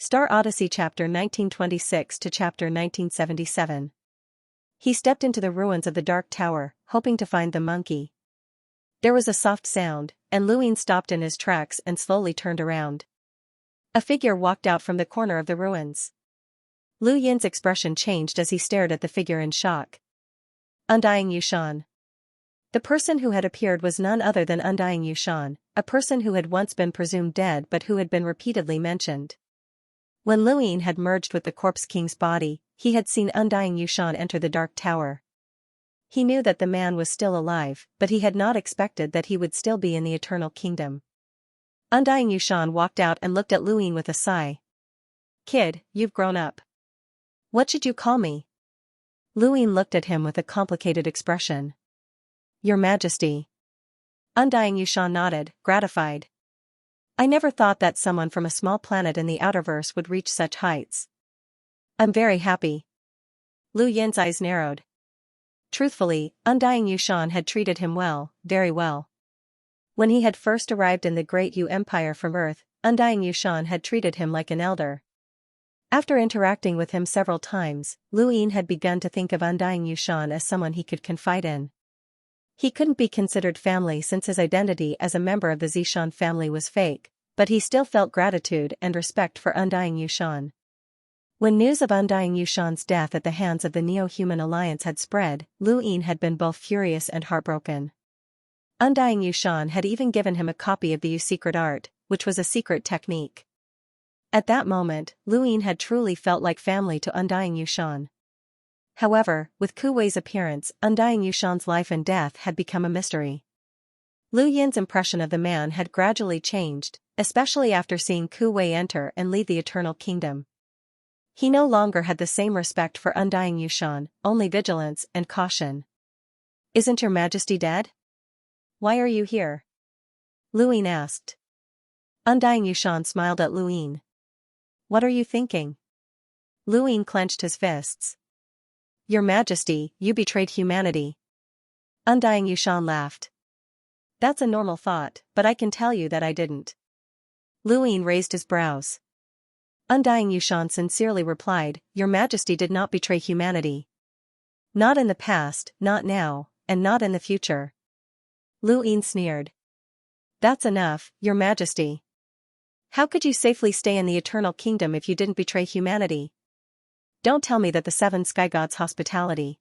Star Odyssey chapter 1926 to chapter 1977. He stepped into the ruins of the Dark Tower, hoping to find the monkey. There was a soft sound, and Luin stopped in his tracks and slowly turned around. A figure walked out from the corner of the ruins. Lu Yin's expression changed as he stared at the figure in shock. Undying Yushan. The person who had appeared was none other than Undying Yushan, a person who had once been presumed dead but who had been repeatedly mentioned. When Luin had merged with the Corpse King's body, he had seen Undying Yushan enter the Dark Tower. He knew that the man was still alive, but he had not expected that he would still be in the Eternal Kingdom. Undying Yushan walked out and looked at Luin with a sigh. "Kid, you've grown up. What should you call me?" Luin looked at him with a complicated expression. "Your Majesty." Undying Yushan nodded, gratified. "I never thought that someone from a small planet in the outerverse would reach such heights. I'm very happy." Lu Yin's eyes narrowed. Truthfully, Undying Yushan had treated him well, very well. When he had first arrived in the Great Yu Empire from Earth, Undying Yushan had treated him like an elder. After interacting with him several times, Luin had begun to think of Undying Yushan as someone he could confide in. He couldn't be considered family since his identity as a member of the Zishan family was fake, but he still felt gratitude and respect for Undying Yushan. When news of Undying Yushan's death at the hands of the Neo-Human Alliance had spread, Luin had been both furious and heartbroken. Undying Yushan had even given him a copy of the Yu secret art, which was a secret technique. At that moment, Luin had truly felt like family to Undying Yushan. However, with Ku Wei's appearance, Undying Yushan's life and death had become a mystery. Lu Yin's impression of the man had gradually changed, especially after seeing Ku Wei enter and leave the Eternal Kingdom. He no longer had the same respect for Undying Yushan, only vigilance and caution. "Isn't your Majesty dead? Why are you here?" Luin asked. Undying Yushan smiled at Luin. "What are you thinking?" Luin clenched his fists. "Your Majesty, you betrayed humanity." Undying Yushan laughed. "That's a normal thought, but I can tell you that I didn't." Luin raised his brows. Undying Yushan sincerely replied, "Your Majesty did not betray humanity. Not in the past, not now, and not in the future." Luin sneered. "That's enough, Your Majesty. How could you safely stay in the Eternal Kingdom if you didn't betray humanity? Don't tell me that the 7 sky gods' hospitality."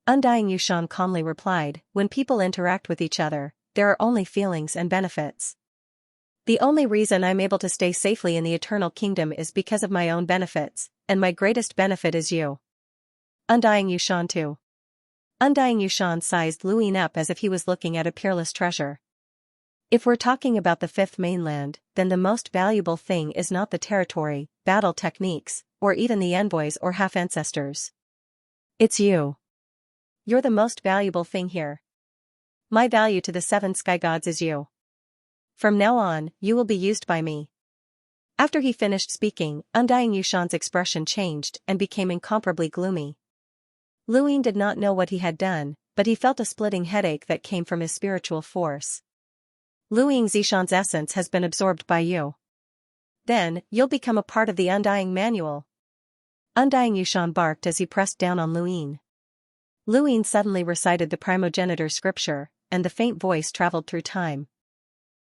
Undying Yushan calmly replied, "When people interact with each other, there are only feelings and benefits. The only reason I'm able to stay safely in the Eternal Kingdom is because of my own benefits, and my greatest benefit is you." Undying Yushan too. Undying Yushan sized Luin up as if he was looking at a peerless treasure. "If we're talking about the 5th mainland, then the most valuable thing is not the territory, battle techniques, or even the envoys or half-ancestors. It's you. You're the most valuable thing here. My value to the 7 sky gods is you. From now on, you will be used by me." After he finished speaking, Undying Yushan's expression changed and became incomparably gloomy. Luin did not know what he had done, but he felt a splitting headache that came from his spiritual force. "Luin Zishan's essence has been absorbed by you. Then, you'll become a part of the Undying Manual." Undying Yushan barked as he pressed down on Luin. Luin suddenly recited the primogenitor scripture, and the faint voice traveled through time.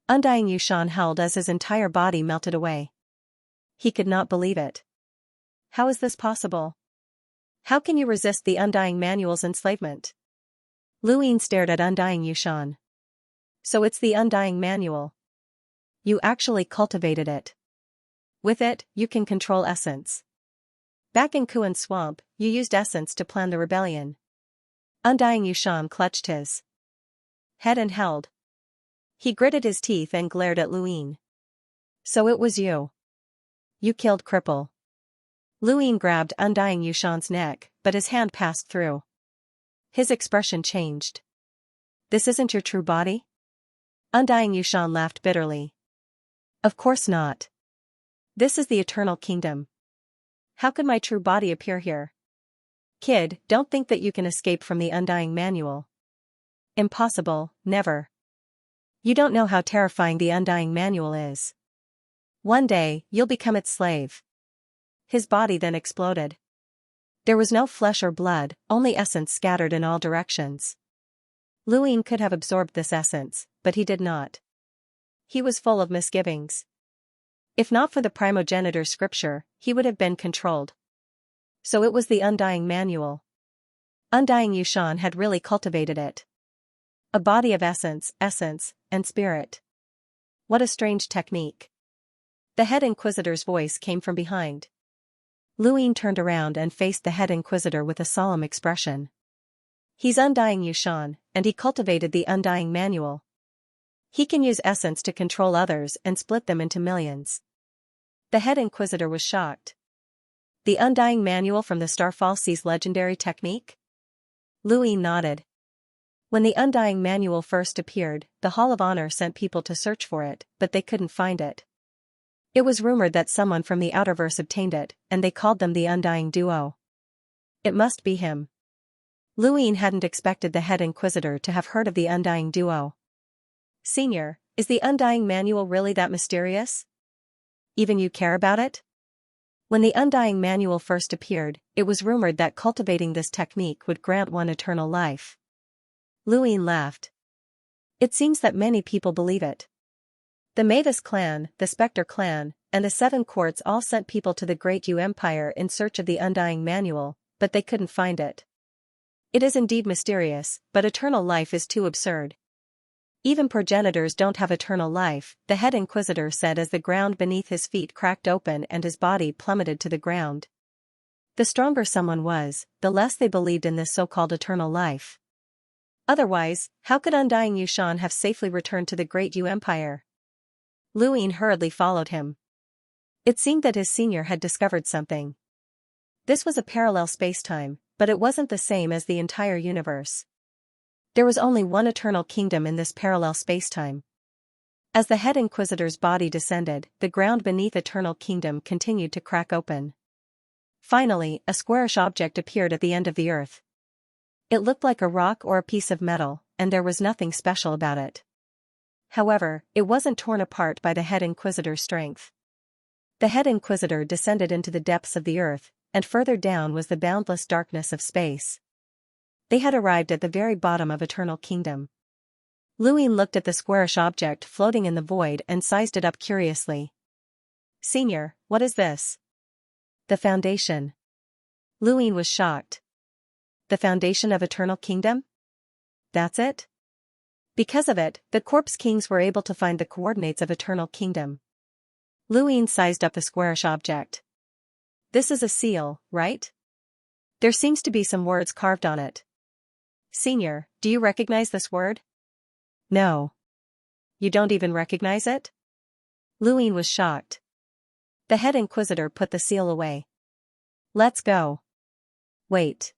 Undying Yushan howled as his entire body melted away. He could not believe it. How is this possible? How can you resist the Undying Manual's enslavement? Luin stared at Undying Yushan. "So it's the Undying Manual. You actually cultivated it. With it, you can control essence. Back in Kuan Swamp, you used essence to plan the rebellion." Undying Yushan clutched his head and held. He gritted his teeth and glared at Luin. "So it was you. You killed Cripple." Luin grabbed Undying Yushan's neck, but his hand passed through. His expression changed. "This isn't your true body?" Undying Yushan laughed bitterly. "Of course not. This is the Eternal Kingdom. How could my true body appear here? Kid, don't think that you can escape from the Undying Manual. Impossible, never. You don't know how terrifying the Undying Manual is." One day, you'll become its slave. His body then exploded. There was no flesh or blood, only essence scattered in all directions. Luin could have absorbed this essence, but he did not. He was full of misgivings. If not for the primogenitor's scripture, he would have been controlled. So it was the Undying Manual. Undying Yushan had really cultivated it. A body of essence, and spirit. What a strange technique. The head inquisitor's voice came from behind. Luin turned around and faced the head inquisitor with a solemn expression. He's Undying Yushan, and he cultivated the Undying Manual. He can use essence to control others and split them into millions. The head inquisitor was shocked. The Undying Manual from the Starfall Sea's legendary technique? Luin nodded. When the Undying Manual first appeared, the Hall of Honor sent people to search for it, but they couldn't find it. It was rumored that someone from the Outerverse obtained it, and they called them the Undying Duo. It must be him. Luin hadn't expected the head inquisitor to have heard of the Undying Duo. Senior, is the Undying Manual really that mysterious? Even you care about it? When the Undying Manual first appeared, it was rumored that cultivating this technique would grant one eternal life. Luin laughed. It seems that many people believe it. The Mavis clan, the Spectre clan, and the Seven Courts all sent people to the Great Yu Empire in search of the Undying Manual, but they couldn't find it. It is indeed mysterious, but eternal life is too absurd. Even progenitors don't have eternal life, the head inquisitor said as the ground beneath his feet cracked open and his body plummeted to the ground. The stronger someone was, the less they believed in this so-called eternal life. Otherwise, how could Undying Yushan have safely returned to the Great Yu Empire? Luin hurriedly followed him. It seemed that his senior had discovered something. This was a parallel spacetime, but it wasn't the same as the entire universe. There was only one eternal kingdom in this parallel spacetime. As the head inquisitor's body descended, the ground beneath Eternal Kingdom continued to crack open. Finally, a squarish object appeared at the end of the earth. It looked like a rock or a piece of metal, and there was nothing special about it. However, it wasn't torn apart by the head inquisitor's strength. The head inquisitor descended into the depths of the earth, and further down was the boundless darkness of space. They had arrived at the very bottom of Eternal Kingdom. Luin looked at the squarish object floating in the void and sized it up curiously. Senior, what is this? The foundation. Luin was shocked. The foundation of Eternal Kingdom? That's it? Because of it, the Corpse Kings were able to find the coordinates of Eternal Kingdom. Luin sized up the squarish object. This is a seal, right? There seems to be some words carved on it. Senior, do you recognize this word? No. You don't even recognize it? Luin was shocked. The head inquisitor put the seal away. Let's go. Wait.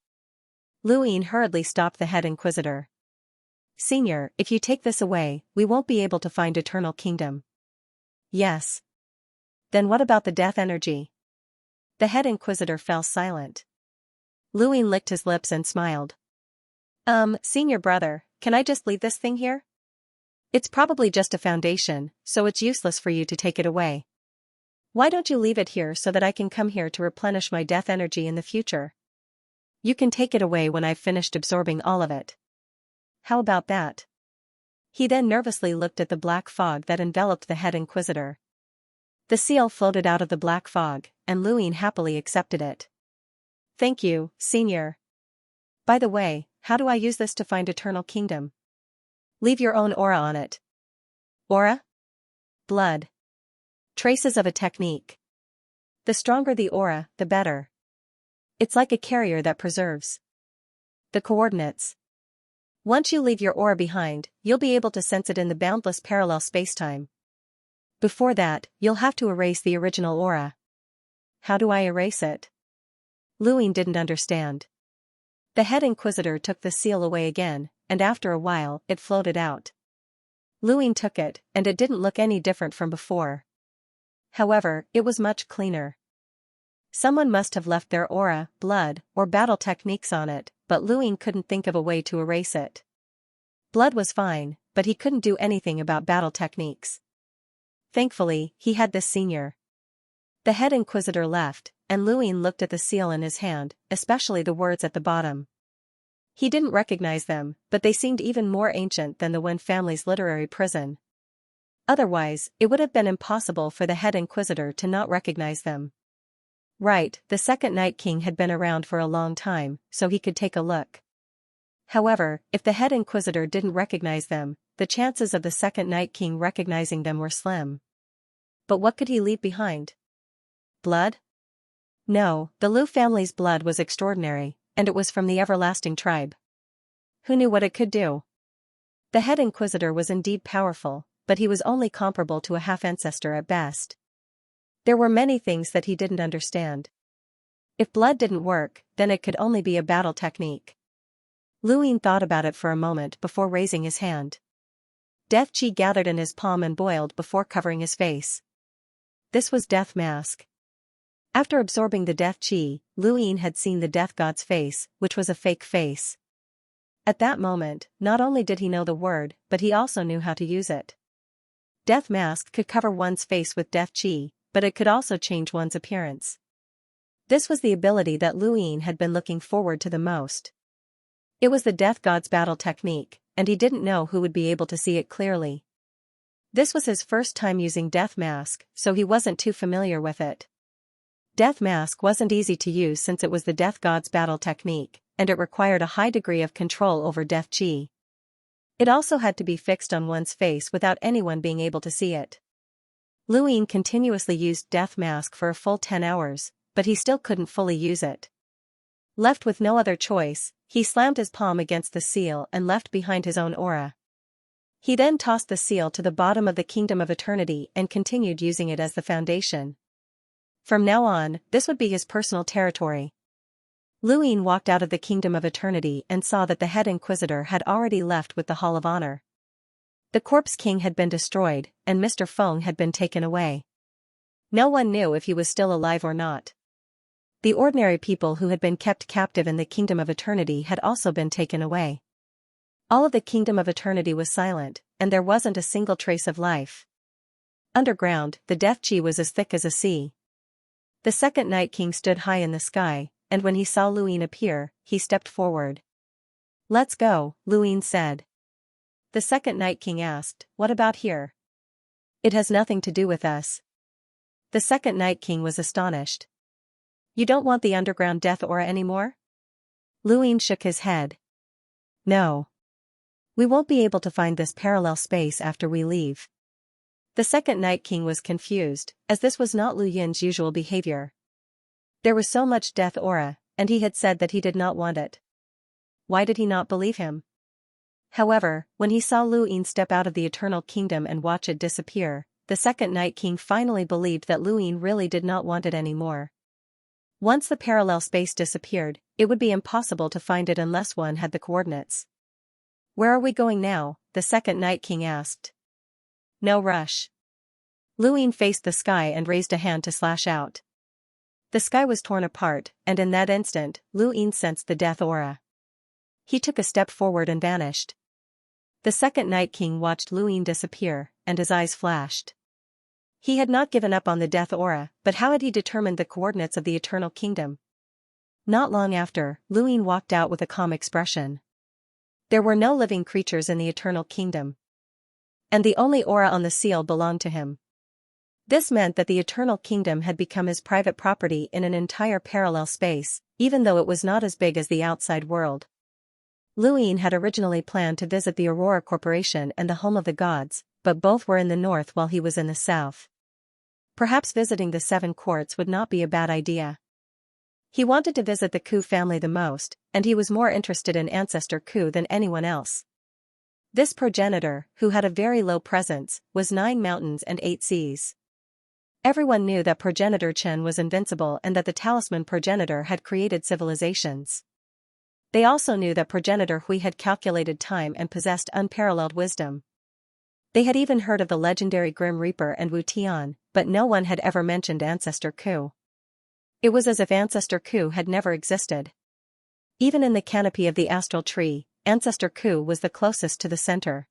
Luin hurriedly stopped the head inquisitor. Senior, if you take this away, we won't be able to find Eternal Kingdom. Yes. Then what about the death energy? The head inquisitor fell silent. Luin licked his lips and smiled. Senior brother, can I just leave this thing here? It's probably just a foundation, so it's useless for you to take it away. Why don't you leave it here so that I can come here to replenish my death energy in the future? You can take it away when I've finished absorbing all of it. How about that? He then nervously looked at the black fog that enveloped the head inquisitor. The seal floated out of the black fog, and Luin happily accepted it. Thank you, Senior. By the way, how do I use this to find Eternal Kingdom? Leave your own aura on it. Aura? Blood. Traces of a technique. The stronger the aura, the better. It's like a carrier that preserves the coordinates. Once you leave your aura behind, you'll be able to sense it in the boundless parallel spacetime. Before that, you'll have to erase the original aura. How do I erase it? Luin didn't understand. The head inquisitor took the seal away again, and after a while, it floated out. Luin took it, and it didn't look any different from before. However, it was much cleaner. Someone must have left their aura, blood, or battle techniques on it, but Luin couldn't think of a way to erase it. Blood was fine, but he couldn't do anything about battle techniques. Thankfully, he had this senior. The head inquisitor left, and Luin looked at the seal in his hand, especially the words at the bottom. He didn't recognize them, but they seemed even more ancient than the Wen family's literary prison. Otherwise, it would have been impossible for the head inquisitor to not recognize them. Right, the second Night King had been around for a long time, so he could take a look. However, if the head inquisitor didn't recognize them, the chances of the second Night King recognizing them were slim. But what could he leave behind? Blood? No, the Lu family's blood was extraordinary, and it was from the everlasting tribe. Who knew what it could do? The head inquisitor was indeed powerful, but he was only comparable to a half-ancestor at best. There were many things that he didn't understand. If blood didn't work, then it could only be a battle technique. Luin thought about it for a moment before raising his hand. Death Chi gathered in his palm and boiled before covering his face. This was Death Mask. After absorbing the Death Chi, Luin had seen the Death God's face, which was a fake face. At that moment, not only did he know the word, but he also knew how to use it. Death Mask could cover one's face with Death Chi, but it could also change one's appearance. This was the ability that Luin had been looking forward to the most. It was the Death God's battle technique, and he didn't know who would be able to see it clearly. This was his first time using Death Mask, so he wasn't too familiar with it. Death Mask wasn't easy to use since it was the Death God's battle technique, and it required a high degree of control over Death Chi. It also had to be fixed on one's face without anyone being able to see it. Luin continuously used Death Mask for a full 10 hours, but he still couldn't fully use it. Left with no other choice, he slammed his palm against the seal and left behind his own aura. He then tossed the seal to the bottom of the Kingdom of Eternity and continued using it as the foundation. From now on, this would be his personal territory. Luin walked out of the Kingdom of Eternity and saw that the head inquisitor had already left with the Hall of Honor. The Corpse King had been destroyed, and Mr. Feng had been taken away. No one knew if he was still alive or not. The ordinary people who had been kept captive in the Kingdom of Eternity had also been taken away. All of the Kingdom of Eternity was silent, and there wasn't a single trace of life. Underground, the Death Chi was as thick as a sea. The second Night King stood high in the sky, and when he saw Luin appear, he stepped forward. "Let's go," Luin said. The second Night King asked, "What about here?" "It has nothing to do with us." The second Night King was astonished. "You don't want the underground death aura anymore?" Luin shook his head. "No. We won't be able to find this parallel space after we leave." The second Night King was confused, as this was not Lu Yin's usual behavior. There was so much death aura, and he had said that he did not want it. Why did he not believe him? However, when he saw Luin step out of the Eternal Kingdom and watch it disappear, the second Night King finally believed that Luin really did not want it anymore. Once the parallel space disappeared, it would be impossible to find it unless one had the coordinates. "Where are we going now?" the second Night King asked. "No rush." Luin faced the sky and raised a hand to slash out. The sky was torn apart, and in that instant, Luin sensed the death aura. He took a step forward and vanished. The second Night King watched Luin disappear, and his eyes flashed. He had not given up on the death aura, but how had he determined the coordinates of the Eternal Kingdom? Not long after, Luin walked out with a calm expression. There were no living creatures in the Eternal Kingdom. And the only aura on the seal belonged to him. This meant that the Eternal Kingdom had become his private property in an entire parallel space, even though it was not as big as the outside world. Luin had originally planned to visit the Aurora Corporation and the home of the gods, but both were in the north while he was in the south. Perhaps visiting the Seven Courts would not be a bad idea. He wanted to visit the Ku family the most, and he was more interested in Ancestor Ku than anyone else. This progenitor, who had a very low presence, was 9 mountains and 8 seas. Everyone knew that progenitor Chen was invincible and that the talisman progenitor had created civilizations. They also knew that progenitor Hui had calculated time and possessed unparalleled wisdom. They had even heard of the legendary Grim Reaper and Wu Tian, but no one had ever mentioned Ancestor Ku. It was as if Ancestor Ku had never existed. Even in the canopy of the astral tree, Ancestor Ku was the closest to the center.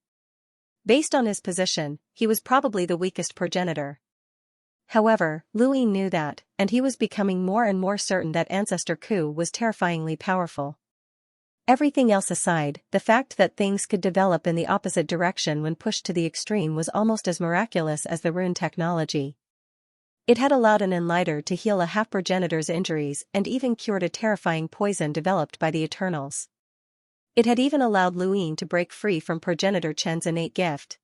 Based on his position, he was probably the weakest progenitor. However, Luin knew that, and he was becoming more and more certain that Ancestor Ku was terrifyingly powerful. Everything else aside, the fact that things could develop in the opposite direction when pushed to the extreme was almost as miraculous as the rune technology. It had allowed an enlighter to heal a half-progenitor's injuries and even cured a terrifying poison developed by the Eternals. It had even allowed Luin to break free from progenitor Chen's innate gift.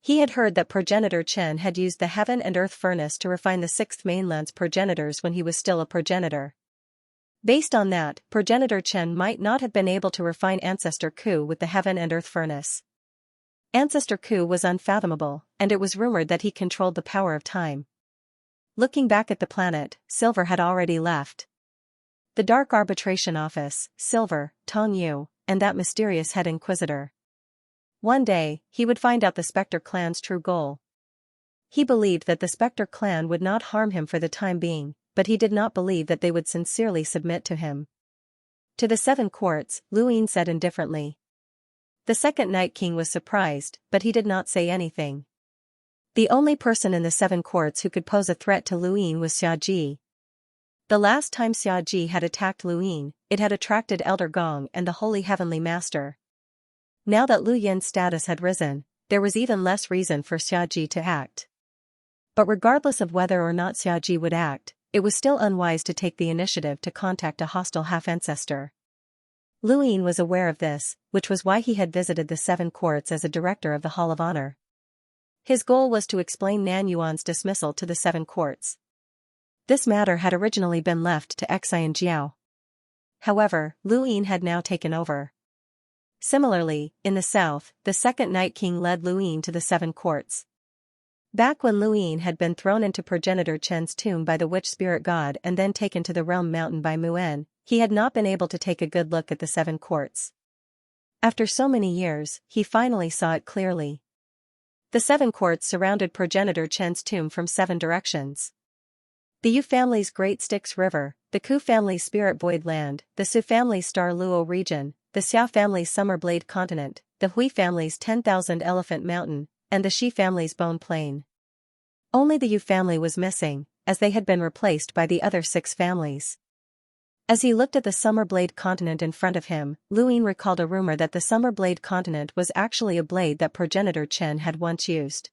He had heard that progenitor Chen had used the heaven and earth furnace to refine the sixth mainland's progenitors when he was still a progenitor. Based on that, progenitor Chen might not have been able to refine Ancestor Ku with the heaven and earth furnace. Ancestor Ku was unfathomable, and it was rumored that he controlled the power of time. Looking back at the planet, Silver had already left. The Dark Arbitration Office, Silver, Tong Yu, and that mysterious head inquisitor. One day, he would find out the Spectre clan's true goal. He believed that the Spectre clan would not harm him for the time being, but he did not believe that they would sincerely submit to him. To the Seven Courts, Luin said indifferently. The second Night King was surprised, but he did not say anything. The only person in the Seven Courts who could pose a threat to Luin was Xiaji. The last time Xiaji had attacked Luin, it had attracted Elder Gong and the Holy Heavenly Master. Now that Lu Yin's status had risen, there was even less reason for Xiaji to act. But regardless of whether or not Xiaji would act, it was still unwise to take the initiative to contact a hostile half-ancestor. Luin was aware of this, which was why he had visited the Seven Courts as a director of the Hall of Honor. His goal was to explain Nan Yuan's dismissal to the Seven Courts. This matter had originally been left to Xianxia. However, Luin had now taken over. Similarly, in the south, the second Night King led Luin to the Seven Courts. Back when Luin had been thrown into progenitor Chen's tomb by the witch spirit god and then taken to the realm mountain by Muen, he had not been able to take a good look at the Seven Courts. After so many years, he finally saw it clearly. The Seven Courts surrounded progenitor Chen's tomb from 7 directions. The Yu family's Great Styx River, the Ku family's Spirit Void Land, the Su family's Star Luo region, the Xia family's Summer Blade Continent, the Hui family's 10,000 Elephant Mountain, and the Shi family's Bone Plain. Only the Yu family was missing, as they had been replaced by the other 6 families. As he looked at the Summer Blade Continent in front of him, Luin recalled a rumor that the Summer Blade Continent was actually a blade that progenitor Chen had once used.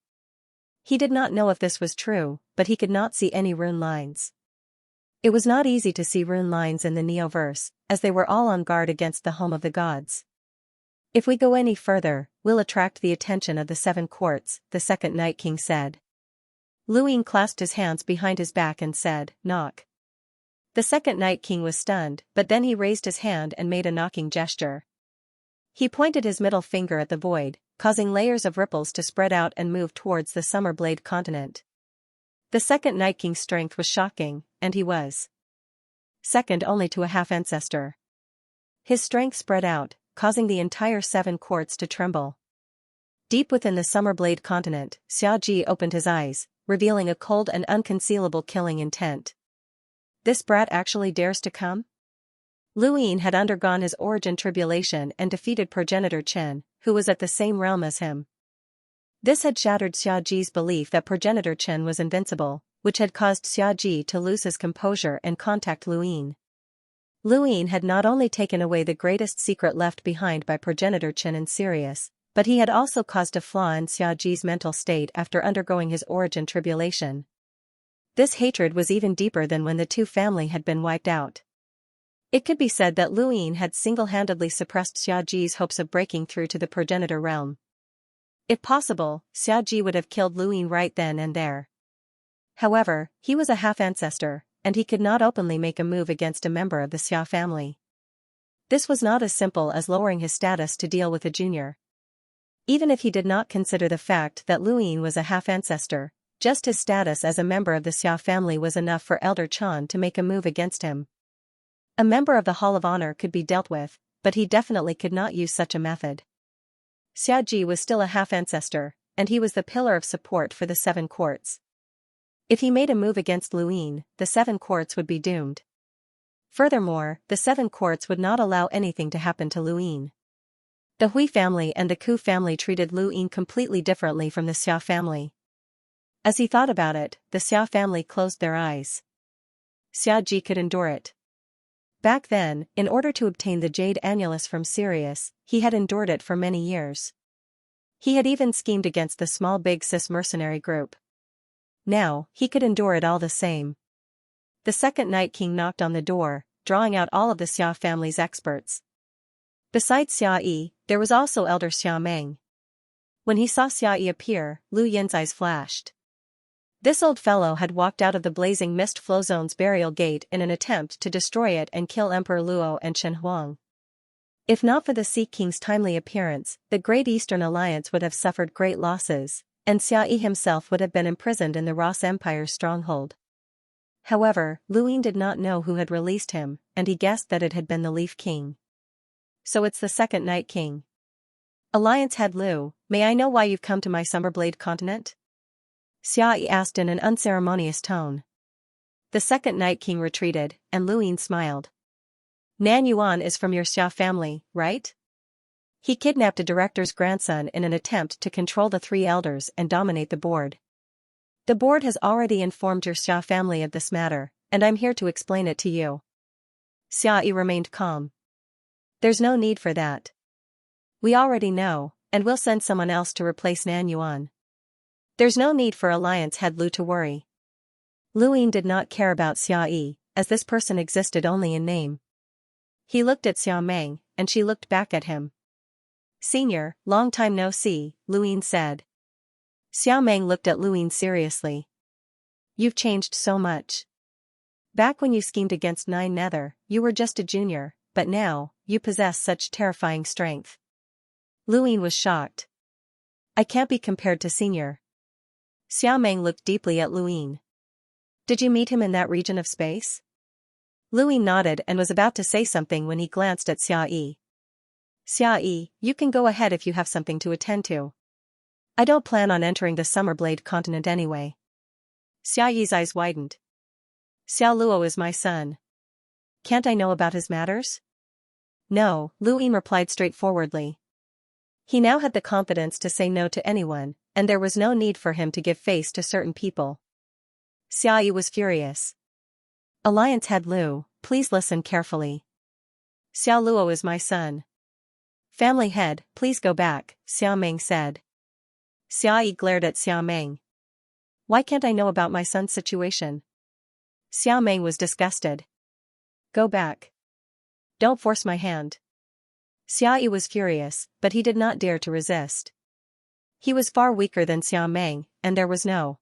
He did not know if this was true, but he could not see any rune lines. It was not easy to see rune lines in the Neoverse, as they were all on guard against the home of the gods. If we go any further, we'll attract the attention of the Seven Courts, the second Night King said. Luin clasped his hands behind his back and said, "Knock." The second Night King was stunned, but then he raised his hand and made a knocking gesture. He pointed his middle finger at the void, causing layers of ripples to spread out and move towards the Summer Blade Continent. The second Night King's strength was shocking, and he was second only to a half-ancestor. His strength spread out, causing the entire Seven Courts to tremble. Deep within the Summer Blade Continent, Xiaji opened his eyes, revealing a cold and unconcealable killing intent. This brat actually dares to come? Luin had undergone his origin tribulation and defeated progenitor Chen, who was at the same realm as him. This had shattered Xiaji's belief that progenitor Chen was invincible, which had caused Xiaji to lose his composure and contact Luin. Luin had not only taken away the greatest secret left behind by progenitor Chen in Sirius, but he had also caused a flaw in Xiaji's mental state after undergoing his origin tribulation. This hatred was even deeper than when the two family had been wiped out. It could be said that Luin had single-handedly suppressed Xiaji's hopes of breaking through to the progenitor realm. If possible, Xiaji would have killed Luin right then and there. However, he was a half-ancestor, and he could not openly make a move against a member of the Xia family. This was not as simple as lowering his status to deal with a junior. Even if he did not consider the fact that Luin was a half-ancestor, just his status as a member of the Xia family was enough for Elder Chan to make a move against him. A member of the Hall of Honor could be dealt with, but he definitely could not use such a method. Xiaji was still a half-ancestor, and he was the pillar of support for the Seven Courts. If he made a move against Luin, the Seven Courts would be doomed. Furthermore, the Seven Courts would not allow anything to happen to Luin. The Hui family and the Ku family treated Lu Ying completely differently from the Xia family. As he thought about it, the Xia family closed their eyes. Xia Ji could endure it. Back then, in order to obtain the jade annulus from Sirius, he had endured it for many years. He had even schemed against the small Big Sis mercenary group. Now, he could endure it all the same. The second Night King knocked on the door, drawing out all of the Xia family's experts. Besides Xia Yi, there was also Elder Xia Meng. When he saw Xia Yi appear, Lu Yin's eyes flashed. This old fellow had walked out of the blazing mist flow zone's burial gate in an attempt to destroy it and kill Emperor Luo and Shen Huang. If not for the Sea King's timely appearance, the Great Eastern Alliance would have suffered great losses, and Xia Yi himself would have been imprisoned in the Ross Empire's stronghold. However, Lu Yin did not know who had released him, and he guessed that it had been the Leaf King. So it's the second Night King. Alliance Head Lu, may I know why you've come to my Summerblade continent? Xia Yi asked in an unceremonious tone. The second Night King retreated, and Lu Yin smiled. Nan Yuan is from your Xia family, right? He kidnapped a director's grandson in an attempt to control the three elders and dominate the board. The board has already informed your Xia family of this matter, and I'm here to explain it to you. Xia Yi remained calm. There's no need for that. We already know, and we'll send someone else to replace Nan Yuan. There's no need for Alliance Head Lu to worry. Lu Yin did not care about Xia Yi, as this person existed only in name. He looked at Xia Meng, and she looked back at him. Senior, long time no see, Lu Yin said. Xia Meng looked at Lu Yin seriously. You've changed so much. Back when you schemed against Nine Nether, you were just a junior, but now, you possess such terrifying strength. Lu Yin was shocked. I can't be compared to Senior. Xia Meng looked deeply at Lu Yin. Did you meet him in that region of space? Lu Yin nodded and was about to say something when he glanced at Xia Yi. Xia Yi, you can go ahead if you have something to attend to. I don't plan on entering the Summerblade continent anyway. Xia Yi's eyes widened. Xiao Luo is my son. Can't I know about his matters? No, Lu Yin replied straightforwardly. He now had the confidence to say no to anyone, and there was no need for him to give face to certain people. Xia Yi was furious. Alliance Head Lu, please listen carefully. Xiao Luo is my son. Family head, please go back, Xia Meng said. Xia Yi glared at Xia Meng. Why can't I know about my son's situation? Xia Meng was disgusted. Go back. Don't force my hand. Xia Yi was furious, but he did not dare to resist. He was far weaker than Xia Meng, and there was no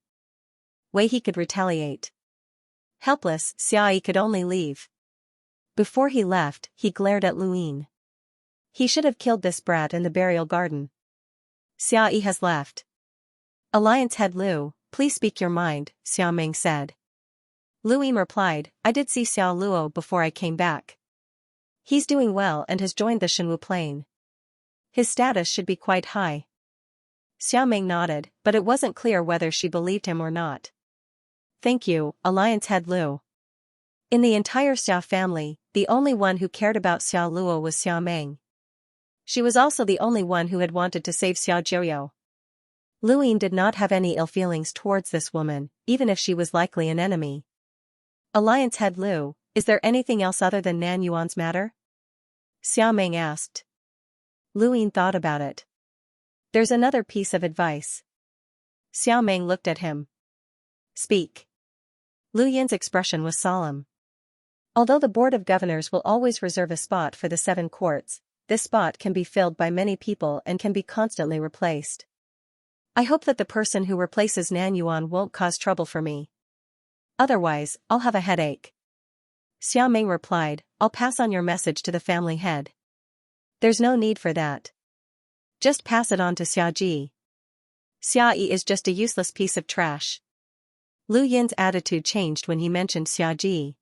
way he could retaliate. Helpless, Xia Yi could only leave. Before he left, he glared at Lu Yin. He should have killed this brat in the burial garden. Xia Yi has left. Alliance Head Lu, please speak your mind, Xia Meng said. Lu Yin replied, I did see Xiao Luo before I came back. He's doing well and has joined the Shenwu Plain. His status should be quite high. Xia Meng nodded, but it wasn't clear whether she believed him or not. Thank you, Alliance Head Lu. In the entire Xia family, the only one who cared about Xiao Luo was Xia Meng. She was also the only one who had wanted to save Xiao Jiuyo. Lu Yin did not have any ill feelings towards this woman, even if she was likely an enemy. Alliance Head Lu, is there anything else other than Nan Yuan's matter? Xia Meng asked. Lu Yin thought about it. There's another piece of advice. Xia Meng looked at him. Speak. Lu Yin's expression was solemn. Although the Board of Governors will always reserve a spot for the 7 courts, this spot can be filled by many people and can be constantly replaced. I hope that the person who replaces Nan Yuan won't cause trouble for me. Otherwise, I'll have a headache. Xia Meng replied, I'll pass on your message to the family head. There's no need for that. Just pass it on to Xia Ji. Xia Yi is just a useless piece of trash. Lu Yin's attitude changed when he mentioned Xia Ji.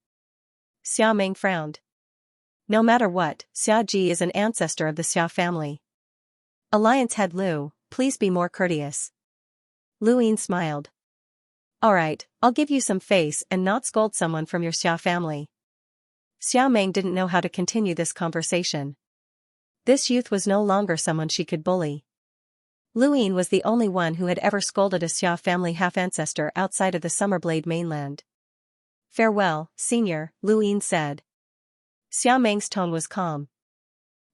Xia Meng frowned. No matter what, Xia Ji is an ancestor of the Xia family. Alliance Head Lu, please be more courteous. Lu Yin smiled. Alright, I'll give you some face and not scold someone from your Xia family. Xia Meng didn't know how to continue this conversation. This youth was no longer someone she could bully. Luine was the only one who had ever scolded a Xia family half-ancestor outside of the Summerblade mainland. "Farewell, senior," Luine said. Xia Meng's tone was calm.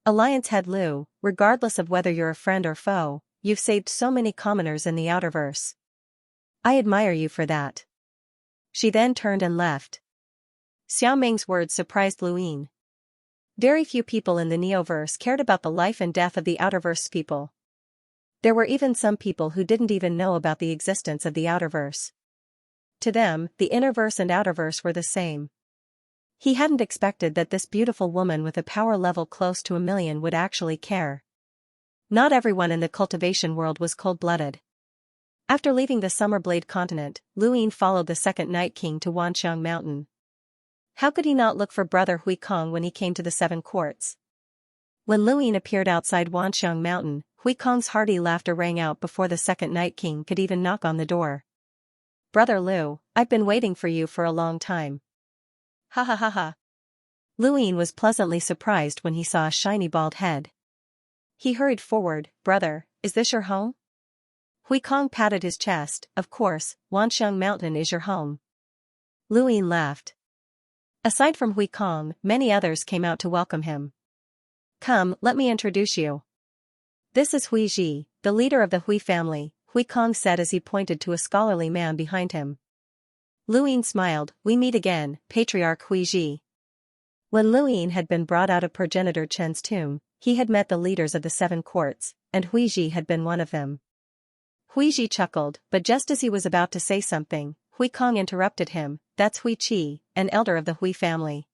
"Alliance head Lu, regardless of whether you're a friend or foe, you've saved so many commoners in the Outerverse. I admire you for that." She then turned and left. Xia Meng's words surprised Luine. Very few people in the Neoverse cared about the life and death of the Outerverse people. There were even some people who didn't even know about the existence of the Outerverse. To them, the Innerverse and Outerverse were the same. He hadn't expected that this beautiful woman with a power level close to 1,000,000 would actually care. Not everyone in the cultivation world was cold-blooded. After leaving the Summerblade continent, Luine followed the second Night King to Wanxiang Mountain. How could he not look for Brother Hui Kong when he came to the Seven Courts? When Luine appeared outside Wanxiang Mountain, Hui Kong's hearty laughter rang out before the second Night King could even knock on the door. "Brother Lu, I've been waiting for you for a long time." "Ha ha ha ha." Luine was pleasantly surprised when he saw a shiny bald head. He hurried forward. "Brother, is this your home?" Hui Kong patted his chest. "Of course, Wanxiang Mountain is your home." Luine laughed. Aside from Hui Kong, many others came out to welcome him. "Come, let me introduce you. This is Hui Ji, the leader of the Hui family," Hui Kong said as he pointed to a scholarly man behind him. Luine smiled. "We meet again, Patriarch Hui Ji." When Luine had been brought out of progenitor Chen's tomb, he had met the leaders of the Seven Courts, and Hui Ji had been one of them. Hui Ji chuckled, but just as he was about to say something, Hui Kong interrupted him. "That's Hui Qi, an elder of the Hui family."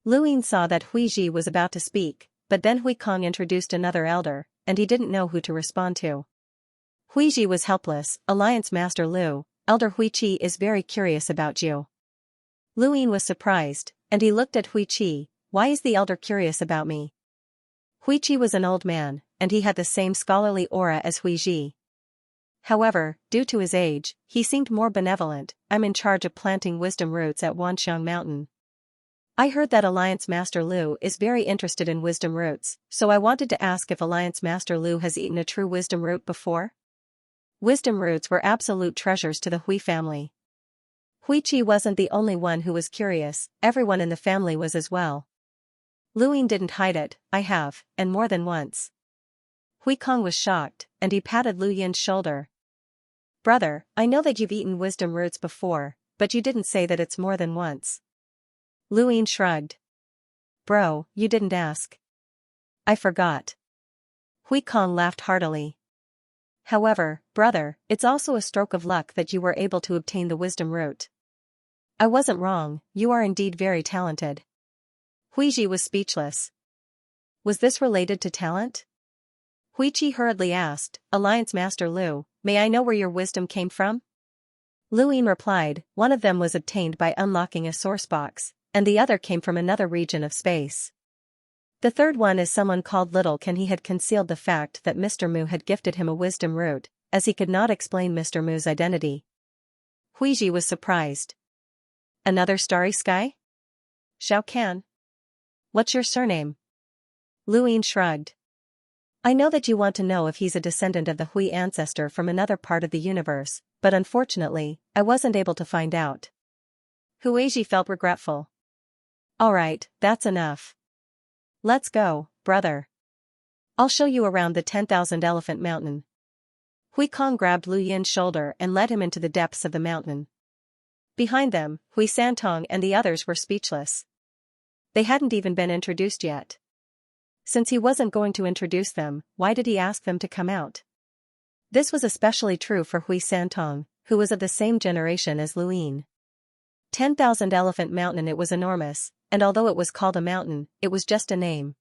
Luine saw that Hui Ji was about to speak, but then Hui Kong introduced another elder, and he didn't know who to respond to. Hui Ji was helpless. "Alliance Master Lu, Elder Hui Qi is very curious about you." Luine was surprised, and he looked at Hui Qi. "Why is the elder curious about me?" Hui Qi was an old man, and he had the same scholarly aura as Hui Ji. However, due to his age, he seemed more benevolent. "I'm in charge of planting wisdom roots at Wanxiang Mountain. I heard that Alliance Master Lu is very interested in wisdom roots, so I wanted to ask if Alliance Master Lu has eaten a true wisdom root before?" Wisdom roots were absolute treasures to the Hui family. Hui Qi wasn't the only one who was curious, everyone in the family was as well. Luine didn't hide it. "I have, and more than once." Hui Kong was shocked, and he patted Lu Yin's shoulder. "Brother, I know that you've eaten wisdom roots before, but you didn't say that it's more than once." Luine shrugged. "Bro, you didn't ask." "I forgot." Hui Kong laughed heartily. "However, brother, it's also a stroke of luck that you were able to obtain the wisdom root. I wasn't wrong, you are indeed very talented." Hui Ji was speechless. Was this related to talent? Hui Qi hurriedly asked, "Alliance Master Lu, may I know where your wisdom came from?" Luine replied, "One of them was obtained by unlocking a source box, and the other came from another region of space. The third one is someone called Little Can." He had concealed the fact that Mr. Mu had gifted him a wisdom root, as he could not explain Mr. Mu's identity. Hui Ji was surprised. "Another starry sky? Shao Kan? What's your surname?" Luine shrugged. "I know that you want to know if he's a descendant of the Hui ancestor from another part of the universe, but unfortunately, I wasn't able to find out." Hui Ji felt regretful. "Alright, that's enough. Let's go, brother. I'll show you around the 10,000 Elephant Mountain." Hui Kong grabbed Lu Yin's shoulder and led him into the depths of the mountain. Behind them, Hui Santong and the others were speechless. They hadn't even been introduced yet. Since he wasn't going to introduce them, why did he ask them to come out? This was especially true for Hui Santong, who was of the same generation as Luine. 10,000 Elephant Mountain. It was enormous, and although it was called a mountain, it was just a name.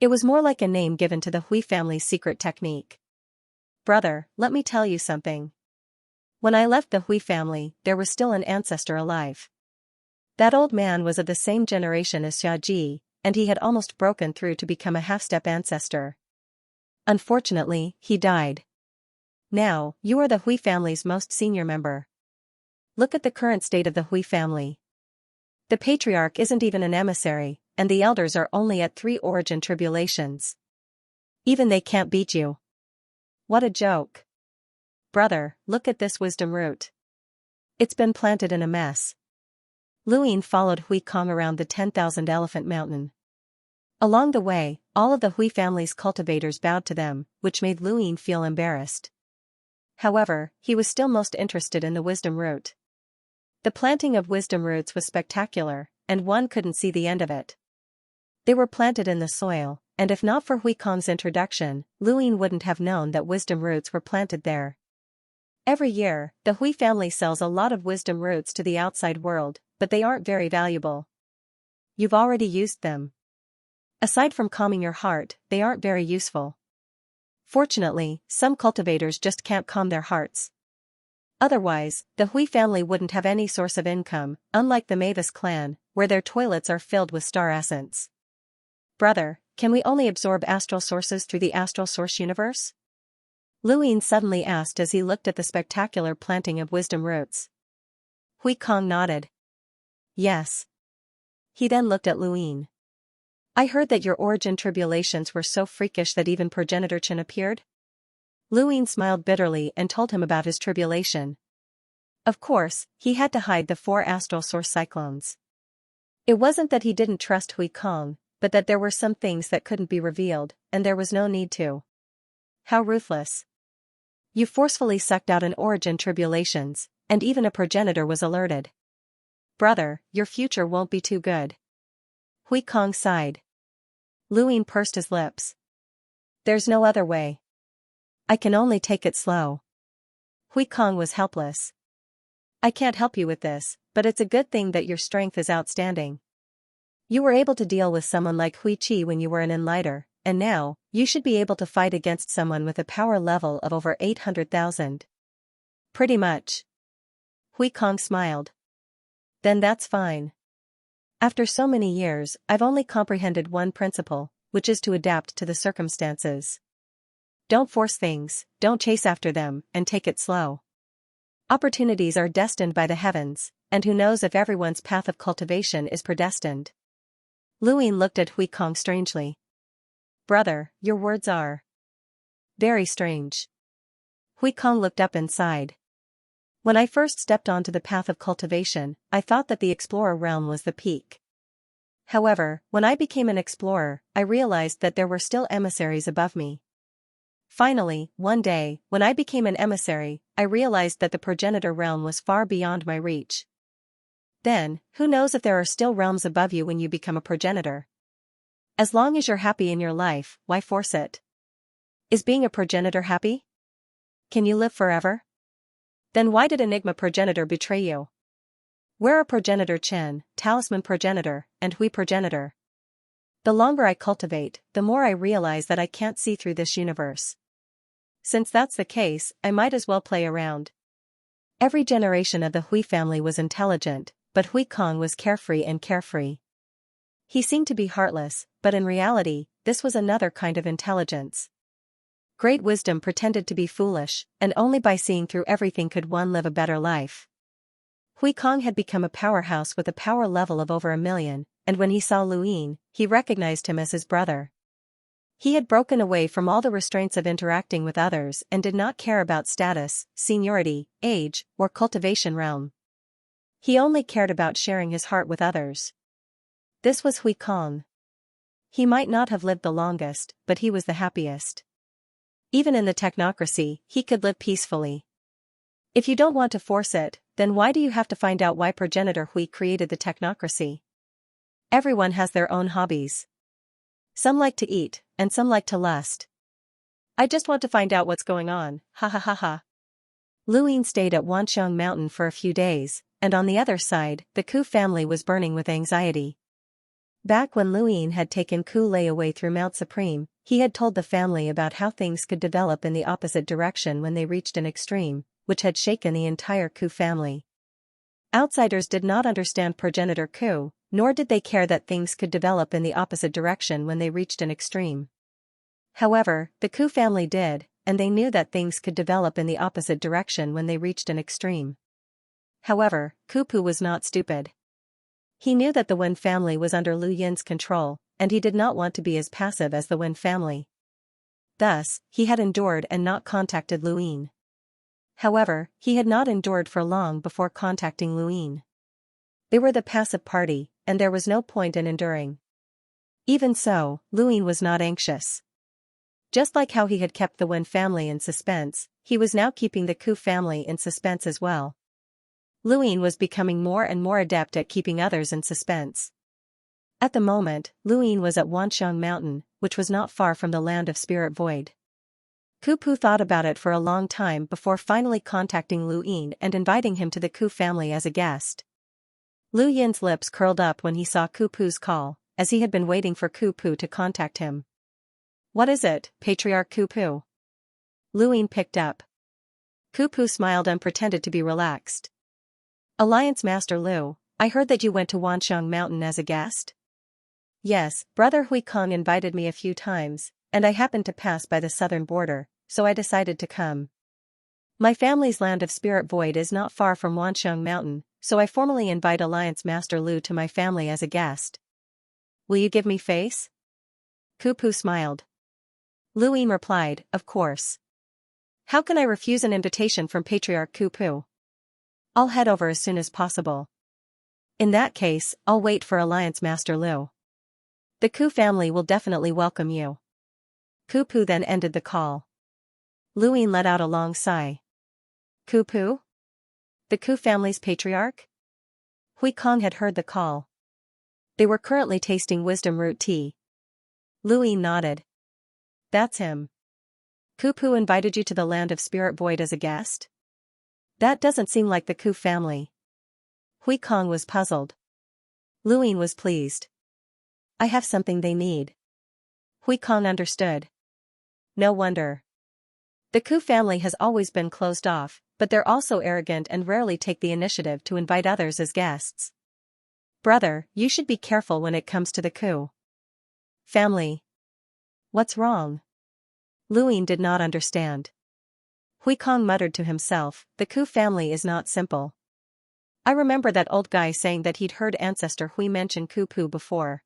It was more like a name given to the Hui family's secret technique. "Brother, let me tell you something. When I left the Hui family, there was still an ancestor alive. That old man was of the same generation as Xia Ji, and he had almost broken through to become a half-step ancestor. Unfortunately, he died. Now, you are the Hui family's most senior member. Look at the current state of the Hui family. The patriarch isn't even an emissary, and the elders are only at 3 origin tribulations. Even they can't beat you. What a joke. Brother, look at this wisdom root. It's been planted in a mess. Luin followed Hui Kong around the 10,000 Elephant Mountain. Along the way, all of the Hui family's cultivators bowed to them, which made Luin feel embarrassed. However, he was still most interested in the wisdom root. The planting of wisdom roots was spectacular, and one couldn't see the end of it. They were planted in the soil, and if not for Hui Kong's introduction, Luin wouldn't have known that wisdom roots were planted there. Every year, the Hui family sells a lot of wisdom roots to the outside world, but they aren't very valuable. You've already used them. Aside from calming your heart, they aren't very useful. Fortunately, some cultivators just can't calm their hearts. Otherwise, the Hui family wouldn't have any source of income, unlike the Mavis clan, where their toilets are filled with star essence. Brother, can we only absorb astral sources through the astral source universe? Luin suddenly asked as he looked at the spectacular planting of wisdom roots. Hui Kong nodded. Yes. He then looked at Luin. I heard that your origin tribulations were so freakish that even progenitor Chen appeared? Luin smiled bitterly and told him about his tribulation. Of course, he had to hide the 4 astral source cyclones. It wasn't that he didn't trust Hui Kong, but that there were some things that couldn't be revealed, and there was no need to. How ruthless. You forcefully sucked out an origin tribulations, and even a progenitor was alerted. Brother, your future won't be too good. Hui Kong sighed. Luin pursed his lips. There's no other way. I can only take it slow. Hui Kong was helpless. I can't help you with this, but it's a good thing that your strength is outstanding. You were able to deal with someone like Hui Qi when you were an enlighter, and now, you should be able to fight against someone with a power level of over 800,000. Pretty much. Hui Kong smiled. Then that's fine. After so many years, I've only comprehended one principle, which is to adapt to the circumstances. Don't force things, don't chase after them, and take it slow. Opportunities are destined by the heavens, and who knows if everyone's path of cultivation is predestined. Luin looked at Hui Kong strangely. Brother, your words are very strange. Hui Kong looked up and sighed. When I first stepped onto the path of cultivation, I thought that the explorer realm was the peak. However, when I became an explorer, I realized that there were still emissaries above me. Finally, one day, when I became an emissary, I realized that the progenitor realm was far beyond my reach. Then, who knows if there are still realms above you when you become a progenitor? As long as you're happy in your life, why force it? Is being a progenitor happy? Can you live forever? Then why did Enigma progenitor betray you? Where are progenitor Chen, talisman progenitor, and Hui progenitor? The longer I cultivate, the more I realize that I can't see through this universe. Since that's the case, I might as well play around. Every generation of the Hui family was intelligent, but Hui Kong was carefree and carefree. He seemed to be heartless, but in reality, this was another kind of intelligence. Great wisdom pretended to be foolish, and only by seeing through everything could one live a better life. Hui Kong had become a powerhouse with a power level of over 1 million, and when he saw Luin, he recognized him as his brother. He had broken away from all the restraints of interacting with others and did not care about status, seniority, age, or cultivation realm. He only cared about sharing his heart with others. This was Hui Kong. He might not have lived the longest, but he was the happiest. Even in the technocracy, he could live peacefully. If you don't want to force it, then why do you have to find out why progenitor Hui created the technocracy? Everyone has their own hobbies. Some like to eat, and some like to lust. I just want to find out what's going on, ha ha ha ha. Luin stayed at Wanxiang Mountain for a few days, and on the other side, the Ku family was burning with anxiety. Back when Luin had taken Ku Lei away through Mount Supreme, he had told the family about how things could develop in the opposite direction when they reached an extreme, which had shaken the entire Ku family. Outsiders did not understand progenitor Ku, nor did they care that things could develop in the opposite direction when they reached an extreme. However, the Ku family did, and they knew that things could develop in the opposite direction when they reached an extreme. However, Kupu was not stupid. He knew that the Wen family was under Lu Yin's control, and he did not want to be as passive as the Wen family. Thus, he had endured and not contacted Lu Yin. However, he had not endured for long before contacting Lu Yin. They were the passive party, and there was no point in enduring. Even so, Lu Yin was not anxious. Just like how he had kept the Wen family in suspense, he was now keeping the Ku family in suspense as well. Lu Yin was becoming more and more adept at keeping others in suspense. At the moment, Lu Yin was at Wanxiang Mountain, which was not far from the land of Spirit Void. Ku Pu thought about it for a long time before finally contacting Lu Yin and inviting him to the Ku family as a guest. Lu Yin's lips curled up when he saw Ku Pu's call, as he had been waiting for Ku Pu to contact him. "What is it, Patriarch Ku Pu?" Lu Yin picked up. Ku Pu smiled and pretended to be relaxed. "Alliance Master Lu, I heard that you went to Wanxiang Mountain as a guest?" "Yes, Brother Hui Kong invited me a few times, and I happened to pass by the southern border, so I decided to come. My family's land of Spirit Void is not far from Wanxiang Mountain, so I formally invite Alliance Master Lu to my family as a guest. Will you give me face?" Ku Pu smiled. Lu Yin replied, "Of course. How can I refuse an invitation from Patriarch Ku Pu? I'll head over as soon as possible. In that case, I'll wait for Alliance Master Lu. The Ku family will definitely welcome you." Ku Pu then ended the call. Lu Yin let out a long sigh. Ku Pu? The Ku family's patriarch? Hui Kong had heard the call. They were currently tasting wisdom root tea. Lu Yin nodded. "That's him. Ku Pu invited you to the land of Spirit Void as a guest? That doesn't seem like the Ku family." Hui Kong was puzzled. Lu Yin was pleased. "I have something they need." Hui Kong understood. No wonder. The Ku family has always been closed off, but they're also arrogant and rarely take the initiative to invite others as guests. "Brother, you should be careful when it comes to the Ku family." "What's wrong?" Lu Yin did not understand. Hui Kong muttered to himself, "The Ku family is not simple. I remember that old guy saying that he'd heard Ancestor Hui mention Ku Pu before.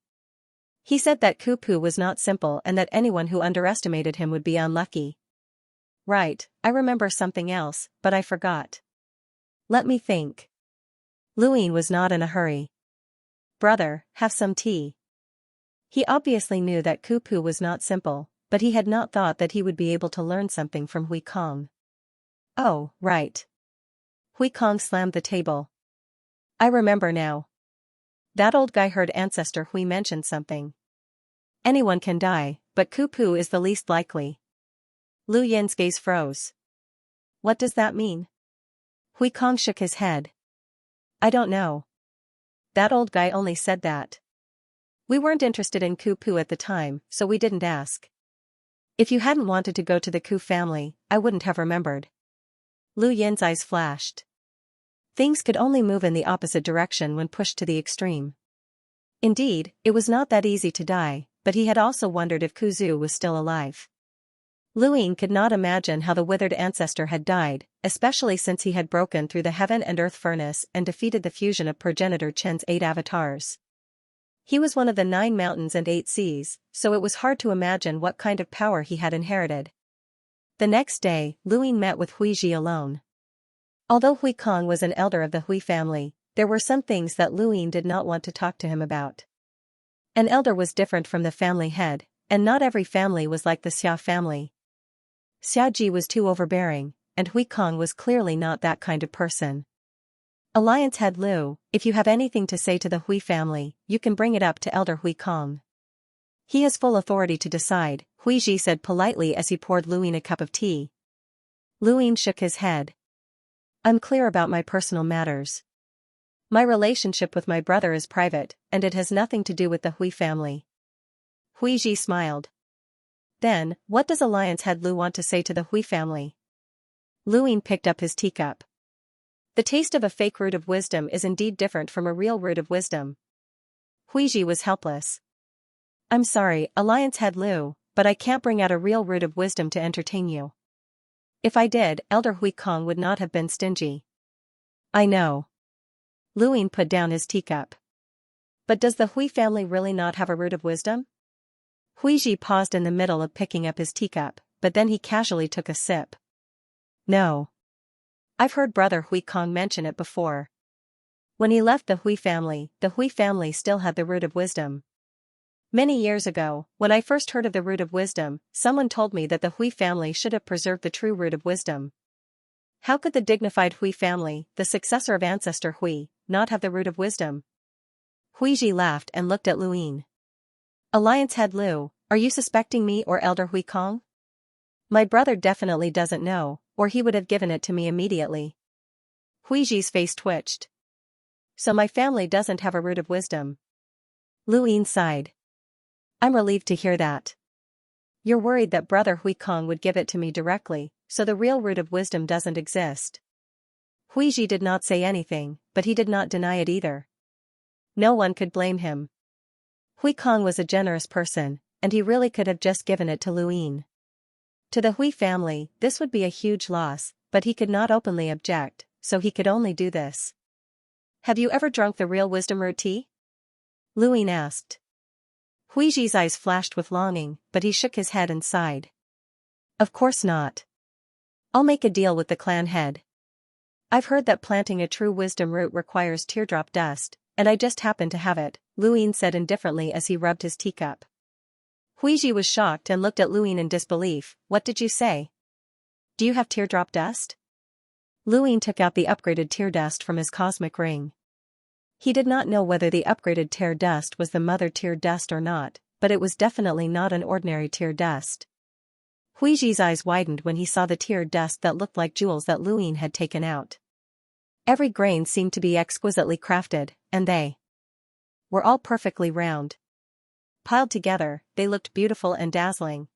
He said that Ku Pu was not simple and that anyone who underestimated him would be unlucky." "Right, I remember something else, but I forgot. Let me think." Lu Yin was not in a hurry. "Brother, have some tea." He obviously knew that Ku Pu was not simple, but he had not thought that he would be able to learn something from Hui Kong. "Oh, right." Hui Kong slammed the table. "I remember now. That old guy heard Ancestor Hui mention something. Anyone can die, but Ku Pu is the least likely." Lu Yin's gaze froze. "What does that mean?" Hui Kong shook his head. "I don't know. That old guy only said that. We weren't interested in Ku Pu at the time, so we didn't ask. If you hadn't wanted to go to the Ku family, I wouldn't have remembered." Lu Yin's eyes flashed. Things could only move in the opposite direction when pushed to the extreme. Indeed, it was not that easy to die, but he had also wondered if Ku Zu was still alive. Lu Yin could not imagine how the withered ancestor had died, especially since he had broken through the heaven and earth furnace and defeated the fusion of progenitor Chen's 8 avatars. He was one of the 9 mountains and 8 seas, so it was hard to imagine what kind of power he had inherited. The next day, Lu Yin met with Hui Ji alone. Although Hui Kong was an elder of the Hui family, there were some things that Lu Yin did not want to talk to him about. An elder was different from the family head, and not every family was like the Xia family. Xia Ji was too overbearing, and Hui Kong was clearly not that kind of person. "Alliance head Lu, if you have anything to say to the Hui family, you can bring it up to Elder Hui Kong. He has full authority to decide," Hui Ji said politely as he poured Lu Yin a cup of tea. Lu Yin shook his head. "I'm clear about my personal matters. My relationship with my brother is private, and it has nothing to do with the Hui family." Hui Ji smiled. "Then, what does Alliance head Lu want to say to the Hui family?" Lu Yin picked up his teacup. "The taste of a fake root of wisdom is indeed different from a real root of wisdom." Hui Ji was helpless. "I'm sorry, Alliance head Lu, but I can't bring out a real root of wisdom to entertain you. If I did, Elder Hui Kong would not have been stingy." "I know." Lu Yin put down his teacup. But does the Hui family really not have a root of wisdom? Huiji paused in the middle of picking up his teacup, but then he casually took a sip. No. I've heard Brother Hui Kong mention it before. When he left the Hui family still had the root of wisdom. Many years ago, when I first heard of the root of wisdom, someone told me that the Hui family should have preserved the true root of wisdom. How could the dignified Hui family, the successor of ancestor Hui, not have the root of wisdom? Huiji laughed and looked at Luin. Alliance head Lu, are you suspecting me or Elder Hui Kong? My brother definitely doesn't know, or he would have given it to me immediately. Huiji's face twitched. So my family doesn't have a root of wisdom. Luin sighed. I'm relieved to hear that. You're worried that Brother Hui Kong would give it to me directly, so the real root of wisdom doesn't exist. Huiji did not say anything, but he did not deny it either. No one could blame him. Hui Kong was a generous person, and he really could have just given it to Luin. To the Hui family, this would be a huge loss, but he could not openly object, so he could only do this. Have you ever drunk the real wisdom root tea? Luin asked. Huiji's eyes flashed with longing, but he shook his head and sighed. Of course not. I'll make a deal with the clan head. I've heard that planting a true wisdom root requires teardrop dust, and I just happen to have it, Luin said indifferently as he rubbed his teacup. Huiji was shocked and looked at Luin in disbelief. What did you say? Do you have teardrop dust? Luin took out the upgraded tear dust from his cosmic ring. He did not know whether the upgraded tear dust was the mother tear dust or not, but it was definitely not an ordinary tear dust. Huiji's eyes widened when he saw the tear dust that looked like jewels that Luin had taken out. Every grain seemed to be exquisitely crafted, and they were all perfectly round. Piled together, they looked beautiful and dazzling.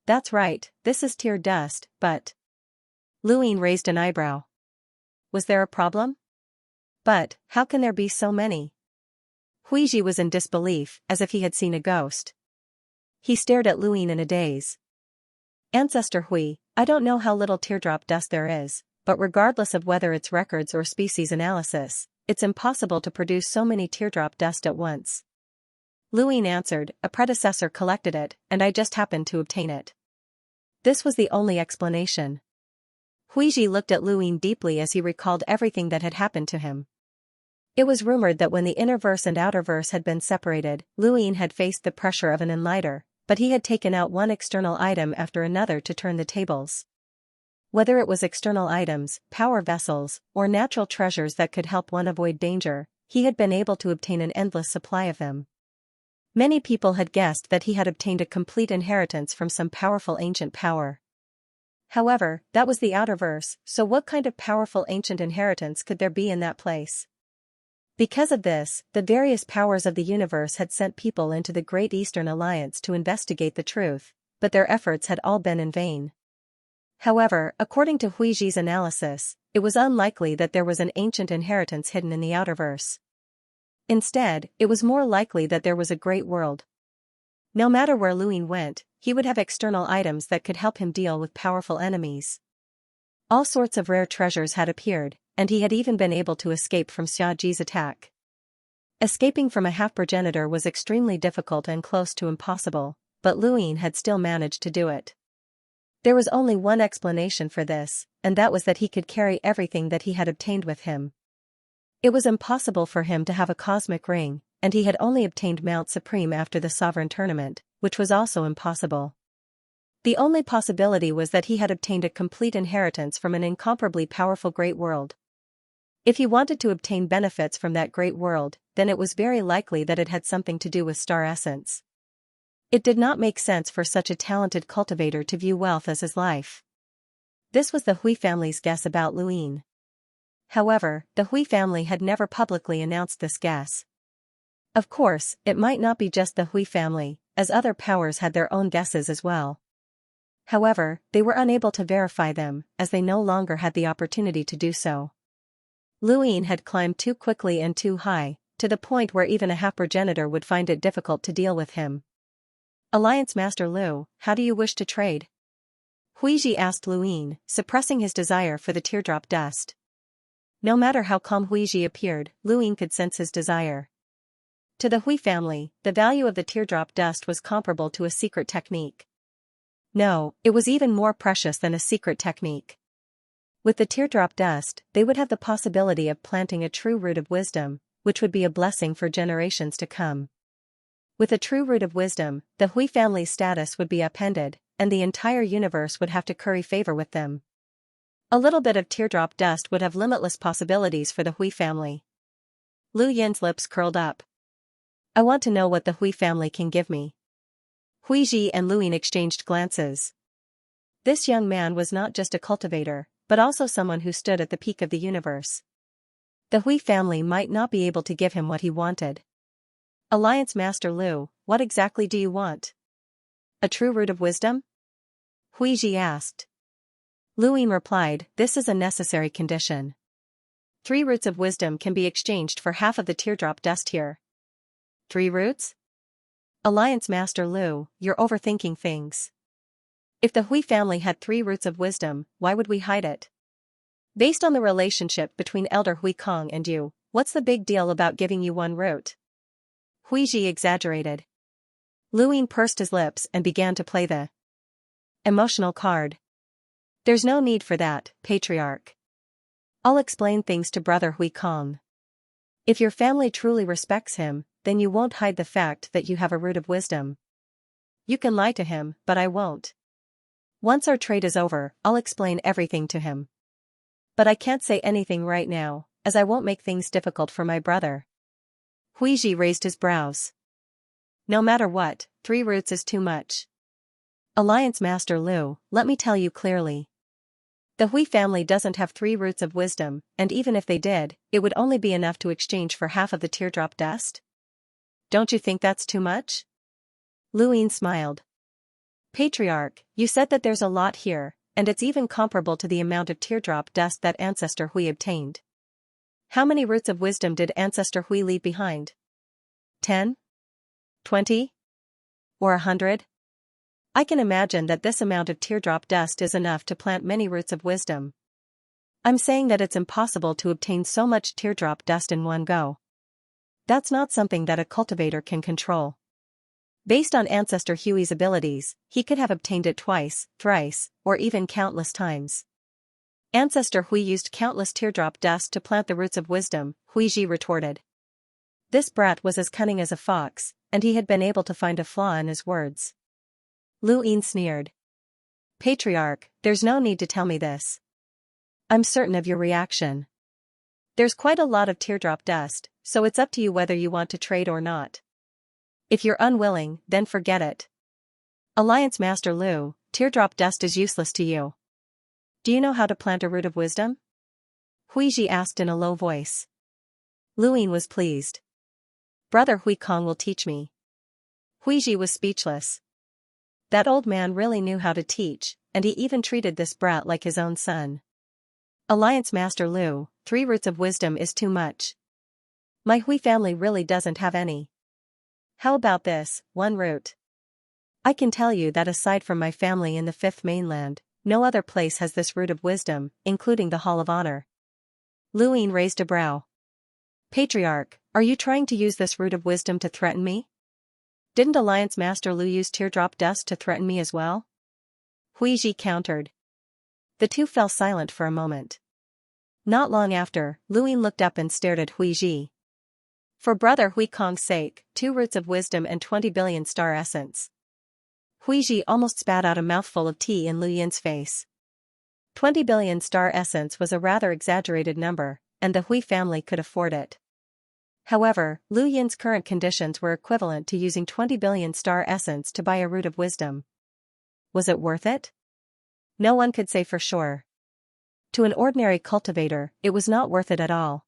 That's right, this is tear dust, but... Luin raised an eyebrow. Was there a problem? But, how can there be so many? Huiji was in disbelief, as if he had seen a ghost. He stared at Luin in a daze. Ancestor Hui, I don't know how little teardrop dust there is, but regardless of whether it's records or species analysis, it's impossible to produce so many teardrop dust at once. Luin answered, a predecessor collected it, and I just happened to obtain it. This was the only explanation. Huiji looked at Luin deeply as he recalled everything that had happened to him. It was rumored that when the inner verse and outer verse had been separated, Luin had faced the pressure of an enlighter, but he had taken out one external item after another to turn the tables. Whether it was external items, power vessels, or natural treasures that could help one avoid danger, he had been able to obtain an endless supply of them. Many people had guessed that he had obtained a complete inheritance from some powerful ancient power. However, that was the outer verse, so what kind of powerful ancient inheritance could there be in that place? Because of this, the various powers of the universe had sent people into the Great Eastern Alliance to investigate the truth, but their efforts had all been in vain. However, according to Huiji's analysis, it was unlikely that there was an ancient inheritance hidden in the outerverse. Instead, it was more likely that there was a great world. No matter where Luin went, he would have external items that could help him deal with powerful enemies. All sorts of rare treasures had appeared, and he had even been able to escape from Xiaoji's attack. Escaping from a half-progenitor was extremely difficult and close to impossible, but Luin had still managed to do it. There was only one explanation for this, and that was that he could carry everything that he had obtained with him. It was impossible for him to have a cosmic ring, and he had only obtained Mount Supreme after the Sovereign Tournament, which was also impossible. The only possibility was that he had obtained a complete inheritance from an incomparably powerful great world. If he wanted to obtain benefits from that great world, then it was very likely that it had something to do with star essence. It did not make sense for such a talented cultivator to view wealth as his life. This was the Hui family's guess about Luin. However, the Hui family had never publicly announced this guess. Of course, it might not be just the Hui family, as other powers had their own guesses as well. However, they were unable to verify them, as they no longer had the opportunity to do so. Luin had climbed too quickly and too high, to the point where even a half-progenitor would find it difficult to deal with him. Alliance Master Lu, how do you wish to trade? Huiji asked Luin, suppressing his desire for the teardrop dust. No matter how calm Huiji appeared, Luin could sense his desire. To the Hui family, the value of the teardrop dust was comparable to a secret technique. No, it was even more precious than a secret technique. With the teardrop dust, they would have the possibility of planting a true root of wisdom, which would be a blessing for generations to come. With a true root of wisdom, the Hui family's status would be upended, and the entire universe would have to curry favor with them. A little bit of teardrop dust would have limitless possibilities for the Hui family. Lu Yin's lips curled up. I want to know what the Hui family can give me. Hui Ji and Lu Yin exchanged glances. This young man was not just a cultivator, but also someone who stood at the peak of the universe. The Hui family might not be able to give him what he wanted. Alliance Master Lu, what exactly do you want? A true root of wisdom? Hui Ji asked. Lu Yin replied, this is a necessary condition. 3 roots of wisdom can be exchanged for half of the teardrop dust here. 3 roots? Alliance Master Lu, you're overthinking things. If the Hui family had 3 roots of wisdom, why would we hide it? Based on the relationship between Elder Hui Kong and you, what's the big deal about giving you 1 root? Hui Ji exaggerated. Lu Yin pursed his lips and began to play the emotional card. There's no need for that, Patriarch. I'll explain things to Brother Hui Kong. If your family truly respects him, then you won't hide the fact that you have a root of wisdom. You can lie to him, but I won't. Once our trade is over, I'll explain everything to him. But I can't say anything right now, as I won't make things difficult for my brother. Hui Ji raised his brows. No matter what, 3 roots is too much. Alliance Master Lu, let me tell you clearly. The Hui family doesn't have 3 roots of wisdom, and even if they did, it would only be enough to exchange for half of the teardrop dust. Don't you think that's too much? Lu Yin smiled. Patriarch, you said that there's a lot here, and it's even comparable to the amount of teardrop dust that Ancestor Hui obtained. How many roots of wisdom did Ancestor Hui leave behind? 10? 20? Or 100? I can imagine that this amount of teardrop dust is enough to plant many roots of wisdom. I'm saying that it's impossible to obtain so much teardrop dust in one go. That's not something that a cultivator can control. Based on Ancestor Hui's abilities, he could have obtained it twice, thrice, or even countless times. Ancestor Hui used countless teardrop dust to plant the roots of wisdom, Hui Ji retorted. This brat was as cunning as a fox, and he had been able to find a flaw in his words. Lu Yin sneered. Patriarch, there's no need to tell me this. I'm certain of your reaction. There's quite a lot of teardrop dust, so it's up to you whether you want to trade or not. If you're unwilling, then forget it. Alliance Master Lu, teardrop dust is useless to you. Do you know how to plant a root of wisdom? Hui Ji asked in a low voice. Lu Yin was pleased. Brother Hui Kong will teach me. Hui Ji was speechless. That old man really knew how to teach, and he even treated this brat like his own son. Alliance Master Lu, 3 roots of wisdom is too much. My Hui family really doesn't have any. How about this, 1 root? I can tell you that aside from my family in the 5th mainland, no other place has this root of wisdom, including the Hall of Honor. Lu Yin raised a brow. Patriarch, are you trying to use this root of wisdom to threaten me? Didn't Alliance Master Lu use teardrop dust to threaten me as well? Hui Ji countered. The two fell silent for a moment. Not long after, Lu Yin looked up and stared at Hui Ji. For Brother Hui Kong's sake, 2 roots of wisdom and 20 billion star essence. Hui Ji almost spat out a mouthful of tea in Lu Yin's face. 20 billion star essence was a rather exaggerated number, and the Hui family could afford it. However, Lu Yin's current conditions were equivalent to using 20 billion star essence to buy a root of wisdom. Was it worth it? No one could say for sure. To an ordinary cultivator, it was not worth it at all.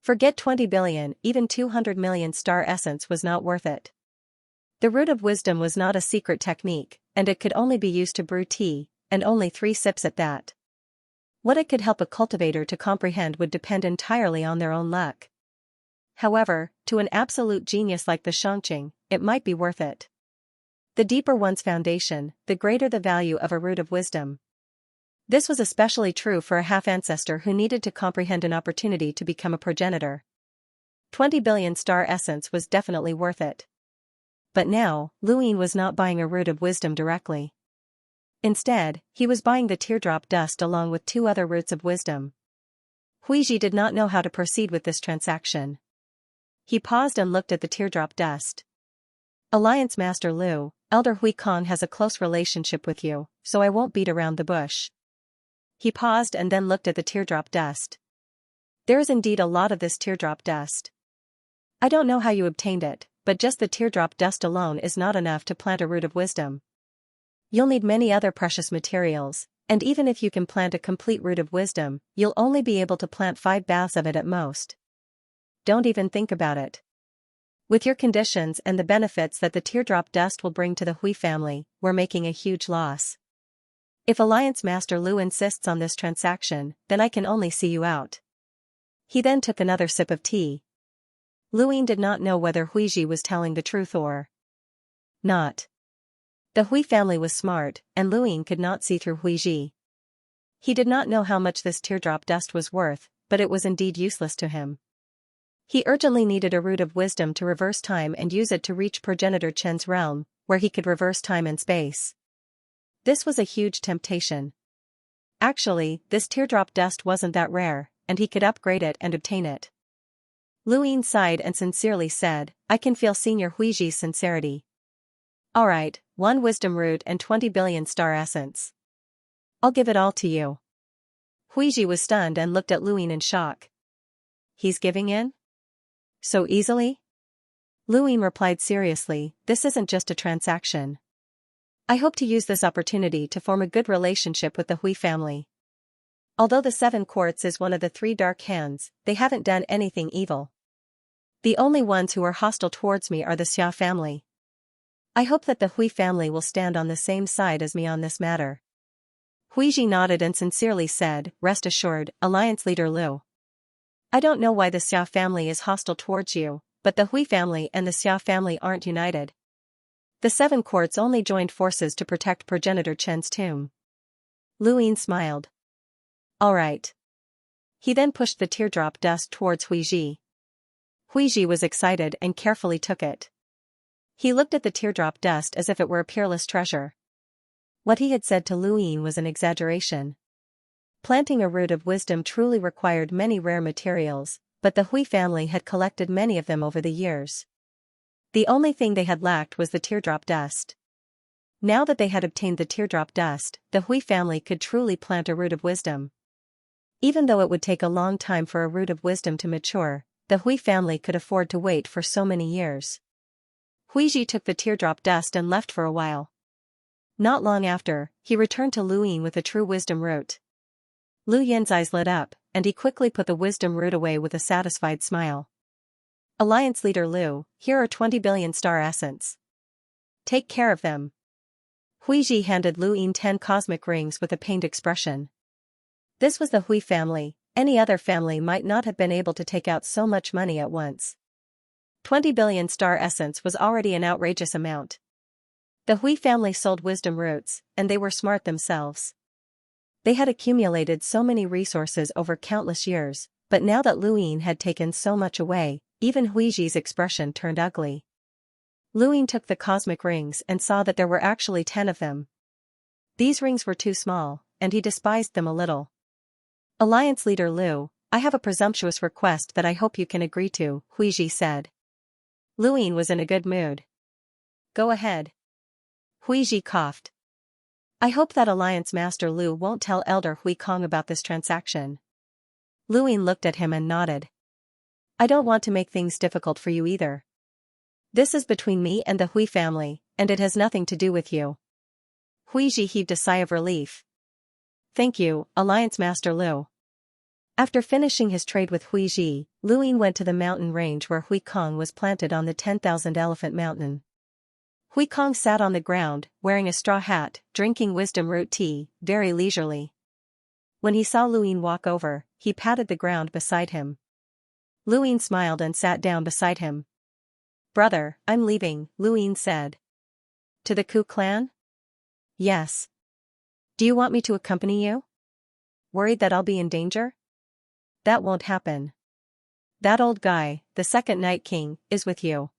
Forget 20 billion, even 200 million star essence was not worth it. The root of wisdom was not a secret technique, and it could only be used to brew tea, and only 3 sips at that. What it could help a cultivator to comprehend would depend entirely on their own luck. However, to an absolute genius like the Xianxia, it might be worth it. The deeper one's foundation, the greater the value of a root of wisdom. This was especially true for a half-ancestor who needed to comprehend an opportunity to become a progenitor. 20 billion star essence was definitely worth it. But now, Luin was not buying a root of wisdom directly. Instead, he was buying the teardrop dust along with 2 other roots of wisdom. Huiji did not know how to proceed with this transaction. He paused and looked at the teardrop dust. Alliance Master Lu, Elder Hui Kong has a close relationship with you, so I won't beat around the bush. He paused and then looked at the teardrop dust. There is indeed a lot of this teardrop dust. I don't know how you obtained it, but just the teardrop dust alone is not enough to plant a root of wisdom. You'll need many other precious materials, and even if you can plant a complete root of wisdom, you'll only be able to plant 5 baths of it at most. Don't even think about it. With your conditions and the benefits that the teardrop dust will bring to the Hui family, we're making a huge loss. If Alliance Master Lu insists on this transaction, then I can only see you out. He then took another sip of tea. Luin did not know whether Huiji was telling the truth or not. The Hui family was smart, and Luin could not see through Huiji. He did not know how much this teardrop dust was worth, but it was indeed useless to him. He urgently needed a root of wisdom to reverse time and use it to reach Progenitor Chen's realm, where he could reverse time and space. This was a huge temptation. Actually, this teardrop dust wasn't that rare, and he could upgrade it and obtain it. Luin sighed and sincerely said, I can feel Senior Huiji's sincerity. Alright, 1 wisdom root and 20 billion star essence. I'll give it all to you. Huiji was stunned and looked at Luin in shock. He's giving in? So easily? Luin replied seriously, this isn't just a transaction. I hope to use this opportunity to form a good relationship with the Hui family. Although the 7 quartz is one of the 3 dark hands, they haven't done anything evil. The only ones who are hostile towards me are the Xia family. I hope that the Hui family will stand on the same side as me on this matter. Huiji nodded and sincerely said, rest assured, Alliance Leader Lu. I don't know why the Xia family is hostile towards you, but the Hui family and the Xia family aren't united. The 7 quartz only joined forces to protect Progenitor Chen's tomb. Luin smiled. Alright. He then pushed the teardrop dust towards Huiji. Huiji was excited and carefully took it. He looked at the teardrop dust as if it were a peerless treasure. What he had said to Luin was an exaggeration. Planting a root of wisdom truly required many rare materials, but the Hui family had collected many of them over the years. The only thing they had lacked was the teardrop dust. Now that they had obtained the teardrop dust, the Hui family could truly plant a root of wisdom. Even though it would take a long time for a root of wisdom to mature, the Hui family could afford to wait for so many years. Huiji took the teardrop dust and left for a while. Not long after, he returned to Luin with a true wisdom root. Lu Yin's eyes lit up, and he quickly put the wisdom root away with a satisfied smile. Alliance Leader Lu, here are 20 billion star essence. Take care of them. Huiji handed Luin 10 cosmic rings with a pained expression. This was the Hui family, any other family might not have been able to take out so much money at once. 20 billion star essence was already an outrageous amount. The Hui family sold wisdom roots, and they were smart themselves. They had accumulated so many resources over countless years, but now that Luin had taken so much away, even Huiji's expression turned ugly. Luin took the cosmic rings and saw that there were actually 10 of them. These rings were too small, and he despised them a little. Alliance Leader Lu, I have a presumptuous request that I hope you can agree to, Huiji said. Luin was in a good mood. Go ahead. Huiji coughed. I hope that Alliance Master Lu won't tell Elder Hui Kong about this transaction. Luin looked at him and nodded. I don't want to make things difficult for you either. This is between me and the Hui family, and it has nothing to do with you. Huiji heaved a sigh of relief. Thank you, Alliance Master Lu. After finishing his trade with Huiji, Luin went to the mountain range where Hui Kong was planted on the 10,000 Elephant Mountain. Hui Kong sat on the ground, wearing a straw hat, drinking wisdom root tea, very leisurely. When he saw Luin walk over, he patted the ground beside him. Luin smiled and sat down beside him. Brother, I'm leaving, Luin said. To the Ku clan? Yes. Do you want me to accompany you? Worried that I'll be in danger? That won't happen. That old guy, the second Night King, is with you.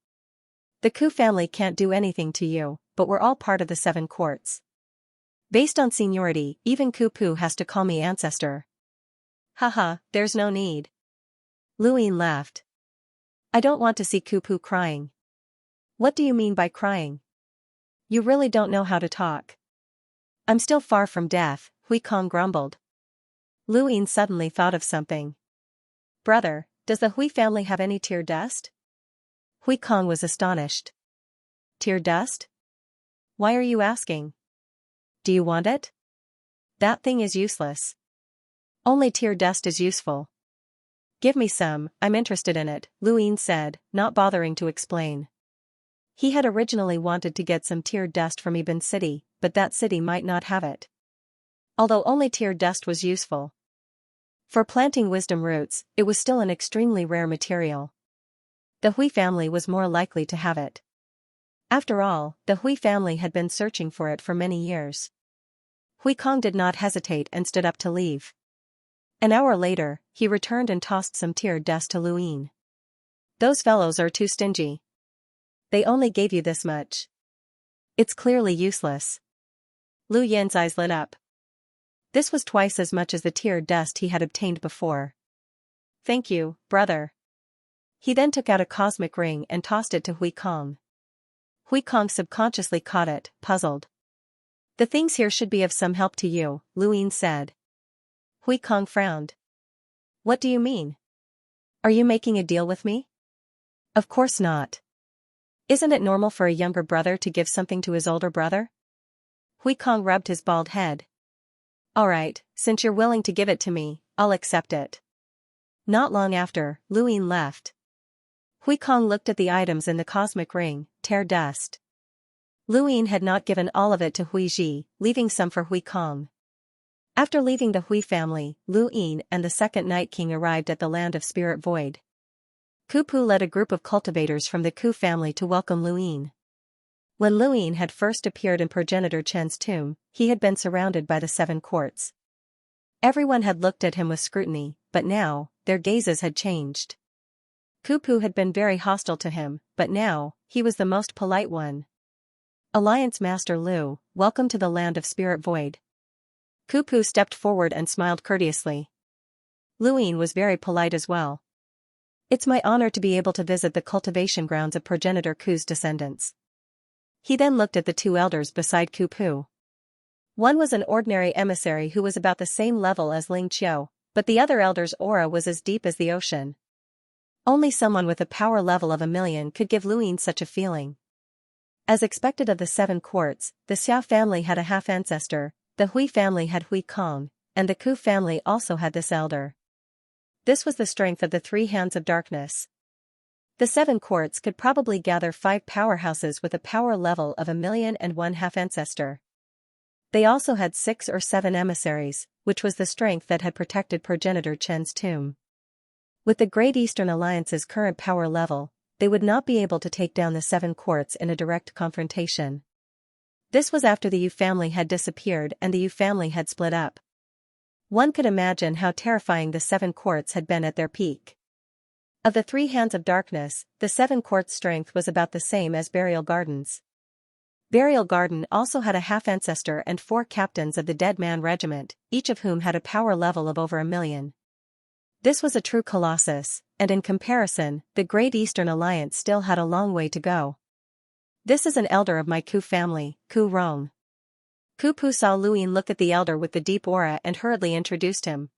The Ku family can't do anything to you, but we're all part of the seven courts. Based on seniority, even Ku has to call me ancestor. Haha, there's no need. Luin laughed. I don't want to see Ku crying. What do you mean by crying? You really don't know how to talk. I'm still far from death, Hui Kong grumbled. Luin suddenly thought of something. Brother, does the Hui family have any tear dust? Hui Kong was astonished. Tear dust? Why are you asking? Do you want it? That thing is useless. Only tear dust is useful. Give me some, I'm interested in it, Luin said, not bothering to explain. He had originally wanted to get some tear dust from Ibn City, but that city might not have it. Although only tear dust was useful. For planting wisdom roots, it was still an extremely rare material. The Hui family was more likely to have it. After all, the Hui family had been searching for it for many years. Hui Kong did not hesitate and stood up to leave. An hour later, he returned and tossed some tear dust to Luin. Those fellows are too stingy. They only gave you this much. It's clearly useless. Lu Yan's eyes lit up. This was twice as much as the tear dust he had obtained before. Thank you, brother. He then took out a cosmic ring and tossed it to Hui Kong. Hui Kong subconsciously caught it, puzzled. The things here should be of some help to you, Luin said. Hui Kong frowned. What do you mean? Are you making a deal with me? Of course not. Isn't it normal for a younger brother to give something to his older brother? Hui Kong rubbed his bald head. Alright, since you're willing to give it to me, I'll accept it. Not long after, Luin left. Hui Kong looked at the items in the cosmic ring, tear dust. Luin had not given all of it to Hui Ji, leaving some for Hui Kong. After leaving the Hui family, Luin and the second Night King arrived at the land of Spirit Void. Ku led a group of cultivators from the Ku family to welcome Luin. When Luin had first appeared in Progenitor Chen's tomb, he had been surrounded by the seven courts. Everyone had looked at him with scrutiny, but now, their gazes had changed. Ku had been very hostile to him, but now, he was the most polite one. Alliance Master Lu, welcome to the land of Spirit Void. Ku stepped forward and smiled courteously. Luin was very polite as well. It's my honor to be able to visit the cultivation grounds of Progenitor Ku's descendants. He then looked at the two elders beside Ku. One was an ordinary emissary who was about the same level as Ling Qiu, but the other elder's aura was as deep as the ocean. Only someone with a power level of 1,000,000 could give Luin such a feeling. As expected of the seven courts, the Xia family had a half-ancestor, the Hui family had Hui Kong, and the Ku family also had this elder. This was the strength of the three hands of darkness. The seven courts could probably gather 5 powerhouses with a power level of 1,000,001 half-ancestor. They also had 6 or 7 emissaries, which was the strength that had protected Progenitor Chen's tomb. With the Great Eastern Alliance's current power level, they would not be able to take down the seven courts in a direct confrontation. This was after the Yu family had disappeared and the Yu family had split up. One could imagine how terrifying the seven courts had been at their peak. Of the three hands of darkness, the seven courts' strength was about the same as Burial Garden's. Burial Garden also had a half-ancestor and 4 captains of the Dead Man Regiment, each of whom had a power level of over 1,000,000. This was a true colossus, and in comparison, the Great Eastern Alliance still had a long way to go. This is an elder of my Ku family, Ku Rong. Ku saw Luin look at the elder with the deep aura and hurriedly introduced him.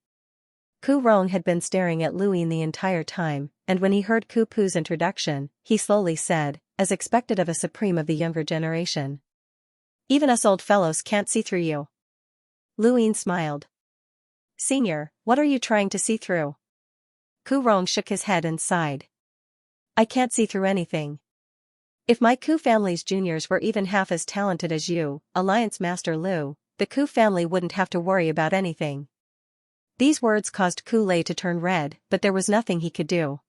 Ku Rong had been staring at Luin the entire time, and when he heard Ku's introduction, he slowly said, as expected of a supreme of the younger generation. Even us old fellows can't see through you. Luin smiled. Senior, what are you trying to see through? Ku Rong shook his head and sighed. I can't see through anything. If my Ku family's juniors were even half as talented as you, Alliance Master Lu, the Ku family wouldn't have to worry about anything. These words caused Ku Lei to turn red, but there was nothing he could do.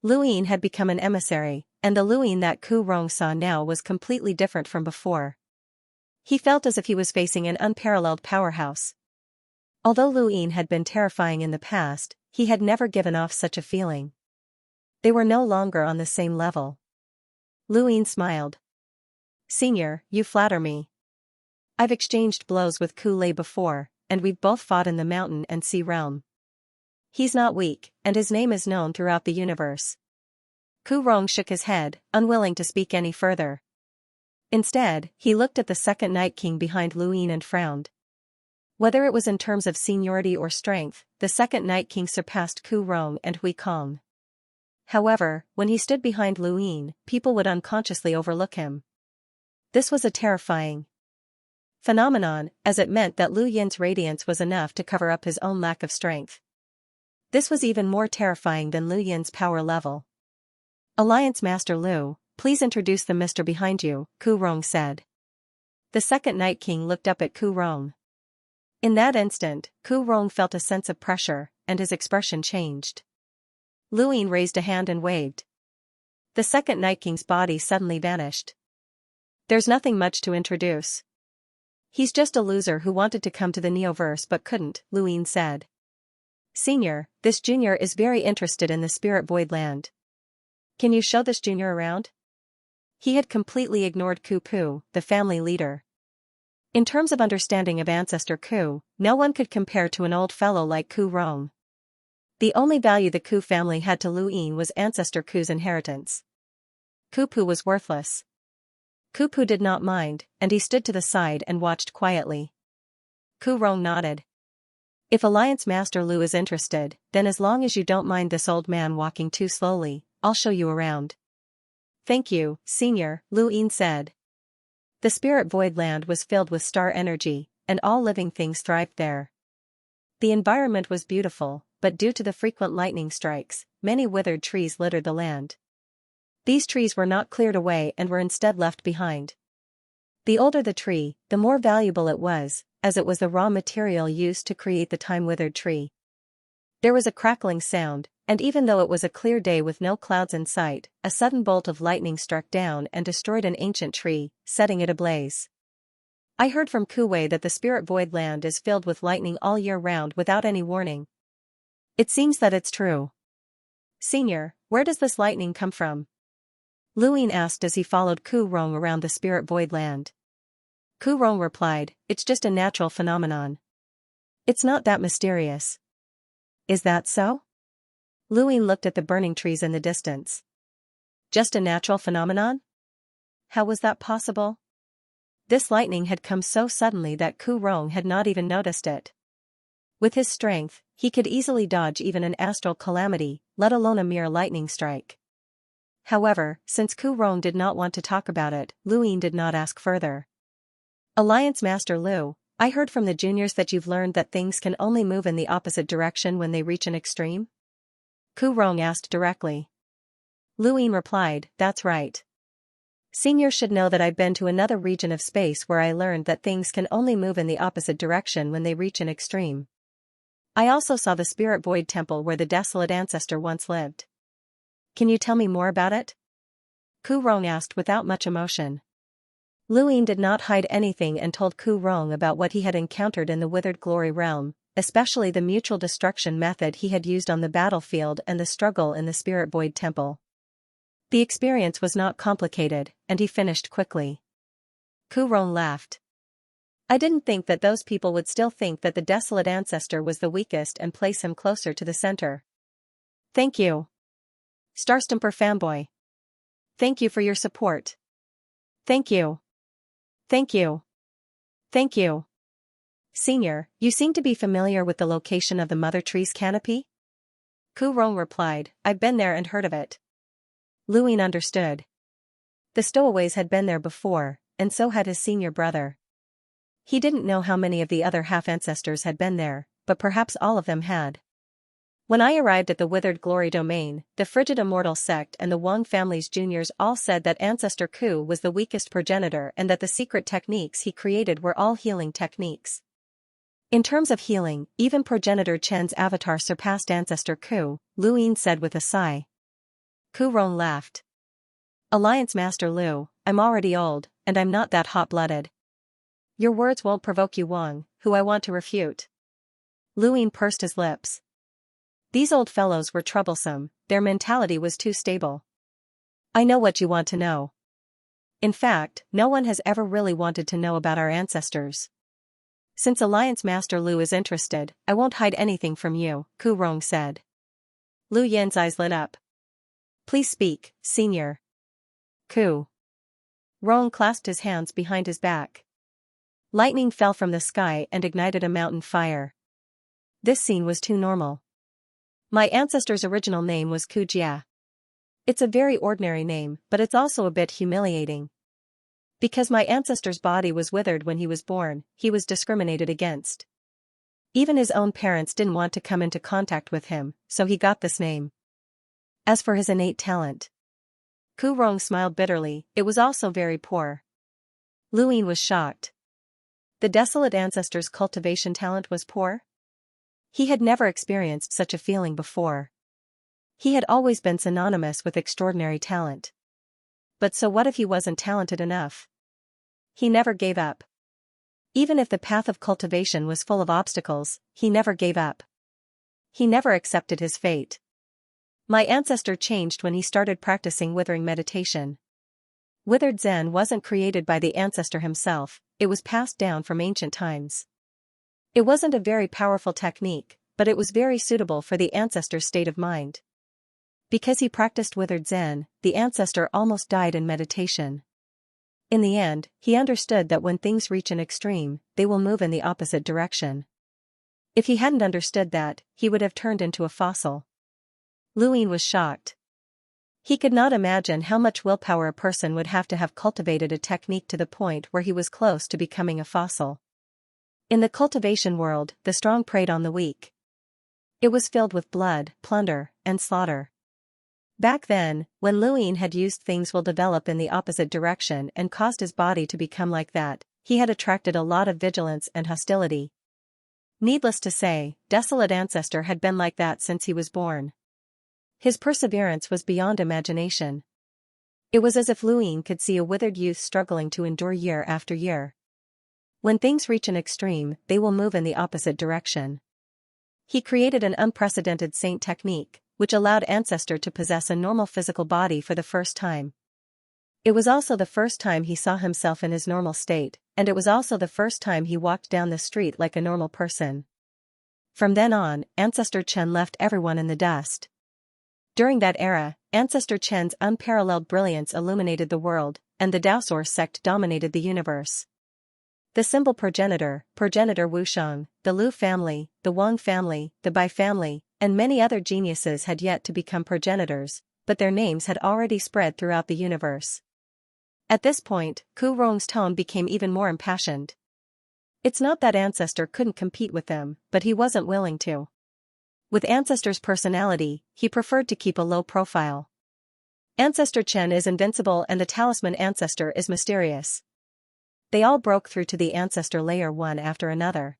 Luin had become an emissary, and the Luin that Ku Rong saw now was completely different from before. He felt as if he was facing an unparalleled powerhouse. Although Luin had been terrifying in the past, he had never given off such a feeling. They were no longer on the same level. Luin smiled. Senior, you flatter me. I've exchanged blows with Ku Lei before, and we've both fought in the mountain and sea realm. He's not weak, and his name is known throughout the universe. Ku Rong shook his head, unwilling to speak any further. Instead, he looked at the second Night King behind Luin and frowned. Whether it was in terms of seniority or strength, the second Night King surpassed Ku Rong and Hui Kong. However, when he stood behind Luin, people would unconsciously overlook him. This was a terrifying phenomenon, as it meant that Lu Yin's radiance was enough to cover up his own lack of strength. This was even more terrifying than Lu Yin's power level. Alliance Master Lu, please introduce the mister behind you, Ku Rong said. The second Night King looked up at Ku Rong. In that instant, Ku Rong felt a sense of pressure, and his expression changed. Luin raised a hand and waved. The second Night King's body suddenly vanished. There's nothing much to introduce. He's just a loser who wanted to come to the Neoverse but couldn't, Luin said. Senior, this junior is very interested in the Spirit Void Land. Can you show this junior around? He had completely ignored Ku Pu, the family leader. In terms of understanding of Ancestor Ku, no one could compare to an old fellow like Ku Rong. The only value the Ku family had to Luin was Ancestor Ku's inheritance. Ku Pu was worthless. Ku Pu did not mind, and he stood to the side and watched quietly. Ku Rong nodded. If Alliance Master Lu is interested, then as long as you don't mind this old man walking too slowly, I'll show you around. Thank you, Senior, Luin said. The Spirit Void Land was filled with star energy, and all living things thrived there. The environment was beautiful, but due to the frequent lightning strikes, many withered trees littered the land. These trees were not cleared away and were instead left behind. The older the tree, the more valuable it was, as it was the raw material used to create the time-withered tree. There was a crackling sound, and even though it was a clear day with no clouds in sight, a sudden bolt of lightning struck down and destroyed an ancient tree, setting it ablaze. I heard from Kuwei that the Spirit Void Land is filled with lightning all year round without any warning. It seems that it's true. Senior, where does this lightning come from? Luin asked as he followed Ku Rong around the Spirit Void Land. Ku Rong replied, it's just a natural phenomenon. It's not that mysterious. Is that so? Luin looked at the burning trees in the distance. Just a natural phenomenon? How was that possible? This lightning had come so suddenly that Ku Rong had not even noticed it. With his strength, he could easily dodge even an astral calamity, let alone a mere lightning strike. However, since Ku Rong did not want to talk about it, Luin did not ask further. Alliance Master Lu, I heard from the juniors that you've learned that things can only move in the opposite direction when they reach an extreme? Ku Rong asked directly. Luin replied, that's right. Senior should know that I've been to another region of space where I learned that things can only move in the opposite direction when they reach an extreme. I also saw the Spirit Void Temple where the desolate ancestor once lived. Can you tell me more about it? Ku Rong asked without much emotion. Luin did not hide anything and told Ku Rong about what he had encountered in the Withered Glory realm, especially the mutual destruction method he had used on the battlefield and the struggle in the Spirit Void Temple. The experience was not complicated, and he finished quickly. Ku Rong laughed. I didn't think that those people would still think that the desolate ancestor was the weakest and place him closer to the center. Thank you. Starstumper fanboy. Thank you for your support. Thank you. Thank you. Thank you. Senior, you seem to be familiar with the location of the Mother Tree's canopy? Ku Rong replied, I've been there and heard of it. Luin understood. The stowaways had been there before, and so had his senior brother. He didn't know how many of the other half-ancestors had been there, but perhaps all of them had. When I arrived at the Withered Glory domain, the Frigid Immortal sect and the Wang family's juniors all said that Ancestor Ku was the weakest progenitor and that the secret techniques he created were all healing techniques. In terms of healing, even progenitor Chen's avatar surpassed Ancestor Ku, Luin said with a sigh. Ku Rong laughed. Alliance Master Lu, I'm already old, and I'm not that hot-blooded. Your words won't provoke you Wang, who I want to refute. Luin pursed his lips. These old fellows were troublesome, their mentality was too stable. I know what you want to know. In fact, no one has ever really wanted to know about our ancestors. Since Alliance Master Lu is interested, I won't hide anything from you, Ku Rong said. Lu Yin's eyes lit up. Please speak, senior. Ku Rong clasped his hands behind his back. Lightning fell from the sky and ignited a mountain fire. This scene was too normal. My ancestor's original name was Ku Jia. It's a very ordinary name, but it's also a bit humiliating. Because my ancestor's body was withered when he was born, he was discriminated against. Even his own parents didn't want to come into contact with him, so he got this name. As for his innate talent, Ku Rong smiled bitterly, it was also very poor. Lu Yin was shocked. The desolate ancestor's cultivation talent was poor? He had never experienced such a feeling before. He had always been synonymous with extraordinary talent. But so what if he wasn't talented enough? He never gave up. Even if the path of cultivation was full of obstacles, he never gave up. He never accepted his fate. My ancestor changed when he started practicing withering meditation. Withered Zen wasn't created by the ancestor himself, it was passed down from ancient times. It wasn't a very powerful technique, but it was very suitable for the ancestor's state of mind. Because he practiced withered Zen, the ancestor almost died in meditation. In the end, he understood that when things reach an extreme, they will move in the opposite direction. If he hadn't understood that, he would have turned into a fossil. Lu Yin was shocked. He could not imagine how much willpower a person would have to have cultivated a technique to the point where he was close to becoming a fossil. In the cultivation world, the strong preyed on the weak. It was filled with blood, plunder, and slaughter. Back then, when Lu Yin had used things will develop in the opposite direction and caused his body to become like that, he had attracted a lot of vigilance and hostility. Needless to say, desolate ancestor had been like that since he was born. His perseverance was beyond imagination. It was as if Lu Yin could see a withered youth struggling to endure year after year. When things reach an extreme, they will move in the opposite direction. He created an unprecedented saint technique, which allowed ancestor to possess a normal physical body for the first time. It was also the first time he saw himself in his normal state, and it was also the first time he walked down the street like a normal person. From then on, Ancestor Chen left everyone in the dust. During that era, Ancestor Chen's unparalleled brilliance illuminated the world, and the Daosource sect dominated the universe. The symbol progenitor Wusheng, the Lu family, the Wang family, the Bai family, and many other geniuses had yet to become progenitors, but their names had already spread throughout the universe. At this point, Ku Rong's tone became even more impassioned. It's not that Ancestor couldn't compete with them, but he wasn't willing to. With Ancestor's personality, he preferred to keep a low profile. Ancestor Chen is invincible and the talisman Ancestor is mysterious. They all broke through to the Ancestor layer one after another.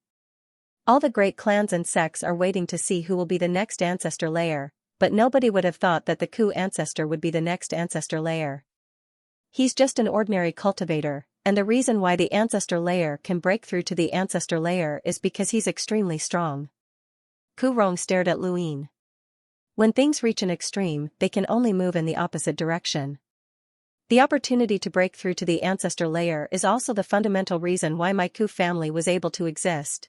All the great clans and sects are waiting to see who will be the next Ancestor layer, but nobody would have thought that the Ku Ancestor would be the next Ancestor layer. He's just an ordinary cultivator, and the reason why the Ancestor layer can break through to the Ancestor layer is because he's extremely strong. Ku Rong stared at Lu Yin. When things reach an extreme, they can only move in the opposite direction. The opportunity to break through to the Ancestor layer is also the fundamental reason why my Ku family was able to exist.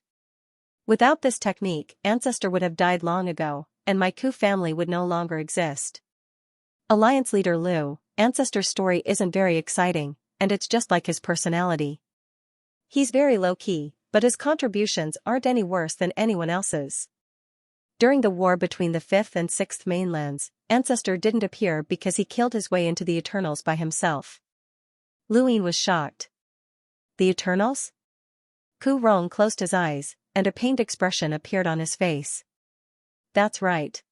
Without this technique, Ancestor would have died long ago, and my Ku family would no longer exist. Alliance leader Lu, Ancestor's story isn't very exciting, and it's just like his personality. He's very low-key, but his contributions aren't any worse than anyone else's. During the war between the 5th and 6th mainlands, Ancestor didn't appear because he killed his way into the Eternals by himself. Lu Yin was shocked. The Eternals? Ku Rong closed his eyes, and a pained expression appeared on his face. That's right.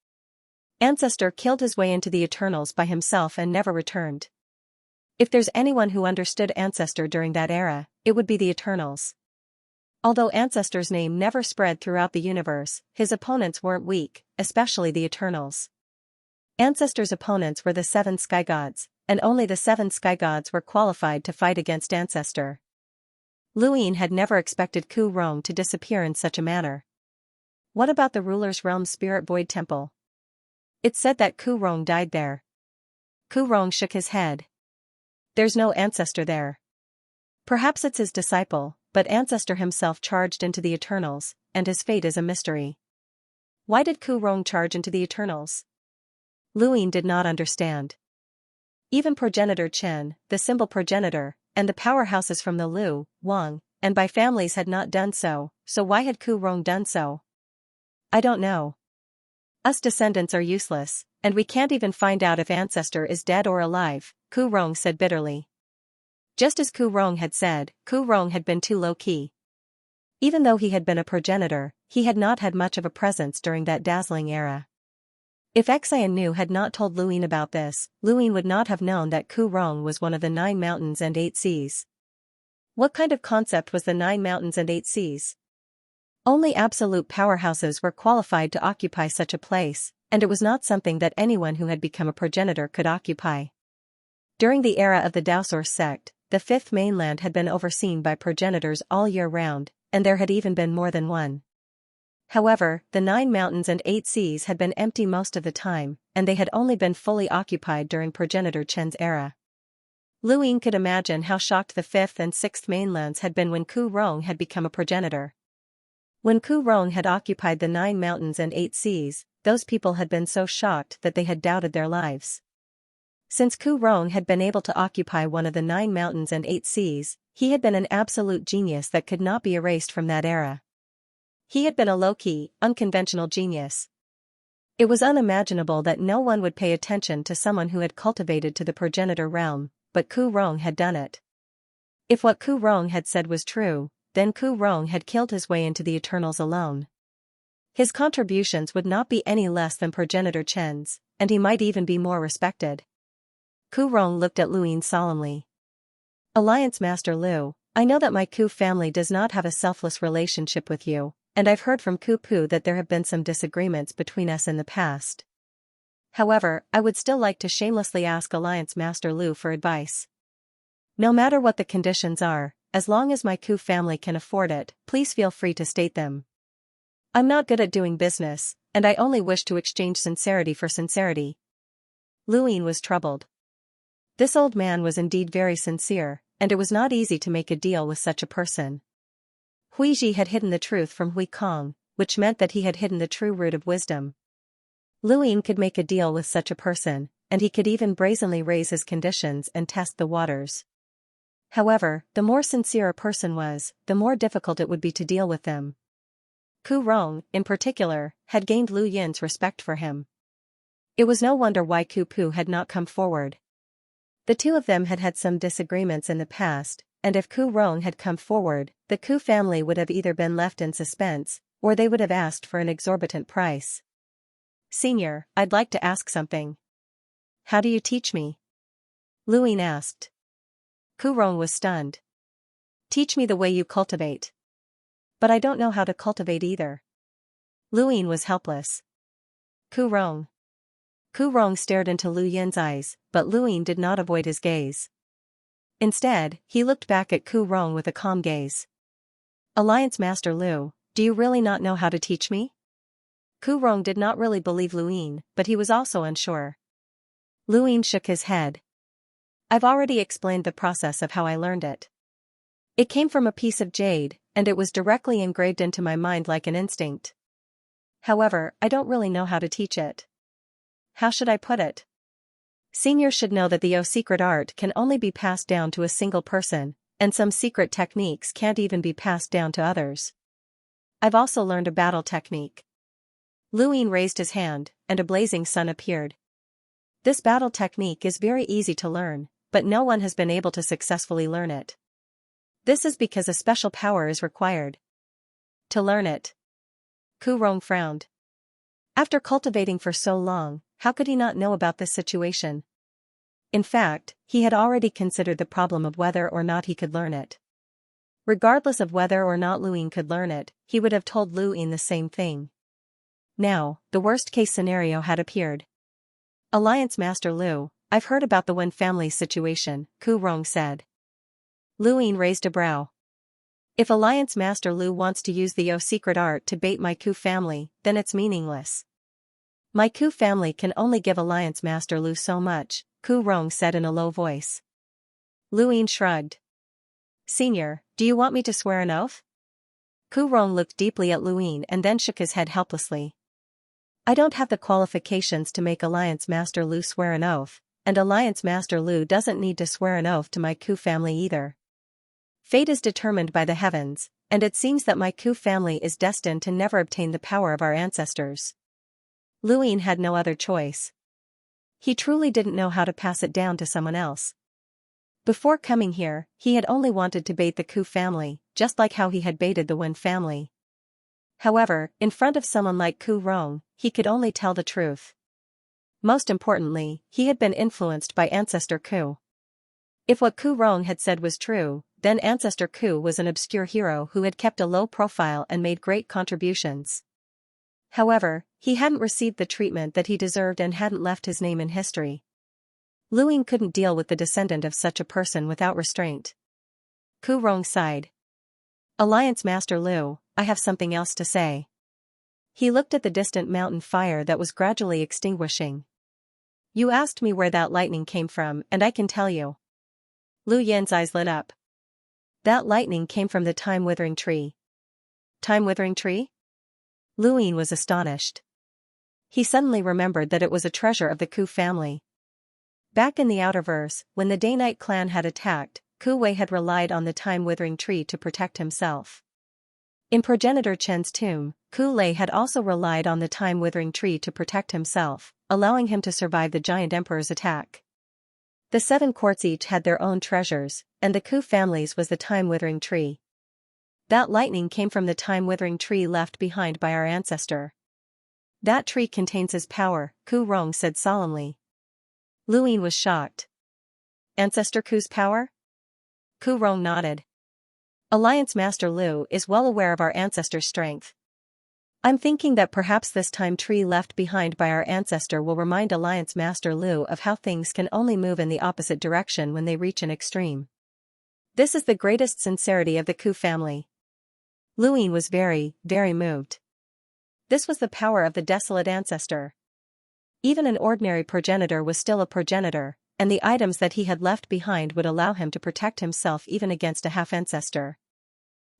Ancestor killed his way into the Eternals by himself and never returned. If there's anyone who understood Ancestor during that era, it would be the Eternals. Although Ancestor's name never spread throughout the universe, his opponents weren't weak, especially the Eternals. Ancestor's opponents were the 7 Sky Gods, and only the 7 Sky Gods were qualified to fight against Ancestor. Lu Yin had never expected Ku Rong to disappear in such a manner. What about the ruler's realm's spirit void temple? It's said that Ku Rong died there. Ku Rong shook his head. There's no ancestor there. Perhaps it's his disciple, but ancestor himself charged into the Eternals, and his fate is a mystery. Why did Ku Rong charge into the Eternals? Luin did not understand. Even progenitor Chen, the symbol progenitor, and the powerhouses from the Lu, Wang, and Bai families had not done so, so why had Ku Rong done so? I don't know. Us descendants are useless, and we can't even find out if ancestor is dead or alive, Ku Rong said bitterly. Just as Ku Rong had said, Ku Rong had been too low-key. Even though he had been a progenitor, he had not had much of a presence during that dazzling era. If Xianxia had not told Luin about this, Luin would not have known that Ku Rong was one of the 9 mountains and 8 seas. What kind of concept was the 9 mountains and 8 seas? Only absolute powerhouses were qualified to occupy such a place, and it was not something that anyone who had become a progenitor could occupy. During the era of the Daosource sect, the 5th mainland had been overseen by progenitors all year round, and there had even been more than one. However, the 9 mountains and 8 seas had been empty most of the time, and they had only been fully occupied during progenitor Chen's era. Luin could imagine how shocked the 5th and 6th mainlands had been when Ku Rong had become a progenitor. When Ku Rong had occupied the 9 mountains and 8 seas, those people had been so shocked that they had doubted their lives. Since Ku Rong had been able to occupy one of the 9 mountains and 8 seas, he had been an absolute genius that could not be erased from that era. He had been a low-key, unconventional genius. It was unimaginable that no one would pay attention to someone who had cultivated to the progenitor realm, but Ku Rong had done it. If what Ku Rong had said was true, then Ku Rong had killed his way into the Eternals alone. His contributions would not be any less than progenitor Chen's, and he might even be more respected. Ku Rong looked at Luin solemnly. Alliance Master Lu, I know that my Ku family does not have a selfless relationship with you, and I've heard from Ku Pu that there have been some disagreements between us in the past. However, I would still like to shamelessly ask Alliance Master Lu for advice. No matter what the conditions are, as long as my Ku family can afford it, please feel free to state them. I'm not good at doing business, and I only wish to exchange sincerity for sincerity. Luin was troubled. This old man was indeed very sincere, and it was not easy to make a deal with such a person. Huiji had hidden the truth from Hui Kong, which meant that he had hidden the true root of wisdom. Luin could make a deal with such a person, and he could even brazenly raise his conditions and test the waters. However, the more sincere a person was, the more difficult it would be to deal with them. Ku Rong, in particular, had gained Lu Yin's respect for him. It was no wonder why Ku Pu had not come forward. The two of them had had some disagreements in the past, and if Ku Rong had come forward, the Ku family would have either been left in suspense, or they would have asked for an exorbitant price. Senior, I'd like to ask something. How do you teach me? Luin asked. Ku Rong was stunned. Teach me the way you cultivate. But I don't know how to cultivate either. Luin was helpless. Ku Rong. Ku Rong stared into Lu Yin's eyes, but Luin did not avoid his gaze. Instead, he looked back at Ku Rong with a calm gaze. Alliance Master Lu, do you really not know how to teach me? Ku Rong did not really believe Luin, but he was also unsure. Luin shook his head. I've already explained the process of how I learned it. It came from a piece of jade, and it was directly engraved into my mind like an instinct. However, I don't really know how to teach it. How should I put it? Seniors should know that the secret art can only be passed down to a single person, and some secret techniques can't even be passed down to others. I've also learned a battle technique. Luin raised his hand, and a blazing sun appeared. This battle technique is very easy to learn, but no one has been able to successfully learn it. This is because a special power is required to learn it. Ku Rong frowned. After cultivating for so long, how could he not know about this situation? In fact, he had already considered the problem of whether or not he could learn it. Regardless of whether or not Luin could learn it, he would have told Luin the same thing. Now, the worst-case scenario had appeared. Alliance Master Lu, I've heard about the Wen family's situation, Ku Rong said. Luin raised a brow. If Alliance Master Lu wants to use the secret art to bait my Ku family, then it's meaningless. My Ku family can only give Alliance Master Lu so much, Ku Rong said in a low voice. Lu Yin shrugged. Senior, do you want me to swear an oath? Ku Rong looked deeply at Lu Yin and then shook his head helplessly. I don't have the qualifications to make Alliance Master Lu swear an oath, and Alliance Master Lu doesn't need to swear an oath to my Ku family either. Fate is determined by the heavens, and it seems that my Ku family is destined to never obtain the power of our ancestors. Lu Yin had no other choice. He truly didn't know how to pass it down to someone else. Before coming here, he had only wanted to bait the Ku family, just like how he had baited the Wen family. However, in front of someone like Ku Rong, he could only tell the truth. Most importantly, he had been influenced by Ancestor Ku. If what Ku Rong had said was true, then Ancestor Ku was an obscure hero who had kept a low profile and made great contributions. However, he hadn't received the treatment that he deserved and hadn't left his name in history. Lu Yin couldn't deal with the descendant of such a person without restraint. Ku Rong sighed. Alliance Master Lu, I have something else to say. He looked at the distant mountain fire that was gradually extinguishing. You asked me where that lightning came from, and I can tell you. Lu Yin's eyes lit up. That lightning came from the time-withering tree. Time-withering tree? Lu Yin was astonished. He suddenly remembered that it was a treasure of the Ku family. Back in the Outerverse, when the Day-Night clan had attacked, Ku Wei had relied on the time-withering tree to protect himself. In Progenitor Chen's tomb, Ku Lei had also relied on the time-withering tree to protect himself, allowing him to survive the giant emperor's attack. The 7 courts each had their own treasures, and the Ku family's was the time-withering tree. That lightning came from the time-withering tree left behind by our ancestor. That tree contains his power, Ku Rong said solemnly. Lu Yin was shocked. Ancestor Ku's power? Ku Rong nodded. Alliance Master Lu is well aware of our ancestor's strength. I'm thinking that perhaps this time tree left behind by our ancestor will remind Alliance Master Lu of how things can only move in the opposite direction when they reach an extreme. This is the greatest sincerity of the Ku family. Lu Yin was very, very moved. This was the power of the desolate ancestor. Even an ordinary progenitor was still a progenitor, and the items that he had left behind would allow him to protect himself even against a half-ancestor.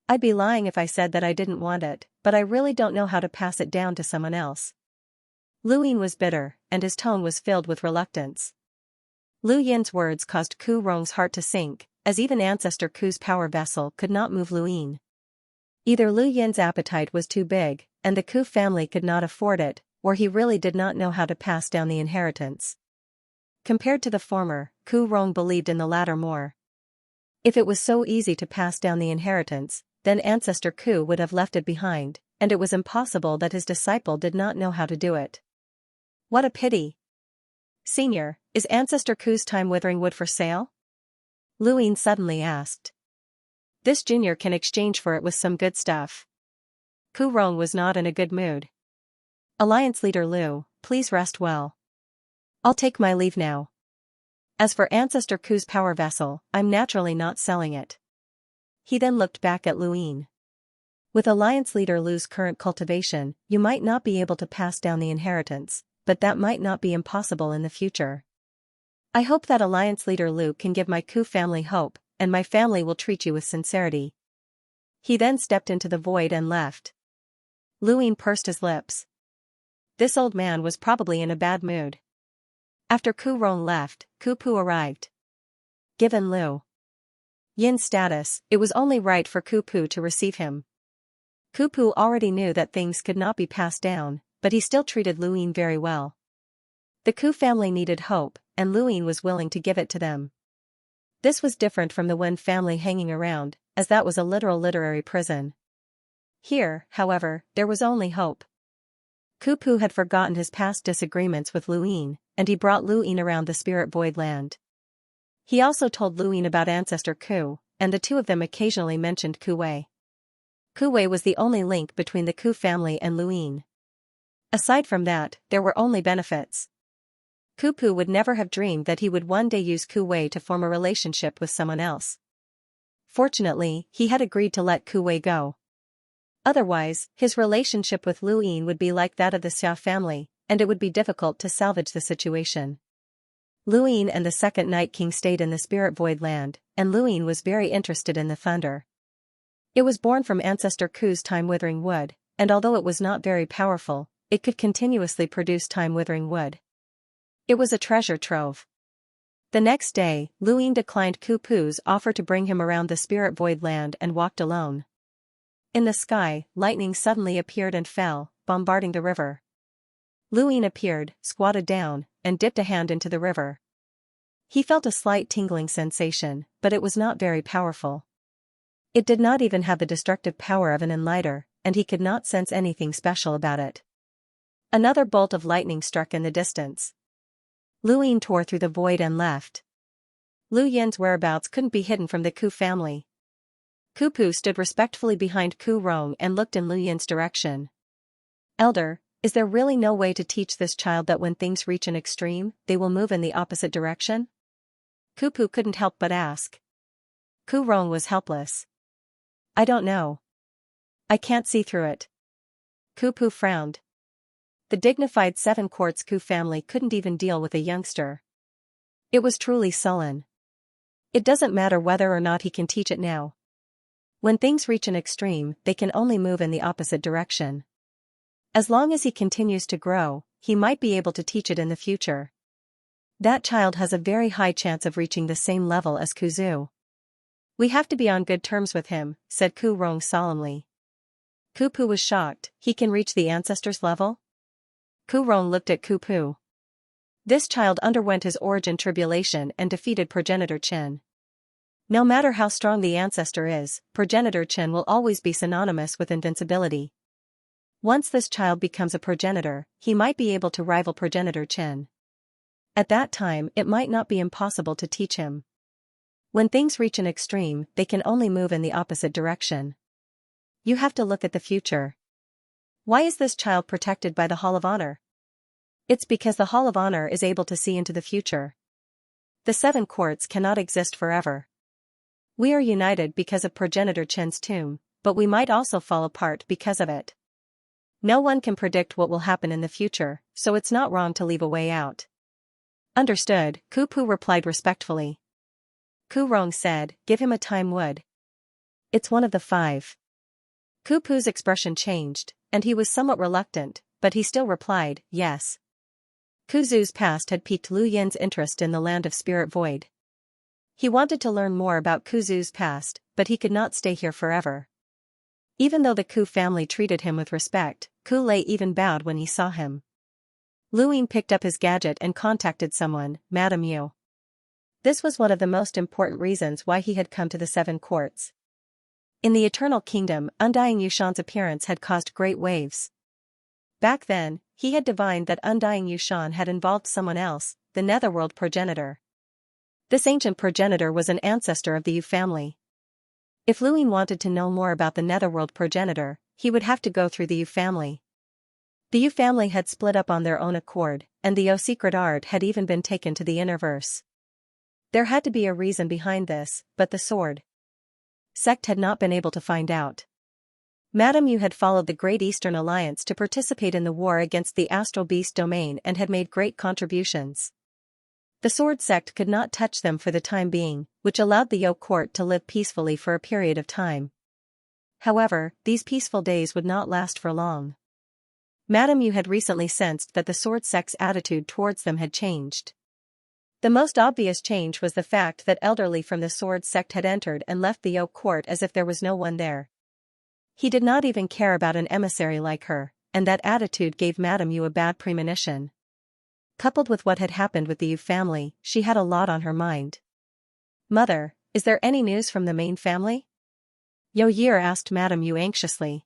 I'd be lying if I said that I didn't want it, but I really don't know how to pass it down to someone else. Lu Yin was bitter, and his tone was filled with reluctance. Lu Yin's words caused Ku Rong's heart to sink, as even Ancestor Ku's power vessel could not move Lu Yin. Either Lu Yin's appetite was too big, and the Ku family could not afford it, or he really did not know how to pass down the inheritance. Compared to the former, Ku Rong believed in the latter more. If it was so easy to pass down the inheritance, then Ancestor Ku would have left it behind, and it was impossible that his disciple did not know how to do it. What a pity! Senior, is Ancestor Ku's time-withering wood for sale? Lu Yin suddenly asked. This junior can exchange for it with some good stuff. Ku Rong was not in a good mood. Alliance Leader Lu, please rest well. I'll take my leave now. As for Ancestor Ku's power vessel, I'm naturally not selling it. He then looked back at Lu Yin. With Alliance Leader Lu's current cultivation, you might not be able to pass down the inheritance, but that might not be impossible in the future. I hope that Alliance Leader Lu can give my Ku family hope, and my family will treat you with sincerity. He then stepped into the void and left. Lu Yin pursed his lips. This old man was probably in a bad mood. After Ku Rong left, Ku Pu arrived. Given Lu Yin's status, it was only right for Ku Pu to receive him. Ku Pu already knew that things could not be passed down, but he still treated Lu Yin very well. The Ku family needed hope, and Lu Yin was willing to give it to them. This was different from the Wen family hanging around, as that was a literal literary prison. Here, however, there was only hope. Ku Pu had forgotten his past disagreements with Lu Yin, and he brought Lu Yin around the spirit void land. He also told Lu Yin about Ancestor Ku, and the two of them occasionally mentioned Ku Wei. Ku Wei was the only link between the Ku family and Lu Yin. Aside from that, there were only benefits. Ku Pu would never have dreamed that he would one day use Ku Wei to form a relationship with someone else. Fortunately, he had agreed to let Ku Wei go. Otherwise, his relationship with Lu Yin would be like that of the Xia family, and it would be difficult to salvage the situation. Lu Yin and the second Night King stayed in the Spirit Void land, and Lu Yin was very interested in the thunder. It was born from ancestor Ku's time-withering wood, and although it was not very powerful, it could continuously produce time-withering wood. It was a treasure trove. The next day, Lu Yin declined Ku Pu's offer to bring him around the Spirit Void land and walked alone. In the sky, lightning suddenly appeared and fell, bombarding the river. Lu Yin appeared, squatted down, and dipped a hand into the river. He felt a slight tingling sensation, but it was not very powerful. It did not even have the destructive power of an enlighter, and he could not sense anything special about it. Another bolt of lightning struck in the distance. Lu Yin tore through the void and left. Lu Yin's whereabouts couldn't be hidden from the Ku family. Ku Pu stood respectfully behind Ku Rong and looked in Lu Yin's direction. "Elder, is there really no way to teach this child that when things reach an extreme, they will move in the opposite direction?" Ku Pu couldn't help but ask. Ku Rong was helpless. "I don't know. I can't see through it." Ku Pu frowned. The dignified Seven Quartz Ku family couldn't even deal with a youngster. It was truly sullen. It doesn't matter whether or not he can teach it now. When things reach an extreme, they can only move in the opposite direction. As long as he continues to grow, he might be able to teach it in the future. That child has a very high chance of reaching the same level as Kuzu. "We have to be on good terms with him," said Ku Rong solemnly. Ku Pu was shocked. "He can reach the ancestors' level?" Ku Rong looked at Ku Pu. This child underwent his origin tribulation and defeated progenitor Chen. No matter how strong the ancestor is, progenitor Chen will always be synonymous with invincibility. Once this child becomes a progenitor, he might be able to rival progenitor Chen. At that time, it might not be impossible to teach him. When things reach an extreme, they can only move in the opposite direction. You have to look at the future. Why is this child protected by the Hall of Honor? It's because the Hall of Honor is able to see into the future. The Seven Quartz cannot exist forever. We are united because of progenitor Chen's tomb, but we might also fall apart because of it. No one can predict what will happen in the future, so it's not wrong to leave a way out. Understood, Ku Pu replied respectfully. Ku Rong said, "Give him a time wood. It's one of the 5. Ku Pu's expression changed, and he was somewhat reluctant, but he still replied, "Yes." Kuzu's past had piqued Lu Yin's interest in the land of Spirit Void. He wanted to learn more about Kuzu's past, but he could not stay here forever. Even though the Ku family treated him with respect, Ku Lei even bowed when he saw him. Lu Yin picked up his gadget and contacted someone, Madame Yu. This was one of the most important reasons why he had come to the Seven Quartz. In the Eternal Kingdom, Undying Yushan's appearance had caused great waves. Back then, he had divined that Undying Yushan had involved someone else, the Netherworld progenitor. This ancient progenitor was an ancestor of the Yu family. If Lu Yin wanted to know more about the Netherworld progenitor, he would have to go through the Yu family. The Yu family had split up on their own accord, and the Yu secret art had even been taken to the Innerverse. There had to be a reason behind this, but the sword sect had not been able to find out. Madame Yu had followed the Great Eastern Alliance to participate in the war against the Astral Beast domain and had made great contributions. The sword sect could not touch them for the time being, which allowed the Yu court to live peacefully for a period of time. However, these peaceful days would not last for long. Madame Yu had recently sensed that the sword sect's attitude towards them had changed. The most obvious change was the fact that elderly from the sword sect had entered and left the Yu court as if there was no one there. He did not even care about an emissary like her, and that attitude gave Madame Yu a bad premonition. Coupled with what had happened with the Yu family, she had a lot on her mind. "Mother, is there any news from the main family?" Yo Year asked Madame Yu anxiously.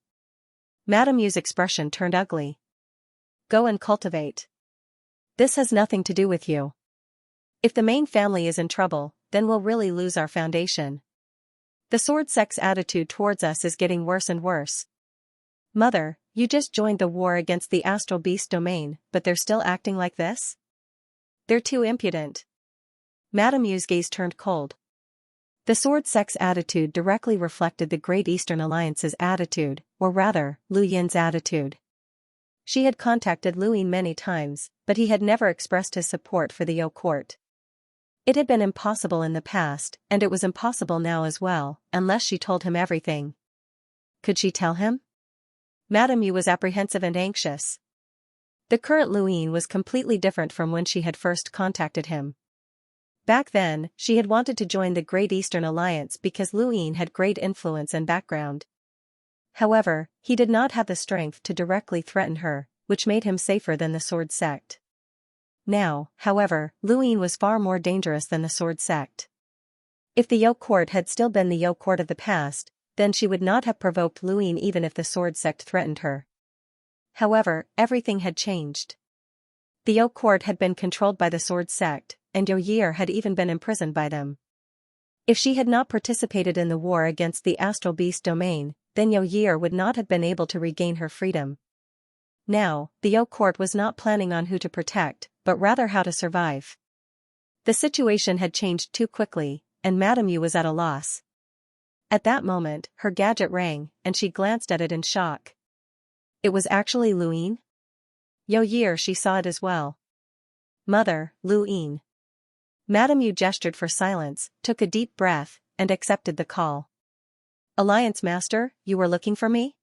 Madame Yu's expression turned ugly. "Go and cultivate. This has nothing to do with you. If the main family is in trouble, then we'll really lose our foundation. The sword sect's attitude towards us is getting worse and worse. Mother, you just joined the war against the Astral Beast domain, but they're still acting like this? They're too impudent." Madame Yu's gaze turned cold. The Sword Sect's attitude directly reflected the Great Eastern Alliance's attitude, or rather, Lu Yin's attitude. She had contacted Lu Yin many times, but he had never expressed his support for the Yo court. It had been impossible in the past, and it was impossible now as well, unless she told him everything. Could she tell him? Madame Yu was apprehensive and anxious. The current Lu Yin was completely different from when she had first contacted him. Back then, she had wanted to join the Great Eastern Alliance because Lu Yin had great influence and background. However, he did not have the strength to directly threaten her, which made him safer than the Sword Sect. Now, however, Lu Yin was far more dangerous than the Sword Sect. If the Yo court had still been the Yo court of the past, then she would not have provoked Lu Yin even if the Sword Sect threatened her. However, everything had changed. The Yo court had been controlled by the Sword Sect, and Yo Year had even been imprisoned by them. If she had not participated in the war against the Astral Beast domain, then Yo Year would not have been able to regain her freedom. Now, the Yo court was not planning on who to protect, but rather how to survive. The situation had changed too quickly, and Madame Yu was at a loss. At that moment, her gadget rang, and she glanced at it in shock. It was actually Lu Yin? Yo Year, she saw it as well. Mother, Lu Yin. Madame Yu gestured for silence, took a deep breath, and accepted the call. Alliance Master, you were looking for me?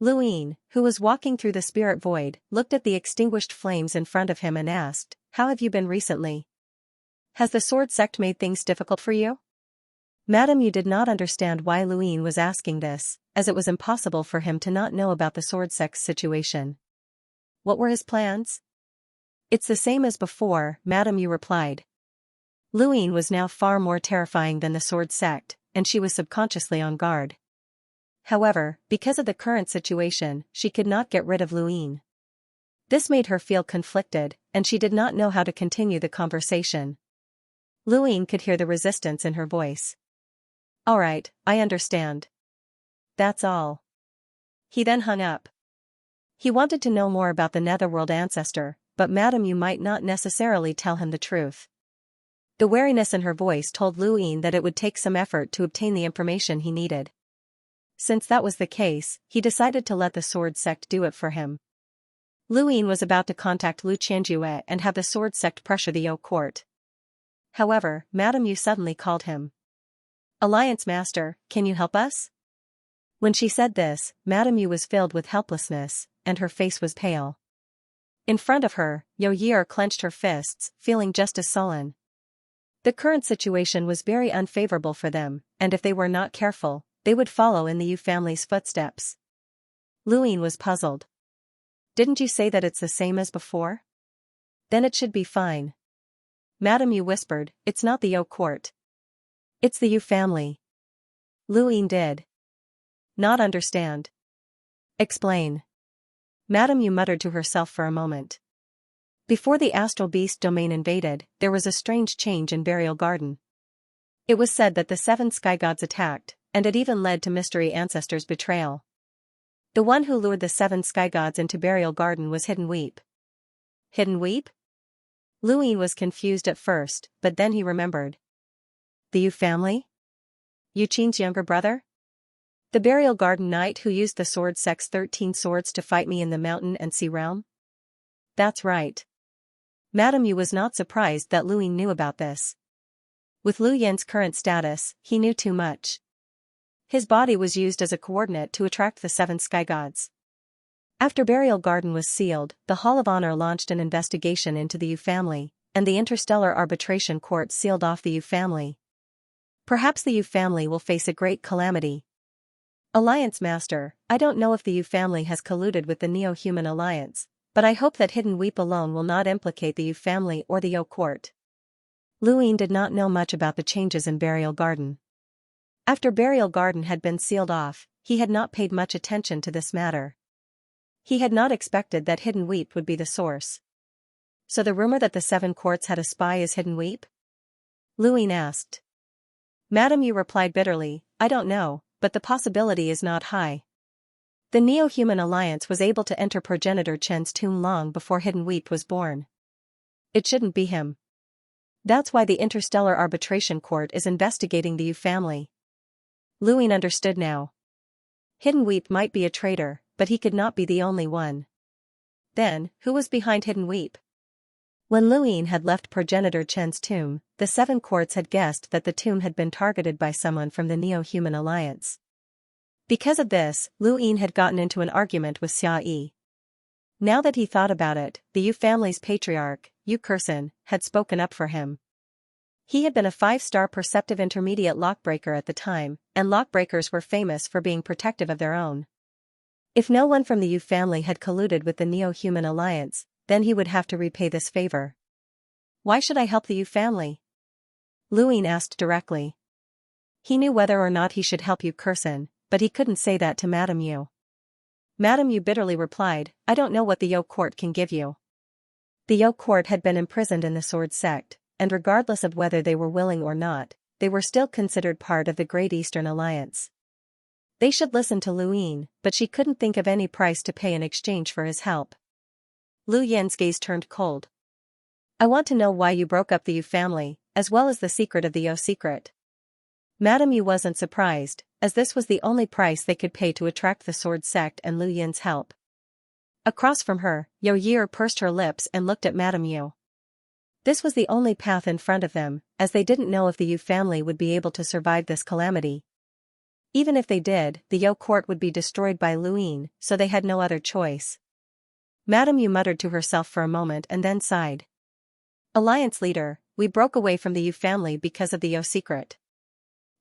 Lu Yin, who was walking through the spirit void, looked at the extinguished flames in front of him and asked, "How have you been recently? Has the Sword Sect made things difficult for you?" Madame Yu did not understand why Lu Yin was asking this, as it was impossible for him to not know about the Sword Sect's situation. What were his plans? It's the same as before, Madame Yu replied. Lu Yin was now far more terrifying than the Sword Sect, and she was subconsciously on guard. However, because of the current situation, she could not get rid of Lu Yin. This made her feel conflicted, and she did not know how to continue the conversation. Lu Yin could hear the resistance in her voice. All right, I understand. That's all. He then hung up. He wanted to know more about the Netherworld ancestor, but Madame Yu might not necessarily tell him the truth. The wariness in her voice told Lu Yin that it would take some effort to obtain the information he needed. Since that was the case, he decided to let the Sword Sect do it for him. Lu Yin was about to contact Lu Qianjue and have the Sword Sect pressure the Yo court. However, Madame Yu suddenly called him. Alliance Master, can you help us? When she said this, Madame Yu was filled with helplessness, and her face was pale. In front of her, Yo Year clenched her fists, feeling just as sullen. The current situation was very unfavorable for them, and if they were not careful, they would follow in the Yu family's footsteps. Lu Yin was puzzled. Didn't you say that it's the same as before? Then it should be fine. Madame Yu whispered, it's not the Yo court. It's the Yu family. Lu Yin did not understand. Explain. Madame Yu muttered to herself for a moment. Before the Astral Beast domain invaded, there was a strange change in Burial Garden. It was said that the 7 sky gods attacked, and it even led to Mystery Ancestor's betrayal. The one who lured the 7 sky gods into Burial Garden was Hidden Weep. Hidden Weep? Lu Yin was confused at first, but then he remembered. The Yu family? Yu Qin's younger brother? The Burial Garden Knight who used the Sword Sect's 13 swords to fight me in the mountain and sea realm? That's right. Madame Yu was not surprised that Lu Yin knew about this. With Lu Yin's current status, he knew too much. His body was used as a coordinate to attract the 7 sky gods. After Burial Garden was sealed, the Hall of Honor launched an investigation into the Yu family, and the Interstellar Arbitration Court sealed off the Yu family. Perhaps the Yu family will face a great calamity. Alliance Master, I don't know if the Yu family has colluded with the Neo-Human Alliance, but I hope that Hidden Weep alone will not implicate the Yu family or the Yo court. Lu Yin did not know much about the changes in Burial Garden. After Burial Garden had been sealed off, he had not paid much attention to this matter. He had not expected that Hidden Weep would be the source. So the rumor that the 7 courts had a spy is Hidden Weep? Lu Yin asked. Madame Yu replied bitterly, I don't know, but the possibility is not high. The Neo-Human Alliance was able to enter progenitor Chen's tomb long before Hidden Weep was born. It shouldn't be him. That's why the Interstellar Arbitration Court is investigating the Yu family. Luin understood now. Hidden Weep might be a traitor, but he could not be the only one. Then, who was behind Hidden Weep? When Luin had left progenitor Chen's tomb, the 7 courts had guessed that the tomb had been targeted by someone from the Neo-Human Alliance. Because of this, Luin had gotten into an argument with Xia. Now that he thought about it, the Yu family's patriarch, Yu Kurson, had spoken up for him. He had been a 5-star perceptive intermediate lockbreaker at the time, and lockbreakers were famous for being protective of their own. If no one from the Yu family had colluded with the Neo-Human Alliance, then he would have to repay this favor. Why should I help the Yu family? Luin asked directly. He knew whether or not he should help Yu Kurson, but he couldn't say that to Madame Yu. Madame Yu bitterly replied, I don't know what the Yo court can give you. The Yo court had been imprisoned in the Sword sect, and regardless of whether they were willing or not, they were still considered part of the Great Eastern Alliance. They should listen to Luin, but she couldn't think of any price to pay in exchange for his help. Lu Yan's gaze turned cold. I want to know why you broke up the Yu family, as well as the secret of the Yo secret. Madame Yu wasn't surprised, as this was the only price they could pay to attract the Sword sect and Lu Yan's help. Across from her, Yo Yi pursed her lips and looked at Madame Yu. This was the only path in front of them, as they didn't know if the Yu family would be able to survive this calamity. Even if they did, the Yo court would be destroyed by Luin, so they had no other choice. Madame Yu muttered to herself for a moment and then sighed. Alliance leader, we broke away from the Yu family because of the Yo secret.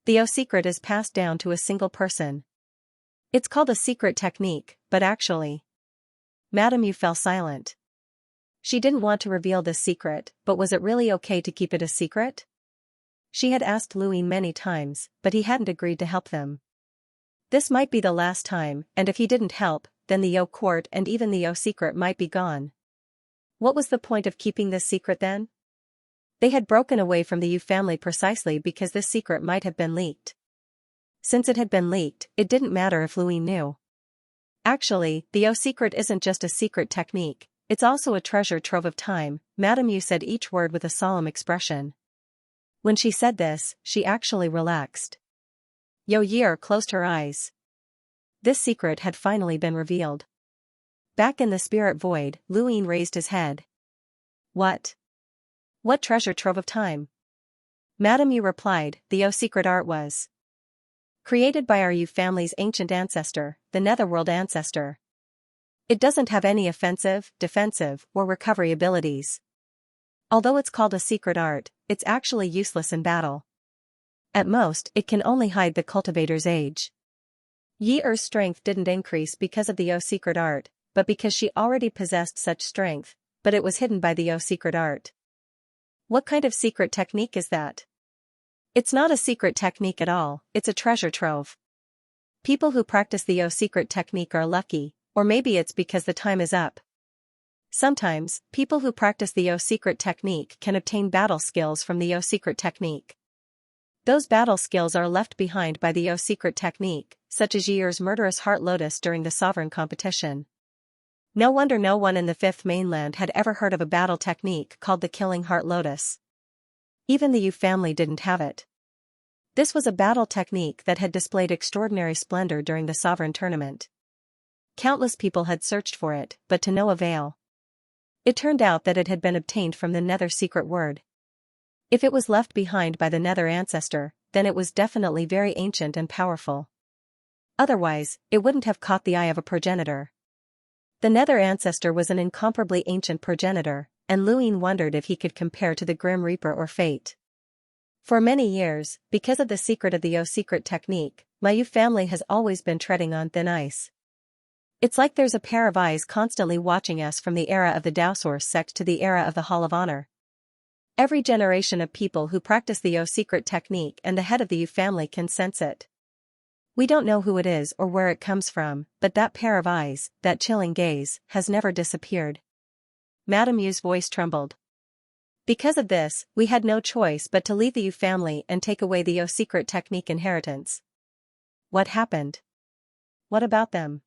The Yo secret is passed down to a single person. It's called a secret technique, but actually. Madame Yu fell silent. She didn't want to reveal this secret, but was it really okay to keep it a secret? She had asked Luin many times, but he hadn't agreed to help them. This might be the last time, and if he didn't help, then the Yo court and even the Yo secret might be gone. What was the point of keeping this secret then? They had broken away from the Yu family precisely because this secret might have been leaked. Since it had been leaked, it didn't matter if Luin knew. Actually, the Yo secret isn't just a secret technique, it's also a treasure trove of time, Madame Yu said each word with a solemn expression. When she said this, she actually relaxed. Yo Yi closed her eyes. This secret had finally been revealed. Back in the spirit void, Luin raised his head. What? What treasure trove of time? Madame Yu replied, the Yo secret art was created by our Yu family's ancient ancestor, the Netherworld ancestor. It doesn't have any offensive, defensive, or recovery abilities. Although it's called a secret art, it's actually useless in battle. At most, it can only hide the cultivator's age. Yi-Er's strength didn't increase because of the Yo secret art, but because she already possessed such strength, but it was hidden by the Yo secret art. What kind of secret technique is that? It's not a secret technique at all, it's a treasure trove. People who practice the Yo secret technique are lucky, or maybe it's because the time is up. Sometimes, people who practice the Yo secret technique can obtain battle skills from the Yo secret technique. Those battle skills are left behind by the Yo secret technique, such as Yi-Er's murderous Heart Lotus during the Sovereign competition. No wonder no one in the Fifth Mainland had ever heard of a battle technique called the Killing Heart Lotus. Even the Yu family didn't have it. This was a battle technique that had displayed extraordinary splendor during the Sovereign tournament. Countless people had searched for it, but to no avail. It turned out that it had been obtained from the Nether secret word. If it was left behind by the Nether ancestor, then it was definitely very ancient and powerful. Otherwise, it wouldn't have caught the eye of a progenitor. The Nether ancestor was an incomparably ancient progenitor, and Luin wondered if he could compare to the Grim Reaper or Fate. For many years, because of the secret of the Yo secret technique, my Yu family has always been treading on thin ice. It's like there's a pair of eyes constantly watching us from the era of the Dowsource sect to the era of the Hall of Honor. Every generation of people who practice the Yo secret technique and the head of the Yu family can sense it. We don't know who it is or where it comes from, but that pair of eyes, that chilling gaze, has never disappeared. Madame Yu's voice trembled. Because of this, we had no choice but to leave the Yu family and take away the Yo secret technique inheritance. What happened? What about them?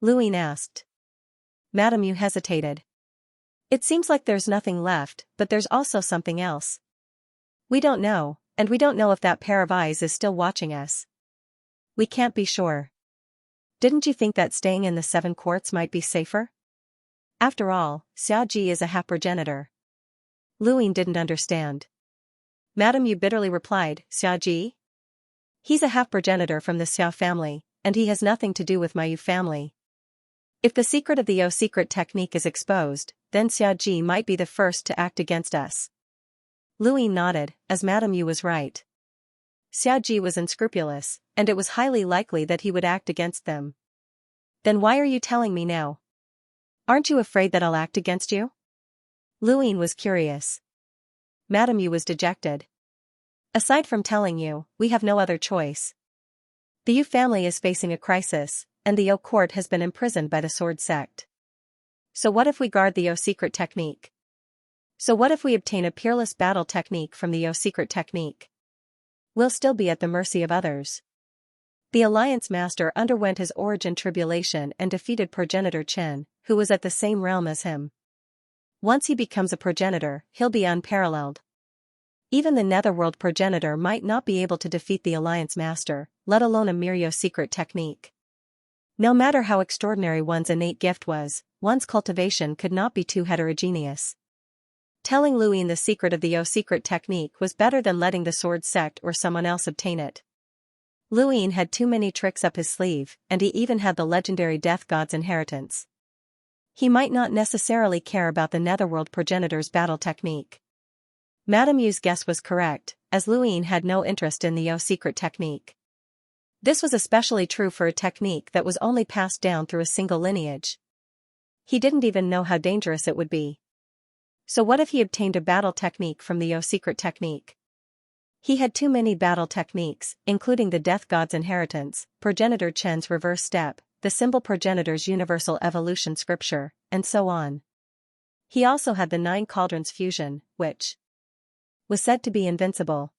Luin asked. Madame Yu hesitated. It seems like there's nothing left, but there's also something else. We don't know, and we don't know if that pair of eyes is still watching us. We can't be sure. Didn't you think that staying in the 7 quarts might be safer? After all, Xiaji is a half-progenitor. Luin didn't understand. Madame Yu bitterly replied, Xiaji? He's a half-progenitor from the Xiao family, and he has nothing to do with my Yu family. If the secret of the Yo secret technique is exposed, then Xiaji might be the first to act against us. Luin nodded, as Madame Yu was right. Xiaji was unscrupulous, and it was highly likely that he would act against them. Then why are you telling me now? Aren't you afraid that I'll act against you? Luin was curious. Madame Yu was dejected. Aside from telling you, we have no other choice. The Yu family is facing a crisis, and the Yo court has been imprisoned by the sword sect. So what if we guard the Yo secret technique? So what if we obtain a peerless battle technique from the Yo secret technique? We'll still be at the mercy of others. The Alliance Master underwent his origin tribulation and defeated progenitor Chen, who was at the same realm as him. Once he becomes a progenitor, he'll be unparalleled. Even the Netherworld progenitor might not be able to defeat the Alliance Master, let alone a mere Yo secret technique. No matter how extraordinary one's innate gift was, one's cultivation could not be too heterogeneous. Telling Luin the secret of the Yo secret technique was better than letting the sword sect or someone else obtain it. Luin had too many tricks up his sleeve, and he even had the legendary Death God's inheritance. He might not necessarily care about the Netherworld progenitor's battle technique. Madame Yu's guess was correct, as Luin had no interest in the Yo secret technique. This was especially true for a technique that was only passed down through a single lineage. He didn't even know how dangerous it would be. So what if he obtained a battle technique from the Yo secret technique? He had too many battle techniques, including the Death God's inheritance, progenitor Chen's reverse step, the symbol progenitor's universal evolution scripture, and so on. He also had the 9 cauldrons fusion, which was said to be invincible.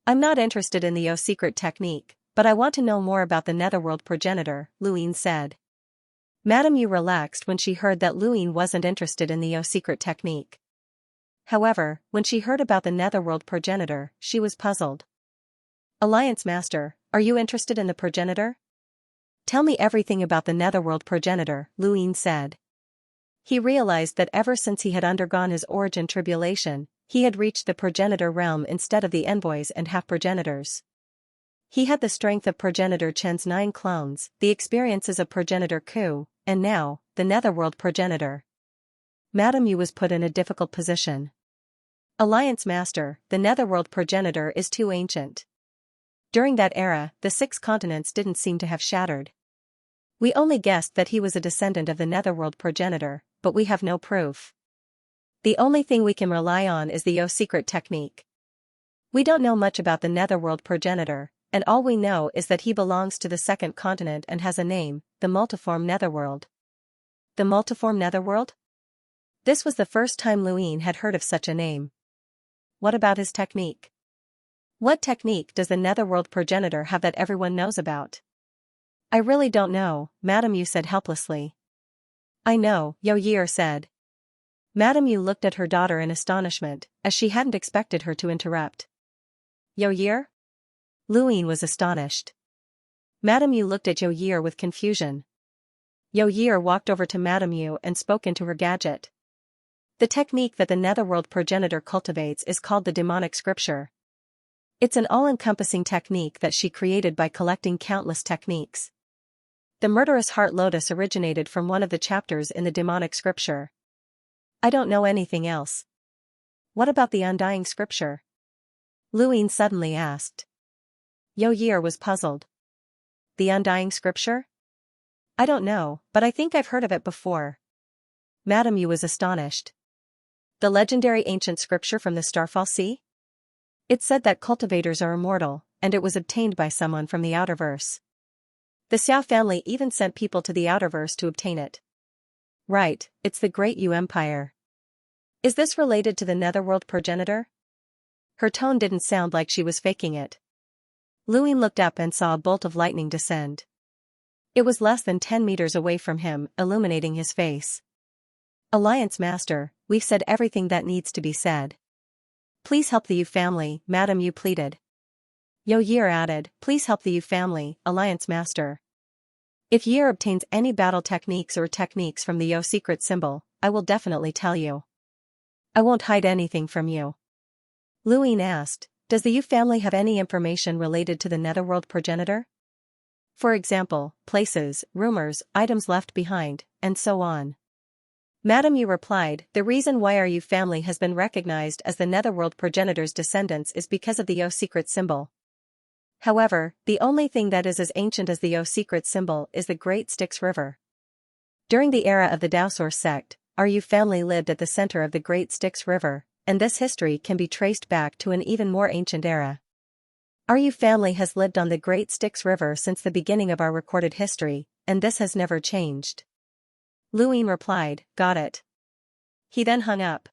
I'm not interested in the Yo secret technique, but I want to know more about the Netherworld progenitor, Luin said. Madame Yu relaxed when she heard that Luin wasn't interested in the Yo secret technique. However, when she heard about the Netherworld progenitor, she was puzzled. Alliance Master, are you interested in the progenitor? Tell me everything about the Netherworld progenitor, Luin said. He realized that ever since he had undergone his origin tribulation, he had reached the progenitor realm instead of the envoys and half-progenitors. He had the strength of progenitor Chen's 9 clones, the experiences of progenitor Ku, and now, the Netherworld progenitor. Madame Yu was put in a difficult position. Alliance Master, the Netherworld progenitor is too ancient. During that era, the 6 continents didn't seem to have shattered. We only guessed that he was a descendant of the Netherworld progenitor, but we have no proof. The only thing we can rely on is the Yo secret technique. We don't know much about the Netherworld progenitor, and all we know is that he belongs to the 2nd continent and has a name, the multiform Netherworld. The multiform Netherworld? This was the first time Luin had heard of such a name. What about his technique? What technique does the Netherworld progenitor have that everyone knows about? I really don't know, Madame Yu said helplessly. I know, Yo Year said. Madame Yu looked at her daughter in astonishment, as she hadn't expected her to interrupt. Yo Year? Luin was astonished. Madame Yu looked at Yo Year with confusion. Yo Year walked over to Madame Yu and spoke into her gadget. The technique that the Netherworld progenitor cultivates is called the demonic scripture. It's an all-encompassing technique that she created by collecting countless techniques. The murderous heart lotus originated from one of the chapters in the demonic scripture. I don't know anything else. What about the undying scripture? Luin suddenly asked. Yo Year was puzzled. The undying scripture? I don't know, but I think I've heard of it before. Madame Yu was astonished. The legendary ancient scripture from the Starfall Sea? It said that cultivators are immortal, and it was obtained by someone from the Outerverse. The Xiao family even sent people to the Outerverse to obtain it. Right, it's the Great Yu Empire. Is this related to the Netherworld progenitor? Her tone didn't sound like she was faking it. Luin looked up and saw a bolt of lightning descend. It was less than 10 meters away from him, illuminating his face. Alliance Master, we've said everything that needs to be said. Please help the Yu family, Madam Yu pleaded. Yo Year added, please help the Yu family, Alliance Master. If Year obtains any battle techniques from the Yo secret symbol, I will definitely tell you. I won't hide anything from you. Luin asked, does the Yu family have any information related to the Netherworld progenitor? For example, places, rumors, items left behind, and so on. Madam Yu replied, the reason why our Yu family has been recognized as the Netherworld progenitor's descendants is because of the Yo secret symbol. However, the only thing that is as ancient as the Yo secret symbol is the Great Styx River. During the era of the Daosor sect, our Yu family lived at the center of the Great Styx River, and this history can be traced back to an even more ancient era. Our Yu family has lived on the Great Styx River since the beginning of our recorded history, and this has never changed. Luin replied, got it. He then hung up.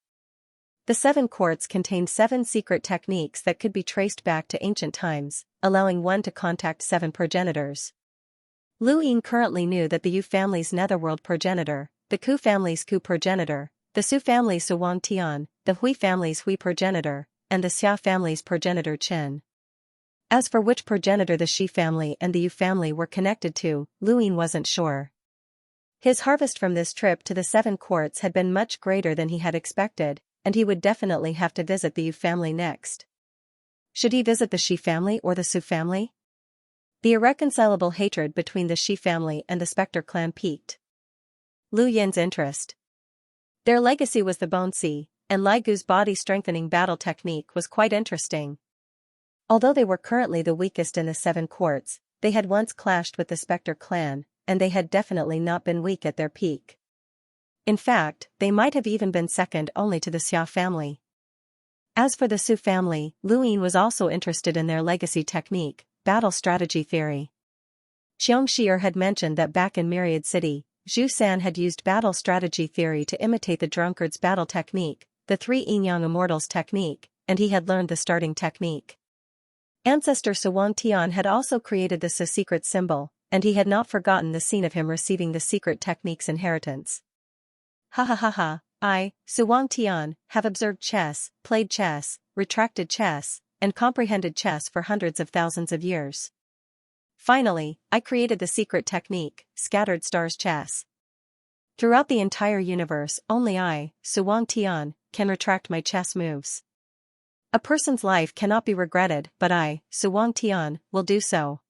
The 7 quartz contained 7 secret techniques that could be traced back to ancient times, allowing one to contact 7 progenitors. Luin currently knew that the Yu family's Netherworld progenitor, the Ku family's Ku progenitor, the Su family's Su Wang Tian, the Hui family's Hui progenitor, and the Xia family's progenitor Chen. As for which progenitor the Shi family and the Yu family were connected to, Luin wasn't sure. His harvest from this trip to the 7 quartz had been much greater than he had expected, and he would definitely have to visit the Yu family next. Should he visit the Shi family or the Su family? The irreconcilable hatred between the Shi family and the Spectre clan piqued Lu Yin's interest. Their legacy was the Bone Sea, and Lai Gu's body-strengthening battle technique was quite interesting. Although they were currently the weakest in the 7 quartz, they had once clashed with the Spectre clan, and they had definitely not been weak at their peak. In fact, they might have even been second only to the Xia family. As for the Su family, Luin was also interested in their legacy technique, battle strategy theory. Xianxia had mentioned that back in Myriad City, Zhu San had used battle strategy theory to imitate the drunkard's battle technique, the 3 Yin-Yang Immortals technique, and he had learned the starting technique. Ancestor Su Wang Tian had also created the Su secret symbol, and he had not forgotten the scene of him receiving the secret technique's inheritance. Ha ha ha ha, I, Su Wang Tian, have observed chess, played chess, retracted chess, and comprehended chess for hundreds of thousands of years. Finally, I created the secret technique, Scattered Stars Chess. Throughout the entire universe, only I, Su Wang Tian, can retract my chess moves. A person's life cannot be regretted, but I, Su Wang Tian, will do so.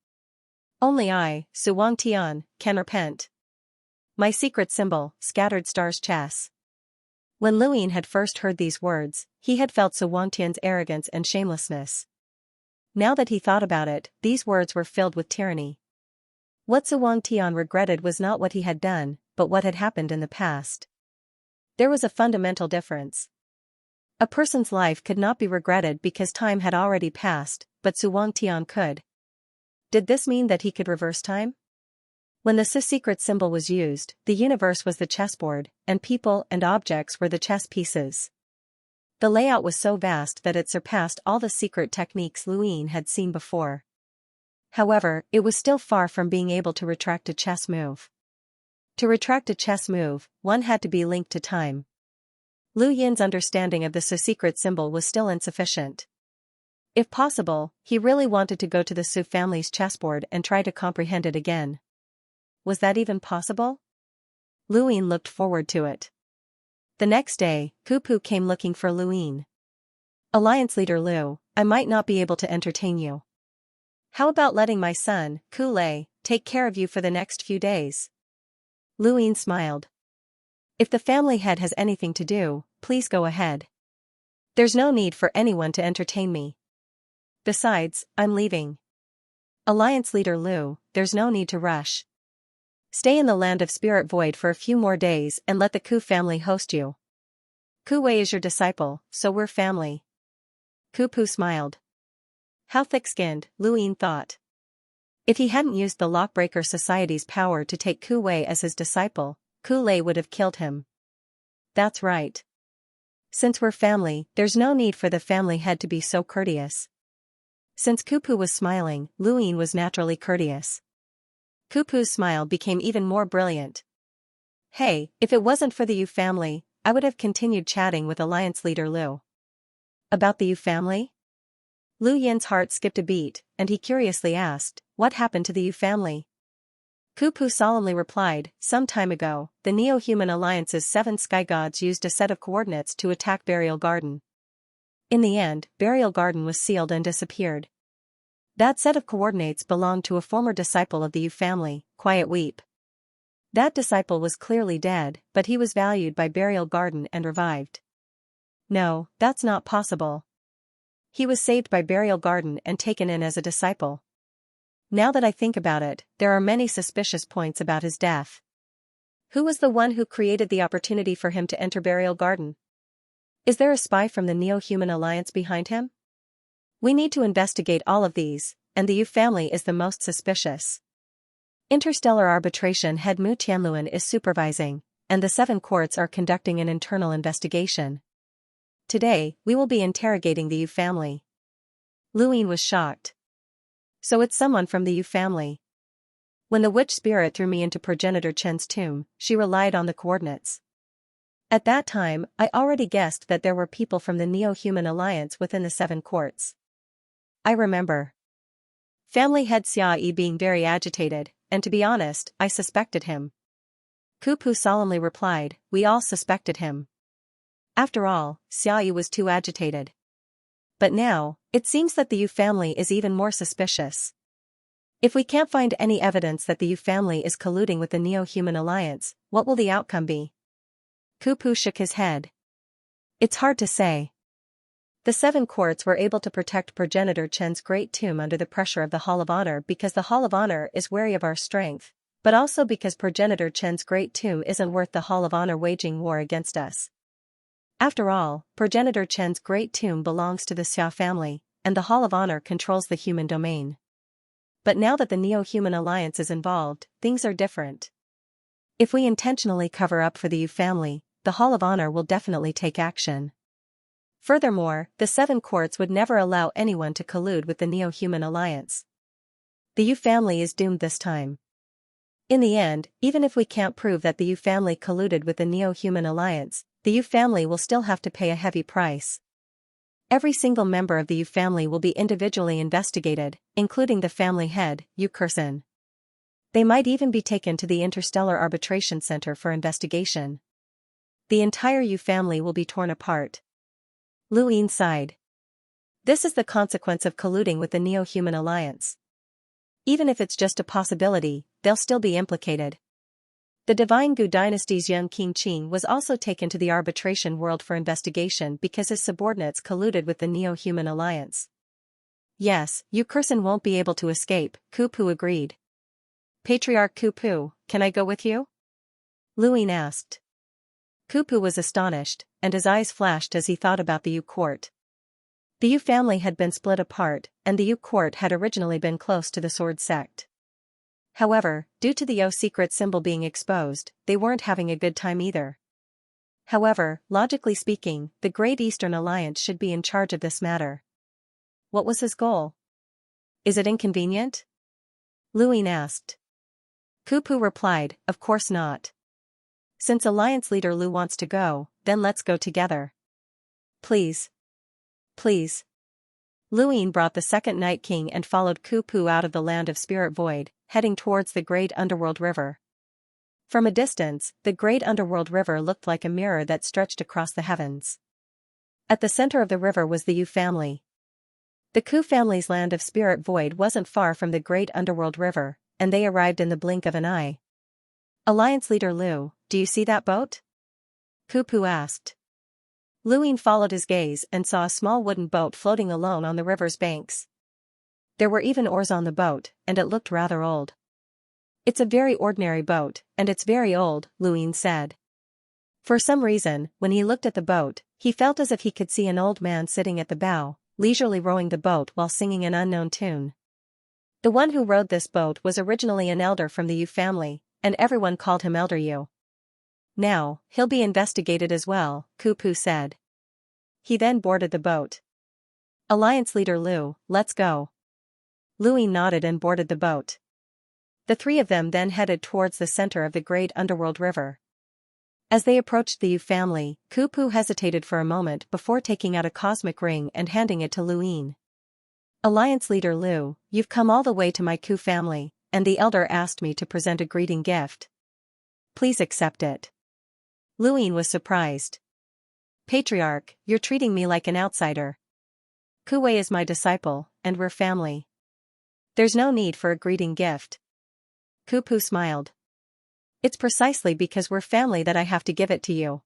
Only I, Su Wang Tian, can repent. My secret symbol, Scattered Stars Chess. When Luin had first heard these words, he had felt Su Wang Tian's arrogance and shamelessness. Now that he thought about it, these words were filled with tyranny. What Su Wang Tian regretted was not what he had done, but what had happened in the past. There was a fundamental difference. A person's life could not be regretted because time had already passed, but Su Wang Tian could. Did this mean that he could reverse time? When the Su secret symbol was used, the universe was the chessboard, and people and objects were the chess pieces. The layout was so vast that it surpassed all the secret techniques Luin had seen before. However, it was still far from being able to retract a chess move. To retract a chess move, one had to be linked to time. Lu Yin's understanding of the Su secret symbol was still insufficient. If possible, he really wanted to go to the Su family's chessboard and try to comprehend it again. Was that even possible? Luin looked forward to it. The next day, Kupu came looking for Luin. Alliance leader Lu, I might not be able to entertain you. How about letting my son, Ku Lei, take care of you for the next few days? Luin smiled. If the family head has anything to do, please go ahead. There's no need for anyone to entertain me. Besides, I'm leaving. Alliance leader Lu, there's no need to rush. Stay in the land of Spirit Void for a few more days and let the Ku family host you. Ku Wei is your disciple, so we're family. Kupu smiled. How thick-skinned, Luin thought. If he hadn't used the Lockbreaker Society's power to take Ku Wei as his disciple, Ku Lei would have killed him. That's right. Since we're family, there's no need for the family head to be so courteous. Since Kupu was smiling, Luin was naturally courteous. Kupu's smile became even more brilliant. Hey, if it wasn't for the Yu family, I would have continued chatting with Alliance leader Lu. About the Yu family? Lu Yin's heart skipped a beat, and he curiously asked, what happened to the Yu family? Kupu solemnly replied, some time ago, the Neo-Human Alliance's 7 sky gods used a set of coordinates to attack Burial Garden. In the end, Burial Garden was sealed and disappeared. That set of coordinates belonged to a former disciple of the Yu family, Quiet Weep. That disciple was clearly dead, but he was valued by Burial Garden and revived. No, that's not possible. He was saved by Burial Garden and taken in as a disciple. Now that I think about it, there are many suspicious points about his death. Who was the one who created the opportunity for him to enter Burial Garden? Is there a spy from the Neo-Human Alliance behind him? We need to investigate all of these, and the Yu family is the most suspicious. Interstellar Arbitration head Mu Tianluan is supervising, and the 7 courts are conducting an internal investigation. Today, we will be interrogating the Yu family. Lu Yin was shocked. So it's someone from the Yu family. When the witch spirit threw me into progenitor Chen's tomb, she relied on the coordinates. At that time, I already guessed that there were people from the Neo-Human Alliance within the 7 courts. I remember family head Xianxia being very agitated, and to be honest, I suspected him. Kupu solemnly replied, we all suspected him. After all, Xianxia was too agitated. But now, it seems that the Yu family is even more suspicious. If we can't find any evidence that the Yu family is colluding with the Neo-Human Alliance, what will the outcome be? Kupu shook his head. It's hard to say. The 7 courts were able to protect progenitor Chen's great tomb under the pressure of the Hall of Honor because the Hall of Honor is wary of our strength, but also because progenitor Chen's great tomb isn't worth the Hall of Honor waging war against us. After all, progenitor Chen's great tomb belongs to the Xia family, and the Hall of Honor controls the human domain. But now that the Neo-Human Alliance is involved, things are different. If we intentionally cover up for the Yu family, the Hall of Honor will definitely take action. Furthermore, the 7 courts would never allow anyone to collude with the Neo-Human Alliance. The Yu family is doomed this time. In the end, even if we can't prove that the Yu family colluded with the Neo-Human Alliance, the Yu family will still have to pay a heavy price. Every single member of the Yu family will be individually investigated, including the family head, Yu Kursin. They might even be taken to the Interstellar Arbitration Center for investigation. The entire Yu family will be torn apart. Lu Yin sighed. This is the consequence of colluding with the Neo-Human Alliance. Even if it's just a possibility, they'll still be implicated. The Divine Gu dynasty's young King Qing was also taken to the arbitration world for investigation because his subordinates colluded with the Neo-Human Alliance. Yes, Yu Kursin won't be able to escape, Kupu agreed. Patriarch Kupu, can I go with you? Lu Yin asked. Kupu was astonished, and his eyes flashed as he thought about the Yu court. The Yu family had been split apart, and the Yu court had originally been close to the Sword sect. However, due to the Yo secret symbol being exposed, they weren't having a good time either. However, logically speaking, the Great Eastern Alliance should be in charge of this matter. What was his goal? Is it inconvenient? Lu Yin asked. Kupu replied, of course not. Since Alliance leader Lu wants to go, then let's go together. Please. Please. Lu Yin brought the second Night King and followed Kupu out of the land of Spirit Void, heading towards the Great Underworld River. From a distance, the Great Underworld River looked like a mirror that stretched across the heavens. At the center of the river was the Yu family. The Ku family's land of Spirit Void wasn't far from the Great Underworld River, and they arrived in the blink of an eye. Alliance leader Lu, do you see that boat? Kupu asked. Lu Yin followed his gaze and saw a small wooden boat floating alone on the river's banks. There were even oars on the boat, and it looked rather old. It's a very ordinary boat, and it's very old, Lu Yin said. For some reason, when he looked at the boat, he felt as if he could see an old man sitting at the bow, leisurely rowing the boat while singing an unknown tune. The one who rowed this boat was originally an elder from the Yu family, and everyone called him Elder Yu. Now, he'll be investigated as well, Kupu said. He then boarded the boat. Alliance leader Lu, let's go. Lu Yin nodded and boarded the boat. The 3 of them then headed towards the center of the Great Underworld River. As they approached the Yu family, Kupu hesitated for a moment before taking out a cosmic ring and handing it to Luin. Alliance leader Lu, you've come all the way to my Ku family, and the elder asked me to present a greeting gift. Please accept it. Luin was surprised. Patriarch, you're treating me like an outsider. Ku Wei is my disciple, and we're family. There's no need for a greeting gift. Kupu smiled. It's precisely because we're family that I have to give it to you.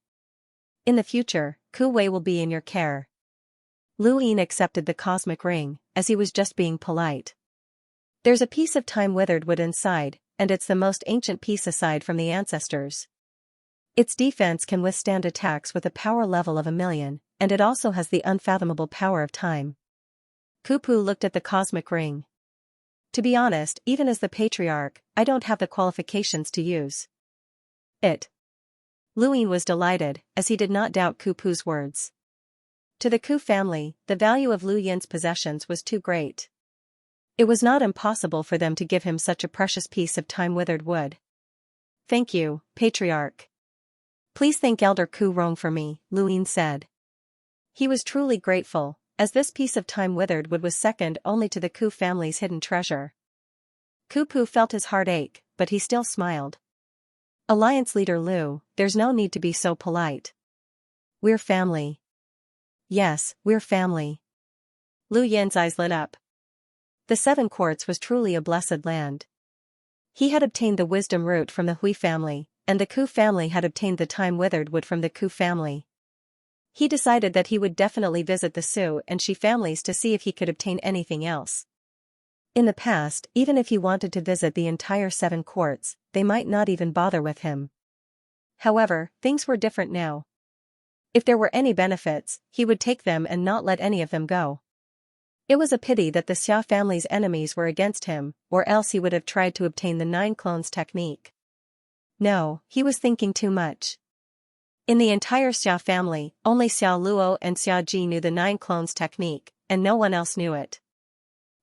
In the future, Ku Wei will be in your care. Luin accepted the cosmic ring, as he was just being polite. There's a piece of time-withered wood inside, and it's the most ancient piece aside from the ancestors. Its defense can withstand attacks with a power level of 1,000,000, and it also has the unfathomable power of time. Kupu looked at the cosmic ring. To be honest, even as the patriarch, I don't have the qualifications to use it. Luin was delighted, as he did not doubt Kupu's words. To the Ku family, the value of Lu Yin's possessions was too great. It was not impossible for them to give him such a precious piece of time-withered wood. Thank you, patriarch. Please thank Elder Ku Rong for me, Luin said. He was truly grateful, as this piece of time-withered wood was second only to the Ku family's hidden treasure. Kupu felt his heart ache, but he still smiled. Alliance leader Lu, there's no need to be so polite. We're family. Yes, we're family. Lu Yin's eyes lit up. The Seven Quartz was truly a blessed land. He had obtained the wisdom root from the Hui family, and the Ku family had obtained the time-withered wood from the Ku family. He decided that he would definitely visit the Su and Shi families to see if he could obtain anything else. In the past, even if he wanted to visit the entire Seven Quartz, they might not even bother with him. However, things were different now. If there were any benefits, he would take them and not let any of them go. It was a pity that the Xia family's enemies were against him, or else he would have tried to obtain the 9 clones technique. No, he was thinking too much. In the entire Xia family, only Xiao Luo and Xia Ji knew the 9 clones technique, and no one else knew it.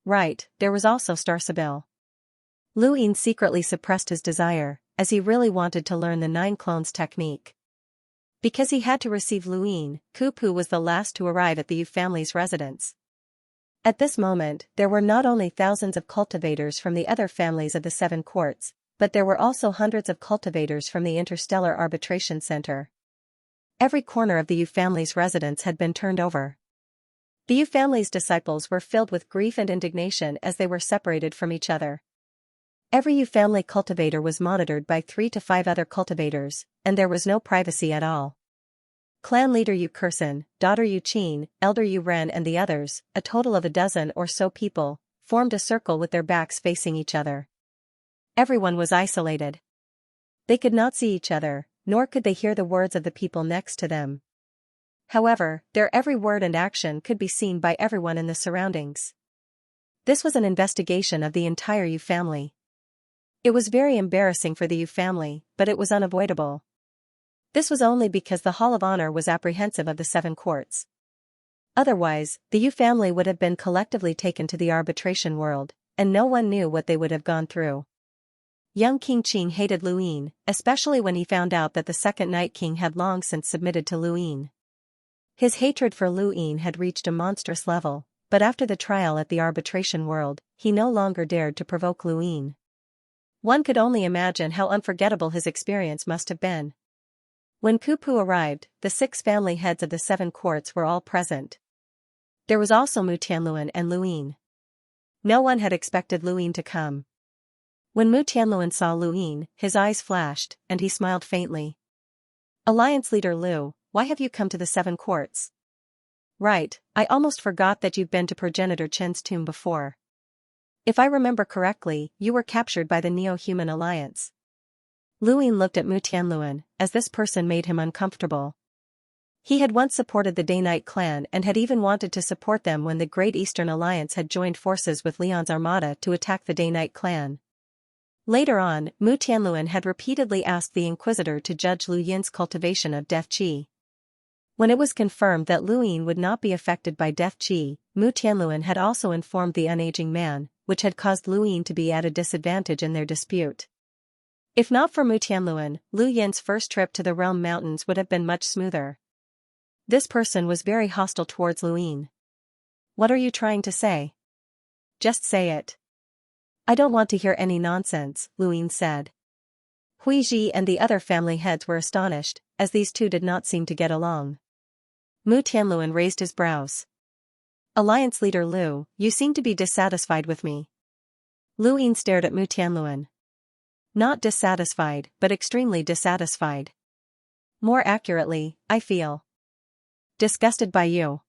Right, there was also Star Sibyl. Luin secretly suppressed his desire, as he really wanted to learn the 9 clones technique. Because he had to receive Luin, Kupu was the last to arrive at the Yu family's residence. At this moment, there were not only thousands of cultivators from the other families of the Seven Quartz, but there were also hundreds of cultivators from the Interstellar Arbitration Center. Every corner of the Yu family's residence had been turned over. The Yu family's disciples were filled with grief and indignation as they were separated from each other. Every Yu family cultivator was monitored by 3 to 5 other cultivators, and there was no privacy at all. Clan leader Yu Kurson, daughter Yu Qin, elder Yu Ren and the others, a total of 12 or so people, formed a circle with their backs facing each other. Everyone was isolated. They could not see each other, nor could they hear the words of the people next to them. However, their every word and action could be seen by everyone in the surroundings. This was an investigation of the entire Yu family. It was very embarrassing for the Yu family, but it was unavoidable. This was only because the Hall of Honor was apprehensive of the Seven Quartz. Otherwise, the Yu family would have been collectively taken to the arbitration world, and no one knew what they would have gone through. Young King Qing hated Luin, especially when he found out that the second Night King had long since submitted to Luin. His hatred for Luin had reached a monstrous level, but after the trial at the arbitration world, he no longer dared to provoke Luin. One could only imagine how unforgettable his experience must have been. When Kupu arrived, the 6 family heads of the 7 Quartz were all present. There was also Mu Tianluan and Luin. No one had expected Luin to come. When Mu Tianluan saw Luin, his eyes flashed, and he smiled faintly. Alliance leader Lu, why have you come to the 7 Quartz? Right, I almost forgot that you've been to Progenitor Chen's tomb before. If I remember correctly, you were captured by the Neo-Human Alliance. Luin looked at Mu Tianluan, as this person made him uncomfortable. He had once supported the Day-Night clan and had even wanted to support them when the Great Eastern Alliance had joined forces with Leon's armada to attack the Day-Night clan. Later on, Mu Tianluan had repeatedly asked the Inquisitor to judge Lu Yin's cultivation of Death Qi. When it was confirmed that Luin would not be affected by Death Qi, Mu Tianluan had also informed the unaging man, which had caused Luin to be at a disadvantage in their dispute. If not for Mu Tianluan, Lu Yin's first trip to the Realm Mountains would have been much smoother. This person was very hostile towards Lu Yin. What are you trying to say? Just say it. I don't want to hear any nonsense, Lu Yin said. Hui Ji and the other family heads were astonished, as these two did not seem to get along. Mu Tianluan raised his brows. Alliance leader Lu, you seem to be dissatisfied with me. Lu Yin stared at Mu Tianluan. Not dissatisfied, but extremely dissatisfied. More accurately, I feel disgusted by you.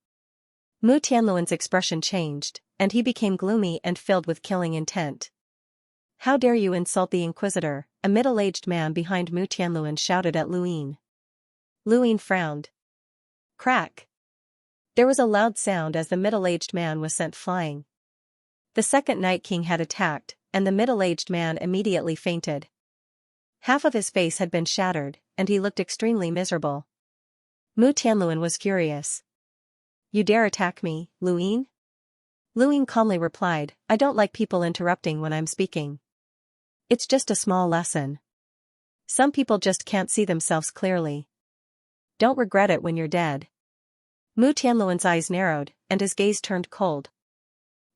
Mu Tianluan's expression changed, and he became gloomy and filled with killing intent. How dare you insult the Inquisitor, a middle-aged man behind Mu Tianluan shouted at Lu Yin. Lu Yin frowned. Crack. There was a loud sound as the middle-aged man was sent flying. The second Night King had attacked, and the middle-aged man immediately fainted. Half of his face had been shattered, and he looked extremely miserable. Mu Tianluan was furious. You dare attack me, Lu Yin? Lu Yin calmly replied, I don't like people interrupting when I'm speaking. It's just a small lesson. Some people just can't see themselves clearly. Don't regret it when you're dead. Mu Tianluan's eyes narrowed, and his gaze turned cold.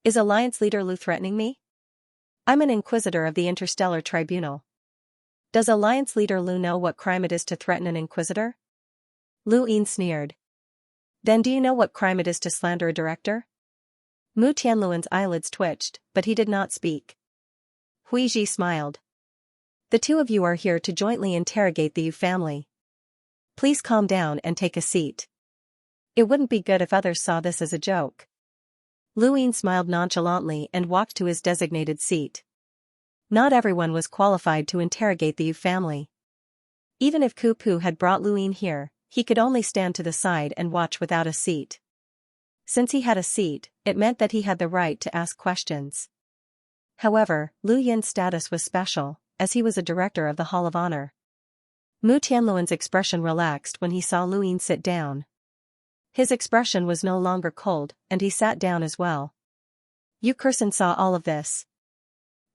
Is Alliance leader Lu threatening me? I'm an Inquisitor of the Interstellar Tribunal. Does Alliance leader Lu know what crime it is to threaten an Inquisitor? Lu Yin sneered. Then do you know what crime it is to slander a director? Mu Tianluan's eyelids twitched, but he did not speak. Hui Ji smiled. The two of you are here to jointly interrogate the Yu family. Please calm down and take a seat. It wouldn't be good if others saw this as a joke. Lu Yin smiled nonchalantly and walked to his designated seat. Not everyone was qualified to interrogate the Yu family. Even if Ku Pu had brought Lu Yin here, he could only stand to the side and watch without a seat. Since he had a seat, it meant that he had the right to ask questions. However, Lu Yin's status was special, as he was a director of the Hall of Honor. Mu Tianluan's expression relaxed when he saw Lu Yin sit down. His expression was no longer cold, and he sat down as well. Yu Kursen saw all of this.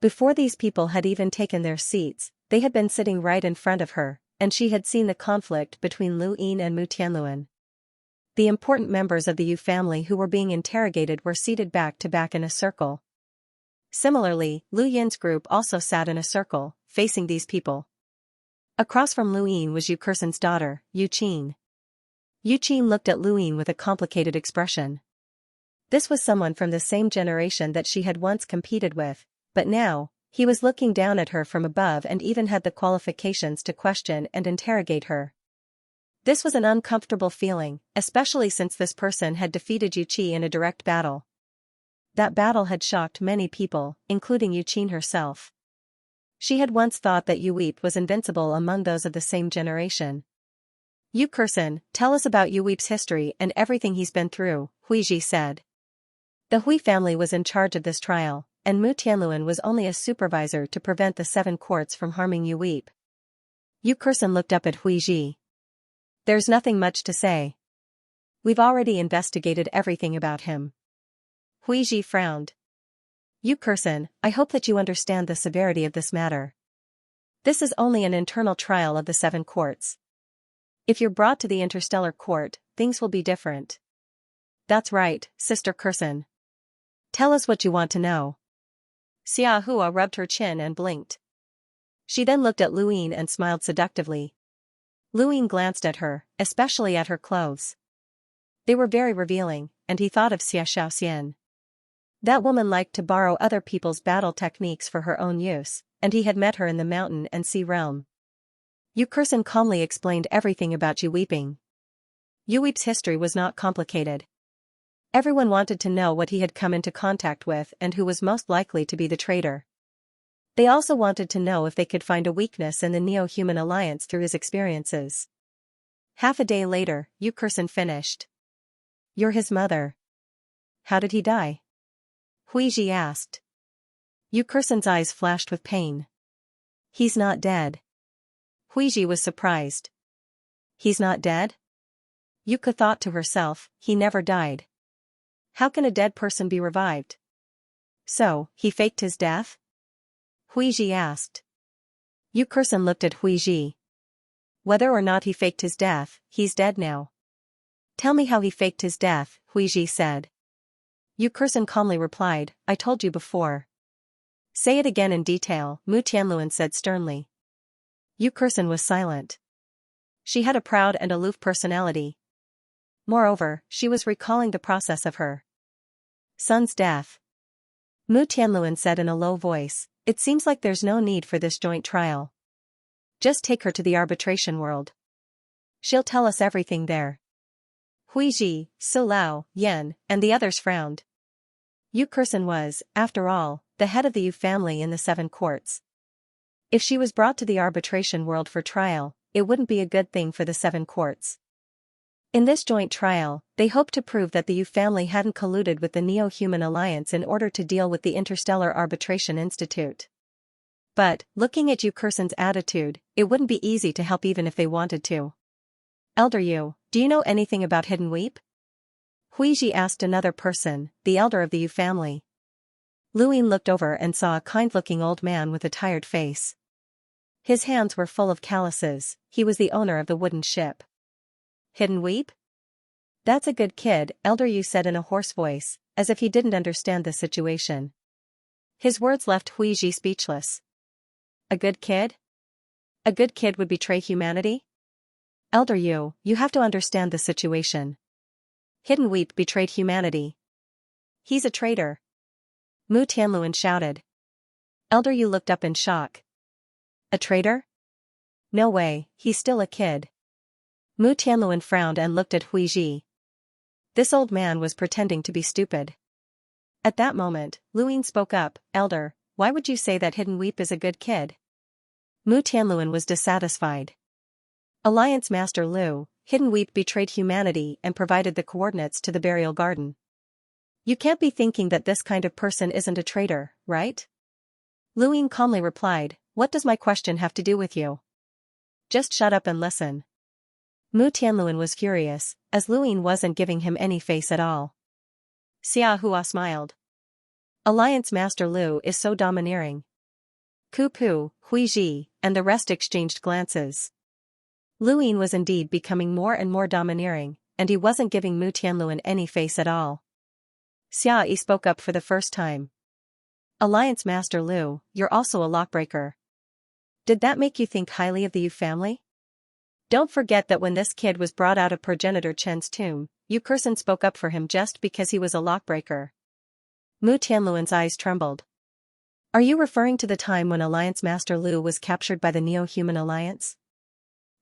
Before these people had even taken their seats, they had been sitting right in front of her, and she had seen the conflict between Lu Yin and Mu Tianluan. The important members of the Yu family who were being interrogated were seated back to back in a circle. Similarly, Lu Yin's group also sat in a circle, facing these people. Across from Lu Yin was Yu Kursen's daughter, Yu Qin. Yu Qin looked at Lu Yin with a complicated expression. This was someone from the same generation that she had once competed with, but now, he was looking down at her from above and even had the qualifications to question and interrogate her. This was an uncomfortable feeling, especially since this person had defeated Yu Qi in a direct battle. That battle had shocked many people, including Yu Qin herself. She had once thought that Yu Weep was invincible among those of the same generation. Yu Kursen, tell us about Yu Weep's history and everything he's been through, Hui Ji said. The Hui family was in charge of this trial, and Mu Tianluan was only a supervisor to prevent the 7 courts from harming Yu Weep. Yu Kursen looked up at Hui Ji. There's nothing much to say. We've already investigated everything about him. Hui Ji frowned. Yu Kursen, I hope that you understand the severity of this matter. This is only an internal trial of the 7 courts. If you're brought to the interstellar court, things will be different. That's right, Sister Kursen. Tell us what you want to know. Xia Hua rubbed her chin and blinked. She then looked at Lu Yin and smiled seductively. Lu Yin glanced at her, especially at her clothes. They were very revealing, and he thought of Xianxia. That woman liked to borrow other people's battle techniques for her own use, and he had met her in the mountain and sea realm. Yu Kursen calmly explained everything about Yu Weeping. Yu Weep's history was not complicated. Everyone wanted to know what he had come into contact with and who was most likely to be the traitor. They also wanted to know if they could find a weakness in the Neo-Human Alliance through his experiences. Half a day later, Yu Kursen finished. You're his mother. How did he die? Hui Ji asked. Yu Kursen's eyes flashed with pain. He's not dead. Hui Ji was surprised. He's not dead? Yuka thought to herself, he never died. How can a dead person be revived? So, he faked his death? Hui Ji asked. Yu Kursun looked at Huiji. Whether or not he faked his death, he's dead now. Tell me how he faked his death, Huiji said. Yu Kursun calmly replied, I told you before. Say it again in detail, Mu Tianluan said sternly. Yu Kursun was silent. She had a proud and aloof personality. Moreover, she was recalling the process of her son's death. Mu Tianluan said in a low voice, it seems like there's no need for this joint trial. Just take her to the arbitration world. She'll tell us everything there. Huiji, Su Lao, Yan, and the others frowned. Yu Kursun was, after all, the head of the Yu family in the 7 courts. If she was brought to the arbitration world for trial, it wouldn't be a good thing for the 7 courts. In this joint trial, they hoped to prove that the Yu family hadn't colluded with the Neo-Human Alliance in order to deal with the Interstellar Arbitration Institute. But, looking at Yu Kursun's attitude, it wouldn't be easy to help even if they wanted to. Elder Yu, do you know anything about Hidden Weep? Huiji asked another person, the elder of the Yu family. Luin looked over and saw a kind-looking old man with a tired face. His hands were full of calluses. He was the owner of the wooden ship. Hidden Weep? That's a good kid, Elder Yu said in a hoarse voice, as if he didn't understand the situation. His words left Huiji speechless. A good kid? A good kid would betray humanity? Elder Yu, you have to understand the situation. Hidden Weep betrayed humanity. He's a traitor. Mu Tianluan shouted. Elder Yu looked up in shock. A traitor? No way, he's still a kid. Mu Tianluan frowned and looked at Huiji. This old man was pretending to be stupid. At that moment, Luin spoke up, Elder, why would you say that Hidden Weep is a good kid? Mu Tianluan was dissatisfied. Alliance Master Lu, Hidden Weep betrayed humanity and provided the coordinates to the burial garden. You can't be thinking that this kind of person isn't a traitor, right? Luin calmly replied, what does my question have to do with you? Just shut up and listen. Mu Tianluan was furious, as Luin wasn't giving him any face at all. Xia Hua smiled. Alliance Master Lu is so domineering. Ku Pu, Huiji, and the rest exchanged glances. Luin was indeed becoming more and more domineering, and he wasn't giving Mu Tianluan any face at all. Xia Yi spoke up for the first time. Alliance Master Lu, you're also a lockbreaker. Did that make you think highly of the Yu family? Don't forget that when this kid was brought out of progenitor Chen's tomb, Yu Kursun spoke up for him just because he was a lockbreaker. Mu Tianluan's eyes trembled. Are you referring to the time when Alliance Master Lu was captured by the Neo-Human Alliance?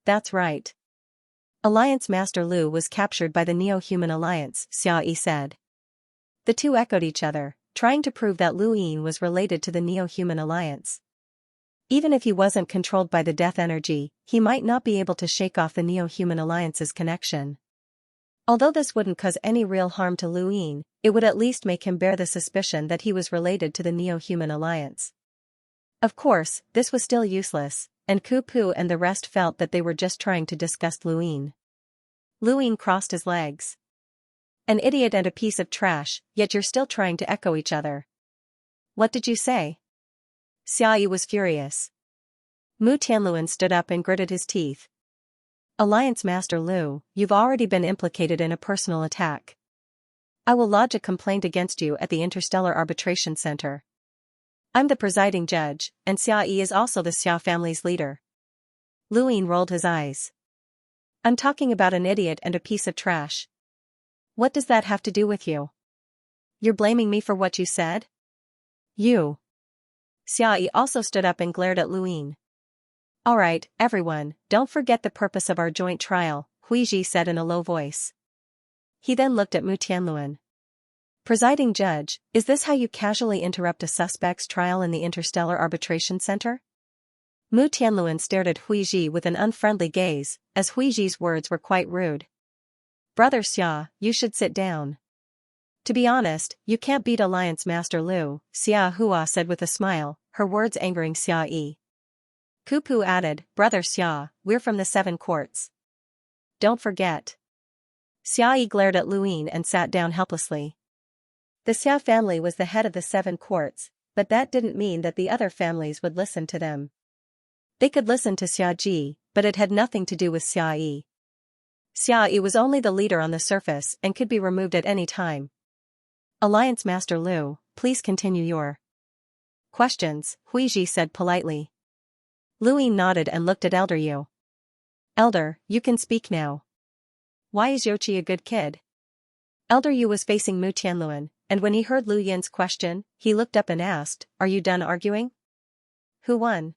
That's right. Alliance Master Lu was captured by the Neo-Human Alliance, Xia Yi said. The two echoed each other, trying to prove that Lu Yin was related to the Neo-Human Alliance. Even if he wasn't controlled by the death energy, he might not be able to shake off the Neo-Human Alliance's connection. Although this wouldn't cause any real harm to Lu Yin, it would at least make him bear the suspicion that he was related to the Neo-Human Alliance. Of course, this was still useless, and Ku Pu and the rest felt that they were just trying to disgust Lu Yin. Lu Yin crossed his legs. An idiot and a piece of trash, yet you're still trying to echo each other. What did you say? Xia Yi was furious. Mu Tianluan stood up and gritted his teeth. Alliance Master Lu, you've already been implicated in a personal attack. I will lodge a complaint against you at the Interstellar Arbitration Center. I'm the presiding judge, and Xia Yi is also the Xia family's leader. Lu Yin rolled his eyes. I'm talking about an idiot and a piece of trash. What does that have to do with you? You're blaming me for what you said? You. Xia Yi also stood up and glared at Lu Yin. Alright, everyone, don't forget the purpose of our joint trial, Huiji said in a low voice. He then looked at Mu Tianluan. Presiding judge, is this how you casually interrupt a suspect's trial in the Interstellar Arbitration Center? Mu Tianluan stared at Huiji with an unfriendly gaze, as Huiji's words were quite rude. Brother Xia, you should sit down. To be honest, you can't beat Alliance Master Lu, Xia Hua said with a smile, her words angering Xia Yi. Ku Pu added, Brother Xia, we're from the 7 courts. Don't forget. Xia Yi glared at Lu Yin and sat down helplessly. The Xia family was the head of the 7 courts, but that didn't mean that the other families would listen to them. They could listen to Xiaji, but it had nothing to do with Xiayi. Xiayi was only the leader on the surface and could be removed at any time. Alliance Master Lu, please continue your questions, Huiji said politely. Luyin nodded and looked at Elder Yu. Elder, you can speak now. Why is Yochi a good kid? Elder Yu was facing Mu Tianluan, and when he heard Lu Yin's question, he looked up and asked, "Are you done arguing? Who won?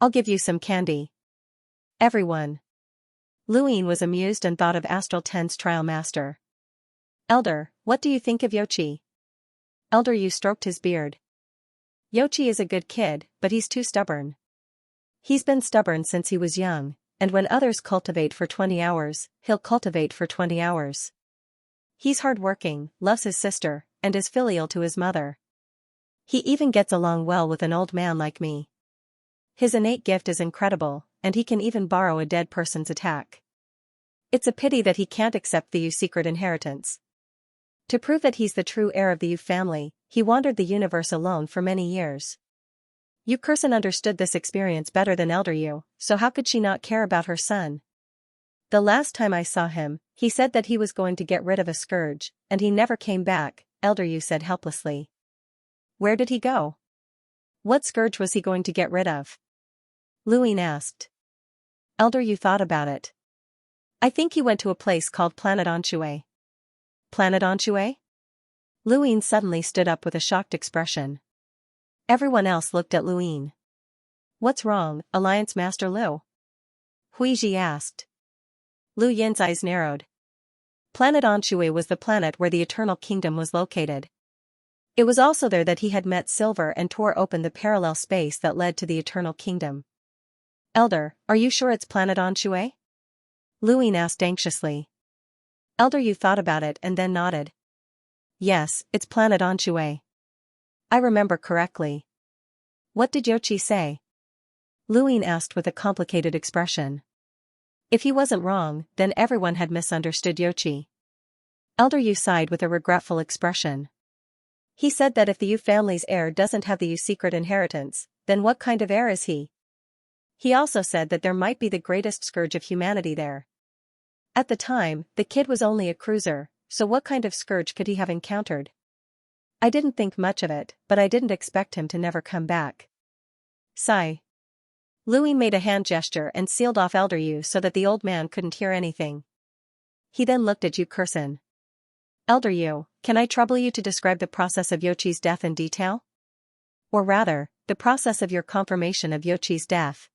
I'll give you some candy." Everyone. Lu Yin was amused and thought of Astral Ten's trial master. Elder, what do you think of Yochi? Elder Yu stroked his beard. Yochi is a good kid, but he's too stubborn. He's been stubborn since he was young, and when others cultivate for 20 hours, he'll cultivate for 20 hours. He's hardworking, loves his sister, and is filial to his mother. He even gets along well with an old man like me. His innate gift is incredible, and he can even borrow a dead person's attack. It's a pity that he can't accept the Yu secret inheritance. To prove that he's the true heir of the Yu family, he wandered the universe alone for many years. Yu Kursen understood this experience better than Elder Yu, so how could she not care about her son? The last time I saw him, he said that he was going to get rid of a scourge, and he never came back, Elder Yu said helplessly. Where did he go? What scourge was he going to get rid of? Lu Yin asked. Elder Yu thought about it. I think he went to a place called Planet Anxue. Planet Anxue? Lu Yin suddenly stood up with a shocked expression. Everyone else looked at Lu Yin. What's wrong, Alliance Master Lu? Huiji asked. Lu Yin's eyes narrowed. Planet Anxue was the planet where the Eternal Kingdom was located. It was also there that he had met Silver and tore open the parallel space that led to the Eternal Kingdom. Elder, are you sure it's Planet Anxue? Lu Yin asked anxiously. Elder Yu thought about it and then nodded. Yes, it's Planet Anxue. I remember correctly. What did Yochi say? Lu Yin asked with a complicated expression. If he wasn't wrong, then everyone had misunderstood Yochi. Elder Yu sighed with a regretful expression. He said that if the Yu family's heir doesn't have the Yu secret inheritance, then what kind of heir is he? He also said that there might be the greatest scourge of humanity there. At the time, the kid was only a cruiser, so what kind of scourge could he have encountered? I didn't think much of it, but I didn't expect him to never come back. Sigh. Lu Yin made a hand gesture and sealed off Elder Yu so that the old man couldn't hear anything. He then looked at Yu Kursen. Elder Yu, can I trouble you to describe the process of Yochi's death in detail? Or rather, the process of your confirmation of Yochi's death.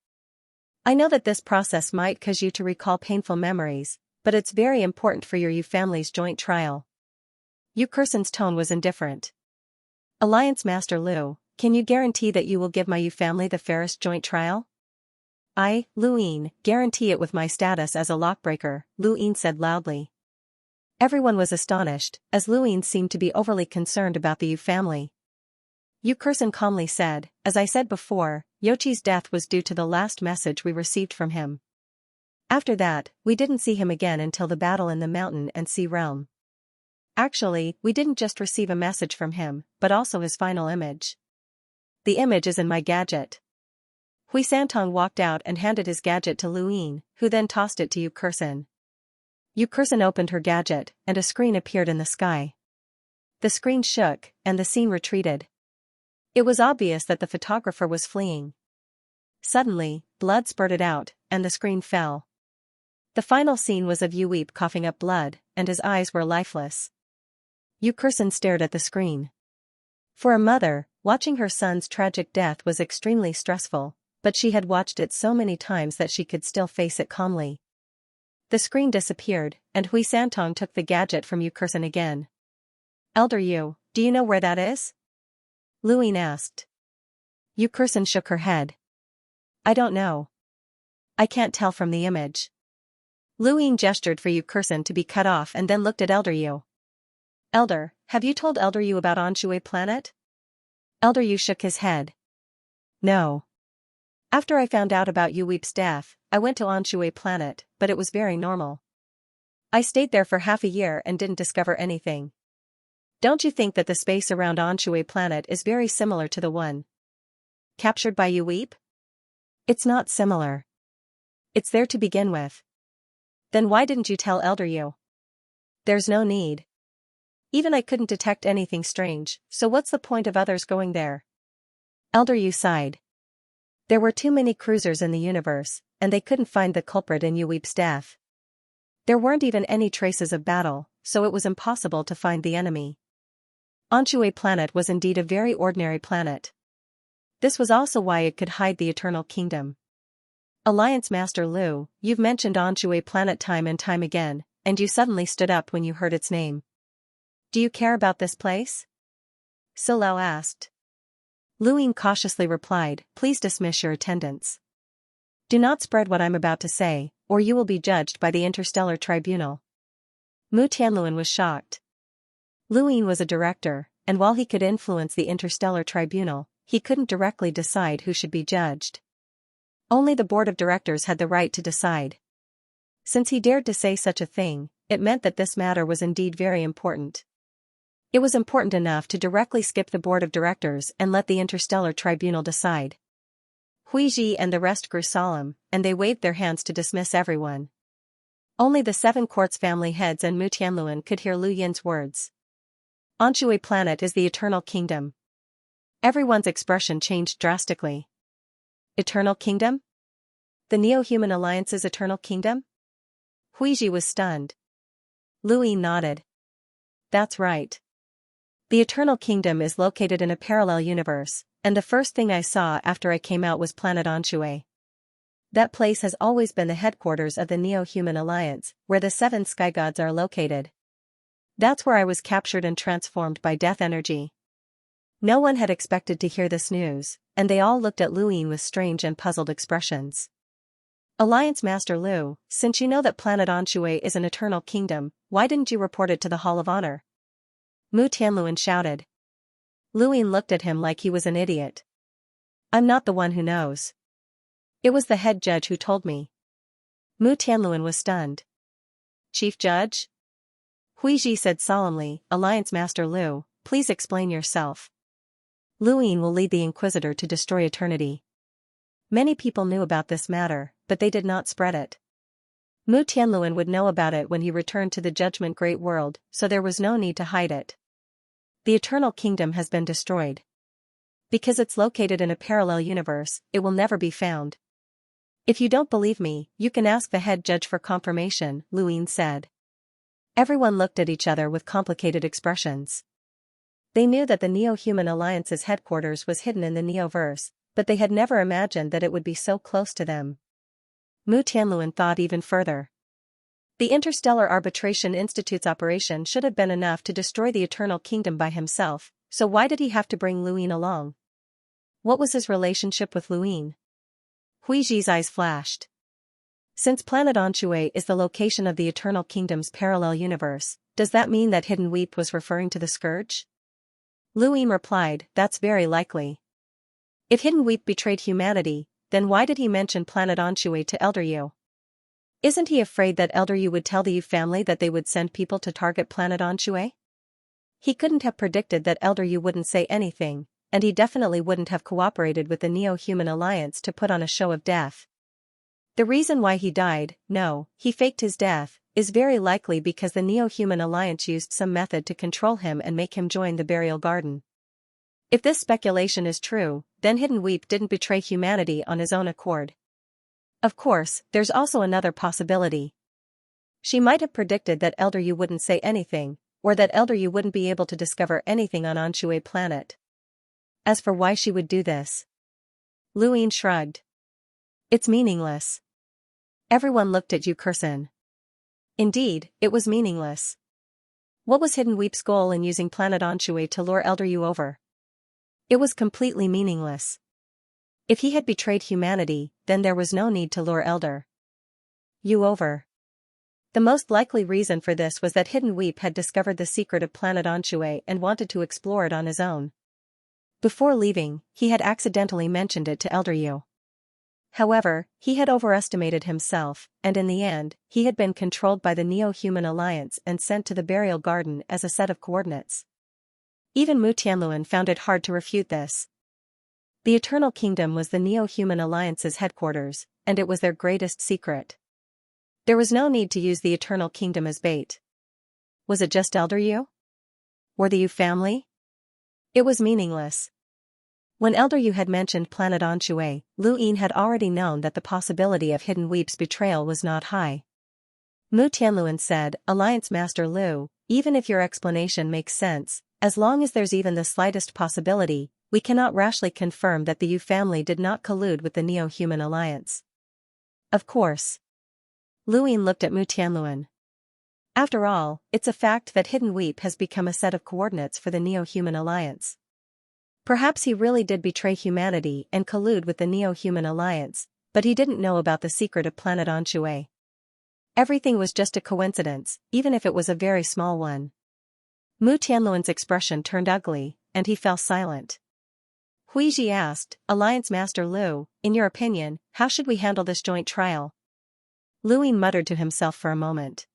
I know that this process might cause you to recall painful memories, but it's very important for your Yu family's joint trial. Yu Kursen's tone was indifferent. Alliance Master Lu, can you guarantee that you will give my Yu family the fairest joint trial? I, Lu Yin, guarantee it with my status as a lockbreaker, Lu Yin said loudly. Everyone was astonished, as Lu Yin seemed to be overly concerned about the Yu family. Yu Kursen calmly said, as I said before, Yochi's death was due to the last message we received from him. After that, we didn't see him again until the battle in the mountain and sea realm. Actually, we didn't just receive a message from him, but also his final image. The image is in my gadget. Hui Santong walked out and handed his gadget to Lu Yin, who then tossed it to Yu Kursen. Yu Kursen opened her gadget, and a screen appeared in the sky. The screen shook, and the scene retreated. It was obvious that the photographer was fleeing. Suddenly, blood spurted out, and the screen fell. The final scene was of Yu Weep coughing up blood, and his eyes were lifeless. Yu Kursen stared at the screen. For a mother, watching her son's tragic death was extremely stressful, but she had watched it so many times that she could still face it calmly. The screen disappeared, and Hui Santong took the gadget from Yu Kursen again. Elder Yu, do you know where that is? Lu Yin asked. Yu Kursen shook her head. I don't know. I can't tell from the image. Lu Yin gestured for Yu Kursen to be cut off and then looked at Elder Yu. Elder, have you told Elder Yu about Anxue planet? Elder Yu shook his head. No. After I found out about Yu Weep's death, I went to Anxue planet, but it was very normal. I stayed there for half a year and didn't discover anything. Don't you think that the space around Anxue planet is very similar to the one captured by Yu Weep? It's not similar. It's there to begin with. Then why didn't you tell Elder Yu? There's no need. Even I couldn't detect anything strange, so what's the point of others going there? Elder Yu sighed. There were too many cruisers in the universe, and they couldn't find the culprit in Yuweep's death. There weren't even any traces of battle, so it was impossible to find the enemy. Anshue planet was indeed a very ordinary planet. This was also why it could hide the Eternal Kingdom. Alliance Master Lu, you've mentioned Anshue planet time and time again, and you suddenly stood up when you heard its name. Do you care about this place? Silao asked. Luing cautiously replied, please dismiss your attendants. Do not spread what I'm about to say, or you will be judged by the Interstellar Tribunal. Mu Tianluan was shocked. Luing was a director, and while he could influence the Interstellar Tribunal, he couldn't directly decide who should be judged. Only the board of directors had the right to decide. Since he dared to say such a thing, it meant that this matter was indeed very important. It was important enough to directly skip the board of directors and let the Interstellar Tribunal decide. Huiji and the rest grew solemn, and they waved their hands to dismiss everyone. Only the 7 courts family heads and Mu Tianluan could hear Lu Yin's words. Anshue planet is the Eternal Kingdom. Everyone's expression changed drastically. Eternal Kingdom? The Neo-Human Alliance's Eternal Kingdom? Huiji was stunned. Lu Yin nodded. That's right. The Eternal Kingdom is located in a parallel universe, and the first thing I saw after I came out was planet Anshue. That place has always been the headquarters of the Neo-Human Alliance, where the 7 sky gods are located. That's where I was captured and transformed by death energy. No one had expected to hear this news, and they all looked at Lu Yin with strange and puzzled expressions. Alliance Master Lu, since you know that planet Anshue is an eternal kingdom, why didn't you report it to the Hall of Honor? Mu Tianluan shouted. Lu Yin looked at him like he was an idiot. I'm not the one who knows. It was the head judge who told me. Mu Tianluan was stunned. Chief Judge? Huiji said solemnly, Alliance Master Lu, please explain yourself. Lu Yin will lead the Inquisitor to destroy eternity. Many people knew about this matter, but they did not spread it. Mu Tianluan would know about it when he returned to the Judgment Great World, so there was no need to hide it. The Eternal Kingdom has been destroyed. Because it's located in a parallel universe, it will never be found. If you don't believe me, you can ask the head judge for confirmation, Lu Yin said. Everyone looked at each other with complicated expressions. They knew that the Neo-Human Alliance's headquarters was hidden in the Neoverse, but they had never imagined that it would be so close to them. Mu Tianluan thought even further. The Interstellar Arbitration Institute's operation should have been enough to destroy the Eternal Kingdom by himself, so why did he have to bring Lu Yin along? What was his relationship with Lu Yin? Huiji's eyes flashed. Since planet Anshue is the location of the Eternal Kingdom's parallel universe, does that mean that Hidden Weep was referring to the Scourge? Lu Yin replied, that's very likely. If Hidden Weep betrayed humanity, then why did he mention planet Anshue to Elder Yu? Isn't he afraid that Elder Yu would tell the Yu family that they would send people to target planet Anshue? He couldn't have predicted that Elder Yu wouldn't say anything, and he definitely wouldn't have cooperated with the Neo-Human Alliance to put on a show of death. The reason why he died, no, he faked his death, is very likely because the Neo-Human Alliance used some method to control him and make him join the burial garden. If this speculation is true, then Hidden Weep didn't betray humanity on his own accord. Of course, there's also another possibility. She might have predicted that Elder Yu wouldn't say anything, or that Elder Yu wouldn't be able to discover anything on Anshue planet. As for why she would do this, Lu Yin shrugged. It's meaningless. Everyone looked at Yu Kursin. Indeed, it was meaningless. What was Hidden Weep's goal in using planet Anshue to lure Elder Yu over? It was completely meaningless. If he had betrayed humanity, then there was no need to lure Elder Yu over. The most likely reason for this was that Hidden Weep had discovered the secret of planet Anshue and wanted to explore it on his own. Before leaving, he had accidentally mentioned it to Elder Yu. However, he had overestimated himself, and in the end, he had been controlled by the Neo-Human Alliance and sent to the burial garden as a set of coordinates. Even Mu Tianluan found it hard to refute this. The Eternal Kingdom was the Neo-Human Alliance's headquarters, and it was their greatest secret. There was no need to use the Eternal Kingdom as bait. Was it just Elder Yu? Or the Yu family? It was meaningless. When Elder Yu had mentioned Planet Anshui, Lu Yin had already known that the possibility of Hidden Weep's betrayal was not high. Mu Tianluan said, "Alliance Master Lu, even if your explanation makes sense, as long as there's even the slightest possibility, we cannot rashly confirm that the Yu family did not collude with the Neo-Human Alliance." Of course. Lu Yin looked at Mu Tianluan. After all, it's a fact that Hidden Weep has become a set of coordinates for the Neo-Human Alliance. Perhaps he really did betray humanity and collude with the Neo-Human Alliance, but he didn't know about the secret of Planet Anshui. Everything was just a coincidence, even if it was a very small one. Mu Tianluan's expression turned ugly, and he fell silent. Huiji asked, "Alliance Master Lu, in your opinion, how should we handle this joint trial?" Lu Yin muttered to himself for a moment.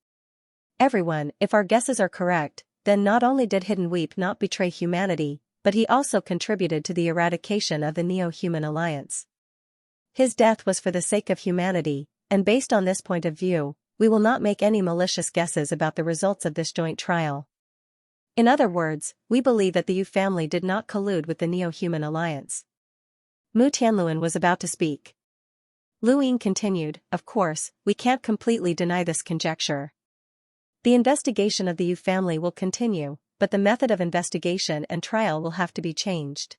"Everyone, if our guesses are correct, then not only did Hidden Weep not betray humanity, but he also contributed to the eradication of the Neo-Human Alliance. His death was for the sake of humanity, and based on this point of view, we will not make any malicious guesses about the results of this joint trial. In other words, we believe that the Yu family did not collude with the Neo-Human Alliance." Mu Tianluan was about to speak. Lu Yin continued, "Of course, we can't completely deny this conjecture. The investigation of the Yu family will continue, but the method of investigation and trial will have to be changed.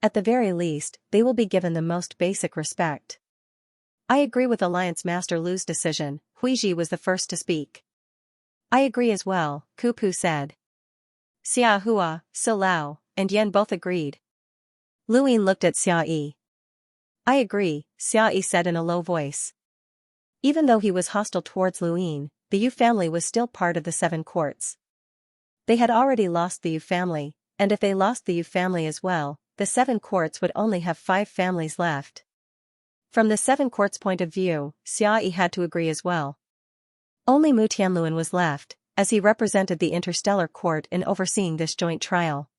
At the very least, they will be given the most basic respect." "I agree with Alliance Master Lu's decision," Huiji was the first to speak. "I agree as well," Kupu said. Xia Hua, Si Lao, and Yen both agreed. Lu Yin looked at Xia Yi. "I agree," Xia Yi said in a low voice. Even though he was hostile towards Lu Yin, the Yu family was still part of the Seven Courts. They had already lost the Yu family, and if they lost the Yu family as well, the Seven Courts would only have 5 families left. From the Seven Courts' point of view, Xia Yi had to agree as well. Only Mu Tianluan was left, as he represented the Interstellar Court in overseeing this joint trial.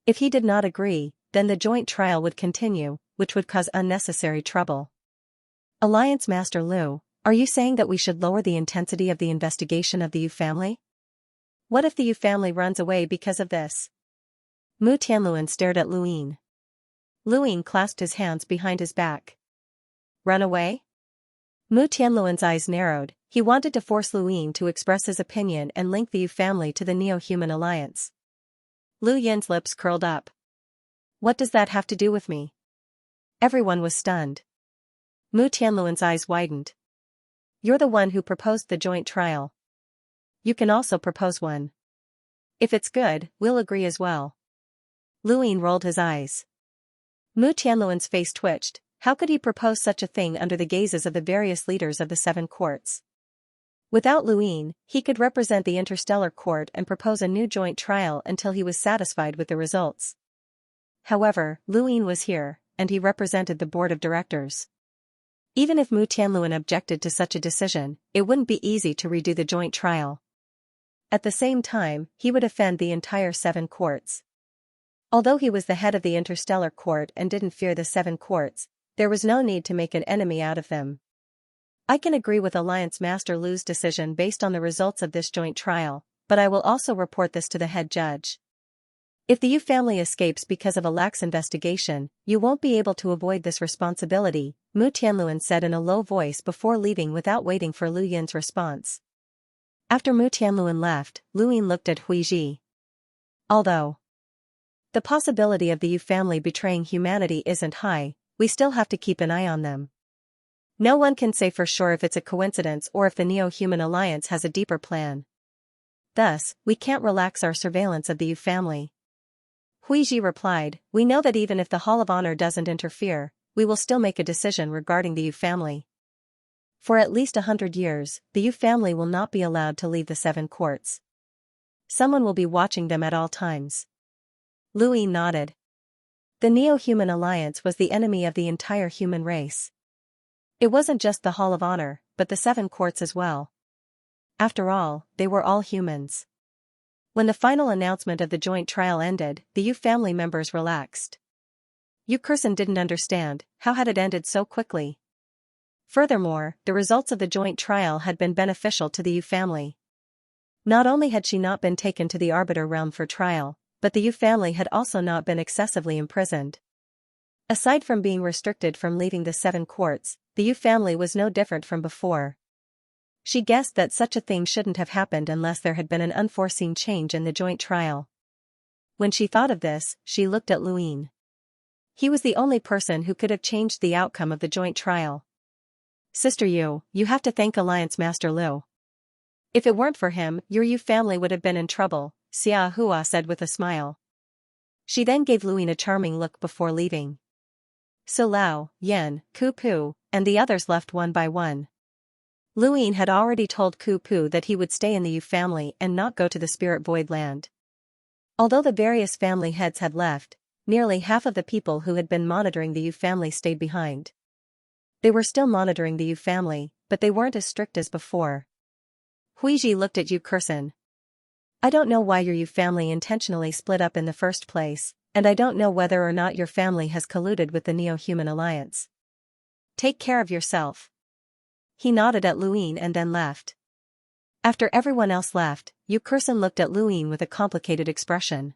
If he did not agree, then the joint trial would continue, which would cause unnecessary trouble. "Alliance Master Lu, are you saying that we should lower the intensity of the investigation of the Yu family? What if the Yu family runs away because of this?" Mu Tianluan stared at Lu Yin. Lu Yin clasped his hands behind his back. "Run away?" Mu Tianluan's eyes narrowed. He wanted to force Lu Yin to express his opinion and link the Yu family to the Neo-Human Alliance. Lu Yin's lips curled up. "What does that have to do with me?" Everyone was stunned. Mu Tianluan's eyes widened. "You're the one who proposed the joint trial. You can also propose one. If it's good, we'll agree as well." Lu Yin rolled his eyes. Mu Tianluan's face twitched. How could he propose such a thing under the gazes of the various leaders of the Seven Courts? Without Lu Yin, he could represent the Interstellar Court and propose a new joint trial until he was satisfied with the results. However, Lu Yin was here, and he represented the board of directors. Even if Mu Tianluan objected to such a decision, it wouldn't be easy to redo the joint trial. At the same time, he would offend the entire Seven Courts. Although he was the head of the Interstellar Court and didn't fear the Seven Courts, there was no need to make an enemy out of them. "I can agree with Alliance Master Lu's decision based on the results of this joint trial, but I will also report this to the head judge. If the Yu family escapes because of a lax investigation, you won't be able to avoid this responsibility," Mu Tianluan said in a low voice before leaving without waiting for Lu Yin's response. After Mu Tianluan left, Lu Yin looked at Huiji. "Although the possibility of the Yu family betraying humanity isn't high, we still have to keep an eye on them. No one can say for sure if it's a coincidence or if the Neo-Human Alliance has a deeper plan. Thus, we can't relax our surveillance of the Yu family." Huiji replied, "We know that even if the Hall of Honor doesn't interfere, we will still make a decision regarding the Yu family. For at least 100 years, the Yu family will not be allowed to leave the Seven Courts. Someone will be watching them at all times." Lu Yin nodded. The Neo-Human Alliance was the enemy of the entire human race. It wasn't just the Hall of Honor, but the Seven Courts as well. After all, they were all humans. When the final announcement of the joint trial ended, the Yu family members relaxed. Yu Kursen didn't understand, how had it ended so quickly? Furthermore, the results of the joint trial had been beneficial to the Yu family. Not only had she not been taken to the Arbiter realm for trial, but the Yu family had also not been excessively imprisoned. Aside from being restricted from leaving the 7 courts, the Yu family was no different from before. She guessed that such a thing shouldn't have happened unless there had been an unforeseen change in the joint trial. When she thought of this, she looked at Luin. He was the only person who could have changed the outcome of the joint trial. Sister Yu, you have to thank Alliance Master Lu. If it weren't for him, your Yu family would have been in trouble, Xia Hua said with a smile. She then gave Luin a charming look before leaving. So Lao, Yen, Ku Pu, and the others left one by one. Luin had already told Ku Pu that he would stay in the Yu family and not go to the Spirit Void Land. Although the various family heads had left, nearly half of the people who had been monitoring the Yu family stayed behind. They were still monitoring the Yu family, but they weren't as strict as before. Huiji looked at Yu Kursen. I don't know why your Yu family intentionally split up in the first place, and I don't know whether or not your family has colluded with the Neo-Human Alliance. Take care of yourself. He nodded at Luin and then left. After everyone else left, Yu Kursen looked at Luin with a complicated expression.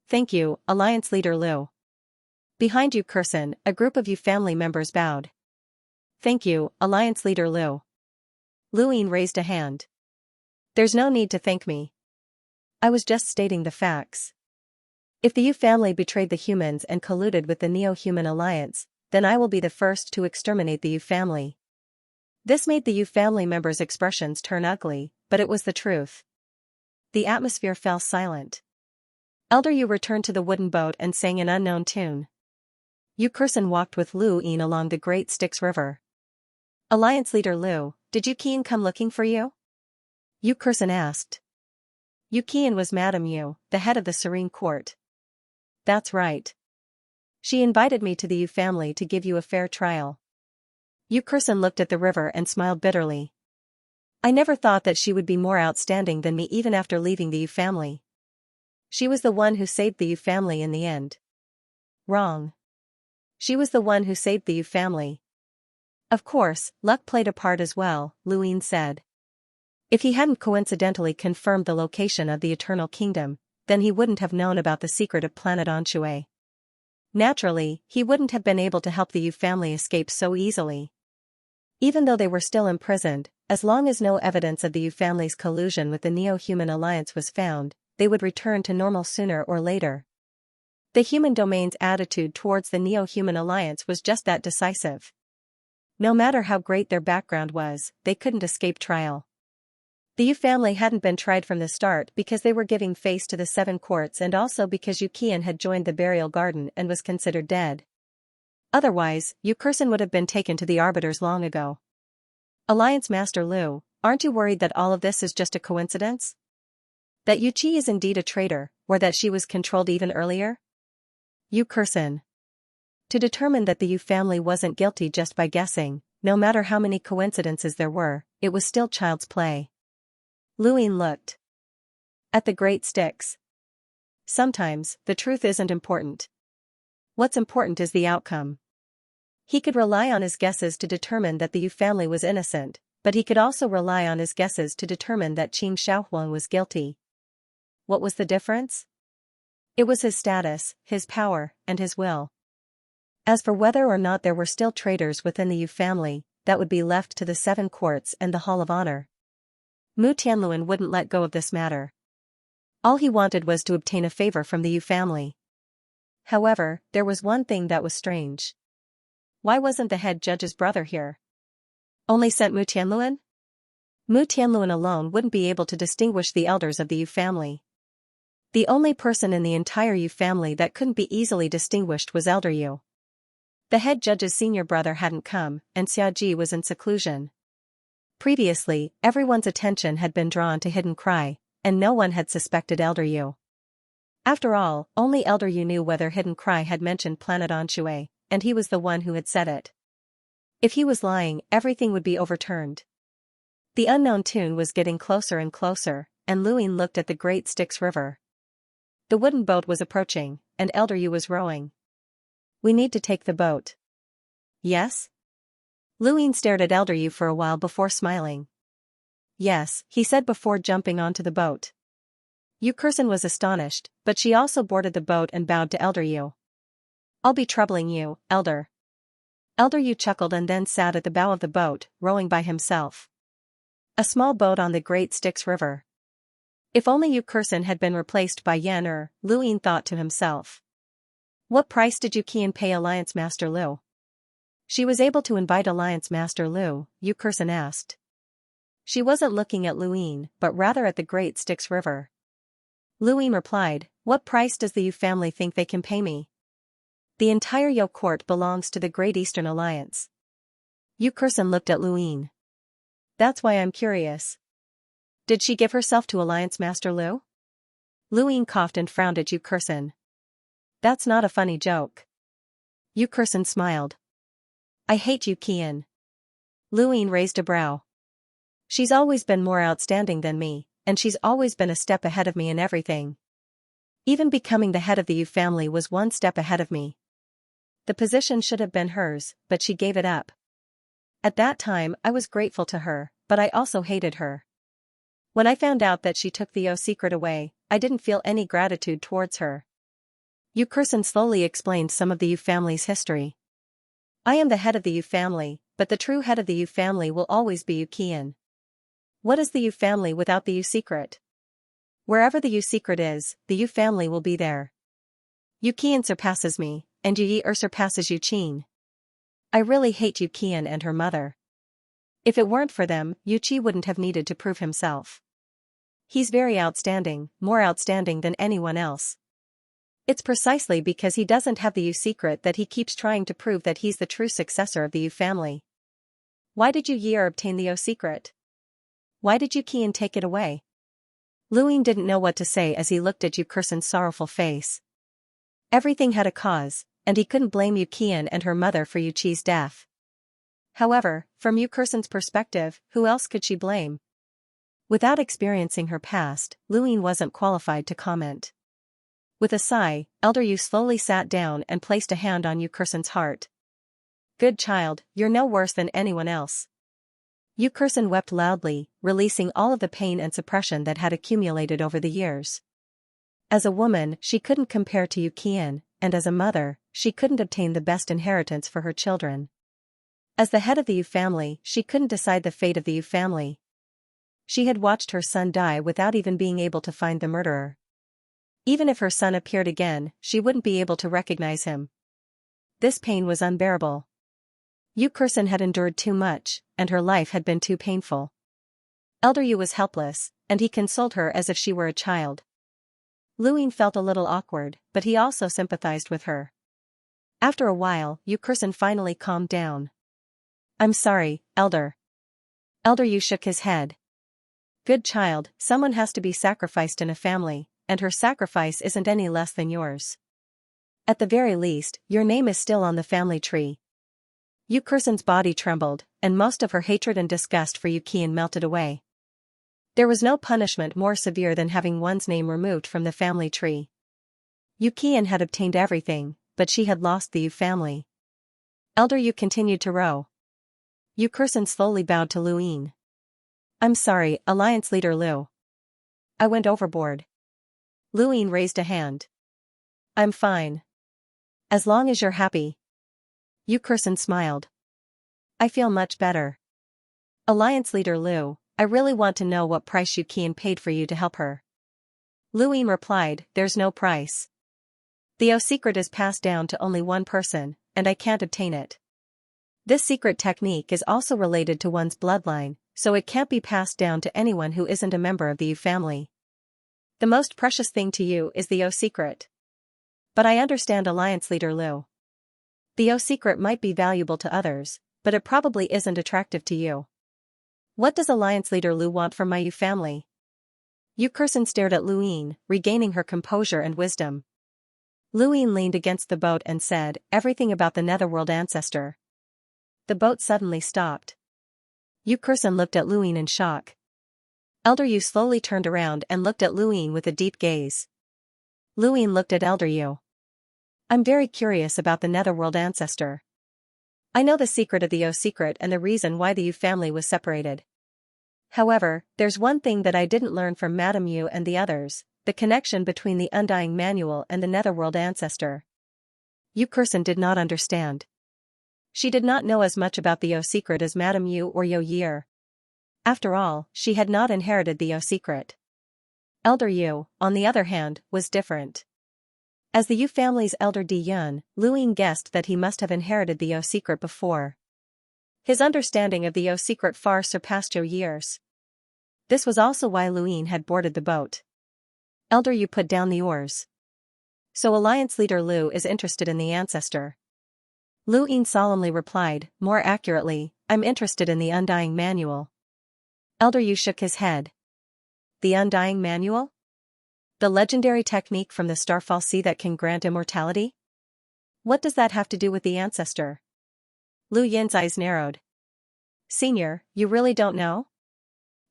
Thank you, Alliance Leader Lu. Behind Yu Kursen, a group of Yu family members bowed. Thank you, Alliance Leader Lu. Luin raised a hand. There's no need to thank me. I was just stating the facts. If the Yu family betrayed the humans and colluded with the Neo-Human Alliance, then I will be the first to exterminate the Yu family. This made the Yu family members' expressions turn ugly, but it was the truth. The atmosphere fell silent. Elder Yu returned to the wooden boat and sang an unknown tune. Yu Kursen walked with Lu Yin along the Great Styx River. Alliance Leader Lu, did Yu Qian come looking for you? Yu Kursen asked. Yu Qian was Madame Yu, the head of the Serene Court. That's right. She invited me to the Yu family to give you a fair trial. Yu Kursen looked at the river and smiled bitterly. I never thought that she would be more outstanding than me even after leaving the Yu family. She was the one who saved the Yu family in the end. Wrong. She was the one who saved the Yu family. Of course, luck played a part as well, Luin said. If he hadn't coincidentally confirmed the location of the Eternal Kingdom, then he wouldn't have known about the secret of planet Anxue. Naturally, he wouldn't have been able to help the Yu family escape so easily. Even though they were still imprisoned, as long as no evidence of the Yu family's collusion with the Neo-Human Alliance was found, they would return to normal sooner or later. The human domain's attitude towards the Neo-Human Alliance was just that decisive. No matter how great their background was, they couldn't escape trial. The Yu family hadn't been tried from the start because they were giving face to the 7 courts and also because Yu Qian had joined the burial garden and was considered dead. Otherwise, Yu Kursen would have been taken to the arbiters long ago. Alliance Master Lu, aren't you worried that all of this is just a coincidence? That Yu Qi is indeed a traitor, or that she was controlled even earlier? Yu Kursen. To determine that the Yu family wasn't guilty just by guessing, no matter how many coincidences there were, it was still child's play. Luin looked at the Great Styx. Sometimes, the truth isn't important. What's important is the outcome. He could rely on his guesses to determine that the Yu family was innocent, but he could also rely on his guesses to determine that Qing Shaohuang was guilty. What was the difference? It was his status, his power, and his will. As for whether or not there were still traitors within the Yu family, that would be left to the 7 courts and the Hall of Honor. Mu Tianluan wouldn't let go of this matter. All he wanted was to obtain a favor from the Yu family. However, there was one thing that was strange. Why wasn't the head judge's brother here? Only sent Mu Tianluan? Mu Tianluan alone wouldn't be able to distinguish the elders of the Yu family. The only person in the entire Yu family that couldn't be easily distinguished was Elder Yu. The head judge's senior brother hadn't come, and Xiaji was in seclusion. Previously, everyone's attention had been drawn to Hidden Cry, and no one had suspected Elder Yu. After all, only Elder Yu knew whether Hidden Cry had mentioned Planet Anxue, and he was the one who had said it. If he was lying, everything would be overturned. The unknown tune was getting closer and closer, and Luin looked at the Great Styx River. The wooden boat was approaching, and Elder Yu was rowing. We need to take the boat. Yes? Luin stared at Elder Yu for a while before smiling. Yes, he said before jumping onto the boat. Yu Kursen was astonished, but she also boarded the boat and bowed to Elder Yu. I'll be troubling you, Elder. Elder Yu chuckled and then sat at the bow of the boat, rowing by himself. A small boat on the Great Styx River. If only Yu Kursen had been replaced by Yan Luin thought to himself. What price did Yu Qian pay Alliance Master Lu? She was able to invite Alliance Master Lu, Yu Kursen asked. She wasn't looking at Luin, but rather at the Great Styx River. Luin replied, what price does the Yu family think they can pay me? The entire Yu court belongs to the Great Eastern Alliance. Yu Kursen looked at Luin. That's why I'm curious. Did she give herself to Alliance Master Lu? Luin coughed and frowned at Yu Kursen. That's not a funny joke. Yu Kursen smiled. I hate Yu Qian. Luin raised a brow. She's always been more outstanding than me, and she's always been a step ahead of me in everything. Even becoming the head of the Yu family was one step ahead of me. The position should have been hers, but she gave it up. At that time I was grateful to her, but I also hated her. When I found out that she took the Yu secret away, I didn't feel any gratitude towards her. Yu Kursen slowly explained some of the Yu family's history. I am the head of the Yu family, but the true head of the Yu family will always be Yu Qian. What is the Yu family without the Yu secret? Wherever the Yu secret is, the Yu family will be there. Yu Qian surpasses me, and Yu Yi surpasses Yu Qin. I really hate Yu Qian and her mother. If it weren't for them, Yu Qi wouldn't have needed to prove himself. He's very outstanding, more outstanding than anyone else. It's precisely because he doesn't have the Yu secret that he keeps trying to prove that he's the true successor of the Yu family. Why did Yu Yi obtain the Yu secret? Why did Yu Qian take it away? Luin didn't know what to say as he looked at Yu Kursen's sorrowful face. Everything had a cause, and he couldn't blame Yu Qian and her mother for Yu Qi's death. However, from Yu Kursen's perspective, who else could she blame? Without experiencing her past, Luin wasn't qualified to comment. With a sigh, Elder Yu slowly sat down and placed a hand on Yu Kursen's heart. Good child, you're no worse than anyone else. Yu Kursen wept loudly, releasing all of the pain and suppression that had accumulated over the years. As a woman, she couldn't compare to Yu Qian, and as a mother, she couldn't obtain the best inheritance for her children. As the head of the Yu family, she couldn't decide the fate of the Yu family. She had watched her son die without even being able to find the murderer. Even if her son appeared again, she wouldn't be able to recognize him. This pain was unbearable. Yu Kursen had endured too much, and her life had been too painful. Elder Yu was helpless, and he consoled her as if she were a child. Luin felt a little awkward, but he also sympathized with her. After a while, Yu Kursen finally calmed down. I'm sorry, Elder. Elder Yu shook his head. Good child, someone has to be sacrificed in a family, and her sacrifice isn't any less than yours. At the very least, your name is still on the family tree. Yu Kursen's body trembled, and most of her hatred and disgust for Yu Qian melted away. There was no punishment more severe than having one's name removed from the family tree. Yu Qian had obtained everything, but she had lost the Yu family. Elder Yu continued to row. Yu Kursen slowly bowed to Luin. I'm sorry, Alliance Leader Lu. I went overboard. Luin raised a hand. I'm fine. As long as you're happy. Yu Kursen smiled. I feel much better. Alliance Leader Lu, I really want to know what price Yu Qian paid for you to help her. Luin replied, there's no price. The Yu secret is passed down to only one person, and I can't obtain it. This secret technique is also related to one's bloodline, so it can't be passed down to anyone who isn't a member of the Yu family. The most precious thing to you is the Yu secret. But I understand Alliance Leader Lu. The Yu secret might be valuable to others, but it probably isn't attractive to you. What does Alliance Leader Lu want from my Yu family? Yu Kursen stared at Luin, regaining her composure and wisdom. Luin leaned against the boat and said, everything about the Netherworld ancestor. The boat suddenly stopped. Yu Kursen looked at Luin in shock. Elder Yu slowly turned around and looked at Luin with a deep gaze. Luin looked at Elder Yu. I'm very curious about the Netherworld ancestor. I know the secret of the O secret and the reason why the Yu family was separated. However, there's one thing that I didn't learn from Madame Yu and the others, the connection between the Undying Manual and the Netherworld ancestor. Yu Kursen did not understand. She did not know as much about the O secret as Madame Yu or Yo Year. After all, she had not inherited the O secret. Elder Yu, on the other hand, was different. As the Yu family's elder Di Yun, Luyin guessed that he must have inherited the O secret before. His understanding of the O secret far surpassed Yo Year's. This was also why Luyin had boarded the boat. Elder Yu put down the oars. So Alliance leader Lu is interested in the ancestor. Luyin solemnly replied, more accurately, I'm interested in the Undying Manual. Elder Yu shook his head. The Undying Manual? The legendary technique from the Starfall Sea that can grant immortality? What does that have to do with the ancestor? Lu Yin's eyes narrowed. Senior, you really don't know?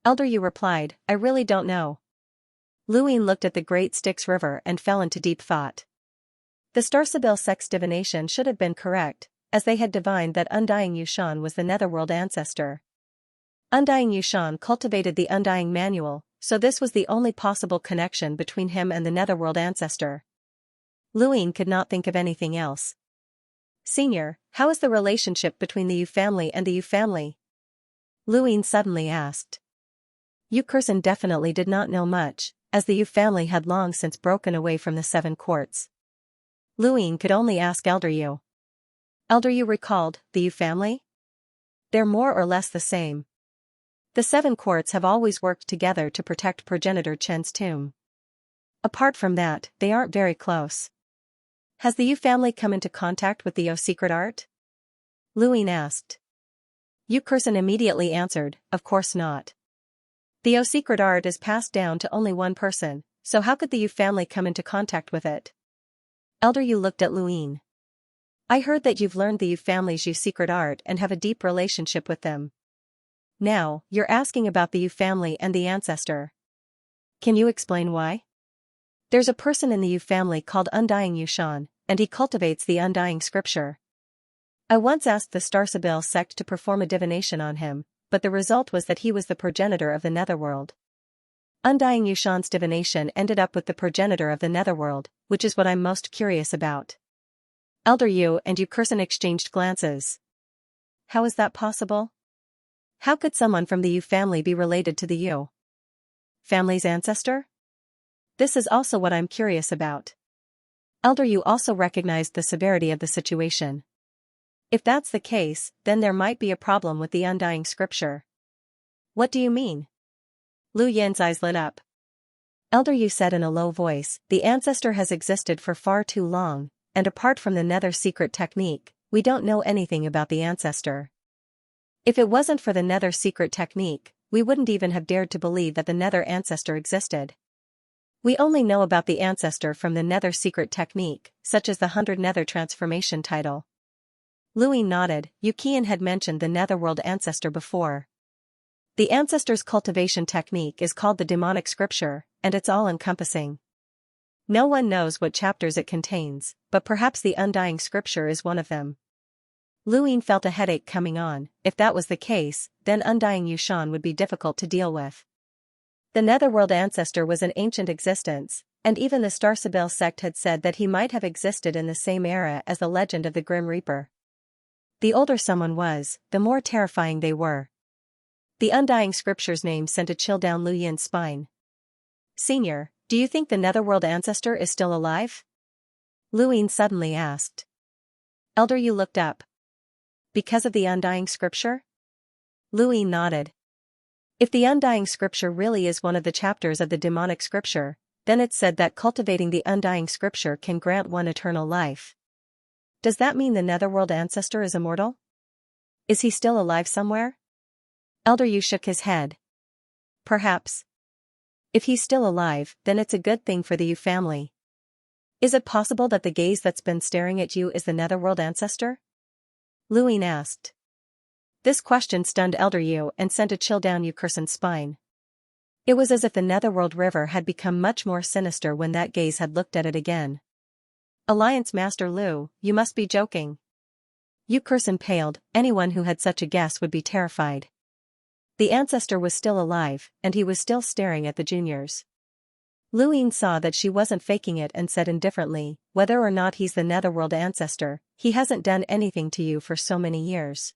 Elder Yu replied, I really don't know. Luyin looked at the Great Styx River and fell into deep thought. The Star Sibyl sect's divination should have been correct, as they had divined that Undying Yushan was the Netherworld ancestor. Undying Yushan cultivated the Undying Manual, so this was the only possible connection between him and the Netherworld ancestor. Luyin could not think of anything else. Senior, how is the relationship between the Yu family and the Yu family? Luyin suddenly asked. Yu Kursen definitely did not know much, as the Yu family had long since broken away from the Seven Courts. Luyin could only ask Elder Yu. Elder Yu recalled, the Yu family? They're more or less the same. The Seven Courts have always worked together to protect progenitor Chen's tomb. Apart from that, they aren't very close. Has the Yu family come into contact with the O secret art? Luyin asked. Yu Kursen immediately answered, of course not. The O secret art is passed down to only one person, so how could the Yu family come into contact with it? Elder Yu looked at Luyin. I heard that you've learned the Yu family's Yu secret art and have a deep relationship with them. Now, you're asking about the Yu family and the ancestor. Can you explain why? There's a person in the Yu family called Undying Yushan, and he cultivates the Undying Scripture. I once asked the Star Sibyl sect to perform a divination on him, but the result was that he was the progenitor of the Netherworld. Undying Yushan's divination ended up with the progenitor of the Netherworld, which is what I'm most curious about. Elder Yu and Yu Kursen exchanged glances. How is that possible? How could someone from the Yu family be related to the Yu family's ancestor? This is also what I'm curious about. Elder Yu also recognized the severity of the situation. If that's the case, then there might be a problem with the Undying Scripture. What do you mean? Lu Yin's eyes lit up. Elder Yu said in a low voice, the ancestor has existed for far too long, and apart from the Nether secret technique, we don't know anything about the ancestor. If it wasn't for the Nether secret technique, we wouldn't even have dared to believe that the Nether ancestor existed. We only know about the ancestor from the Nether secret technique, such as the 100 Nether transformation title. Luyin nodded. Yu Qian had mentioned the Netherworld ancestor before. The ancestor's cultivation technique is called the demonic scripture, and it's all-encompassing. No one knows what chapters it contains, but perhaps the Undying Scripture is one of them. Luyin felt a headache coming on. If that was the case, then Undying Yushan would be difficult to deal with. The Netherworld ancestor was an ancient existence, and even the Star Sibyl sect had said that he might have existed in the same era as the legend of the Grim Reaper. The older someone was, the more terrifying they were. The Undying Scripture's name sent a chill down Lu Yin's spine. Senior, do you think the Netherworld ancestor is still alive? Luyin suddenly asked. Elder Yu looked up. Because of the Undying Scripture? Luyin nodded. If the Undying Scripture really is one of the chapters of the demonic scripture, then it's said that cultivating the Undying Scripture can grant one eternal life. Does that mean the Netherworld ancestor is immortal? Is he still alive somewhere? Elder Yu shook his head. Perhaps. If he's still alive, then it's a good thing for the Yu family. Is it possible that the gaze that's been staring at you is the Netherworld ancestor? Luyin asked. This question stunned Elder Yu and sent a chill down Yu Kursen's spine. It was as if the Netherworld river had become much more sinister when that gaze had looked at it again. Alliance Master Lu, you must be joking. Yu Kursen paled, anyone who had such a guess would be terrified. The ancestor was still alive, and he was still staring at the juniors. Lu Ying saw that she wasn't faking it and said indifferently, whether or not he's the netherworld ancestor, he hasn't done anything to you for so many years.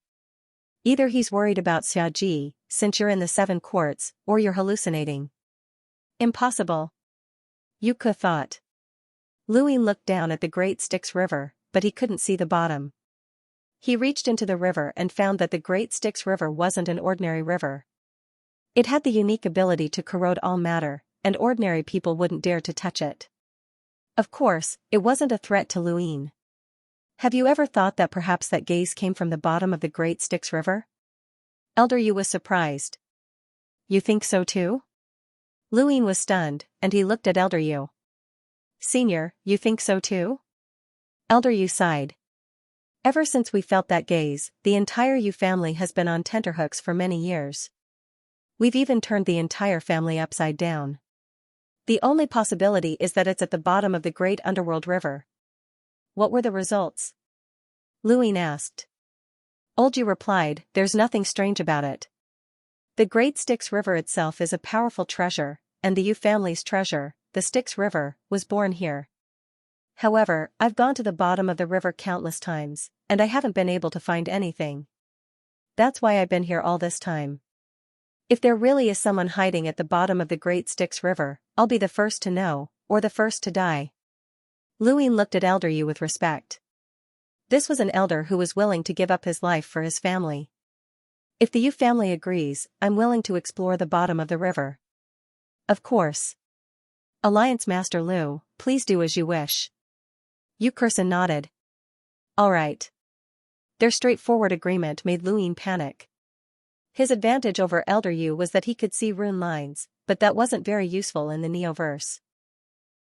Either he's worried about Xiaji, since you're in the 7 courts, or you're hallucinating. Impossible. Yu Ke thought. Lu Ying looked down at the Great Styx River, but he couldn't see the bottom. He reached into the river and found that the Great Styx River wasn't an ordinary river. It had the unique ability to corrode all matter, and ordinary people wouldn't dare to touch it. Of course, it wasn't a threat to Lu Ying. Have you ever thought that perhaps that gaze came from the bottom of the Great Styx River? Elder Yu was surprised. You think so too? Lu Ying was stunned, and he looked at Elder Yu. Senior, you think so too? Elder Yu sighed. Ever since we felt that gaze, the entire Yu family has been on tenterhooks for many years. We've even turned the entire family upside down. The only possibility is that it's at the bottom of the great underworld river. What were the results? Lu Ying asked. Old Yu replied, there's nothing strange about it. The Great Styx River itself is a powerful treasure, and the Yu family's treasure, the Styx River, was born here. However, I've gone to the bottom of the river countless times, and I haven't been able to find anything. That's why I've been here all this time. If there really is someone hiding at the bottom of the Great Styx River, I'll be the first to know, or the first to die. Lu Ying looked at Elder Yu with respect. This was an elder who was willing to give up his life for his family. If the Yu family agrees, I'm willing to explore the bottom of the river. Of course. Alliance Master Lu, please do as you wish. Yu Kursen nodded. All right. Their straightforward agreement made Lu Ying panic. His advantage over Elder Yu was that he could see rune lines, but that wasn't very useful in the Neoverse.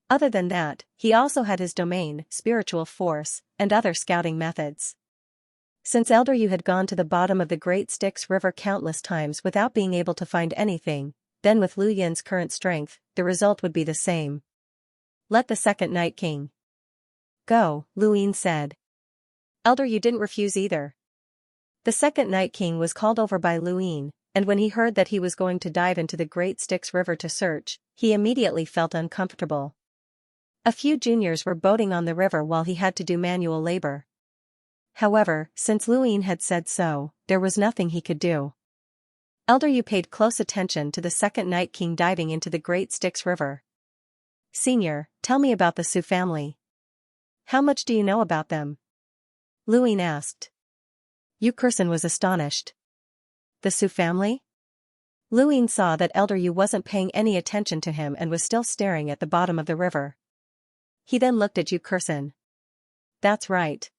Other than that, he also had his domain, spiritual force, and other scouting methods. Since Elder Yu had gone to the bottom of the Great Styx River countless times without being able to find anything, then with Lu Yin's current strength, the result would be the same. Let the second Night King go, Lu Ying said. Elder Yu didn't refuse either. The second Night King was called over by Lu Ying, and when he heard that he was going to dive into the Great Styx River to search, he immediately felt uncomfortable. A few juniors were boating on the river while he had to do manual labor. However, since Lu Ying had said so, there was nothing he could do. Elder Yu paid close attention to the second Night King diving into the Great Styx River. Senior, tell me about the Su family. How much do you know about them? Lu Ying asked. Yu Kursen was astonished. The Su family? Lu Ying saw that Elder Yu wasn't paying any attention to him and was still staring at the bottom of the river. He then looked at Yu Kursen. That's right.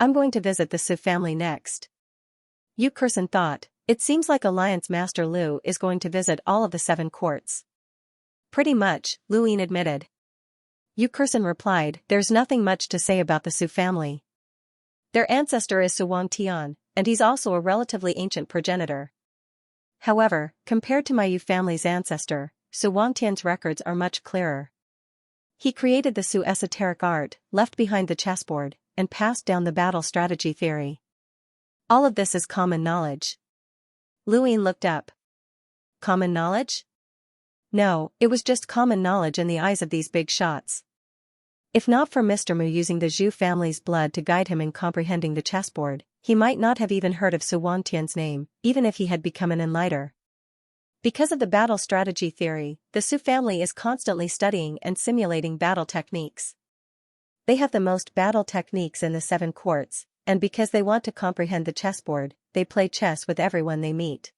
I'm going to visit the Su family next. Yu Kursen thought, it seems like Alliance Master Lu is going to visit all of the 7 courts. Pretty much, Lu Ying admitted. Yu Kursen replied, there's nothing much to say about the Su family. Their ancestor is Su Wangtian, and he's also a relatively ancient progenitor. However, compared to my Yu family's ancestor, Su Wangtian's records are much clearer. He created the Su esoteric art, left behind the chessboard, and passed down the battle strategy theory. All of this is common knowledge. Lu Ying looked up. Common knowledge? No, it was just common knowledge in the eyes of these big shots. If not for Mr. Mu using the Zhu family's blood to guide him in comprehending the chessboard, he might not have even heard of Su Wangtian's name, even if he had become an enlighter. Because of the battle strategy theory, the Su family is constantly studying and simulating battle techniques. They have the most battle techniques in the 7 courts, and because they want to comprehend the chessboard, they play chess with everyone they meet.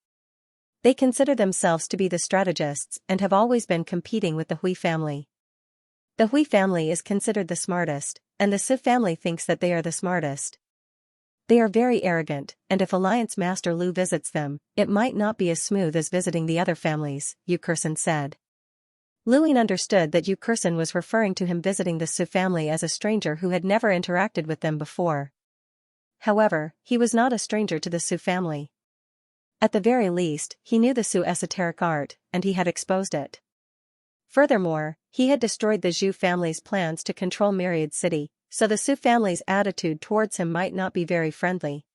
They consider themselves to be the strategists and have always been competing with the Hui family. The Hui family is considered the smartest, and the Su family thinks that they are the smartest. They are very arrogant, and if Alliance Master Lu visits them, it might not be as smooth as visiting the other families, Yu Kursen said. Lu Ying understood that Yu Kursen was referring to him visiting the Su family as a stranger who had never interacted with them before. However, he was not a stranger to the Su family. At the very least, he knew the Su esoteric art, and he had exposed it. Furthermore, he had destroyed the Zhu family's plans to control Myriad City, so the Su family's attitude towards him might not be very friendly.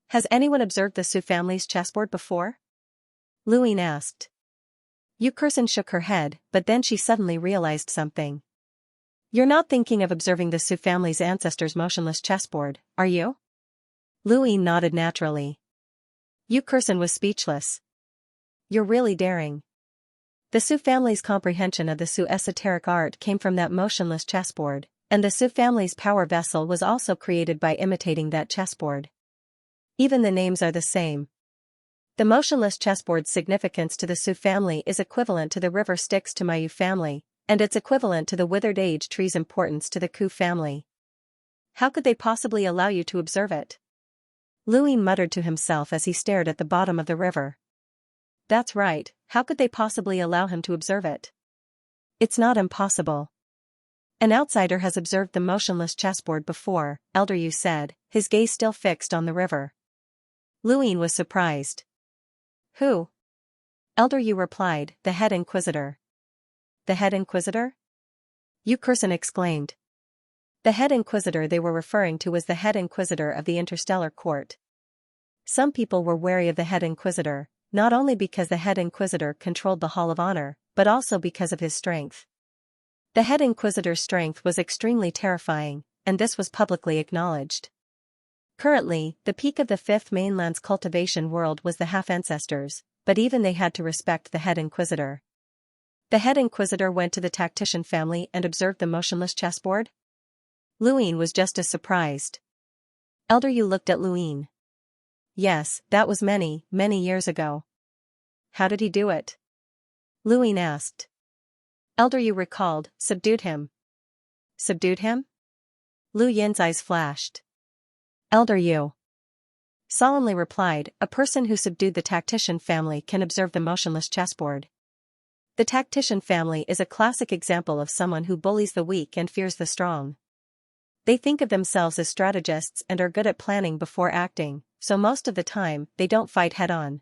Has anyone observed the Su family's chessboard before? Luin asked. Yu Kursen shook her head, but then she suddenly realized something. You're not thinking of observing the Su family's ancestors' motionless chessboard, are you? Luin nodded naturally. Yu Kursen was speechless. You're really daring. The Su family's comprehension of the Su esoteric art came from that motionless chessboard, and the Su family's power vessel was also created by imitating that chessboard. Even the names are the same. The motionless chessboard's significance to the Su family is equivalent to the river Styx to my Yu family, and it's equivalent to the withered age tree's importance to the Ku family. How could they possibly allow you to observe it? Luin muttered to himself as he stared at the bottom of the river. That's right, how could they possibly allow him to observe it? It's not impossible. An outsider has observed the motionless chessboard before, Elder Yu said, his gaze still fixed on the river. Luin was surprised. Who? Elder Yu replied, the head inquisitor. The head inquisitor? Yu Kursen exclaimed. The head inquisitor they were referring to was the head inquisitor of the interstellar court. Some people were wary of the head inquisitor, not only because the head inquisitor controlled the Hall of Honor, but also because of his strength. The head inquisitor's strength was extremely terrifying, and this was publicly acknowledged. Currently, the peak of the Fifth Mainland's cultivation world was the half-ancestors, but even they had to respect the head inquisitor. The head inquisitor went to the tactician family and observed the motionless chessboard? Luin was just as surprised. Elder Yu looked at Luin. Yes, that was many, many years ago. How did he do it? Luin asked. Elder Yu recalled, subdued him. Subdued him? Lu Yin's eyes flashed. Elder Yu solemnly replied, a person who subdued the tactician family can observe the motionless chessboard. The tactician family is a classic example of someone who bullies the weak and fears the strong. They think of themselves as strategists and are good at planning before acting, so most of the time, they don't fight head-on.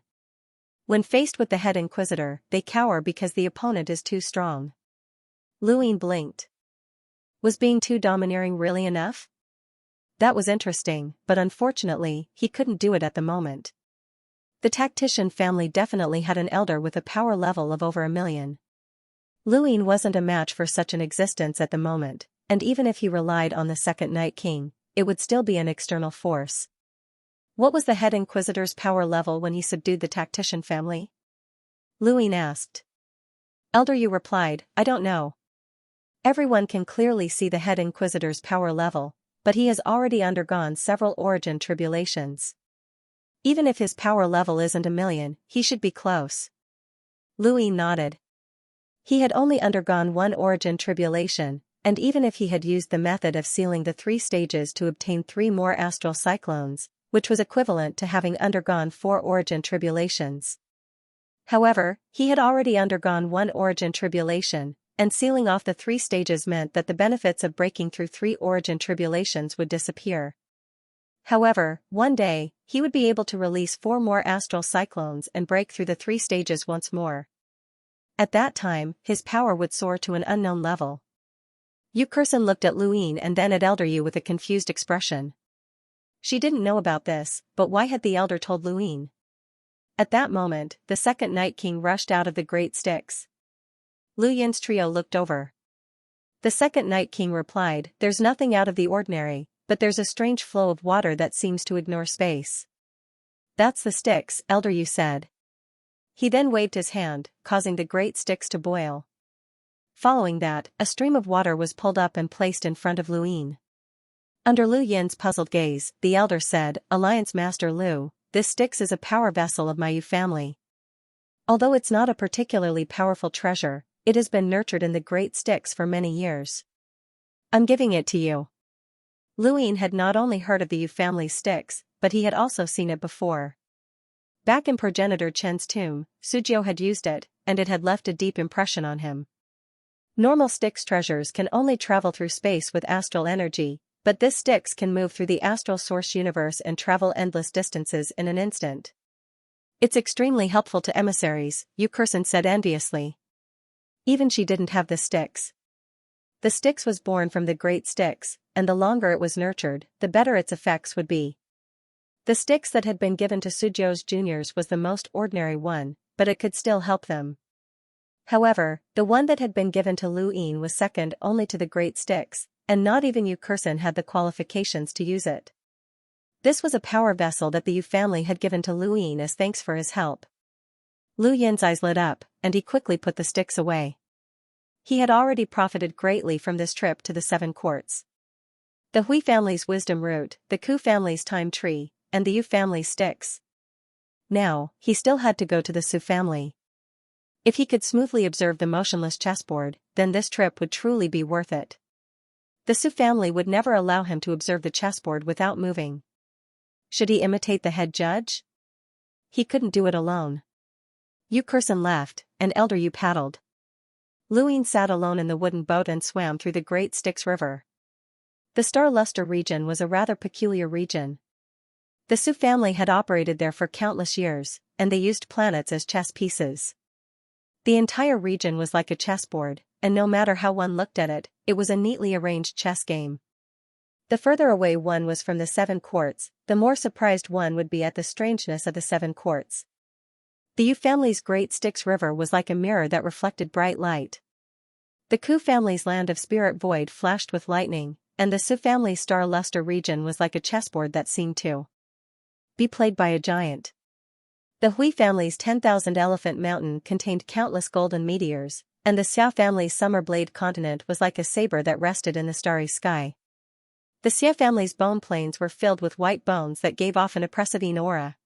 When faced with the head inquisitor, they cower because the opponent is too strong. Luin blinked. Was being too domineering really enough? That was interesting, but unfortunately, he couldn't do it at the moment. The tactician family definitely had an elder with a power level of over 1,000,000. Luin wasn't a match for such an existence at the moment, and even if he relied on the second Night King, it would still be an external force. What was the head inquisitor's power level when he subdued the tactician family? Luin asked. Elder Yu replied, I don't know. Everyone can clearly see the head inquisitor's power level, but he has already undergone several origin tribulations. Even if his power level isn't 1,000,000, he should be close. Luin nodded. He had only undergone one origin tribulation, and even if he had used the method of sealing the 3 stages to obtain 3 more astral cyclones, which was equivalent to having undergone 4 origin tribulations. However, he had already undergone 1 origin tribulation, and sealing off the 3 stages meant that the benefits of breaking through 3 origin tribulations would disappear. However, one day, he would be able to release 4 more astral cyclones and break through the 3 stages once more. At that time, his power would soar to an unknown level. Yu Kursen looked at Luin and then at Elder Yu with a confused expression. She didn't know about this, but why had the elder told Luin? At that moment, the second Night King rushed out of the Great Styx. Lu Yin's trio looked over. The second Night King replied, there's nothing out of the ordinary, but there's a strange flow of water that seems to ignore space. That's the Styx, Elder Yu said. He then waved his hand, causing the Great Styx to boil. Following that, a stream of water was pulled up and placed in front of Luin. Under Lu Yin's puzzled gaze, the elder said, Alliance Master Lu, this Styx is a power vessel of my Yu family. Although it's not a particularly powerful treasure, it has been nurtured in the Great Styx for many years. I'm giving it to you. Luin had not only heard of the Yu family's Styx, but he had also seen it before. Back in progenitor Chen's tomb, Sujiu had used it, and it had left a deep impression on him. Normal Styx treasures can only travel through space with astral energy, but this Styx can move through the astral source universe and travel endless distances in an instant. It's extremely helpful to emissaries, Yu Kursen said enviously. Even she didn't have the sticks. The sticks was born from the great sticks, and the longer it was nurtured, the better its effects would be. The sticks that had been given to Suzhou's juniors was the most ordinary one, but it could still help them. However, the one that had been given to Lu Yin was second only to the great sticks, and not even Yu Kursan had the qualifications to use it. This was a power vessel that the Yu family had given to Lu Yin as thanks for his help. Lu Yin's eyes lit up, and he quickly put the sticks away. He had already profited greatly from this trip to the 7 courts. The Hui family's wisdom root, the Ku family's time tree, and the Yu family's sticks. Now, he still had to go to the Su family. If he could smoothly observe the motionless chessboard, then this trip would truly be worth it. The Su family would never allow him to observe the chessboard without moving. Should he imitate the head judge? He couldn't do it alone. Yu Kursan left, and Elder Yu paddled. Lu Yin sat alone in the wooden boat and swam through the Great Styx River. The Star Luster region was a rather peculiar region. The Su family had operated there for countless years, and they used planets as chess pieces. The entire region was like a chessboard, and no matter how one looked at it, it was a neatly arranged chess game. The further away one was from the 7 courts, the more surprised one would be at the strangeness of the 7 courts. The Yu family's Great Styx River was like a mirror that reflected bright light. The Ku family's Land of Spirit Void flashed with lightning, and the Su family's Star Luster region was like a chessboard that seemed to be played by a giant. The Hui family's 10,000 Elephant Mountain contained countless golden meteors, and the Xia family's Summer Blade continent was like a saber that rested in the starry sky. The Xia family's bone plains were filled with white bones that gave off an oppressive aura.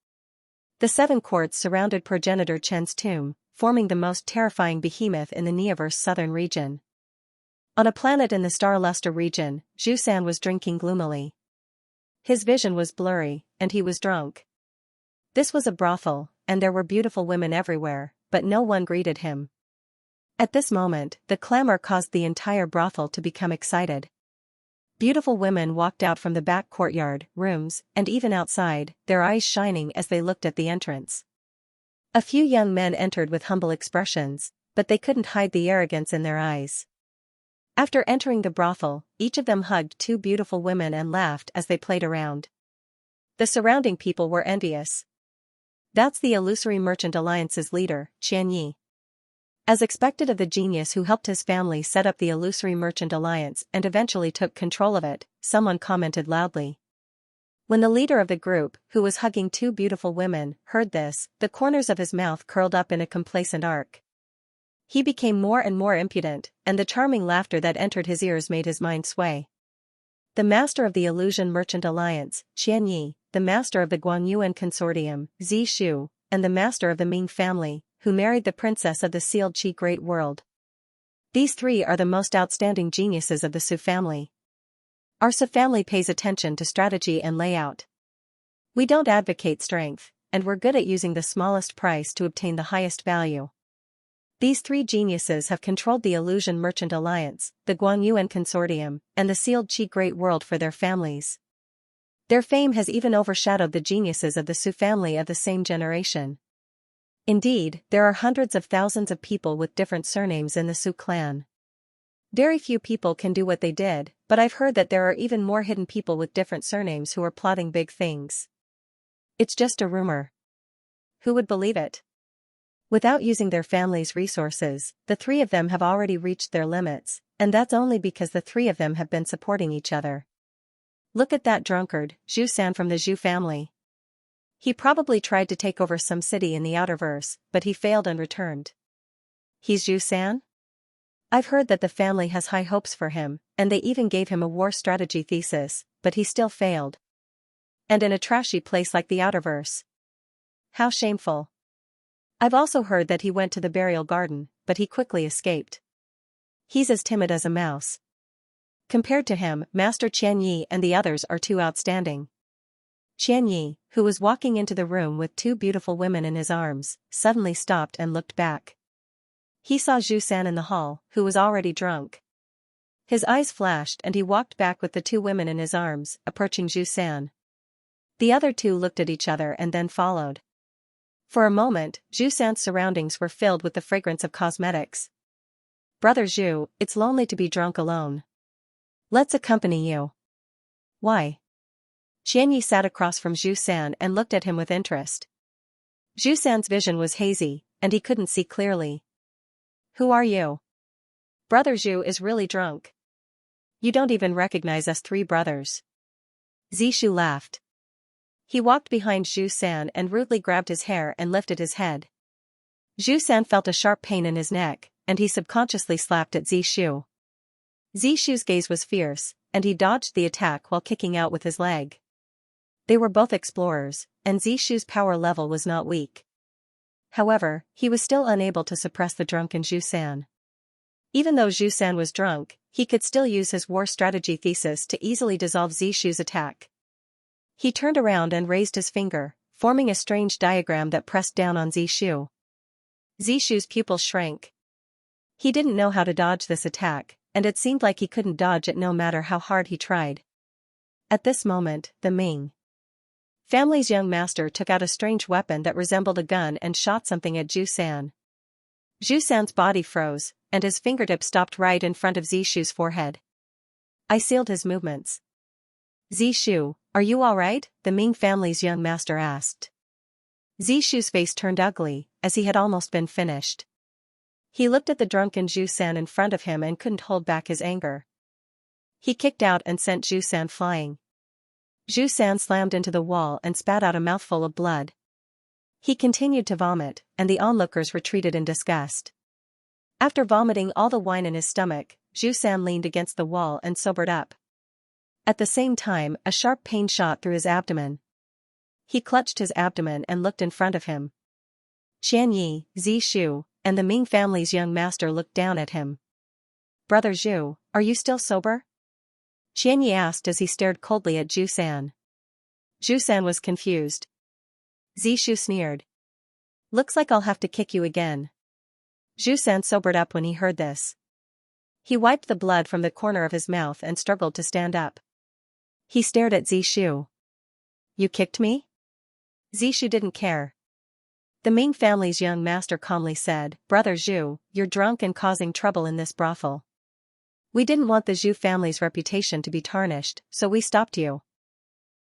The 7 courts surrounded progenitor Chen's tomb, forming the most terrifying behemoth in the Neoverse southern region. On a planet in the Star Luster region, Zhu was drinking gloomily. His vision was blurry, and he was drunk. This was a brothel, and there were beautiful women everywhere, but no one greeted him. At this moment, the clamor caused the entire brothel to become excited. Beautiful women walked out from the back courtyard, rooms, and even outside, their eyes shining as they looked at the entrance. A few young men entered with humble expressions, but they couldn't hide the arrogance in their eyes. After entering the brothel, each of them hugged 2 beautiful women and laughed as they played around. The surrounding people were envious. That's the Illusory Merchant Alliance's leader, Xianxia. As expected of the genius who helped his family set up the Illusory Merchant Alliance and eventually took control of it, someone commented loudly. When the leader of the group, who was hugging 2 beautiful women, heard this, the corners of his mouth curled up in a complacent arc. He became more and more impudent, and the charming laughter that entered his ears made his mind sway. The master of the Illusion Merchant Alliance, Xianxia, the master of the Guangyuan Consortium, Zi Shu, and the master of the Ming family, who married the princess of the sealed Qi Great World. These 3 are the most outstanding geniuses of the Su family. Our Su family pays attention to strategy and layout. We don't advocate strength, and we're good at using the smallest price to obtain the highest value. These 3 geniuses have controlled the Illusion Merchant Alliance, the Guangyuan Consortium, and the sealed Qi Great World for their families. Their fame has even overshadowed the geniuses of the Su family of the same generation. Indeed, there are hundreds of thousands of people with different surnames in the Su clan. Very few people can do what they did, but I've heard that there are even more hidden people with different surnames who are plotting big things. It's just a rumor. Who would believe it? Without using their family's resources, the 3 of them have already reached their limits, and that's only because the 3 of them have been supporting each other. Look at that drunkard, Zhu from the Zhu family. He probably tried to take over some city in the Outerverse, but he failed and returned. He's Zhu? I've heard that the family has high hopes for him, and they even gave him a war strategy thesis, but he still failed. And in a trashy place like the Outerverse. How shameful. I've also heard that he went to the burial garden, but he quickly escaped. He's as timid as a mouse. Compared to him, Master Qianyi and the others are too outstanding. Qianyi, who was walking into the room with 2 beautiful women in his arms, suddenly stopped and looked back. He saw Zhu in the hall, who was already drunk. His eyes flashed and he walked back with the 2 women in his arms, approaching Zhu. The other 2 looked at each other and then followed. For a moment, Zhu surroundings were filled with the fragrance of cosmetics. Brother Zhu, it's lonely to be drunk alone. Let's accompany you. Why? Xianxia sat across from Zhu San and looked at him with interest. Zhu San's vision was hazy, and he couldn't see clearly. Who are you? Brother Zhu is really drunk. You don't even recognize us three brothers. Zishu laughed. He walked behind Zhu San and rudely grabbed his hair and lifted his head. Zhu San felt a sharp pain in his neck, and he subconsciously slapped at Zishu. Zishu's gaze was fierce, and he dodged the attack while kicking out with his leg. They were both explorers, and Zishu's power level was not weak. However, he was still unable to suppress the drunken Zhu San. Even though Zhu San was drunk, he could still use his war strategy thesis to easily dissolve Zishu's attack. He turned around and raised his finger, forming a strange diagram that pressed down on Zishu. Zishu's pupils shrank. He didn't know how to dodge this attack, and it seemed like he couldn't dodge it no matter how hard he tried. At this moment, the Ming family's young master took out a strange weapon that resembled a gun and shot something at Zhu San. Zhu San's body froze, and his fingertip stopped right in front of Zishu's forehead. I sealed his movements. Zishu, are you alright? The Ming family's young master asked. Zishu's face turned ugly, as he had almost been finished. He looked at the drunken Zhu San in front of him and couldn't hold back his anger. He kicked out and sent Zhu San flying. Zhu San slammed into the wall and spat out a mouthful of blood. He continued to vomit, and the onlookers retreated in disgust. After vomiting all the wine in his stomach, Zhu San leaned against the wall and sobered up. At the same time, a sharp pain shot through his abdomen. He clutched his abdomen and looked in front of him. Xianxia, Zishu, and the Ming family's young master looked down at him. Brother Zhu, are you still sober? Xianxia asked as he stared coldly at Zhu San. Zhu San was confused. Zishu sneered. Looks like I'll have to kick you again. Zhu San sobered up when he heard this. He wiped the blood from the corner of his mouth and struggled to stand up. He stared at Zishu. You kicked me? Zishu didn't care. The Ming family's young master calmly said, Brother Zhu, you're drunk and causing trouble in this brothel. We didn't want the Zhu family's reputation to be tarnished, so we stopped you.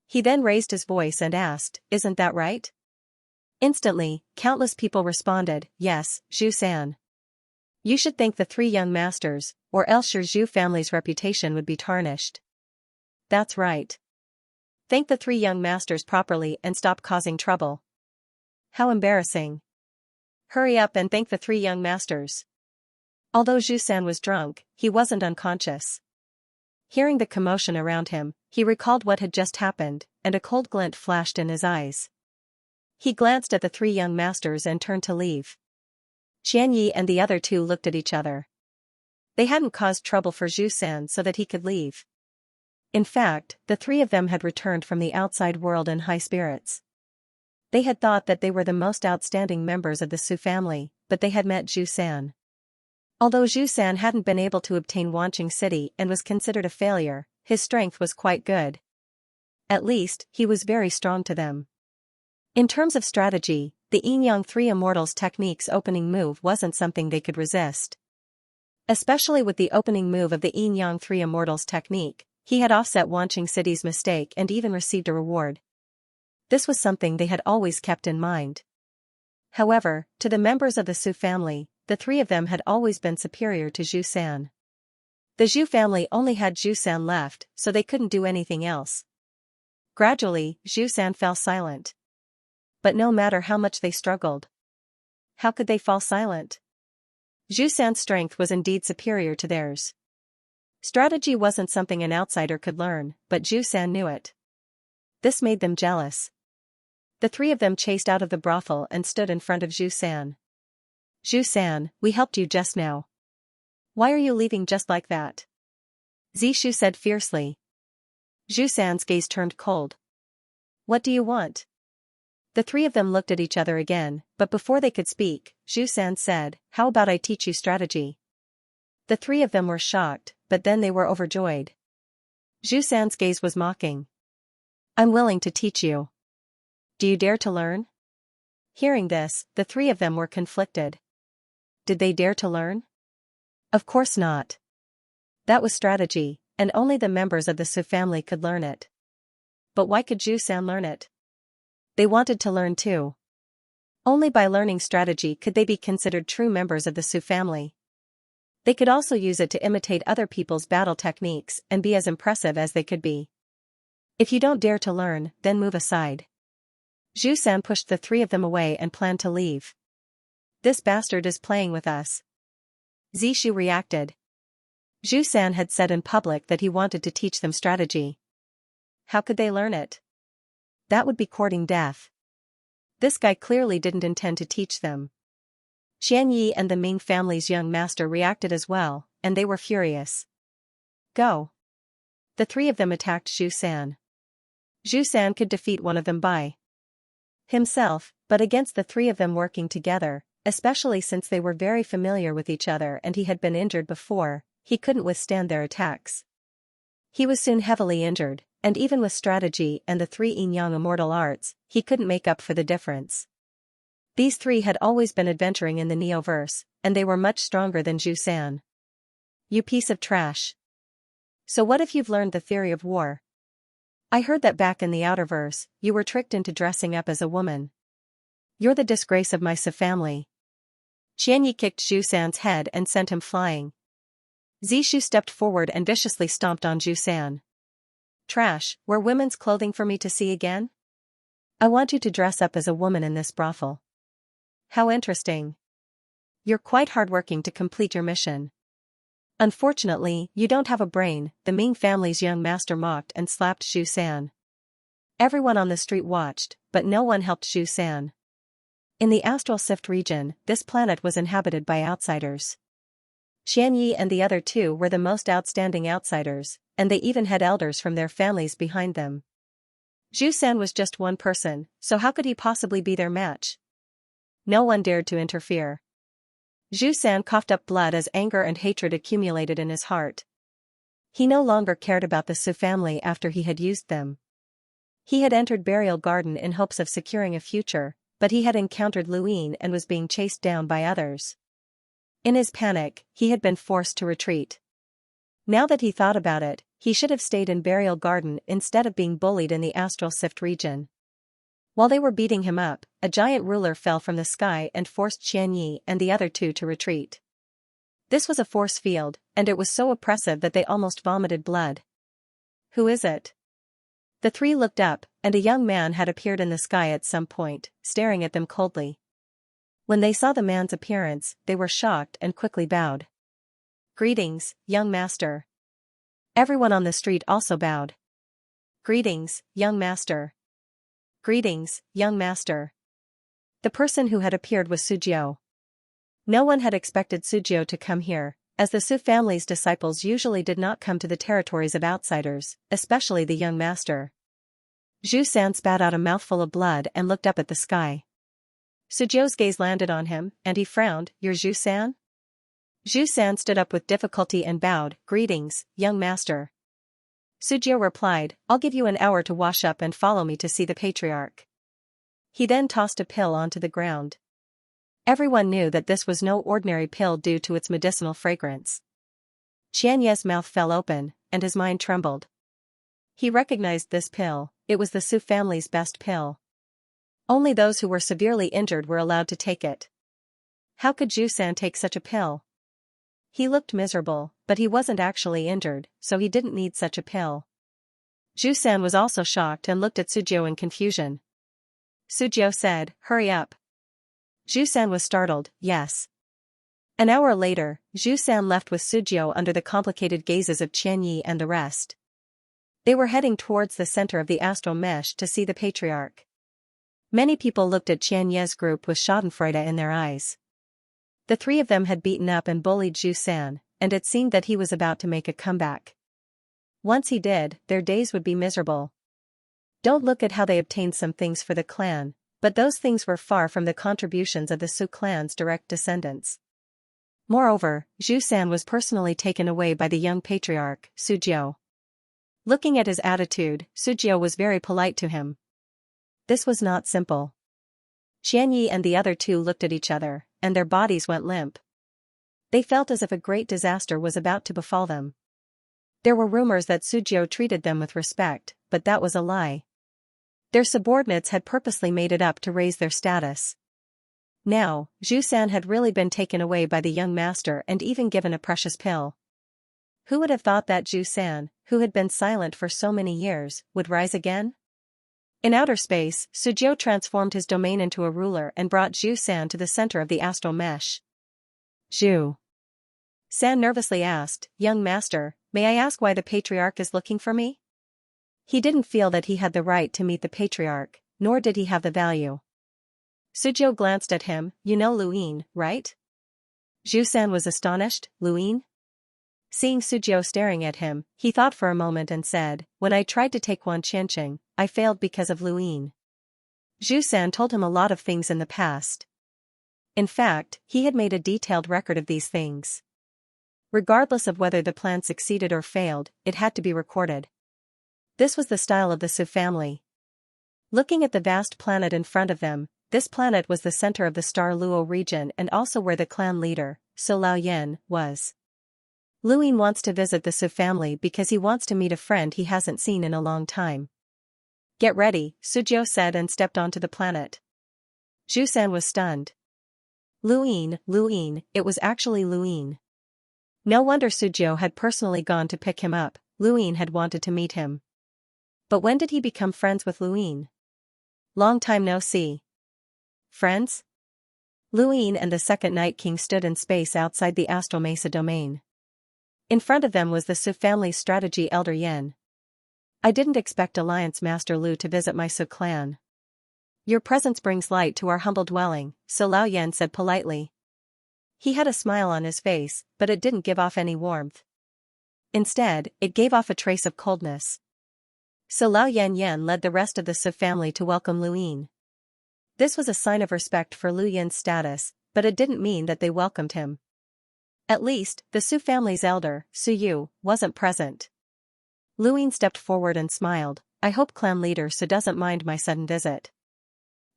He then raised his voice and asked, Isn't that right? Instantly, countless people responded, Yes, Zhu San. You should thank the three young masters, or else your Zhu family's reputation would be tarnished. That's right. Thank the three young masters properly and stop causing trouble. How embarrassing. Hurry up and thank the three young masters. Although Zhu San was drunk, he wasn't unconscious. Hearing the commotion around him, he recalled what had just happened, and a cold glint flashed in his eyes. He glanced at the three young masters and turned to leave. Xianxia and the other two looked at each other. They hadn't caused trouble for Zhu San so that he could leave. In fact, the three of them had returned from the outside world in high spirits. They had thought that they were the most outstanding members of the Su family, but they had met Zhu San. Although Zhu San hadn't been able to obtain Wanqing City and was considered a failure, his strength was quite good. At least, he was very strong to them. In terms of strategy, the Yin Yang Three Immortals technique's opening move wasn't something they could resist. Especially with the opening move of the Yin Yang Three Immortals technique, he had offset Wanqing City's mistake and even received a reward. This was something they had always kept in mind. However, to the members of the Su family, the three of them had always been superior to Zhu San. The Zhu family only had Zhu San left, so they couldn't do anything else. Gradually, Zhu San fell silent. But no matter how much they struggled, how could they fall silent? Zhu San's strength was indeed superior to theirs. Strategy wasn't something an outsider could learn, but Zhu San knew it. This made them jealous. The three of them chased out of the brothel and stood in front of Zhu San. Zhu San, we helped you just now. Why are you leaving just like that? Zishu said fiercely. Zhu San's gaze turned cold. What do you want? The three of them looked at each other again, but before they could speak, Zhu San said, How about I teach you strategy? The three of them were shocked, but then they were overjoyed. Zhu San's gaze was mocking. I'm willing to teach you. Do you dare to learn? Hearing this, the three of them were conflicted. Did they dare to learn? Of course not. That was strategy, and only the members of the Su family could learn it. But why could Zhu learn it? They wanted to learn too. Only by learning strategy could they be considered true members of the Su family. They could also use it to imitate other people's battle techniques and be as impressive as they could be. If you don't dare to learn, then move aside. Zhu pushed the three of them away and planned to leave. This bastard is playing with us. Zishu reacted. Zhu had said in public that he wanted to teach them strategy. How could they learn it? That would be courting death. This guy clearly didn't intend to teach them. Xianxia and the Ming family's young master reacted as well, and they were furious. Go. The three of them attacked Zhu. Zhu could defeat one of them by himself, but against the three of them working together, especially since they were very familiar with each other and he had been injured before, he couldn't withstand their attacks. He was soon heavily injured, and even with strategy and the three yin-yang immortal arts, he couldn't make up for the difference. These three had always been adventuring in the Neoverse, and they were much stronger than Zhu. You piece of trash. So what if you've learned the theory of war? I heard that back in the Outerverse, you were tricked into dressing up as a woman. You're the disgrace of my Su family. Xianxia kicked Zhu head and sent him flying. Zishu stepped forward and viciously stomped on Zhu. Trash, wear women's clothing for me to see again? I want you to dress up as a woman in this brothel. How interesting. You're quite hardworking to complete your mission. Unfortunately, you don't have a brain, the Ming family's young master mocked and slapped Zhu. Everyone on the street watched, but no one helped Zhu. In the Astral Sift region, this planet was inhabited by outsiders. Xianxia and the other two were the most outstanding outsiders, and they even had elders from their families behind them. Zhu was just one person, so how could he possibly be their match? No one dared to interfere. Zhu coughed up blood as anger and hatred accumulated in his heart. He no longer cared about the Su family after he had used them. He had entered Burial Garden in hopes of securing a future, but he had encountered Luin and was being chased down by others. In his panic, he had been forced to retreat. Now that he thought about it, he should have stayed in Burial Garden instead of being bullied in the Astral Sift region. While they were beating him up, a giant ruler fell from the sky and forced Xianxia and the other two to retreat. This was a force field, and it was so oppressive that they almost vomited blood. Who is it? The three looked up, and a young man had appeared in the sky at some point, staring at them coldly. When they saw the man's appearance, they were shocked and quickly bowed. Greetings, young master. Everyone on the street also bowed. Greetings, young master. Greetings, young master. The person who had appeared was Suzhou. No one had expected Suzhou to come here, as the Su family's disciples usually did not come to the territories of outsiders, especially the young master. Zhu spat out a mouthful of blood and looked up at the sky. Suzhou's gaze landed on him, and he frowned. You're Zhu? Zhu stood up with difficulty and bowed. Greetings, young master. Suzhou replied, I'll give you an hour to wash up and follow me to see the patriarch. He then tossed a pill onto the ground. Everyone knew that this was no ordinary pill due to its medicinal fragrance. Xianxia's mouth fell open, and his mind trembled. He recognized this pill, it was the Su family's best pill. Only those who were severely injured were allowed to take it. How could Zhu take such a pill? He looked miserable, but he wasn't actually injured, so he didn't need such a pill. Zhu was also shocked and looked at Suzhou in confusion. Suzhou said, hurry up. Zhu was startled, yes. An hour later, Zhu left with Suzhou under the complicated gazes of Qianyi and the rest. They were heading towards the center of the astral mesh to see the patriarch. Many people looked at Qianyi's group with schadenfreude in their eyes. The three of them had beaten up and bullied Zhu, and it seemed that he was about to make a comeback. Once he did, their days would be miserable. Don't look at how they obtained some things for the clan, but those things were far from the contributions of the Su clan's direct descendants. Moreover, Zhu was personally taken away by the young patriarch, Suzhou. Looking at his attitude, Suzhou was very polite to him. This was not simple. Xianxia and the other two looked at each other, and their bodies went limp. They felt as if a great disaster was about to befall them. There were rumors that Suzhou treated them with respect, but that was a lie. Their subordinates had purposely made it up to raise their status. Now, Zhu-san had really been taken away by the young master and even given a precious pill. Who would have thought that Zhu-san, who had been silent for so many years, would rise again? In outer space, Suzhou transformed his domain into a ruler and brought Zhu-san to the center of the astral mesh. Zhu-san nervously asked, "Young master, may I ask why the patriarch is looking for me?" He didn't feel that he had the right to meet the patriarch, nor did he have the value. Suzhou glanced at him. "You know Luin, right?" Zhu-san was astonished. "Luin?" Seeing Suzhou staring at him, he thought for a moment and said, "When I tried to take Wan Qianqing, I failed because of Luin." Zhu-san told him a lot of things in the past. In fact, he had made a detailed record of these things. Regardless of whether the plan succeeded or failed, it had to be recorded. This was the style of the Su family. Looking at the vast planet in front of them, this planet was the center of the star Luo region and also where the clan leader, Su Laoyan, was. Luin wants to visit the Su family because he wants to meet a friend he hasn't seen in a long time. "Get ready," Suzhou said and stepped onto the planet. Zhu-san was stunned. Luin, it was actually Luin. No wonder Suzhou had personally gone to pick him up. Luin had wanted to meet him. But when did he become friends with Luin? Long time no see. Friends? Luin and the second Night King stood in space outside the Astral Mesa domain. In front of them was the Su family's strategy elder Yen. "I didn't expect Alliance Master Lu to visit my Su clan. Your presence brings light to our humble dwelling," Su Laoyan said politely. He had a smile on his face, but it didn't give off any warmth. Instead, it gave off a trace of coldness. Su Laoyan led the rest of the Su family to welcome Luin. This was a sign of respect for Lu Yin's status, but it didn't mean that they welcomed him. At least, the Su family's elder, Su Yu, wasn't present. Luin stepped forward and smiled. "I hope clan leader Su doesn't mind my sudden visit."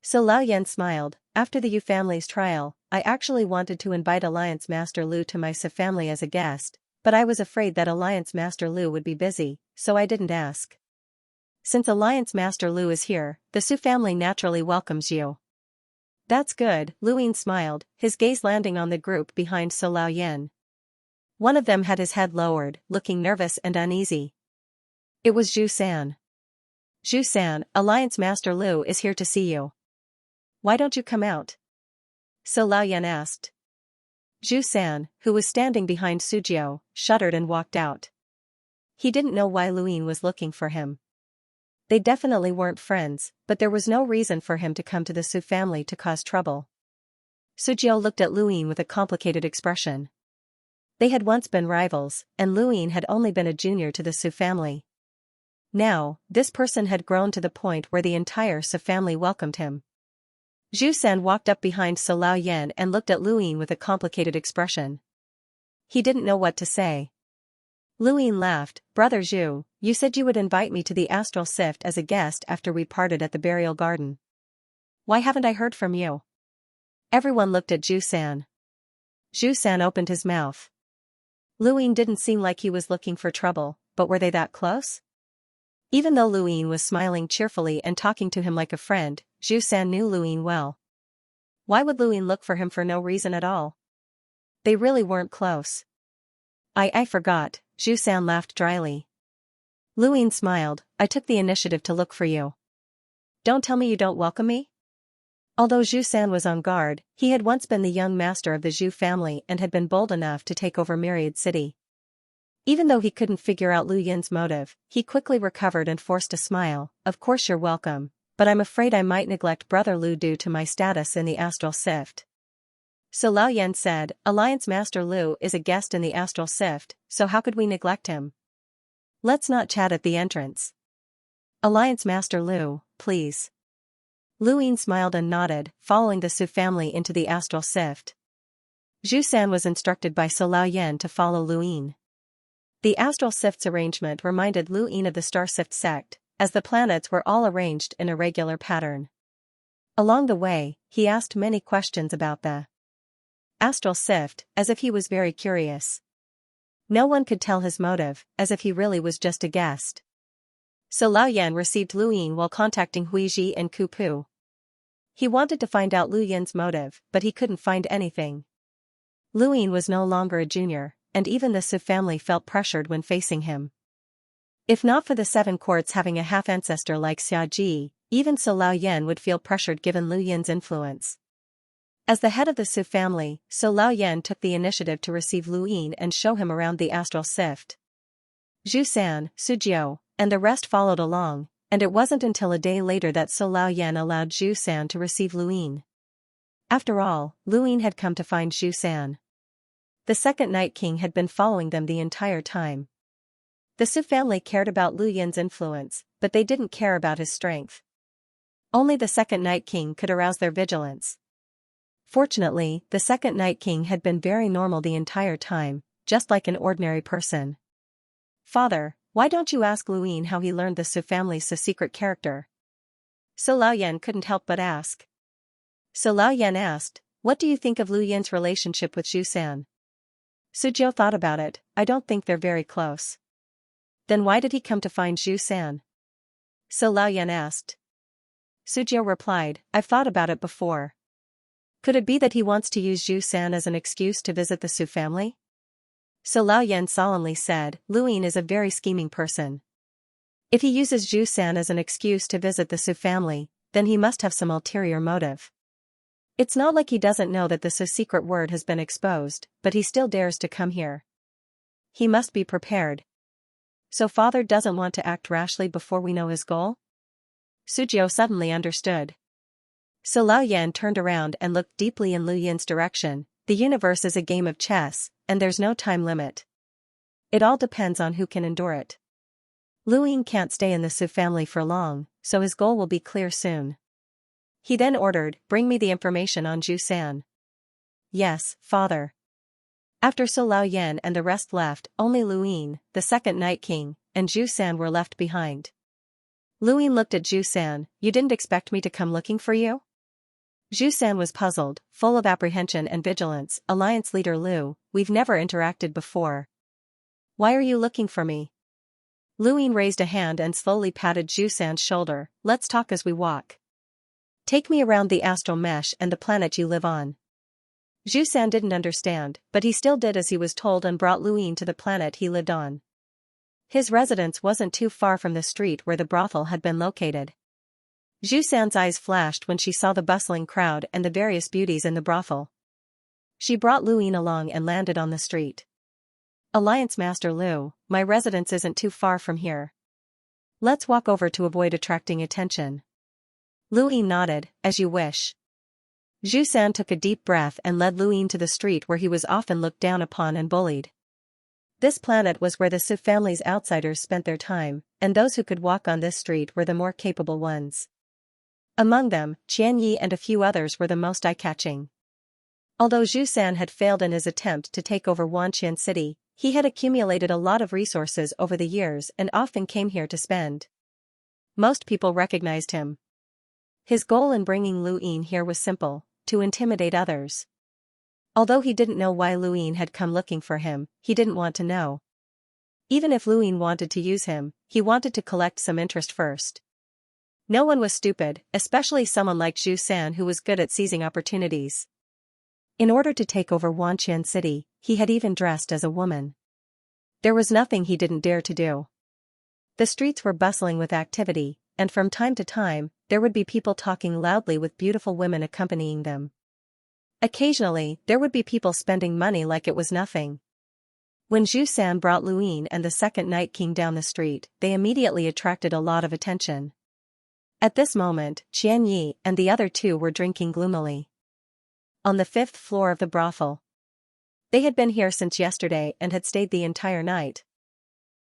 Su Laoyan smiled. "After the Yu family's trial, I actually wanted to invite Alliance Master Lu to my Su family as a guest, but I was afraid that Alliance Master Lu would be busy, so I didn't ask. Since Alliance Master Lu is here, the Su family naturally welcomes you." "That's good," Luin smiled, his gaze landing on the group behind Su Laoyan. One of them had his head lowered, looking nervous and uneasy. It was Zhu-san. "Zhu-san, Alliance Master Lu is here to see you. Why don't you come out?" Su Laoyan asked. Zhu-san, who was standing behind Suzhou, shuddered and walked out. He didn't know why Luin was looking for him. They definitely weren't friends, but there was no reason for him to come to the Su family to cause trouble. Suzhou looked at Luin with a complicated expression. They had once been rivals, and Luin had only been a junior to the Su family. Now, this person had grown to the point where the entire Su family welcomed him. Zhu-san walked up behind Su Laoyan and looked at Luin with a complicated expression. He didn't know what to say. Luin laughed. "Brother Zhu, you said you would invite me to the Astral Sift as a guest after we parted at the burial garden. Why haven't I heard from you?" Everyone looked at Zhu-san. Zhu-san opened his mouth. Luin didn't seem like he was looking for trouble, but were they that close? Even though Luin was smiling cheerfully and talking to him like a friend, Zhu-san knew Luin well. Why would Luin look for him for no reason at all? They really weren't close. I forgot," Zhu-san laughed dryly. Luin smiled. "I took the initiative to look for you. Don't tell me you don't welcome me?" Although Zhu-san was on guard, he had once been the young master of the Zhu family and had been bold enough to take over Myriad City. Even though he couldn't figure out Lu Yin's motive, he quickly recovered and forced a smile. "Of course you're welcome, but I'm afraid I might neglect Brother Lu due to my status in the Astral Sift." Su Laoyan said, "Alliance Master Lu is a guest in the Astral Sift, so how could we neglect him? Let's not chat at the entrance. Alliance Master Lu, please." Luin smiled and nodded, following the Su family into the Astral Sift. Zhu-san was instructed by Su Laoyan to follow Luin. The Astral Sift's arrangement reminded Luin of the Star Sift sect, as the planets were all arranged in a regular pattern. Along the way, he asked many questions about the astral sift, as if he was very curious. No one could tell his motive, as if he really was just a guest. So Lao Yan received Lu Yin while contacting Huiji and Ku Pu. He wanted to find out Lu Yin's motive, but he couldn't find anything. Lu Yin was no longer a junior, and even the Su family felt pressured when facing him. If not for the 7 courts having a half-ancestor like Xiaji, even so Lao Yan would feel pressured given Lu Yin's influence. As the head of the Su family, So Lao Yan took the initiative to receive Lu Yin and show him around the astral sift. Zhu San, Su Jiu, and the rest followed along, and it wasn't until a day later that So Lao Yan allowed Zhu San to receive Lu Yin. After all, Lu Yin had come to find Zhu San. The second Night King had been following them the entire time. The Su family cared about Lu Yin's influence, but they didn't care about his strength. Only the second Night King could arouse their vigilance. Fortunately, the second Night King had been very normal the entire time, just like an ordinary person. "Father, why don't you ask Lu Yin how he learned the Su family's secret character?" So Lao Yan couldn't help but ask. So Lao Yan asked, "What do you think of Lu Yin's relationship with Zhu San?" Su Jiu thought about it. "I don't think they're very close." "Then why did he come to find Zhu San?" So Lao Yan asked. Su Jiu replied, "I've thought about it before. Could it be that he wants to use Zhu San as an excuse to visit the Su family?" So Lao Yan solemnly said, "Lu Yin is a very scheming person. If he uses Zhu San as an excuse to visit the Su family, then he must have some ulterior motive. It's not like he doesn't know that the Su secret word has been exposed, but he still dares to come here. He must be prepared. So father doesn't want to act rashly before we know his goal?" Su Jiu suddenly understood. So Lao Yan turned around and looked deeply in Lu Yin's direction. "The universe is a game of chess, and there's no time limit. It all depends on who can endure it. Lu Yin can't stay in the Su family for long, so his goal will be clear soon." He then ordered, "Bring me the information on Zhu San." "Yes, father." After So Lao Yan and the rest left, only Lu Yin, the second Night King, and Zhu San were left behind. Lu Yin looked at Zhu San. "You didn't expect me to come looking for you?" Zhu San was puzzled, full of apprehension and vigilance. "Alliance leader Lu, we've never interacted before. Why are you looking for me?" Lu Yin raised a hand and slowly patted Zhu San's shoulder. "Let's talk as we walk. Take me around the astral mesh and the planet you live on." Zhu San didn't understand, but he still did as he was told and brought Lu Yin to the planet he lived on. His residence wasn't too far from the street where the brothel had been located. Zhu San's eyes flashed when she saw the bustling crowd and the various beauties in the brothel. She brought Lu Yin along and landed on the street. "Alliance Master Lu, my residence isn't too far from here. Let's walk over to avoid attracting attention." Lu Yin nodded, "As you wish." Zhu San took a deep breath and led Lu Yin to the street where he was often looked down upon and bullied. This planet was where the Su family's outsiders spent their time, and those who could walk on this street were the more capable ones. Among them, Qianyi and a few others were the most eye-catching. Although Zhu San had failed in his attempt to take over Wanqian City, he had accumulated a lot of resources over the years and often came here to spend. Most people recognized him. His goal in bringing Lu Yin here was simple: to intimidate others. Although he didn't know why Lu Yin had come looking for him, he didn't want to know. Even if Lu Yin wanted to use him, he wanted to collect some interest first. No one was stupid, especially someone like Zhu San who was good at seizing opportunities. In order to take over Wanqian City, he had even dressed as a woman. There was nothing he didn't dare to do. The streets were bustling with activity, and from time to time, there would be people talking loudly with beautiful women accompanying them. Occasionally, there would be people spending money like it was nothing. When Zhu San brought Lu Yin and the second Night King down the street, they immediately attracted a lot of attention. At this moment, Qianyi and the other two were drinking gloomily on the 5th floor of the brothel. They had been here since yesterday and had stayed the entire night.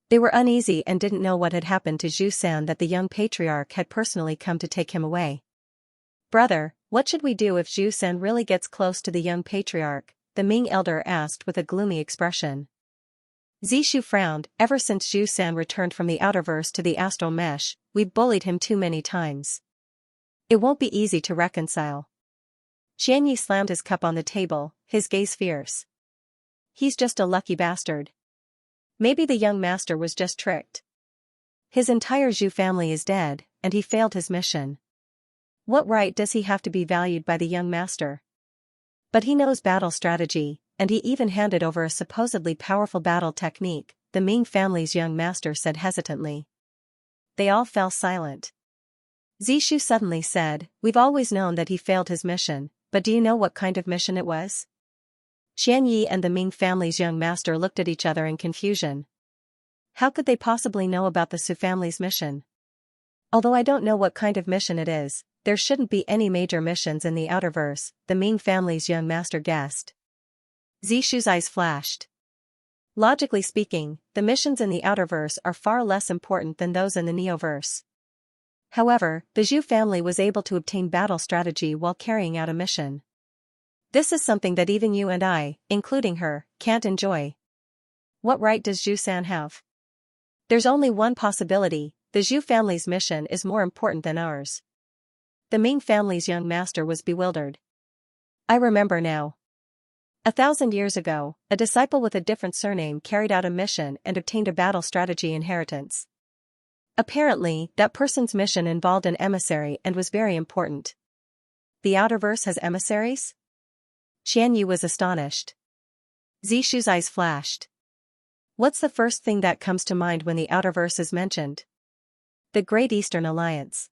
They were uneasy and didn't know what had happened to Zhu San, that the young patriarch had personally come to take him away. "Brother, what should we do if Zhu San really gets close to the young patriarch?" the Ming elder asked with a gloomy expression. Zishu frowned. "Ever since Zhu San returned from the outerverse to the astral mesh, we've bullied him too many times. It won't be easy to reconcile." Xianxia slammed his cup on the table, his gaze fierce. He's just a lucky bastard. Maybe the young master was just tricked. His entire Zhu family is dead, and he failed his mission. What right does he have to be valued by the young master? But he knows battle strategy, and he even handed over a supposedly powerful battle technique, the Ming family's young master said hesitantly. They all fell silent. Zishu suddenly said, "We've always known that he failed his mission, but do you know what kind of mission it was?" Xianxia and the Ming family's young master looked at each other in confusion. How could they possibly know about the Su family's mission? Although I don't know what kind of mission it is, there shouldn't be any major missions in the Outerverse, the Ming family's young master guessed. Zishu's eyes flashed. Logically speaking, the missions in the Outerverse are far less important than those in the Neoverse. However, the Zhu family was able to obtain battle strategy while carrying out a mission. This is something that even you and I, including her, can't enjoy. What right does Zhu-san have? There's only one possibility, the Zhu family's mission is more important than ours. The Ming family's young master was bewildered. I remember now. 1,000 years ago, a disciple with a different surname carried out a mission and obtained a battle strategy inheritance. Apparently, that person's mission involved an emissary and was very important. The Outerverse has emissaries? Xianxia was astonished. Zishu's eyes flashed. What's the first thing that comes to mind when the Outerverse is mentioned? The Great Eastern Alliance.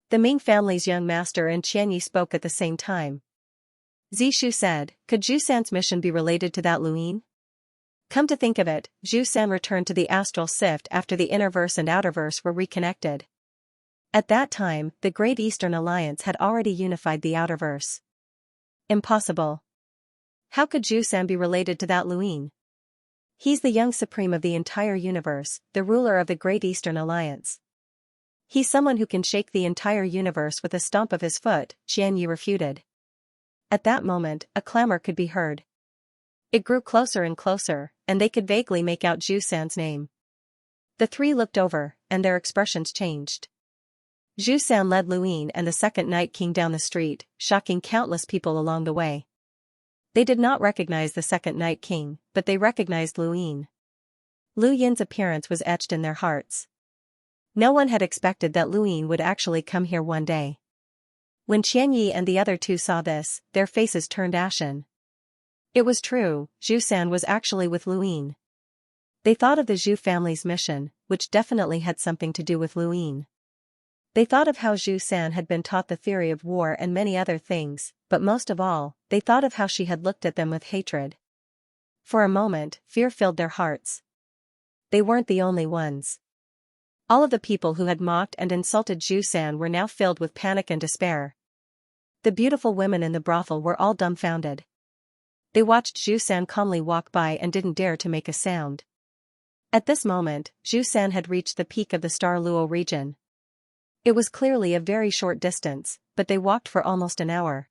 The Ming family's young master and Xianxia spoke at the same time. Zishu said, could Zhu-san's mission be related to that Luin? Come to think of it, Zhu-san returned to the astral sift after the Innerverse and Outerverse were reconnected. At that time, the Great Eastern Alliance had already unified the Outerverse. Impossible. How could Zhu-san be related to that Luin? He's the young supreme of the entire universe, the ruler of the Great Eastern Alliance. He's someone who can shake the entire universe with a stomp of his foot, Xianxia refuted. At that moment, a clamor could be heard. It grew closer and closer, and they could vaguely make out Zhu-san's name. The three looked over, and their expressions changed. Zhu-san led Luin and the second Night King down the street, shocking countless people along the way. They did not recognize the second Night King, but they recognized Luin. Lu Yin's appearance was etched in their hearts. No one had expected that Luin would actually come here one day. When Xianxia and the other two saw this, their faces turned ashen. It was true, Zhu-san was actually with Luin. They thought of the Zhu family's mission, which definitely had something to do with Luin. They thought of how Zhu-san had been taught the theory of war and many other things, but most of all, they thought of how she had looked at them with hatred. For a moment, fear filled their hearts. They weren't the only ones. All of the people who had mocked and insulted Zhu-san were now filled with panic and despair. The beautiful women in the brothel were all dumbfounded. They watched Zhu-san calmly walk by and didn't dare to make a sound. At this moment, Zhu-san had reached the peak of the Star Luo region. It was clearly a very short distance, but they walked for almost an hour.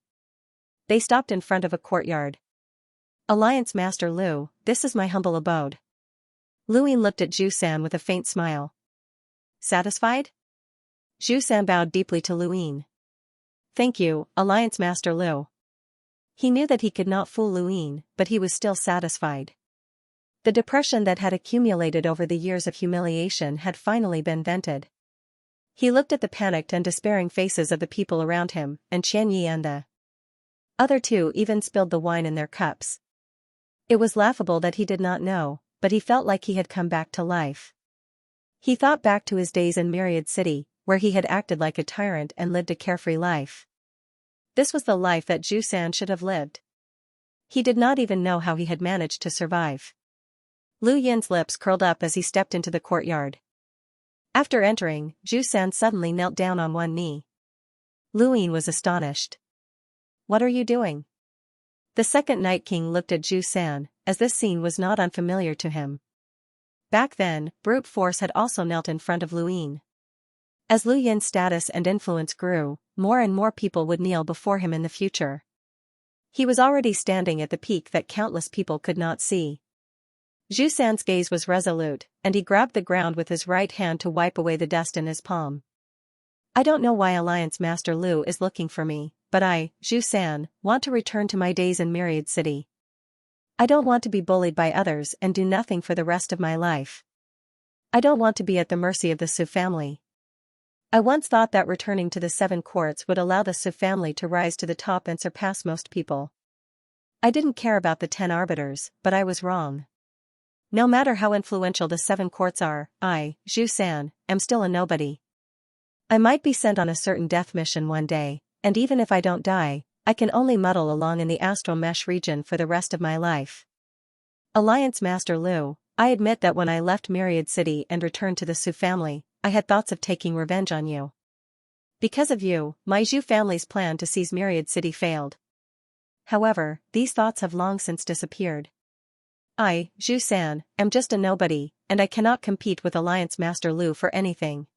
They stopped in front of a courtyard. Alliance Master Lu, this is my humble abode. Luin looked at Zhu-san with a faint smile. Satisfied? Zhu-san bowed deeply to Luin. Thank you, Alliance Master Lu. He knew that he could not fool Luin, but he was still satisfied. The depression that had accumulated over the years of humiliation had finally been vented. He looked at the panicked and despairing faces of the people around him, and Xianxia and the other two even spilled the wine in their cups. It was laughable that he did not know, but he felt like he had come back to life. He thought back to his days in Myriad City, where he had acted like a tyrant and lived a carefree life. This was the life that Zhu-san should have lived. He did not even know how he had managed to survive. Lu Yin's lips curled up as he stepped into the courtyard. After entering, Zhu-san suddenly knelt down on one knee. Luin was astonished. What are you doing? The second Night King looked at Zhu-san, as this scene was not unfamiliar to him. Back then, brute force had also knelt in front of Luin. As Lu Yin's status and influence grew, more and more people would kneel before him in the future. He was already standing at the peak that countless people could not see. Zhu-san's gaze was resolute, and he grabbed the ground with his right hand to wipe away the dust in his palm. I don't know why Alliance Master Lu is looking for me, but I, Zhu San, want to return to my days in Myriad City. I don't want to be bullied by others and do nothing for the rest of my life. I don't want to be at the mercy of the Su family. I once thought that returning to the 7 courts would allow the Su family to rise to the top and surpass most people. I didn't care about the 10 arbiters, but I was wrong. No matter how influential the 7 courts are, I, Zhu San, am still a nobody. I might be sent on a certain death mission one day, and even if I don't die, I can only muddle along in the astral mesh region for the rest of my life. Alliance Master Lu, I admit that when I left Myriad City and returned to the Su family, I had thoughts of taking revenge on you. Because of you, my Zhu family's plan to seize Myriad City failed. However, these thoughts have long since disappeared. I, Zhu San, am just a nobody, and I cannot compete with Alliance Master Lu for anything.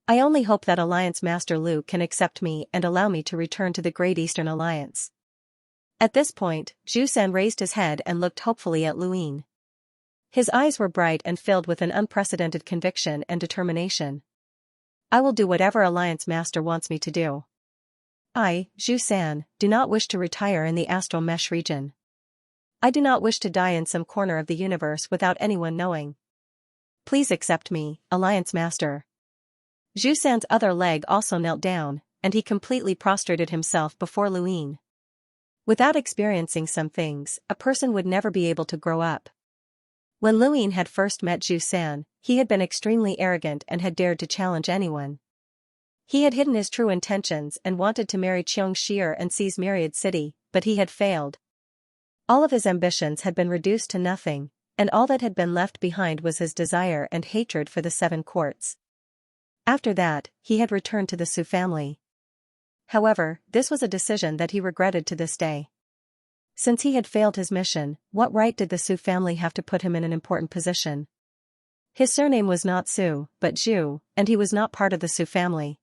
I only hope that Alliance Master Lu can accept me and allow me to return to the Great Eastern Alliance. At this point, Zhu San raised his head and looked hopefully at Luin. His eyes were bright and filled with an unprecedented conviction and determination. I will do whatever Alliance Master wants me to do. I, Zhu San, do not wish to retire in the astral mesh region. I do not wish to die in some corner of the universe without anyone knowing. Please accept me, Alliance Master. Zhu San's other leg also knelt down, and he completely prostrated himself before Luin. Without experiencing some things, a person would never be able to grow up. When Luin had first met Zhu San, he had been extremely arrogant and had dared to challenge anyone. He had hidden his true intentions and wanted to marry Xianxia and seize Myriad City, but he had failed. All of his ambitions had been reduced to nothing, and all that had been left behind was his desire and hatred for the 7 courts. After that, he had returned to the Su family. However, this was a decision that he regretted to this day. Since he had failed his mission, what right did the Su family have to put him in an important position? His surname was not Su, but Zhu, and he was not part of the Su family.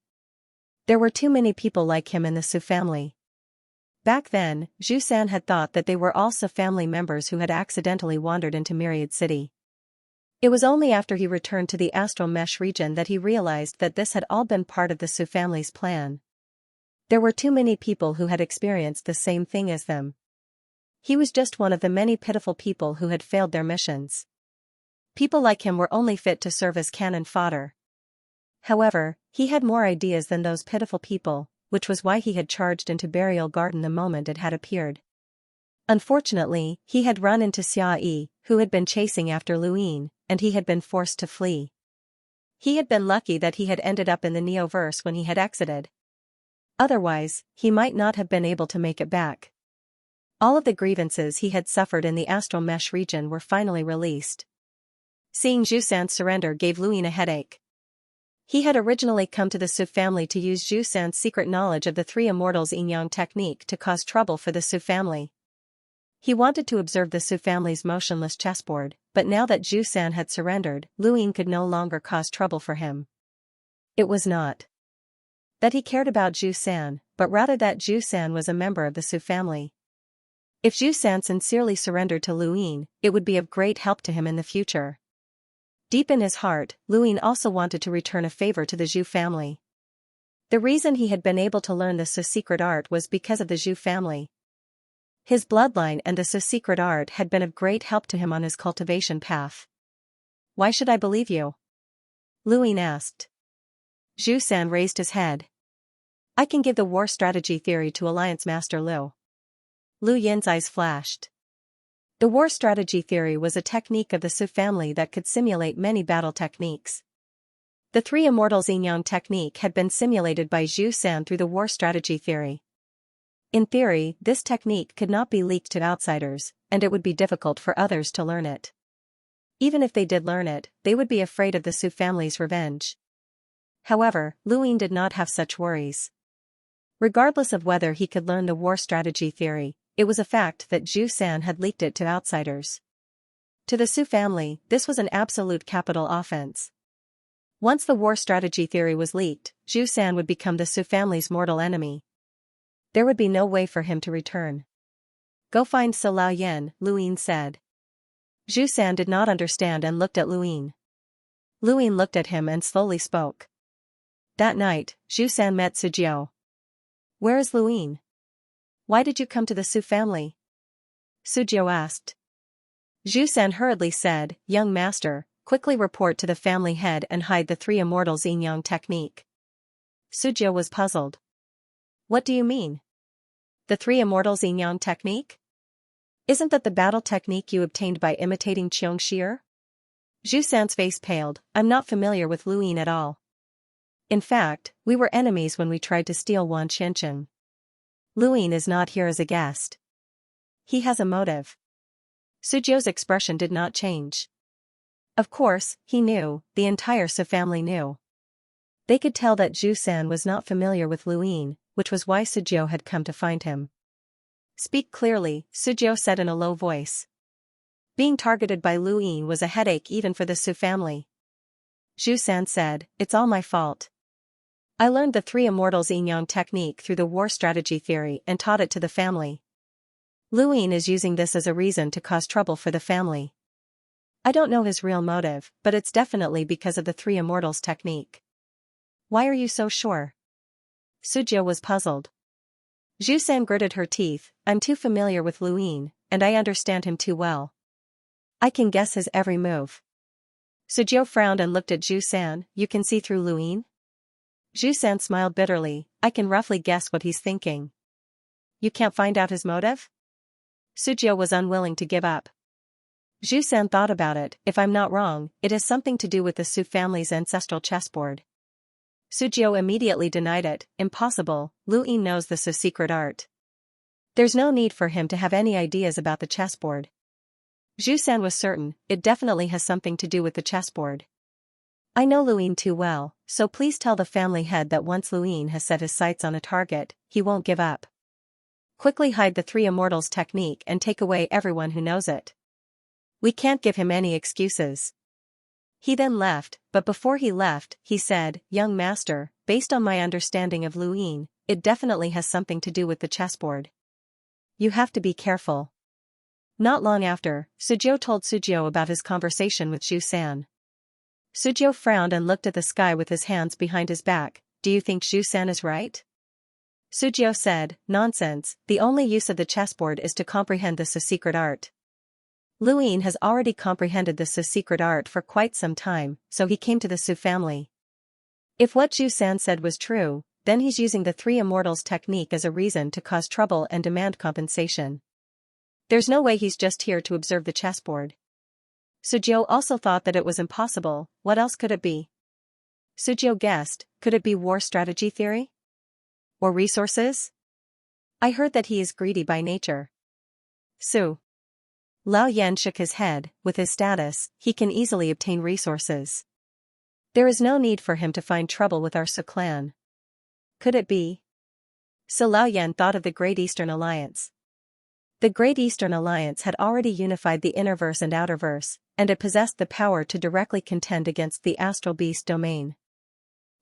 There were too many people like him in the Su family. Back then, Zhu San had thought that they were all Su family members who had accidentally wandered into Myriad City. It was only after he returned to the astral mesh region that he realized that this had all been part of the Su family's plan. There were too many people who had experienced the same thing as them. He was just one of the many pitiful people who had failed their missions. People like him were only fit to serve as cannon fodder. However, he had more ideas than those pitiful people, which was why he had charged into Burial Garden the moment it had appeared. Unfortunately, he had run into Xianxia, who had been chasing after Luin, and he had been forced to flee. He had been lucky that he had ended up in the Neoverse when he had exited. Otherwise, he might not have been able to make it back. All of the grievances he had suffered in the astral mesh region were finally released. Seeing Zhu San's surrender gave Luin a headache. He had originally come to the Su family to use Zhu San's secret knowledge of the 3 Immortals Yin-Yang technique to cause trouble for the Su family. He wanted to observe the Su family's motionless chessboard, but now that Zhu San had surrendered, Luin could no longer cause trouble for him. It was not that he cared about Zhu San, but rather that Zhu San was a member of the Su family. If Zhu San sincerely surrendered to Luin, it would be of great help to him in the future. Deep in his heart, Luin also wanted to return a favor to the Zhu family. The reason he had been able to learn the Su secret art was because of the Zhu family. His bloodline and the Su secret art had been of great help to him on his cultivation path. Why should I believe you? Luin asked. Zhu San raised his head. I can give the war strategy theory to Alliance Master Lu. Lu Yin's eyes flashed. The war strategy theory was a technique of the Su family that could simulate many battle techniques. The 3 Immortals Yin-Yang technique had been simulated by Zhu San through the war strategy theory. In theory, this technique could not be leaked to outsiders, and it would be difficult for others to learn it. Even if they did learn it, they would be afraid of the Su family's revenge. However, Luin did not have such worries. Regardless of whether he could learn the war strategy theory, it was a fact that Zhu San had leaked it to outsiders. To the Su family, this was an absolute capital offense. Once the war strategy theory was leaked, Zhu San would become the Su family's mortal enemy. There would be no way for him to return. Go find Su Laoyan, Luin said. Zhu San did not understand and looked at Luin. Luin looked at him and slowly spoke. That night, Zhu San met Sujiu. "Where is Luin? Why did you come to the Su family?" Sujiu asked. Zhu San hurriedly said, "Young master, quickly report to the family head and hide the three immortals yin yang technique." Sujiu was puzzled. "What do you mean? The three immortals yin yang technique? Isn't that the battle technique you obtained by imitating Xianxia?" Zhu San's face paled. "I'm not familiar with Luin at all. In fact, we were enemies when we tried to steal Wan Xianxia. Luin is not here as a guest. He has a motive." Sujiu's expression did not change. Of course, he knew, the entire Su family knew. They could tell that Zhu San was not familiar with Luin, which was why Sujiu had come to find him. "Speak clearly," Sujiu said in a low voice. Being targeted by Luin was a headache even for the Su family. Zhu San said, "It's all my fault. I learned the three immortals yin yang technique through the war strategy theory and taught it to the family. Luin is using this as a reason to cause trouble for the family. I don't know his real motive, but it's definitely because of the three immortals technique." "Why are you so sure?" Sujiu was puzzled. Zhu San gritted her teeth. "I'm too familiar with Luin, and I understand him too well. I can guess his every move." Sujiu frowned and looked at Zhu San. "You can see through Luin?" Zhu San smiled bitterly. "I can roughly guess what he's thinking." "You can't find out his motive?" Sujiu was unwilling to give up. Zhu San thought about it. "If I'm not wrong, it has something to do with the Su family's ancestral chessboard." Sujiu immediately denied it. "Impossible, Luin knows the Su secret art. There's no need for him to have any ideas about the chessboard." Zhu San was certain, "It definitely has something to do with the chessboard. I know Luin too well, so please tell the family head that once Luin has set his sights on a target, he won't give up. Quickly hide the three immortals technique and take away everyone who knows it. We can't give him any excuses." He then left, but before he left, he said, "Young master, based on my understanding of Luin, it definitely has something to do with the chessboard. You have to be careful." Not long after, Sujiu told Sujiu about his conversation with Zhu San. Sujiu frowned and looked at the sky with his hands behind his back. "Do you think Zhu San is right?" Sujiu said, "Nonsense, the only use of the chessboard is to comprehend the Su secret art. Luin has already comprehended the Su secret art for quite some time, so he came to the Su family. If what Zhu San said was true, then he's using the three immortals technique as a reason to cause trouble and demand compensation. There's no way he's just here to observe the chessboard." Sujiu also thought that it was impossible. What else could it be? Sujiu guessed, could it be war strategy theory? Or resources? "I heard that he is greedy by nature." Su Lao Yan shook his head. "With his status, he can easily obtain resources. There is no need for him to find trouble with our Su clan." Could it be? So Lao Yan thought of the Great Eastern Alliance. The Great Eastern Alliance had already unified the Innerverse and Outerverse, and it possessed the power to directly contend against the Astral Beast domain.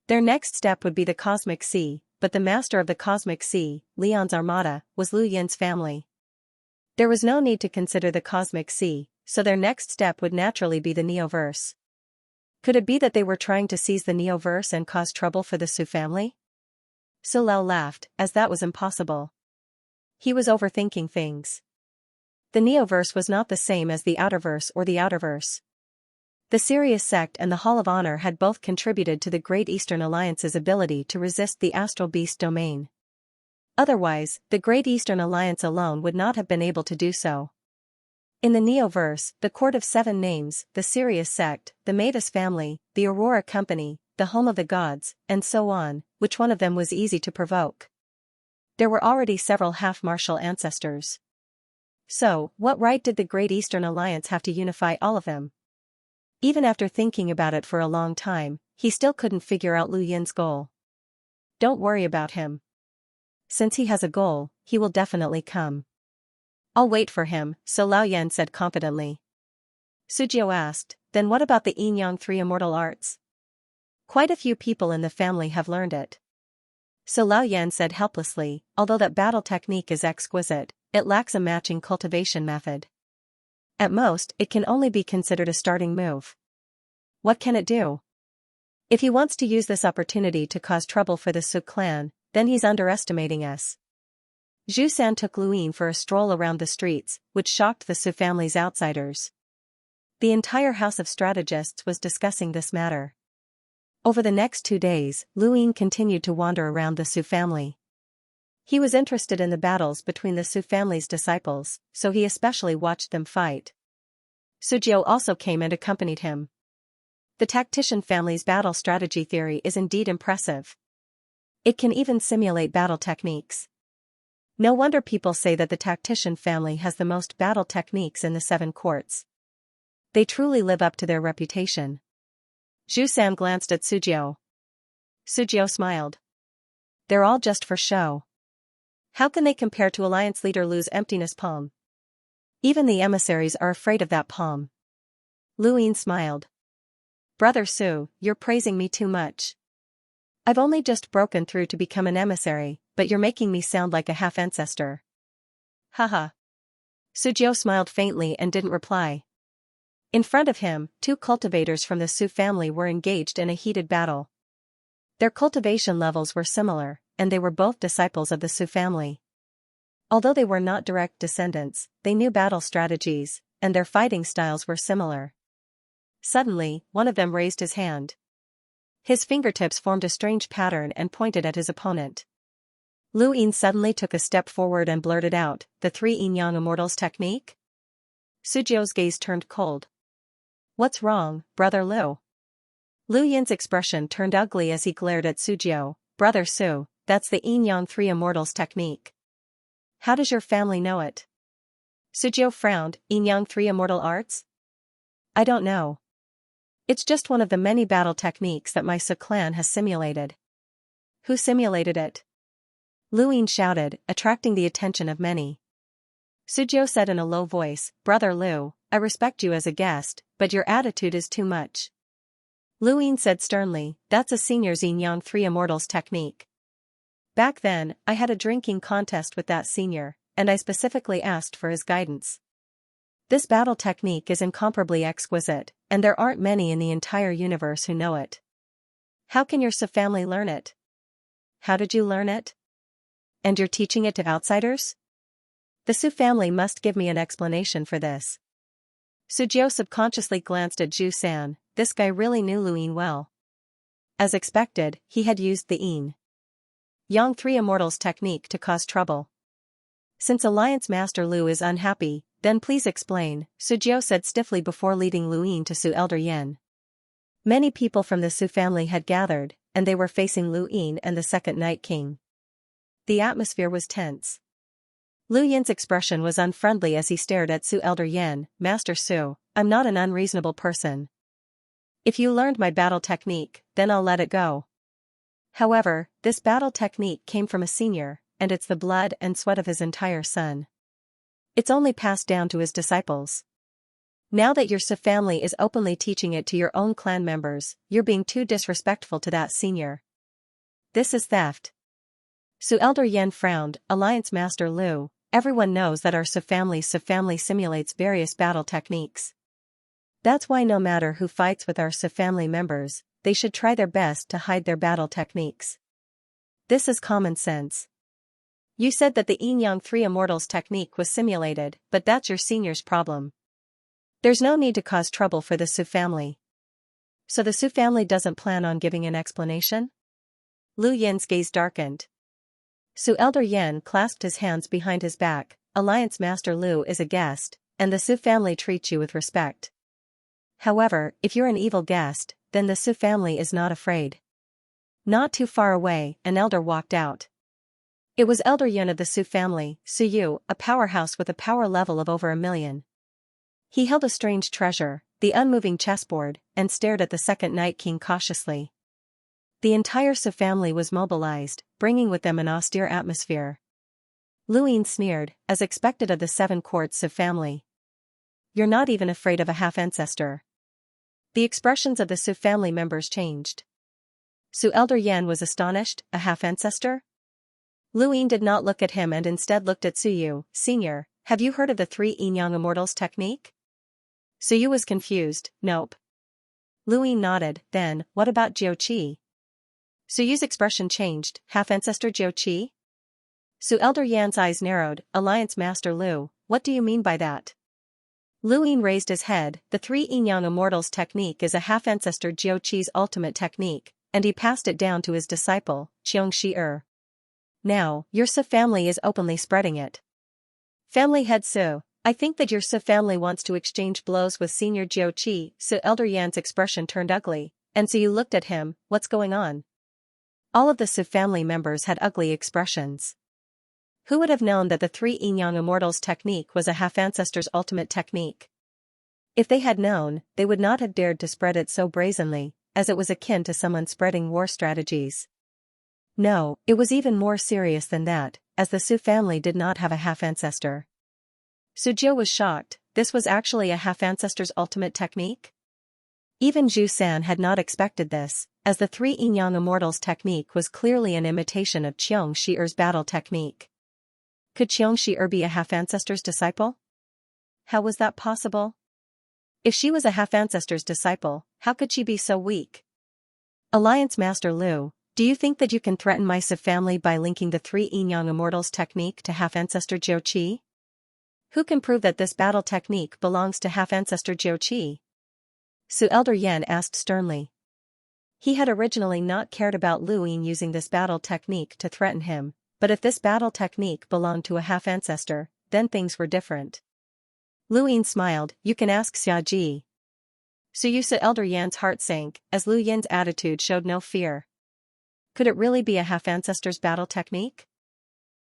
Their next step would be the Cosmic Sea, but the master of the Cosmic Sea, Leon's Armada, was Lu Yin's family. There was no need to consider the Cosmic Sea, so their next step would naturally be the Neoverse. Could it be that they were trying to seize the Neoverse and cause trouble for the Su family? Su Lao laughed, as that was impossible. He was overthinking things. The Neoverse was not the same as the Outerverse or the Outerverse. The Sirius sect and the Hall of Honor had both contributed to the Great Eastern Alliance's ability to resist the Astral Beast domain. Otherwise, the Great Eastern Alliance alone would not have been able to do so. In the Neoverse, the Court of Seven Names, the Sirius sect, the Matus family, the Aurora Company, the Home of the Gods, and so on, which one of them was easy to provoke? There were already several half-martial ancestors. So, what right did the Great Eastern Alliance have to unify all of them? Even after thinking about it for a long time, he still couldn't figure out Lu Yin's goal. Don't worry about him. Since he has a goal, he will definitely come. I'll wait for him, so Lao Yan said confidently. Sujiu asked, then what about the Yin Yang Three Immortal Arts? Quite a few people in the family have learned it. So Lao Yan said helplessly, although that battle technique is exquisite, it lacks a matching cultivation method. At most, it can only be considered a starting move. What can it do? If he wants to use this opportunity to cause trouble for the Su clan, then he's underestimating us. Zhu San took Luyin for a stroll around the streets, which shocked the Su family's outsiders. The entire house of strategists was discussing this matter. Over the next 2 days, Luyin continued to wander around the Su family. He was interested in the battles between the Su family's disciples, so he especially watched them fight. Sujiu also came and accompanied him. The tactician family's battle strategy theory is indeed impressive. It can even simulate battle techniques. No wonder people say that the tactician family has the most battle techniques in the 7 courts. They truly live up to their reputation. Zhu San glanced at Sujiu. Sujiu smiled. They're all just for show. How can they compare to Alliance leader Lu's emptiness palm? Even the emissaries are afraid of that palm. Luyin smiled. Brother Su, you're praising me too much. I've only just broken through to become an emissary, but you're making me sound like a half-ancestor. Haha. Sujiu smiled faintly and didn't reply. In front of him, 2 cultivators from the Su family were engaged in a heated battle. Their cultivation levels were similar, and they were both disciples of the Su family. Although they were not direct descendants, they knew battle strategies, and their fighting styles were similar. Suddenly, one of them raised his hand. His fingertips formed a strange pattern and pointed at his opponent. Luyin suddenly took a step forward and blurted out, "The 3 Yin-Yang Immortals technique?" Sujiu's gaze turned cold. "What's wrong, Brother Lu?" Luyin's expression turned ugly as he glared at Sujiu. "Brother Su, that's the Yin-Yang 3 Immortals technique. How does your family know it?" Sujiu frowned. "Yin-Yang 3 Immortal Arts? I don't know. It's just one of the many battle techniques that my Su clan has simulated." "Who simulated it?" Luyin shouted, attracting the attention of many. Sujiu said in a low voice, "Brother Lu, I respect you as a guest, but your attitude is too much." Luyin said sternly, "That's a senior's Yin-Yang 3 Immortals technique. Back then, I had a drinking contest with that senior, and I specifically asked for his guidance. This battle technique is incomparably exquisite, and there aren't many in the entire universe who know it. How can your Su family learn it? How did you learn it? And you're teaching it to outsiders? The Su family must give me an explanation for this." Sujiu subconsciously glanced at Zhu San. This guy really knew Luyin well. As expected, he had used the Yin-Yang 3 Immortals technique to cause trouble. "Since Alliance Master Lu is unhappy, then please explain," Sujiu said stiffly before leading Luyin to Su Elder Yin. Many people from the Su family had gathered, and they were facing Luyin and the Second Night King. The atmosphere was tense. Luyin's expression was unfriendly as he stared at Su Elder Yin. "Master Su, I'm not an unreasonable person. If you learned my battle technique, then I'll let it go. However, this battle technique came from a senior, and it's the blood and sweat of his entire son. It's only passed down to his disciples. Now that your Su family is openly teaching it to your own clan members, you're being too disrespectful to that senior. This is theft." Su Elder Yin frowned. "Alliance Master Lu, everyone knows that our Su family simulates various battle techniques. That's why no matter who fights with our Su family members, they should try their best to hide their battle techniques. This is common sense. You said that the Yin-Yang 3 Immortals technique was simulated, but that's your senior's problem. There's no need to cause trouble for the Su family. So the Su family doesn't plan on giving an explanation?" Luyin's gaze darkened. Su Elder Yin clasped his hands behind his back. "Alliance Master Lu is a guest, and the Su family treats you with respect. However, if you're an evil guest, then the Su family is not afraid." Not too far away, an elder walked out. It was Elder Yin of the Su family, Su Yu, a powerhouse with a power level of over 1,000,000. He held a strange treasure, the unmoving chessboard, and stared at the Second Night King cautiously. The entire Su family was mobilized, bringing with them an austere atmosphere. Luyin sneered, as expected of the 7 courts Su family. "You're not even afraid of a half-ancestor." The expressions of the Su family members changed. Su Elder Yin was astonished. "A half-ancestor?" Luyin did not look at him and instead looked at Su Yu. "Senior, have you heard of the 3 Yin-Yang Immortals technique?" Su Yu was confused. "Nope. Lu Ying nodded. Then, what about Jiu Qi? Su Yu's expression changed. Half-ancestor Jiu Qi? Su Elder Yan's eyes narrowed. Alliance Master Lu, what do you mean by that? Lu Ying raised his head. The three Yin-Yang Immortals technique is a half-ancestor Jiu Qi's ultimate technique, and he passed it down to his disciple, Xianxia. Now, your Su family is openly spreading it. Family head Su, I think that your Su family wants to exchange blows with senior Jiu Qi. Su Elder Yan's expression turned ugly, and Su Yu looked at him. What's going on? All of the Su family members had ugly expressions. Who would have known that the three Yin-Yang Immortals technique was a half-ancestor's ultimate technique? If they had known, they would not have dared to spread it so brazenly, as it was akin to someone spreading war strategies. No, it was even more serious than that, as the Su family did not have a half-ancestor. Su Jiu was shocked. This was actually a half-ancestor's ultimate technique? Even Zhu San had not expected this, as the three Yin-Yang Immortals technique was clearly an imitation of Xianxia's battle technique. Could Xianxia be a half-ancestor's disciple? How was that possible? If she was a half-ancestor's disciple, how could she be so weak? Alliance Master Lu, do you think that you can threaten my Su family by linking the three Yin-Yang Immortals technique to half-ancestor Jiu Qi? Who can prove that this battle technique belongs to half-ancestor Jiu Qi? Su Elder Yan asked sternly. He had originally not cared about Lu Ying using this battle technique to threaten him, but if this battle technique belonged to a half-ancestor, then things were different. Lu Ying smiled. You can ask Xia Ji. Su Elder Yan's heart sank, as Lu Yin's attitude showed no fear. Could it really be a half-ancestor's battle technique?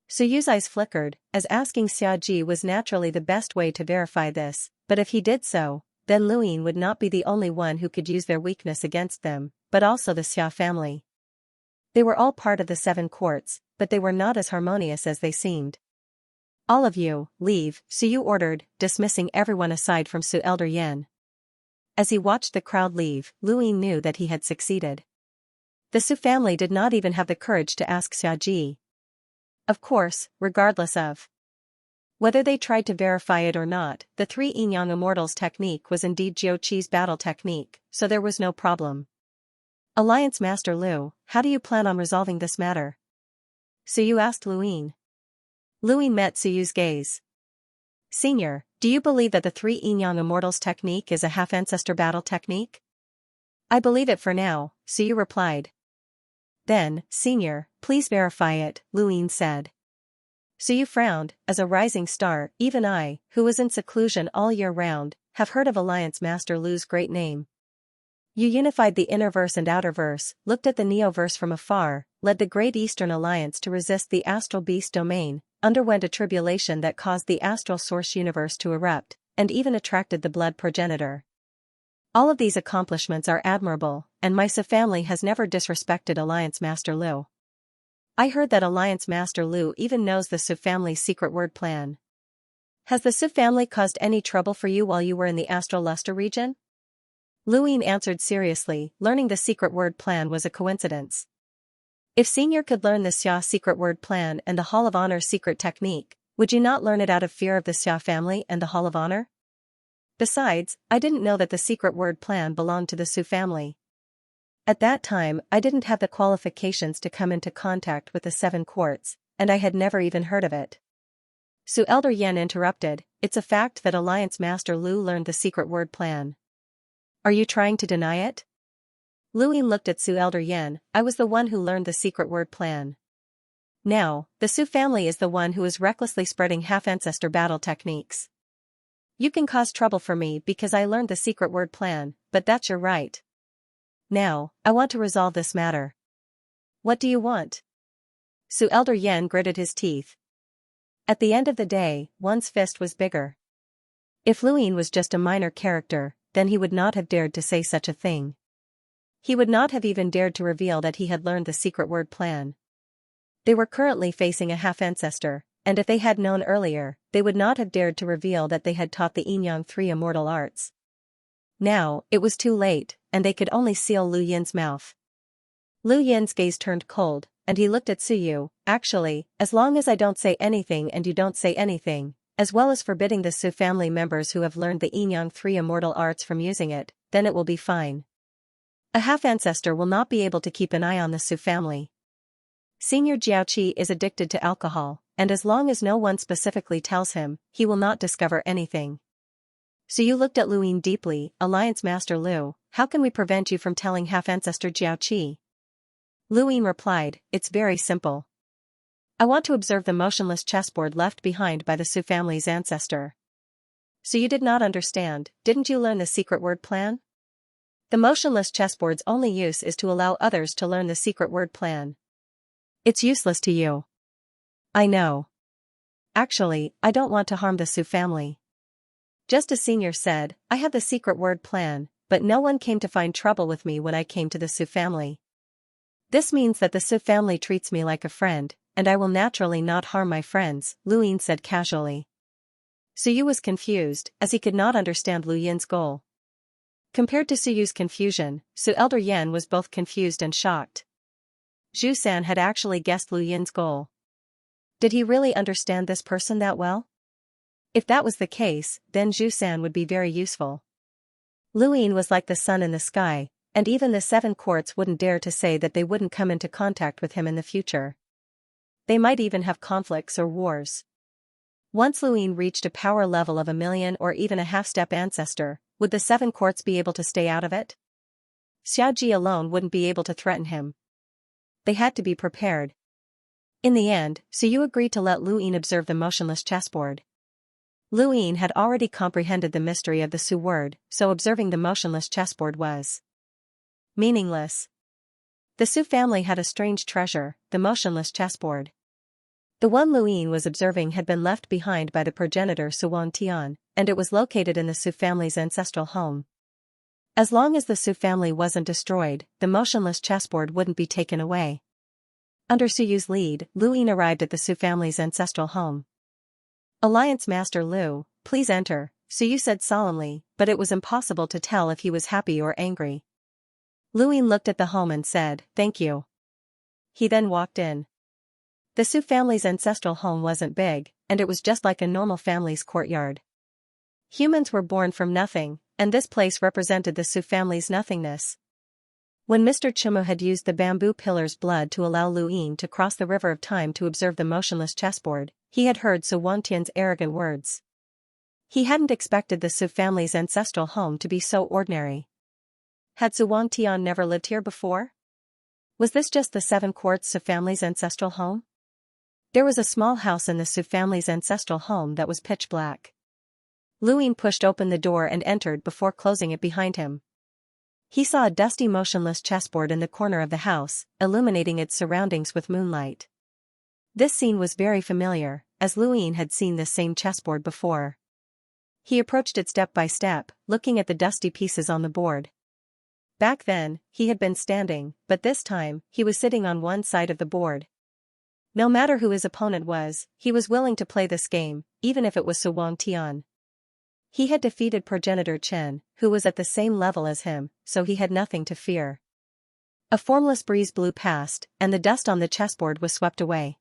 Su Yu's eyes flickered, as asking Xia Ji was naturally the best way to verify this, but if he did so, then Lu Ying would not be the only one who could use their weakness against them, but also the Xia family. They were all part of the seven courts, but they were not as harmonious as they seemed. All of you, leave, Su Yu ordered, dismissing everyone aside from Su Elder Yan. As he watched the crowd leave, Lu Ying knew that he had succeeded. The Su family did not even have the courage to ask Xia Ji. Of course, regardless of whether they tried to verify it or not, the three Yin-Yang Immortals technique was indeed Jiu Qi's battle technique, so there was no problem. Alliance Master Lu, how do you plan on resolving this matter? Su Yu asked Lu Ying. Lu Ying met Su Yu's gaze. Senior, do you believe that the three Yin-Yang Immortals technique is a half-ancestor battle technique? I believe it for now, Su Yu replied. Then, Senior, please verify it, Lu Ying said. Su Yu frowned. As a rising star, even I, who was in seclusion all year round, have heard of Alliance Master Lu's great name. You unified the inner verse and outer verse, looked at the Neoverse from afar, led the Great Eastern Alliance to resist the Astral Beast domain, underwent a tribulation that caused the Astral Source universe to erupt, and even attracted the Blood Progenitor. All of these accomplishments are admirable, and my Su family has never disrespected Alliance Master Lu. I heard that Alliance Master Lu even knows the Su family's secret word plan. Has the Su family caused any trouble for you while you were in the Astral Luster region? Lu Ying answered seriously, learning the secret word plan was a coincidence. If Senior could learn the Xia secret word plan and the Hall of Honor secret technique, would you not learn it out of fear of the Xia family and the Hall of Honor? Besides, I didn't know that the secret word plan belonged to the Su family. At that time, I didn't have the qualifications to come into contact with the seven courts, and I had never even heard of it. Su Elder Yan interrupted. It's a fact that Alliance Master Lu learned the secret word plan. Are you trying to deny it? Lu Ying looked at Su Elder Yan. I was the one who learned the secret word plan. Now, the Su family is the one who is recklessly spreading half-ancestor battle techniques. You can cause trouble for me because I learned the secret word plan, but that's your right. Now, I want to resolve this matter. What do you want? Su Elder Yan gritted his teeth. At the end of the day, one's fist was bigger. If Lu Ying was just a minor character, then he would not have dared to say such a thing. He would not have even dared to reveal that he had learned the secret word plan. They were currently facing a half-ancestor, and if they had known earlier, they would not have dared to reveal that they had taught the Yin-Yang 3 immortal arts. Now, it was too late, and they could only seal Lu Yin's mouth. Lu Yin's gaze turned cold, and he looked at Su Yu. Actually, as long as I don't say anything and you don't say anything, as well as forbidding the Su family members who have learned the Yin-Yang 3 immortal arts from using it, then it will be fine. A half-ancestor will not be able to keep an eye on the Su family. Senior Jiaoqi is addicted to alcohol, and as long as no one specifically tells him, he will not discover anything. So you looked at Luyin deeply, Alliance Master Lu, how can we prevent you from telling half-ancestor Jiaoqi? Luyin replied, it's very simple. I want to observe the motionless chessboard left behind by the Su family's ancestor. So you did not understand, didn't you learn the secret word plan? The motionless chessboard's only use is to allow others to learn the secret word plan. It's useless to you. I know. Actually, I don't want to harm the Su family. Just as Senior said, I had the secret word plan, but no one came to find trouble with me when I came to the Su family. This means that the Su family treats me like a friend, and I will naturally not harm my friends, Luyin said casually. Su Yu was confused, as he could not understand Lu Yin's goal. Compared to Su Yu's confusion, Su Elder Yan was both confused and shocked. Zhu San had actually guessed Lu Yin's goal. Did he really understand this person that well? If that was the case, then Zhu San would be very useful. Luyin was like the sun in the sky, and even the seven courts wouldn't dare to say that they wouldn't come into contact with him in the future. They might even have conflicts or wars. Once Luyin reached a power level of 1,000,000 or even a half-step ancestor, would the seven courts be able to stay out of it? Xiaoji alone wouldn't be able to threaten him. They had to be prepared. In the end, Su Yu agreed to let Luyin observe the motionless chessboard. Luyin had already comprehended the mystery of the Su word, so observing the motionless chessboard was meaningless. The Su family had a strange treasure, the motionless chessboard. The one Luyin was observing had been left behind by the progenitor Su Wangtian, and it was located in the Su family's ancestral home. As long as the Su family wasn't destroyed, the motionless chessboard wouldn't be taken away. Under Su Yu's lead, Luyin arrived at the Su family's ancestral home. Alliance Master Lu, please enter, Su Yu said solemnly, but it was impossible to tell if he was happy or angry. Luyin looked at the home and said, thank you. He then walked in. The Su family's ancestral home wasn't big, and it was just like a normal family's courtyard. Humans were born from nothing, and this place represented the Su family's nothingness. When Mr. Chimu had used the bamboo pillar's blood to allow Luyin to cross the river of time to observe the motionless chessboard, he had heard Su Wangtian's arrogant words. He hadn't expected the Su family's ancestral home to be so ordinary. Had Su Wangtian never lived here before? Was this just the seven courts Su family's ancestral home? There was a small house in the Su family's ancestral home that was pitch black. Luyin pushed open the door and entered before closing it behind him. He saw a dusty motionless chessboard in the corner of the house, illuminating its surroundings with moonlight. This scene was very familiar, as Luyin had seen this same chessboard before. He approached it step by step, looking at the dusty pieces on the board. Back then, he had been standing, but this time, he was sitting on one side of the board. No matter who his opponent was, he was willing to play this game, even if it was Su Wangtian. He had defeated progenitor Chen, who was at the same level as him, so he had nothing to fear. A formless breeze blew past, and the dust on the chessboard was swept away.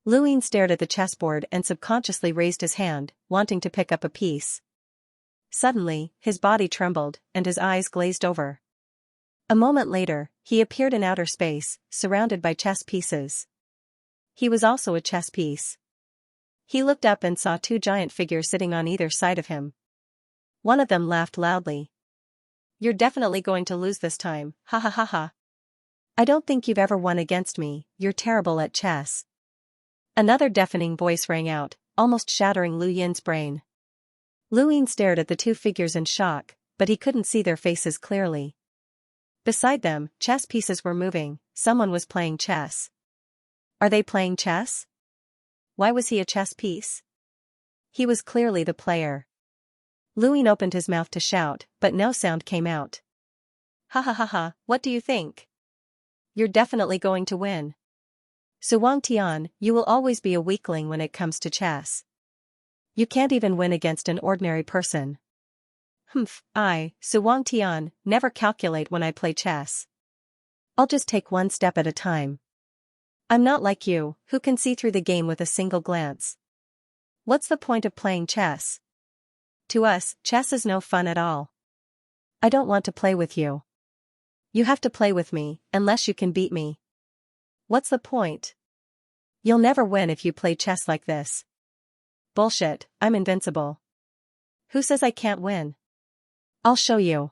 Luyin stared at the chessboard and subconsciously raised his hand, wanting to pick up a piece. Suddenly, his body trembled, and his eyes glazed over. A moment later, he appeared in outer space, surrounded by chess pieces. He was also a chess piece. He looked up and saw two giant figures sitting on either side of him. One of them laughed loudly. You're definitely going to lose this time, ha ha ha ha. I don't think you've ever won against me, you're terrible at chess. Another deafening voice rang out, almost shattering Lu Yin's brain. Luyin stared at the two figures in shock, but he couldn't see their faces clearly. Beside them, chess pieces were moving, someone was playing chess. Are they playing chess? Why was he a chess piece? He was clearly the player. Luyin opened his mouth to shout, but no sound came out. Ha ha ha ha, what do you think? You're definitely going to win. Su Wangtian, you will always be a weakling when it comes to chess. You can't even win against an ordinary person. I, Su Wangtian, never calculate when I play chess. I'll just take one step at a time. I'm not like you, who can see through the game with a single glance. What's the point of playing chess? To us, chess is no fun at all. I don't want to play with you. You have to play with me, unless you can beat me. What's the point? You'll never win if you play chess like this. Bullshit, I'm invincible. Who says I can't win? I'll show you.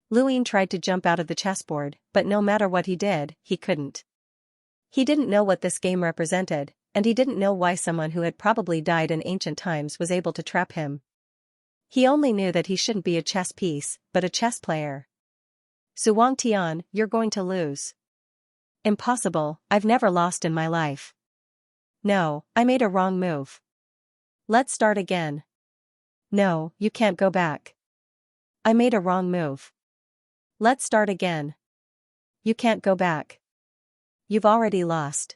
Luin tried to jump out of the chessboard, but no matter what he did, he couldn't. He didn't know what this game represented, and he didn't know why someone who had probably died in ancient times was able to trap him. He only knew that he shouldn't be a chess piece, but a chess player. Xianxia, you're going to lose. Impossible, I've never lost in my life. No, I made a wrong move. Let's start again. No, you can't go back. I made a wrong move. Let's start again. You can't go back. You've already lost.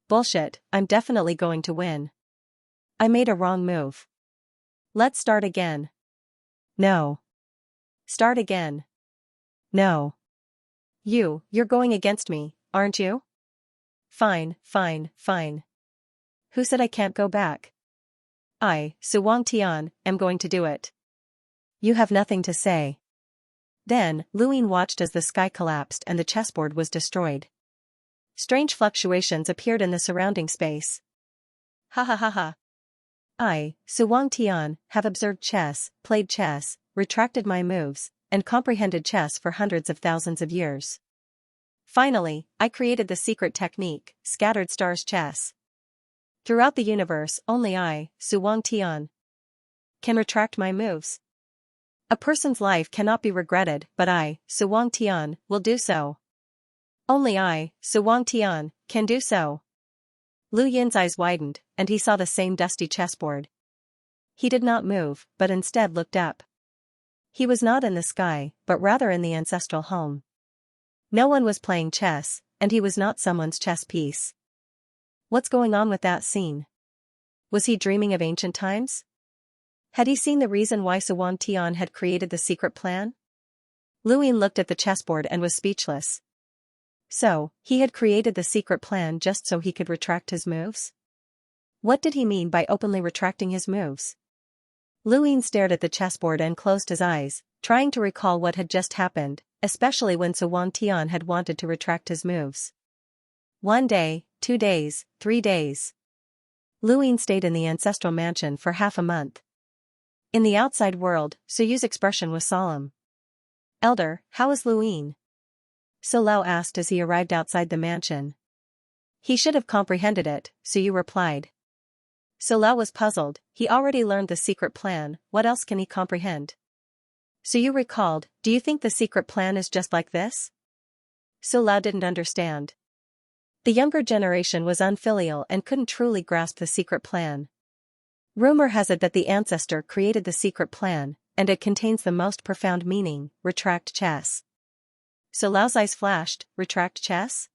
Bullshit, I'm definitely going to win. I made a wrong move. Let's start again. No. Start again. No. You're going against me, aren't you? Fine, fine, fine. Who said I can't go back? I, Xianxia, am going to do it. You have nothing to say. Then, Luin watched as the sky collapsed and the chessboard was destroyed. Strange fluctuations appeared in the surrounding space. Ha ha ha ha. I, Xianxia, have observed chess, played chess, retracted my moves, and comprehended chess for hundreds of thousands of years. Finally, I created the secret technique, scattered stars chess. Throughout the universe, only I, Xianxia, can retract my moves. A person's life cannot be regretted, but I, Xianxia, will do so. Only I, Xianxia, can do so. Lu Yin's eyes widened, and he saw the same dusty chessboard. He did not move, but instead looked up. He was not in the sky, but rather in the ancestral home. No one was playing chess, and he was not someone's chess piece. What's going on with that scene? Was he dreaming of ancient times? Had he seen the reason why Xianxia had created the secret plan? Luin looked at the chessboard and was speechless. So, he had created the secret plan just so he could retract his moves? What did he mean by openly retracting his moves? Luin stared at the chessboard and closed his eyes, trying to recall what had just happened, especially when Xianxia had wanted to retract his moves. 1 day, 2 days, 3 days. Luin stayed in the ancestral mansion for half a month. In the outside world, Suyu's expression was solemn. Elder, how is Luin? Sulau asked as he arrived outside the mansion. He should have comprehended it, Suyu replied. Sulau was puzzled, he already learned the secret plan, what else can he comprehend? Suyu recalled, do you think the secret plan is just like this? Sulau didn't understand. The younger generation was unfilial and couldn't truly grasp the secret plan. Rumor has it that the ancestor created the secret plan, and it contains the most profound meaning, retract chess. Sulau's eyes flashed, retract chess?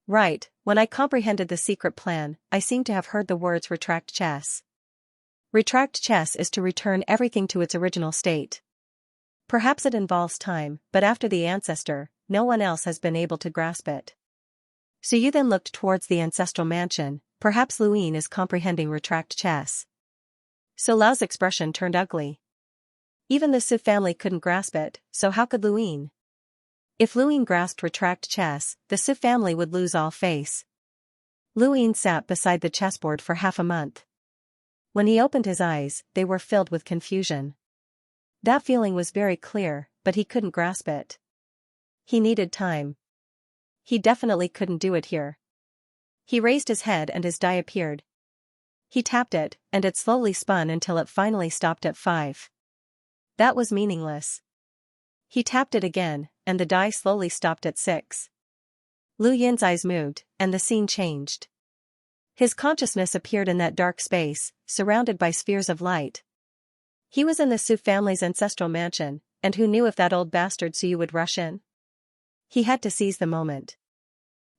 Right, when I comprehended the secret plan, I seem to have heard the words retract chess. Retract chess is to return everything to its original state. Perhaps it involves time, but after the ancestor, no one else has been able to grasp it. Suyu then looked towards the ancestral mansion, perhaps Luin is comprehending retract chess. Sulau's expression turned ugly. Even the Su family couldn't grasp it, so how could Luin? If Luin grasped retract chess, the Su family would lose all face. Luin sat beside the chessboard for half a month. When he opened his eyes, they were filled with confusion. That feeling was very clear, but he couldn't grasp it. He needed time. He definitely couldn't do it here. He raised his head and his die appeared. He tapped it, and it slowly spun until it finally stopped at 5. That was meaningless. He tapped it again, and the die slowly stopped at 6. Lu Yin's eyes moved, and the scene changed. His consciousness appeared in that dark space, surrounded by spheres of light. He was in the Su family's ancestral mansion, and who knew if that old bastard Suyu would rush in? He had to seize the moment.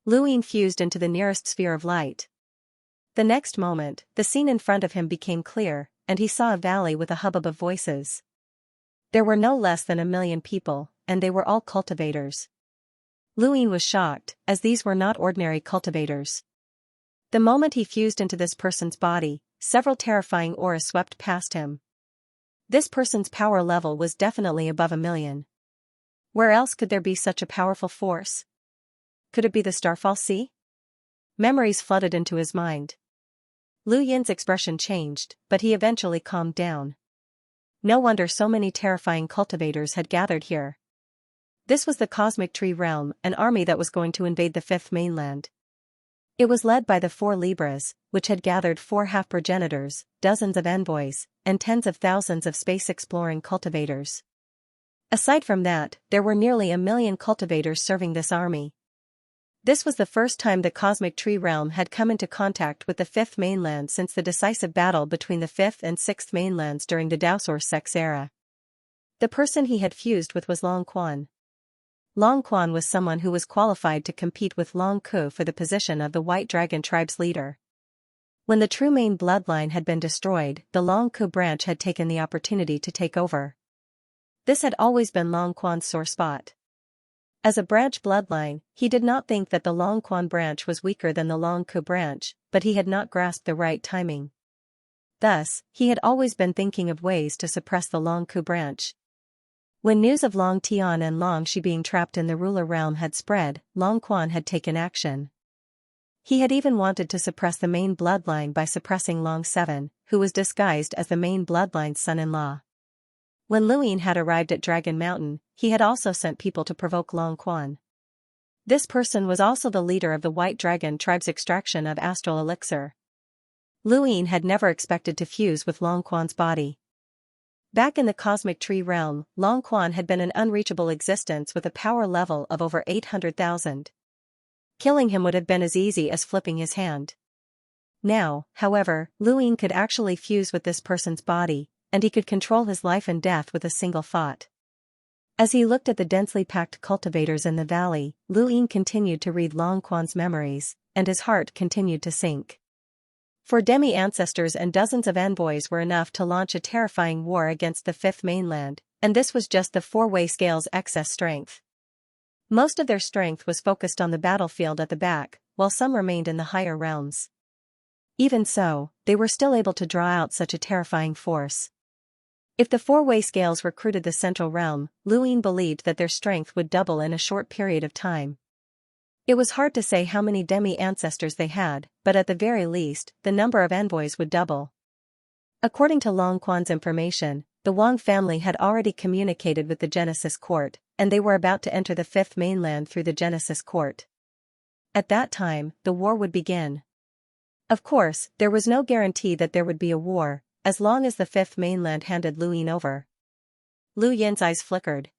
Luin fused into the nearest sphere of light. The next moment, the scene in front of him became clear, and he saw a valley with a hubbub of voices. There were no less than 1 million people, and they were all cultivators. Luin was shocked, as these were not ordinary cultivators. The moment he fused into this person's body, several terrifying auras swept past him. This person's power level was definitely above 1 million. Where else could there be such a powerful force? Could it be the Starfall Sea? Memories flooded into his mind. Lu Yin's expression changed, but he eventually calmed down. No wonder so many terrifying cultivators had gathered here. This was the Cosmic Tree Realm, an army that was going to invade the Fifth Mainland. It was led by the Four Libras, which had gathered 4 half-progenitors, dozens of envoys, and tens of thousands of space-exploring cultivators. Aside from that, there were nearly 1 million cultivators serving this army. This was the first time the Cosmic Tree Realm had come into contact with the Fifth Mainland since the decisive battle between the Fifth and Sixth Mainlands during the Daosaur Sex era. The person he had fused with was Long Quan. Long Quan was someone who was qualified to compete with Long Ku for the position of the White Dragon tribe's leader. When the true main bloodline had been destroyed, the Long Ku branch had taken the opportunity to take over. This had always been Long Quan's sore spot. As a branch bloodline, he did not think that the Long Quan branch was weaker than the Long Ku branch, but he had not grasped the right timing. Thus, he had always been thinking of ways to suppress the Long Ku branch. When news of Long Tian and Long Shi being trapped in the ruler realm had spread, Long Quan had taken action. He had even wanted to suppress the main bloodline by suppressing Long Seven, who was disguised as the main bloodline's son-in-law. When Lu Yin had arrived at Dragon Mountain, he had also sent people to provoke Long Quan. This person was also the leader of the White Dragon tribe's extraction of astral elixir. Lu Yin had never expected to fuse with Long Quan's body. Back in the Cosmic Tree Realm, Long Quan had been an unreachable existence with a power level of over 800,000. Killing him would have been as easy as flipping his hand. Now, however, Lu Yin could actually fuse with this person's body, and he could control his life and death with a single thought. As he looked at the densely packed cultivators in the valley, Lu Yin continued to read Long Quan's memories, and his heart continued to sink. 4 demi-ancestors and dozens of envoys were enough to launch a terrifying war against the Fifth Mainland, and this was just the 4-way scale's excess strength. Most of their strength was focused on the battlefield at the back, while some remained in the higher realms. Even so, they were still able to draw out such a terrifying force. If the 4-way scales recruited the central realm, Lu Yin believed that their strength would double in a short period of time. It was hard to say how many demi-ancestors they had, but at the very least, the number of envoys would double. According to Long Quan's information, the Wang family had already communicated with the Genesis Court, and they were about to enter the Fifth Mainland through the Genesis Court. At that time, the war would begin. Of course, there was no guarantee that there would be a war, as long as the Fifth Mainland handed Lu Yin over. Lu Yin's eyes flickered.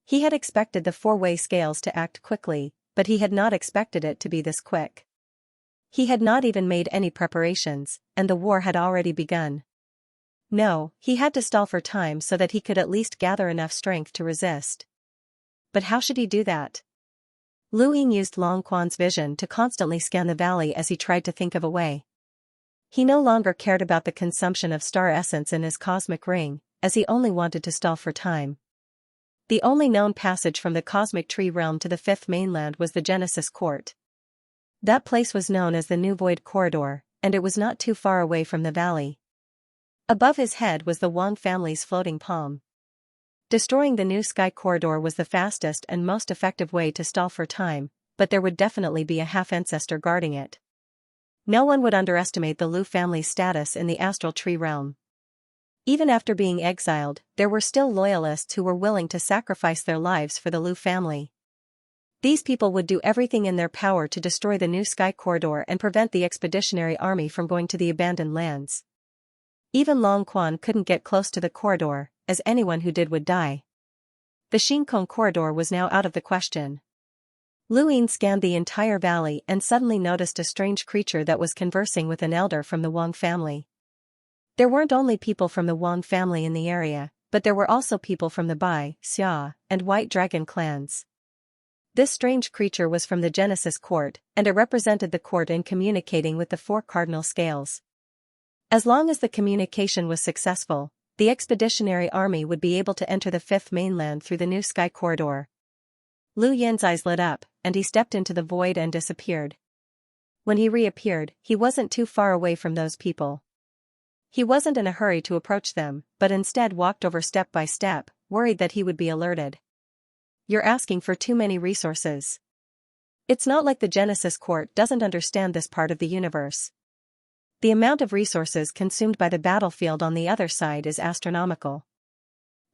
He had expected the 4-way scales to act quickly, but he had not expected it to be this quick. He had not even made any preparations, and the war had already begun. No, he had to stall for time so that he could at least gather enough strength to resist. But how should he do that? Lu Yin used Long Quan's vision to constantly scan the valley as he tried to think of a way. He no longer cared about the consumption of star essence in his cosmic ring, as he only wanted to stall for time. The only known passage from the Cosmic Tree Realm to the Fifth Mainland was the Genesis Court. That place was known as the New Void Corridor, and it was not too far away from the valley. Above his head was the Wang family's floating palm. Destroying the New Sky Corridor was the fastest and most effective way to stall for time, but there would definitely be a half-ancestor guarding it. No one would underestimate the Lu family's status in the Astral Tree Realm. Even after being exiled, there were still loyalists who were willing to sacrifice their lives for the Lu family. These people would do everything in their power to destroy the New Sky Corridor and prevent the expeditionary army from going to the abandoned lands. Even Long Quan couldn't get close to the corridor, as anyone who did would die. The Xianxia corridor was now out of the question. Lu Yin scanned the entire valley and suddenly noticed a strange creature that was conversing with an elder from the Wang family. There weren't only people from the Wang family in the area, but there were also people from the Bai, Xia, and White Dragon clans. This strange creature was from the Genesis Court, and it represented the court in communicating with the 4 cardinal scales. As long as the communication was successful, the expeditionary army would be able to enter the Fifth Mainland through the New Sky Corridor. Lu Yin's eyes lit up, and he stepped into the void and disappeared. When he reappeared, he wasn't too far away from those people. He wasn't in a hurry to approach them, but instead walked over step by step, worried that he would be alerted. you're asking for too many resources. It's not like the Genesis Court doesn't understand this part of the universe. The amount of resources consumed by the battlefield on the other side is astronomical.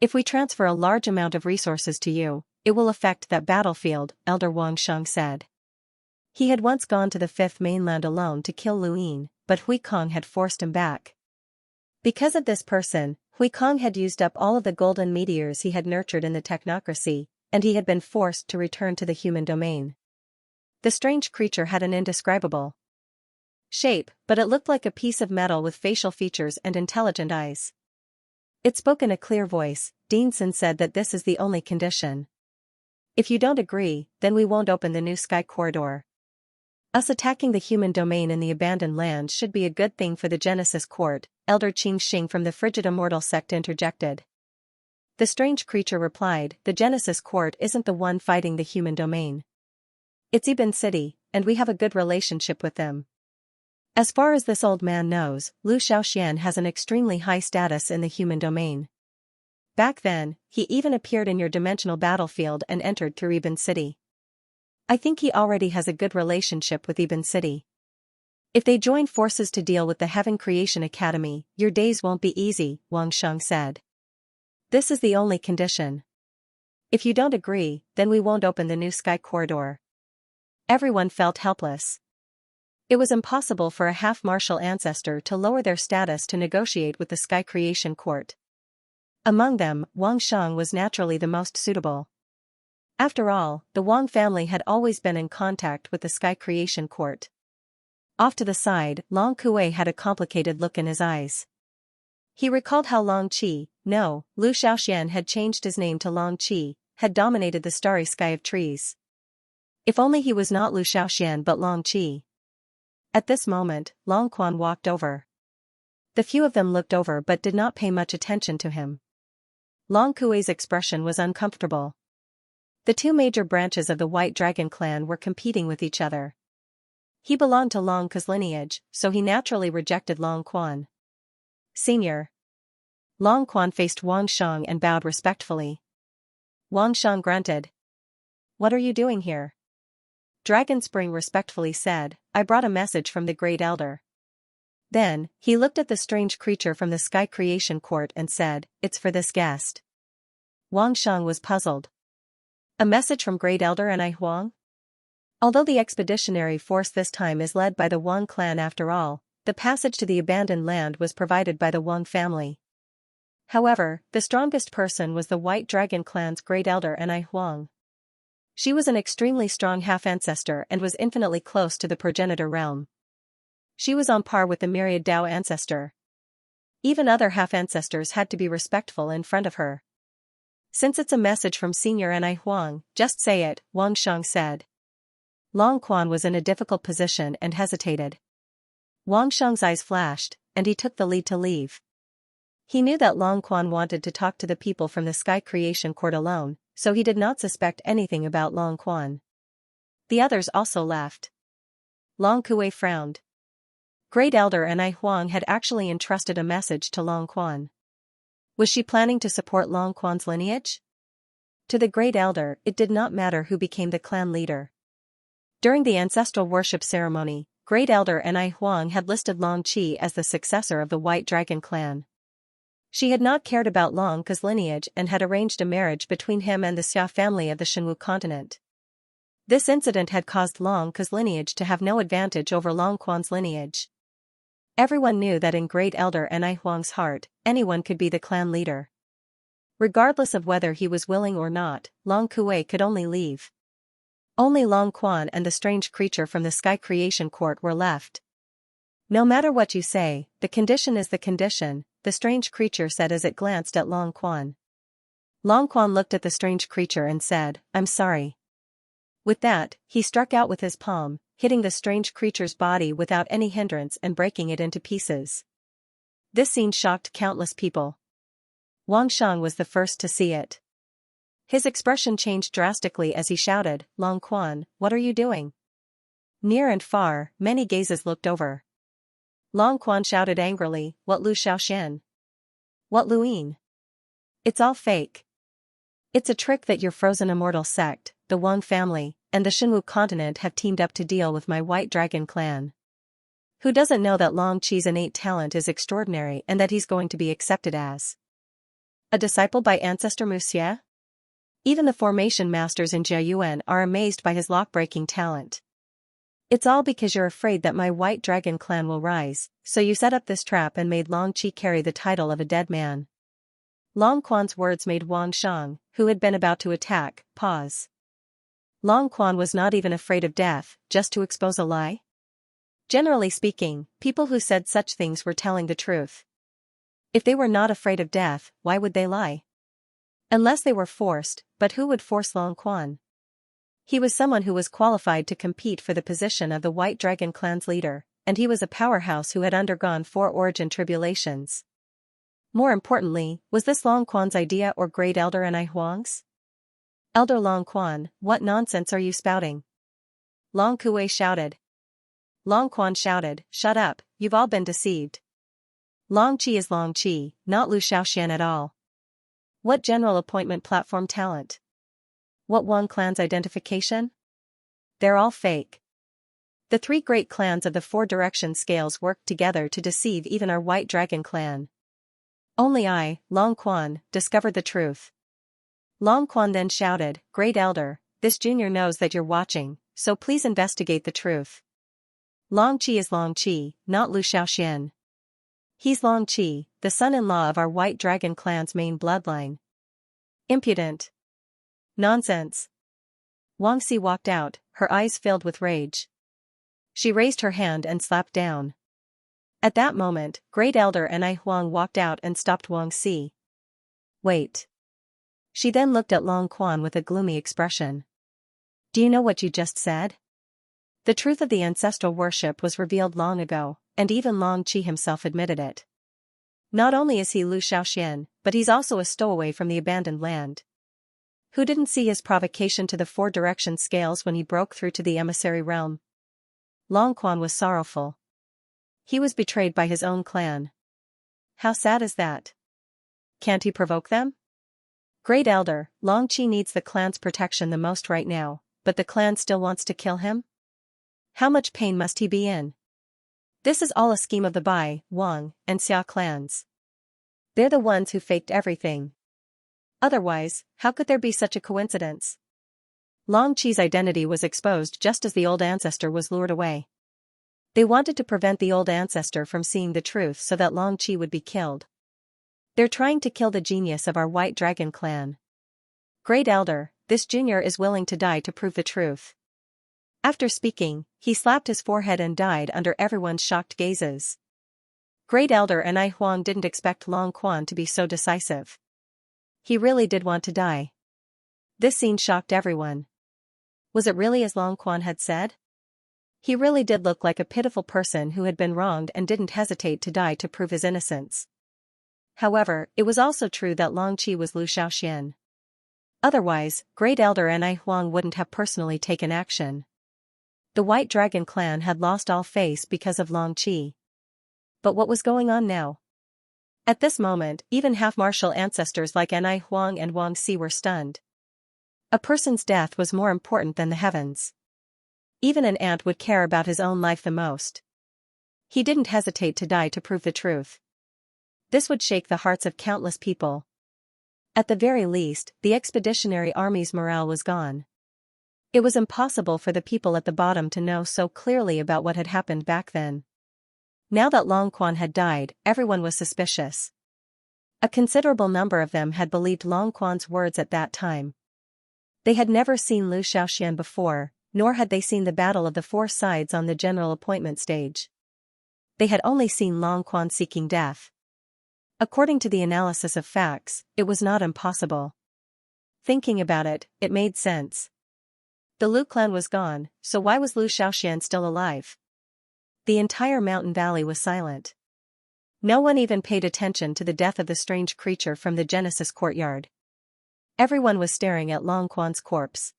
If we transfer a large amount of resources to you, it will affect that battlefield, Elder Wangsheng said. He had once gone to the Fifth Mainland alone to kill Luin, but Hui Kong had forced him back. Because of this person, Hui Kong had used up all of the golden meteors he had nurtured in the technocracy, and he had been forced to return to the human domain. The strange creature had an indescribable shape, but it looked like a piece of metal with facial features and intelligent eyes. It spoke in a clear voice. Deanson said that this is the only condition. If you don't agree, then we won't open the new sky corridor. Us attacking the human domain in the abandoned land should be a good thing for the Genesis Court, Elder Qing Xing from the Frigid Immortal sect interjected. The strange creature replied, the Genesis Court isn't the one fighting the human domain. It's Ibn City, and we have a good relationship with them. As far as this old man knows, Lu Xiaoxian has an extremely high status in the human domain. Back then, he even appeared in your dimensional battlefield and entered through Ibn City. I think he already has a good relationship with Ibn City. If they join forces to deal with the Heaven Creation Academy, your days won't be easy, Wang Sheng said. This is the only condition. If you don't agree, then we won't open the new sky corridor. Everyone felt helpless. It was impossible for a half-martial ancestor to lower their status to negotiate with the Sky Creation Court. Among them, Wang Sheng was naturally the most suitable. After all, the Wang family had always been in contact with the Sky Creation Court. Off to the side, Long Kuei had a complicated look in his eyes. He recalled how Long Qi, Lu Xiaoxian had changed his name to Long Qi, had dominated the starry sky of trees. If only he was not Lu Xiaoxian but Long Qi. At this moment, Long Quan walked over. The few of them looked over but did not pay much attention to him. Long Kuei's expression was uncomfortable. The two major branches of the White Dragon clan were competing with each other. He belonged to Long Ke's lineage, so he naturally rejected Long Quan. Senior. Long Quan faced Wang Sheng and bowed respectfully. Wang Sheng grunted. What are you doing here? Dragon Spring respectfully said, I brought a message from the Great Elder. Then, he looked at the strange creature from the Sky Creation Court and said, it's for this guest. Wang Sheng was puzzled. A message from Great Elder and I Huang? Although the expeditionary force this time is led by the Wang clan after all, the passage to the abandoned land was provided by the Wang family. However, the strongest person was the White Dragon clan's Great Elder and I Huang. She was an extremely strong half-ancestor and was infinitely close to the progenitor realm. She was on par with the myriad Dao ancestor. Even other half-ancestors had to be respectful in front of her. Since it's a message from Senior and I Huang, just say it, Wang Sheng said. Long Quan was in a difficult position and hesitated. Wang Sheng's eyes flashed, and he took the lead to leave. He knew that Long Quan wanted to talk to the people from the Sky Creation Court alone, so he did not suspect anything about Long Quan. The others also laughed. Long Kuei frowned. Great Elder and I Huang had actually entrusted a message to Long Quan. Was she planning to support Long Quan's lineage? To the Great Elder, it did not matter who became the clan leader. During the ancestral worship ceremony, Great Elder and I Huang had listed Long Qi as the successor of the White Dragon clan. She had not cared about Long Ke's lineage and had arranged a marriage between him and the Xia family of the Shenwu continent. This incident had caused Long Ke's lineage to have no advantage over Long Quan's lineage. Everyone knew that in Great Elder and I Huang's heart, anyone could be the clan leader. Regardless of whether he was willing or not, Long Kuei could only leave. Only Long Quan and the strange creature from the Sky Creation Court were left. No matter what you say, the condition is the condition, the strange creature said as it glanced at Long Quan. Long Quan looked at the strange creature and said, I'm sorry. With that, he struck out with his palm, hitting the strange creature's body without any hindrance and breaking it into pieces. This scene shocked countless people. Wang Sheng was the first to see it. His expression changed drastically as he shouted, Long Quan, what are you doing? Near and far, many gazes looked over. Long Quan shouted angrily, what Lu Xiaoxian? What Luin? It's all fake. It's a trick that your frozen immortal sect, the Wang family, and the Shenwu continent have teamed up to deal with my White Dragon clan. Who doesn't know that Long Qi's innate talent is extraordinary and that he's going to be accepted as a disciple by ancestor Mu Xie? Even the formation masters in Jiayuan are amazed by his lock-breaking talent. It's all because you're afraid that my White Dragon clan will rise, so you set up this trap and made Long Qi carry the title of a dead man. Long Quan's words made Wang Shang, who had been about to attack, pause. Long Quan was not even afraid of death, just to expose a lie? Generally speaking, people who said such things were telling the truth. If they were not afraid of death, why would they lie? Unless they were forced, but who would force Long Quan? He was someone who was qualified to compete for the position of the White Dragon clan's leader, and he was a powerhouse who had undergone 4 origin tribulations. More importantly, was this Long Quan's idea or Great Elder Anai Huang's? Elder Long Quan, what nonsense are you spouting? Long Kuei shouted. Long Quan shouted, shut up, you've all been deceived. Long Qi is Long Qi, not Lu Xiaoxian at all. What general appointment platform talent? What Wang clan's identification? They're all fake. The 3 great clans of the 4 direction scales worked together to deceive even our White Dragon clan. Only I, Long Quan, discovered the truth. Long Quan then shouted, Great Elder, this junior knows that you're watching, so please investigate the truth. Long Qi is Long Qi, not Lu Xiaoxian. He's Long Qi, the son-in-law of our White Dragon clan's main bloodline. Impudent. Nonsense. Wang Si walked out, her eyes filled with rage. She raised her hand and slapped down. At that moment, Great Elder Anai Huang walked out and stopped Wang Si. Wait. She then looked at Long Quan with a gloomy expression. Do you know what you just said? The truth of the ancestral worship was revealed long ago, and even Long Qi himself admitted it. Not only is he Lu Xiaoxian, but he's also a stowaway from the abandoned land. Who didn't see his provocation to the 4 direction scales when he broke through to the emissary realm? Long Quan was sorrowful. He was betrayed by his own clan. How sad is that? Can't he provoke them? Great Elder, Long Qi needs the clan's protection the most right now, but the clan still wants to kill him? How much pain must he be in? This is all a scheme of the Bai, Wang, and Xia clans. They're the ones who faked everything. Otherwise, how could there be such a coincidence? Long Qi's identity was exposed just as the old ancestor was lured away. They wanted to prevent the old ancestor from seeing the truth so that Long Qi would be killed. They're trying to kill the genius of our White Dragon clan. Great Elder, this junior is willing to die to prove the truth. After speaking, he slapped his forehead and died under everyone's shocked gazes. Great Elder Anai Huang didn't expect Long Quan to be so decisive. He really did want to die. This scene shocked everyone. Was it really as Long Quan had said? He really did look like a pitiful person who had been wronged and didn't hesitate to die to prove his innocence. However, it was also true that Long Qi was Lu Xiaoxian. Otherwise, Great Elder Anai Huang wouldn't have personally taken action. The White Dragon clan had lost all face because of Long Qi. But what was going on now? At this moment, even half-martial ancestors like Anai Huang and Wang Si were stunned. A person's death was more important than the heavens. Even an ant would care about his own life the most. He didn't hesitate to die to prove the truth. This would shake the hearts of countless people. At the very least, the expeditionary army's morale was gone. It was impossible for the people at the bottom to know so clearly about what had happened back then. Now that Long Quan had died, everyone was suspicious. A considerable number of them had believed Long Quan's words at that time. They had never seen Lu Xiaoxian before, nor had they seen the battle of the 4 sides on the general appointment stage. They had only seen Long Quan seeking death. According to the analysis of facts, it was not impossible. Thinking about it, it made sense. The Lu clan was gone, so why was Lu Xiaoxian still alive? The entire mountain valley was silent. No one even paid attention to the death of the strange creature from the Genesis courtyard. Everyone was staring at Long Quan's corpse.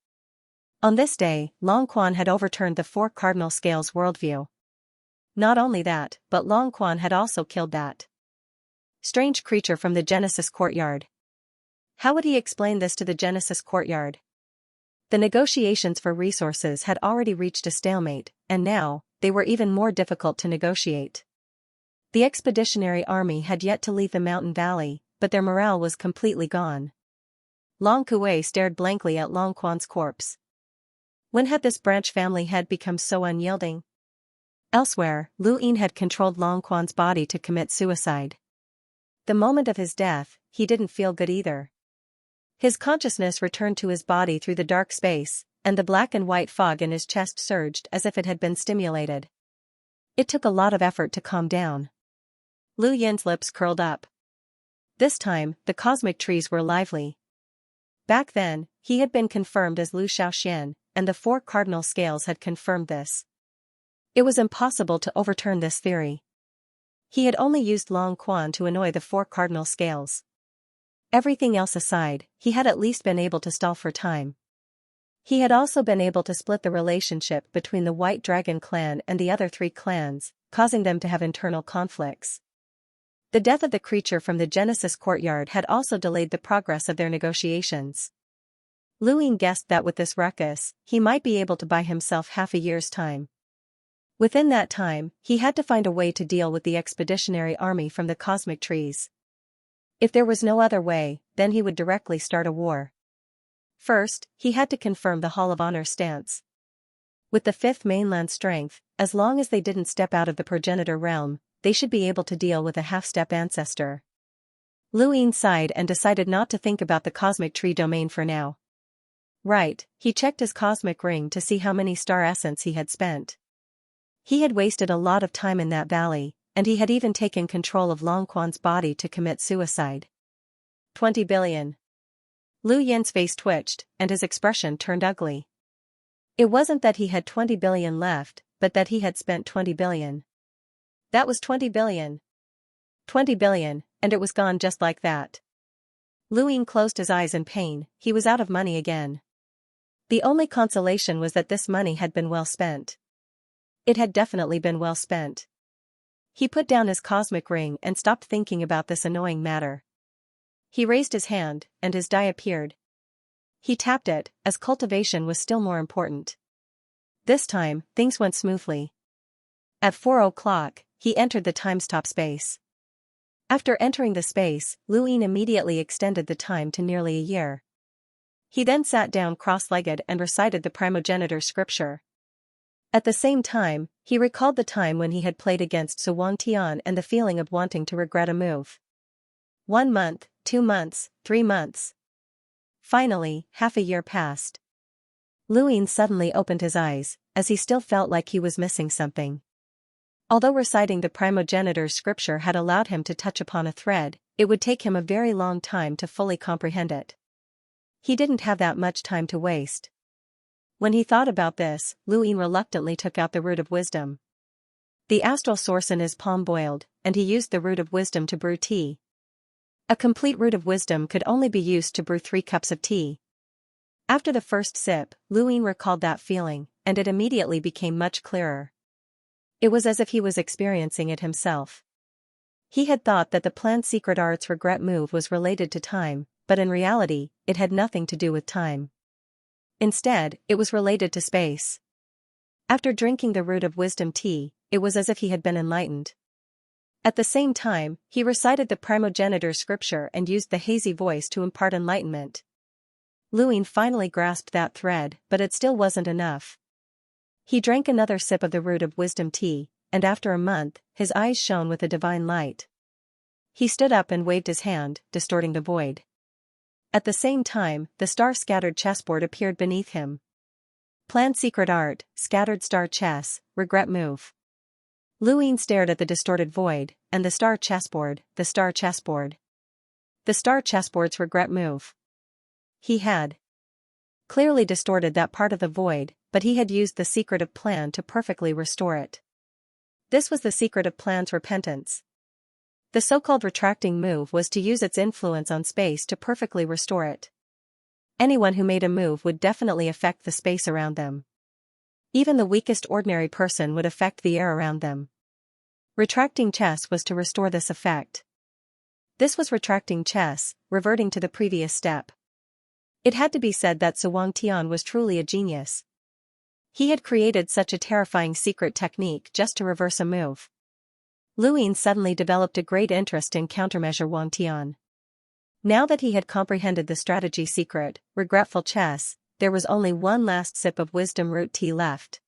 On this day, Long Quan had overturned the 4 cardinal scales worldview. Not only that, but Long Quan had also killed that strange creature from the Genesis courtyard. How would he explain this to the Genesis courtyard? The negotiations for resources had already reached a stalemate, and now, they were even more difficult to negotiate. The expeditionary army had yet to leave the mountain valley, but their morale was completely gone. Long Kuei stared blankly at Long Quan's corpse. When had this branch family head become so unyielding? Elsewhere, Lu Yin had controlled Long Quan's body to commit suicide. The moment of his death, he didn't feel good either. His consciousness returned to his body through the dark space, and the black and white fog in his chest surged as if it had been stimulated. It took a lot of effort to calm down. Lu Yin's lips curled up. This time, the cosmic trees were lively. Back then, he had been confirmed as Lu Shaoxian, and the 4 cardinal scales had confirmed this. It was impossible to overturn this theory. He had only used Long Quan to annoy the 4 cardinal scales. Everything else aside, he had at least been able to stall for time. He had also been able to split the relationship between the White Dragon clan and the other 3 clans, causing them to have internal conflicts. The death of the creature from the Genesis courtyard had also delayed the progress of their negotiations. Lu Yin guessed that with this ruckus, he might be able to buy himself half a year's time. Within that time, he had to find a way to deal with the expeditionary army from the cosmic trees. If there was no other way, then he would directly start a war. First, he had to confirm the Hall of Honor stance. With the 5th mainland strength, as long as they didn't step out of the progenitor realm, they should be able to deal with a half-step ancestor. Lu Yin sighed and decided not to think about the cosmic tree domain for now. Right, he checked his cosmic ring to see how many star essence he had spent. He had wasted a lot of time in that valley, and he had even taken control of Long Quan's body to commit suicide. 20 billion. Lu Yin's face twitched, and his expression turned ugly. It wasn't that he had 20 billion left, but that he had spent 20 billion. That was 20 billion. 20 billion, and it was gone just like that. Lu Yin closed his eyes in pain. He was out of money again. The only consolation was that this money had been well spent. It had definitely been well spent. He put down his cosmic ring and stopped thinking about this annoying matter. He raised his hand, and his die appeared. He tapped it, as cultivation was still more important. This time, things went smoothly. At 4 o'clock, he entered the time-stop space. After entering the space, Lu Yin immediately extended the time to nearly a year. He then sat down cross-legged and recited the primogenitor scripture. At the same time, he recalled the time when he had played against Su Wangtian and the feeling of wanting to regret a move. 1 month, 2 months, 3 months. Finally, half a year passed. Lu Yin suddenly opened his eyes, as he still felt like he was missing something. Although reciting the primogenitor scripture had allowed him to touch upon a thread, it would take him a very long time to fully comprehend it. He didn't have that much time to waste. When he thought about this, Lu Yin reluctantly took out the root of wisdom. The astral source in his palm boiled, and he used the root of wisdom to brew tea. A complete root of wisdom could only be used to brew 3 cups of tea. After the first sip, Lu Yin recalled that feeling, and it immediately became much clearer. It was as if he was experiencing it himself. He had thought that the planned secret arts regret move was related to time, but in reality, it had nothing to do with time. Instead, it was related to space. After drinking the root of wisdom tea, it was as if he had been enlightened. At the same time, he recited the primogenitor scripture and used the hazy voice to impart enlightenment. Lu Yin finally grasped that thread, but it still wasn't enough. He drank another sip of the root of wisdom tea, and after a month, his eyes shone with a divine light. He stood up and waved his hand, distorting the void. At the same time, the star-scattered chessboard appeared beneath him. Planned secret art, scattered star chess, regret move. Lu Yin stared at the distorted void, and the star chessboard, the star chessboard. The star chessboard's regret move. He had clearly distorted that part of the void, but he had used the secret of plan to perfectly restore it. This was the secret of plan's repentance. The so-called retracting move was to use its influence on space to perfectly restore it. Anyone who made a move would definitely affect the space around them. Even the weakest ordinary person would affect the air around them. Retracting chess was to restore this effect. This was retracting chess, reverting to the previous step. It had to be said that Su Wangtian was truly a genius. He had created such a terrifying secret technique just to reverse a move. Luyin suddenly developed a great interest in countermeasure Wangtian. Now that he had comprehended the strategy secret, regretful chess, there was only one last sip of wisdom root tea left.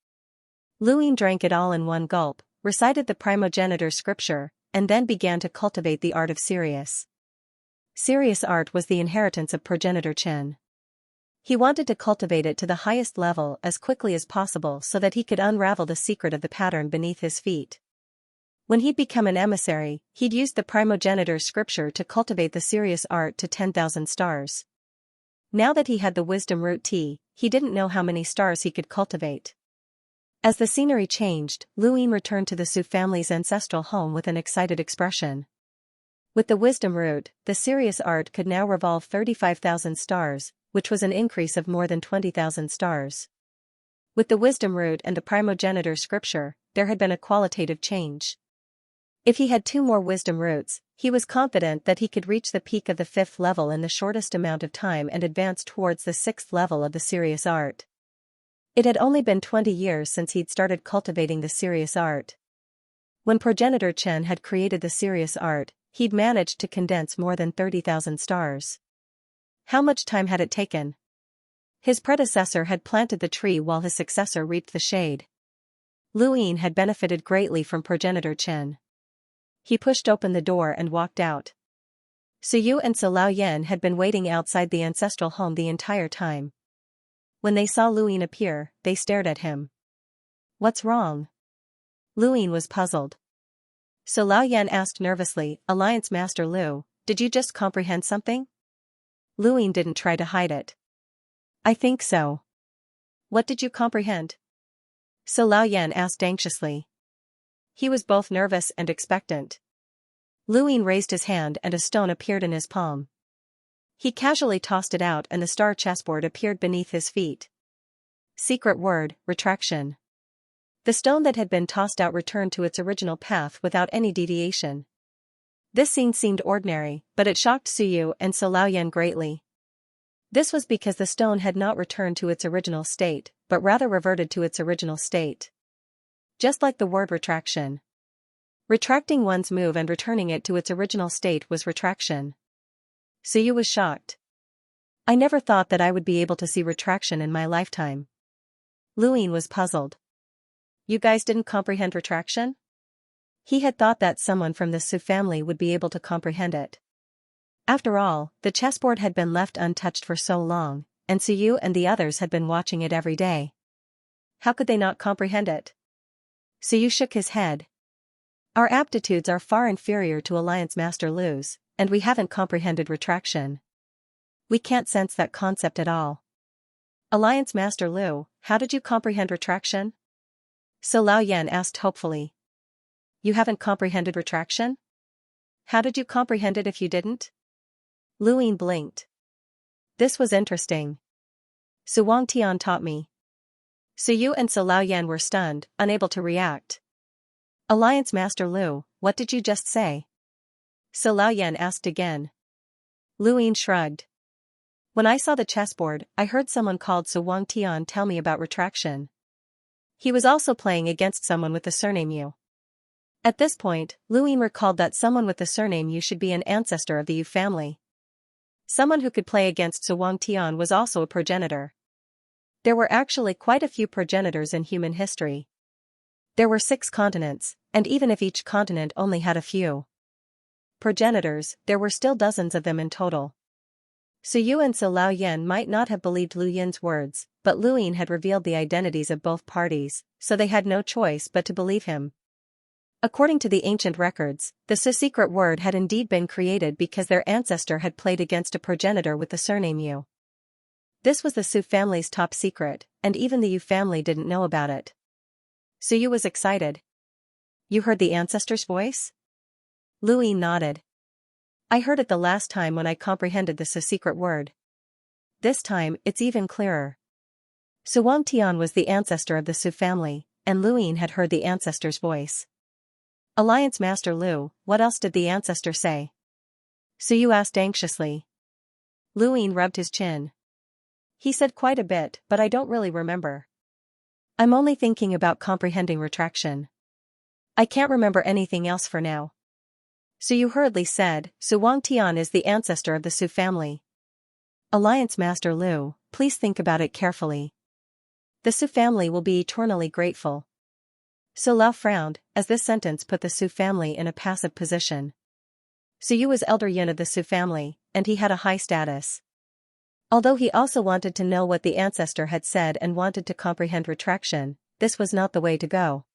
Luyin drank it all in one gulp, recited the primogenitor's scripture, and then began to cultivate the art of serious. Serious art was the inheritance of progenitor Chen. He wanted to cultivate it to the highest level as quickly as possible so that he could unravel the secret of the pattern beneath his feet. When he'd become an emissary, he'd use the primogenitor's scripture to cultivate the serious art to 10,000 stars. Now that he had the wisdom root tea, he didn't know how many stars he could cultivate. As the scenery changed, Luyin returned to the Su family's ancestral home with an excited expression. With the wisdom root, the serious art could now revolve 35,000 stars, which was an increase of more than 20,000 stars. With the wisdom root and the primogenitor's scripture, there had been a qualitative change. If he had 2 more wisdom roots, he was confident that he could reach the peak of the 5th level in the shortest amount of time and advance towards the 6th level of the serious art. It had only been 20 years since he'd started cultivating the serious art. When progenitor Chen had created the serious art, he'd managed to condense more than 30,000 stars. How much time had it taken? His predecessor had planted the tree while his successor reaped the shade. Luyin had benefited greatly from progenitor Chen. He pushed open the door and walked out. Su Yu and Su Laoyan had been waiting outside the ancestral home the entire time. When they saw Luyin appear, they stared at him. What's wrong? Luyin was puzzled. Su Laoyan asked nervously, Alliance Master Lu, did you just comprehend something? Luyin didn't try to hide it. I think so. What did you comprehend? Su Laoyan asked anxiously. He was both nervous and expectant. Luyin raised his hand and a stone appeared in his palm. He casually tossed it out and the star chessboard appeared beneath his feet. Secret word, retraction. The stone that had been tossed out returned to its original path without any deviation. This scene seemed ordinary, but it shocked Su Yu and Su Laoyan greatly. This was because the stone had not returned to its original state, but rather reverted to its original state. Just like the word retraction. Retracting one's move and returning it to its original state was retraction. Su Yu was shocked. I never thought that I would be able to see retraction in my lifetime. Luyin was puzzled. You guys didn't comprehend retraction? He had thought that someone from the Su family would be able to comprehend it. After all, the chessboard had been left untouched for so long, and Su Yu and the others had been watching it every day. How could they not comprehend it? Su Yu shook his head. Our aptitudes are far inferior to Alliance Master Lu's, and we haven't comprehended retraction. We can't sense that concept at all. Alliance Master Lu, how did you comprehend retraction? Su Laoyan asked hopefully. You haven't comprehended retraction? How did you comprehend it if you didn't? Luyin blinked. This was interesting. Su Wangtian taught me. Su Yu and Su Laoyan were stunned, unable to react. Alliance Master Lu, what did you just say? Su Laoyan asked again. Luyin shrugged. When I saw the chessboard, I heard someone called Su Wangtian tell me about retraction. He was also playing against someone with the surname Yu. At this point, Luyin recalled that someone with the surname Yu should be an ancestor of the Yu family. Someone who could play against Su Wangtian was also a progenitor. There were actually quite a few progenitors in human history. There were 6 continents, and even if each continent only had a few progenitors, there were still dozens of them in total. Su Yu and Su Laoyan might not have believed Lu Yin's words, but Luyin had revealed the identities of both parties, so they had no choice but to believe him. According to the ancient records, the Su secret word had indeed been created because their ancestor had played against a progenitor with the surname Yu. This was the Su family's top secret, and even the Yu family didn't know about it. Su Yu was excited. You heard the ancestor's voice? Luyin nodded. I heard it the last time when I comprehended the Su secret word. This time, it's even clearer. Su Wangtian was the ancestor of the Su family, and Luyin had heard the ancestor's voice. Alliance Master Lu, what else did the ancestor say? So you asked anxiously. Luin rubbed his chin. He said quite a bit, but I don't really remember. I'm only thinking about comprehending retraction. I can't remember anything else for now. So you hurriedly said, so Wang Tian is the ancestor of the Su family. Alliance Master Lu, please think about it carefully. The Su family will be eternally grateful. So Lao frowned, as this sentence put the Su family in a passive position. Su Yu was elder yin of the Su family, and he had a high status. Although he also wanted to know what the ancestor had said and wanted to comprehend retraction, this was not the way to go.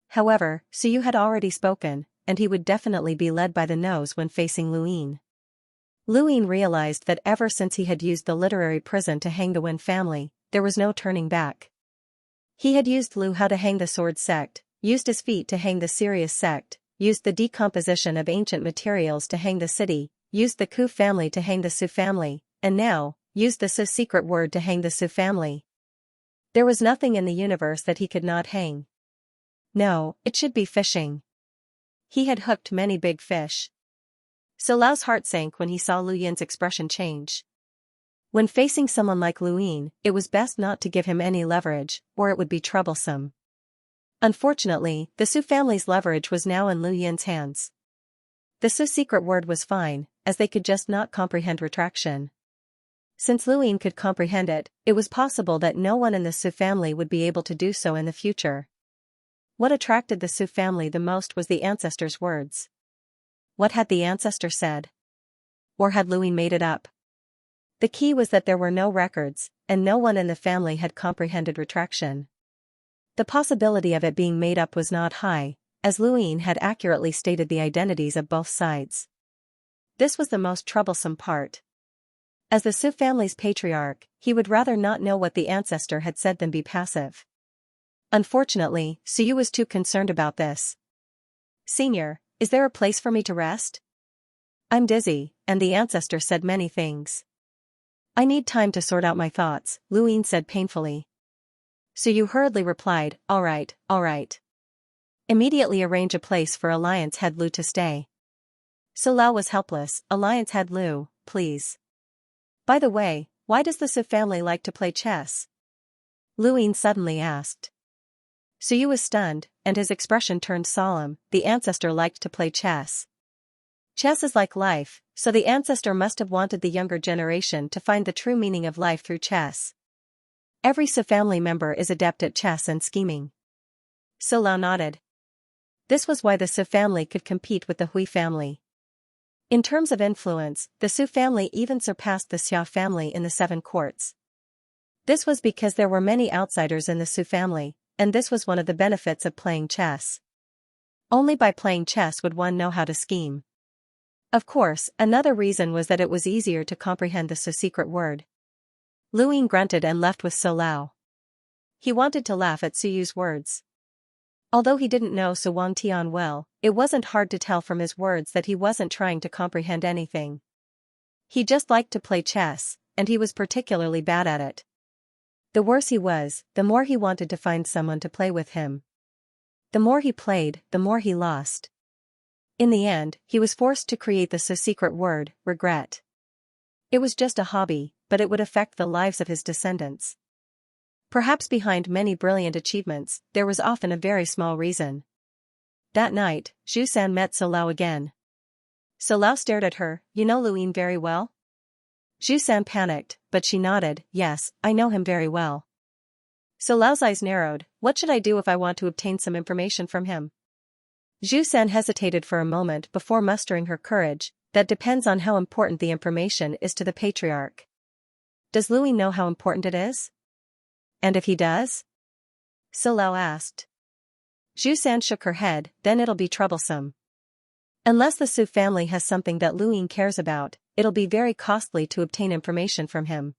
However, Su Yu had already spoken, and he would definitely be led by the nose when facing Luin. Luin realized that ever since he had used the literary prison to hang the Wen family, there was no turning back. He had used Lu Hao to hang the sword sect, used his feet to hang the serious sect, used the decomposition of ancient materials to hang the city, used the Ku family to hang the Su family, and now, used the Su secret word to hang the Su family. There was nothing in the universe that he could not hang. No, it should be fishing. He had hooked many big fish. So Lao's heart sank when he saw Lu Yin's expression change. When facing someone like Luin, it was best not to give him any leverage, or it would be troublesome. Unfortunately, the Su family's leverage was now in Lu Yin's hands. The Su secret word was fine, as they could just not comprehend retraction. Since Luin could comprehend it, it was possible that no one in the Su family would be able to do so in the future. What attracted the Su family the most was the ancestor's words. What had the ancestor said? Or had Luin made it up? The key was that there were no records, and no one in the family had comprehended retraction. The possibility of it being made up was not high, as Luin had accurately stated the identities of both sides. This was the most troublesome part. As the Su family's patriarch, he would rather not know what the ancestor had said than be passive. Unfortunately, Su Yu was too concerned about this. Senior, is there a place for me to rest? I'm dizzy, and the ancestor said many things. I need time to sort out my thoughts, Luin said painfully. Su Yu hurriedly replied, all right. Immediately arrange a place for Alliance Head Lu to stay. So Lao was helpless, Alliance Head Lu, please. By the way, why does the Su family like to play chess? Luin suddenly asked. Su Yu was stunned, and his expression turned solemn. The ancestor liked to play chess. Chess is like life, so the ancestor must have wanted the younger generation to find the true meaning of life through chess. Every Su family member is adept at chess and scheming. So Lao nodded. This was why the Su family could compete with the Hui family. In terms of influence, the Su family even surpassed the Xia family in the 7 courts. This was because there were many outsiders in the Su family, and this was one of the benefits of playing chess. Only by playing chess would one know how to scheme. Of course, another reason was that it was easier to comprehend the Su secret word. Luin grunted and left with So Lao. He wanted to laugh at Su Yu's words. Although he didn't know Su Wang Tian well, it wasn't hard to tell from his words that he wasn't trying to comprehend anything. He just liked to play chess, and he was particularly bad at it. The worse he was, the more he wanted to find someone to play with him. The more he played, the more he lost. In the end, he was forced to create the Su secret word, regret. It was just a hobby, but it would affect the lives of his descendants. Perhaps behind many brilliant achievements, there was often a very small reason. That night, Zhu San met So Lao again. So Lao stared at her. You know Luin very well? Zhu San panicked, but she nodded. Yes, I know him very well. So Lao's eyes narrowed. What should I do if I want to obtain some information from him? Zhu San hesitated for a moment before mustering her courage. That depends on how important the information is to the patriarch. Does Luin know how important it is? And if he does? So Lao asked. Zhu San shook her head. Then it'll be troublesome. Unless the Su family has something that Luin cares about, it'll be very costly to obtain information from him.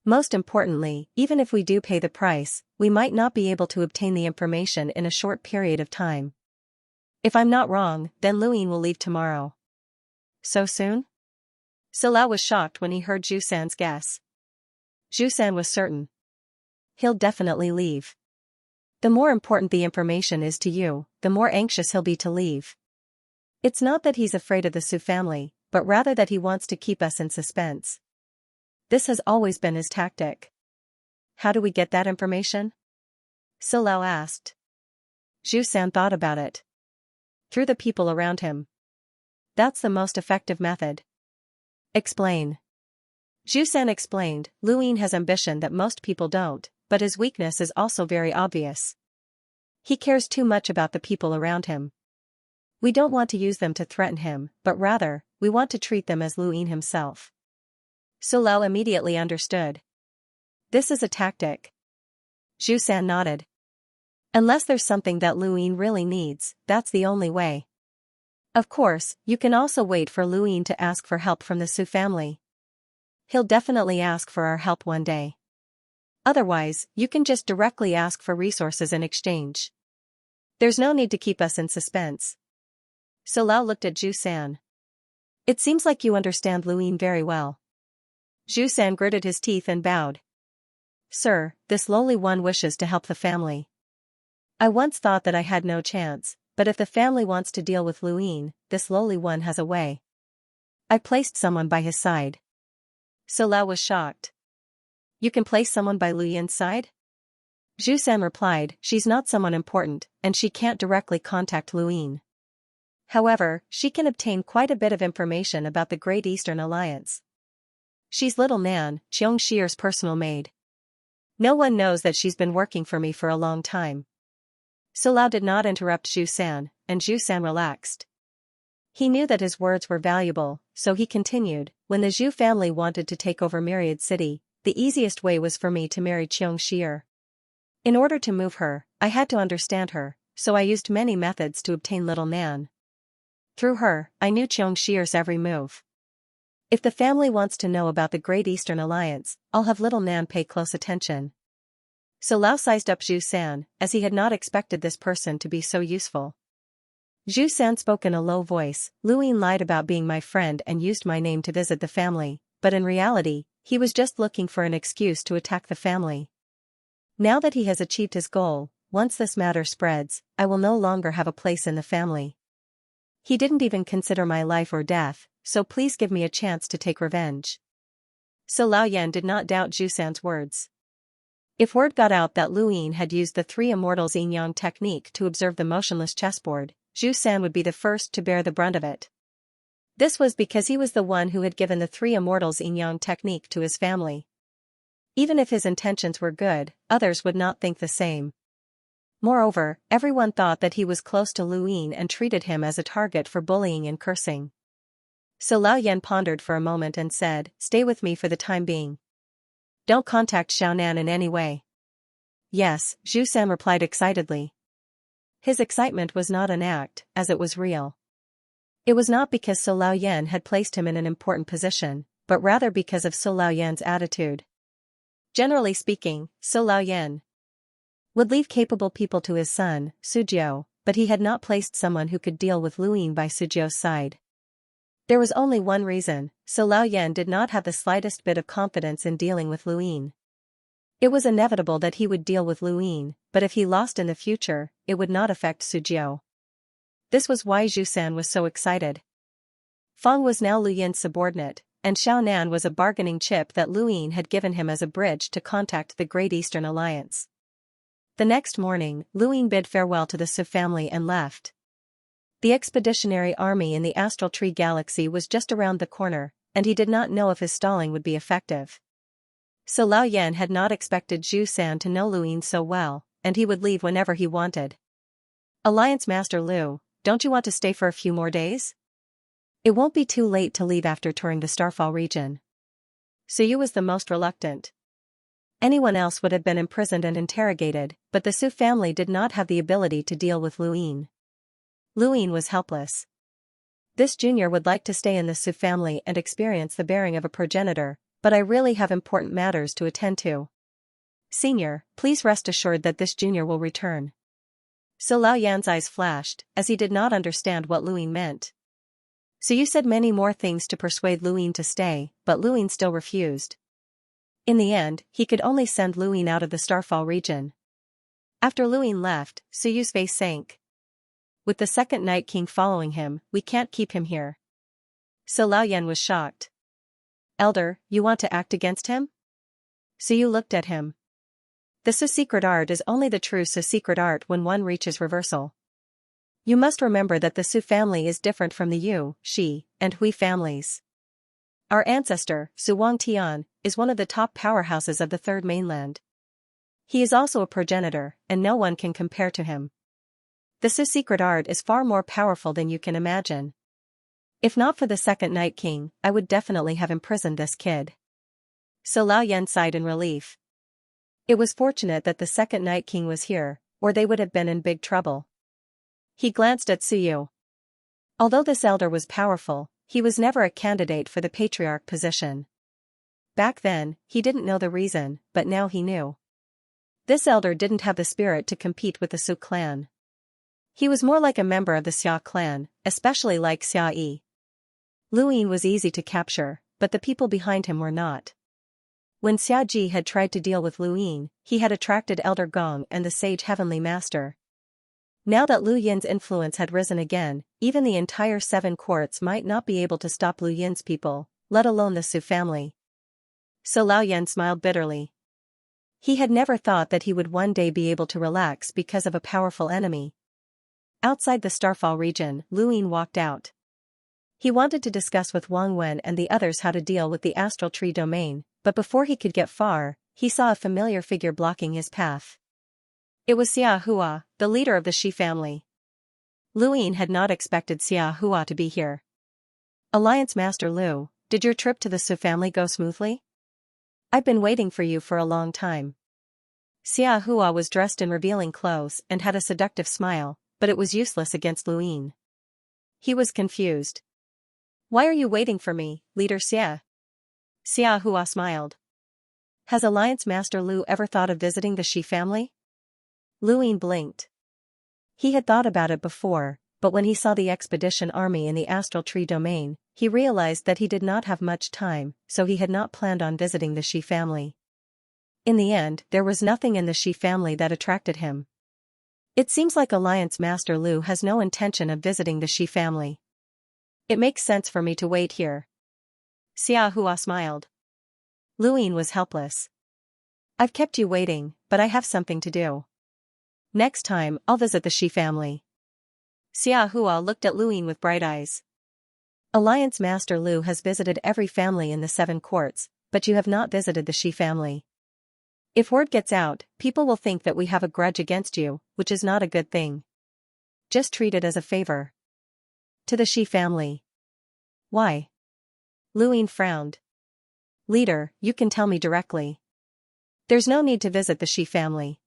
Most importantly, even if we do pay the price, we might not be able to obtain the information in a short period of time. If I'm not wrong, then Luin will leave tomorrow. So soon? So Lao was shocked when he heard Zhu San's guess. Zhu San was certain. He'll definitely leave. The more important the information is to you, the more anxious he'll be to leave. It's not that he's afraid of the Su family, but rather that he wants to keep us in suspense. This has always been his tactic. How do we get that information? So Lao asked. Zhu San thought about it. Through the people around him. That's the most effective method. Explain. Zhu San explained, Lu Ying has ambition that most people don't, but his weakness is also very obvious. He cares too much about the people around him. We don't want to use them to threaten him, but rather, we want to treat them as Lu Ying himself. So Lao immediately understood. This is a tactic. Zhu San nodded. Unless there's something that Lu Ying really needs, that's the only way. Of course, you can also wait for Lu Ying to ask for help from the Su family. He'll definitely ask for our help one day. Otherwise, you can just directly ask for resources in exchange. There's no need to keep us in suspense. So Lao looked at Zhu San. It seems like you understand Lu Ying very well. Zhu San gritted his teeth and bowed. Sir, this lowly one wishes to help the family. I once thought that I had no chance, but if the family wants to deal with Lu Ying, this lowly one has a way. I placed someone by his side. So Lao was shocked. You can place someone by Lu Ying's side? Zhu San replied, she's not someone important, and she can't directly contact Lu Ying. However, she can obtain quite a bit of information about the Great Eastern Alliance. She's little Nan, Xianxia's personal maid. No one knows that she's been working for me for a long time. So Lao did not interrupt Zhu San, and Zhu San relaxed. He knew that his words were valuable, so he continued, when the Zhu family wanted to take over Myriad City, the easiest way was for me to marry Xianxia. In order to move her, I had to understand her, so I used many methods to obtain little Nan. Through her, I knew Xianxia's every move. If the family wants to know about the Great Eastern Alliance, I'll have little Nan pay close attention. So Lao sized up Zhu San, as he had not expected this person to be so useful. Zhu San spoke in a low voice, Lu Ying lied about being my friend and used my name to visit the family, but in reality, he was just looking for an excuse to attack the family. Now that he has achieved his goal, once this matter spreads, I will no longer have a place in the family. He didn't even consider my life or death, so please give me a chance to take revenge. So Lao Yan did not doubt Zhu San's words. If word got out that Lu Ying had used the three immortals yin-yang technique to observe the motionless chessboard, Zhu San would be the first to bear the brunt of it. This was because he was the one who had given the three immortals yin-yang technique to his family. Even if his intentions were good, others would not think the same. Moreover, everyone thought that he was close to Lu Ying and treated him as a target for bullying and cursing. So Lao Yan pondered for a moment and said, stay with me for the time being. Don't contact Xiaonan in any way. Yes, Zhu San replied excitedly. His excitement was not an act, as it was real. It was not because So Lao Yan had placed him in an important position, but rather because of So Lao Yan's attitude. Generally speaking, So Lao Yan would leave capable people to his son, Sujiu, but he had not placed someone who could deal with Lu Ying by Sujiu's side. There was only one reason, So Lao Yan did not have the slightest bit of confidence in dealing with Lu Ying. It was inevitable that he would deal with Lu Ying, but if he lost in the future, it would not affect Sujiu. This was why Zhu San was so excited. Fang was now Lu Yin's subordinate, and Xiaonan was a bargaining chip that Lu Ying had given him as a bridge to contact the Great Eastern Alliance. The next morning, Lu Ying bid farewell to the Su family and left. The expeditionary army in the Astral Tree Galaxy was just around the corner, and he did not know if his stalling would be effective. So Lao Yan had not expected Zhu San to know Lu Ying so well, and he would leave whenever he wanted. Alliance Master Lu, don't you want to stay for a few more days? It won't be too late to leave after touring the Starfall region. Su Yu was the most reluctant. Anyone else would have been imprisoned and interrogated, but the Su family did not have the ability to deal with Lu Ying. Lu Ying was helpless. This junior would like to stay in the Su family and experience the bearing of a progenitor, but I really have important matters to attend to. Senior, please rest assured that this junior will return. So Lao Yan's eyes flashed, as he did not understand what Lu Ying meant. So you said many more things to persuade Lu Ying to stay, but Lu Ying still refused. In the end, he could only send Lu Ying out of the Starfall region. After Lu Ying left, Su Yu's face sank. With the second Night King following him, we can't keep him here. So Lao Yan was shocked. Elder, you want to act against him? So you looked at him. The secret art is only the true secret art when one reaches reversal. You must remember that the Su family is different from the Yu, Shi, and Hui families. Our ancestor, Su Wangtian, is one of the top powerhouses of the Third Mainland. He is also a progenitor, and no one can compare to him. The secret art is far more powerful than you can imagine. If not for the second Night King, I would definitely have imprisoned this kid. So Lao Yan sighed in relief. It was fortunate that the second Night King was here, or they would have been in big trouble. He glanced at Suyu. Although this elder was powerful, he was never a candidate for the patriarch position. Back then, he didn't know the reason, but now he knew. This elder didn't have the spirit to compete with the Su clan. He was more like a member of the Xia clan, especially like Xia Yi. Lu Yin was easy to capture, but the people behind him were not. When Xia Ji had tried to deal with Lu Yin, he had attracted Elder Gong and the Sage Heavenly Master. Now that Lu Yin's influence had risen again, even the entire 7 courts might not be able to stop Lu Yin's people, let alone the Su family. So Lao Yan smiled bitterly. He had never thought that he would one day be able to relax because of a powerful enemy. Outside the Starfall region, Lu Yin walked out. He wanted to discuss with Wang Wen and the others how to deal with the Astral Tree domain, but before he could get far, he saw a familiar figure blocking his path. It was Xia Hua, the leader of the Shi family. Lu Yin had not expected Xia Hua to be here. Alliance Master Lu, did your trip to the Su family go smoothly? I've been waiting for you for a long time. Xia Hua was dressed in revealing clothes and had a seductive smile, but it was useless against Lu Yin. He was confused. Why are you waiting for me, Leader Xia? Xia Hua smiled. Has Alliance Master Lu ever thought of visiting the Shi family? Lu Yin blinked. He had thought about it before, but when he saw the expedition army in the Astral Tree domain, he realized that he did not have much time, so he had not planned on visiting the Shi family. In the end, there was nothing in the Shi family that attracted him. It seems like Alliance Master Lu has no intention of visiting the Shi family. It makes sense for me to wait here. Xia Hua smiled. Lu Yin was helpless. I've kept you waiting, but I have something to do. Next time, I'll visit the Shi family. Xia Hua looked at Lu Yin with bright eyes. Alliance Master Lu has visited every family in the 7 courts, but you have not visited the Shi family. If word gets out, people will think that we have a grudge against you, which is not a good thing. Just treat it as a favor. To the Shi family. Why? Lu Yin frowned. Leader, you can tell me directly. There's no need to visit the Shi family.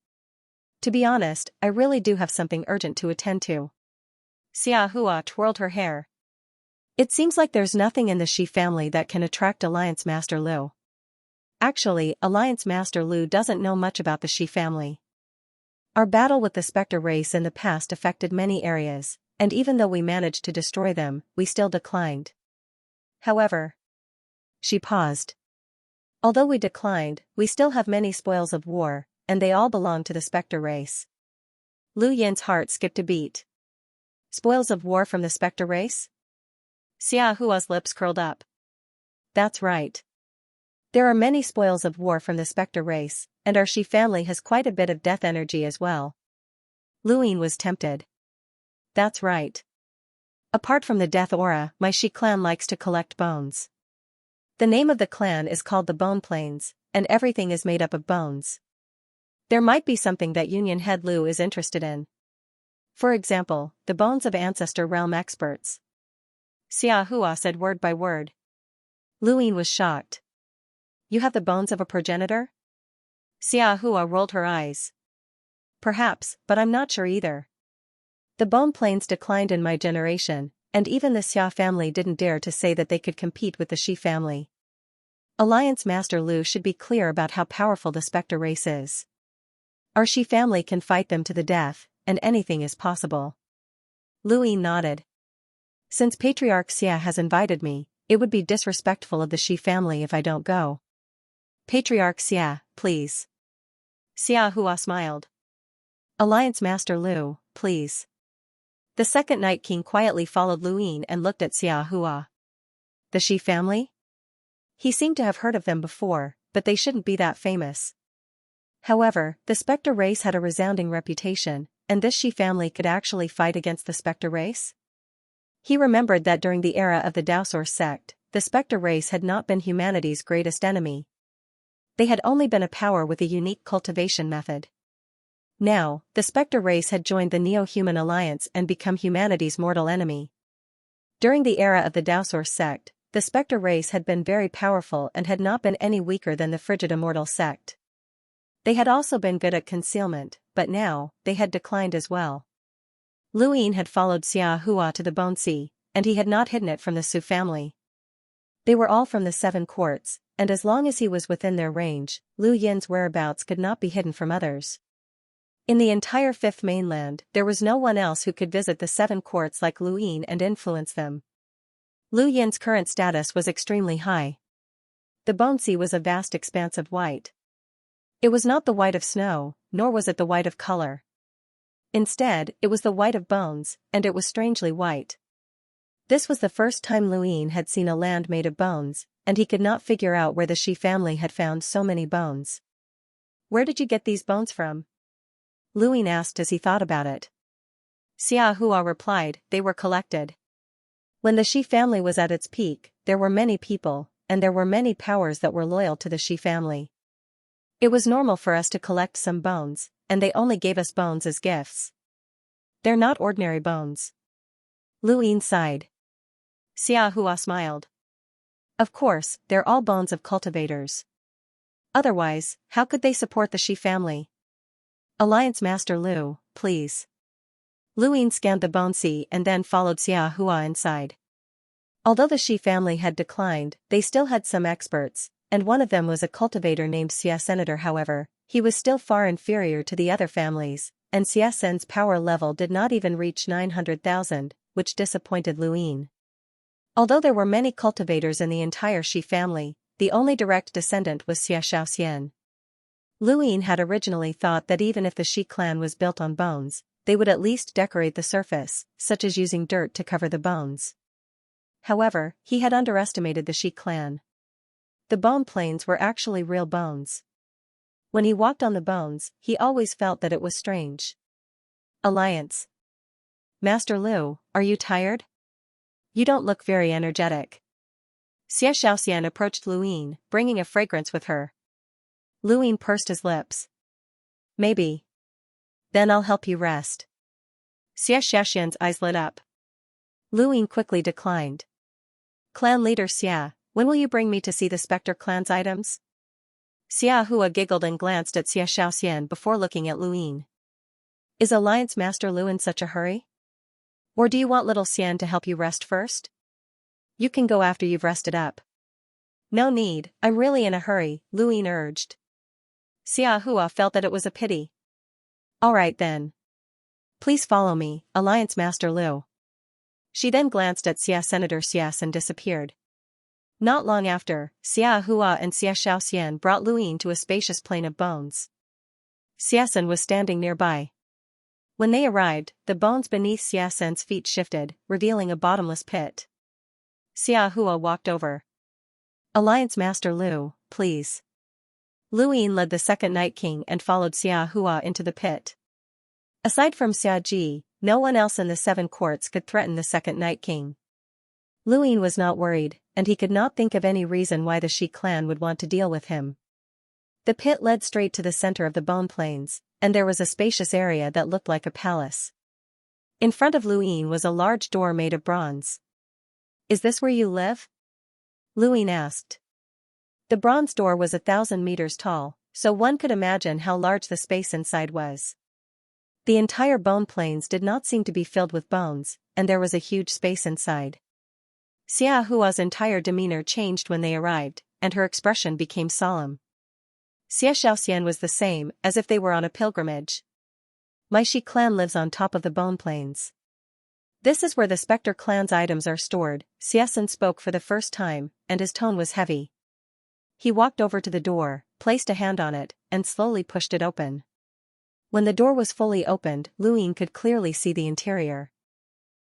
To be honest, I really do have something urgent to attend to. Xia Hua twirled her hair. It seems like there's nothing in the Shi family that can attract Alliance Master Lu. Actually, Alliance Master Lu doesn't know much about the Shi family. Our battle with the Spectre race in the past affected many areas, and even though we managed to destroy them, we still declined. However, she paused. Although we declined, we still have many spoils of war, and they all belong to the Spectre race. Lu Yin's heart skipped a beat. Spoils of war from the Spectre race? Xia Hua's lips curled up. That's right. There are many spoils of war from the Spectre race, and our Shi family has quite a bit of death energy as well. Lu Yin was tempted. That's right. Apart from the death aura, my Shi clan likes to collect bones. The name of the clan is called the Bone Plains, and everything is made up of bones. There might be something that Union Head Lu is interested in. For example, the bones of ancestor realm experts. Xia Hua said word by word. Lu Yin was shocked. You have the bones of a progenitor? Xia Hua rolled her eyes. Perhaps, but I'm not sure either. The Bone Plains declined in my generation, and even the Xia family didn't dare to say that they could compete with the Shi family. Alliance Master Lu should be clear about how powerful the Spectre race is. Our Shi family can fight them to the death, and anything is possible. Lu Yin nodded. Since Patriarch Xia has invited me, it would be disrespectful of the Shi family if I don't go. Patriarch Xia, please. Xia Hua smiled. Alliance Master Lu, please. The second Night King quietly followed Lu Yin and looked at Xia Hua. The Shi family? He seemed to have heard of them before, but they shouldn't be that famous. However, the Spectre race had a resounding reputation, and this Shi family could actually fight against the Spectre race? He remembered that during the era of the Daosaur sect, the Spectre race had not been humanity's greatest enemy. They had only been a power with a unique cultivation method. Now, the Spectre race had joined the Neo-Human Alliance and become humanity's mortal enemy. During the era of the Daosaur sect, the Spectre race had been very powerful and had not been any weaker than the Frigid Immortal sect. They had also been good at concealment, but now, they had declined as well. Luin had followed Xiahua to the Bone Sea, and he had not hidden it from the Su family. They were all from the Seven Courts, and as long as he was within their range, Lu Yin's whereabouts could not be hidden from others. In the entire Fifth Mainland, there was no one else who could visit the Seven Courts like Lu Yin and influence them. Lu Yin's current status was extremely high. The Bone Sea was a vast expanse of white. It was not the white of snow, nor was it the white of color. Instead, it was the white of bones, and it was strangely white. This was the first time Lu Yin had seen a land made of bones, and he could not figure out where the Shi family had found so many bones. "Where did you get these bones from?" Lu Yin asked as he thought about it. Xiahua replied, "They were collected." When the Shi family was at its peak, there were many people, and there were many powers that were loyal to the Shi family. It was normal for us to collect some bones, and they only gave us bones as gifts. They're not ordinary bones. Lu Yin sighed. Xiahua smiled. Of course, they're all bones of cultivators. Otherwise, how could they support the Shi family? Alliance Master Lu, please. Lu Yin scanned the Bone Sea and then followed Xiahua inside. Although the Shi family had declined, they still had some experts, and one of them was a cultivator named Xia Senator. However, he was still far inferior to the other families, and Xia Sen's power level did not even reach 900,000, which disappointed Lu Yin. Although there were many cultivators in the entire Shi family, the only direct descendant was Xia Xiaoxian. Lu Yin had originally thought that even if the Shi clan was built on bones, they would at least decorate the surface, such as using dirt to cover the bones. However, he had underestimated the Shi clan. The bone plains were actually real bones. When he walked on the bones, he always felt that it was strange. Alliance. Master Lu, are you tired? You don't look very energetic. Xia Xiaoxian approached Lu Yin, bringing a fragrance with her. Lu Yin pursed his lips. Maybe. Then I'll help you rest. Xia Xiaoxian's eyes lit up. Lu Yin quickly declined. Clan leader Xia, when will you bring me to see the Spectre clan's items? Xiahua giggled and glanced at Xia Xiaoxian before looking at Lu Yin. Is Alliance Master Lu in such a hurry? Or do you want little Xian to help you rest first? You can go after you've rested up. No need, I'm really in a hurry, Lu Yin urged. Xiahua felt that it was a pity. Alright then. Please follow me, Alliance Master Lu. She then glanced at Xia Senator Xia and disappeared. Not long after, Xiahua and Xia Xiaoxian brought Lu Yin to a spacious plain of bones. Xia was standing nearby. When they arrived, the bones beneath Xia's feet shifted, revealing a bottomless pit. Xiahua walked over. Alliance Master Lu, please. Lu Yin led the second Night King and followed Xiahua into the pit. Aside from Xia Ji, no one else in the Seven Courts could threaten the second Night King. Lu Yin was not worried, and he could not think of any reason why the Shi clan would want to deal with him. The pit led straight to the center of the bone plains, and there was a spacious area that looked like a palace. In front of Lu Yin was a large door made of bronze. Is this where you live? Lu Yin asked. The bronze door was 1,000 meters tall, so one could imagine how large the space inside was. The entire bone plains did not seem to be filled with bones, and there was a huge space inside. Xiahua's entire demeanor changed when they arrived, and her expression became solemn. Xia Xiaoxian was the same, as if they were on a pilgrimage. My Shi clan lives on top of the bone plains. This is where the Spectre clan's items are stored, Xia spoke for the first time, and his tone was heavy. He walked over to the door, placed a hand on it, and slowly pushed it open. When the door was fully opened, Lu Yin could clearly see the interior.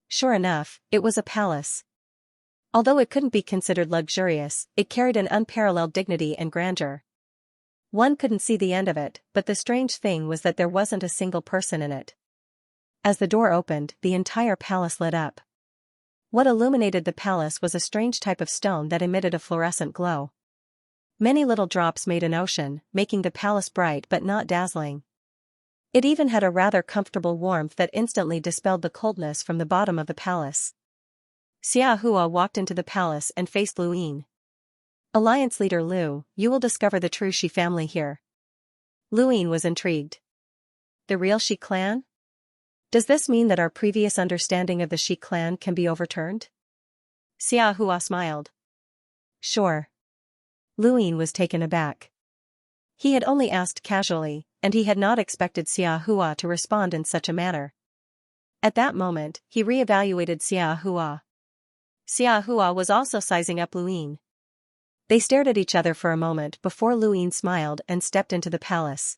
Sure enough, it was a palace. Although it couldn't be considered luxurious, it carried an unparalleled dignity and grandeur. One couldn't see the end of it, but the strange thing was that there wasn't a single person in it. As the door opened, the entire palace lit up. What illuminated the palace was a strange type of stone that emitted a fluorescent glow. Many little drops made an ocean, making the palace bright but not dazzling. It even had a rather comfortable warmth that instantly dispelled the coldness from the bottom of the palace. Xiahua walked into the palace and faced Lu Yin. Alliance leader Lu, you will discover the true Shi family here. Lu Yin was intrigued. The real Shi clan? Does this mean that our previous understanding of the Shi clan can be overturned? Xiahua smiled. Sure. Lu Yin was taken aback. He had only asked casually, and he had not expected Xiahua to respond in such a manner. At that moment, he re-evaluated Xiahua. Xiahua was also sizing up Lu Yin. They stared at each other for a moment before Lu Yin smiled and stepped into the palace.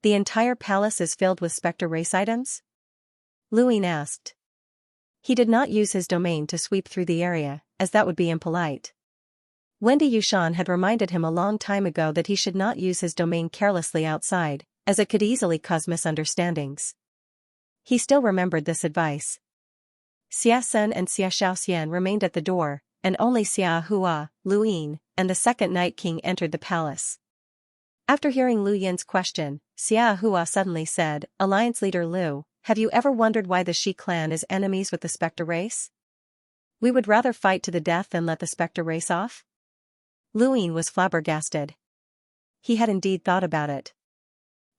The entire palace is filled with spectre race items? Lu Yin asked. He did not use his domain to sweep through the area, as that would be impolite. Wendy Yushan had reminded him a long time ago that he should not use his domain carelessly outside, as it could easily cause misunderstandings. He still remembered this advice. Xia Sen and Xia Xiaoxian remained at the door, and only Xiahua, Lu Yin, and the second Night King entered the palace. After hearing Lu Yin's question, Xiahua suddenly said, Alliance leader Lu, have you ever wondered why the Shi clan is enemies with the Spectre race? We would rather fight to the death than let the Spectre race off? Lu Yin was flabbergasted. He had indeed thought about it.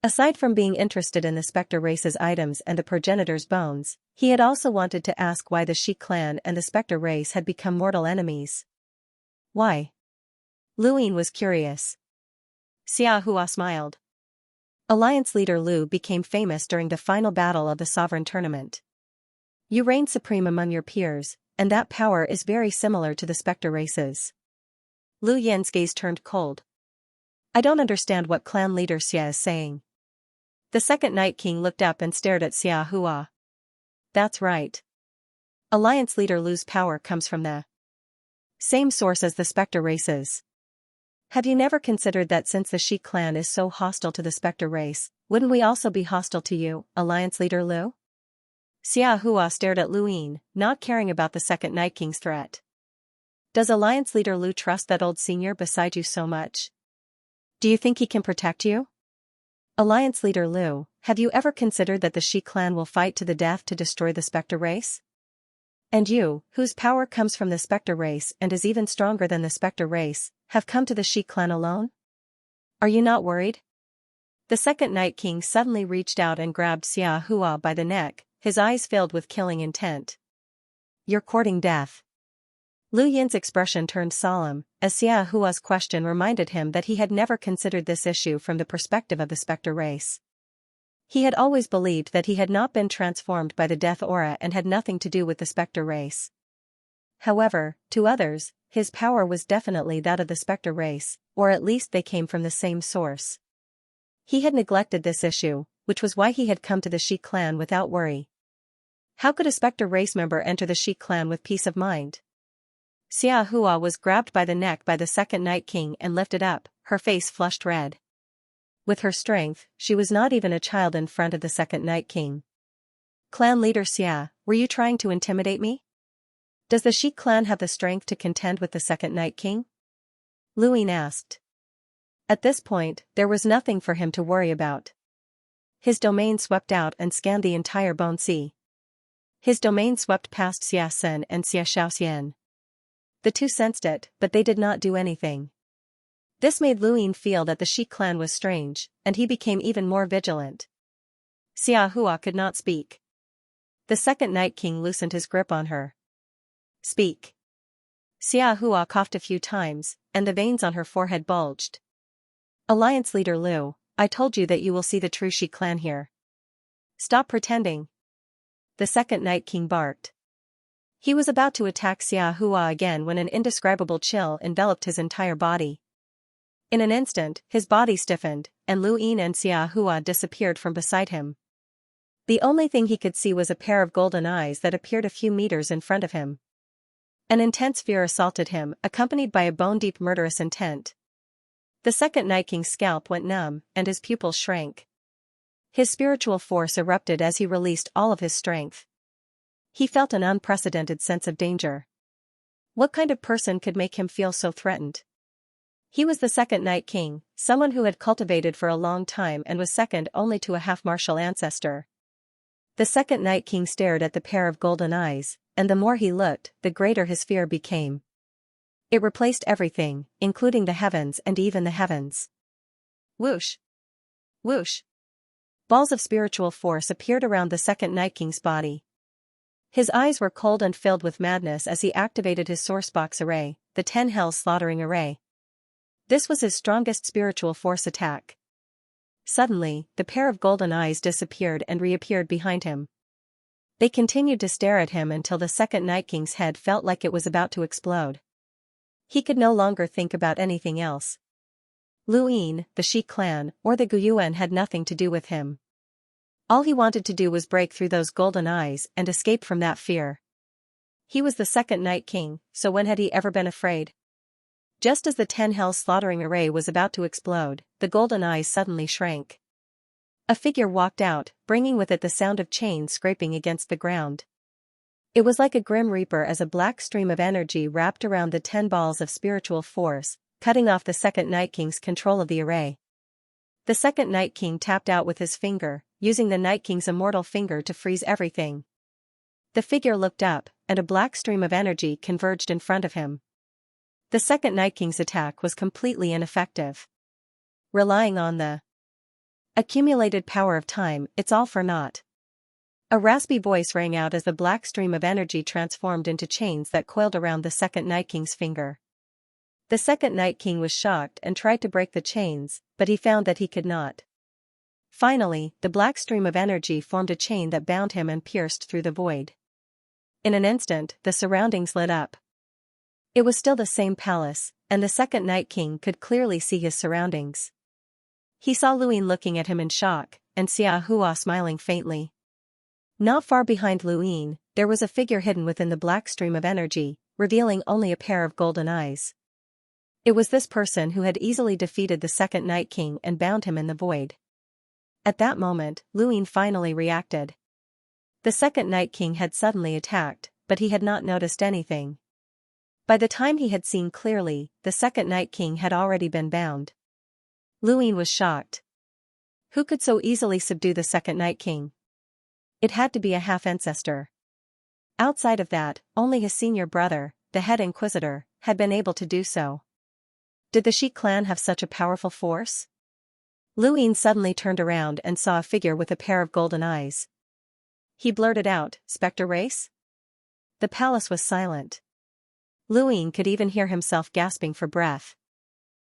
Aside from being interested in the Spectre race's items and the progenitor's bones, he had also wanted to ask why the Shi clan and the Spectre race had become mortal enemies. Why? Lu Yin was curious. Xiahua smiled. Alliance leader Lu became famous during the final battle of the Sovereign Tournament. You reign supreme among your peers, and that power is very similar to the Spectre race's. Lu Yin's gaze turned cold. I don't understand what clan leader Xia is saying. The second Night King looked up and stared at Xiahua. That's right. Alliance leader Lu's power comes from the same source as the Spectre race's. Have you never considered that since the Shi clan is so hostile to the Spectre race, wouldn't we also be hostile to you, Alliance leader Lu? Xiahua stared at Lu Yin, not caring about the second Night King's threat. Does Alliance leader Lu trust that old senior beside you so much? Do you think he can protect you? Alliance leader Lu, have you ever considered that the Shi clan will fight to the death to destroy the Spectre race? And you, whose power comes from the Spectre race and is even stronger than the Spectre race, have come to the Shi clan alone? Are you not worried? The second Night King suddenly reached out and grabbed Xiahua by the neck, his eyes filled with killing intent. You're courting death. Lu Yin's expression turned solemn, as Xiahua's question reminded him that he had never considered this issue from the perspective of the Spectre race. He had always believed that he had not been transformed by the death aura and had nothing to do with the Spectre race. However, to others, his power was definitely that of the Spectre race, or at least they came from the same source. He had neglected this issue, which was why he had come to the Shi clan without worry. How could a Spectre race member enter the Shi clan with peace of mind? Xiahua was grabbed by the neck by the second Night King and lifted up, her face flushed red. With her strength, she was not even a child in front of the second Night King. Clan leader Xia, were you trying to intimidate me? Does the Shi clan have the strength to contend with the second Night King? Lu Yin asked. At this point, there was nothing for him to worry about. His domain swept out and scanned the entire Bone Sea. His domain swept past Xia Sen and Xia Xiaoxian. The two sensed it, but they did not do anything. This made Lu Yin feel that the Shi clan was strange, and he became even more vigilant. Xiahua could not speak. The second Night King loosened his grip on her. Speak. Xiahua coughed a few times, and the veins on her forehead bulged. Alliance leader Lu, I told you that you will see the true Shi clan here. Stop pretending. The second Night King barked. He was about to attack Xiahua again when an indescribable chill enveloped his entire body. In an instant, his body stiffened, and Lu Yin and Xiahua disappeared from beside him. The only thing he could see was a pair of golden eyes that appeared a few meters in front of him. An intense fear assaulted him, accompanied by a bone-deep murderous intent. The second Night King's scalp went numb, and his pupils shrank. His spiritual force erupted as he released all of his strength. He felt an unprecedented sense of danger. What kind of person could make him feel so threatened? He was the second Night King, someone who had cultivated for a long time and was second only to a half-martial ancestor. The second Night King stared at the pair of golden eyes, and the more he looked, the greater his fear became. It replaced everything, including the heavens and even the heavens. Whoosh! Whoosh! Balls of spiritual force appeared around the second Night King's body. His eyes were cold and filled with madness as he activated his Sourcebox array, the 10 Hells Slaughtering Array. This was his strongest spiritual force attack. Suddenly, the pair of golden eyes disappeared and reappeared behind him. They continued to stare at him until the second Night King's head felt like it was about to explode. He could no longer think about anything else. Luin, the Shi clan, or the Guyuan had nothing to do with him. All he wanted to do was break through those golden eyes and escape from that fear. He was the second Night King, so when had he ever been afraid? Just as the 10 Hells Slaughtering Array was about to explode, the golden eyes suddenly shrank. A figure walked out, bringing with it the sound of chains scraping against the ground. It was like a grim reaper as a black stream of energy wrapped around the 10 balls of spiritual force, cutting off the second Night King's control of the array. The second Night King tapped out with his finger, using the Night King's immortal finger to freeze everything. The figure looked up, and a black stream of energy converged in front of him. The second Night King's attack was completely ineffective. Relying on the accumulated power of time, it's all for naught. A raspy voice rang out as the black stream of energy transformed into chains that coiled around the second Night King's finger. The second Night King was shocked and tried to break the chains, but he found that he could not. Finally, the black stream of energy formed a chain that bound him and pierced through the void. In an instant, the surroundings lit up. It was still the same palace, and the second Night King could clearly see his surroundings. He saw Luin looking at him in shock, and Xianxia smiling faintly. Not far behind Luin, there was a figure hidden within the black stream of energy, revealing only a pair of golden eyes. It was this person who had easily defeated the second Night King and bound him in the void. At that moment, Luin finally reacted. The second Night King had suddenly attacked, but he had not noticed anything. By the time he had seen clearly, the second Night King had already been bound. Luin was shocked. Who could so easily subdue the second Night King? It had to be a half-ancestor. Outside of that, only his senior brother, the head inquisitor, had been able to do so. Did the Shi clan have such a powerful force? Luin suddenly turned around and saw a figure with a pair of golden eyes. He blurted out, "Spectre race?" The palace was silent. Luin could even hear himself gasping for breath.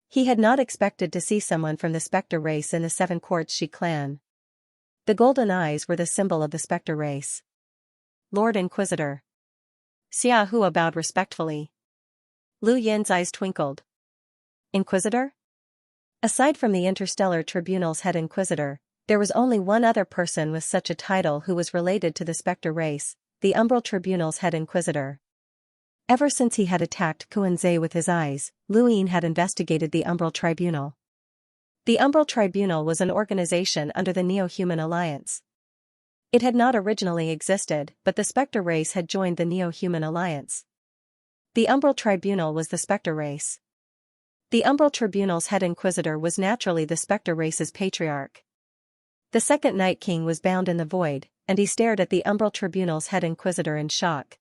He had not expected to see someone from the Spectre race in the Seven Courts Shi clan. The golden eyes were the symbol of the Spectre race. Lord Inquisitor. Xianxia bowed respectfully. Lu Yin's eyes twinkled. Inquisitor? Aside from the Interstellar Tribunal's head inquisitor, there was only one other person with such a title who was related to the Spectre race, the Umbral Tribunal's head inquisitor. Ever since he had attacked Kuan-Zhe with his eyes, Luin had investigated the Umbral Tribunal. The Umbral Tribunal was an organization under the Neo-Human Alliance. It had not originally existed, but the Spectre race had joined the Neo-Human Alliance. The Umbral Tribunal was the Spectre race. The Umbral Tribunal's head inquisitor was naturally the Spectre race's patriarch. The second Night King was bound in the void, and he stared at the Umbral Tribunal's head inquisitor in shock.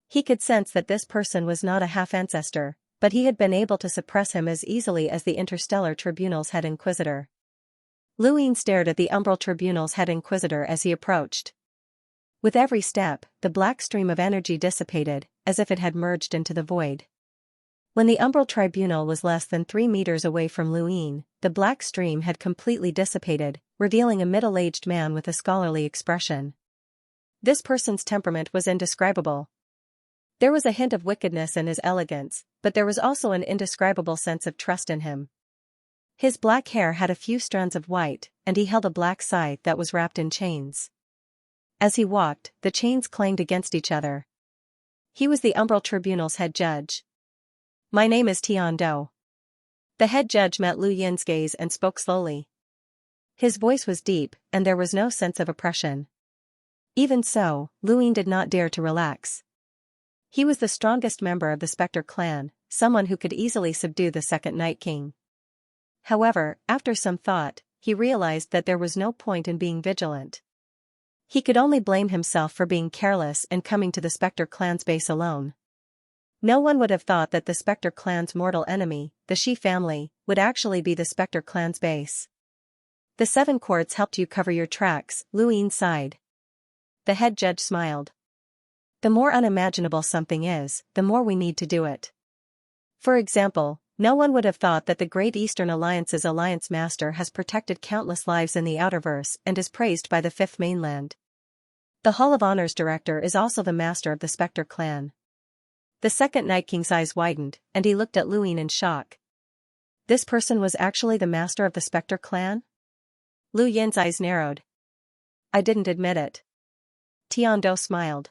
He could sense that this person was not a half-ancestor, but he had been able to suppress him as easily as the Interstellar Tribunal's head inquisitor. Luin stared at the Umbral Tribunal's head inquisitor as he approached. With every step, the black stream of energy dissipated, as if it had merged into the void. When the Umbral Tribunal was less than 3 meters away from Luin, the black stream had completely dissipated, revealing a middle-aged man with a scholarly expression. This person's temperament was indescribable. There was a hint of wickedness in his elegance, but there was also an indescribable sense of trust in him. His black hair had a few strands of white, and he held a black scythe that was wrapped in chains. As he walked, the chains clanged against each other. He was the Umbral Tribunal's head judge. My name is Tian. The head judge met Lu Yin's gaze and spoke slowly. His voice was deep, and there was no sense of oppression. Even so, Lu Yin did not dare to relax. He was the strongest member of the Spectre clan, someone who could easily subdue the Second Night King. However, after some thought, he realized that there was no point in being vigilant. He could only blame himself for being careless and coming to the Spectre clan's base alone. No one would have thought that the Spectre clan's mortal enemy, the Shi family, would actually be the Spectre clan's base. The 7 courts helped you cover your tracks, Lu Yin sighed. The head judge smiled. The more unimaginable something is, the more we need to do it. For example, no one would have thought that the Great Eastern Alliance's Alliance Master has protected countless lives in the Outerverse and is praised by the Fifth Mainland. The Hall of Honor's director is also the master of the Spectre clan. The Second Night King's eyes widened, and he looked at Lu Yin in shock. This person was actually the master of the Spectre clan? Lu Yin's eyes narrowed. I didn't admit it. Tian smiled.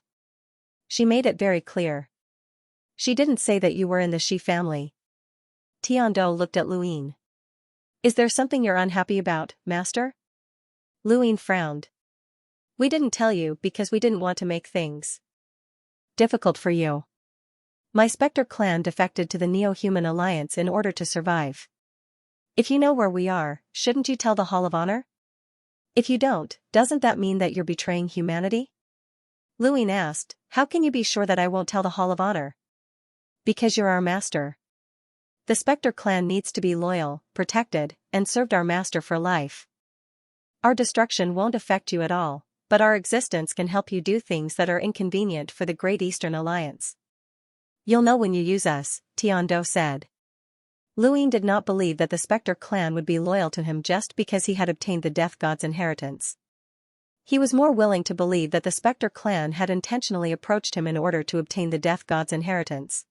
She made it very clear. She didn't say that you were in the Shi family. Tian looked at Lu Yin. Is there something you're unhappy about, master? Lu Yin frowned. We didn't tell you because we didn't want to make things difficult for you. My Spectre clan defected to the Neo-Human Alliance in order to survive. If you know where we are, shouldn't you tell the Hall of Honor? If you don't, doesn't that mean that you're betraying humanity? Lu Yin asked, how can you be sure that I won't tell the Hall of Honor? Because you're our master. The Spectre clan needs to be loyal, protected, and served our master for life. Our destruction won't affect you at all, but our existence can help you do things that are inconvenient for the Great Eastern Alliance. You'll know when you use us, Tian said. Lu Yin did not believe that the Spectre clan would be loyal to him just because he had obtained the Death God's inheritance. He was more willing to believe that the Spectre clan had intentionally approached him in order to obtain the Death God's inheritance.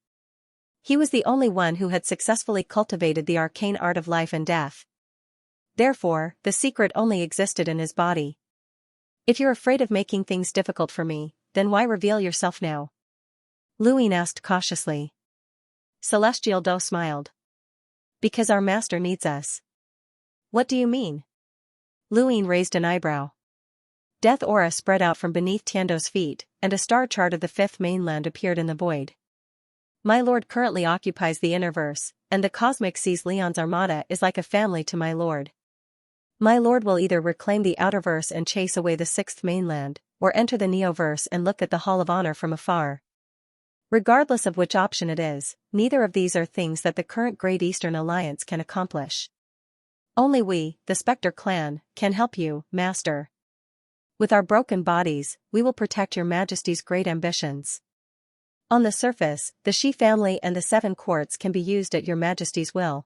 He was the only one who had successfully cultivated the arcane art of life and death. Therefore, the secret only existed in his body. If you're afraid of making things difficult for me, then why reveal yourself now? Lu Yin asked cautiously. Celestial Do smiled. Because our master needs us. What do you mean? Lu Yin raised an eyebrow. Death aura spread out from beneath Tiando's feet, and a star chart of the Fifth Mainland appeared in the void. My lord currently occupies the Innerverse, and the Cosmic Seas Leon's armada is like a family to my lord. My lord will either reclaim the Outerverse and chase away the Sixth Mainland, or enter the Neoverse and look at the Hall of Honor from afar. Regardless of which option it is, neither of these are things that the current Great Eastern Alliance can accomplish. Only we, the Spectre clan, can help you, master. With our broken bodies, we will protect your majesty's great ambitions. On the surface, the Shi family and the 7 courts can be used at your majesty's will.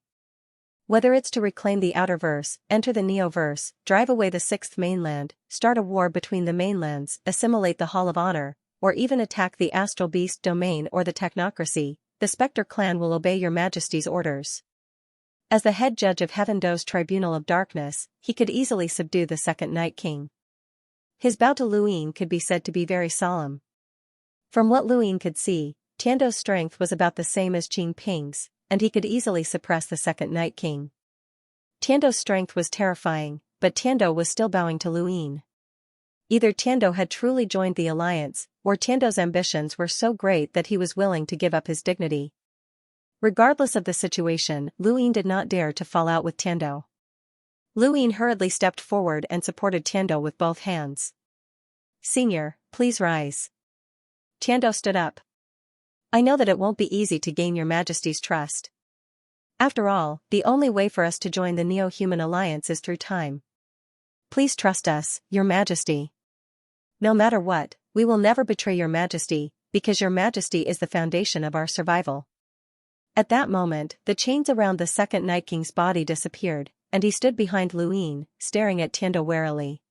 Whether it's to reclaim the Outerverse, enter the Neoverse, drive away the Sixth Mainland, start a war between the mainlands, assimilate the Hall of Honor, or even attack the Astral Beast domain or the Technocracy, the Spectre clan will obey your majesty's orders. As the head judge of Heaven Do's Tribunal of Darkness, he could easily subdue the Second Night King. His bow to Lu Yin could be said to be very solemn. From what Lu Yin could see, Tiando's strength was about the same as Qing Ping's, and he could easily suppress the Second Night King. Tiando's strength was terrifying, but Tiando was still bowing to Lu Yin. Either Tiando had truly joined the alliance, or Tiando's ambitions were so great that he was willing to give up his dignity. Regardless of the situation, Lu Yin did not dare to fall out with Tiando. Lu Yin hurriedly stepped forward and supported Tiando with both hands. Senior, please rise. Tiando stood up. I know that it won't be easy to gain your majesty's trust. After all, the only way for us to join the Neo-Human Alliance is through time. Please trust us, your majesty. No matter what, we will never betray your majesty, because your majesty is the foundation of our survival. At that moment, the chains around the Second Night King's body disappeared, and he stood behind Lu Yin, staring at Tiando warily.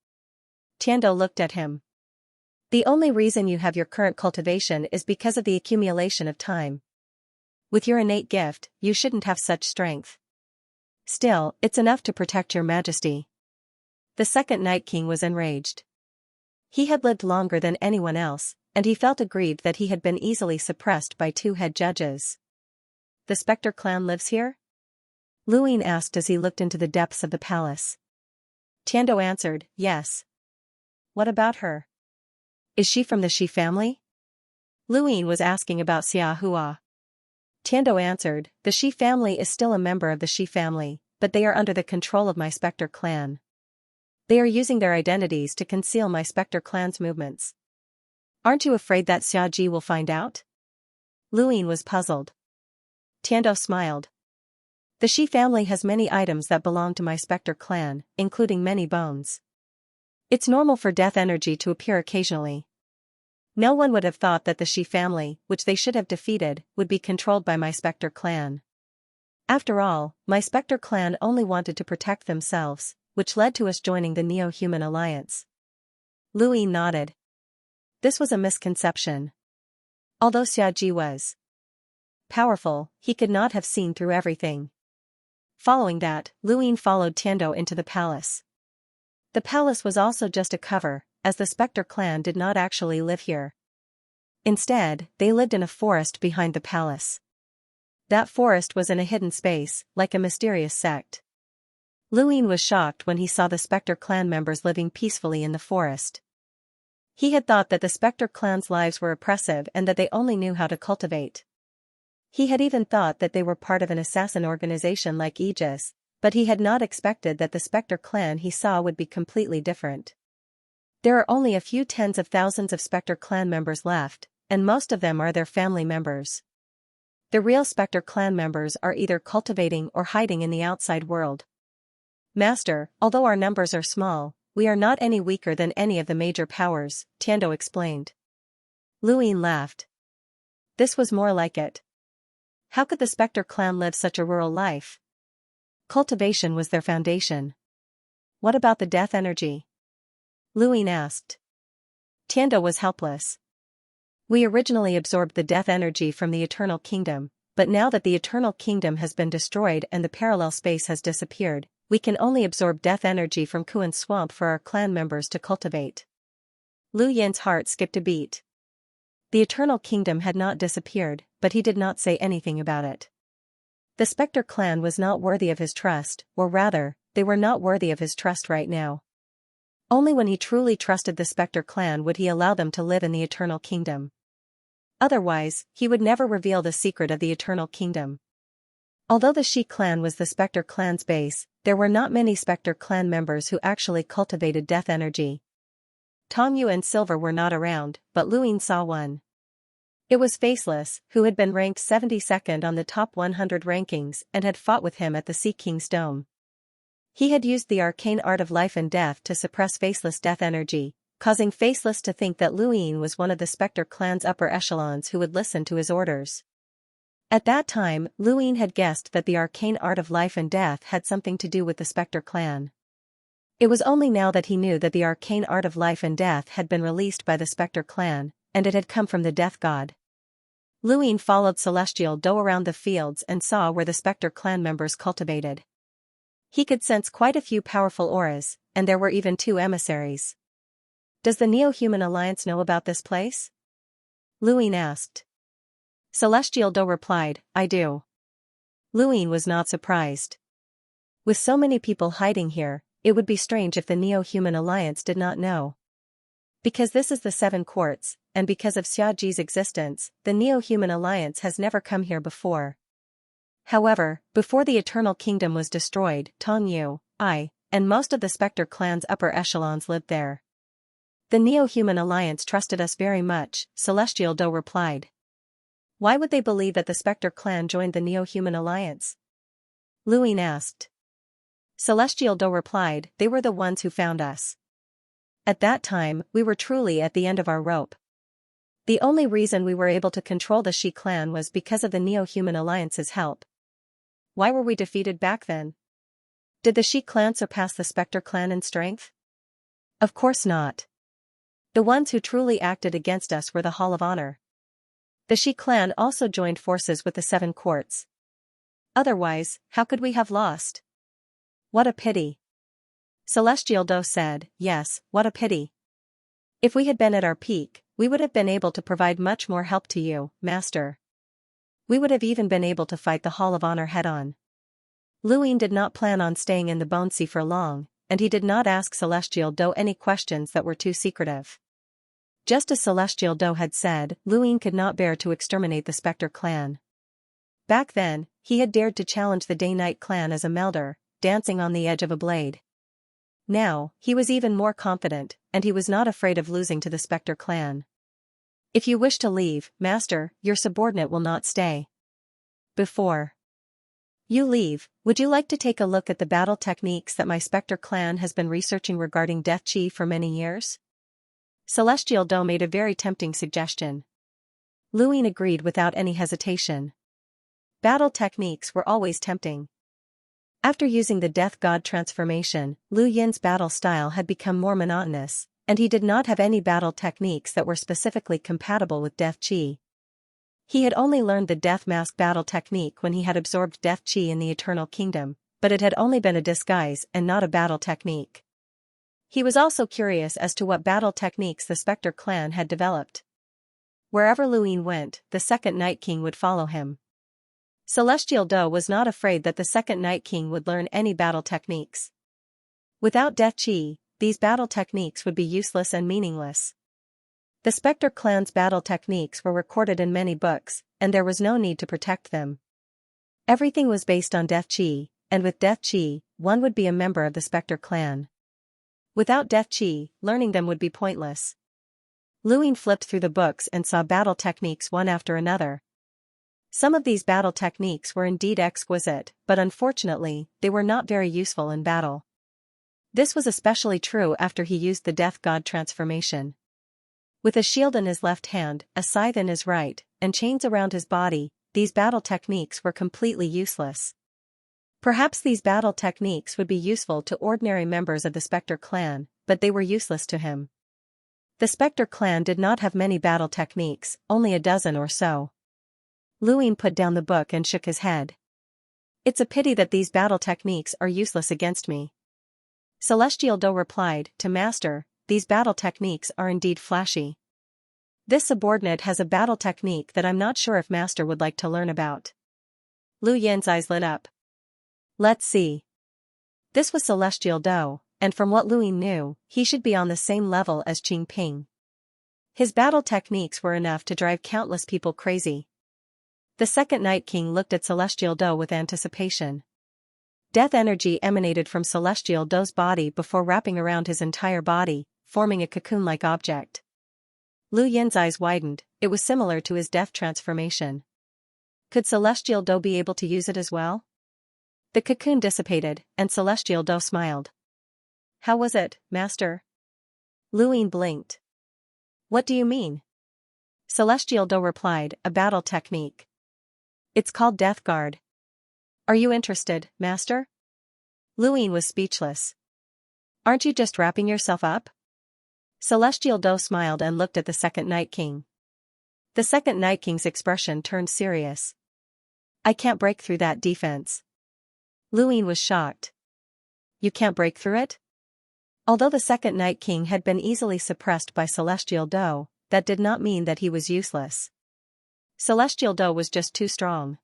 Tiando looked at him. The only reason you have your current cultivation is because of the accumulation of time. With your innate gift, you shouldn't have such strength. Still, it's enough to protect your majesty. The Second Night King was enraged. He had lived longer than anyone else, and he felt aggrieved that he had been easily suppressed by two head judges. "The Spectre clan lives here?" Luin asked as he looked into the depths of the palace. Tiando answered, "Yes." "What about her? Is she from the Shi family?" Luin was asking about Xiahua. Tiando answered, "The Shi family is still a member of the Shi family, but they are under the control of my Spectre clan. They are using their identities to conceal my Spectre clan's movements." "Aren't you afraid that Xiaji will find out?" Luin was puzzled. Tiando smiled. "The Shi family has many items that belong to my Spectre clan, including many bones. It's normal for death energy to appear occasionally. No one would have thought that the Shi family, which they should have defeated, would be controlled by my Spectre clan. After all, my Spectre clan only wanted to protect themselves, which led to us joining the Neo-Human Alliance." Luin nodded. This was a misconception. Although Xiaji was powerful, he could not have seen through everything. Following that, Luin followed Tiando into the palace. The palace was also just a cover, as the Spectre clan did not actually live here. Instead, they lived in a forest behind the palace. That forest was in a hidden space, like a mysterious sect. Luin was shocked when he saw the Spectre clan members living peacefully in the forest. He had thought that the Spectre clan's lives were oppressive and that they only knew how to cultivate. He had even thought that they were part of an assassin organization like Aegis, but he had not expected that the Spectre clan he saw would be completely different. There are only a few tens of thousands of Spectre clan members left, and most of them are their family members. The real Spectre clan members are either cultivating or hiding in the outside world. "Master, although our numbers are small, we are not any weaker than any of the major powers," Tiando explained. Luin laughed. This was more like it. How could the Spectre clan live such a rural life? Cultivation was their foundation. "What about the death energy?" Luin asked. Tiando was helpless. "We originally absorbed the death energy from the Eternal Kingdom, but now that the Eternal Kingdom has been destroyed and the parallel space has disappeared, we can only absorb death energy from Kuan's swamp for our clan members to cultivate." Lu Yin's heart skipped a beat. The Eternal Kingdom had not disappeared, but he did not say anything about it. The Spectre clan was not worthy of his trust, or rather, they were not worthy of his trust right now. Only when he truly trusted the Spectre clan would he allow them to live in the Eternal Kingdom. Otherwise, he would never reveal the secret of the Eternal Kingdom. Although the Shi clan was the Spectre clan's base, there were not many Spectre clan members who actually cultivated death energy. Tongyu and Silver were not around, but Luin saw one. It was Faceless, who had been ranked 72nd on the top 100 rankings and had fought with him at the Sea King's Dome. He had used the arcane art of life and death to suppress Faceless' death energy, causing Faceless to think that Luin was one of the Spectre clan's upper echelons who would listen to his orders. At that time, Luin had guessed that the arcane art of life and death had something to do with the Spectre clan. It was only now that he knew that the arcane art of life and death had been released by the Spectre clan, and it had come from the Death God. Luin followed Celestial Do around the fields and saw where the Spectre clan members cultivated. He could sense quite a few powerful auras, and there were even 2 emissaries. "Does the Neo-Human Alliance know about this place?" Luin asked. Celestial Do replied, "I do." Luin was not surprised. With so many people hiding here, it would be strange if the Neo-Human Alliance did not know. Because this is the 7 Quartz, and because of Xiaji's existence, the Neo-Human Alliance has never come here before. However, before the Eternal Kingdom was destroyed, Tongyu, I, and most of the Spectre clan's upper echelons lived there. The Neo-Human Alliance trusted us very much, Celestial Do replied. Why would they believe that the Spectre clan joined the Neo-Human Alliance? Luin asked. Celestial Do replied, they were the ones who found us. At that time, we were truly at the end of our rope. The only reason we were able to control the Shi clan was because of the Neo-Human Alliance's help. Why were we defeated back then? Did the Shi clan surpass the Spectre clan in strength? Of course not. The ones who truly acted against us were the Hall of Honor. The Shi clan also joined forces with the 7 Quartz. Otherwise, how could we have lost? What a pity. Celestial Do said, yes, what a pity. If we had been at our peak, we would have been able to provide much more help to you, Master. We would have even been able to fight the Hall of Honor head-on. Luin did not plan on staying in the Bone Sea for long, and he did not ask Celestial Do any questions that were too secretive. Just as Celestial Do had said, Luin could not bear to exterminate the Spectre clan. Back then, he had dared to challenge the Day-Night clan as a melder, dancing on the edge of a blade. Now, he was even more confident, and he was not afraid of losing to the Spectre clan. If you wish to leave, Master, your subordinate will not stay. Before you leave, would you like to take a look at the battle techniques that my Spectre clan has been researching regarding Death Chi for many years? Celestial Do made a very tempting suggestion. Luin agreed without any hesitation. Battle techniques were always tempting. After using the Death God transformation, Lu Yin's battle style had become more monotonous, and he did not have any battle techniques that were specifically compatible with Death Chi. He had only learned the Death Mask battle technique when he had absorbed Death Chi in the Eternal Kingdom, but it had only been a disguise and not a battle technique. He was also curious as to what battle techniques the Spectre clan had developed. Wherever Luin went, the Second Night King would follow him. Celestial Do was not afraid that the Second Night King would learn any battle techniques. Without Death Chi, these battle techniques would be useless and meaningless. The Spectre clan's battle techniques were recorded in many books, and there was no need to protect them. Everything was based on Death Chi, and with Death Chi, one would be a member of the Spectre clan. Without Death Chi, learning them would be pointless. Luin flipped through the books and saw battle techniques one after another. Some of these battle techniques were indeed exquisite, but unfortunately, they were not very useful in battle. This was especially true after he used the Death God transformation. With a shield in his left hand, a scythe in his right, and chains around his body, these battle techniques were completely useless. Perhaps these battle techniques would be useful to ordinary members of the Spectre clan, but they were useless to him. The Spectre clan did not have many battle techniques, only a dozen or so. Luin put down the book and shook his head. It's a pity that these battle techniques are useless against me. Celestial Do replied, to Master, these battle techniques are indeed flashy. This subordinate has a battle technique that I'm not sure if Master would like to learn about. Lu Yin's eyes lit up. Let's see. This was Celestial Do, and from what Luin knew, he should be on the same level as Qing Ping. His battle techniques were enough to drive countless people crazy. The Second Night King looked at Celestial Do with anticipation. Death energy emanated from Celestial Do's body before wrapping around his entire body, forming a cocoon-like object. Lu Yin's eyes widened, it was similar to his death transformation. Could Celestial Do be able to use it as well? The cocoon dissipated, and Celestial Do smiled. How was it, Master? Luin blinked. What do you mean? Celestial Do replied, a battle technique. It's called Death Guard. Are you interested, Master? Luin was speechless. Aren't you just wrapping yourself up? Celestial Do smiled and looked at the Second Night King. The Second Night King's expression turned serious. I can't break through that defense. Luin was shocked. You can't break through it? Although the Second Night King had been easily suppressed by Celestial Do, that did not mean that he was useless. Celestial Do was just too strong.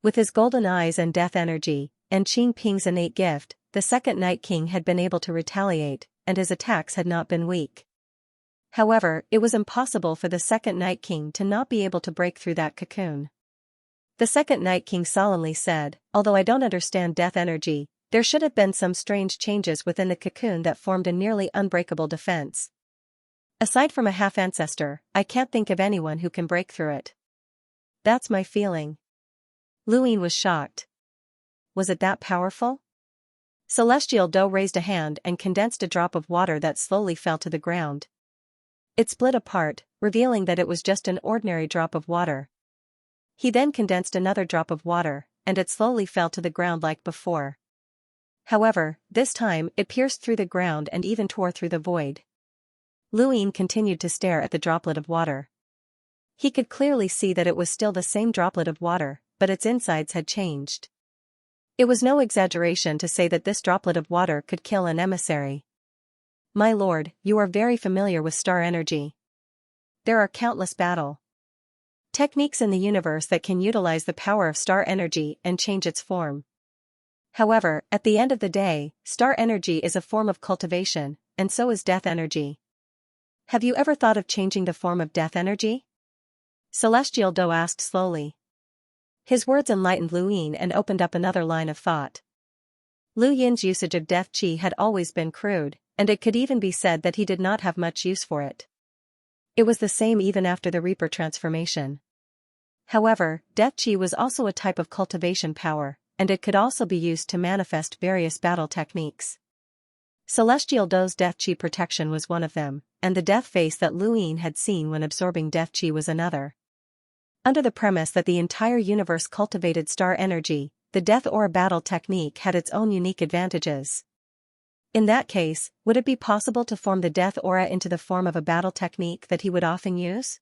With his golden eyes and death energy, and Qing Ping's innate gift, the Second Night King had been able to retaliate, and his attacks had not been weak. However, it was impossible for the Second Night King to not be able to break through that cocoon. The Second Night King solemnly said, although I don't understand death energy, there should have been some strange changes within the cocoon that formed a nearly unbreakable defense. Aside from a half-ancestor, I can't think of anyone who can break through it. That's my feeling. Luin was shocked. Was it that powerful? Celestial Do raised a hand and condensed a drop of water that slowly fell to the ground. It split apart, revealing that it was just an ordinary drop of water. He then condensed another drop of water, and it slowly fell to the ground like before. However, this time it pierced through the ground and even tore through the void. Luin continued to stare at the droplet of water. He could clearly see that it was still the same droplet of water, but its insides had changed. It was no exaggeration to say that this droplet of water could kill an emissary. My lord, you are very familiar with star energy. There are countless battle techniques in the universe that can utilize the power of star energy and change its form. However, at the end of the day, star energy is a form of cultivation, and so is death energy. Have you ever thought of changing the form of death energy? Celestial Do asked slowly. His words enlightened Lu Yin and opened up another line of thought. Lu Yin's usage of death qi had always been crude, and it could even be said that he did not have much use for it. It was the same even after the Reaper transformation. However, death qi was also a type of cultivation power, and it could also be used to manifest various battle techniques. Celestial Do's death qi protection was one of them, and the death face that Lu Yin had seen when absorbing death qi was another. Under the premise that the entire universe cultivated star energy, the death aura battle technique had its own unique advantages. In that case, would it be possible to form the death aura into the form of a battle technique that he would often use?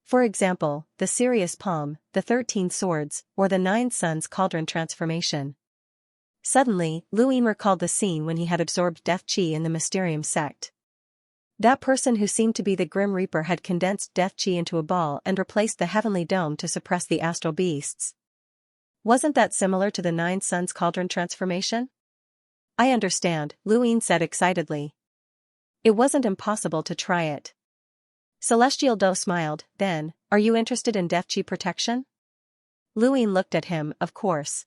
For example, the Sirius Palm, the 13 Swords, or the 9 Suns Cauldron transformation. Suddenly, Lu Yin recalled the scene when he had absorbed death qi in the Mysterium sect. That person who seemed to be the Grim Reaper had condensed death qi into a ball and replaced the heavenly dome to suppress the astral beasts. Wasn't that similar to the 9 Suns Cauldron transformation? I understand, Lu Yin said excitedly. It wasn't impossible to try it. Celestial Do smiled. Then, are you interested in death qi protection? Lu Yin looked at him, of course.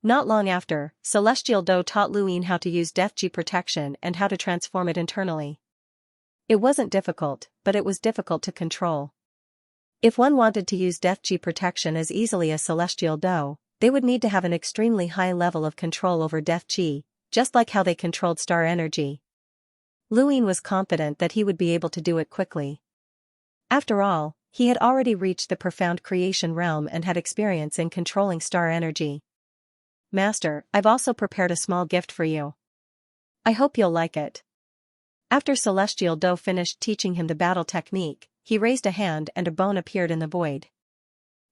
Not long after, Celestial Do taught Lu Yin how to use death qi protection and how to transform it internally. It wasn't difficult, but it was difficult to control. If one wanted to use death qi protection as easily as Celestial Do, they would need to have an extremely high level of control over death qi, just like how they controlled star energy. Lu Yin was confident that he would be able to do it quickly. After all, he had already reached the profound creation realm and had experience in controlling star energy. Master, I've also prepared a small gift for you. I hope you'll like it. After Celestial Do finished teaching him the battle technique, he raised a hand and a bone appeared in the void.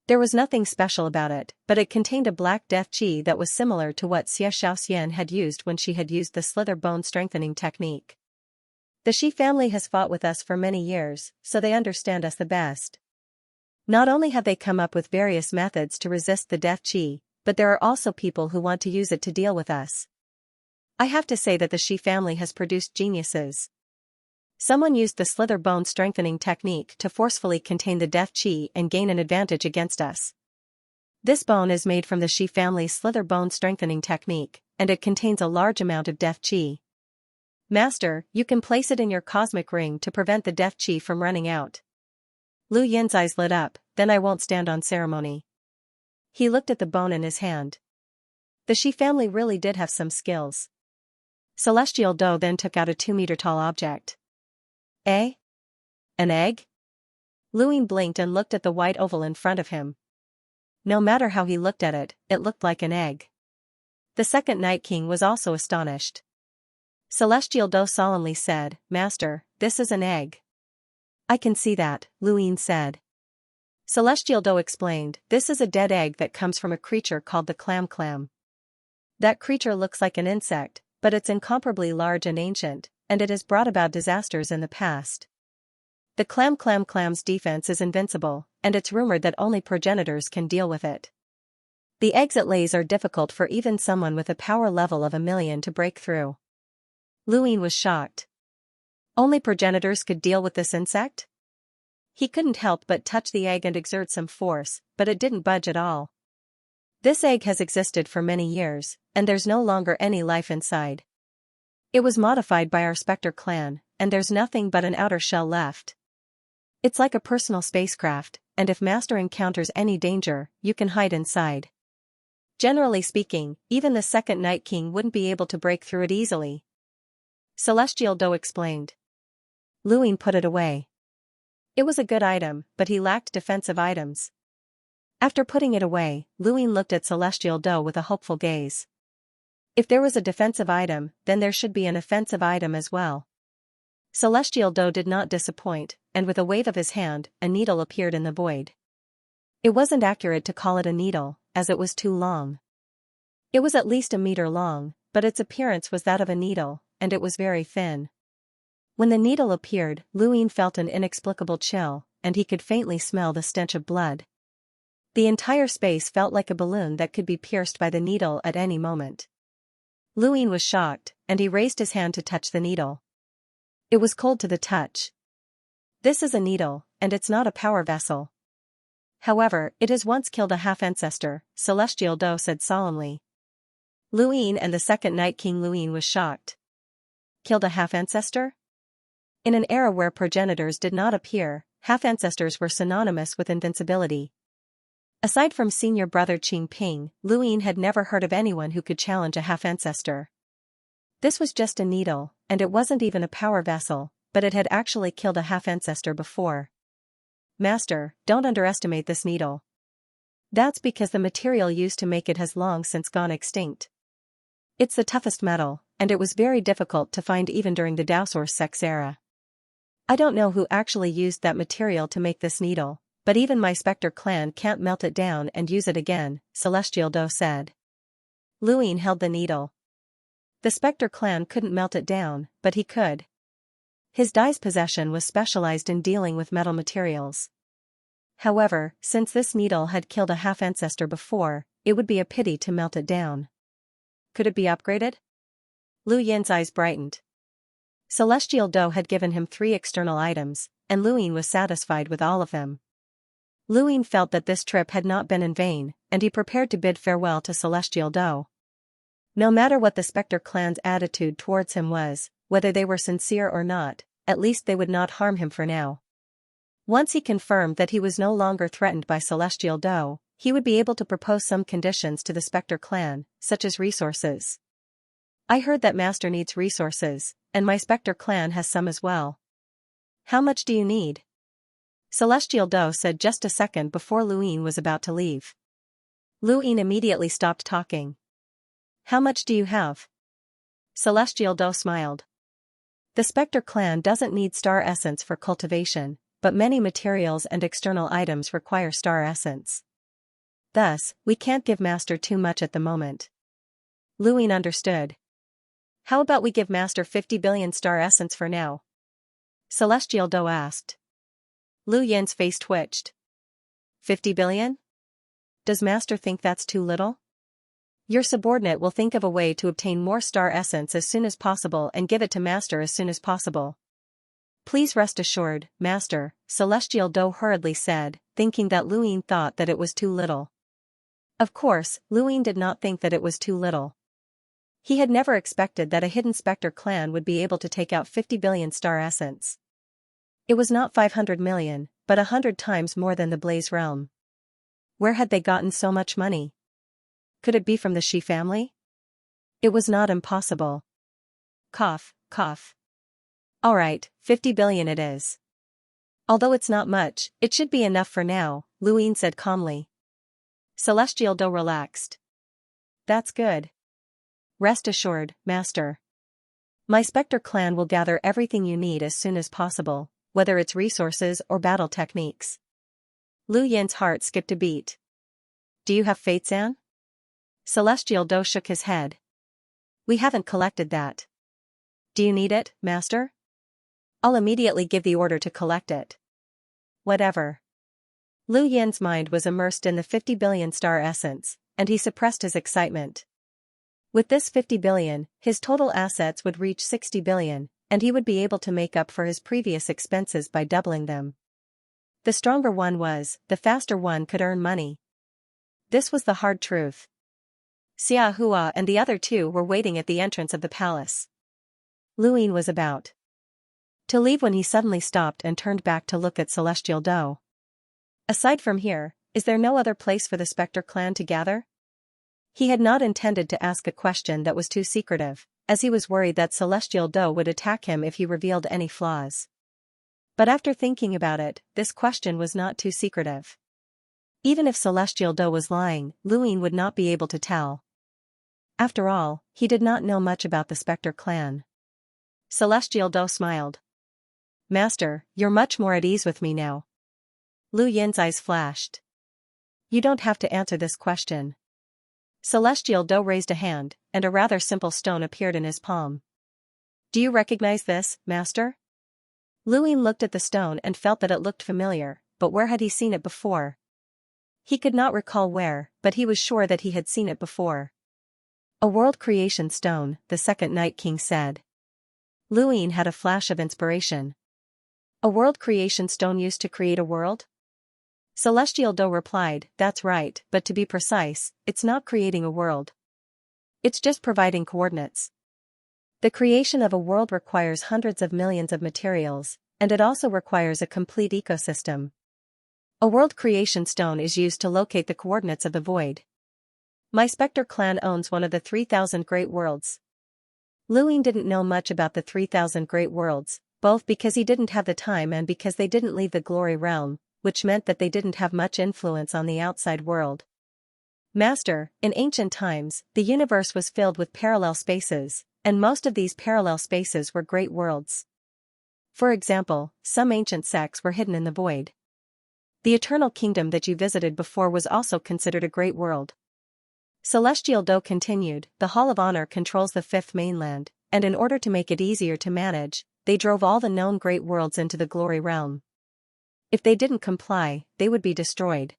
There was nothing special about it, but it contained a black death qi that was similar to what Xianxia had used when she had used the slither bone strengthening technique. The Shi family has fought with us for many years, so they understand us the best. Not only have they come up with various methods to resist the death qi, but there are also people who want to use it to deal with us. I have to say that the Shi family has produced geniuses. Someone used the slither bone strengthening technique to forcefully contain the death qi and gain an advantage against us. This bone is made from the Shi family's slither bone strengthening technique, and it contains a large amount of death qi. Master, you can place it in your cosmic ring to prevent the death qi from running out. Lu Yin's eyes lit up. Then I won't stand on ceremony. He looked at the bone in his hand. The Shi family really did have some skills. Celestial Do then took out a 2-meter-tall object. Eh? An egg? Lu Yin blinked and looked at the white oval in front of him. No matter how he looked at it, it looked like an egg. The second Night King was also astonished. Celestial Do solemnly said, Master, this is an egg. I can see that, Lu Yin said. Celestial Do explained, this is a dead egg that comes from a creature called the clam. That creature looks like an insect, but it's incomparably large and ancient, and it has brought about disasters in the past. The clam's defense is invincible, and it's rumored that only progenitors can deal with it. The eggs it lays are difficult for even someone with a power level of 1,000,000 to break through. Lu Yin was shocked. Only progenitors could deal with this insect? He couldn't help but touch the egg and exert some force, but it didn't budge at all. This egg has existed for many years, and there's no longer any life inside. It was modified by our Spectre clan, and there's nothing but an outer shell left. It's like a personal spacecraft, and if Master encounters any danger, you can hide inside. Generally speaking, even the second Night King wouldn't be able to break through it easily. Celestial Do explained. Lu Yin put it away. It was a good item, but he lacked defensive items. After putting it away, Lu Yin looked at Celestial Do with a hopeful gaze. If there was a defensive item, then there should be an offensive item as well. Celestial Do did not disappoint, and with a wave of his hand, a needle appeared in the void. It wasn't accurate to call it a needle, as it was too long. It was at least 1 meter long, but its appearance was that of a needle, and it was very thin. When the needle appeared, Luin felt an inexplicable chill, and he could faintly smell the stench of blood. The entire space felt like a balloon that could be pierced by the needle at any moment. Luin was shocked, and he raised his hand to touch the needle. It was cold to the touch. This is a needle, and it's not a power vessel. However, it has once killed a half-ancestor, Celestial Do said solemnly. Luin and the second Night King Luin was shocked. Killed a half-ancestor? In an era where progenitors did not appear, half-ancestors were synonymous with invincibility. Aside from senior brother Qing Ping, Luin had never heard of anyone who could challenge a half-ancestor. This was just a needle, and it wasn't even a power vessel, but it had actually killed a half-ancestor before. Master, don't underestimate this needle. That's because the material used to make it has long since gone extinct. It's the toughest metal, and it was very difficult to find even during the Daosaur Sex era. I don't know who actually used that material to make this needle, but even my Spectre clan can't melt it down and use it again, Celestial Do said. Luin held the needle. The Spectre clan couldn't melt it down, but he could. His Dai's possession was specialized in dealing with metal materials. However, since this needle had killed a half-ancestor before, it would be a pity to melt it down. Could it be upgraded? Lu Yin's eyes brightened. Celestial Do had given him 3 external items, and Luin was satisfied with all of them. Luin felt that this trip had not been in vain, and he prepared to bid farewell to Celestial Do. No matter what the Spectre clan's attitude towards him was, whether they were sincere or not, at least they would not harm him for now. Once he confirmed that he was no longer threatened by Celestial Do, he would be able to propose some conditions to the Spectre clan, such as resources. I heard that Master needs resources, and my Spectre clan has some as well. How much do you need? Celestial Do said just a second before Luin was about to leave. Luin immediately stopped talking. How much do you have? Celestial Do smiled. The Spectre clan doesn't need star essence for cultivation, but many materials and external items require star essence. Thus, we can't give Master too much at the moment. Luin understood. How about we give Master 50 billion star essence for now? Celestial Do asked. Lu Yin's face twitched. 50 billion? Does Master think that's too little? Your subordinate will think of a way to obtain more star essence as soon as possible and give it to Master as soon as possible. Please rest assured, Master, Celestial Do hurriedly said, thinking that Luin thought that it was too little. Of course, Luin did not think that it was too little. He had never expected that a hidden Spectre clan would be able to take out 50 billion star essence. It was not 500 million, but 100 times more than the Blaze realm. Where had they gotten so much money? Could it be from the Shi family? It was not impossible. Cough, cough. Alright, 50 billion it is. Although it's not much, it should be enough for now, Luin said calmly. Celestial Do relaxed. That's good. Rest assured, Master. My Spectre clan will gather everything you need as soon as possible, whether it's resources or battle techniques. Lu Yin's heart skipped a beat. Do you have Fate San? Celestial Do shook his head. We haven't collected that. Do you need it, Master? I'll immediately give the order to collect it. Whatever. Lu Yin's mind was immersed in the 50 billion star essence, and he suppressed his excitement. With this 50 billion, his total assets would reach 60 billion, and he would be able to make up for his previous expenses by doubling them. The stronger one was, the faster one could earn money. This was the hard truth. Xia Hua and the other 2 were waiting at the entrance of the palace. Luin was about to leave when he suddenly stopped and turned back to look at Celestial Do. Aside from here, is there no other place for the Spectre clan to gather? He had not intended to ask a question that was too secretive, as he was worried that Celestial Do would attack him if he revealed any flaws. But after thinking about it, this question was not too secretive. Even if Celestial Do was lying, Luin would not be able to tell. After all, he did not know much about the Spectre clan. Celestial Do smiled. Master, you're much more at ease with me now. Lu Yin's eyes flashed. You don't have to answer this question. Celestial Do raised a hand, and a rather simple stone appeared in his palm. Do you recognize this, Master? Luin looked at the stone and felt that it looked familiar, but where had he seen it before? He could not recall where, but he was sure that he had seen it before. A world creation stone, the second Night King said. Luin had a flash of inspiration. A world creation stone used to create a world? Celestial Do replied, that's right, but to be precise, it's not creating a world. It's just providing coordinates. The creation of a world requires hundreds of millions of materials, and it also requires a complete ecosystem. A world creation stone is used to locate the coordinates of the void. My Spectre clan owns one of the 3,000 Great Worlds. Luin didn't know much about the 3,000 Great Worlds, both because he didn't have the time and because they didn't leave the Glory Realm, which meant that they didn't have much influence on the outside world. Master, in ancient times, the universe was filled with parallel spaces, and most of these parallel spaces were great worlds. For example, some ancient sects were hidden in the void. The Eternal Kingdom that you visited before was also considered a great world. Celestial Do continued, the Hall of Honor controls the fifth mainland, and in order to make it easier to manage, they drove all the known great worlds into the Glory Realm. If they didn't comply, they would be destroyed.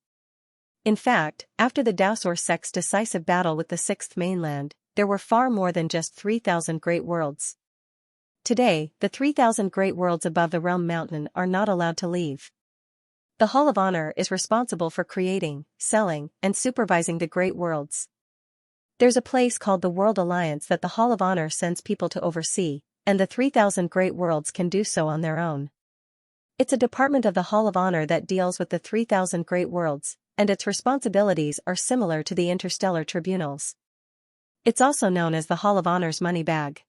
In fact, after the Daosor sect's decisive battle with the sixth mainland, there were far more than just 3,000 great worlds. Today, the 3,000 great worlds above the Realm Mountain are not allowed to leave. The Hall of Honor is responsible for creating, selling, and supervising the great worlds. There's a place called the World Alliance that the Hall of Honor sends people to oversee, and the 3,000 great worlds can do so on their own. It's a department of the Hall of Honor that deals with the 3,000 great worlds, and its responsibilities are similar to the interstellar tribunals. It's also known as the Hall of Honor's money bag.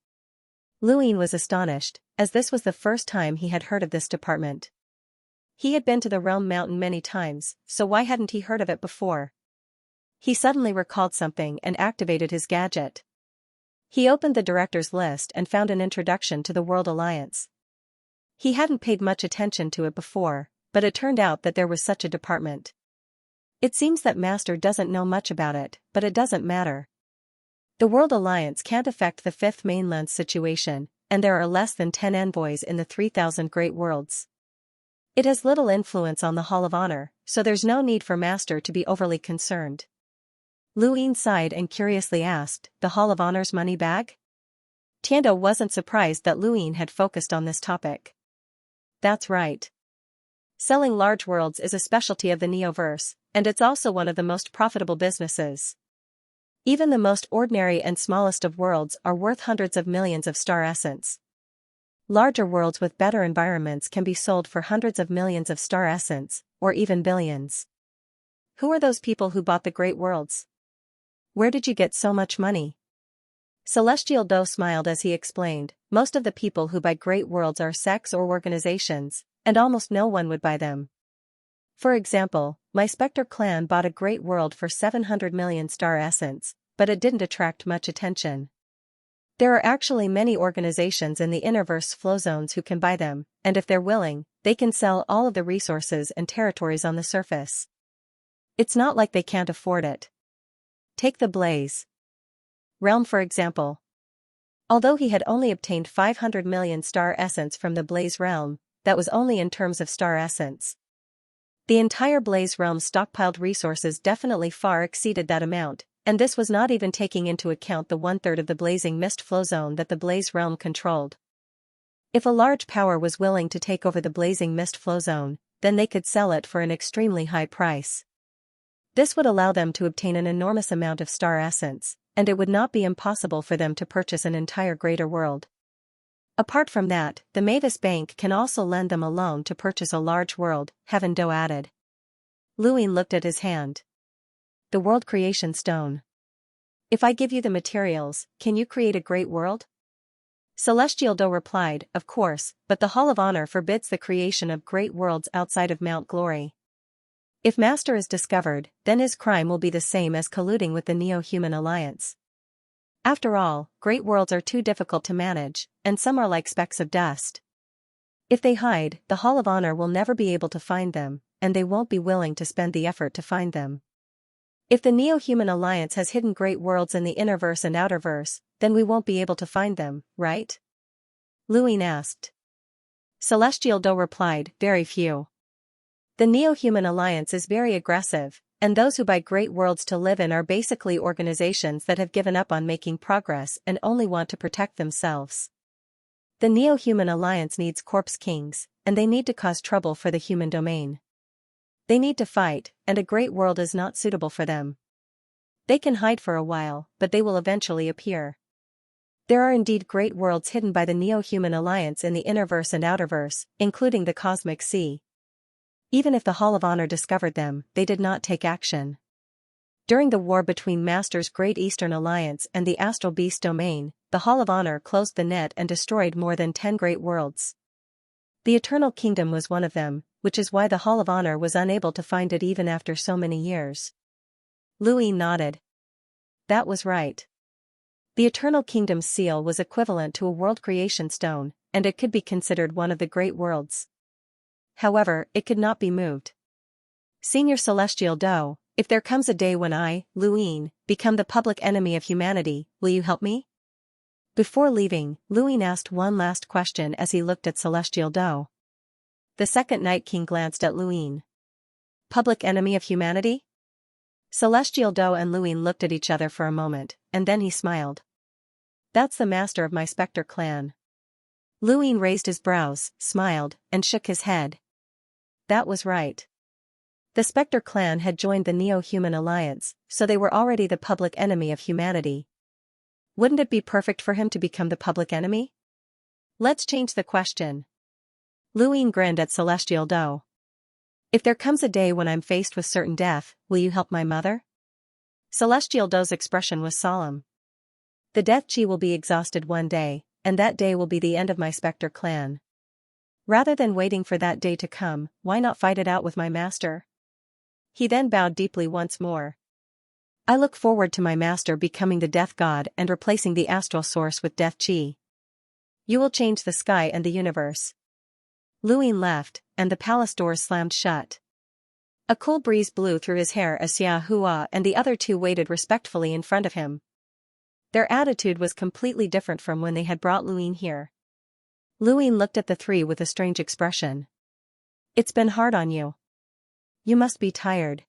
Luin was astonished, as this was the first time he had heard of this department. He had been to the Realm Mountain many times, so why hadn't he heard of it before? He suddenly recalled something and activated his gadget. He opened the director's list and found an introduction to the World Alliance. He hadn't paid much attention to it before, but it turned out that there was such a department. It seems that Master doesn't know much about it, but it doesn't matter. The World Alliance can't affect the fifth mainland's situation, and there are less than 10 envoys in the 3,000 great worlds. It has little influence on the Hall of Honor, so there's no need for Master to be overly concerned. Luin sighed and curiously asked, the Hall of Honor's money bag? Tiando wasn't surprised that Luin had focused on this topic. That's right. Selling large worlds is a specialty of the Neoverse, and it's also one of the most profitable businesses. Even the most ordinary and smallest of worlds are worth hundreds of millions of star essence. Larger worlds with better environments can be sold for hundreds of millions of star essence, or even billions. Who are those people who bought the great worlds? Where did you get so much money? Celestial Do smiled as he explained, most of the people who buy great worlds are sects or organizations, and almost no one would buy them. For example, my Spectre clan bought a great world for 700 million star essence, but it didn't attract much attention. There are actually many organizations in the Innerverse flow zones who can buy them, and if they're willing, they can sell all of the resources and territories on the surface. It's not like they can't afford it. Take the Blaze Realm for example. Although he had only obtained 500 million star essence from the Blaze Realm, that was only in terms of star essence. The entire Blaze Realm's stockpiled resources definitely far exceeded that amount, and this was not even taking into account the 1/3 of the Blazing Mist flow zone that the Blaze Realm controlled. If a large power was willing to take over the Blazing Mist flow zone, then they could sell it for an extremely high price. This would allow them to obtain an enormous amount of star essence, and it would not be impossible for them to purchase an entire greater world. Apart from that, the Mavis Bank can also lend them a loan to purchase a large world, Heaven Do added. Luin looked at his hand. The World Creation Stone. If I give you the materials, can you create a great world? Celestial Do replied, of course, but the Hall of Honor forbids the creation of great worlds outside of Mount Glory. If Master is discovered, then his crime will be the same as colluding with the Neo-Human Alliance. After all, great worlds are too difficult to manage, and some are like specks of dust. If they hide, the Hall of Honor will never be able to find them, and they won't be willing to spend the effort to find them. If the Neo-Human Alliance has hidden great worlds in the Innerverse and Outerverse, then we won't be able to find them, right? Luin asked. Celestial Do replied, very few. The Neo-Human Alliance is very aggressive, and those who buy great worlds to live in are basically organizations that have given up on making progress and only want to protect themselves. The Neo-Human Alliance needs corpse kings, and they need to cause trouble for the human domain. They need to fight, and a great world is not suitable for them. They can hide for a while, but they will eventually appear. There are indeed great worlds hidden by the Neo-Human Alliance in the Innerverse and Outerverse, including the Cosmic Sea. Even if the Hall of Honor discovered them, they did not take action. During the war between Master's Great Eastern Alliance and the Astral Beast domain, the Hall of Honor closed the net and destroyed more than 10 great worlds. The Eternal Kingdom was one of them, which is why the Hall of Honor was unable to find it even after so many years. Louis nodded. That was right. The Eternal Kingdom's seal was equivalent to a world creation stone, and it could be considered one of the great worlds. However, it could not be moved. Senior Celestial Do, if there comes a day when I, Louis, become the public enemy of humanity, will you help me? Before leaving, Louis asked one last question as he looked at Celestial Do. The second Night King glanced at Louis. Public enemy of humanity? Celestial Do and Louis looked at each other for a moment, and then he smiled. That's the master of my Spectre clan. Louis raised his brows, smiled, and shook his head. That was right. The Spectre clan had joined the Neo-Human Alliance, so they were already the public enemy of humanity. Wouldn't it be perfect for him to become the public enemy? Let's change the question. Louis grinned at Celestial Do. If there comes a day when I'm faced with certain death, will you help my mother? Celestial Do's expression was solemn. The death chi will be exhausted one day, and that day will be the end of my Spectre clan. Rather than waiting for that day to come, why not fight it out with my master? He then bowed deeply once more. I look forward to my master becoming the death god and replacing the astral source with death chi. You will change the sky and the universe. Louis left, and the palace doors slammed shut. A cool breeze blew through his hair as Xianxia and the other two waited respectfully in front of him. Their attitude was completely different from when they had brought Louis here. Louis looked at the three with a strange expression. It's been hard on you. You must be tired.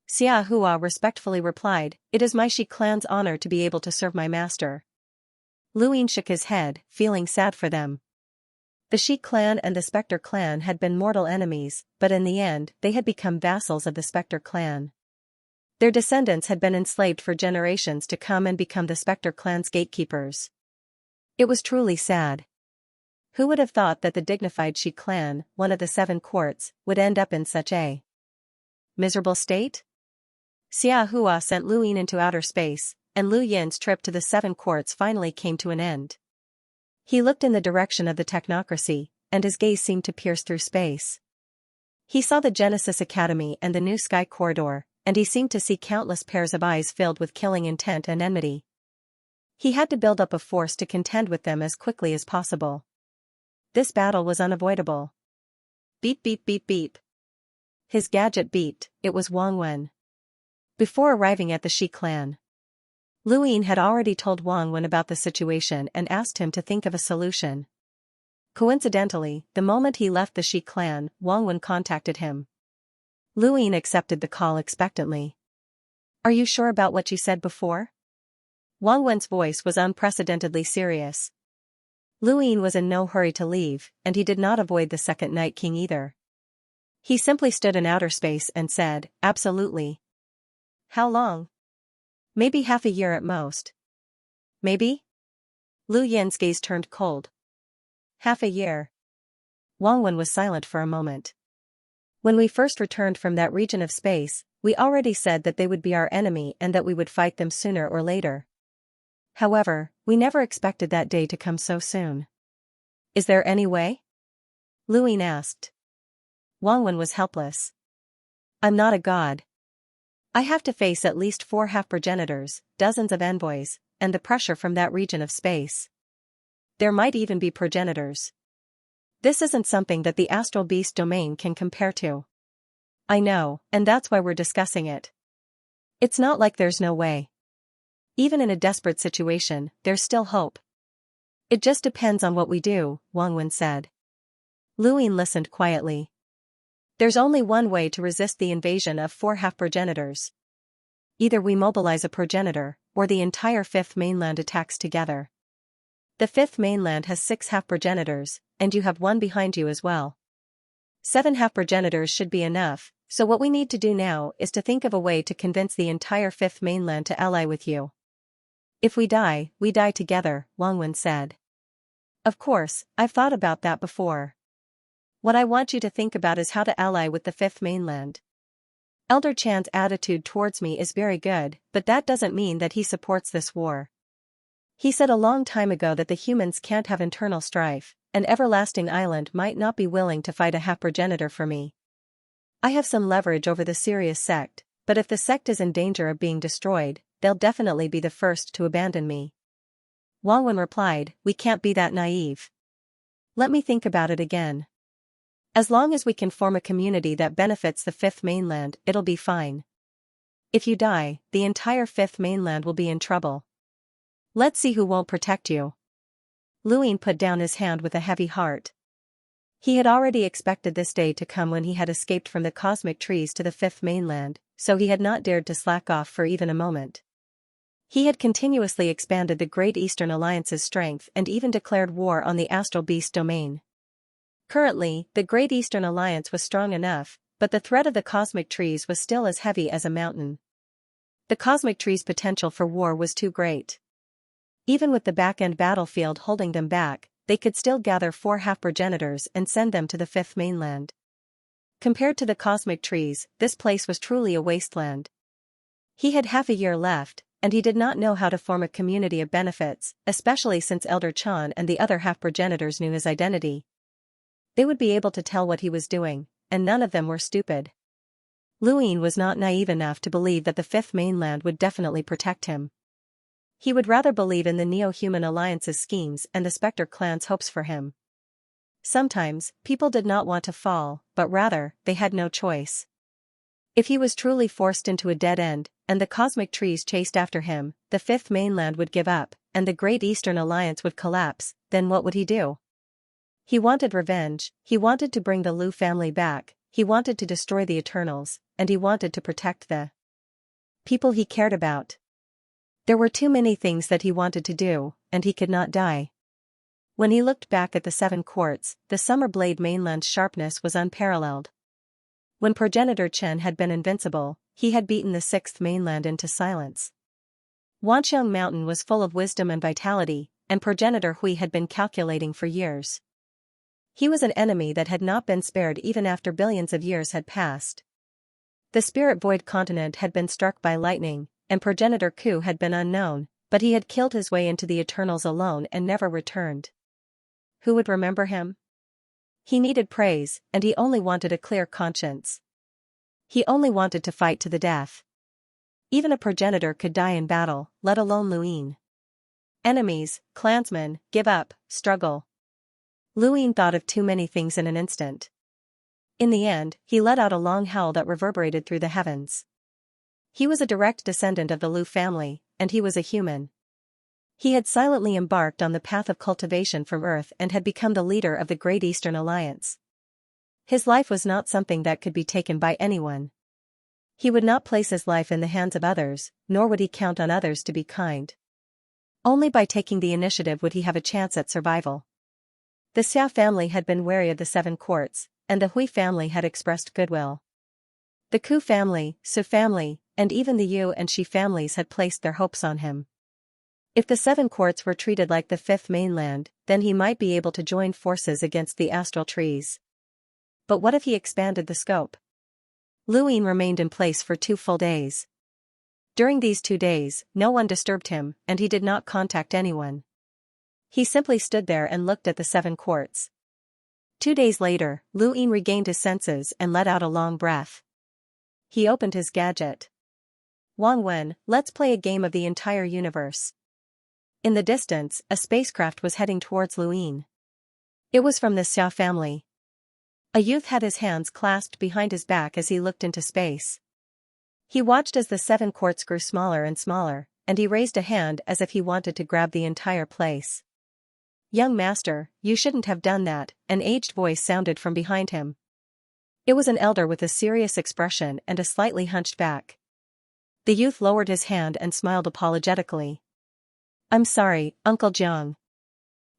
Xianxia respectfully replied, it is my Shi clan's honor to be able to serve my master. Louis shook his head, feeling sad for them. The Shi clan and the Spectre clan had been mortal enemies, but in the end, they had become vassals of the Spectre clan. Their descendants had been enslaved for generations to come and become the Spectre clan's gatekeepers. It was truly sad. Who would have thought that the dignified Shi clan, one of the 7 courts, would end up in such a miserable state? Xianxia sent Louis into outer space, and Lu Yin's trip to the 7 courts finally came to an end. He looked in the direction of the technocracy, and his gaze seemed to pierce through space. He saw the Genesis Academy and the New Sky Corridor, and he seemed to see countless pairs of eyes filled with killing intent and enmity. He had to build up a force to contend with them as quickly as possible. This battle was unavoidable. Beep beep beep beep. His gadget beeped, it was Wang Wen. Before arriving at the Shi clan, Louis had already told Wang Wen about the situation and asked him to think of a solution. Coincidentally, the moment he left the Shi clan, Wang Wen contacted him. Louis accepted the call expectantly. Are you sure about what you said before? Wang Wen's voice was unprecedentedly serious. Louis was in no hurry to leave, and he did not avoid the second Night King either. He simply stood in outer space and said, absolutely. How long? Maybe half a year at most. Maybe? Lu Yin's gaze turned cold. Half a year. Wang Wen was silent for a moment. When we first returned from that region of space, we already said that they would be our enemy and that we would fight them sooner or later. However, we never expected that day to come so soon. Is there any way? Louis asked. Wang Wen was helpless. I'm not a god. I have to face at least 4 half-progenitors, dozens of envoys, and the pressure from that region of space. There might even be progenitors. This isn't something that the Astral Beast domain can compare to. I know, and that's why we're discussing it. It's not like there's no way. Even in a desperate situation, there's still hope. It just depends on what we do, Wang Wen said. Luin listened quietly. There's only one way to resist the invasion of 4 half-progenitors. Either we mobilize a progenitor, or the entire fifth mainland attacks together. The fifth mainland has 6 half-progenitors, and you have one behind you as well. 7 half-progenitors should be enough, so what we need to do now is to think of a way to convince the entire fifth mainland to ally with you. If we die together, Wangwen said. Of course, I've thought about that before. What I want you to think about is how to ally with the fifth mainland. Elder Chan's attitude towards me is very good, but that doesn't mean that he supports this war. He said a long time ago that the humans can't have internal strife, and Everlasting Island might not be willing to fight a half-progenitor for me. I have some leverage over the Sirius sect, but if the sect is in danger of being destroyed, they'll definitely be the first to abandon me. Wangwen replied, we can't be that naive. Let me think about it again. As long as we can form a community that benefits the fifth mainland, it'll be fine. If you die, the entire fifth mainland will be in trouble. Let's see who won't protect you. Luin put down his hand with a heavy heart. He had already expected this day to come when he had escaped from the cosmic trees to the fifth mainland, so he had not dared to slack off for even a moment. He had continuously expanded the Great Eastern Alliance's strength and even declared war on the Astral Beast domain. Currently, the Great Eastern Alliance was strong enough, but the threat of the cosmic trees was still as heavy as a mountain. The cosmic trees' potential for war was too great. Even with the back-end battlefield holding them back, they could still gather 4 half-progenitors and send them to the fifth mainland. Compared to the cosmic trees, this place was truly a wasteland. He had half a year left, and he did not know how to form a community of benefits, especially since Elder Chan and the other half-progenitors knew his identity. They would be able to tell what he was doing, and none of them were stupid. Luin was not naive enough to believe that the fifth mainland would definitely protect him. He would rather believe in the Neo-Human Alliance's schemes and the Spectre clan's hopes for him. Sometimes, people did not want to fall, but rather, they had no choice. If he was truly forced into a dead end, and the cosmic trees chased after him, the fifth mainland would give up, and the Great Eastern Alliance would collapse, then what would he do? He wanted revenge, he wanted to bring the Lu family back, he wanted to destroy the Eternals, and he wanted to protect the people he cared about. There were too many things that he wanted to do, and he could not die. When he looked back at the 7 quarts, the Summer Blade mainland's sharpness was unparalleled. When Progenitor Chen had been invincible, he had beaten the 6th mainland into silence. Wanxiang Mountain was full of wisdom and vitality, and Progenitor Hui had been calculating for years. He was an enemy that had not been spared even after billions of years had passed. The Spirit Void continent had been struck by lightning, and Progenitor Ku had been unknown, but he had killed his way into the Eternals alone and never returned. Who would remember him? He needed praise, and he only wanted a clear conscience. He only wanted to fight to the death. Even a progenitor could die in battle, let alone Luin. Enemies, clansmen, give up, struggle. Luin thought of too many things in an instant. In the end, he let out a long howl that reverberated through the heavens. He was a direct descendant of the Lu family, and he was a human. He had silently embarked on the path of cultivation from Earth and had become the leader of the Great Eastern Alliance. His life was not something that could be taken by anyone. He would not place his life in the hands of others, nor would he count on others to be kind. Only by taking the initiative would he have a chance at survival. The Xia family had been wary of the 7 quarts, and the Hui family had expressed goodwill. The Ku family, Su family, and even the Yu and Shi families had placed their hopes on him. If the 7 quarts were treated like the 5th mainland, then he might be able to join forces against the astral trees. But what if he expanded the scope? Luin remained in place for 2 full days. During these 2 days, no one disturbed him, and he did not contact anyone. He simply stood there and looked at the 7 quarts. 2 days later, Luin regained his senses and let out a long breath. He opened his gadget. Wangwen, let's play a game of the entire universe. In the distance, a spacecraft was heading towards Luin. It was from the Xia family. A youth had his hands clasped behind his back as he looked into space. He watched as the 7 quarts grew smaller and smaller, and he raised a hand as if he wanted to grab the entire place. "Young master, you shouldn't have done that," an aged voice sounded from behind him. It was an elder with a serious expression and a slightly hunched back. The youth lowered his hand and smiled apologetically. "I'm sorry, Uncle Jiang.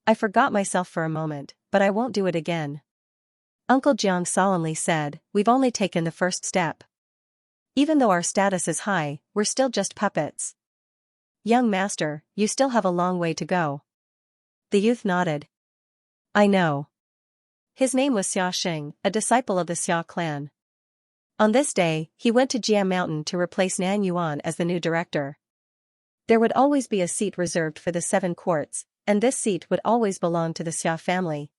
I forgot myself for a moment, but I won't do it again." Uncle Jiang solemnly said, "We've only taken the first step. Even though our status is high, we're still just puppets. Young master, you still have a long way to go." The youth nodded. "I know." His name was Xiaxia, a disciple of the Xia clan. On this day, he went to Jia Mountain to replace Nan Yuan as the new director. There would always be a seat reserved for the 7 courts, and this seat would always belong to the Xia family.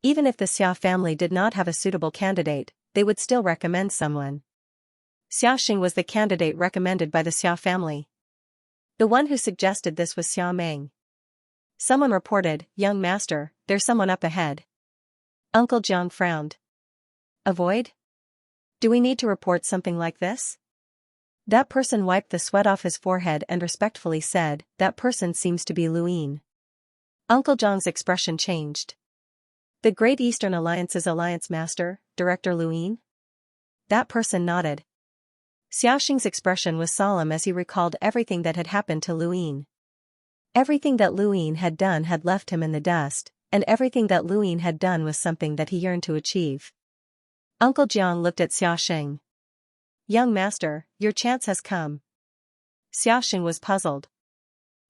Even if the Xia family did not have a suitable candidate, they would still recommend someone. Xiaxia was the candidate recommended by the Xia family. The one who suggested this was Xia Meng. Someone reported, "Young master, there's someone up ahead." Uncle Jiang frowned. "Avoid? Do we need to report something like this?" That person wiped the sweat off his forehead and respectfully said, "That person seems to be Luyin." Uncle Jiang's expression changed. "The Great Eastern Alliance's alliance master, Director Luyin?" That person nodded. Xiaoxing's expression was solemn as he recalled everything that had happened to Luyin. Everything that Luyin had done had left him in the dust, and everything that Luyin had done was something that he yearned to achieve. Uncle Jiang looked at Xiaoxing. "Young master, your chance has come." Xiaoxing was puzzled.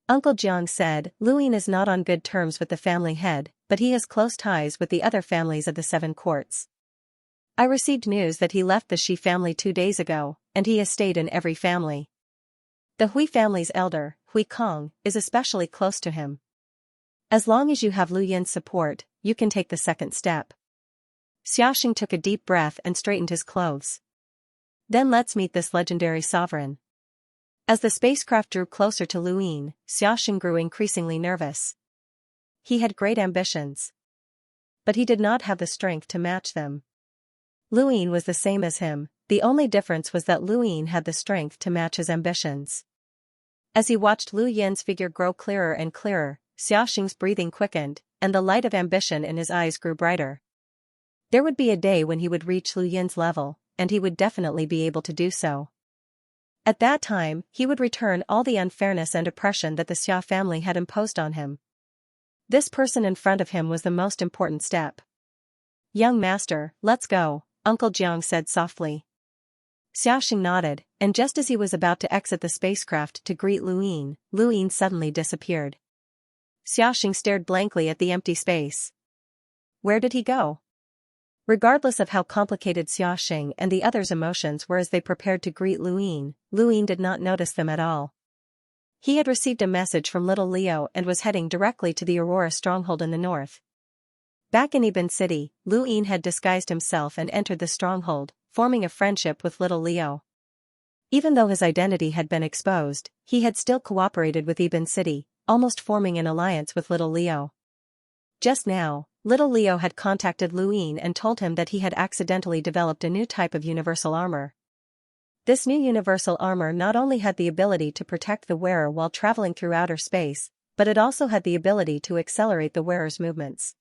Uncle Jiang said, "Luyin is not on good terms with the family head, but he has close ties with the other families of the 7 courts. I received news that he left the Shi family 2 days ago, and he has stayed in every family. The Hui family's elder, Hui Kong, is especially close to him. As long as you have Lu Yin's support, you can take the second step." Xiaoxing took a deep breath and straightened his clothes. "Then let's meet this legendary sovereign." As the spacecraft drew closer to Luyin, Xiaoxing grew increasingly nervous. He had great ambitions. But he did not have the strength to match them. Luyin was the same as him, the only difference was that Luyin had the strength to match his ambitions. As he watched Lu Yin's figure grow clearer and clearer, Xiaoxing's breathing quickened, and the light of ambition in his eyes grew brighter. There would be a day when he would reach Lu Yin's level, and he would definitely be able to do so. At that time, he would return all the unfairness and oppression that the Xia family had imposed on him. This person in front of him was the most important step. "Young master, let's go," Uncle Jiang said softly. Xiaoxing nodded, and just as he was about to exit the spacecraft to greet Luyin suddenly disappeared. Xiaoxing stared blankly at the empty space. Where did he go? Regardless of how complicated Xiaoxing and the others' emotions were as they prepared to greet Luyin did not notice them at all. He had received a message from little Leo and was heading directly to the Aurora stronghold in the north. Back in Ibin City, Luyin had disguised himself and entered the stronghold, forming a friendship with little Leo. Even though his identity had been exposed, he had still cooperated with Ibin City, almost forming an alliance with little Leo. Just now, little Leo had contacted Luyin and told him that he had accidentally developed a new type of universal armor. This new universal armor not only had the ability to protect the wearer while traveling through outer space, but it also had the ability to accelerate the wearer's movements.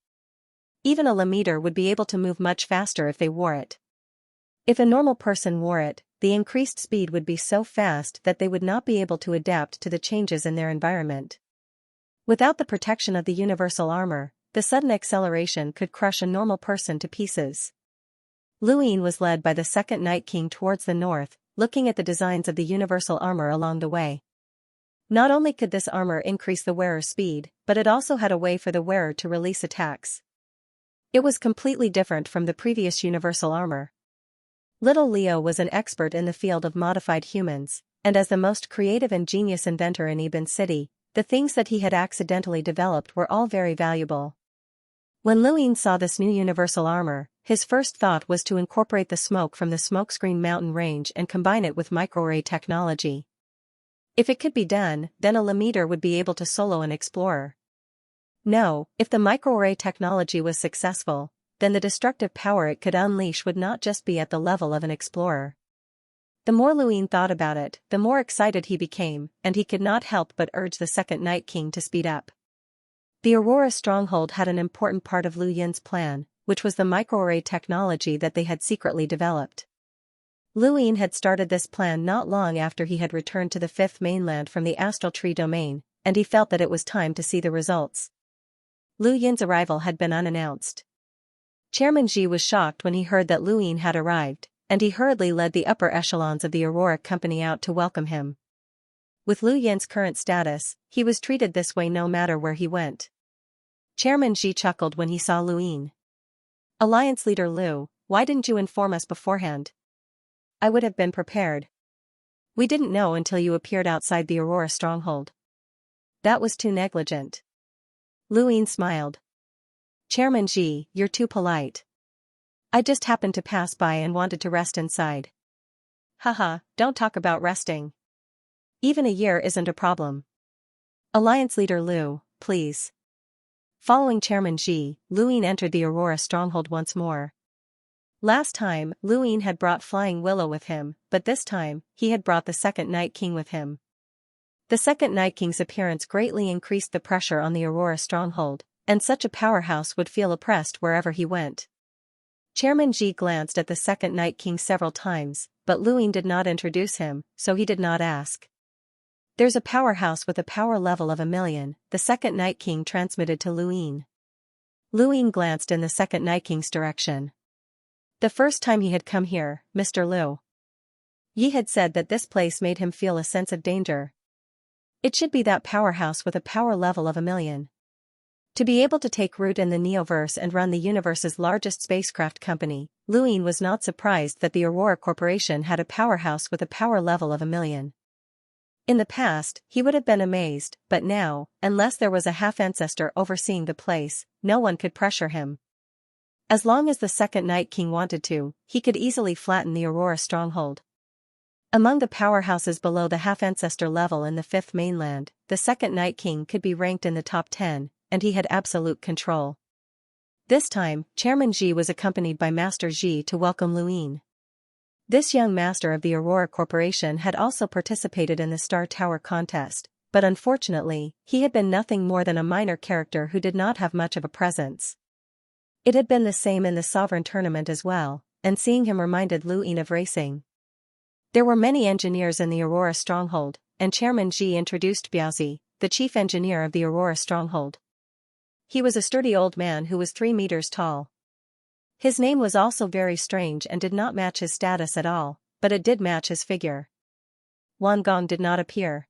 Even a Lemmeter would be able to move much faster if they wore it. If a normal person wore it, the increased speed would be so fast that they would not be able to adapt to the changes in their environment. Without the protection of the universal armor, the sudden acceleration could crush a normal person to pieces. Luyin was led by the second Night King towards the north, looking at the designs of the universal armor along the way. Not only could this armor increase the wearer's speed, but it also had a way for the wearer to release attacks. It was completely different from the previous universal armor. Little Leo was an expert in the field of modified humans, and as the most creative and genius inventor in Ibin City, the things that he had accidentally developed were all very valuable. When Luyin saw this new universal armor, his first thought was to incorporate the smoke from the Smokescreen mountain range and combine it with microarray technology. If it could be done, then a Lemmeter would be able to solo an explorer. No, if the microarray technology was successful, then the destructive power it could unleash would not just be at the level of an explorer. The more Luyin thought about it, the more excited he became, and he could not help but urge the second Night King to speed up. The Aurora stronghold had an important part of Lu Yin's plan, which was the microarray technology that they had secretly developed. Lu Yin had started this plan not long after he had returned to the fifth mainland from the astral tree domain, and he felt that it was time to see the results. Lu Yin's arrival had been unannounced. Chairman Ji was shocked when he heard that Lu Yin had arrived, and he hurriedly led the upper echelons of the Aurora company out to welcome him. With Lu Yin's current status, he was treated this way no matter where he went. Chairman Ji chuckled when he saw Lu Yin. Alliance leader Lu, why didn't you inform us beforehand? I would have been prepared. We didn't know until you appeared outside the Aurora stronghold. That was too negligent. Lu Yin smiled. Chairman Ji, you're too polite. I just happened to pass by and wanted to rest inside. Haha, don't talk about resting. Even a year isn't a problem. Alliance leader Lu, please. Following Chairman Ji, Lu Yin entered the Aurora stronghold once more. Last time, Lu Yin had brought Flying Willow with him, but this time, he had brought the second Night King with him. The second Night King's appearance greatly increased the pressure on the Aurora stronghold, and such a powerhouse would feel oppressed wherever he went. Chairman Ji glanced at the second Night King several times, but Lu Yin did not introduce him, so he did not ask. There's a powerhouse with a power level of 1,000,000, the second Night King transmitted to Lu Yin. Lu Yin glanced in the second Night King's direction. The first time he had come here, Mr. Lu Yi had said that this place made him feel a sense of danger. It should be that powerhouse with a power level of 1,000,000. To be able to take root in the Neoverse and run the universe's largest spacecraft company, Lu Yin was not surprised that the Aurora Corporation had a powerhouse with a power level of 1,000,000. In the past, he would have been amazed, but now, unless there was a half-ancestor overseeing the place, no one could pressure him. As long as the second Night King wanted to, he could easily flatten the Aurora stronghold. Among the powerhouses below the half-ancestor level in the fifth mainland, the second Night King could be ranked in the top 10, and he had absolute control. This time, Chairman Ji was accompanied by Master Ji to welcome Lu Yin. This young master of the Aurora Corporation had also participated in the Star Tower contest, but unfortunately, he had been nothing more than a minor character who did not have much of a presence. It had been the same in the Sovereign Tournament as well, and seeing him reminded Lu Yin of racing. There were many engineers in the Aurora stronghold, and Chairman Ji introduced Biaozi, the chief engineer of the Aurora stronghold. He was a sturdy old man who was 3 meters tall. His name was also very strange and did not match his status at all, but it did match his figure. Wan Gong did not appear.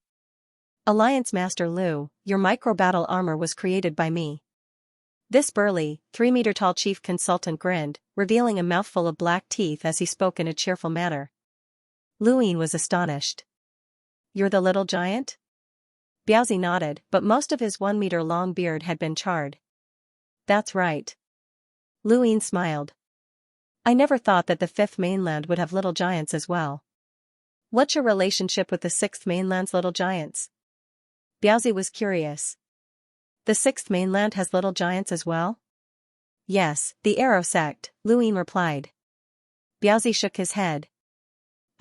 Alliance Master Lu, your micro-battle armor was created by me. This burly, 3-meter-tall chief consultant grinned, revealing a mouthful of black teeth as he spoke in a cheerful manner. Lu Yin was astonished. You're the little giant? Biaozi nodded, but most of his 1-meter-long beard had been charred. That's right. Lu Yin smiled. I never thought that the fifth mainland would have little giants as well. What's your relationship with the sixth mainland's little giants? Biaozi was curious. The sixth mainland has little giants as well? Yes, the Arrow sect, Lu Yin replied. Biaozi shook his head.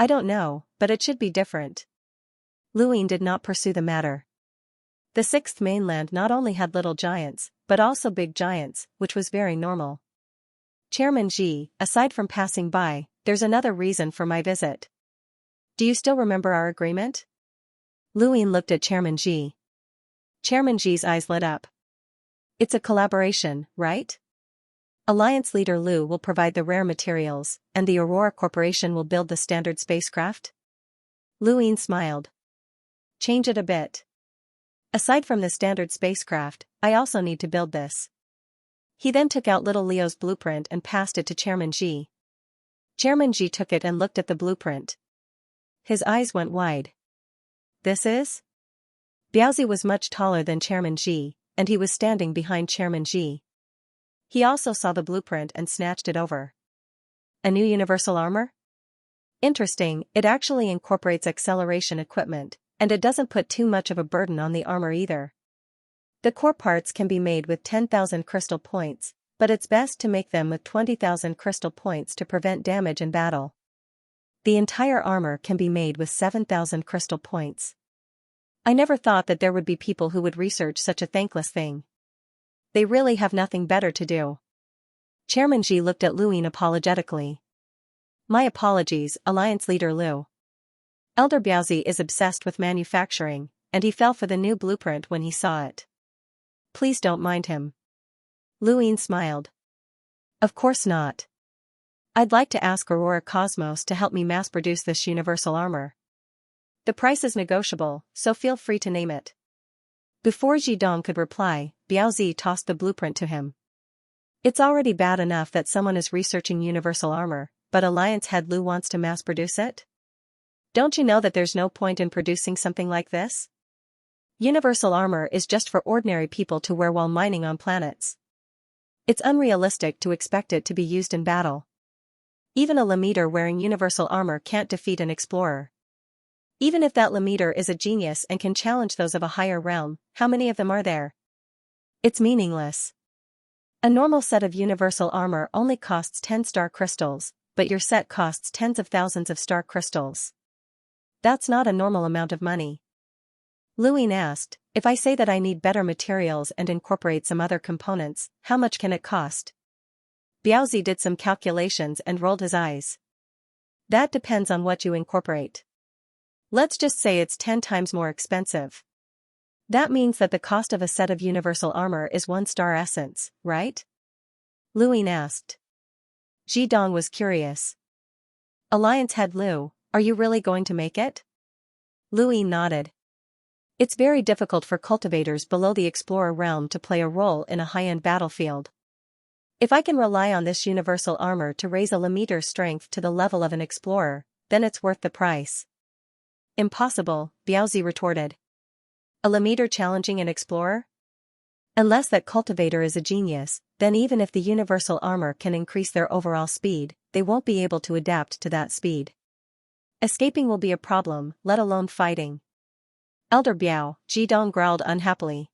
I don't know, but it should be different. Lu Yin did not pursue the matter. The sixth mainland not only had little giants, but also big giants, which was very normal. Chairman Ji, aside from passing by, there's another reason for my visit. Do you still remember our agreement? Lu Yin looked at Chairman Ji. Chairman Ji's eyes lit up. It's a collaboration, right? Alliance leader Lu will provide the rare materials, and the Aurora Corporation will build the standard spacecraft? Lu Yin smiled. Change it a bit. Aside from the standard spacecraft, I also need to build this. He then took out little Leo's blueprint and passed it to Chairman Ji. Chairman Ji took it and looked at the blueprint. His eyes went wide. This is? Biaozi was much taller than Chairman Ji, and he was standing behind Chairman Ji. He also saw the blueprint and snatched it over. A new universal armor? Interesting, it actually incorporates acceleration equipment, and it doesn't put too much of a burden on the armor either. The core parts can be made with 10,000 crystal points, but it's best to make them with 20,000 crystal points to prevent damage in battle. The entire armor can be made with 7,000 crystal points. I never thought that there would be people who would research such a thankless thing. They really have nothing better to do. Chairman Xi looked at Luin apologetically. My apologies, Alliance Leader Lu. Elder Biaozi is obsessed with manufacturing, and he fell for the new blueprint when he saw it. Please don't mind him. Luin smiled. Of course not. I'd like to ask Aurora Cosmos to help me mass-produce this universal armor. The price is negotiable, so feel free to name it. Before Zhidong could reply, Biaozi tossed the blueprint to him. It's already bad enough that someone is researching universal armor, but Alliance head Lu wants to mass-produce it? Don't you know that there's no point in producing something like this? Universal armor is just for ordinary people to wear while mining on planets. It's unrealistic to expect it to be used in battle. Even a Lemeter wearing universal armor can't defeat an explorer. Even if that Lemeter is a genius and can challenge those of a higher realm, how many of them are there? It's meaningless. A normal set of universal armor only costs 10 star crystals, but your set costs tens of thousands of star crystals. That's not a normal amount of money. Luin asked, if I say that I need better materials and incorporate some other components, how much can it cost? Biaozi did some calculations and rolled his eyes. That depends on what you incorporate. Let's just say it's 10 times more expensive. That means that the cost of a set of universal armor is 1 star essence, right? Luin asked. Zhidong was curious. Alliance head Lu, are you really going to make it? Luin nodded. It's very difficult for cultivators below the explorer realm to play a role in a high-end battlefield. If I can rely on this universal armor to raise a Lemeter's strength to the level of an explorer, then it's worth the price. Impossible, Biaozi retorted. A Lemeter challenging an explorer? Unless that cultivator is a genius, then even if the universal armor can increase their overall speed, they won't be able to adapt to that speed. Escaping will be a problem, let alone fighting. Elder Biao, Zhidong growled unhappily.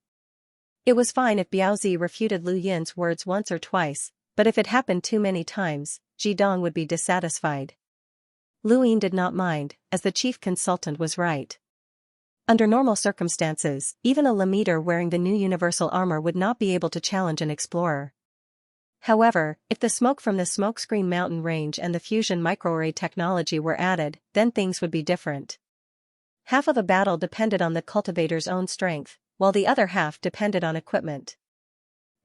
It was fine if Biaozi refuted Lu Yin's words once or twice, but if it happened too many times, Zhidong would be dissatisfied. Luin did not mind, as the chief consultant was right. Under normal circumstances, even a Lemeter wearing the new universal armor would not be able to challenge an explorer. However, if the smoke from the smokescreen mountain range and the fusion microarray technology were added, then things would be different. Half of a battle depended on the cultivator's own strength, while the other half depended on equipment.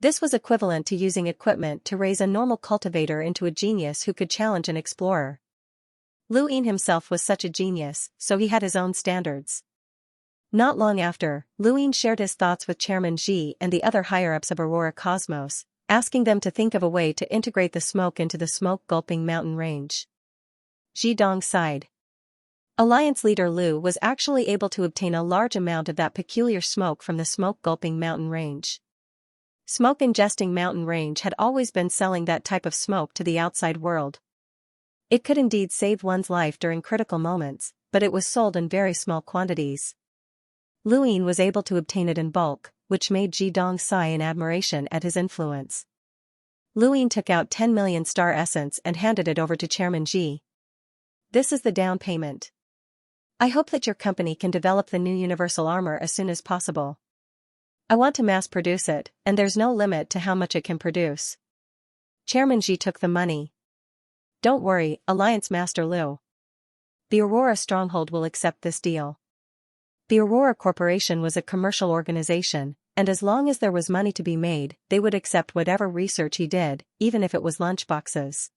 This was equivalent to using equipment to raise a normal cultivator into a genius who could challenge an explorer. Luin himself was such a genius, so he had his own standards. Not long after, Luin shared his thoughts with Chairman Xi and the other higher-ups of Aurora Cosmos, asking them to think of a way to integrate the smoke into the smoke-gulping mountain range. Zhidong sighed. Alliance leader Lu was actually able to obtain a large amount of that peculiar smoke from the smoke-gulping mountain range. Smoke-ingesting mountain range had always been selling that type of smoke to the outside world. It could indeed save one's life during critical moments, but it was sold in very small quantities. Luin was able to obtain it in bulk, which made Zhidong sigh in admiration at his influence. Luin took out 10 million star essence and handed it over to Chairman Xi. This is the down payment. I hope that your company can develop the new universal armor as soon as possible. I want to mass produce it, and there's no limit to how much it can produce. Chairman Xi took the money. Don't worry, Alliance Master Lu. The Aurora Stronghold will accept this deal. The Aurora Corporation was a commercial organization, and as long as there was money to be made, they would accept whatever research he did, even if it was lunchboxes.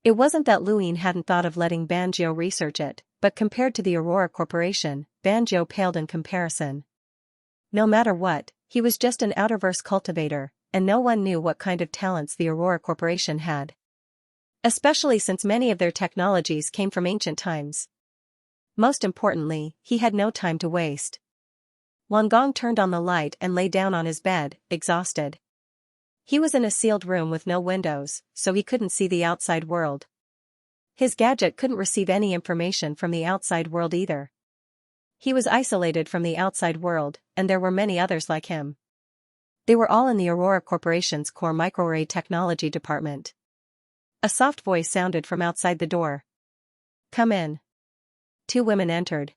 It wasn't that Luin hadn't thought of letting Banjo research it, but compared to the Aurora Corporation, Banjo paled in comparison. No matter what, he was just an outerverse cultivator, and no one knew what kind of talents the Aurora Corporation had. Especially since many of their technologies came from ancient times. Most importantly, he had no time to waste. Wangong turned on the light and lay down on his bed, exhausted. He was in a sealed room with no windows, so he couldn't see the outside world. His gadget couldn't receive any information from the outside world either. He was isolated from the outside world, and there were many others like him. They were all in the Aurora Corporation's core microarray technology department. A soft voice sounded from outside the door. Come in. 2 women entered.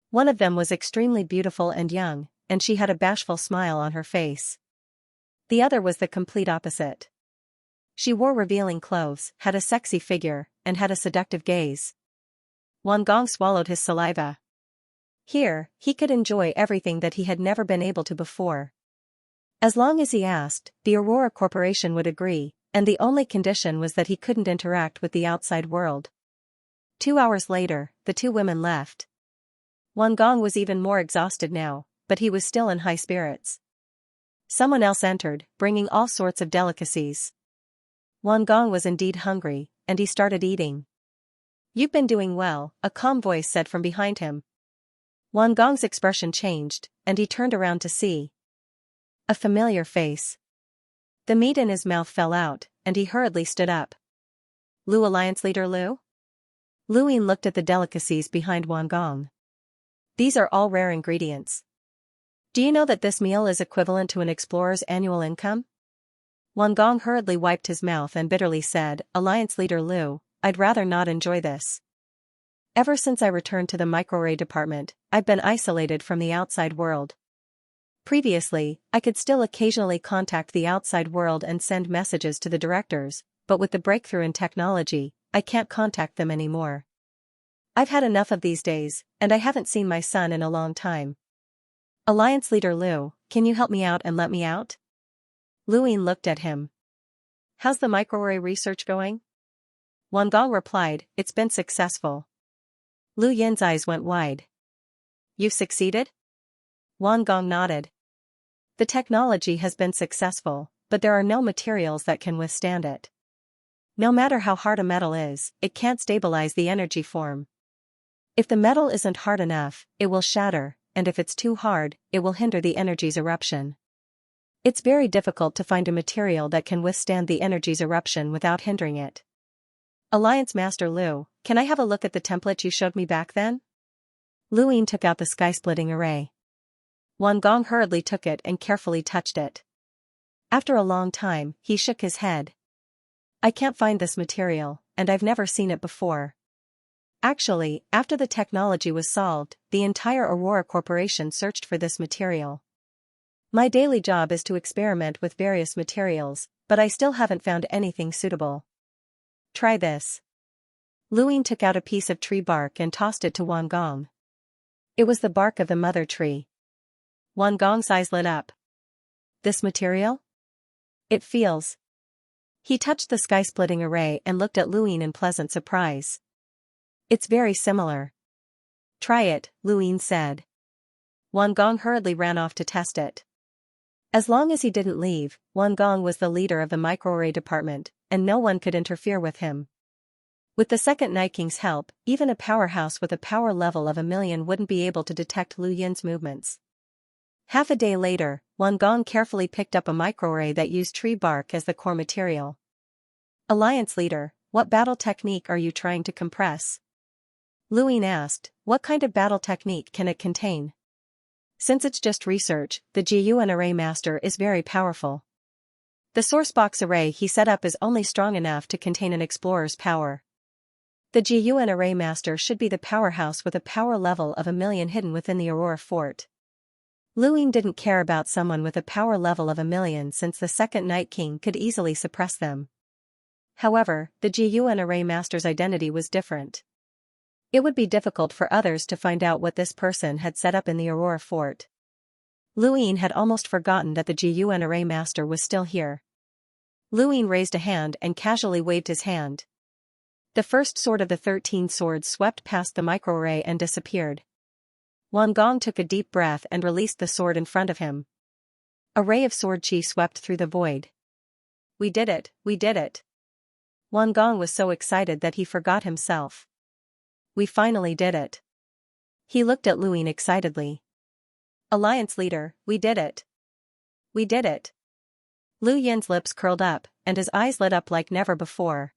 One of them was extremely beautiful and young, and she had a bashful smile on her face. The other was the complete opposite. She wore revealing clothes, had a sexy figure, and had a seductive gaze. Wang Gong swallowed his saliva. Here, he could enjoy everything that he had never been able to before. As long as he asked, the Aurora Corporation would agree, and the only condition was that he couldn't interact with the outside world. 2 hours later, the two women left. Wang Gong was even more exhausted now, but he was still in high spirits. Someone else entered, bringing all sorts of delicacies. Wang Gong was indeed hungry, and he started eating. "You've been doing well," a calm voice said from behind him. Wang Gong's expression changed, and he turned around to see a familiar face. The meat in his mouth fell out, and he hurriedly stood up. "Lu, Alliance Leader Lu?" Lu Ying looked at the delicacies behind Wang Gong. "These are all rare ingredients. Do you know that this meal is equivalent to an explorer's annual income?" Wang Gong hurriedly wiped his mouth and bitterly said, "Alliance Leader Lu, I'd rather not enjoy this. Ever since I returned to the microarray department, I've been isolated from the outside world. Previously, I could still occasionally contact the outside world and send messages to the directors, but with the breakthrough in technology, I can't contact them anymore. I've had enough of these days, and I haven't seen my son in a long time. Alliance Leader Lu, can you help me out and let me out?" Lu Ying looked at him. "How's the microarray research going?" Wang Gong replied, "It's been successful." Lu Yin's eyes went wide. "You've succeeded?" Wang Gong nodded. "The technology has been successful, but there are no materials that can withstand it. No matter how hard a metal is, it can't stabilize the energy form. If the metal isn't hard enough, it will shatter, and if it's too hard, it will hinder the energy's eruption. It's very difficult to find a material that can withstand the energy's eruption without hindering it. Alliance Master Lu, can I have a look at the template you showed me back then?" Lu Ying took out the sky-splitting array. Wang Gong hurriedly took it and carefully touched it. After a long time, he shook his head. "I can't find this material, and I've never seen it before. Actually, after the technology was solved, the entire Aurora Corporation searched for this material. My daily job is to experiment with various materials, but I still haven't found anything suitable. Try this." Lu Ying took out a piece of tree bark and tossed it to Wang Gong. It was the bark of the mother tree. Wang Gong's eyes lit up. "This material? It feels..." He touched the sky-splitting array and looked at Lu Ying in pleasant surprise. "It's very similar." "Try it," Lu Ying said. Wang Gong hurriedly ran off to test it. As long as he didn't leave, Wang Gong was the leader of the microarray department, and no one could interfere with him. With the second Night King's help, even a powerhouse with a power level of 1,000,000 wouldn't be able to detect Lu Yin's movements. Half a day later, Wang Gong carefully picked up a microarray that used tree bark as the core material. "Alliance Leader, what battle technique are you trying to compress?" Lu Ying asked. "What kind of battle technique can it contain?" "Since it's just research, the GUN Array Master is very powerful. The sourcebox array he set up is only strong enough to contain an explorer's power. The GUN Array Master should be the powerhouse with a power level of 1,000,000 hidden within the Aurora Fort." Lu Ying didn't care about someone with a power level of 1,000,000 since the second Night King could easily suppress them. However, the GUN Array Master's identity was different. It would be difficult for others to find out what this person had set up in the Aurora Fort. Lu Ying had almost forgotten that the GUN Array Master was still here. Lu Ying raised a hand and casually waved his hand. The first sword of the 13 swords swept past the microarray and disappeared. Wang Gong took a deep breath and released the sword in front of him. A ray of sword chi swept through the void. "We did it, we did it." Wang Gong was so excited that he forgot himself. "We finally did it." He looked at Lu Ying excitedly. "Alliance Leader, we did it. We did it." Lu Yin's lips curled up, and his eyes lit up like never before.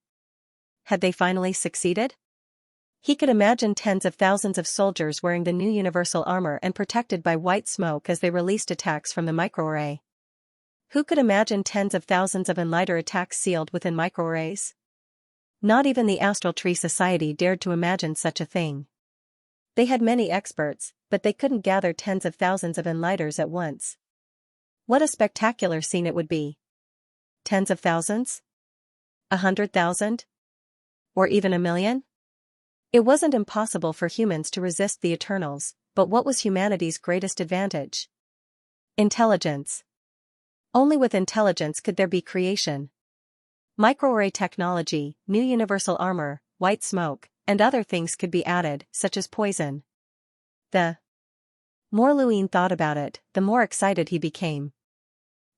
Had they finally succeeded? He could imagine tens of thousands of soldiers wearing the new universal armor and protected by white smoke as they released attacks from the microarray. Who could imagine tens of thousands of Enlighter attacks sealed within microarrays? Not even the Astral Tree Society dared to imagine such a thing. They had many experts, but they couldn't gather tens of thousands of Enlighters at once. What a spectacular scene it would be. Tens of thousands? 100,000? Or even 1,000,000? It wasn't impossible for humans to resist the Eternals, but what was humanity's greatest advantage? Intelligence. Only with intelligence could there be creation. Microarray technology, new universal armor, white smoke, and other things could be added, such as poison. The more Luyện thought about it, the more excited he became.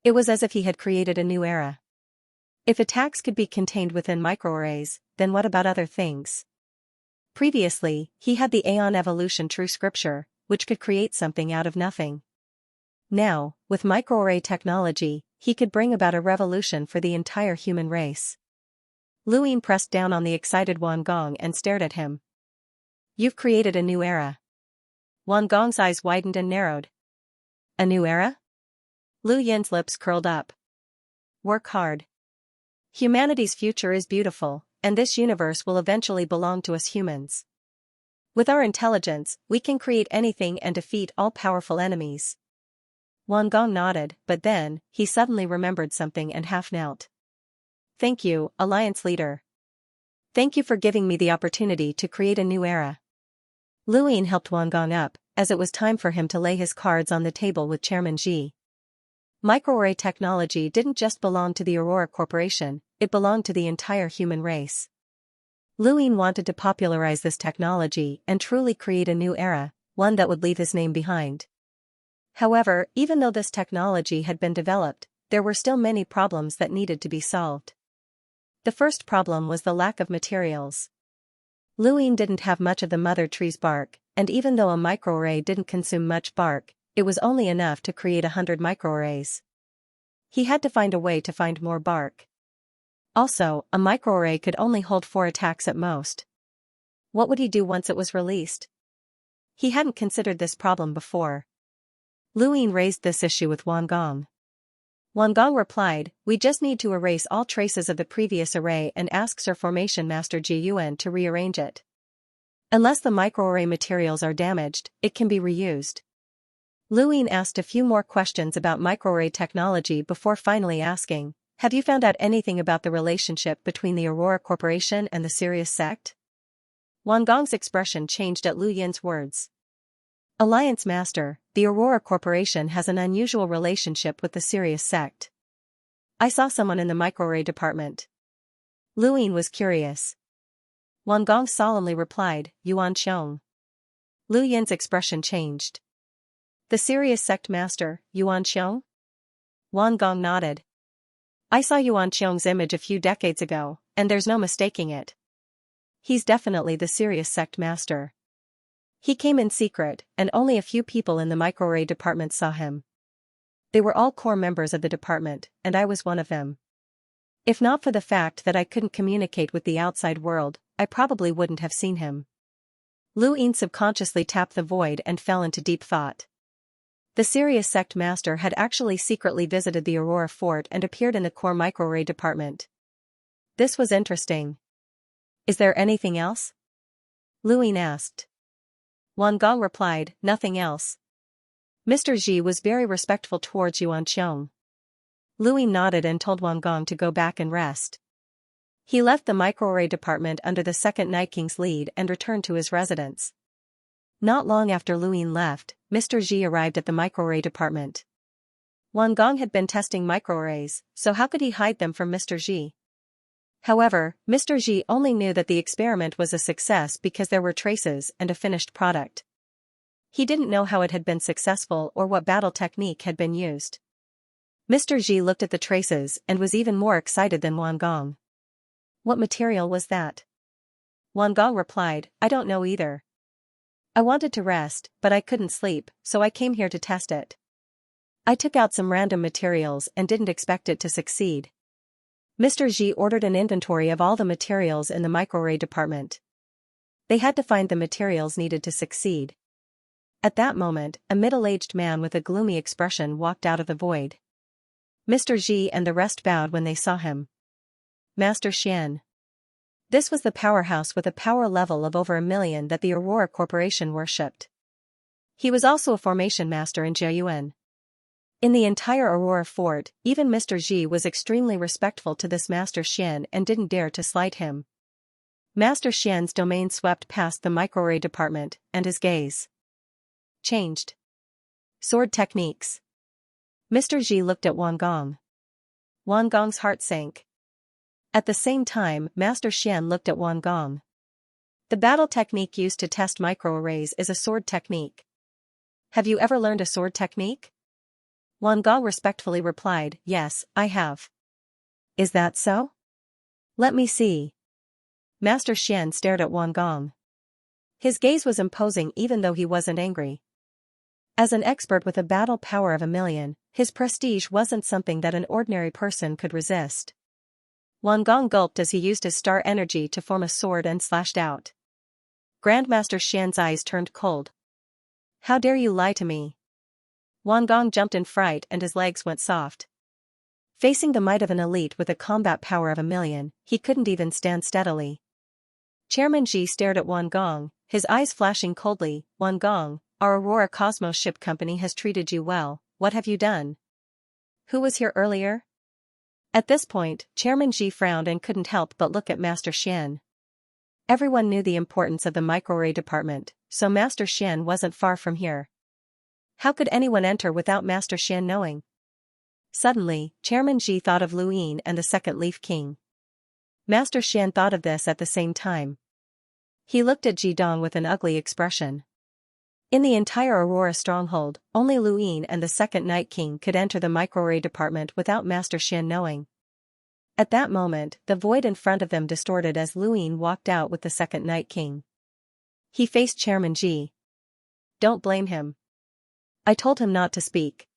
It was as if he had created a new era. If attacks could be contained within microarrays, then what about other things? Previously, he had the Aeon Evolution True Scripture, which could create something out of nothing. Now, with microarray technology, he could bring about a revolution for the entire human race. Luyện pressed down on the excited Wan Gong and stared at him. You've created a new era. Wan Gong's eyes widened and narrowed. A new era? Luyent's lips curled up. Work hard. Humanity's future is beautiful, and this universe will eventually belong to us humans. With our intelligence, we can create anything and defeat all powerful enemies. Wan Gong nodded, but then, he suddenly remembered something and half knelt. Thank you, Alliance Leader. Thank you for giving me the opportunity to create a new era. Luyện helped Wan Gong up, as it was time for him to lay his cards on the table with Chairman Xi. Microarray technology didn't just belong to the Aurora Corporation, it belonged to the entire human race. Luyện wanted to popularize this technology and truly create a new era, one that would leave his name behind. However, even though this technology had been developed, there were still many problems that needed to be solved. The first problem was the lack of materials. Luyện didn't have much of the mother tree's bark, and even though a microarray didn't consume much bark, it was only enough to create 100 microarrays. He had to find a way to find more bark. Also, a microarray could only hold 4 attacks at most. What would he do once it was released? He hadn't considered this problem before. Luyện raised this issue with Wan Gong. Wan Gong replied, we just need to erase all traces of the previous array and ask Sir Formation Master Ji Yuan to rearrange it. Unless the microarray materials are damaged, it can be reused. Luyện asked a few more questions about microarray technology before finally asking, have you found out anything about the relationship between the Aurora Corporation and the Sirius sect? Wan Gong's expression changed at Luyent's words. Alliance Master, the Aurora Corporation has an unusual relationship with the Sirius sect. I saw someone in the microarray department. Luyện was curious. Wan Gong solemnly replied, Yuan Xiong. Luyent's expression changed. The Sirius sect master, Yuan Xiong? Wan Gong nodded. I saw Yuan Xiong's image a few decades ago, and there's no mistaking it. He's definitely the Sirius sect master. He came in secret, and only a few people in the microarray department saw him. They were all core members of the department, and I was one of them. If not for the fact that I couldn't communicate with the outside world, I probably wouldn't have seen him. Luyện subconsciously tapped the void and fell into deep thought. The Sirius sect master had actually secretly visited the Aurora Fort and appeared in the core microarray department. This was interesting. Is there anything else? Luyện asked. Wan Gong replied, nothing else. Mr. Ji was very respectful towards Yuan Xiong. Luyện nodded and told Wan Gong to go back and rest. He left the microarray department under the second Night King's lead and returned to his residence. Not long after Luyện left, Mr. Ji arrived at the microarray department. Wan Gong had been testing microarrays, so how could he hide them from Mr. Ji? However, Mr. Ji only knew that the experiment was a success because there were traces and a finished product. He didn't know how it had been successful or what battle technique had been used. Mr. Ji looked at the traces and was even more excited than Wan Gong. What material was that? Wan Gong replied, I don't know either. I wanted to rest, but I couldn't sleep, so I came here to test it. I took out some random materials and didn't expect it to succeed. Mr. Ji ordered an inventory of all the materials in the microarray department. They had to find the materials needed to succeed. At that moment, a middle-aged man with a gloomy expression walked out of the void. Mr. Ji and the rest bowed when they saw him. Master Xian. This was the powerhouse with a power level of over 1,000,000 that the Aurora Corporation worshipped. He was also a formation master in Jiayuan. In the entire Aurora fort, even Mr. Xi was extremely respectful to this Master Xian and didn't dare to slight him. Master Xian's domain swept past the microarray department, and his gaze changed. Sword techniques. Mr. Xi looked at Wang Gong. Wang Gong's heart sank. At the same time, Master Xian looked at Wang Gong. The battle technique used to test microarrays is a sword technique. Have you ever learned a sword technique? Wang Gong respectfully replied, yes, I have. Is that so? Let me see. Master Xian stared at Wang Gong. His gaze was imposing even though he wasn't angry. As an expert with a battle power of 1,000,000, his prestige wasn't something that an ordinary person could resist. Wang Gong gulped as he used his star energy to form a sword and slashed out. Grandmaster Xian's eyes turned cold. How dare you lie to me? Wang Gong jumped in fright and his legs went soft. Facing the might of an elite with a combat power of 1,000,000, he couldn't even stand steadily. Chairman Xi stared at Wang Gong, his eyes flashing coldly. Wang Gong, our Aurora Cosmos ship company has treated you well, what have you done? Who was here earlier? At this point, Chairman Xi frowned and couldn't help but look at Master Xian. Everyone knew the importance of the microarray department, so Master Xian wasn't far from here. How could anyone enter without Master Xian knowing? Suddenly, Chairman Xi thought of Lu Yin and the Second Leaf King. Master Xian thought of this at the same time. He looked at Ji Dong with an ugly expression. In the entire Aurora stronghold, only Lu Yin and the Second Night King could enter the microarray department without Master Xian knowing. At that moment, the void in front of them distorted as Lu Yin walked out with the Second Night King. He faced Chairman Xi. Don't blame him. I told him not to speak.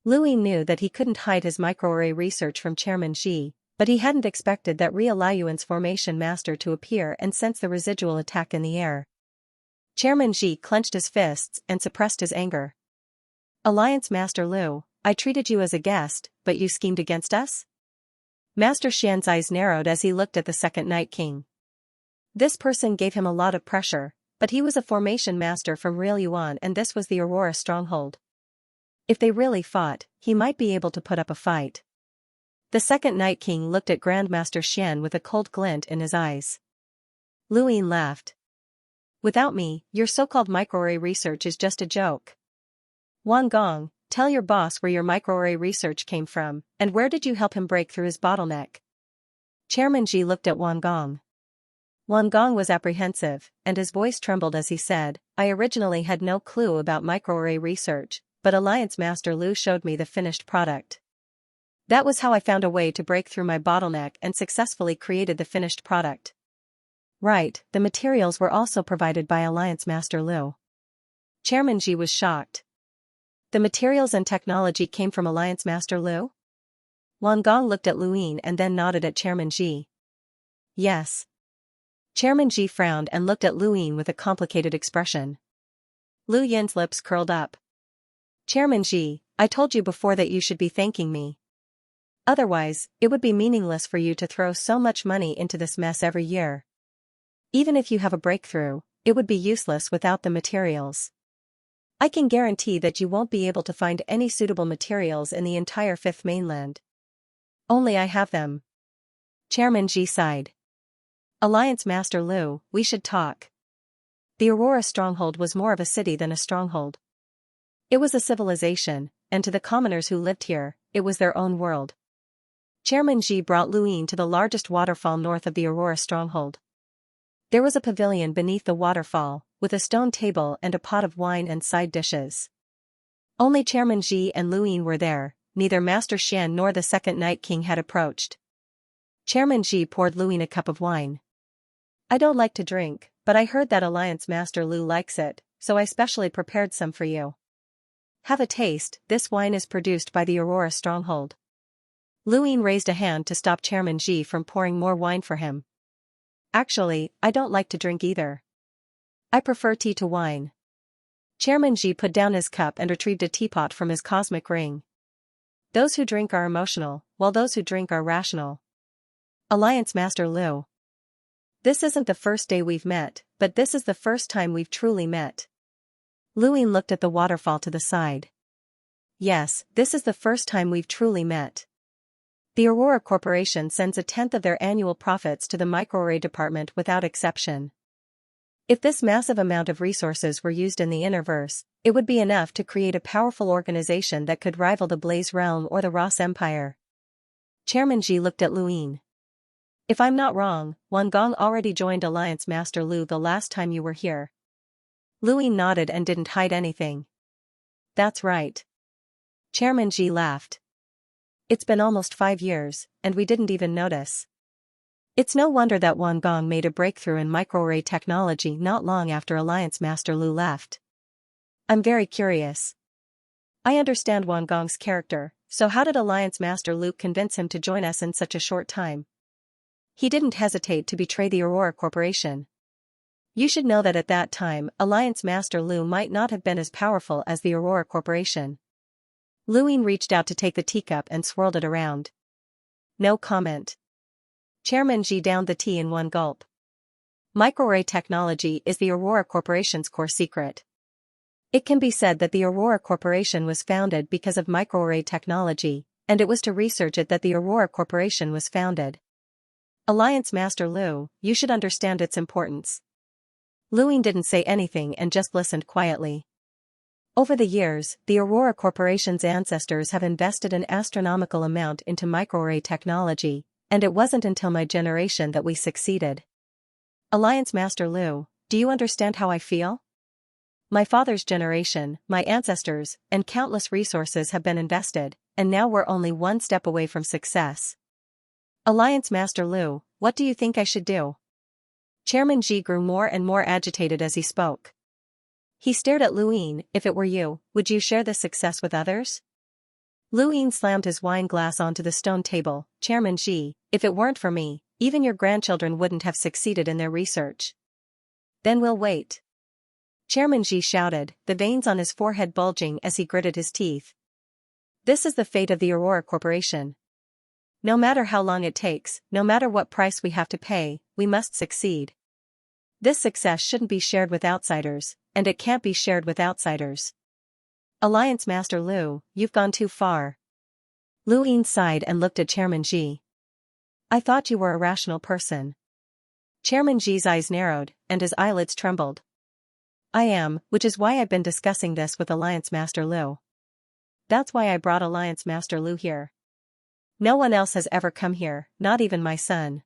Lu Yin knew that he couldn't hide his microarray research from Chairman Xi, but he hadn't expected that Liuan's formation master to appear and sense the residual attack in the air. Chairman Xi clenched his fists and suppressed his anger. Alliance Master Lu, I treated you as a guest, but you schemed against us? Master Xian's eyes narrowed as he looked at the Second Night King. This person gave him a lot of pressure, but he was a formation master from Liuan and this was the Aurora stronghold. If they really fought, he might be able to put up a fight. The Second Night King looked at Grandmaster Xian with a cold glint in his eyes. Lu Yin laughed. Without me, your so-called microarray research is just a joke. Wang Gong, tell your boss where your microarray research came from, and where did you help him break through his bottleneck? Chairman Xi looked at Wang Gong. Wang Gong was apprehensive, and his voice trembled as he said, I originally had no clue about microarray research, but Alliance Master Lu showed me the finished product. That was how I found a way to break through my bottleneck and successfully created the finished product. Right, the materials were also provided by Alliance Master Lu. Chairman Xi was shocked. The materials and technology came from Alliance Master Lu? Wang Gong looked at Lu Yin and then nodded at Chairman Xi. Yes. Chairman Xi frowned and looked at Lu Yin with a complicated expression. Lu Yin's lips curled up. Chairman Xi, I told you before that you should be thanking me. Otherwise, it would be meaningless for you to throw so much money into this mess every year. Even if you have a breakthrough, it would be useless without the materials. I can guarantee that you won't be able to find any suitable materials in the entire Fifth Mainland. Only I have them. Chairman Xi sighed. Alliance Master Lu, we should talk. The Aurora stronghold was more of a city than a stronghold. It was a civilization, and to the commoners who lived here, it was their own world. Chairman Xi brought Lu Yin to the largest waterfall north of the Aurora stronghold. There was a pavilion beneath the waterfall, with a stone table and a pot of wine and side dishes. Only Chairman Xi and Lu Yin were there, neither Master Xian nor the Second Night King had approached. Chairman Xi poured Lu Yin a cup of wine. I don't like to drink, but I heard that Alliance Master Lu likes it, so I specially prepared some for you. Have a taste, this wine is produced by the Aurora stronghold. Lu Yin raised a hand to stop Chairman Xi from pouring more wine for him. Actually, I don't like to drink either. I prefer tea to wine. Chairman Xi put down his cup and retrieved a teapot from his cosmic ring. Those who drink are emotional, while those who drink are rational. Alliance Master Lu. This isn't the first day we've met, but this is the first time we've truly met. Lu Yin looked at the waterfall to the side. Yes, this is the first time we've truly met. The Aurora Corporation sends a tenth of their annual profits to the microarray department without exception. If this massive amount of resources were used in the Innerverse, it would be enough to create a powerful organization that could rival the Blaze Realm or the Ross Empire. Chairman Ji looked at Luin. If I'm not wrong, Wan Gong already joined Alliance Master Lu the last time you were here. Luin nodded and didn't hide anything. That's right. Chairman Ji laughed. It's been almost 5 years, and we didn't even notice. It's no wonder that Wan Gong made a breakthrough in microarray technology not long after Alliance Master Lu left. I'm very curious. I understand Wan Gong's character, so how did Alliance Master Lu convince him to join us in such a short time? He didn't hesitate to betray the Aurora Corporation. You should know that at that time, Alliance Master Lu might not have been as powerful as the Aurora Corporation. Luin reached out to take the teacup and swirled it around. No comment. Chairman Ji downed the tea in one gulp. Microarray technology is the Aurora Corporation's core secret. It can be said that the Aurora Corporation was founded because of microarray technology, and it was to research it that the Aurora Corporation was founded. Alliance Master Lu, you should understand its importance. Luin didn't say anything and just listened quietly. Over the years, the Aurora Corporation's ancestors have invested an astronomical amount into microarray technology, and it wasn't until my generation that we succeeded. Alliance Master Lu, do you understand how I feel? My father's generation, my ancestors, and countless resources have been invested, and now we're only one step away from success. Alliance Master Lu, what do you think I should do? Chairman Ji grew more and more agitated as he spoke. He stared at Luin. If it were you, would you share this success with others? Luin slammed his wine glass onto the stone table. Chairman Ji, if it weren't for me, even your grandchildren wouldn't have succeeded in their research. Then we'll wait. Chairman Ji shouted, the veins on his forehead bulging as he gritted his teeth. This is the fate of the Aurora Corporation. No matter how long it takes, no matter what price we have to pay, we must succeed. This success shouldn't be shared with outsiders, and it can't be shared with outsiders. Alliance Master Lu, you've gone too far. Luin sighed and looked at Chairman Ji. I thought you were a rational person. Chairman Ji's eyes narrowed, and his eyelids trembled. I am, which is why I've been discussing this with Alliance Master Lu. That's why I brought Alliance Master Lu here. No one else has ever come here, not even my son.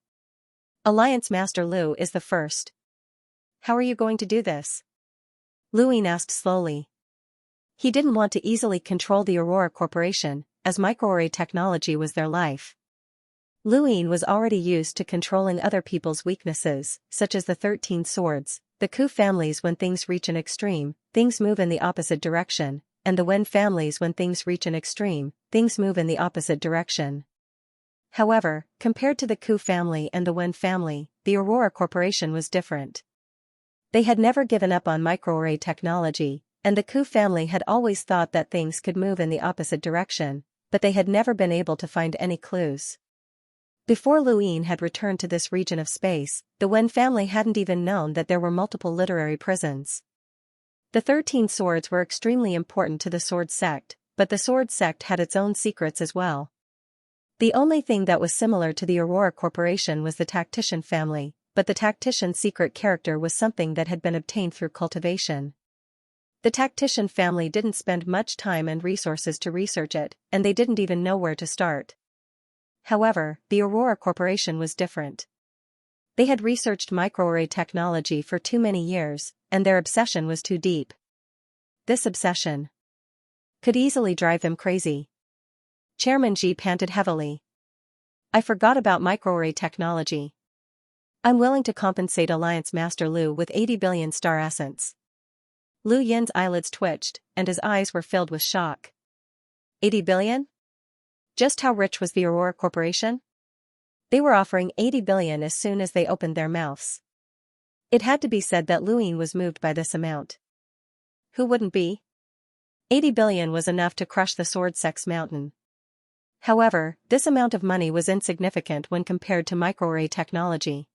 Alliance Master Lu is the first. How are you going to do this? Luin asked slowly. He didn't want to easily control the Aurora Corporation, as microarray technology was their life. Luin was already used to controlling other people's weaknesses, such as the 13 swords, the Ku families. When things reach an extreme, things move in the opposite direction, and the Wen families. When things reach an extreme, things move in the opposite direction. However, compared to the Ku family and the Wen family, the Aurora Corporation was different. They had never given up on microarray technology, and the Ku family had always thought that things could move in the opposite direction, but they had never been able to find any clues. Before Luin had returned to this region of space, the Wen family hadn't even known that there were multiple literary prisons. The 13 swords were extremely important to the Sword Sect, but the Sword Sect had its own secrets as well. The only thing that was similar to the Aurora Corporation was the Tactician family, but the Tactician's secret character was something that had been obtained through cultivation. The Tactician family didn't spend much time and resources to research it, and they didn't even know where to start. However, the Aurora Corporation was different. They had researched microarray technology for too many years, and their obsession was too deep. This obsession could easily drive them crazy. Chairman Ji panted heavily. I forgot about microarray technology. I'm willing to compensate Alliance Master Lu with 80 billion star essence. Lu Yin's eyelids twitched, and his eyes were filled with shock. 80 billion? Just how rich was the Aurora Corporation? They were offering 80 billion as soon as they opened their mouths. It had to be said that Luin was moved by this amount. Who wouldn't be? 80 billion was enough to crush the Sword Sect's mountain. However, this amount of money was insignificant when compared to microarray technology.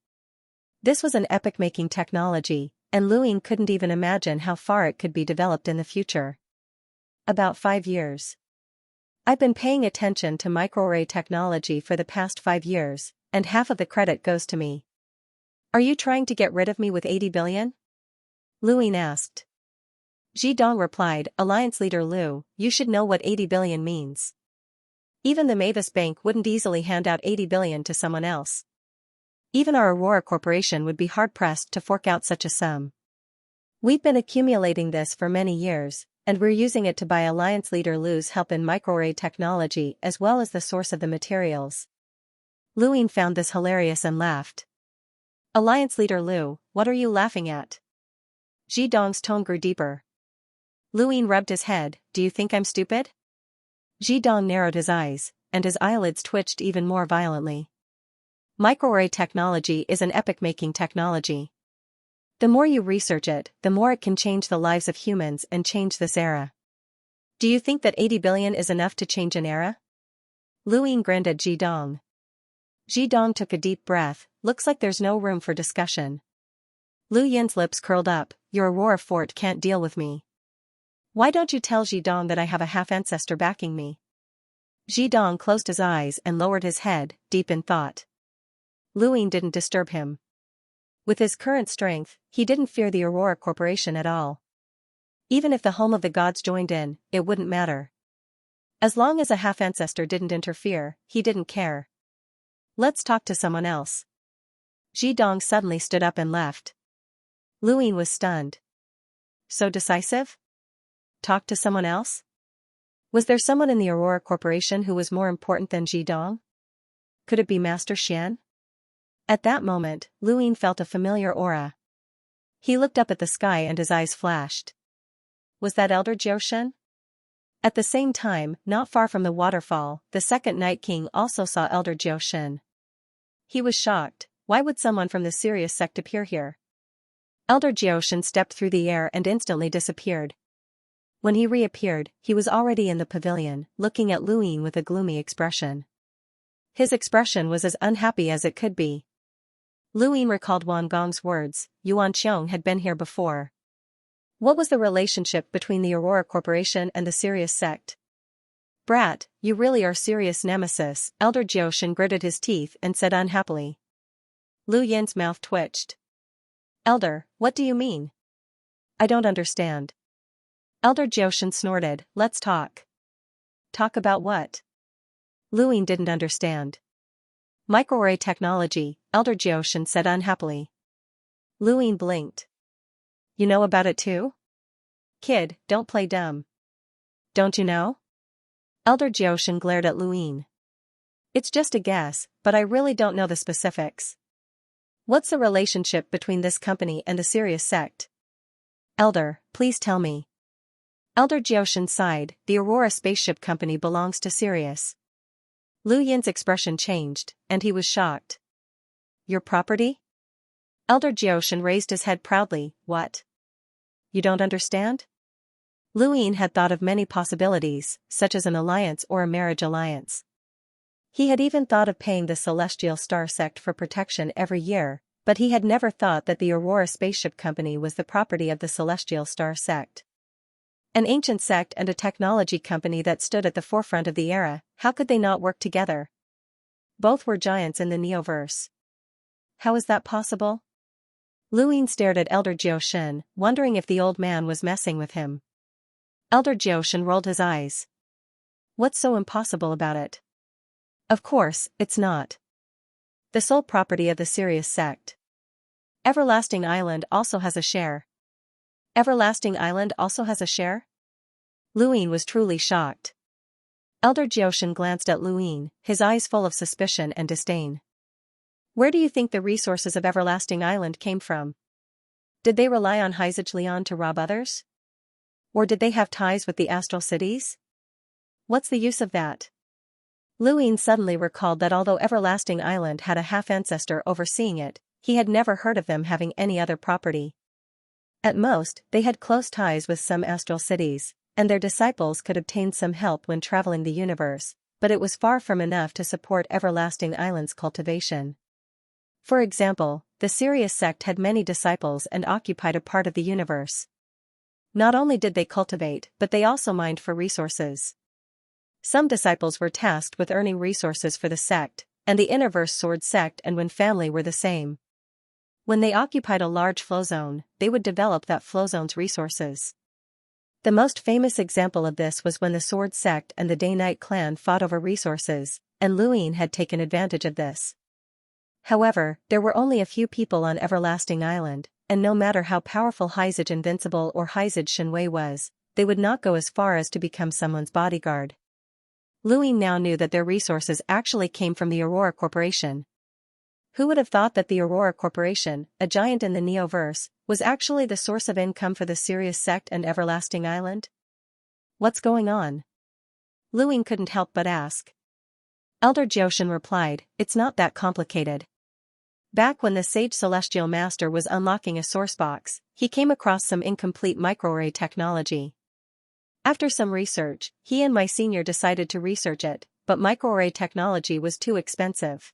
This was an epoch-making technology, and Luin couldn't even imagine how far it could be developed in the future. About 5 years. I've been paying attention to microarray technology for the past 5 years, and half of the credit goes to me. Are you trying to get rid of me with 80 billion? Luin asked. Zhidong replied, Alliance leader Lu, you should know what 80 billion means. Even the Mavis Bank wouldn't easily hand out 80 billion to someone else. Even our Aurora Corporation would be hard-pressed to fork out such a sum. We've been accumulating this for many years, and we're using it to buy Alliance leader Lu's help in microarray technology as well as the source of the materials. Luin found this hilarious and laughed. Alliance leader Lu, what are you laughing at? Zhidong's tone grew deeper. Luin rubbed his head, do you think I'm stupid? Zhidong narrowed his eyes, and his eyelids twitched even more violently. Microarray technology is an epoch-making technology. The more you research it, the more it can change the lives of humans and change this era. Do you think that 80 billion is enough to change an era? Luin grinned at Zhidong. Zhidong took a deep breath, looks like there's no room for discussion. Lu Yin's lips curled up, your Aurora fort can't deal with me. Why don't you tell Zhidong that I have a half-ancestor backing me? Zhidong closed his eyes and lowered his head, deep in thought. Luin didn't disturb him. With his current strength, he didn't fear the Aurora Corporation at all. Even if the home of the gods joined in, it wouldn't matter. As long as a half-ancestor didn't interfere, he didn't care. Let's talk to someone else. Zhidong suddenly stood up and left. Luin was stunned. So decisive? Talk to someone else? Was there someone in the Aurora Corporation who was more important than Zhidong? Could it be Master Xian? At that moment, Luin felt a familiar aura. He looked up at the sky and his eyes flashed. Was that Elder Jioshen? At the same time, not far from the waterfall, the second Night King also saw Elder Jioshen. He was shocked. Why would someone from the Sirius sect appear here? Elder Jioshen stepped through the air and instantly disappeared. When he reappeared, he was already in the pavilion, looking at Luin with a gloomy expression. His expression was as unhappy as it could be. Luin recalled Wang Gong's words, Yuan Qiong had been here before. What was the relationship between the Aurora Corporation and the Sirius sect? Brat, you really are Sirius nemesis, Elder Jioshen gritted his teeth and said unhappily. Lu Yin's mouth twitched. Elder, what do you mean? I don't understand. Elder Jioshen snorted, let's talk. Talk about what? Luin didn't understand. Microarray technology, Elder Jioshen said unhappily. Luin blinked. You know about it too? Kid, don't play dumb. Don't you know? Elder Jioshen glared at Luin. It's just a guess, but I really don't know the specifics. What's the relationship between this company and the Sirius sect? Elder, please tell me. Elder Jioshen sighed, the Aurora Spaceship Company belongs to Sirius. Lu Yin's expression changed, and he was shocked. Your property? Elder Jioshen raised his head proudly, what? You don't understand? Luin had thought of many possibilities, such as an alliance or a marriage alliance. He had even thought of paying the Celestial Star Sect for protection every year, but he had never thought that the Aurora Spaceship Company was the property of the Celestial Star Sect. An ancient sect and a technology company that stood at the forefront of the era, how could they not work together? Both were giants in the Neoverse. How is that possible? Luin stared at Elder Jioshen, wondering if the old man was messing with him. Elder Jioshen rolled his eyes. What's so impossible about it? Of course, it's not. The sole property of the Sirius sect. Everlasting Island also has a share. Everlasting Island also has a share? Luin was truly shocked. Elder Jioshen glanced at Luin, his eyes full of suspicion and disdain. Where do you think the resources of Everlasting Island came from? Did they rely on Heizijlian to rob others? Or did they have ties with the astral cities? What's the use of that? Luin suddenly recalled that although Everlasting Island had a half-ancestor overseeing it, he had never heard of them having any other property. At most, they had close ties with some astral cities, and their disciples could obtain some help when traveling the universe, but it was far from enough to support Everlasting Island's cultivation. For example, the Sirius sect had many disciples and occupied a part of the universe. Not only did they cultivate, but they also mined for resources. Some disciples were tasked with earning resources for the sect, and the Innerverse Sword sect and Wind family were the same. When they occupied a large flow zone, they would develop that flow zone's resources. The most famous example of this was when the Sword sect and the Day-Night clan fought over resources, and Luin had taken advantage of this. However, there were only a few people on Everlasting Island, and no matter how powerful Hyzage Invincible or Hyzage Shinwei was, they would not go as far as to become someone's bodyguard. Luin now knew that their resources actually came from the Aurora Corporation. Who would have thought that the Aurora Corporation, a giant in the Neoverse, was actually the source of income for the Sirius sect and Everlasting Island? What's going on? Luin couldn't help but ask. Elder Jioshin replied, it's not that complicated. Back when the Sage Celestial Master was unlocking a source box, he came across some incomplete microarray technology. After some research, he and my senior decided to research it, but microarray technology was too expensive.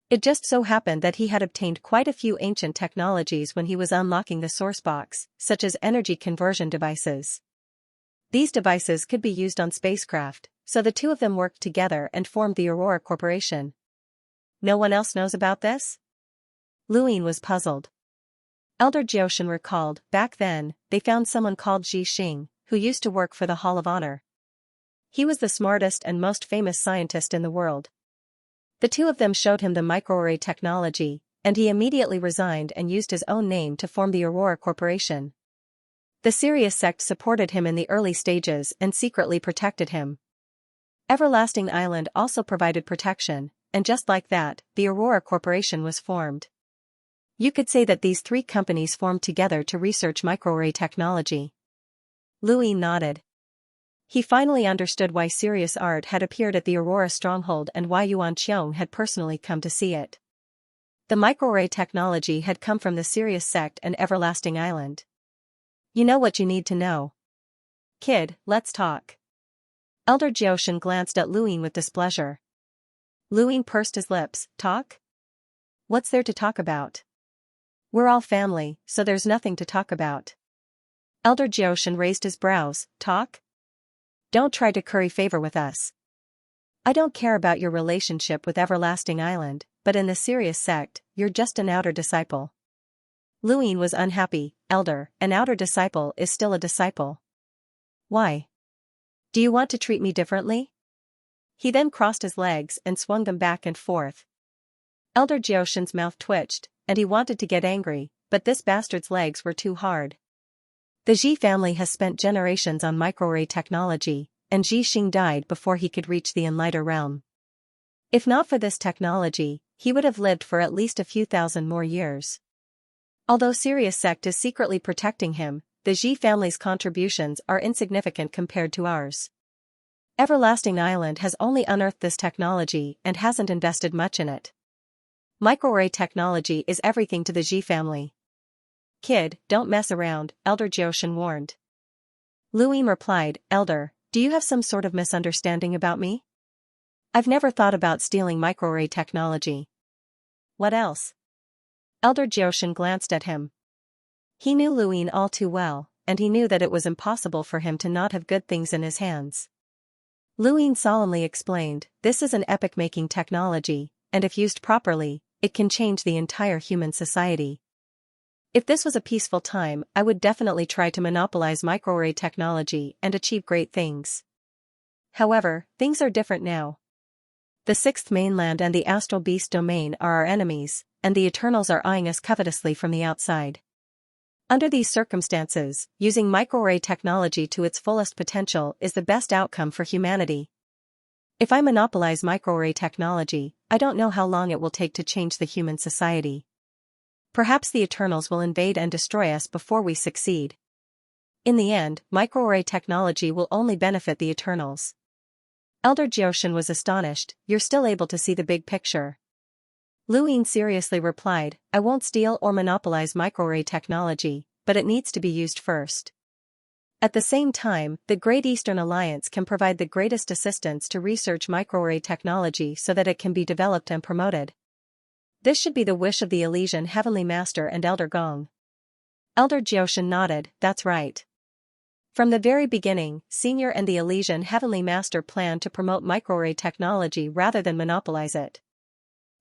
It just so happened that he had obtained quite a few ancient technologies when he was unlocking the source box, such as energy conversion devices. These devices could be used on spacecraft, so the two of them worked together and formed the Aurora Corporation. No one else knows about this? Luin was puzzled. Elder Jioshin recalled, back then, they found someone called Ji Xing, who used to work for the Hall of Honor. He was the smartest and most famous scientist in the world. The two of them showed him the microarray technology, and he immediately resigned and used his own name to form the Aurora Corporation. The Sirius sect supported him in the early stages and secretly protected him. Everlasting Island also provided protection, and just like that, the Aurora Corporation was formed. You could say that these three companies formed together to research microarray technology. Luin nodded. He finally understood why Sirius art had appeared at the Aurora stronghold and why Yuan Qiong had personally come to see it. The microarray technology had come from the Sirius sect and Everlasting Island. You know what you need to know. Kid, let's talk. Elder Jioshin glanced at Luin with displeasure. Luin pursed his lips, talk? What's there to talk about? We're all family, so there's nothing to talk about. Elder Jioshin raised his brows, talk? Don't try to curry favor with us. I don't care about your relationship with Everlasting Island, but in the Sirius sect, you're just an outer disciple. Luin was unhappy. Elder, an outer disciple is still a disciple. Why? Do you want to treat me differently? He then crossed his legs and swung them back and forth. Elder Jioshin's mouth twitched, and he wanted to get angry, but this bastard's legs were too hard. The Ji family has spent generations on microarray technology, and Ji Xing died before he could reach the Enlighter realm. If not for this technology, he would have lived for at least a few thousand more years. Although Sirius sect is secretly protecting him, the Ji family's contributions are insignificant compared to ours. Everlasting Island has only unearthed this technology and hasn't invested much in it. Microarray technology is everything to the Ji family. Kid, don't mess around, Elder Jioshin warned. Luin replied, Elder, do you have some sort of misunderstanding about me? I've never thought about stealing microarray technology. What else? Elder Jioshin glanced at him. He knew Luin all too well, and he knew that it was impossible for him to not have good things in his hands. Luin solemnly explained, this is an epoch-making technology, and if used properly, it can change the entire human society. If this was a peaceful time, I would definitely try to monopolize microarray technology and achieve great things. However, things are different now. The Sixth Mainland and the Astral Beast domain are our enemies, and the Eternals are eyeing us covetously from the outside. Under these circumstances, using microarray technology to its fullest potential is the best outcome for humanity. If I monopolize microarray technology, I don't know how long it will take to change the human society. Perhaps the Eternals will invade and destroy us before we succeed. In the end, microarray technology will only benefit the Eternals. Elder Jioshin was astonished, you're still able to see the big picture. Luin seriously replied, I won't steal or monopolize microarray technology, but it needs to be used first. At the same time, the Great Eastern Alliance can provide the greatest assistance to research microarray technology so that it can be developed and promoted. This should be the wish of the Elysian Heavenly Master and Elder Gong. Elder Jioshin nodded, that's right. From the very beginning, Senior and the Elysian Heavenly Master planned to promote microarray technology rather than monopolize it.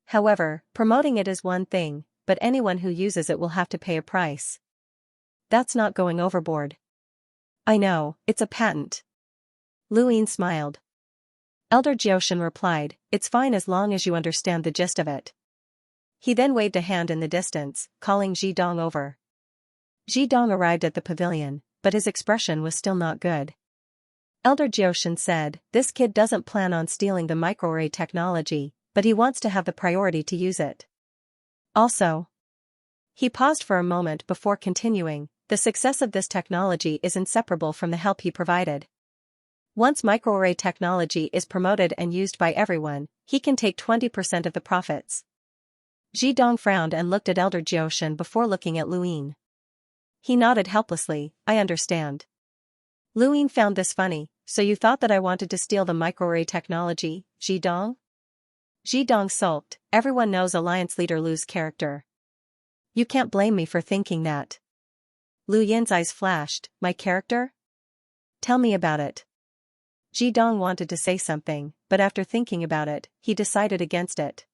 However, promoting it is one thing, but anyone who uses it will have to pay a price. That's not going overboard. I know, it's a patent. Luin smiled. Elder Jioshan replied, it's fine as long as you understand the gist of it. He then waved a hand in the distance, calling Ji Dong over. Ji Dong arrived at the pavilion, but his expression was still not good. Elder Jioshan said, this kid doesn't plan on stealing the microarray technology, but he wants to have the priority to use it. Also, he paused for a moment before continuing, the success of this technology is inseparable from the help he provided. Once microarray technology is promoted and used by everyone, he can take 20% of the profits. Ji Dong frowned and looked at Elder Jioshan before looking at Luin. He nodded helplessly, I understand. Luin found this funny, so you thought that I wanted to steal the microarray technology, Ji Dong? Ji Dong sulked, everyone knows Alliance Leader Lu's character. You can't blame me for thinking that. Lu Yin's eyes flashed, my character? Tell me about it. Ji Dong wanted to say something, but after thinking about it, he decided against it.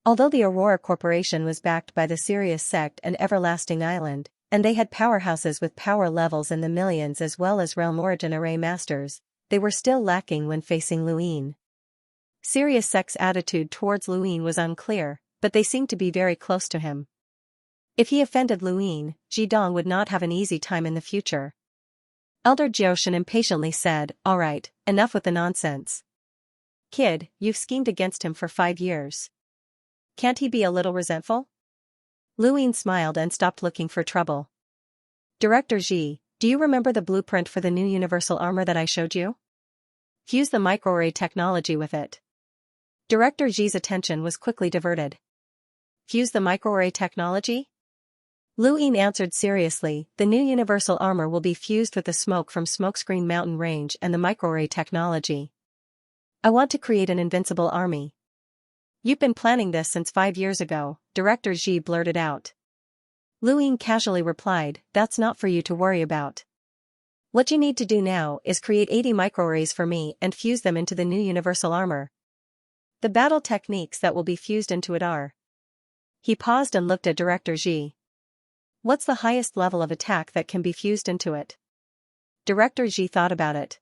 Although the Aurora Corporation was backed by the Sirius Sect and Everlasting Island, and they had powerhouses with power levels in the millions as well as Realm Origin Array Masters, they were still lacking when facing Luin. Sirius Sect's attitude towards Luin was unclear, but they seemed to be very close to him. If he offended Luin, Ji Dong would not have an easy time in the future. Elder Jioshan impatiently said, alright, enough with the nonsense. Kid, you've schemed against him for 5 years. Can't he be a little resentful? Luin smiled and stopped looking for trouble. Director Ji, do you remember the blueprint for the new universal armor that I showed you? Fuse the microarray technology with it. Director Ji's attention was quickly diverted. Fuse the microarray technology? Luin answered seriously, the new universal armor will be fused with the smoke from Smokescreen Mountain Range and the microarray technology. I want to create an invincible army. You've been planning this since 5 years ago, Director Ji blurted out. Luin casually replied, that's not for you to worry about. What you need to do now is create 80 microarrays for me and fuse them into the new universal armor. The battle techniques that will be fused into it are. He paused and looked at Director Ji. What's the highest level of attack that can be fused into it? Director Ji thought about it.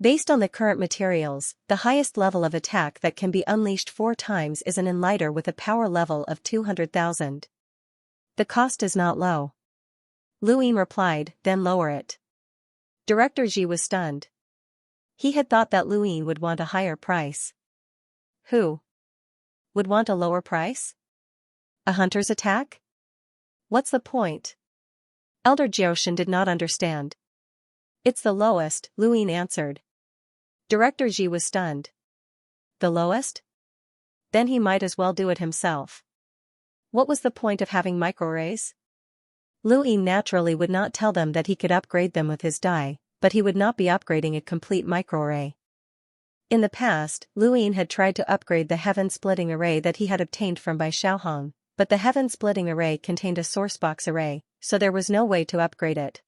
Based on the current materials, the highest level of attack that can be unleashed 4 times is an Enlighter with a power level of 200,000. The cost is not low. Luin replied, then lower it. Director Ji was stunned. He had thought that Luin would want a higher price. Who would want a lower price? A hunter's attack? What's the point? Elder Jioshan did not understand. It's the lowest, Luin answered. Director Ji was stunned. The lowest? Then he might as well do it himself. What was the point of having microarrays? Luin naturally would not tell them that he could upgrade them with his die, but he would not be upgrading a complete microarray. In the past, Luin had tried to upgrade the heaven-splitting array that he had obtained from Bai Xiaohong, but the heaven-splitting array contained a sourcebox array, so there was no way to upgrade it.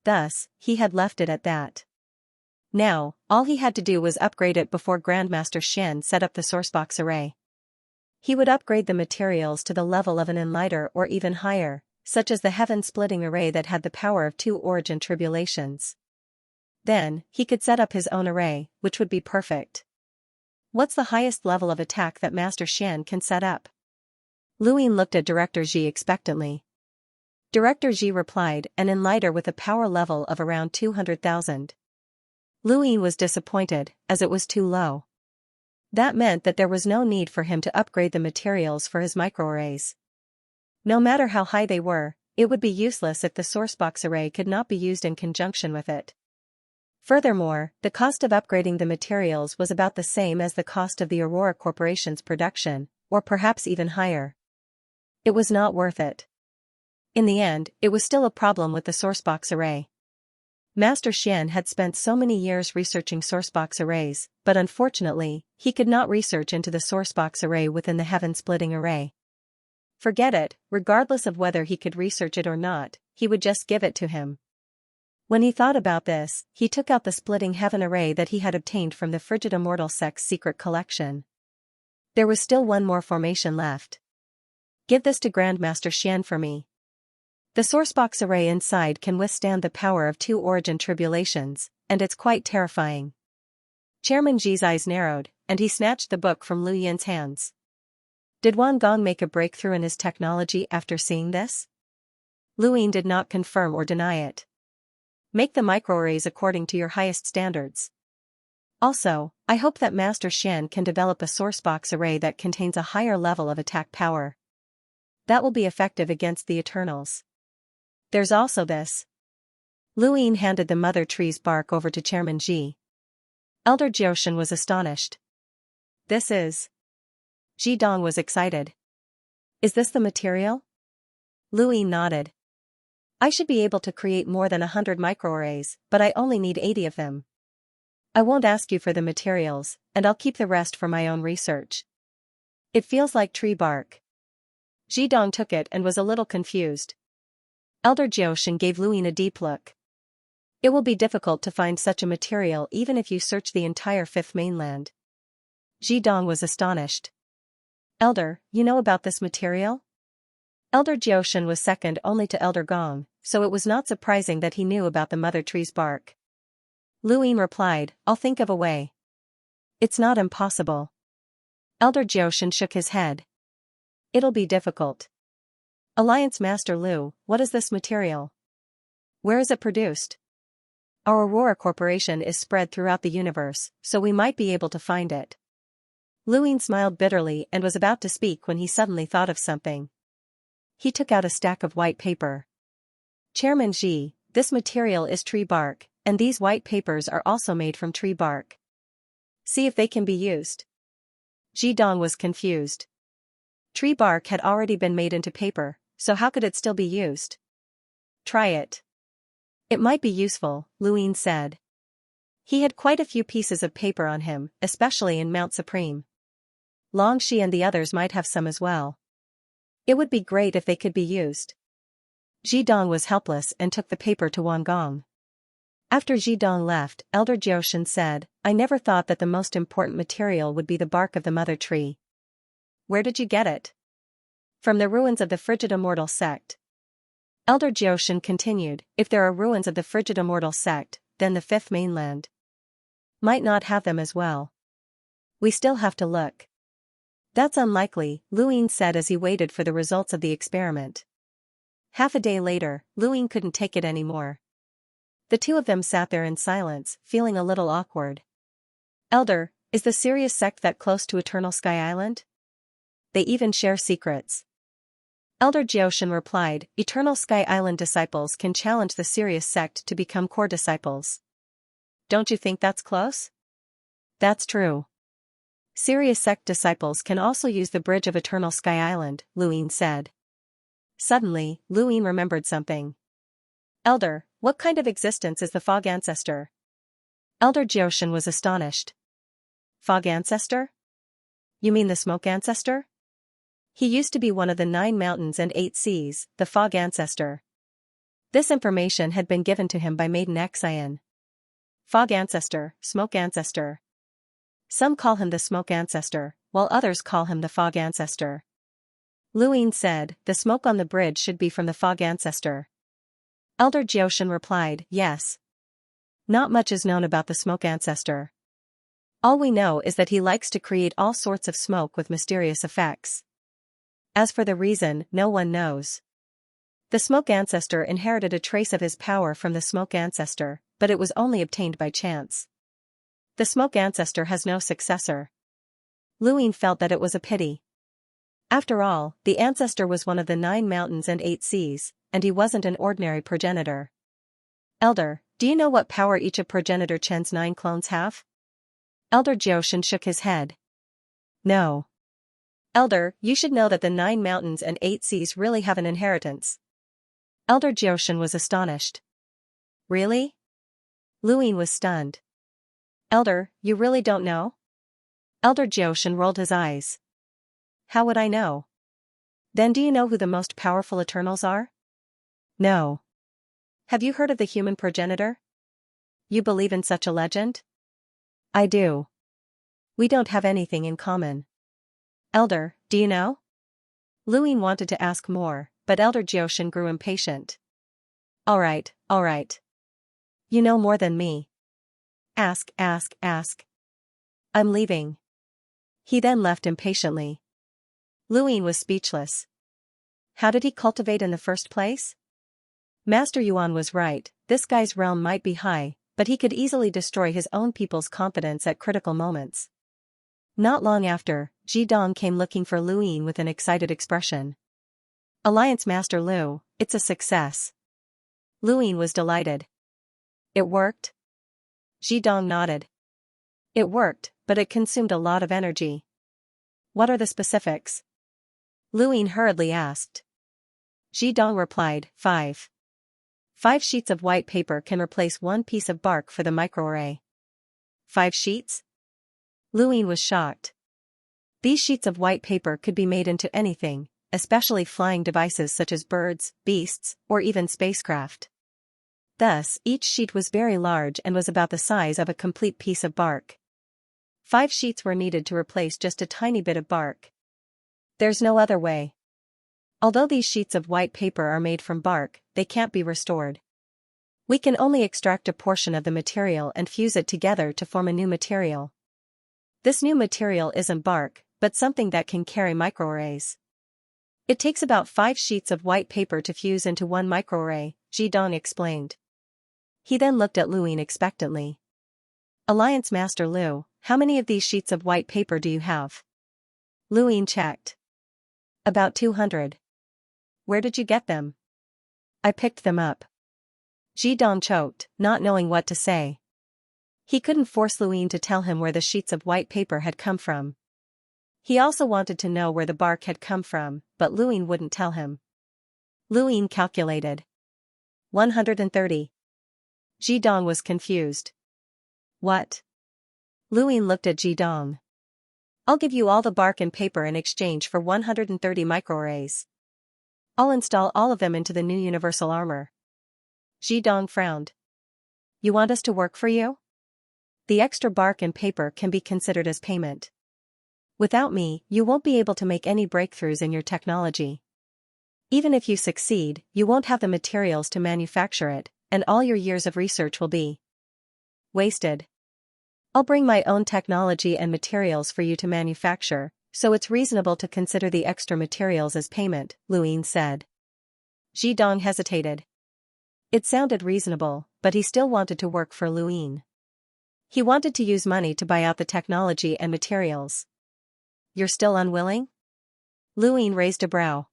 Thus, he had left it at that. Now, all he had to do was upgrade it before Grandmaster Shen set up the sourcebox array. He would upgrade the materials to the level of an Enlighter or even higher, such as the heaven-splitting array that had the power of 2 origin tribulations. Then, he could set up his own array, which would be perfect. What's the highest level of attack that Master Shen can set up? Luin looked at Director Ji expectantly. Director Ji replied, an Enlighter with a power level of around 200,000. Luin was disappointed, as it was too low. That meant that there was no need for him to upgrade the materials for his microarrays. No matter how high they were, it would be useless if the sourcebox array could not be used in conjunction with it. Furthermore, the cost of upgrading the materials was about the same as the cost of the Aurora Corporation's production, or perhaps even higher. It was not worth it. In the end, it was still a problem with the sourcebox array. Master Shen had spent so many years researching sourcebox arrays, but unfortunately, he could not research into the sourcebox array within the heaven-splitting array. Forget it, regardless of whether he could research it or not, he would just give it to him. When he thought about this, he took out the splitting heaven array that he had obtained from the frigid immortal sect's secret collection. There was still one more formation left. Give this to Grandmaster Xian for me. The sourcebox array inside can withstand the power of 2 origin tribulations, and it's quite terrifying. Chairman Ji's eyes narrowed, and he snatched the book from Lu Yin's hands. Did Wan Gong make a breakthrough in his technology after seeing this? Lu Yin did not confirm or deny it. Make the microarrays according to your highest standards. Also, I hope that Master Xian can develop a sourcebox array that contains a higher level of attack power. That will be effective against the Eternals. There's also this. Lu Yin handed the mother tree's bark over to Chairman Ji. Elder Jioshan was astonished. This is... Ji Dong was excited. Is this the material? Lu Yin nodded. I should be able to create more than 100 microarrays, but I only need 80 of them. I won't ask you for the materials, and I'll keep the rest for my own research. It feels like tree bark. Ji Dong took it and was a little confused. Elder Jioshan gave Lu Yin a deep look. It will be difficult to find such a material even if you search the entire Fifth Mainland. Ji Dong was astonished. Elder, you know about this material? Elder Jioshan was second only to Elder Gong, so it was not surprising that he knew about the mother tree's bark. Lu Yin replied, I'll think of a way. It's not impossible. Elder Jioshan shook his head. It'll be difficult. Alliance Master Lu, what is this material? Where is it produced? Our Aurora Corporation is spread throughout the universe, so we might be able to find it. Lu Yin smiled bitterly and was about to speak when he suddenly thought of something. He took out a stack of white paper. Chairman Ji, this material is tree bark, and these white papers are also made from tree bark. See if they can be used. Ji Dong was confused. Tree bark had already been made into paper, so how could it still be used? Try it. It might be useful, Lu Yin said. He had quite a few pieces of paper on him, especially in Mount Supreme. Long Shi and the others might have some as well. It would be great if they could be used. Ji Dong was helpless and took the paper to Wan Gong. After Ji Dong left, Elder Jioshan said, I never thought that the most important material would be the bark of the mother tree. Where did you get it? From the ruins of the frigid immortal sect. Elder Jioshan continued, if there are ruins of the frigid immortal sect, then the Fifth Mainland might not have them as well. We still have to look. That's unlikely, Lu Yin said as he waited for the results of the experiment. Half a day later, Lu Yin couldn't take it anymore. The two of them sat there in silence, feeling a little awkward. Elder, is the Sirius sect that close to Eternal Sky Island? They even share secrets. Elder Jioshan replied, Eternal Sky Island disciples can challenge the Sirius sect to become core disciples. Don't you think that's close? That's true. Sirius sect disciples can also use the bridge of Eternal Sky Island, Lu Yin said. Suddenly, Lu Yin remembered something. Elder, what kind of existence is the Fog Ancestor? Elder Jioshan was astonished. Fog Ancestor? You mean the Smoke Ancestor? He used to be one of the 9 mountains and 8 seas, the Fog Ancestor. This information had been given to him by Maiden Xian. Fog Ancestor, Smoke Ancestor. Some call him the Smoke Ancestor, while others call him the Fog Ancestor. Lu Yin said, the smoke on the bridge should be from the Fog Ancestor. Elder Jioshan replied, yes. Not much is known about the Smoke Ancestor. All we know is that he likes to create all sorts of smoke with mysterious effects. As for the reason, no one knows. The Smoke Ancestor inherited a trace of his power from the Smoke Ancestor, but it was only obtained by chance. The Smoke Ancestor has no successor. Lu Yin felt that it was a pity. After all, the Ancestor was one of the 9 mountains and 8 seas, and he wasn't an ordinary progenitor. Elder, do you know what power each of Progenitor Chen's 9 clones have? Elder Jioshan shook his head. No. Elder, you should know that the 9 mountains and 8 seas really have an inheritance. Elder Jioshan was astonished. Really? Lu Yin was stunned. Elder, you really don't know? Elder Jioshan rolled his eyes. How would I know? Then do you know who the most powerful Eternals are? No. Have you heard of the human progenitor? You believe in such a legend? I do. We don't have anything in common. Elder, do you know? Luin wanted to ask more, but Elder Jioshin grew impatient. Alright. You know more than me. Ask. I'm leaving. He then left impatiently. Luin was speechless. How did he cultivate in the first place? Master Yuan was right, this guy's realm might be high, but he could easily destroy his own people's confidence at critical moments. Not long after, Ji Dong came looking for Luin with an excited expression. Alliance Master Lu, it's a success. Luin was delighted. It worked? Ji Dong nodded. It worked, but it consumed a lot of energy. What are the specifics? Luin hurriedly asked. Ji Dong replied, 5. 5 sheets of white paper can replace 1 piece of bark for the microarray. 5 sheets? Luin was shocked. These sheets of white paper could be made into anything, especially flying devices such as birds, beasts, or even spacecraft. Thus, each sheet was very large and was about the size of a complete piece of bark. 5 sheets were needed to replace just a tiny bit of bark. There's no other way. Although these sheets of white paper are made from bark, they can't be restored. We can only extract a portion of the material and fuse it together to form a new material. This new material isn't bark, but something that can carry microarrays. It takes about 5 sheets of white paper to fuse into 1 microarray, Ji Dong explained. He then looked at Luin expectantly. Alliance Master Lu, how many of these sheets of white paper do you have? Luin checked. About 200. Where did you get them? I picked them up. Ji Dong choked, not knowing what to say. He couldn't force Luin to tell him where the sheets of white paper had come from. He also wanted to know where the bark had come from, but Luin wouldn't tell him. Luin calculated. 130. Ji Dong was confused. What? Luin looked at Ji Dong. I'll give you all the bark and paper in exchange for 130 microarrays. I'll install all of them into the new universal armor. Ji Dong frowned. You want us to work for you? The extra bark and paper can be considered as payment. Without me, you won't be able to make any breakthroughs in your technology. Even if you succeed, you won't have the materials to manufacture it, and all your years of research will be wasted. I'll bring my own technology and materials for you to manufacture, so it's reasonable to consider the extra materials as payment, Luin said. Ji Dong hesitated. It sounded reasonable, but he still wanted to work for Luin. He wanted to use money to buy out the technology and materials. You're still unwilling? Luin raised a brow.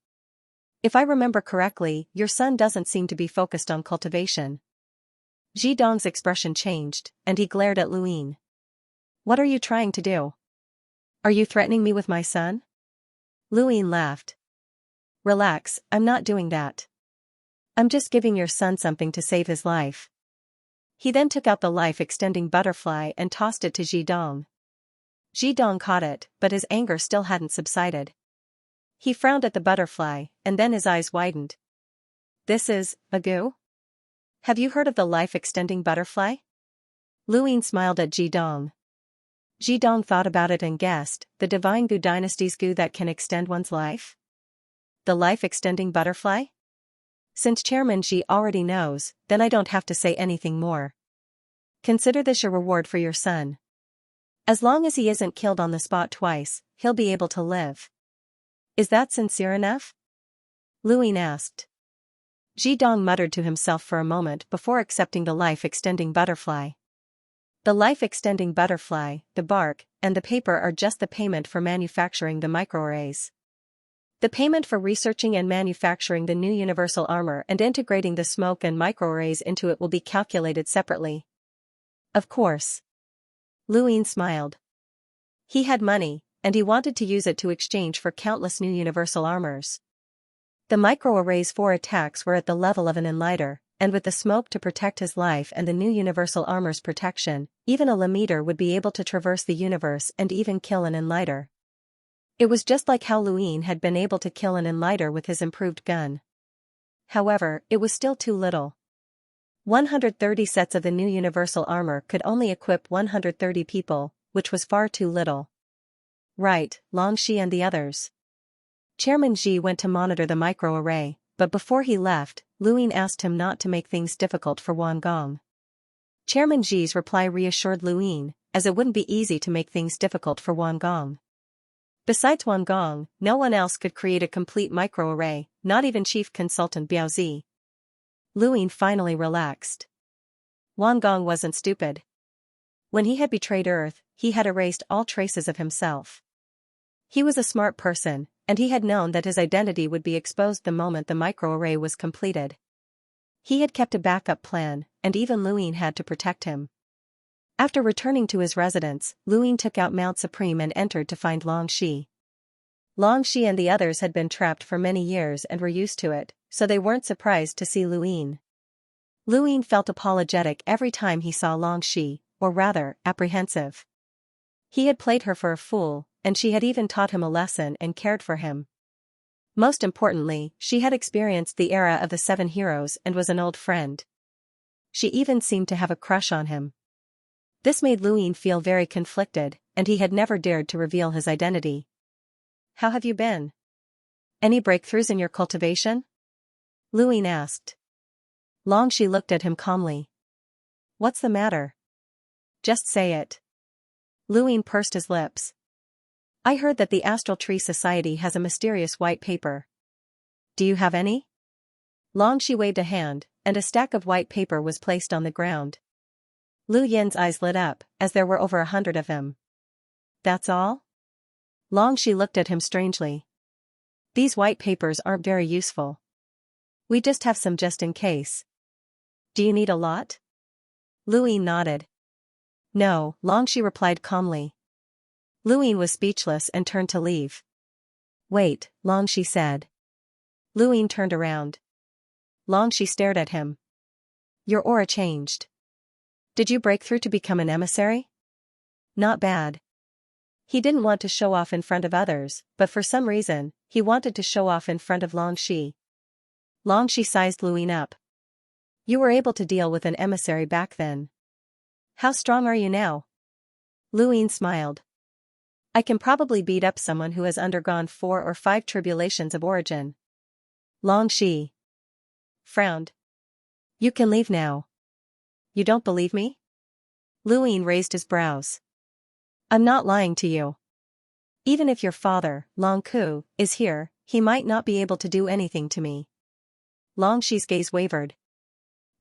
If I remember correctly, your son doesn't seem to be focused on cultivation. Ji Dong's expression changed, and he glared at Luin. What are you trying to do? Are you threatening me with my son? Luin laughed. Relax, I'm not doing that. I'm just giving your son something to save his life. He then took out the life-extending butterfly and tossed it to Ji Dong. Ji Dong caught it, but his anger still hadn't subsided. He frowned at the butterfly, and then his eyes widened. This is a goo? Have you heard of the life-extending butterfly? Luin smiled at Ji Dong. Ji Dong thought about it and guessed, the divine goo dynasty's goo that can extend one's life? The life-extending butterfly? Since Chairman Ji already knows, then I don't have to say anything more. Consider this your reward for your son. As long as he isn't killed on the spot twice, he'll be able to live. Is that sincere enough? Luin asked. Ji Dong muttered to himself for a moment before accepting the life-extending butterfly. The life-extending butterfly, the bark, and the paper are just the payment for manufacturing the microarrays. The payment for researching and manufacturing the new universal armor and integrating the smoke and microarrays into it will be calculated separately. Of course. Luin smiled. He had money, and he wanted to use it to exchange for countless new universal armors. The microarray's 4 attacks were at the level of an enlighter, and with the smoke to protect his life and the new universal armor's protection, even a Lemmeter would be able to traverse the universe and even kill an enlighter. It was just like how Luin had been able to kill an enlighter with his improved gun. However, it was still too little. 130 sets of the new universal armor could only equip 130 people, which was far too little. Right, Xianxia and the others. Chairman Xi went to monitor the microarray, but before he left, Luyin asked him not to make things difficult for Wang Gong. Chairman Xi's reply reassured Luyin, as it wouldn't be easy to make things difficult for Wang Gong. Besides Wang Gong, no one else could create a complete microarray, not even Chief Consultant Biaozi. Luyin finally relaxed. Wang Gong wasn't stupid. When he had betrayed Earth, he had erased all traces of himself. He was a smart person, and he had known that his identity would be exposed the moment the microarray was completed. He had kept a backup plan, and even Luyin had to protect him. After returning to his residence, Luyin took out Mount Supreme and entered to find Xianxia. Xianxia and the others had been trapped for many years and were used to it, so they weren't surprised to see Luyin. Luyin felt apologetic every time he saw Xianxia, or rather, apprehensive. He had played her for a fool, and she had even taught him a lesson and cared for him. Most importantly, she had experienced the era of the 7 heroes and was an old friend. She even seemed to have a crush on him. This made Luyin feel very conflicted, and he had never dared to reveal his identity. "How have you been? Any breakthroughs in your cultivation?" Luyin asked. Xianxia looked at him calmly. "What's the matter? Just say it." Luyin pursed his lips. "I heard that the Astral Tree Society has a mysterious white paper. Do you have any?" Xianxia waved a hand, and a stack of white paper was placed on the ground. Lu Yin's eyes lit up, as there were over 100 of them. "That's all?" Xianxia looked at him strangely. "These white papers aren't very useful. We just have some just in case. Do you need a lot?" Luyin nodded. "No," Xianxia replied calmly. Luyin was speechless and turned to leave. "Wait," Xianxia said. Luyin turned around. Xianxia stared at him. "Your aura changed. Did you break through to become an emissary?" "Not bad." He didn't want to show off in front of others, but for some reason, he wanted to show off in front of Xianxia. Xianxia sized Luyin up. "You were able to deal with an emissary back then. How strong are you now?" Luyin smiled. "I can probably beat up someone who has undergone 4 or 5 tribulations of origin." Xianxia frowned. "You can leave now." "You don't believe me?" Luyin raised his brows. "I'm not lying to you. Even if your father, Long Ku, is here, he might not be able to do anything to me." Xiaoxi's gaze wavered.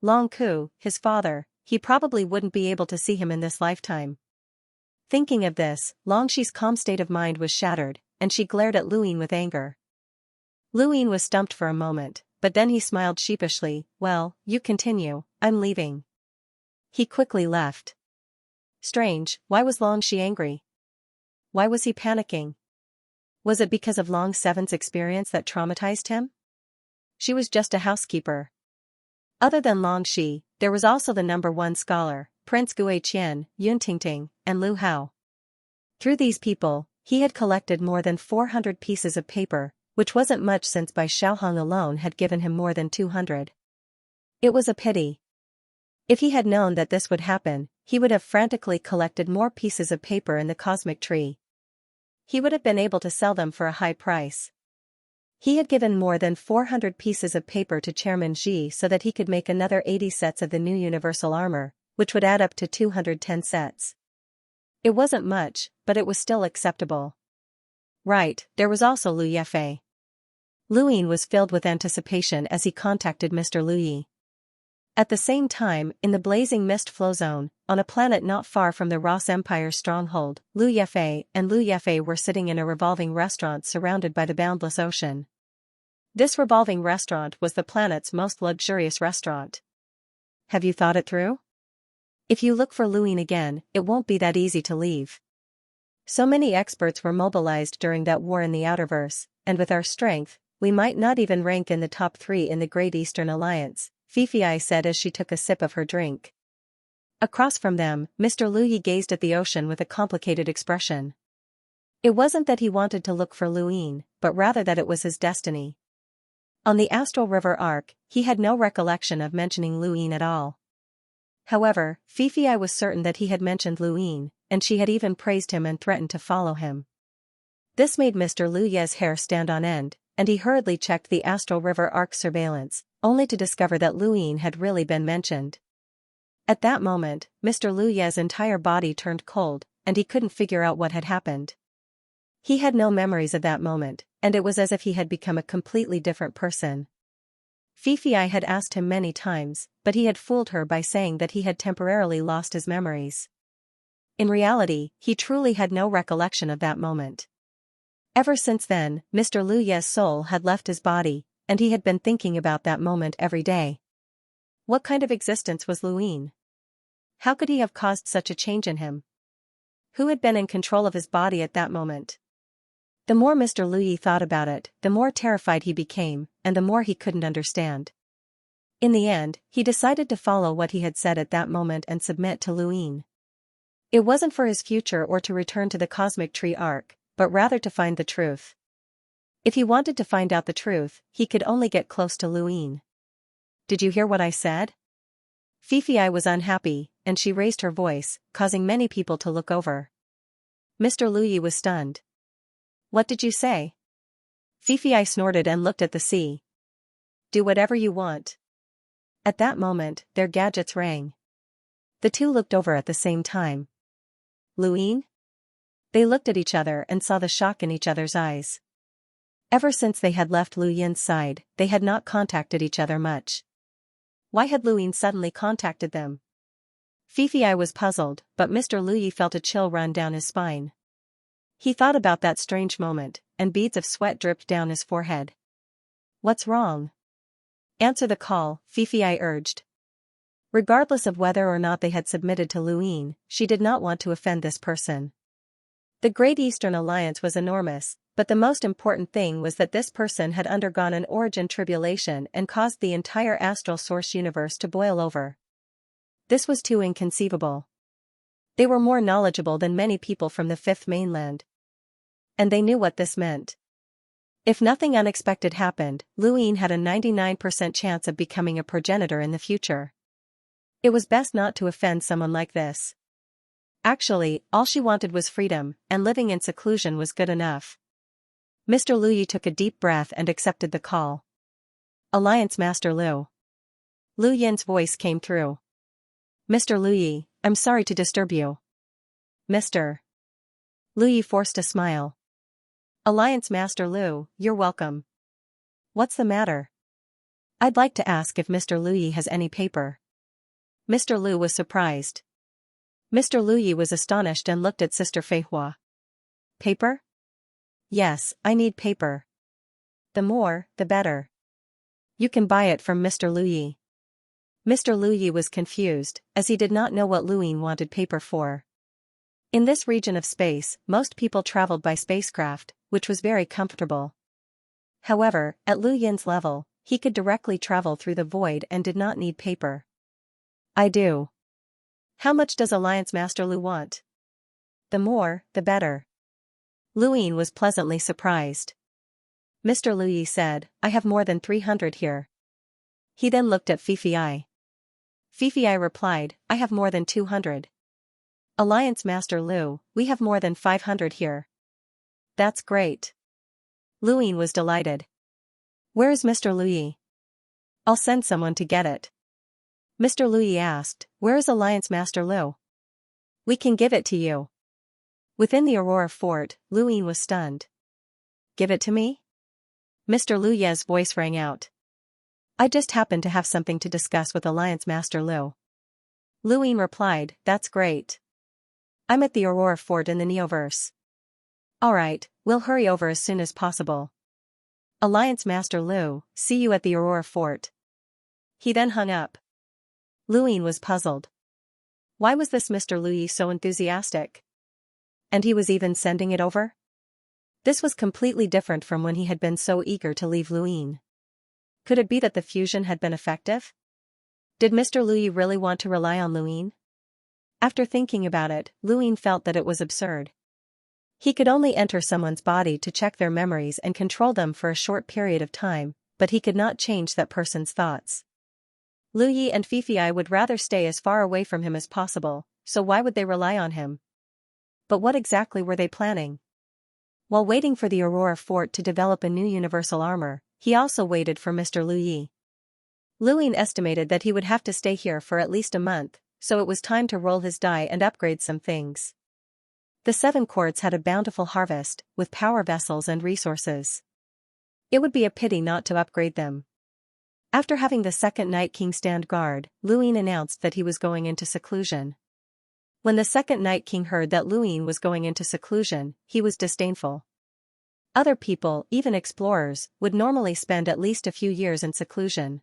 Long Ku, his father, he probably wouldn't be able to see him in this lifetime. Thinking of this, Xiaoxi's calm state of mind was shattered, and she glared at Luyin with anger. Luyin was stumped for a moment, but then he smiled sheepishly. "Well, you continue, I'm leaving." He quickly left. Strange, why was Xiaoxi angry? Why was he panicking? Was it because of Long Seven's experience that traumatized him? She was just a housekeeper. Other than Xiaoxi, there was also the #1 scholar, Prince Guiqian, Yun Tingting, and Lu Hao. Through these people, he had collected more than 400 pieces of paper, which wasn't much since Bai Xiaoheng alone had given him more than 200. It was a pity. If he had known that this would happen, he would have frantically collected more pieces of paper in the cosmic tree. He would have been able to sell them for a high price. He had given more than 400 pieces of paper to Chairman Xi so that he could make another 80 sets of the new universal armor, which would add up to 210 sets. It wasn't much, but it was still acceptable. Right, there was also Lu Yefei. Luyin was filled with anticipation as he contacted Mr. Lu Yi. At the same time, in the blazing mist flow zone, on a planet not far from the Ross Empire's stronghold, Lu Yefei were sitting in a revolving restaurant surrounded by the boundless ocean. This revolving restaurant was the planet's most luxurious restaurant. Have you thought it through? If you look for Luyin again, it won't be that easy to leave. So many experts were mobilized during that war in the Outerverse, and with our strength, we might not even rank in the top 3 in the Great Eastern Alliance, Fifi said as she took a sip of her drink. Across from them, Mr. Lu Yi gazed at the ocean with a complicated expression. It wasn't that he wanted to look for Luyin, but rather that it was his destiny. On the Astral River arc, he had no recollection of mentioning Luyin at all. However, Fifi was certain that he had mentioned Luyin, and she had even praised him and threatened to follow him. This made Mr. Lu Ye's hair stand on end, and he hurriedly checked the Astral River arc surveillance, only to discover that Luyin had really been mentioned. At that moment, Mr. Lu Ye's entire body turned cold, and he couldn't figure out what had happened. He had no memories of that moment, and it was as if he had become a completely different person. Fifi had asked him many times, but he had fooled her by saying that he had temporarily lost his memories. In reality, he truly had no recollection of that moment. Ever since then, Mr. Lu Ye's soul had left his body, and he had been thinking about that moment every day. What kind of existence was Luyin? How could he have caused such a change in him? Who had been in control of his body at that moment? The more Mr. Lu Ye thought about it, the more terrified he became, and the more he couldn't understand. In the end, he decided to follow what he had said at that moment and submit to Luyin. It wasn't for his future or to return to the Cosmic Tree Arc, but rather to find the truth. If he wanted to find out the truth, he could only get close to Luyin. Did you hear what I said? Fifi was unhappy, and she raised her voice, causing many people to look over. Mr. Lu Ye was stunned. What did you say? Fifi snorted and looked at the sea. Do whatever you want. At that moment, their gadgets rang. The two looked over at the same time. Luyin? They looked at each other and saw the shock in each other's eyes. Ever since they had left Luyin's side, they had not contacted each other much. Why had Luyin suddenly contacted them? Fifi was puzzled, but Mr. Lu Ye felt a chill run down his spine. He thought about that strange moment, and beads of sweat dripped down his forehead. What's wrong? Answer the call, Fifi urged. Regardless of whether or not they had submitted to Luyin, she did not want to offend this person. The Great Eastern Alliance was enormous, but the most important thing was that this person had undergone an origin tribulation and caused the entire astral source universe to boil over. This was too inconceivable. They were more knowledgeable than many people from the Fifth Mainland. And they knew what this meant. If nothing unexpected happened, Luyin had a 99% chance of becoming a progenitor in the future. It was best not to offend someone like this. Actually, all she wanted was freedom, and living in seclusion was good enough. Mr. Lu Ye took a deep breath and accepted the call. Alliance Master Lu. Lu Yin's voice came through. Mr. Lu Ye, I'm sorry to disturb you. Mr. Lu Ye forced a smile. Alliance Master Lu, you're welcome. What's the matter? I'd like to ask if Mr. Lu Ye has any paper. Mr. Lu was surprised. Mr. Lu Ye was astonished and looked at Sister Feihua. Paper? Yes, I need paper. The more, the better. You can buy it from Mr. Lu Ye. Mr. Lu Ye was confused, as he did not know what Luyin wanted paper for. In this region of space, most people traveled by spacecraft, which was very comfortable. However, at Lu Yin's level, he could directly travel through the void and did not need paper. I do. How much does Alliance Master Lu want? The more, the better. Luyin was pleasantly surprised. Mr. Lu Ye said, I have more than 300 here. He then looked at Fifi. Fifi replied, I have more than 200. Alliance Master Lu, we have more than 500 here. That's great. Luyin was delighted. Where is Mr. Lu Ye? I'll send someone to get it. Mr. Lu Ye asked, where is Alliance Master Lu? We can give it to you. Within the Aurora Fort, Luyin was stunned. Give it to me? Mr. Lu Ye's voice rang out. I just happen to have something to discuss with Alliance Master Lu. Luyin replied, that's great. I'm at the Aurora Fort in the Neoverse. Alright, we'll hurry over as soon as possible. Alliance Master Lu, see you at the Aurora Fort. He then hung up. Luyin was puzzled. Why was this Mr. Lu Ye so enthusiastic? And he was even sending it over? This was completely different from when he had been so eager to leave Luyin. Could it be that the fusion had been effective? Did Mr. Lu Ye really want to rely on Luyin? After thinking about it, Luyin felt that it was absurd. He could only enter someone's body to check their memories and control them for a short period of time, but he could not change that person's thoughts. Lu Yi and Fifei would rather stay as far away from him as possible, so why would they rely on him? But what exactly were they planning? While waiting for the Aurora Fort to develop a new universal armor, he also waited for Mr. Lu Yi. Lu Yin estimated that he would have to stay here for at least a month, so it was time to roll his die and upgrade some things. The 7 courts had a bountiful harvest, with power vessels and resources. It would be a pity not to upgrade them. After having the second Night King stand guard, Lu Yin announced that he was going into seclusion. When the second Night King heard that Lu Yin was going into seclusion, he was disdainful. Other people, even explorers, would normally spend at least a few years in seclusion.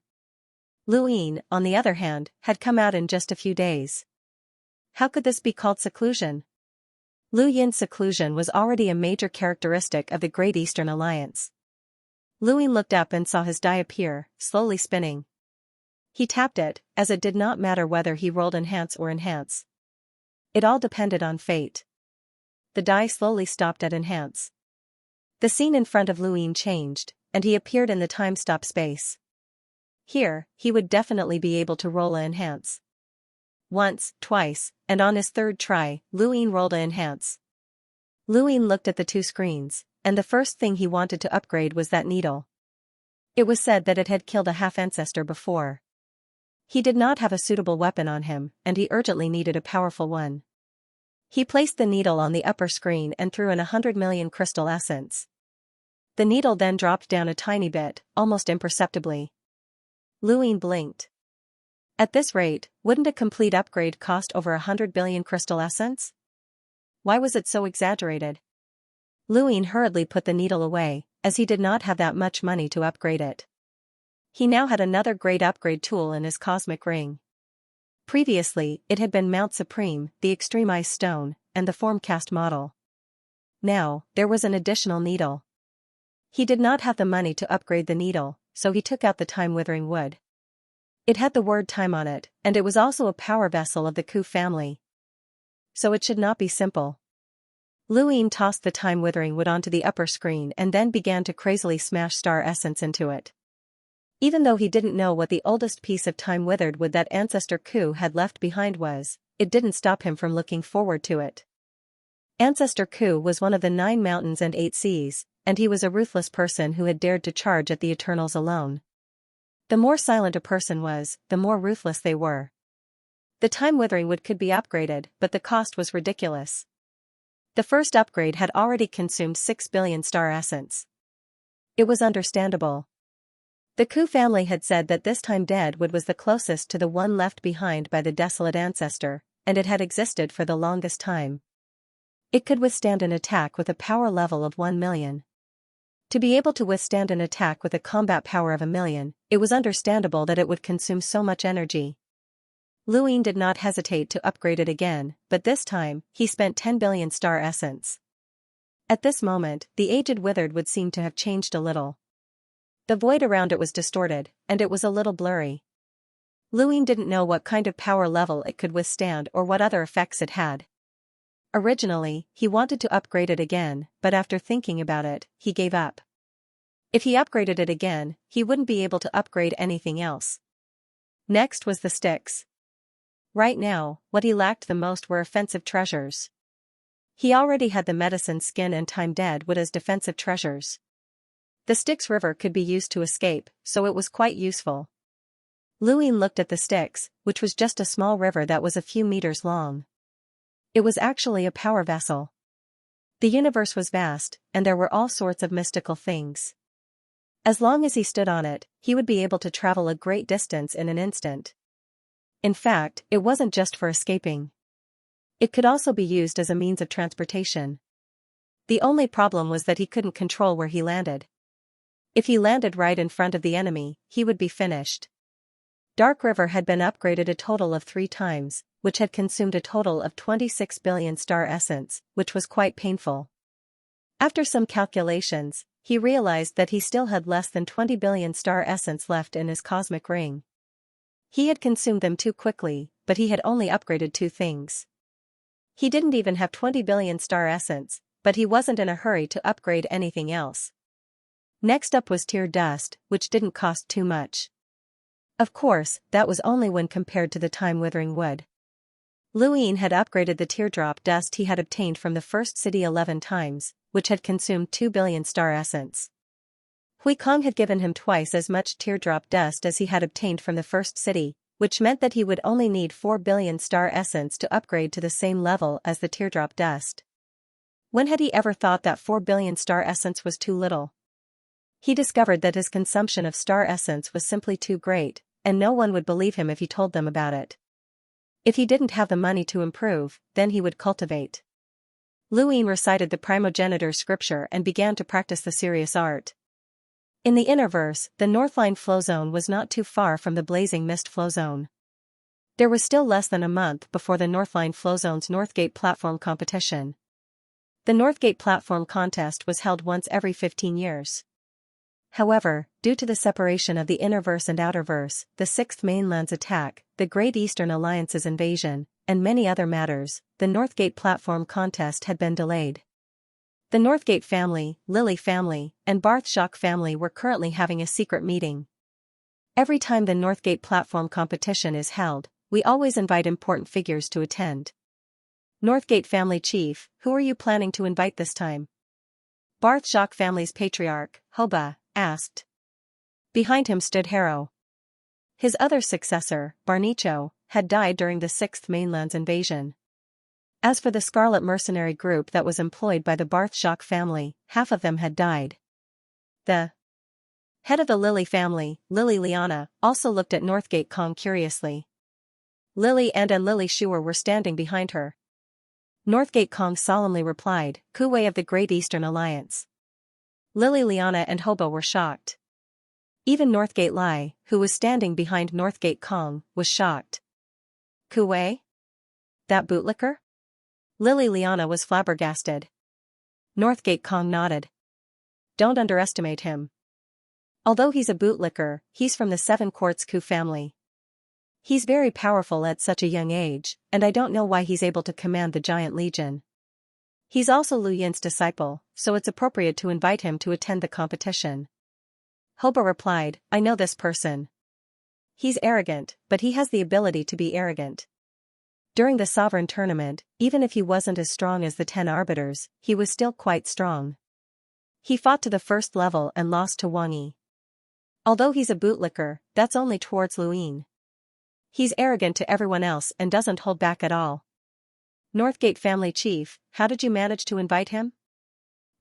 Lu Yin, on the other hand, had come out in just a few days. How could this be called seclusion? Lu Yin's seclusion was already a major characteristic of the Great Eastern Alliance. Lu Yin looked up and saw his die appear, slowly spinning. He tapped it, as it did not matter whether he rolled enhance or enhance. It all depended on fate. The die slowly stopped at enhance. The scene in front of Lu Yin changed, and he appeared in the time-stop space. Here, he would definitely be able to roll a enhance. Once, twice, and on his third try, Lu Yin rolled a enhance. Lu Yin looked at the 2 screens, and the first thing he wanted to upgrade was that needle. It was said that it had killed a half-ancestor before. He did not have a suitable weapon on him, and he urgently needed a powerful one. He placed the needle on the upper screen and threw in 100 million crystal essence. The needle then dropped down a tiny bit, almost imperceptibly. Lu Yin blinked. At this rate, wouldn't a complete upgrade cost over 100 billion crystal essence? Why was it so exaggerated? Lu Yin hurriedly put the needle away, as he did not have that much money to upgrade it. He now had another great upgrade tool in his cosmic ring. Previously, it had been Mount Supreme, the Extreme Ice Stone, and the Formcast model. Now, there was an additional needle. He did not have the money to upgrade the needle, so he took out the time-withering wood. It had the word time on it, and it was also a power vessel of the Ku family. So it should not be simple. Lu Yin tossed the time-withering wood onto the upper screen and then began to crazily smash star essence into it. Even though he didn't know what the oldest piece of time-withered wood that Ancestor Ku had left behind was, it didn't stop him from looking forward to it. Ancestor Ku was one of the 9 mountains and 8 seas, and he was a ruthless person who had dared to charge at the Eternals alone. The more silent a person was, the more ruthless they were. The time-withering wood could be upgraded, but the cost was ridiculous. The first upgrade had already consumed 6 billion star essence. It was understandable. The Ku family had said that this time dead wood was the closest to the one left behind by the desolate ancestor, and it had existed for the longest time. It could withstand an attack with a power level of 1 million. To be able to withstand an attack with a combat power of 1 million, it was understandable that it would consume so much energy. Lu Yin did not hesitate to upgrade it again, but this time, he spent 10 billion star essence. At this moment, the aged withered would seem to have changed a little. The void around it was distorted, and it was a little blurry. Lu Yin didn't know what kind of power level it could withstand or what other effects it had. Originally, he wanted to upgrade it again, but after thinking about it, he gave up. If he upgraded it again, he wouldn't be able to upgrade anything else. Next was the sticks. Right now, what he lacked the most were offensive treasures. He already had the medicine skin and time dead wood as defensive treasures. The Styx River could be used to escape, so it was quite useful. Lu Yin looked at the Styx, which was just a small river that was a few meters long. It was actually a power vessel. The universe was vast, and there were all sorts of mystical things. As long as he stood on it, he would be able to travel a great distance in an instant. In fact, it wasn't just for escaping. It could also be used as a means of transportation. The only problem was that he couldn't control where he landed. If he landed right in front of the enemy, he would be finished. Dark River had been upgraded a total of 3 times, which had consumed a total of 26 billion star essence, which was quite painful. After some calculations, he realized that he still had less than 20 billion star essence left in his cosmic ring. He had consumed them too quickly, but he had only upgraded 2 things. He didn't even have 20 billion star essence, but he wasn't in a hurry to upgrade anything else. Next up was tear dust, which didn't cost too much. Of course, that was only when compared to the time-withering wood. Luin had upgraded the teardrop dust he had obtained from the first city 11 times, which had consumed 2 billion star essence. Hui Kong had given him twice as much teardrop dust as he had obtained from the first city, which meant that he would only need 4 billion star essence to upgrade to the same level as the teardrop dust. When had he ever thought that 4 billion star essence was too little? He discovered that his consumption of star essence was simply too great, and no one would believe him if he told them about it. If he didn't have the money to improve, then he would cultivate. Luin recited the primogenitor scripture and began to practice the serious art. In the inner verse, the Northline flow zone was not too far from the Blazing Mist flow zone. There was still less than a month before the Northline flow zone's Northgate platform competition. The Northgate platform contest was held once every 15 years. However, due to the separation of the inner verse and outer verse, the Sixth Mainland's attack, the Great Eastern Alliance's invasion, and many other matters, the Northgate platform contest had been delayed. The Northgate family, Lily family, and Barth Shock family were currently having a secret meeting. Every time the Northgate platform competition is held, we always invite important figures to attend. Northgate family chief, who are you planning to invite this time? Barth Shock family's patriarch, Hoba, asked. Behind him stood Harrow. His other successor, Barnicho, had died during the Sixth Mainland's invasion. As for the Scarlet mercenary group that was employed by the Barth Shock family, half of them had died. The head of the Lily family, Lily Liana, also looked at Northgate Kong curiously. Lily and Lily Shuer were standing behind her. Northgate Kong solemnly replied, Kuwei of the Great Eastern Alliance. Lily Liana and Hobo were shocked. Even Northgate Lai, who was standing behind Northgate Kong, was shocked. Kuwei? That bootlicker? Lily Liana was flabbergasted. Northgate Kong nodded. Don't underestimate him. Although he's a bootlicker, he's from the Seven Quartz Ku family. He's very powerful at such a young age, and I don't know why he's able to command the Giant Legion. He's also Lu Yin's disciple, so it's appropriate to invite him to attend the competition. Hoba replied, I know this person. He's arrogant, but he has the ability to be arrogant. During the Sovereign Tournament, even if he wasn't as strong as the 10 Arbiters, he was still quite strong. He fought to the first level and lost to Wang Yi. Although he's a bootlicker, that's only towards Lu Yin. He's arrogant to everyone else and doesn't hold back at all. Northgate family chief, how did you manage to invite him?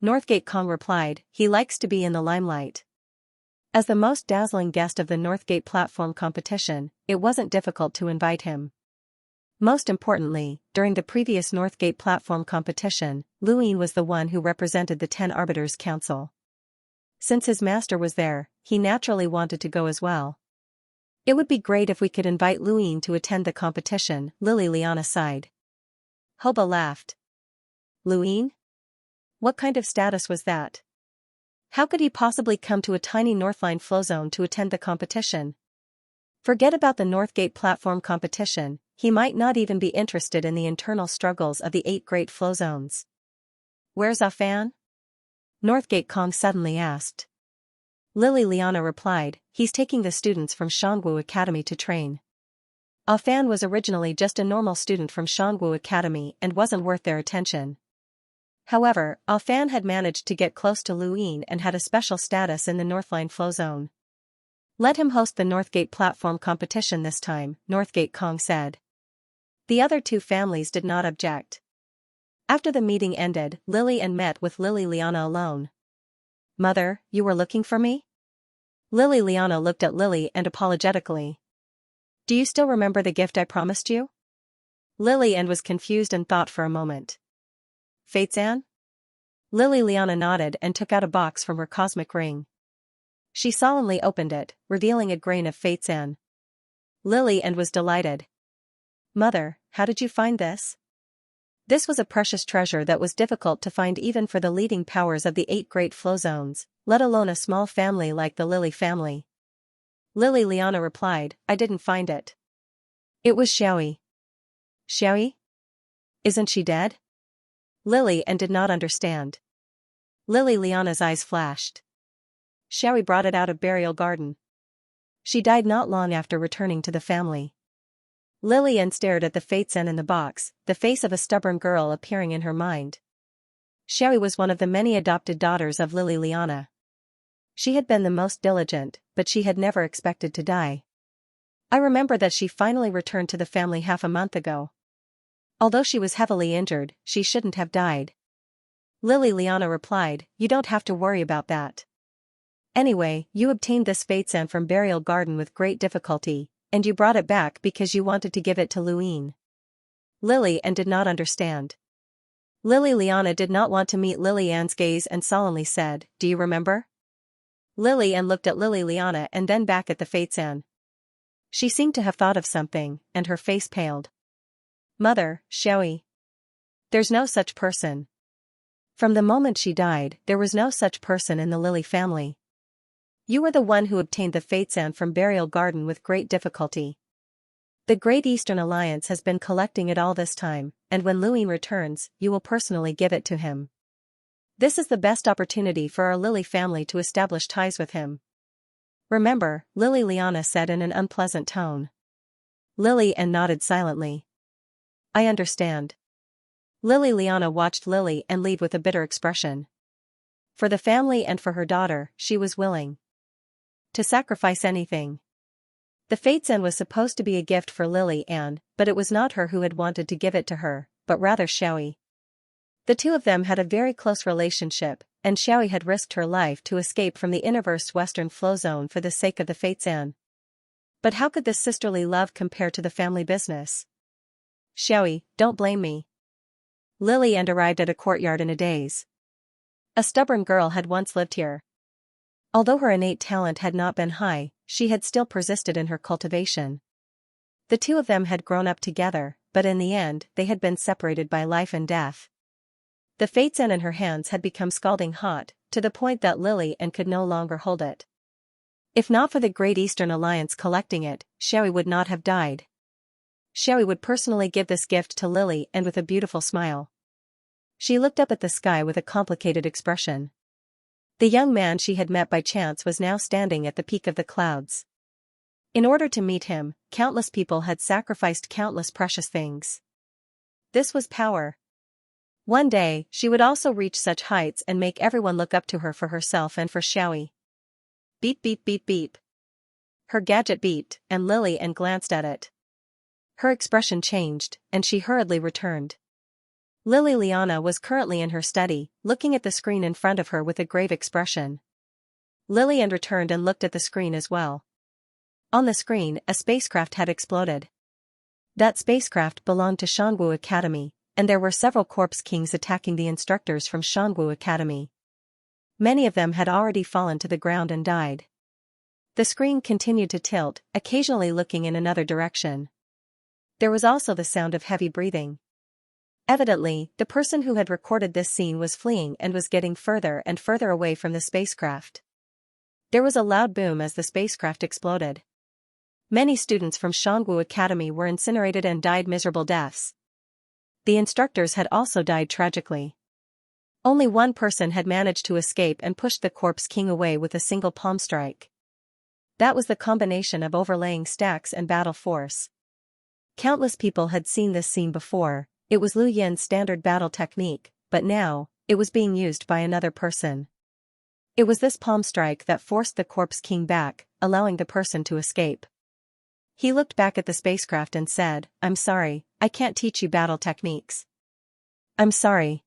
Northgate Kong replied, he likes to be in the limelight. As the most dazzling guest of the Northgate platform competition, it wasn't difficult to invite him. Most importantly, during the previous Northgate platform competition, Lu Yin was the one who represented the 10 Arbiters Council. Since his master was there, he naturally wanted to go as well. It would be great if we could invite Lu Yin to attend the competition, Lily Liana sighed. Hoba laughed. Lu Yin? What kind of status was that? How could he possibly come to a tiny Northline flow zone to attend the competition? Forget about the Northgate platform competition, he might not even be interested in the internal struggles of the 8 great flow zones. Where's Afan? Northgate Kong suddenly asked. Lily Liana replied, he's taking the students from Shangwu Academy to train. Afan was originally just a normal student from Shangwu Academy and wasn't worth their attention. However, Afan had managed to get close to Lu Yin and had a special status in the Northline flow zone. Let him host the Northgate platform competition this time, Northgate Kong said. The other 2 families did not object. After the meeting ended, Lily and met with Lily Liana alone. Mother, you were looking for me? Lily Liana looked at Lily and apologetically. Do you still remember the gift I promised you? Lily and was confused and thought for a moment. Fatezan? Lily Liana nodded and took out a box from her cosmic ring. She solemnly opened it, revealing a grain of Fatezan. Lily and was delighted. Mother, how did you find this? This was a precious treasure that was difficult to find even for the leading powers of the 8 great flow zones, let alone a small family like the Lily family. Lily Liana replied, I didn't find it. It was Xiaoyi. Xiaoyi? Isn't she dead? Lily and did not understand. Lily Liana's eyes flashed. Xiaoyi brought it out of burial garden. She died not long after returning to the family. Lilian stared at the Fatesan in the box, the face of a stubborn girl appearing in her mind. Xiaoyi was one of the many adopted daughters of Lily Liana. She had been the most diligent, but she had never expected to die. I remember that she finally returned to the family half a month ago. Although she was heavily injured, she shouldn't have died. Lily Liana replied, you don't have to worry about that. Anyway, you obtained this Fatesan from burial garden with great difficulty, and you brought it back because you wanted to give it to Luin. Lily Anne did not understand. Lily Liana did not want to meet Lily Anne's gaze and solemnly said, do you remember? Lily Anne looked at Lily Liana and then back at the Fatesan. She seemed to have thought of something, and her face paled. Mother, Xiaoyi. There's no such person. From the moment she died, there was no such person in the Lily family. You were the one who obtained the Fatesan from burial garden with great difficulty. The Great Eastern Alliance has been collecting it all this time, and when Luin returns, you will personally give it to him. This is the best opportunity for our Lily family to establish ties with him. Remember, Lily Liana said in an unpleasant tone. Lily Anne nodded silently. I understand. Lily Liana watched Lily Anne lead with a bitter expression. For the family and for her daughter, she was willing to sacrifice anything. The Fatesan was supposed to be a gift for Lily Anne, but it was not her who had wanted to give it to her, but rather Xiaoyi. The two of them had a very close relationship, and Xiaoyi had risked her life to escape from the Innerverse Western Flow Zone for the sake of the Fatesan. But how could this sisterly love compare to the family business? Xiaoyi, don't blame me. Lily Anne arrived at a courtyard in a daze. A stubborn girl had once lived here. Although her innate talent had not been high, she had still persisted in her cultivation. The two of them had grown up together, but in the end they had been separated by life and death. The Fatesan in her hands had become scalding hot, to the point that Lily Anne could no longer hold it. If not for the Great Eastern Alliance collecting it, Xiaoyi would not have died. Xiaoyi would personally give this gift to Lily Anne with a beautiful smile. She looked up at the sky with a complicated expression. The young man she had met by chance was now standing at the peak of the clouds. In order to meet him, countless people had sacrificed countless precious things. This was power. One day, she would also reach such heights and make everyone look up to her for herself and for Xiaoyi. Beep beep beep beep. Her gadget beeped, and Lily Anne glanced at it. Her expression changed, and she hurriedly returned. Lily Liana was currently in her study, looking at the screen in front of her with a grave expression. Lily Anne returned and looked at the screen as well. On the screen, a spacecraft had exploded. That spacecraft belonged to Shangwu Academy, and there were several corpse kings attacking the instructors from Shangwu Academy. Many of them had already fallen to the ground and died. The screen continued to tilt, occasionally looking in another direction. There was also the sound of heavy breathing. Evidently, the person who had recorded this scene was fleeing and was getting further and further away from the spacecraft. There was a loud boom as the spacecraft exploded. Many students from Shangwu Academy were incinerated and died miserable deaths. The instructors had also died tragically. Only one person had managed to escape and pushed the corpse king away with a single palm strike. That was the combination of overlaying stacks and battle force. Countless people had seen this scene before. It was Lu Yin's standard battle technique, but now, it was being used by another person. It was this palm strike that forced the corpse king back, allowing the person to escape. He looked back at the spacecraft and said, I'm sorry, I can't teach you battle techniques. I'm sorry.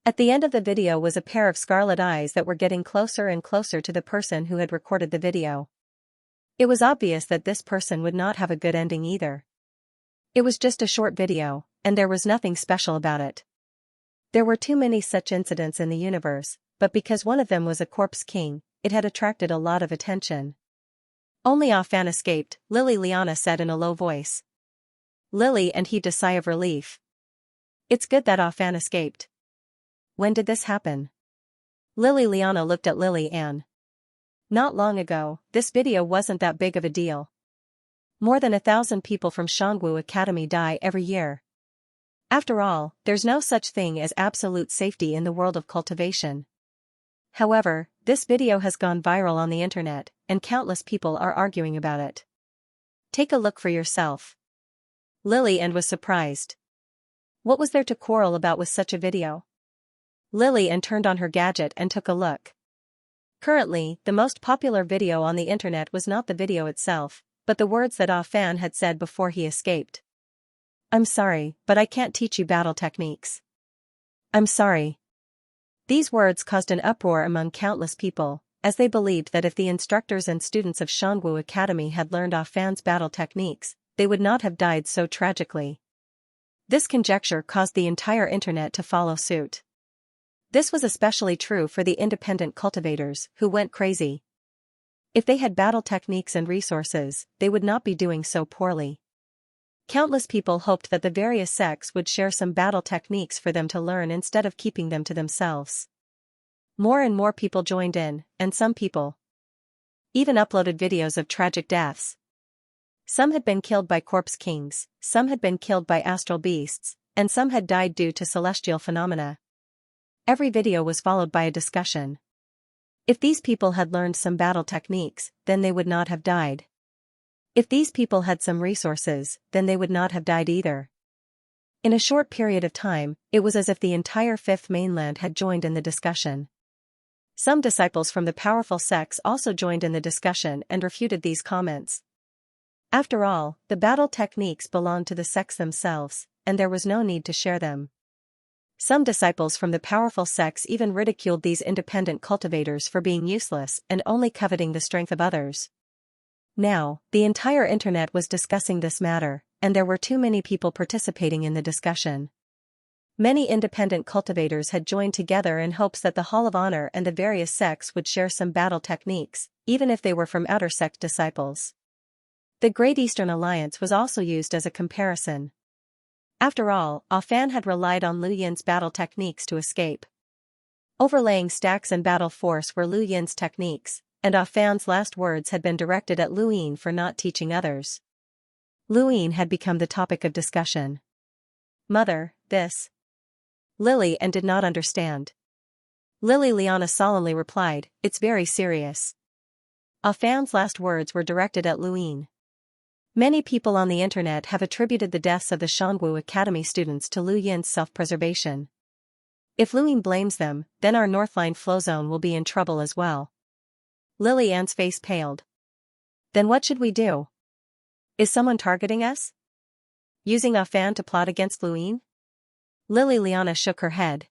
At the end of the video was a pair of scarlet eyes that were getting closer and closer to the person who had recorded the video. It was obvious that this person would not have a good ending either. It was just a short video, and there was nothing special about it. There were too many such incidents in the universe, but because one of them was a corpse king, it had attracted a lot of attention. Only Ah Fan escaped, Lily Liana said in a low voice. Lily and heaved a sigh of relief. It's good that Ah Fan escaped. When did this happen? Lily Liana looked at Lily Anne. Not long ago, this video wasn't that big of a deal. More than 1,000 people from Shangwu Academy die every year. After all, there's no such thing as absolute safety in the world of cultivation. However, This video has gone viral on the internet, and countless people are arguing about it. Take a look for yourself. Lily and was surprised. What was there to quarrel about with such a video? Lily and turned on her gadget and took a look. Currently, the most popular video on the internet was not the video itself, but the words that Ah Fan had said before he escaped. "I'm sorry, but I can't teach you battle techniques. I'm sorry." These words caused an uproar among countless people, as they believed that if the instructors and students of Xianxia Academy had learned Ah Fan's battle techniques, they would not have died so tragically. This conjecture caused the entire internet to follow suit. This was especially true for the independent cultivators, who went crazy. If they had battle techniques and resources, they would not be doing so poorly. Countless people hoped that the various sects would share some battle techniques for them to learn instead of keeping them to themselves. More and more people joined in, and some people even uploaded videos of tragic deaths. Some had been killed by corpse kings, some had been killed by astral beasts, and some had died due to celestial phenomena. Every video was followed by a discussion. If these people had learned some battle techniques, then they would not have died. If these people had some resources, then they would not have died either. In a short period of time, it was as if the entire Fifth Mainland had joined in the discussion. Some disciples from the powerful sects also joined in the discussion and refuted these comments. After all, the battle techniques belonged to the sects themselves, and there was no need to share them. Some disciples from the powerful sects even ridiculed these independent cultivators for being useless and only coveting the strength of others. Now, the entire internet was discussing this matter, and there were too many people participating in the discussion. Many independent cultivators had joined together in hopes that the Hall of Honor and the various sects would share some battle techniques, even if they were from outer sect disciples. The Great Eastern Alliance was also used as a comparison. After all, Ah Fan had relied on Lu Yin's battle techniques to escape. Overlaying stacks and battle force were Lu Yin's techniques, and Ah Fan's last words had been directed at Lu Yin for not teaching others. Lu Yin had become the topic of discussion. "Mother, this..." Lily and did not understand. Lily Liana solemnly replied, "It's very serious." Ah Fan's last words were directed at Lu Yin. Many people on the internet have attributed the deaths of the Xianxia Academy students to Lu Yin's self-preservation. If Lu Yin blames them, then our Northline flow zone will be in trouble as well. Lily Ann's face paled. Then what should we do? Is someone targeting us? Using Ah Fan to plot against Lu Yin? Lily Liana shook her head.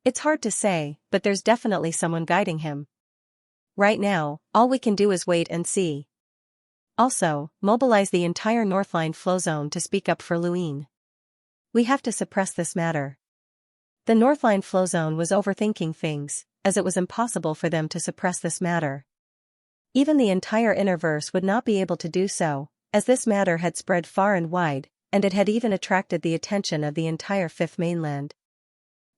It's hard to say, but there's definitely someone guiding him. Right now, all we can do is wait and see. Also, mobilize the entire Northline flow zone to speak up for Lu Yin. We have to suppress this matter. The Northline flow zone was overthinking things, as it was impossible for them to suppress this matter. Even the entire Innerverse would not be able to do so, as this matter had spread far and wide, and it had even attracted the attention of the entire Fifth Mainland.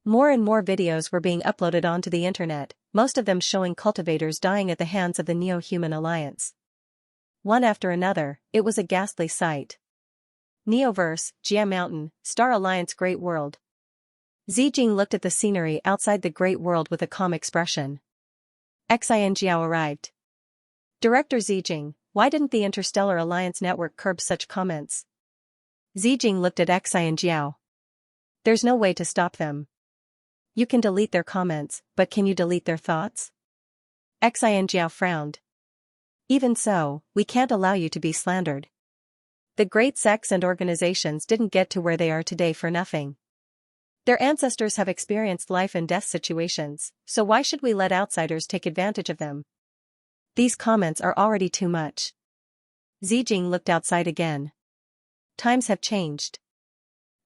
More and more videos were being uploaded onto the internet, most of them showing cultivators dying at the hands of the Neo-Human Alliance. One after another, it was a ghastly sight. Neoverse, Jia Mountain, Star Alliance Great World. Zijing looked at the scenery outside the Great World with a calm expression. Xianxia arrived. Director Zijing, why didn't the Interstellar Alliance Network curb such comments? Zijing looked at Xianxia. There's no way to stop them. You can delete their comments, but can you delete their thoughts? Xianxia frowned. Even so, we can't allow you to be slandered. The great sects and organizations didn't get to where they are today for nothing. Their ancestors have experienced life and death situations, so why should we let outsiders take advantage of them? These comments are already too much. Zijing looked outside again. Times have changed.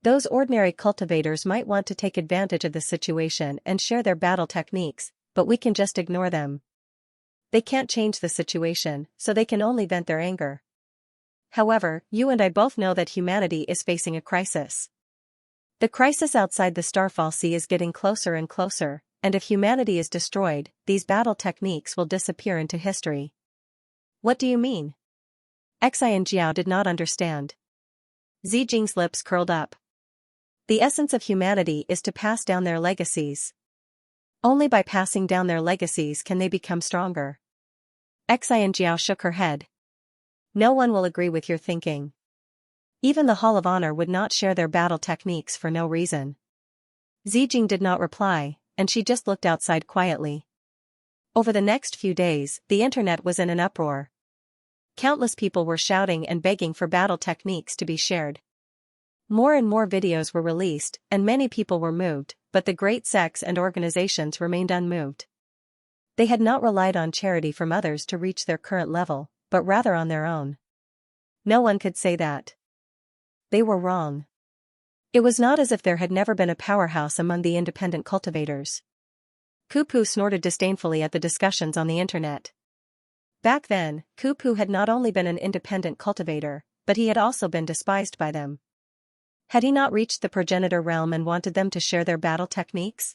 Those ordinary cultivators might want to take advantage of the situation and share their battle techniques, but we can just ignore them. They can't change the situation, so they can only vent their anger. However, you and I both know that humanity is facing a crisis. The crisis outside the Starfall Sea is getting closer and closer, and if humanity is destroyed, these battle techniques will disappear into history. What do you mean? Xianxiao did not understand. Zijing's lips curled up. The essence of humanity is to pass down their legacies. Only by passing down their legacies can they become stronger. Xianxia shook her head. No one will agree with your thinking. Even the Hall of Honor would not share their battle techniques for no reason. Zijing did not reply, and she just looked outside quietly. Over the next few days, the internet was in an uproar. Countless people were shouting and begging for battle techniques to be shared. More and more videos were released, and many people were moved, but the great sects and organizations remained unmoved. They had not relied on charity from others to reach their current level, but rather on their own. No one could say that. They were wrong. It was not as if there had never been a powerhouse among the independent cultivators. Kupu snorted disdainfully at the discussions on the internet. Back then, Kupu had not only been an independent cultivator, but he had also been despised by them. Had he not reached the progenitor realm and wanted them to share their battle techniques?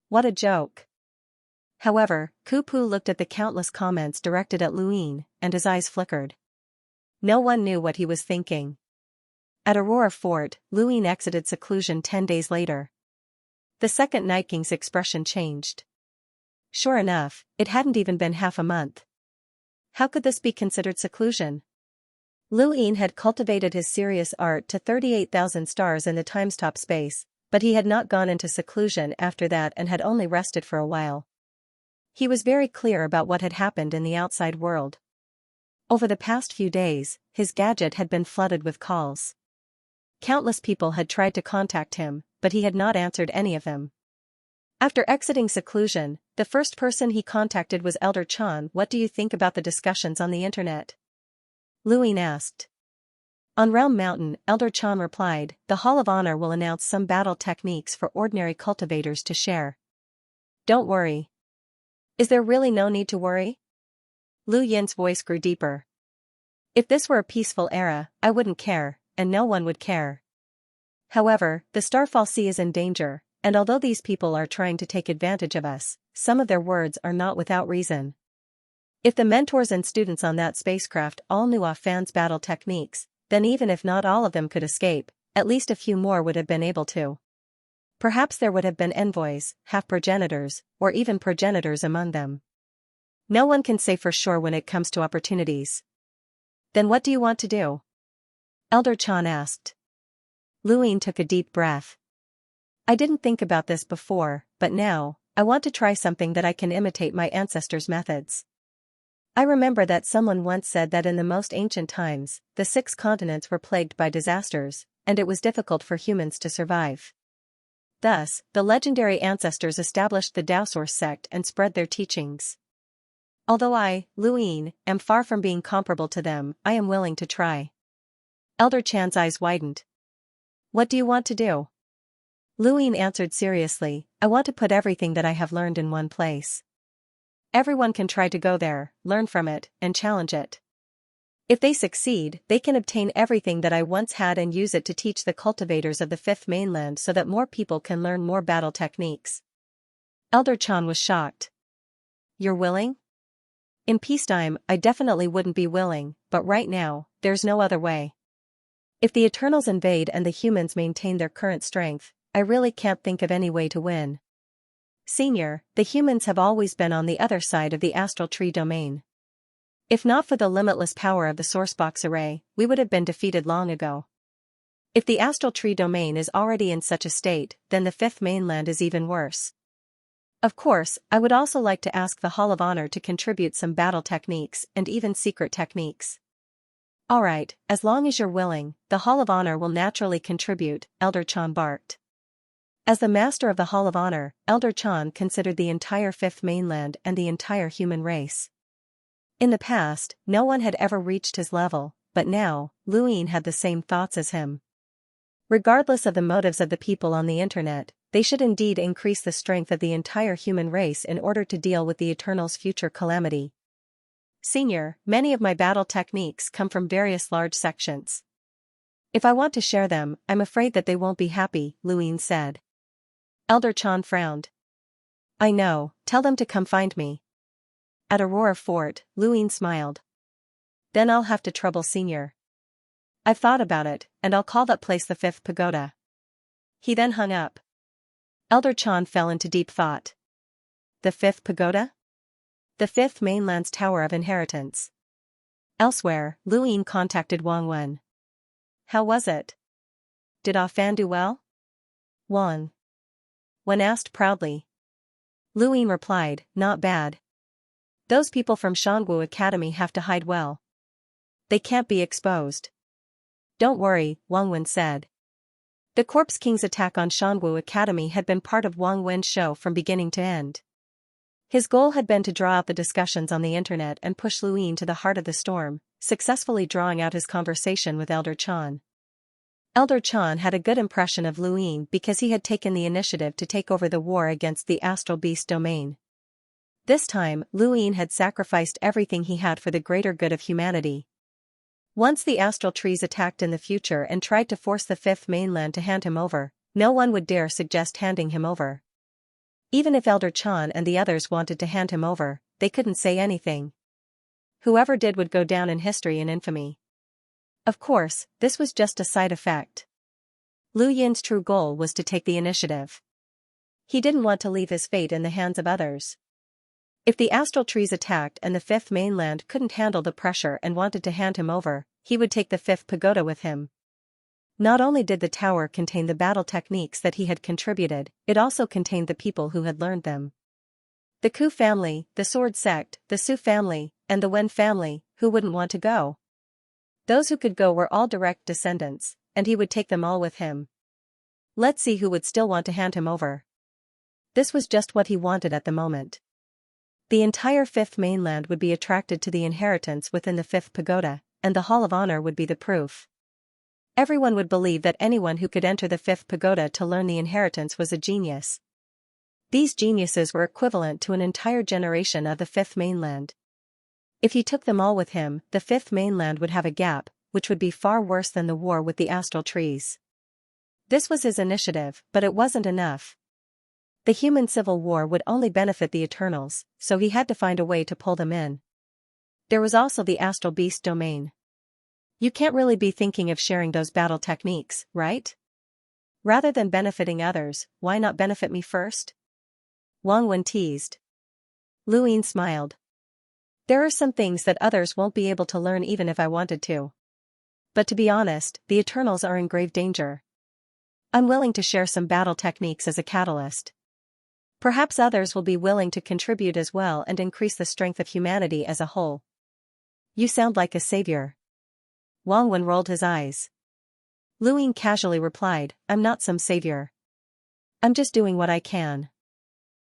What a joke. However, Kupu looked at the countless comments directed at Luin, and his eyes flickered. No one knew what he was thinking. At Aurora Fort, Luin exited seclusion 10 days later. The second Night King's expression changed. Sure enough, it hadn't even been half a month. How could this be considered seclusion? Luin had cultivated his serious art to 38,000 stars in the time-stop space, but he had not gone into seclusion after that and had only rested for a while. He was very clear about what had happened in the outside world. Over the past few days, his gadget had been flooded with calls. Countless people had tried to contact him, but he had not answered any of them. After exiting seclusion, the first person he contacted was Elder Chan. What do you think about the discussions on the internet? Luin asked. On Realm Mountain, Elder Chan replied, the Hall of Honor will announce some battle techniques for ordinary cultivators to share. Don't worry. Is there really no need to worry? Lu Yin's voice grew deeper. If this were a peaceful era, I wouldn't care, and no one would care. However, the Starfall Sea is in danger, and although these people are trying to take advantage of us, some of their words are not without reason. If the mentors and students on that spacecraft all knew Fan's battle techniques, then even if not all of them could escape, at least a few more would have been able to. Perhaps there would have been envoys, half-progenitors, or even progenitors among them. No one can say for sure when it comes to opportunities. Then what do you want to do? Elder Chan asked. Luin took a deep breath. I didn't think about this before, but now, I want to try something that I can imitate my ancestors' methods. I remember that someone once said that in the most ancient times, the 6 continents were plagued by disasters, and it was difficult for humans to survive. Thus, the legendary ancestors established the Daosaur sect and spread their teachings. Although I, Luin, am far from being comparable to them, I am willing to try. Elder Chan's eyes widened. What do you want to do? Luin answered seriously, I want to put everything that I have learned in one place. Everyone can try to go there, learn from it, and challenge it. If they succeed, they can obtain everything that I once had and use it to teach the cultivators of the 5th mainland so that more people can learn more battle techniques. Elder Chan was shocked. You're willing? In peacetime, I definitely wouldn't be willing, but right now, there's no other way. If the Eternals invade and the humans maintain their current strength, I really can't think of any way to win. Senior, the humans have always been on the other side of the astral tree domain. If not for the limitless power of the sourcebox array, we would have been defeated long ago. If the astral tree domain is already in such a state, then the 5th mainland is even worse. Of course, I would also like to ask the Hall of Honor to contribute some battle techniques and even secret techniques. Alright, as long as you're willing, the Hall of Honor will naturally contribute, Elder Chan barked. As the master of the Hall of Honor, Elder Chan considered the entire 5th mainland and the entire human race. In the past, no one had ever reached his level, but now, Luin had the same thoughts as him. Regardless of the motives of the people on the internet, they should indeed increase the strength of the entire human race in order to deal with the Eternals' future calamity. Senior, many of my battle techniques come from various large sections. If I want to share them, I'm afraid that they won't be happy, Luin said. Elder Chan frowned. I know, tell them to come find me. At Aurora Fort, Luin smiled. Then I'll have to trouble Senior. I've thought about it, and I'll call that place the 5th Pagoda. He then hung up. Elder Chan fell into deep thought. the fifth pagoda? The fifth mainland's tower of inheritance. Elsewhere, Lu Yin contacted Wang Wen. How was it? Did Ah Fan do well? Wang Wen asked proudly. Lu Yin replied, not bad. Those people from Shangwu Academy have to hide well. They can't be exposed. Don't worry, Wang Wen said. The Corpse King's attack on Shangwu Academy had been part of Wang Wen's show from beginning to end. His goal had been to draw out the discussions on the internet and push Lu Yin to the heart of the storm, successfully drawing out his conversation with Elder Chan. Elder Chan had a good impression of Lu Yin because he had taken the initiative to take over the war against the Astral Beast domain. This time, Lu Yin had sacrificed everything he had for the greater good of humanity. Once the astral trees attacked in the future and tried to force the fifth mainland to hand him over, no one would dare suggest handing him over. Even if Elder Chan and the others wanted to hand him over, they couldn't say anything. Whoever did would go down in history and infamy. Of course, this was just a side effect. Lu Yin's true goal was to take the initiative. He didn't want to leave his fate in the hands of others. If the astral trees attacked and the fifth mainland couldn't handle the pressure and wanted to hand him over, he would take the fifth pagoda with him. Not only did the tower contain the battle techniques that he had contributed, it also contained the people who had learned them. The Ku family, the Sword sect, the Su family, and the Wen family, who wouldn't want to go? Those who could go were all direct descendants, and he would take them all with him. Let's see who would still want to hand him over. This was just what he wanted at the moment. The entire fifth mainland would be attracted to the inheritance within the fifth pagoda, and the Hall of Honor would be the proof. Everyone would believe that anyone who could enter the fifth pagoda to learn the inheritance was a genius. These geniuses were equivalent to an entire generation of the fifth mainland. If he took them all with him, the fifth mainland would have a gap, which would be far worse than the war with the astral trees. This was his initiative, but it wasn't enough. The human civil war would only benefit the Eternals, so he had to find a way to pull them in. There was also the Astral Beast domain. You can't really be thinking of sharing those battle techniques, right? Rather than benefiting others, why not benefit me first? Wang Wen teased. Lu Yin smiled. There are some things that others won't be able to learn even if I wanted to. But to be honest, the Eternals are in grave danger. I'm willing to share some battle techniques as a catalyst. Perhaps others will be willing to contribute as well and increase the strength of humanity as a whole. You sound like a savior. Wang Wen rolled his eyes. Lu Yin casually replied, I'm not some savior. I'm just doing what I can.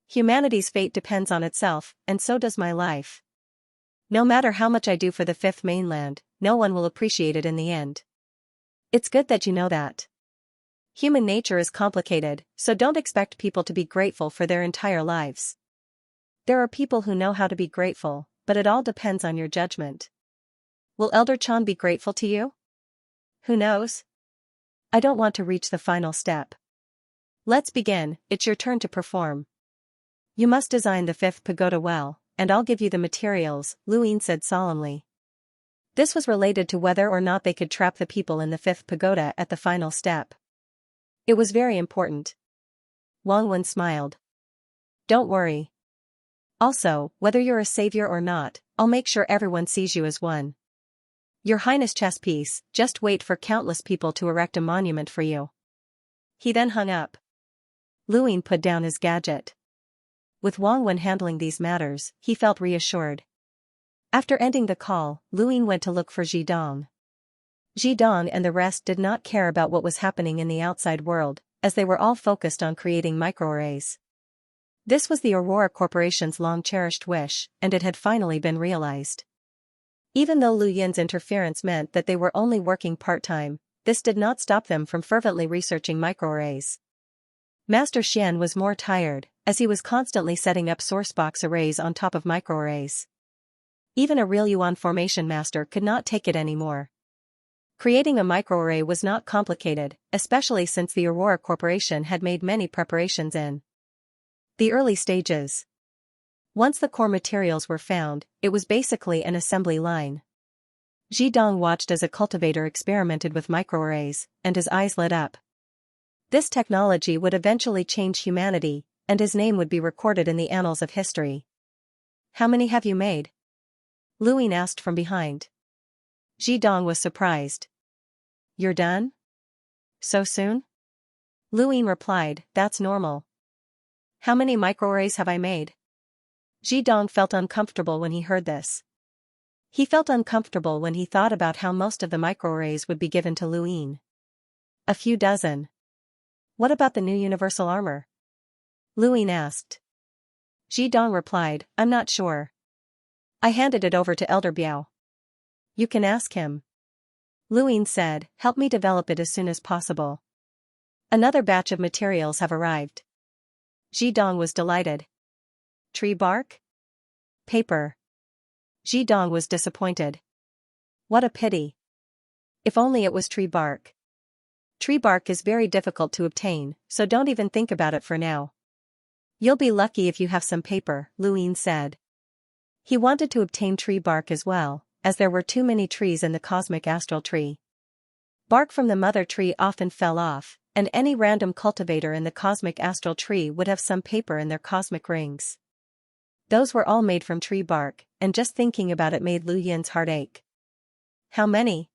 Humanity's fate depends on itself, and so does my life. No matter how much I do for the fifth mainland, no one will appreciate it in the end. It's good that you know that. Human nature is complicated, so don't expect people to be grateful for their entire lives. There are people who know how to be grateful, but it all depends on your judgment. Will Elder Chan be grateful to you? Who knows? I don't want to reach the final step. Let's begin, it's your turn to perform. You must design the fifth pagoda well, and I'll give you the materials, Lu Yin said solemnly. This was related to whether or not they could trap the people in the fifth pagoda at the final step. It was very important. Wang Wen smiled. Don't worry. Also, whether you're a savior or not, I'll make sure everyone sees you as one. Your Highness chess piece, just wait for countless people to erect a monument for you. He then hung up. Lu Yin put down his gadget. With Wang Wen handling these matters, he felt reassured. After ending the call, Lu Yin went to look for Zhidong. Zhidong and the rest did not care about what was happening in the outside world, as they were all focused on creating microarrays. This was the Aurora Corporation's long-cherished wish, and it had finally been realized. Even though Lu Yin's interference meant that they were only working part-time, this did not stop them from fervently researching microarrays. Master Xian was more tired, as he was constantly setting up sourcebox arrays on top of microarrays. Even a real Yuan formation master could not take it anymore. Creating a microarray was not complicated, especially since the Aurora Corporation had made many preparations in the early stages. Once the core materials were found, it was basically an assembly line. Zhidong watched as a cultivator experimented with microarrays, and his eyes lit up. This technology would eventually change humanity, and his name would be recorded in the annals of history. How many have you made? Luin asked from behind. Zhidong was surprised. You're done? So soon? Luin replied, that's normal. How many microarrays have I made? Zhidong felt uncomfortable when he heard this. He felt uncomfortable when he thought about how most of the microarrays would be given to Luin. A few dozen. What about the new universal armor? Luin asked. Zhidong replied, I'm not sure. I handed it over to Elder Biao. You can ask him. Luin said, help me develop it as soon as possible. Another batch of materials have arrived. Zhidong was delighted. Tree bark? Paper. Zhidong was disappointed. What a pity. If only it was tree bark. Tree bark is very difficult to obtain, so don't even think about it for now. You'll be lucky if you have some paper, Luin said. He wanted to obtain tree bark as well, as there were too many trees in the cosmic astral tree. Bark from the mother tree often fell off, and any random cultivator in the cosmic astral tree would have some paper in their cosmic rings. Those were all made from tree bark, and just thinking about it made Lu Yin's heart ache. How many?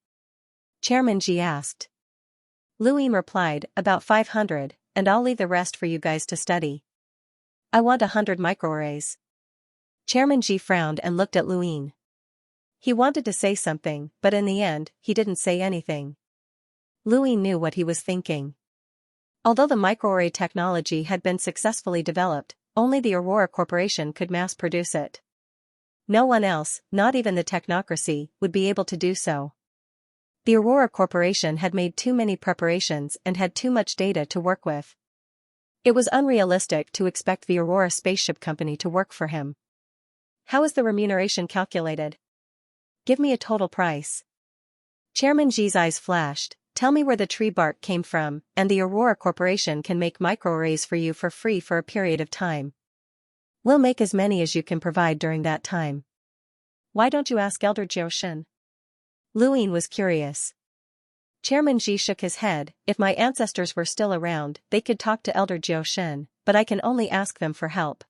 Chairman Ji asked. Luin replied, about 500, and I'll leave the rest for you guys to study. I want 100 microarrays. Chairman Ji frowned and looked at Luin. He wanted to say something, but in the end, he didn't say anything. Luin knew what he was thinking. Although the microarray technology had been successfully developed, only the Aurora Corporation could mass-produce it. No one else, not even the technocracy, would be able to do so. The Aurora Corporation had made too many preparations and had too much data to work with. It was unrealistic to expect the Aurora Spaceship Company to work for him. How is the remuneration calculated? Give me a total price. Chairman Ji's eyes flashed. Tell me where the tree bark came from, and the Aurora Corporation can make microarrays for you for free for a period of time. We'll make as many as you can provide during that time. Why don't you ask Elder Jioshin? Luin was curious. Chairman Ji shook his head. If my ancestors were still around, they could talk to Elder Jioshin, but I can only ask them for help.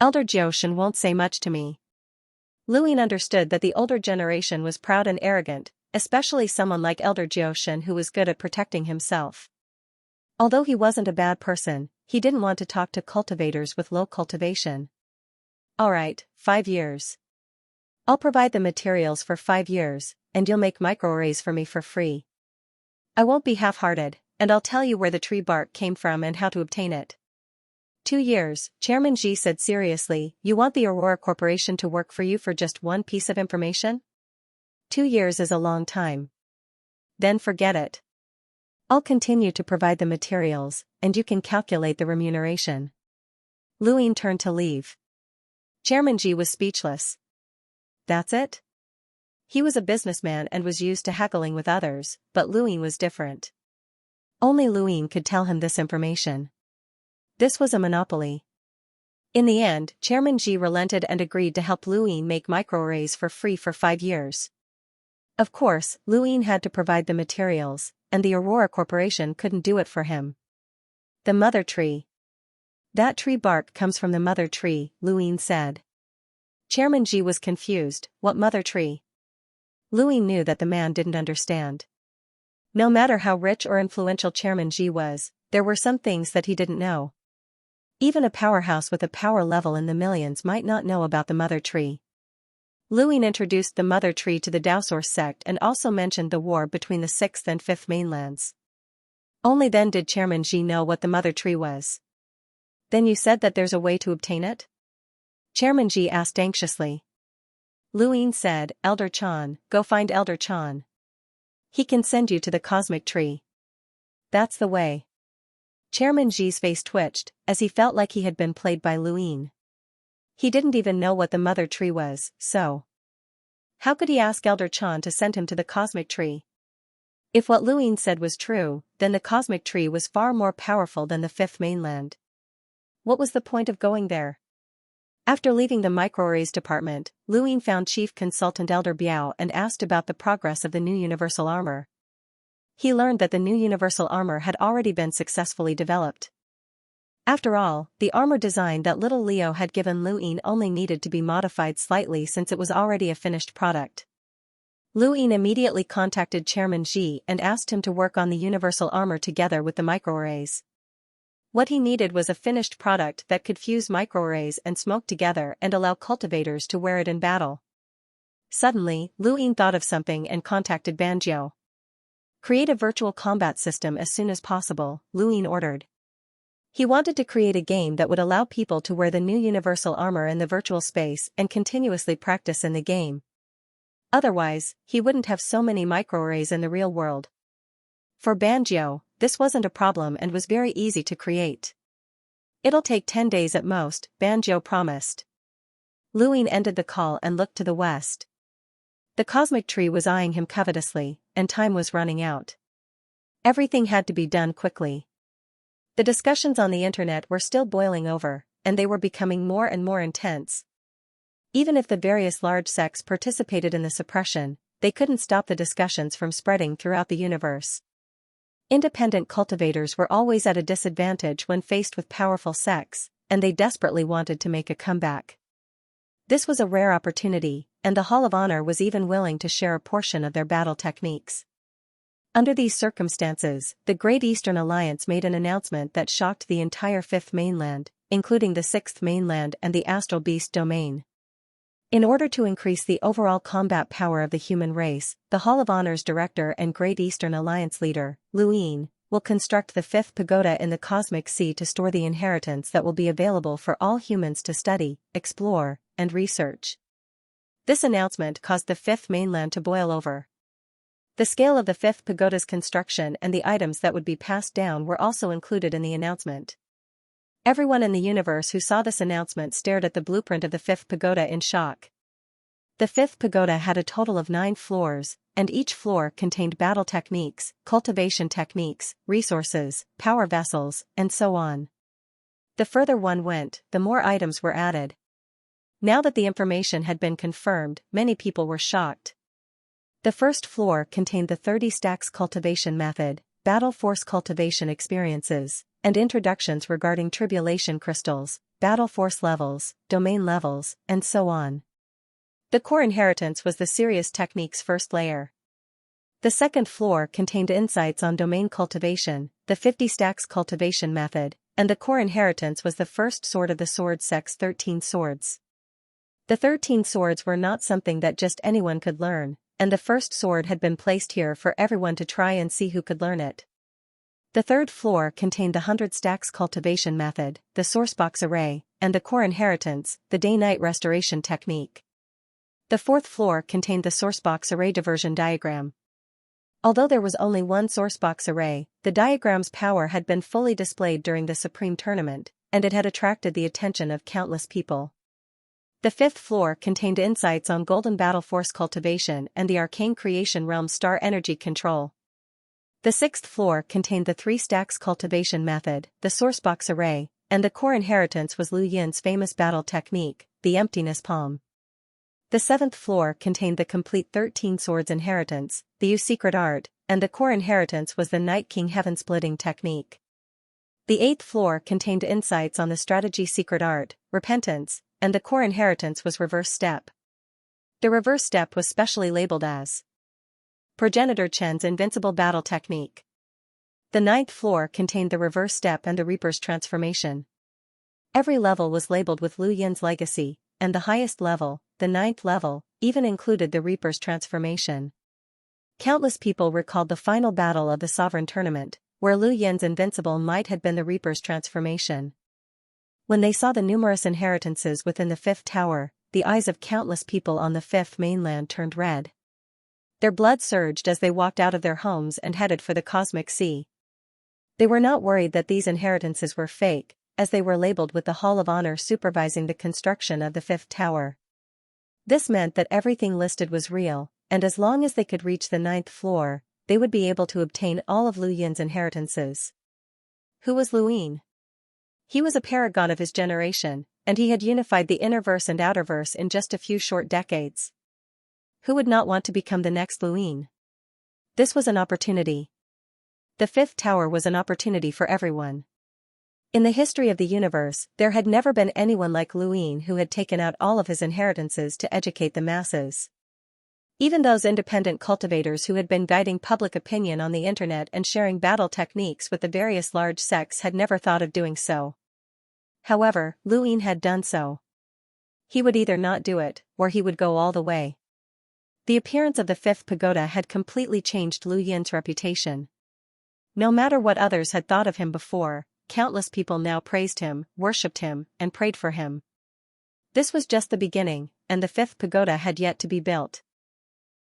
Elder Jioshin won't say much to me. Luin understood that the older generation was proud and arrogant, especially someone like Elder Jioshin who was good at protecting himself. Although he wasn't a bad person, he didn't want to talk to cultivators with low cultivation. Alright, 5 years. I'll provide the materials for 5 years, and you'll make microarrays for me for free. I won't be half-hearted, and I'll tell you where the tree bark came from and how to obtain it. 2 years, Chairman Ji said seriously. You want the Aurora Corporation to work for you for just one piece of information? 2 years is a long time. Then forget it. I'll continue to provide the materials, and you can calculate the remuneration. Luin turned to leave. Chairman Ji was speechless. That's it? He was a businessman and was used to haggling with others, but Luin was different. Only Luin could tell him this information. This was a monopoly. In the end, Chairman Ji relented and agreed to help Luin make microarrays for free for 5 years. Of course, Luin had to provide the materials, and the Aurora Corporation couldn't do it for him. The mother tree. That tree bark comes from the mother tree, Luin said. Chairman Ji was confused. What mother tree? Luin knew that the man didn't understand. No matter how rich or influential Chairman Ji was, there were some things that he didn't know. Even a powerhouse with a power level in the millions might not know about the mother tree. Luin introduced the mother tree to the Daosaur sect and also mentioned the war between the 6th and 5th mainlands. Only then did Chairman Ji know what the mother tree was. Then you said that there's a way to obtain it? Chairman Ji asked anxiously. Luin said, Elder Chan, go find Elder Chan. He can send you to the cosmic tree. That's the way. Chairman Ji's face twitched, as he felt like he had been played by Luin. He didn't even know what the mother tree was, so how could he ask Elder Chan to send him to the cosmic tree? If what Luin said was true, then the cosmic tree was far more powerful than the 5th mainland. What was the point of going there? After leaving the microarrays department, Luin found Chief Consultant Elder Biao and asked about the progress of the new universal armor. He learned that the new universal armor had already been successfully developed. After all, the armor design that little Leo had given Luin only needed to be modified slightly since it was already a finished product. Luin immediately contacted Chairman Xi and asked him to work on the universal armor together with the microarrays. What he needed was a finished product that could fuse microarrays and smoke together and allow cultivators to wear it in battle. Suddenly, Luin thought of something and contacted Banjo. Create a virtual combat system as soon as possible, Luin ordered. He wanted to create a game that would allow people to wear the new universal armor in the virtual space and continuously practice in the game. Otherwise, he wouldn't have so many microarrays in the real world. For Banjo, this wasn't a problem and was very easy to create. It'll take 10 days at most, Banjo promised. Luin ended the call and looked to the west. The cosmic tree was eyeing him covetously, and time was running out. Everything had to be done quickly. The discussions on the internet were still boiling over, and they were becoming more and more intense. Even if the various large sects participated in the suppression, they couldn't stop the discussions from spreading throughout the universe. Independent cultivators were always at a disadvantage when faced with powerful sects, and they desperately wanted to make a comeback. This was a rare opportunity, and the Hall of Honor was even willing to share a portion of their battle techniques. Under these circumstances, the Great Eastern Alliance made an announcement that shocked the entire Fifth Mainland, including the Sixth Mainland and the Astral Beast domain. In order to increase the overall combat power of the human race, the Hall of Honor's director and Great Eastern Alliance leader, Luin, will construct the fifth pagoda in the Cosmic Sea to store the inheritance that will be available for all humans to study, explore, and research. This announcement caused the Fifth Mainland to boil over. The scale of the fifth pagoda's construction and the items that would be passed down were also included in the announcement. Everyone in the universe who saw this announcement stared at the blueprint of the fifth pagoda in shock. The fifth pagoda had a total of 9 floors, and each floor contained battle techniques, cultivation techniques, resources, power vessels, and so on. The further one went, the more items were added. Now that the information had been confirmed, many people were shocked. The first floor contained the 30 stacks cultivation method, battle force cultivation experiences, and introductions regarding tribulation crystals, battle force levels, domain levels, and so on. The core inheritance was the serious technique's first layer. The second floor contained insights on domain cultivation, the 50 stacks cultivation method, and the core inheritance was the first sword of the sword sect's 13 swords. The 13 swords were not something that just anyone could learn, and the first sword had been placed here for everyone to try and see who could learn it. The third floor contained the 100 stacks cultivation method, the sourcebox array, and the core inheritance, the day-night restoration technique. The fourth floor contained the sourcebox array diversion diagram. Although there was only one sourcebox array, the diagram's power had been fully displayed during the Supreme Tournament, and it had attracted the attention of countless people. The fifth floor contained insights on Golden Battle Force cultivation and the Arcane Creation Realm Star Energy Control. The sixth floor contained the 3 stacks cultivation method, the sourcebox array, and the core inheritance was Lu Yin's famous battle technique, the Emptiness Palm. The seventh floor contained the complete 13 swords inheritance, the Yu secret art, and the core inheritance was the Night King Heaven Splitting technique. The eighth floor contained insights on the strategy secret art, repentance, and the core inheritance was reverse step. The reverse step was specially labeled as Progenitor Chen's invincible battle technique. The ninth floor contained the reverse step and the Reaper's transformation. Every level was labeled with Lu Yin's legacy, and the highest level, the 9th level, even included the Reaper's transformation. Countless people recalled the final battle of the Sovereign Tournament, where Lu Yin's invincible might had been the Reaper's transformation. When they saw the numerous inheritances within the fifth tower, the eyes of countless people on the Fifth Mainland turned red. Their blood surged as they walked out of their homes and headed for the Cosmic Sea. They were not worried that these inheritances were fake, as they were labeled with the Hall of Honor supervising the construction of the fifth tower. This meant that everything listed was real, and as long as they could reach the 9th floor, they would be able to obtain all of Lu Yin's inheritances. Who was Lu Yin? He was a paragon of his generation, and he had unified the innerverse and outerverse in just a few short decades. Who would not want to become the next Lu Yin? This was an opportunity. The fifth tower was an opportunity for everyone. In the history of the universe, there had never been anyone like Luin who had taken out all of his inheritances to educate the masses. Even those independent cultivators who had been guiding public opinion on the internet and sharing battle techniques with the various large sects had never thought of doing so. However, Luin had done so. He would either not do it, or he would go all the way. The appearance of the fifth pagoda had completely changed Lu Yin's reputation. No matter what others had thought of him before, countless people now praised him, worshipped him, and prayed for him. This was just the beginning, and the fifth pagoda had yet to be built.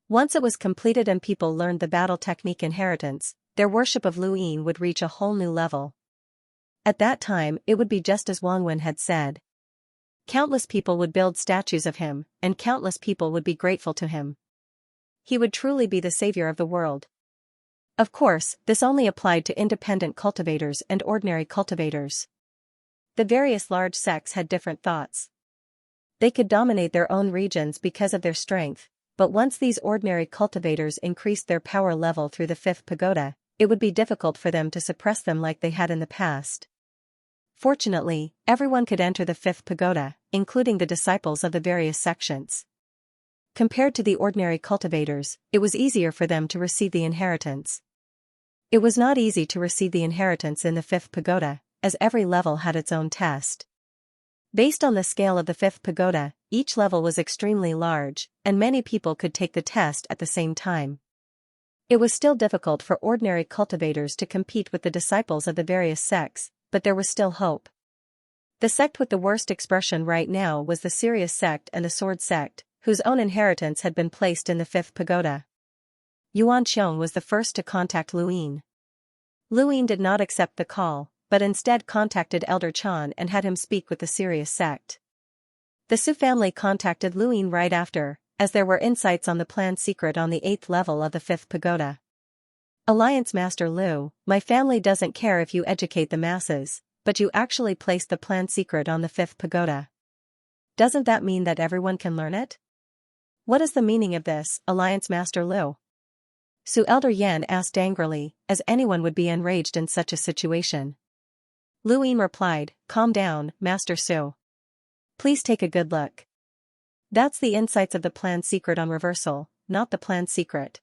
Once it was completed and people learned the battle technique inheritance, their worship of Lu Yin would reach a whole new level. At that time, it would be just as Wang Wen had said. Countless people would build statues of him, and countless people would be grateful to him. He would truly be the savior of the world. Of course, this only applied to independent cultivators and ordinary cultivators. The various large sects had different thoughts. They could dominate their own regions because of their strength, but once these ordinary cultivators increased their power level through the fifth pagoda, it would be difficult for them to suppress them like they had in the past. Fortunately, everyone could enter the fifth pagoda, including the disciples of the various sections. Compared to the ordinary cultivators, it was easier for them to receive the inheritance. It was not easy to receive the inheritance in the fifth pagoda, as every level had its own test. Based on the scale of the fifth pagoda, each level was extremely large, and many people could take the test at the same time. It was still difficult for ordinary cultivators to compete with the disciples of the various sects, but there was still hope. The sect with the worst expression right now was the Serious sect and the Sword sect, whose own inheritance had been placed in the fifth pagoda. Yuan Qiong was the first to contact Luin. Luin did not accept the call, but instead contacted Elder Chan and had him speak with the Serious sect. The Su family contacted Luin right after, as there were insights on the planned secret on the 8th level of the 5th pagoda. Alliance Master Lu, my family doesn't care if you educate the masses, but you actually placed the planned secret on the 5th pagoda. Doesn't that mean that everyone can learn it? What is the meaning of this, Alliance Master Lu? Su Elder Yan asked angrily, as anyone would be enraged in such a situation. Luin replied, calm down, Master Su. Please take a good look. That's the insights of the planned secret on reversal, not the planned secret.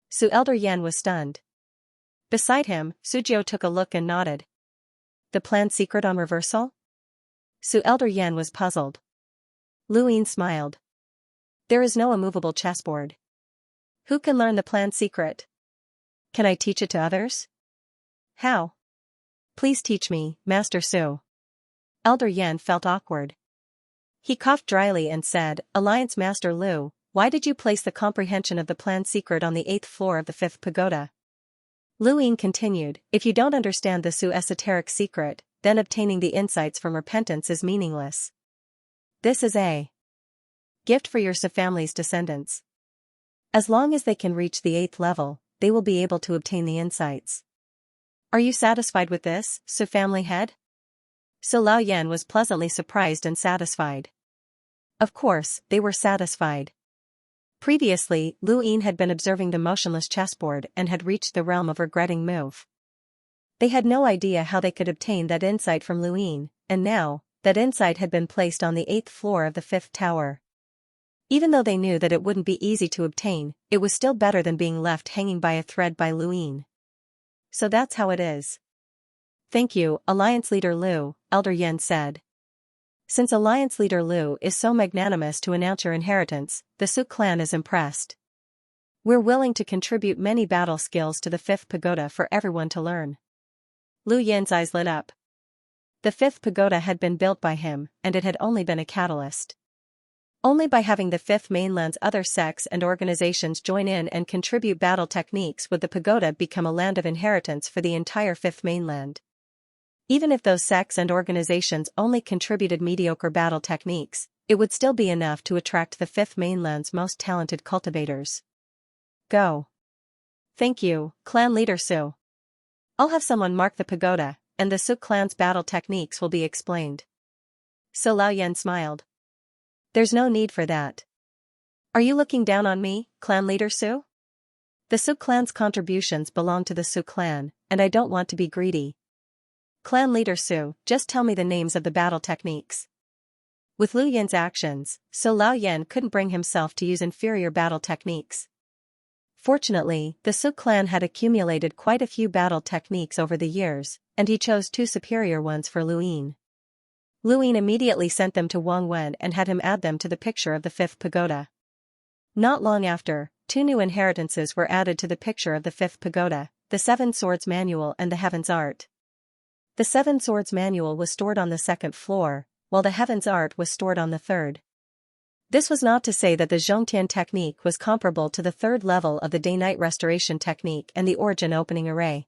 Su Elder Yan was stunned. Beside him, Sujiu took a look and nodded. The planned secret on reversal? Su Elder Yan was puzzled. Luin smiled. There is no immovable chessboard. Who can learn the planned secret? Can I teach it to others? How? Please teach me, Master Su. Elder Yan felt awkward. He coughed dryly and said, Alliance Master Lu, why did you place the comprehension of the planned secret on the 8th floor of the 5th pagoda? Luin continued, if you don't understand the Su esoteric secret, then obtaining the insights from repentance is meaningless. This is a gift for your Su family's descendants. As long as they can reach the 8th level, they will be able to obtain the insights. Are you satisfied with this, Su family head? Su Laoyan was pleasantly surprised and satisfied. Of course, they were satisfied. Previously, Luin had been observing the motionless chessboard and had reached the realm of regretting move. They had no idea how they could obtain that insight from Luin, and now, that insight had been placed on the 8th floor of the 5th tower. Even though they knew that it wouldn't be easy to obtain, it was still better than being left hanging by a thread by Luin. So that's how it is. Thank you, Alliance Leader Lu, Elder Yan said. Since Alliance Leader Lu is so magnanimous to announce your inheritance, the Su clan is impressed. We're willing to contribute many battle skills to the 5th pagoda for everyone to learn. Lu Yin's eyes lit up. The 5th pagoda had been built by him, and it had only been a catalyst. Only by having the 5th mainland's other sects and organizations join in and contribute battle techniques would the pagoda become a land of inheritance for the entire 5th mainland. Even if those sects and organizations only contributed mediocre battle techniques, it would still be enough to attract the 5th mainland's most talented cultivators. Go. Thank you, Clan Leader Su. I'll have someone mark the pagoda, and the Su clan's battle techniques will be explained. Su Laoyan smiled. There's no need for that. Are you looking down on me, Clan Leader Su? The Su clan's contributions belong to the Su clan, and I don't want to be greedy. Clan leader Su, just tell me the names of the battle techniques. With Lu Yin's actions, so Lao Yan couldn't bring himself to use inferior battle techniques. Fortunately, the Su clan had accumulated quite a few battle techniques over the years, and he chose 2 superior ones for Lu Yin. Lu Yin immediately sent them to Wang Wen and had him add them to the picture of the 5th pagoda. Not long after, 2 new inheritances were added to the picture of the 5th pagoda, the 7 Swords Manual and the Heaven's Art. The 7 Swords Manual was stored on the 2nd floor, while the Heaven's Art was stored on the 3rd. This was not to say that the Zhongtian technique was comparable to the 3rd level of the Day-Night Restoration technique and the Origin Opening Array.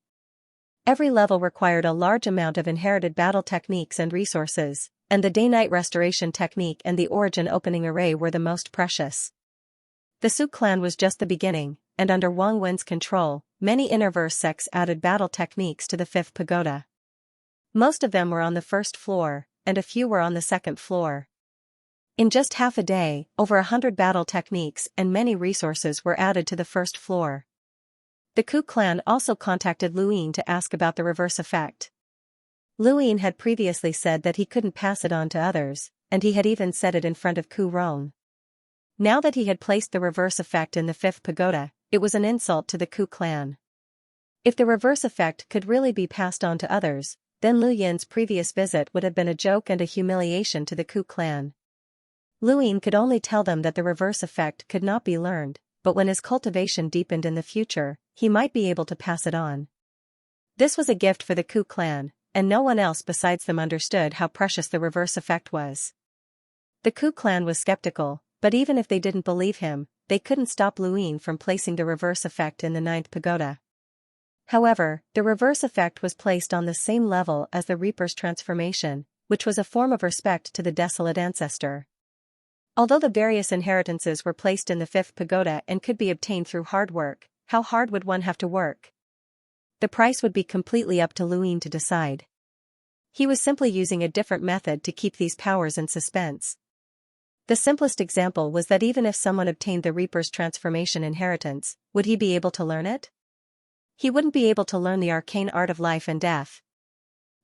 Every level required a large amount of inherited battle techniques and resources, and the Day-Night Restoration technique and the Origin Opening Array were the most precious. The Su clan was just the beginning, and under Wang Wen's control, many inner-verse sects added battle techniques to the 5th pagoda. Most of them were on the 1st floor, and a few were on the 2nd floor. In just half a day, over 100 battle techniques and many resources were added to the 1st floor. The Ku clan also contacted Lu Yin to ask about the reverse effect. Lu Yin had previously said that he couldn't pass it on to others, and he had even said it in front of Ku Rong. Now that he had placed the reverse effect in the 5th pagoda, it was an insult to the Ku clan. If the reverse effect could really be passed on to others, then Lu Yin's previous visit would have been a joke and a humiliation to the Ku clan. Lu Yin could only tell them that the reverse effect could not be learned, but when his cultivation deepened in the future, he might be able to pass it on. This was a gift for the Ku clan, and no one else besides them understood how precious the reverse effect was. The Ku clan was skeptical, but even if they didn't believe him, they couldn't stop Lu Yin from placing the reverse effect in the 9th pagoda. However, the reverse effect was placed on the same level as the Reaper's transformation, which was a form of respect to the desolate ancestor. Although the various inheritances were placed in the 5th pagoda and could be obtained through hard work, how hard would one have to work? The price would be completely up to Lu Yin to decide. He was simply using a different method to keep these powers in suspense. The simplest example was that even if someone obtained the Reaper's transformation inheritance, would he be able to learn it? He wouldn't be able to learn the arcane art of life and death.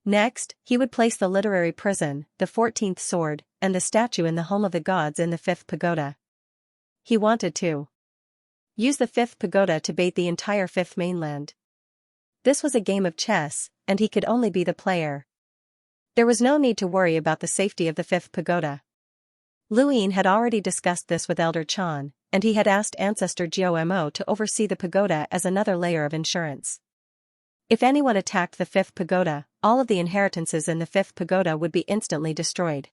Next, he would place the literary prison, the 14th sword, and the statue in the home of the gods in the 5th pagoda. He wanted to use the 5th pagoda to bait the entire 5th mainland. This was a game of chess, and he could only be the player. There was no need to worry about the safety of the 5th pagoda. Lu Yin had already discussed this with Elder Chan, and he had asked Ancestor Mo to oversee the pagoda as another layer of insurance. If anyone attacked the 5th pagoda, all of the inheritances in the 5th pagoda would be instantly destroyed.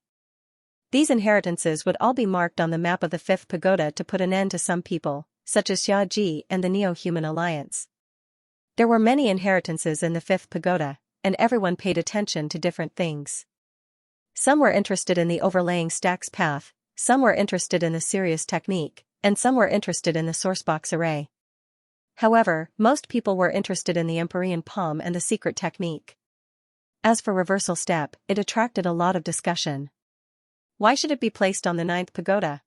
These inheritances would all be marked on the map of the 5th pagoda to put an end to some people, such as Xia Ji and the Neo-Human Alliance. There were many inheritances in the 5th pagoda, and everyone paid attention to different things. Some were interested in the overlaying stacks path, some were interested in the Sirius technique, and some were interested in the sourcebox array. However, most people were interested in the Empyrean palm and the secret technique. As for reversal step, it attracted a lot of discussion. Why should it be placed on the 9th pagoda?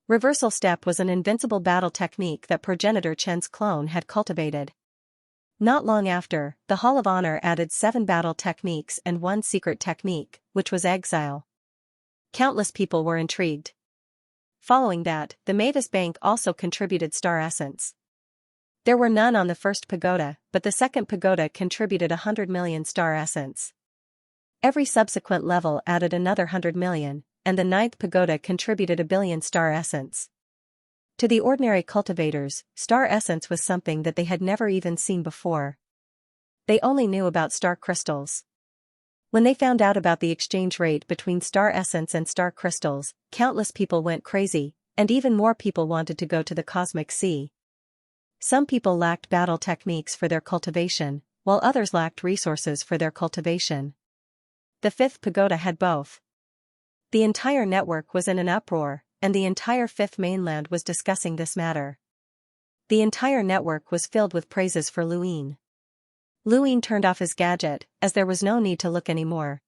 Reversal step was an invincible battle technique that progenitor Chen's clone had cultivated. Not long after, the Hall of Honor added 7 battle techniques and 1 secret technique, which was exile. Countless people were intrigued. Following that, the Mavis Bank also contributed star essence. There were none on the 1st pagoda, but the 2nd pagoda contributed 100 million star essence. Every subsequent level added another 100 million, and the 9th pagoda contributed 1 billion star essence. To the ordinary cultivators, star essence was something that they had never even seen before. They only knew about star crystals. When they found out about the exchange rate between star essence and star crystals, countless people went crazy, and even more people wanted to go to the cosmic sea. Some people lacked battle techniques for their cultivation, while others lacked resources for their cultivation. The 5th pagoda had both. The entire network was in an uproar, and the entire 5th mainland was discussing this matter. The entire network was filled with praises for Lu Yin. Lu Yin turned off his gadget, as there was no need to look anymore.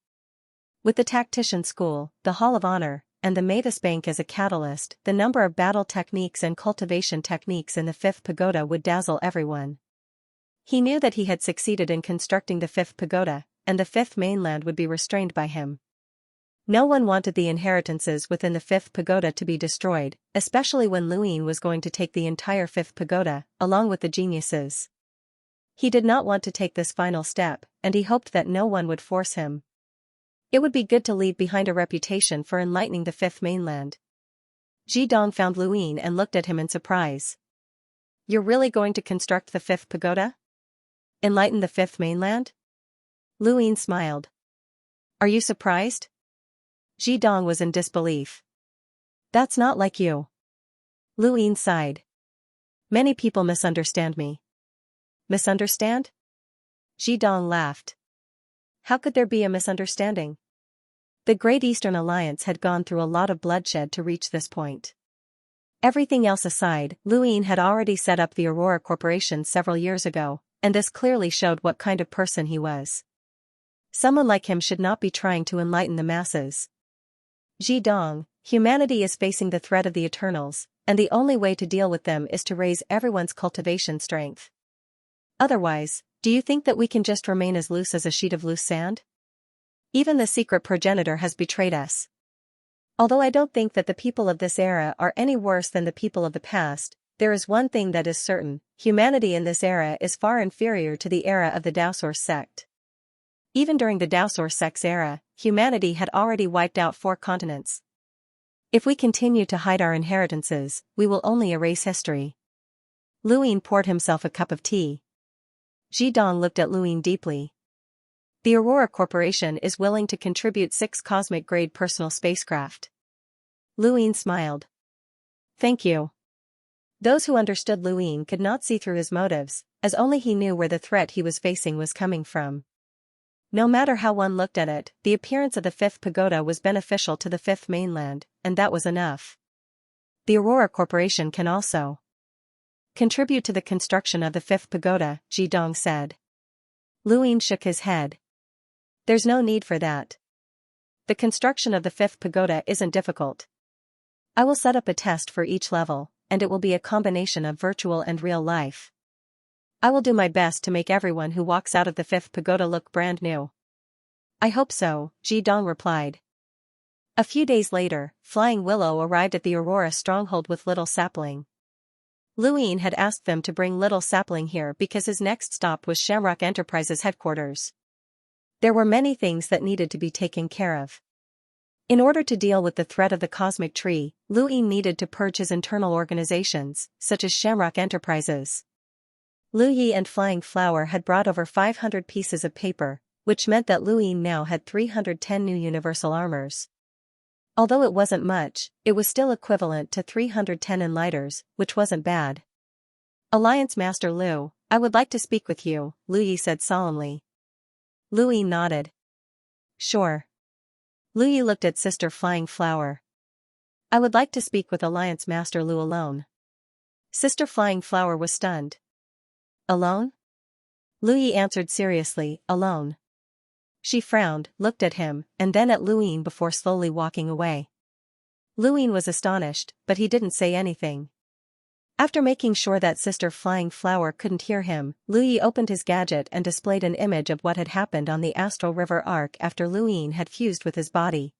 With the Tactician School, the Hall of Honor, and the Mavis Bank as a catalyst, the number of battle techniques and cultivation techniques in the 5th pagoda would dazzle everyone. He knew that he had succeeded in constructing the 5th pagoda, and the fifth mainland would be restrained by him. No one wanted the inheritances within the fifth pagoda to be destroyed, especially when Luin was going to take the entire fifth pagoda, along with the geniuses. He did not want to take this final step, and he hoped that no one would force him. It would be good to leave behind a reputation for enlightening the fifth mainland. Ji Dong found Luin and looked at him in surprise. You're really going to construct the fifth pagoda? Enlighten the fifth mainland? Luin smiled. Are you surprised? Ji Dong was in disbelief. That's not like you. Luin sighed. Many people misunderstand me. Misunderstand? Ji Dong laughed. How could there be a misunderstanding? The Great Eastern Alliance had gone through a lot of bloodshed to reach this point. Everything else aside, Luin had already set up the Aurora Corporation several years ago, and this clearly showed what kind of person he was. Someone like him should not be trying to enlighten the masses. Ji Dong, humanity is facing the threat of the Eternals, and the only way to deal with them is to raise everyone's cultivation strength. Otherwise, do you think that we can just remain as loose as a sheet of loose sand? Even the secret progenitor has betrayed us. Although I don't think that the people of this era are any worse than the people of the past, there is one thing that is certain: humanity in this era is far inferior to the era of the Daosaur sect. Even during the Daosaur sect's era, humanity had already wiped out 4 continents. If we continue to hide our inheritances, we will only erase history. Luin poured himself a cup of tea. Ji Dong looked at Luin deeply. The Aurora Corporation is willing to contribute 6 cosmic-grade personal spacecraft. Luin smiled. Thank you. Those who understood Luin could not see through his motives, as only he knew where the threat he was facing was coming from. No matter how one looked at it, the appearance of the fifth pagoda was beneficial to the fifth mainland, and that was enough. The Aurora Corporation can also contribute to the construction of the fifth pagoda, Ji Dong said. Luin shook his head. There's no need for that. The construction of the fifth pagoda isn't difficult. I will set up a test for each level, and it will be a combination of virtual and real life. I will do my best to make everyone who walks out of the fifth pagoda look brand new. I hope so, Ji Dong replied. A few days later, Flying Willow arrived at the Aurora stronghold with Little Sapling. Luin had asked them to bring Little Sapling here because his next stop was Shamrock Enterprises headquarters. There were many things that needed to be taken care of. In order to deal with the threat of the cosmic tree, Luin needed to purge his internal organizations, such as Shamrock Enterprises. Lu Yi and Flying Flower had brought over 500 pieces of paper, which meant that Luin now had 310 new universal armors. Although it wasn't much, it was still equivalent to 310 enlighters, which wasn't bad. Alliance Master Lu, I would like to speak with you, Lu Yi said solemnly. Luin nodded. Sure. Lu Yi looked at Sister Flying Flower. I would like to speak with Alliance Master Lu alone. Sister Flying Flower was stunned. Alone? Lu Yi answered seriously, alone. She frowned, looked at him, and then at Luin before slowly walking away. Luin was astonished, but he didn't say anything. After making sure that Sister Flying Flower couldn't hear him, Lu Yi opened his gadget and displayed an image of what had happened on the Astral River Arc after Luin had fused with his body.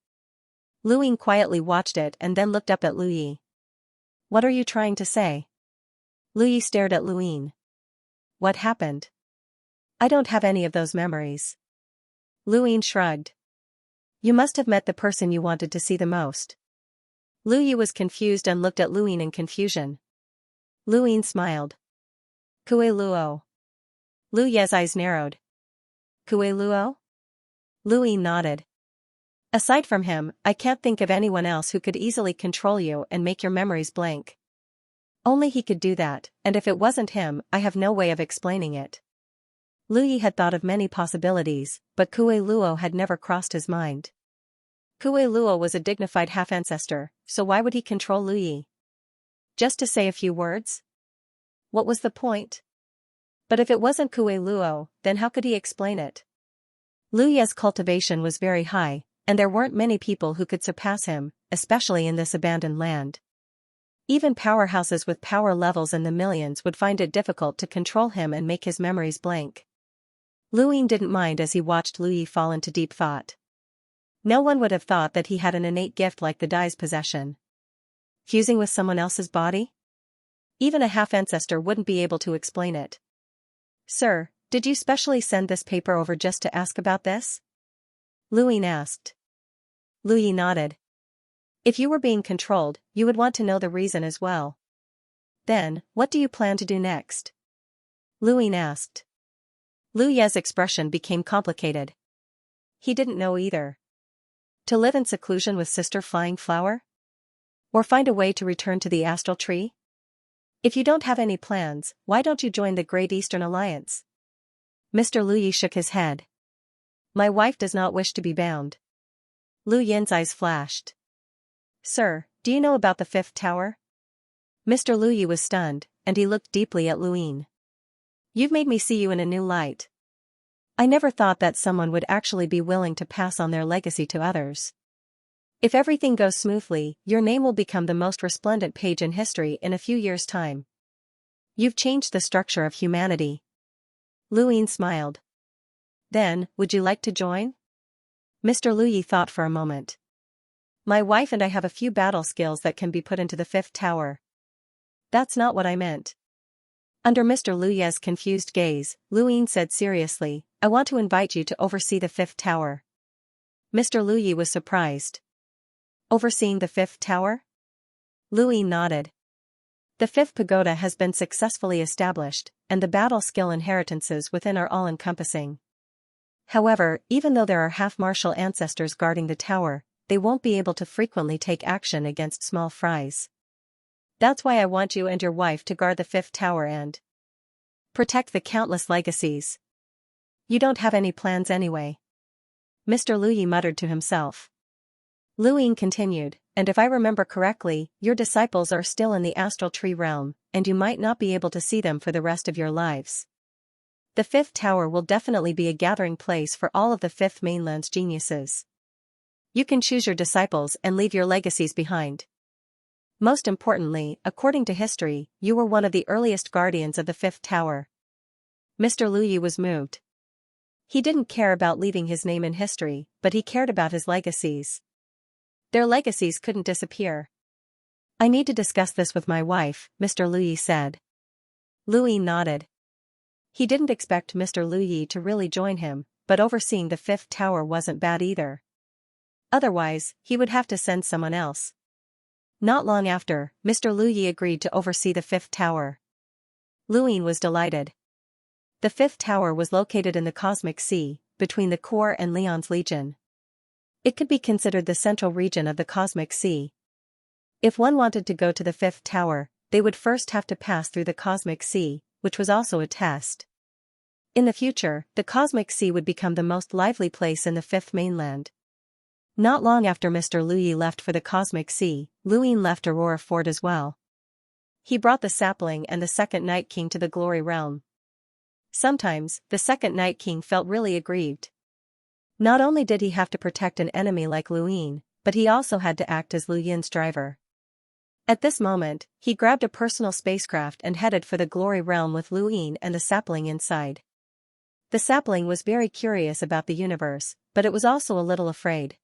Luin quietly watched it and then looked up at Lu Yi. What are you trying to say? Lu Yi stared at Luin. What happened? I don't have any of those memories. Luin shrugged. You must have met the person you wanted to see the most. Lu Yi was confused and looked at Luin in confusion. Luin smiled. Kue Luo. Lu Ye's eyes narrowed. Kue Luo? Luin nodded. Aside from him, I can't think of anyone else who could easily control you and make your memories blank. Only he could do that, and if it wasn't him, I have no way of explaining it. Lu Yi had thought of many possibilities, but Kue Luo had never crossed his mind. Kue Luo was a dignified half-ancestor, so why would he control Lu Yi? Just to say a few words? What was the point? But if it wasn't Kue Luo, then how could he explain it? Lu Ye's cultivation was very high, and there weren't many people who could surpass him, especially in this abandoned land. Even powerhouses with power levels in the millions would find it difficult to control him and make his memories blank. Lu Ying didn't mind as he watched Lu Yi fall into deep thought. No one would have thought that he had an innate gift like the Dai's possession. Fusing with someone else's body? Even a half-ancestor wouldn't be able to explain it. Sir, did you specially send this paper over just to ask about this? Lu Ying asked. Lu Yi nodded. If you were being controlled, you would want to know the reason as well. Then, what do you plan to do next? Lu Ying asked. Lu Ye's expression became complicated. He didn't know either. To live in seclusion with Sister Flying Flower? Or find a way to return to the astral tree? If you don't have any plans, why don't you join the Great Eastern Alliance? Mr. Lu Yi shook his head. My wife does not wish to be bound. Lu Yin's eyes flashed. Sir, do you know about the fifth tower? Mr. Lu Yi was stunned, and he looked deeply at Lu Ying. You've made me see you in a new light. I never thought that someone would actually be willing to pass on their legacy to others. If everything goes smoothly, your name will become the most resplendent page in history in a few years' time. You've changed the structure of humanity. Lu Ying smiled. Then, would you like to join? Mr. Lu Yi thought for a moment. My wife and I have a few battle skills that can be put into the fifth tower. That's not what I meant. Under Mr. Lu Yi's confused gaze, Lu Ying said seriously, I want to invite you to oversee the fifth tower. Mr. Lu Yi was surprised. Overseeing the fifth tower? Lu Ying nodded. The fifth pagoda has been successfully established, and the battle skill inheritances within are all-encompassing. However, even though there are half-martial ancestors guarding the tower, they won't be able to frequently take action against small fries. That's why I want you and your wife to guard the fifth tower and protect the countless legacies. You don't have any plans anyway. Mr. Lu Yi muttered to himself. Lu Ying continued, and if I remember correctly, your disciples are still in the astral tree realm, and you might not be able to see them for the rest of your lives. The fifth tower will definitely be a gathering place for all of the fifth mainland's geniuses. You can choose your disciples and leave your legacies behind. Most importantly, according to history, you were one of the earliest guardians of the fifth tower. Mr. Lu Yi was moved. He didn't care about leaving his name in history, but he cared about his legacies. Their legacies couldn't disappear. I need to discuss this with my wife, Mr. Lu Yi said. Lu Ying nodded. He didn't expect Mr. Lu Yi to really join him, but overseeing the fifth tower wasn't bad either. Otherwise, he would have to send someone else. Not long after, Mr. Lu Yi agreed to oversee the fifth tower. Lu Ying was delighted. The fifth tower was located in the Cosmic Sea, between the Core and Leon's Legion. It could be considered the central region of the Cosmic Sea. If one wanted to go to the fifth tower, they would first have to pass through the Cosmic Sea, which was also a test. In the future, the Cosmic Sea would become the most lively place in the fifth mainland. Not long after Mr. Lu Yi left for the Cosmic Sea, Lu Ying left Aurora Fort as well. He brought the sapling and the second Night King to the Glory Realm. Sometimes, the second Night King felt really aggrieved. Not only did he have to protect an enemy like Lu Ying, but he also had to act as Lu Yin's driver. At this moment, he grabbed a personal spacecraft and headed for the Glory Realm with Lu Ying and the sapling inside. The sapling was very curious about the universe, but it was also a little afraid.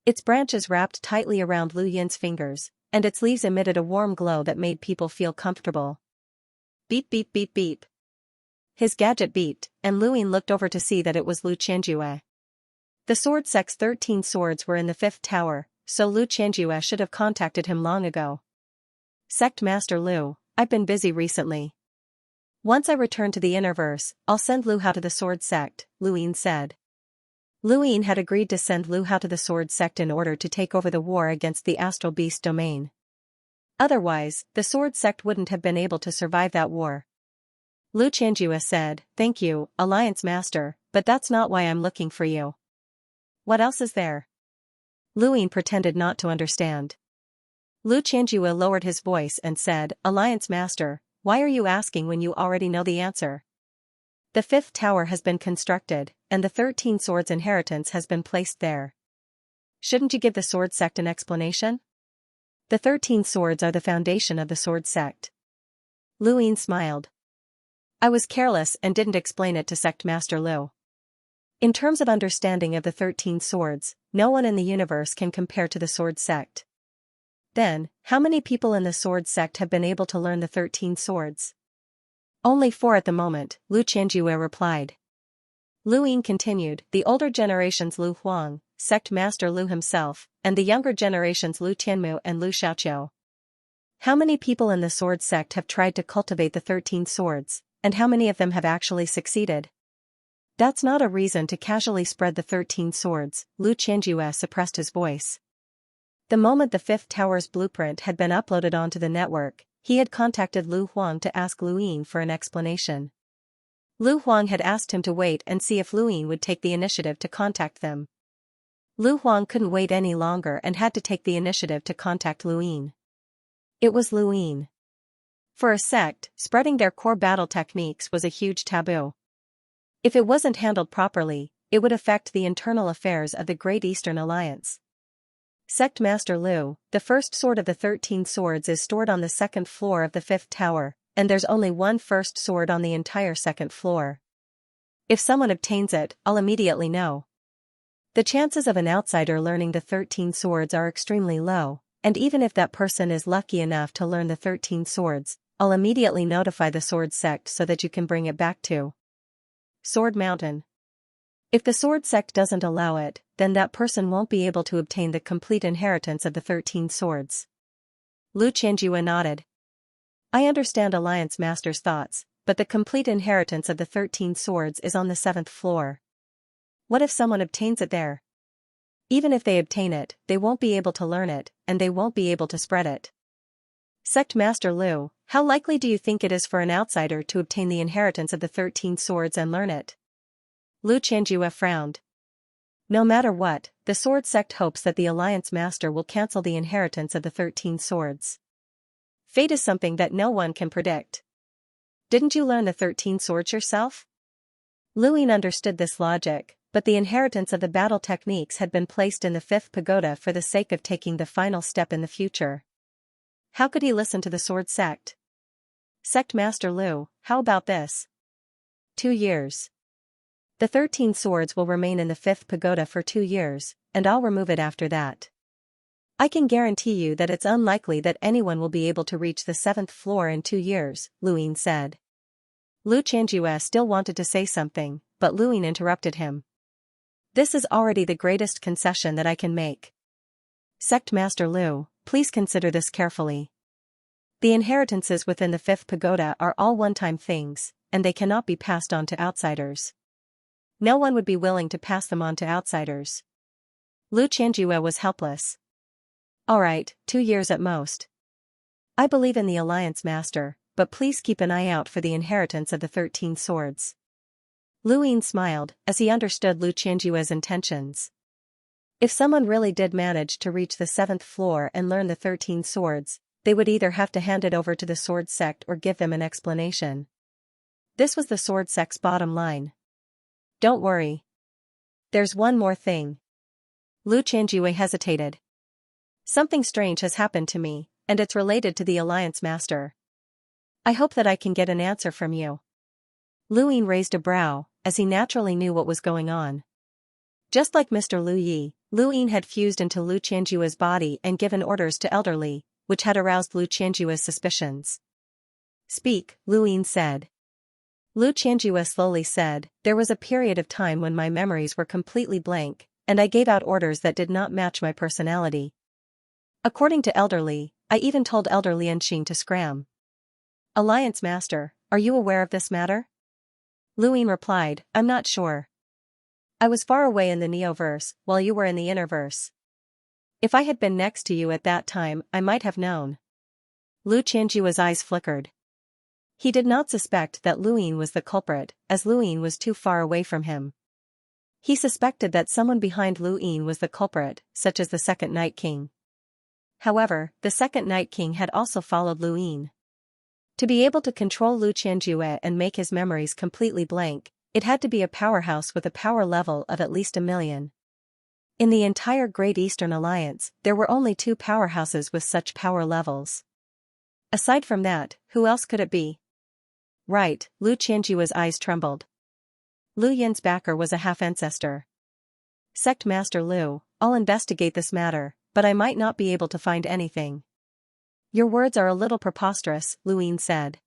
Its branches wrapped tightly around Lu Yin's fingers, and its leaves emitted a warm glow that made people feel comfortable. Beep beep beep beep. His gadget beeped, and Lu Ying looked over to see that it was Lu Qianjue. The sword sect's 13 swords were in the fifth tower, so Lu Qianjue should have contacted him long ago. Sect Master Lu, I've been busy recently. Once I return to the Innerverse, I'll send Lu Hao to the sword sect, Lu Ying said. Lu Ying had agreed to send Lu Hao to the sword sect in order to take over the war against the Astral Beast domain. Otherwise, the sword sect wouldn't have been able to survive that war. Lu Qianjue said, Thank you, Alliance Master, but that's not why I'm looking for you. What else is there? Lu Ying pretended not to understand. Lu Qianjue lowered his voice and said, Alliance Master, why are you asking when you already know the answer? The fifth tower has been constructed, and the 13 swords inheritance has been placed there. Shouldn't you give the sword sect an explanation? The 13 swords are the foundation of the sword sect. Lu Ying smiled. I was careless and didn't explain it to Sect Master Lu. In terms of understanding of the 13 swords, no one in the universe can compare to the sword sect. Then, how many people in the sword sect have been able to learn the 13 swords? Only 4 at the moment, Lu Qianjue replied. Lu Ying continued, the older generations Lu Huang, Sect Master Lu himself, and the younger generations Lu Tianmu and Lu Xiaoqiu. How many people in the sword sect have tried to cultivate the 13 swords, and how many of them have actually succeeded? That's not a reason to casually spread the 13 swords, Lu Qianjue suppressed his voice. The moment the fifth tower's blueprint had been uploaded onto the network, he had contacted Lu Huang to ask Lu Ying for an explanation. Lu Huang had asked him to wait and see if Lu Ying would take the initiative to contact them. Lu Huang couldn't wait any longer and had to take the initiative to contact Lu Ying. It was Lu Ying. For a sect, spreading their core battle techniques was a huge taboo. If it wasn't handled properly, it would affect the internal affairs of the Great Eastern Alliance. Sect Master Lu, the first sword of the 13 swords is stored on the second floor of the fifth tower, and there's only one first sword on the entire second floor. If someone obtains it, I'll immediately know. The chances of an outsider learning the 13 swords are extremely low, and even if that person is lucky enough to learn the 13 swords, I'll immediately notify the sword sect so that you can bring it back to Sword Mountain. If the sword sect doesn't allow it, then that person won't be able to obtain the complete inheritance of the 13 swords. Lu Qianjue nodded. I understand Alliance Master's thoughts, but the complete inheritance of the 13 swords is on the 7th floor. What if someone obtains it there? Even if they obtain it, they won't be able to learn it, and they won't be able to spread it. Sect Master Lu, how likely do you think it is for an outsider to obtain the inheritance of the 13 swords and learn it? Lu Qianjue frowned. No matter what, the sword sect hopes that the Alliance Master will cancel the inheritance of the 13 swords. Fate is something that no one can predict. Didn't you learn the 13 swords yourself? Lu Ying understood this logic, but the inheritance of the battle techniques had been placed in the 5th pagoda for the sake of taking the final step in the future. How could he listen to the sword sect? Sect Master Lu, how about this? 2 years. The 13 swords will remain in the 5th pagoda for 2 years, and I'll remove it after that. I can guarantee you that it's unlikely that anyone will be able to reach the 7th floor in 2 years, Lu Ying said. Lu Qianjue still wanted to say something, but Lu Ying interrupted him. This is already the greatest concession that I can make. Sect Master Lu, please consider this carefully. The inheritances within the 5th pagoda are all one-time things, and they cannot be passed on to outsiders. No one would be willing to pass them on to outsiders. Lu Qianjue was helpless. Alright, 2 years at most. I believe in the Alliance Master, but please keep an eye out for the inheritance of the 13 swords. Lu Ying smiled, as he understood Lu Qianjue's intentions. If someone really did manage to reach the 7th floor and learn the 13 swords, they would either have to hand it over to the sword sect or give them an explanation. This was the sword sect's bottom line. Don't worry. There's one more thing. Lu Qianjue hesitated. Something strange has happened to me, and it's related to the Alliance Master. I hope that I can get an answer from you. Lu Ying raised a brow, as he naturally knew what was going on. Just like Mr. Lu Yi, Lu Ying had fused into Lu Qianjue's body and given orders to Elder Li, which had aroused Lu Qianjue's suspicions. Speak, Lu Ying said. Lu Qianjue slowly said, there was a period of time when my memories were completely blank, and I gave out orders that did not match my personality. According to Elder Li, I even told Elder Lianxing to scram. Alliance Master, are you aware of this matter? Lu Ying replied, I'm not sure. I was far away in the Neoverse, while you were in the Innerverse. If I had been next to you at that time, I might have known. Lu Qianjue's eyes flickered. He did not suspect that Lu Ying was the culprit, as Lu Ying was too far away from him. He suspected that someone behind Lu Ying was the culprit, such as the Second Night King. However, the Second Night King had also followed Lu Ying. To be able to control Lu Qianjue and make his memories completely blank, it had to be a powerhouse with a power level of at least 1 million. In the entire Great Eastern Alliance, there were only 2 powerhouses with such power levels. Aside from that, who else could it be? right, Lu Qianjua's eyes trembled. Lu Yin's backer was a half-ancestor. Sect Master Lu, I'll investigate this matter, but I might not be able to find anything. Your words are a little preposterous, Lu Yin said.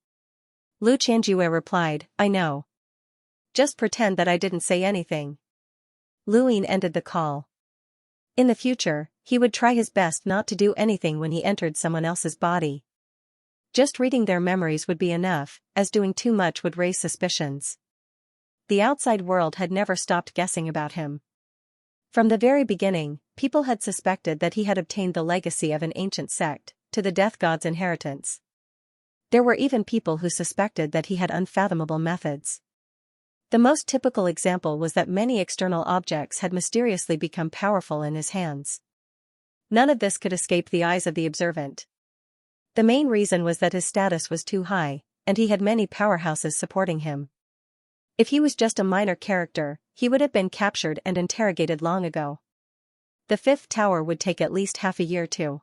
Lu Qianjue replied, I know. Just pretend that I didn't say anything. Lu Yin ended the call. In the future, he would try his best not to do anything when he entered someone else's body. Just reading their memories would be enough, as doing too much would raise suspicions. The outside world had never stopped guessing about him. From the very beginning, people had suspected that he had obtained the legacy of an ancient sect, to the death god's inheritance. There were even people who suspected that he had unfathomable methods. The most typical example was that many external objects had mysteriously become powerful in his hands. None of this could escape the eyes of the observant. The main reason was that his status was too high, and he had many powerhouses supporting him. If he was just a minor character, he would have been captured and interrogated long ago. The fifth tower would take at least half a year to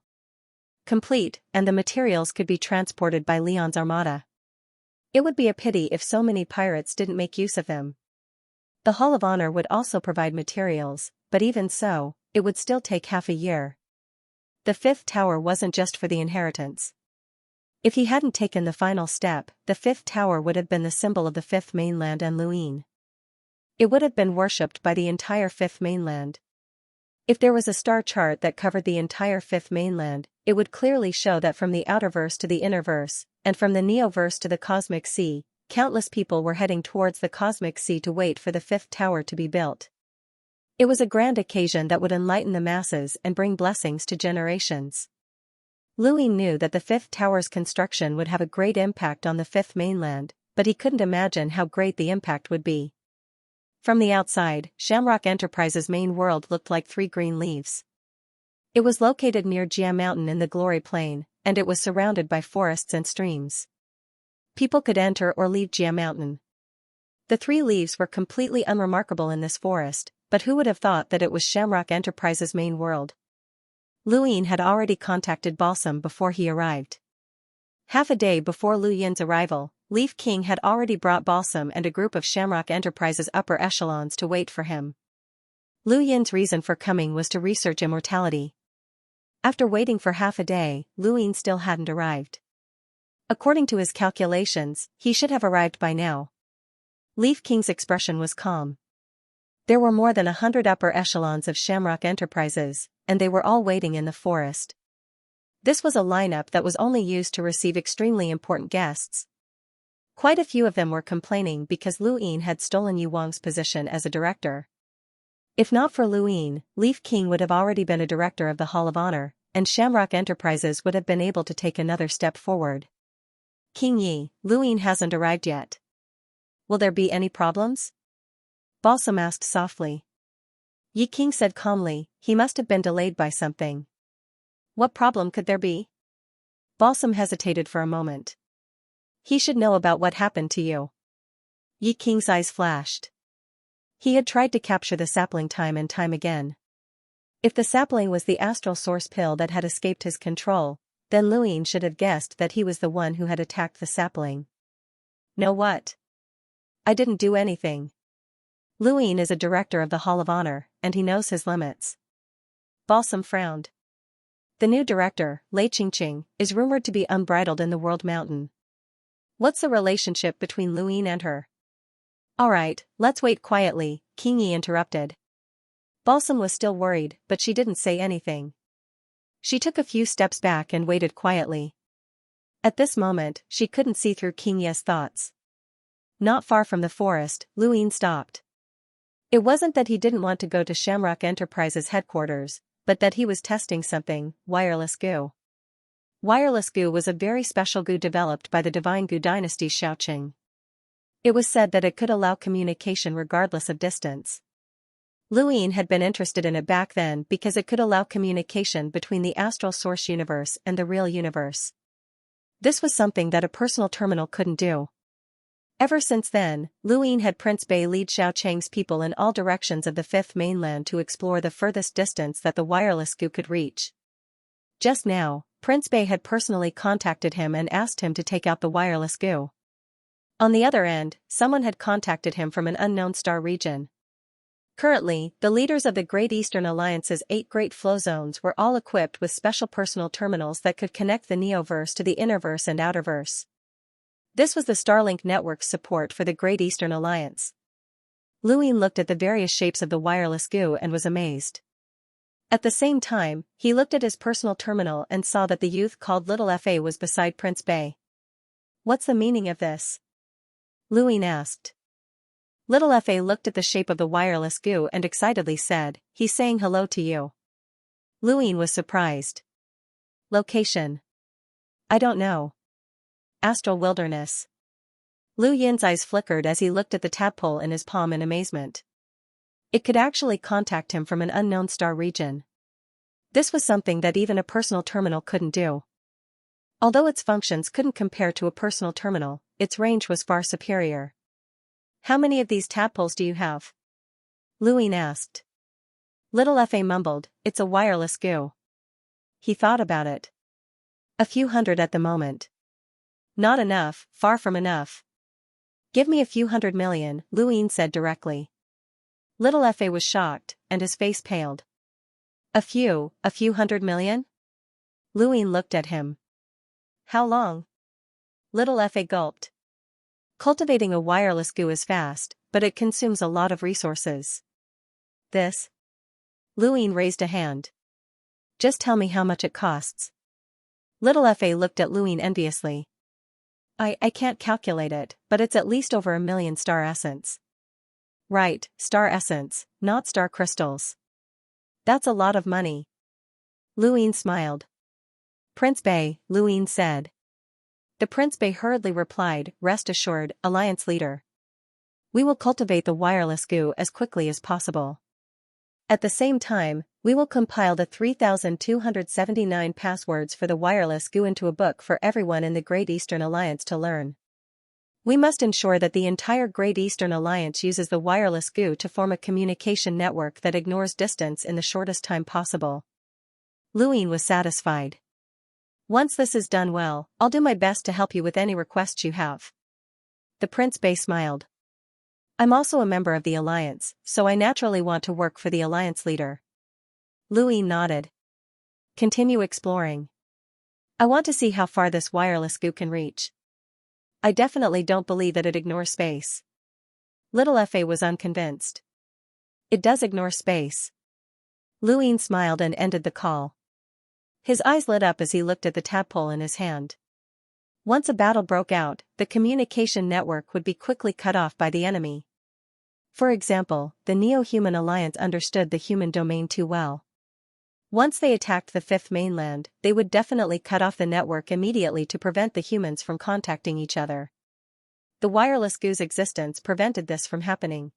complete, and the materials could be transported by Leon's armada. It would be a pity if so many pirates didn't make use of them. The Hall of Honor would also provide materials, but even so, it would still take half a year. The fifth tower wasn't just for the inheritance. If he hadn't taken the final step, the fifth tower would have been the symbol of the fifth mainland and Lu Yin. It would have been worshipped by the entire fifth mainland. If there was a star chart that covered the entire fifth mainland, it would clearly show that from the outer verse to the inner verse, and from the Neoverse to the Cosmic Sea, countless people were heading towards the Cosmic Sea to wait for the fifth tower to be built. It was a grand occasion that would enlighten the masses and bring blessings to generations. Lu Yin knew that the fifth tower's construction would have a great impact on the fifth mainland, but he couldn't imagine how great the impact would be. From the outside, Shamrock Enterprises' main world looked like 3 green leaves. It was located near Jia Mountain in the Glory Plain, and it was surrounded by forests and streams. People could enter or leave Jia Mountain. The 3 leaves were completely unremarkable in this forest, but who would have thought that it was Shamrock Enterprises' main world? Lu Yin had already contacted Balsam before he arrived. Half a day before Lu Yin's arrival, Leaf King had already brought Balsam and a group of Shamrock Enterprises upper echelons to wait for him. Lu Yin's reason for coming was to research immortality. After waiting for half a day, Lu Yin still hadn't arrived. According to his calculations, he should have arrived by now. Leaf King's expression was calm. There were more than 100 upper echelons of Shamrock Enterprises, and they were all waiting in the forest. This was a lineup that was only used to receive extremely important guests. Quite a few of them were complaining because Lu Yin had stolen Yu Wang's position as a director. If not for Lu Yin, Leaf King would have already been a director of the Hall of Honor, and Shamrock Enterprises would have been able to take another step forward. King Yi, Lu Yin hasn't arrived yet. Will there be any problems? Balsam asked softly. Yi King said calmly, he must have been delayed by something. What problem could there be? Balsam hesitated for a moment. He should know about what happened to you. Yi King's eyes flashed. He had tried to capture the sapling time and time again. If the sapling was the astral source pill that had escaped his control, then Lu Yin should have guessed that he was the one who had attacked the sapling. No what? I didn't do anything. Lu Yin is a director of the Hall of Honor, and he knows his limits. Balsam frowned. The new director, Lei Qingqing, is rumored to be unbridled in the World Mountain. What's the relationship between Lu Yin and her? Alright, let's wait quietly, King Yi interrupted. Balsam was still worried, but she didn't say anything. She took a few steps back and waited quietly. At this moment, she couldn't see through King Yi's thoughts. Not far from the forest, Lu Yin stopped. It wasn't that he didn't want to go to Shamrock Enterprises headquarters, but that he was testing something, wireless goo. Wireless goo was a very special goo developed by the Divine Goo Dynasty Xiaoqing. It was said that it could allow communication regardless of distance. Lu Yin had been interested in it back then because it could allow communication between the astral source universe and the real universe. This was something that a personal terminal couldn't do. Ever since then, Lu Yin had Prince Bei lead Xiaoqing's people in all directions of the fifth mainland to explore the furthest distance that the wireless goo could reach. Just now, Prince Bei had personally contacted him and asked him to take out the wireless goo. On the other end, someone had contacted him from an unknown star region. Currently, the leaders of the Great Eastern Alliance's 8 Great Flow Zones were all equipped with special personal terminals that could connect the Neoverse to the Innerverse and Outerverse. This was the Starlink network's support for the Great Eastern Alliance. Lewin looked at the various shapes of the wireless goo and was amazed. At the same time, he looked at his personal terminal and saw that the youth called Little Fa was beside Prince Bay. "What's the meaning of this?" Lewin asked. Little Fa looked at the shape of the wireless goo and excitedly said, "He's saying hello to you." Lewin was surprised. Location? I don't know. Astral wilderness. Lu Yin's eyes flickered as he looked at the tadpole in his palm in amazement. It could actually contact him from an unknown star region. This was something that even a personal terminal couldn't do. Although its functions couldn't compare to a personal terminal, its range was far superior. "How many of these tadpoles do you have?" Lewin asked. Little Fa mumbled, "It's a wireless goo." He thought about it. "A few hundred at the moment." "Not enough, far from enough." "Give me a few 100 million, Lewin said directly. Little Fa was shocked, and his face paled. A few 100 million? Lewin looked at him. "How long?" Little Fa gulped. "Cultivating a wireless goo is fast, but it consumes a lot of resources." "This?" Lewin raised a hand. "Just tell me how much it costs." Little Fa looked at Lewin enviously. I can't calculate it, but it's at least over 1 million star essence." "Right, star essence, not star crystals." "That's a lot of money." Lewin smiled. "Prince Bay," Lewin said. The Prince Bay hurriedly replied, "Rest assured, Alliance leader. We will cultivate the wireless goo as quickly as possible. At the same time, we will compile the 3,279 passwords for the wireless goo into a book for everyone in the Great Eastern Alliance to learn. We must ensure that the entire Great Eastern Alliance uses the wireless goo to form a communication network that ignores distance in the shortest time possible." Lewin was satisfied. "Once this is done well, I'll do my best to help you with any requests you have." The Prince Bay smiled. "I'm also a member of the Alliance, so I naturally want to work for the Alliance leader." Lewin nodded. "Continue exploring. I want to see how far this wireless goo can reach. I definitely don't believe that it ignores space." Little Fa was unconvinced. "It does ignore space." Lewin smiled and ended the call. His eyes lit up as he looked at the tadpole in his hand. Once a battle broke out, the communication network would be quickly cut off by the enemy. For example, the Neo-Human Alliance understood the human domain too well. Once they attacked the Fifth Mainland, they would definitely cut off the network immediately to prevent the humans from contacting each other. The wireless goo's existence prevented this from happening.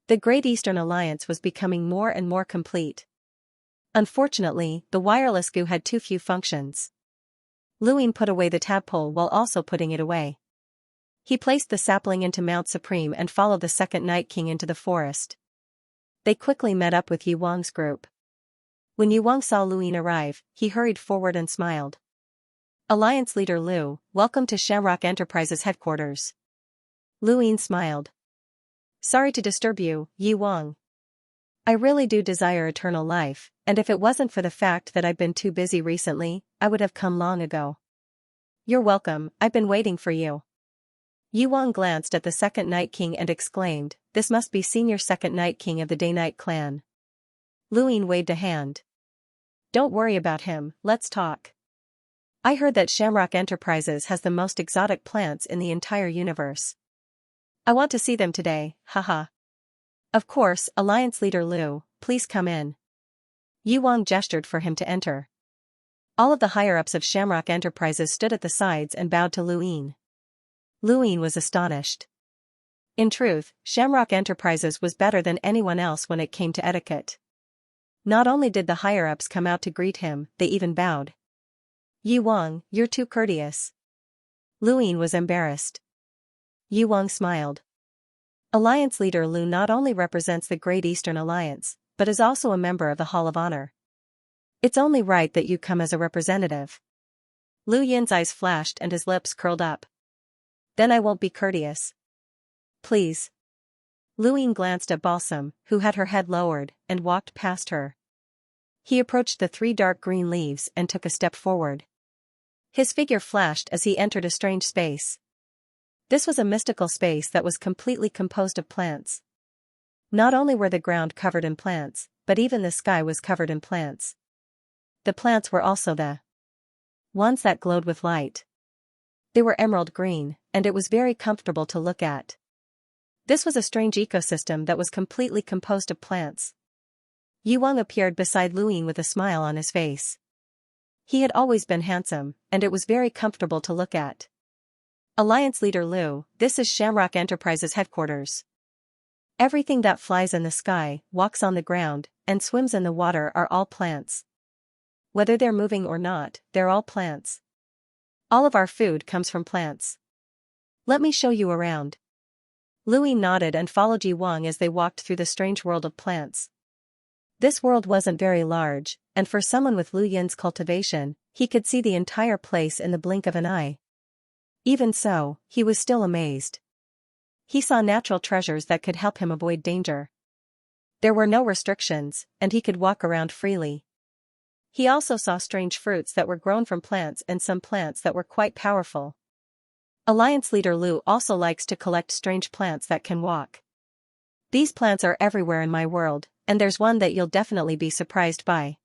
The Great Eastern Alliance was becoming more and more complete. Unfortunately, the wireless goo had too few functions. Lewin put away the tadpole while also putting it away. He placed the sapling into Mount Supreme and followed the second Night King into the forest. They quickly met up with Yi Wang's group. When Yi Wang saw Lewin arrive, he hurried forward and smiled. "Alliance leader Liu, welcome to Shamrock Enterprises headquarters." Lewin smiled. "Sorry to disturb you, Yi Wang. I really do desire eternal life, and if it wasn't for the fact that I've been too busy recently, I would have come long ago." "You're welcome, I've been waiting for you." Yi Wang glanced at the second Night King and exclaimed, "This must be Senior Second Night King of the Day-Night clan." Lewin waved a hand. "Don't worry about him, let's talk. I heard that Shamrock Enterprises has the most exotic plants in the entire universe. I want to see them today, haha." "Of course, Alliance leader Liu, please come in." Yi Wang gestured for him to enter. All of the higher-ups of Shamrock Enterprises stood at the sides and bowed to Lewin. Lewin was astonished. In truth, Shamrock Enterprises was better than anyone else when it came to etiquette. Not only did the higher-ups come out to greet him, they even bowed. "Yi Wang, you're too courteous." Lewin was embarrassed. Yi Wang smiled. Alliance leader Liu not only represents the Great Eastern Alliance, but is also a member of the Hall of Honor. It's only right that you come as a representative. Lu Yin's eyes flashed and his lips curled up. Then I won't be courteous. Please. Luine glanced at Balsam, who had her head lowered, and walked past her. He approached the 3 dark green leaves and took a step forward. His figure flashed as he entered a strange space. This was a mystical space that was completely composed of plants. Not only were the ground covered in plants, but even the sky was covered in plants. The plants were also the ones that glowed with light. They were emerald green, and it was very comfortable to look at. This was a strange ecosystem that was completely composed of plants. Yuwang appeared beside Luine with a smile on his face. He had always been handsome, and it was very comfortable to look at. Alliance Leader Lu, this is Shamrock Enterprises headquarters. Everything that flies in the sky, walks on the ground, and swims in the water are all plants. Whether they're moving or not, they're all plants. All of our food comes from plants. Let me show you around. Luine nodded and followed Yuwang as they walked through the strange world of plants. This world wasn't very large, and for someone with Lu Yin's cultivation, he could see the entire place in the blink of an eye. Even so, he was still amazed. He saw natural treasures that could help him avoid danger. There were no restrictions, and he could walk around freely. He also saw strange fruits that were grown from plants and some plants that were quite powerful. Alliance Leader Lu also likes to collect strange plants that can walk. These plants are everywhere in my world, and there's one that you'll definitely be surprised by.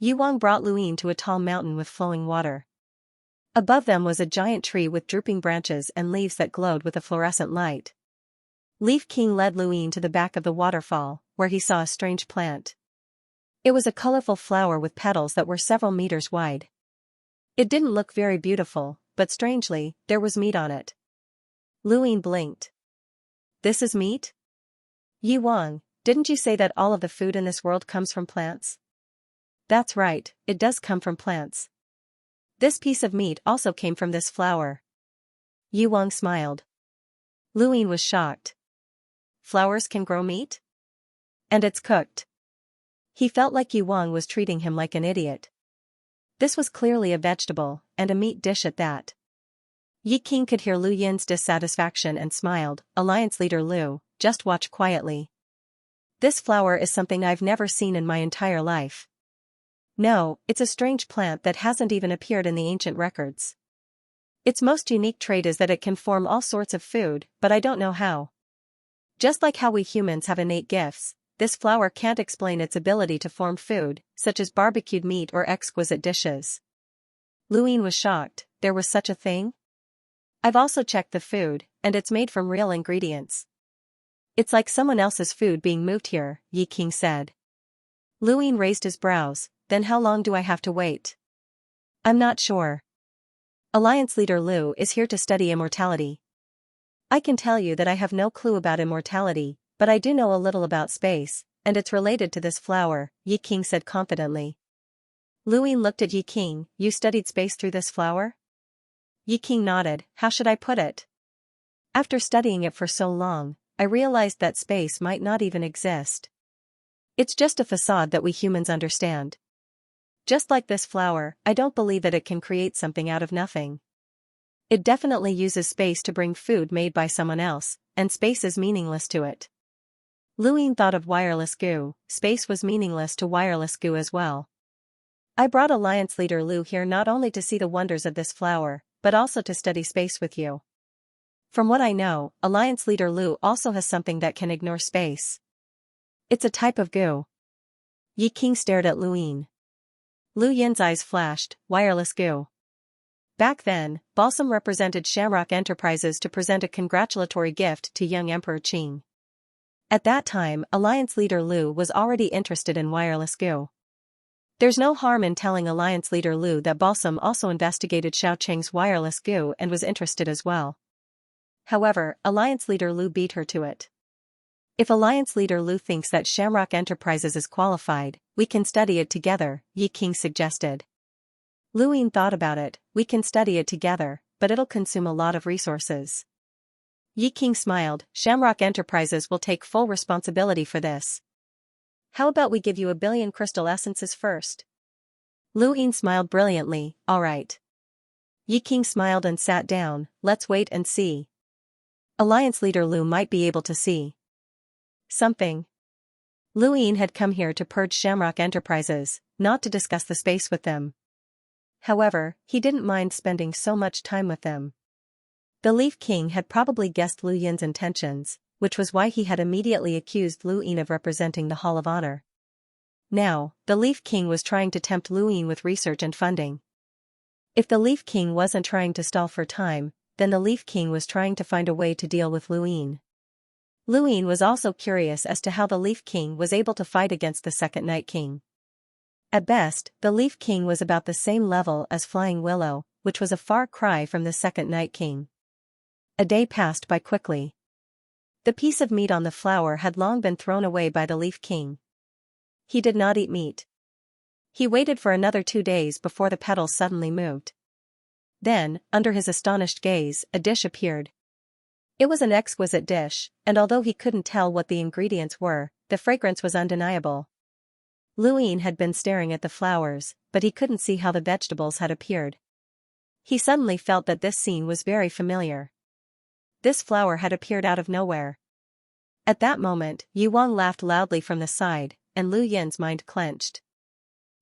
Yuwang brought Luine to a tall mountain with flowing water. Above them was a giant tree with drooping branches and leaves that glowed with a fluorescent light. Leaf King led Luine to the back of the waterfall, where he saw a strange plant. It was a colorful flower with petals that were several meters wide. It didn't look very beautiful, but strangely, there was meat on it. Luine blinked. This is meat? Yuwang, didn't you say that all of the food in this world comes from plants? That's right, it does come from plants. This piece of meat also came from this flower. Yuwang smiled. Luine was shocked. Flowers can grow meat? And it's cooked. He felt like Yuwang was treating him like an idiot. This was clearly a vegetable, and a meat dish at that. Yi King could hear Lu Yin's dissatisfaction and smiled. Alliance Leader Lu, just watch quietly. This flower is something I've never seen in my entire life. No, it's a strange plant that hasn't even appeared in the ancient records. Its most unique trait is that it can form all sorts of food, but I don't know how. Just like how we humans have innate gifts, this flower can't explain its ability to form food, such as barbecued meat or exquisite dishes. Luine was shocked, there was such a thing? I've also checked the food, and it's made from real ingredients. It's like someone else's food being moved here, Yi King said. Luine raised his brows. Then how long do I have to wait? I'm not sure. Alliance Leader Lu is here to study immortality. I can tell you that I have no clue about immortality, but I do know a little about space, and it's related to this flower, Yi King said confidently. Luine looked at Yi King, you studied space through this flower? Yi King nodded, how should I put it? After studying it for so long, I realized that space might not even exist. It's just a facade that we humans understand. Just like this flower, I don't believe that it can create something out of nothing. It definitely uses space to bring food made by someone else, and space is meaningless to it. Luine thought of wireless goo. Space was meaningless to wireless goo as well. I brought Alliance Leader Lu here not only to see the wonders of this flower, but also to study space with you. From what I know, Alliance Leader Lu also has something that can ignore space. It's a type of goo. Yi King stared at Luine. Lu Yin's eyes flashed, wireless goo. Back then, Balsam represented Shamrock Enterprises to present a congratulatory gift to young Emperor Qing. At that time, Alliance Leader Lu was already interested in wireless goo. There's no harm in telling Alliance Leader Lu that Balsam also investigated Xiao Cheng's wireless goo and was interested as well. However, Alliance Leader Lu beat her to it. If Alliance Leader Lu thinks that Shamrock Enterprises is qualified, we can study it together, Yi King suggested. Luine thought about it, we can study it together, but it'll consume a lot of resources. Yi King smiled, Shamrock Enterprises will take full responsibility for this. How about we give you 1 billion crystal essences first? Luine smiled brilliantly, alright. Yi King smiled and sat down. Let's wait and see. Alliance leader Lu might be able to see something. Lu Yin had come here to purge Shamrock Enterprises, not to discuss the space with them. However, he didn't mind spending so much time with them. The Leaf King had probably guessed Lu Yin's intentions, which was why he had immediately accused Lu Yin of representing the Hall of Honor. Now, the Leaf King was trying to tempt Lu Yin with research and funding. If the Leaf King wasn't trying to stall for time, then the Leaf King was trying to find a way to deal with Lu Yin. Lu Yin was also curious as to how the Leaf King was able to fight against the Second Night King. At best, the Leaf King was about the same level as Flying Willow, which was a far cry from the Second Night King. A day passed by quickly. The piece of meat on the flower had long been thrown away by the Leaf King. He did not eat meat. He waited for another 2 days before the petals suddenly moved. Then, under his astonished gaze, a dish appeared. It was an exquisite dish, and although he couldn't tell what the ingredients were, the fragrance was undeniable. Lu Yin had been staring at the flowers, but he couldn't see how the vegetables had appeared. He suddenly felt that this scene was very familiar. This flower had appeared out of nowhere. At that moment, Yu Wang laughed loudly from the side, and Lu Yin's mind clenched.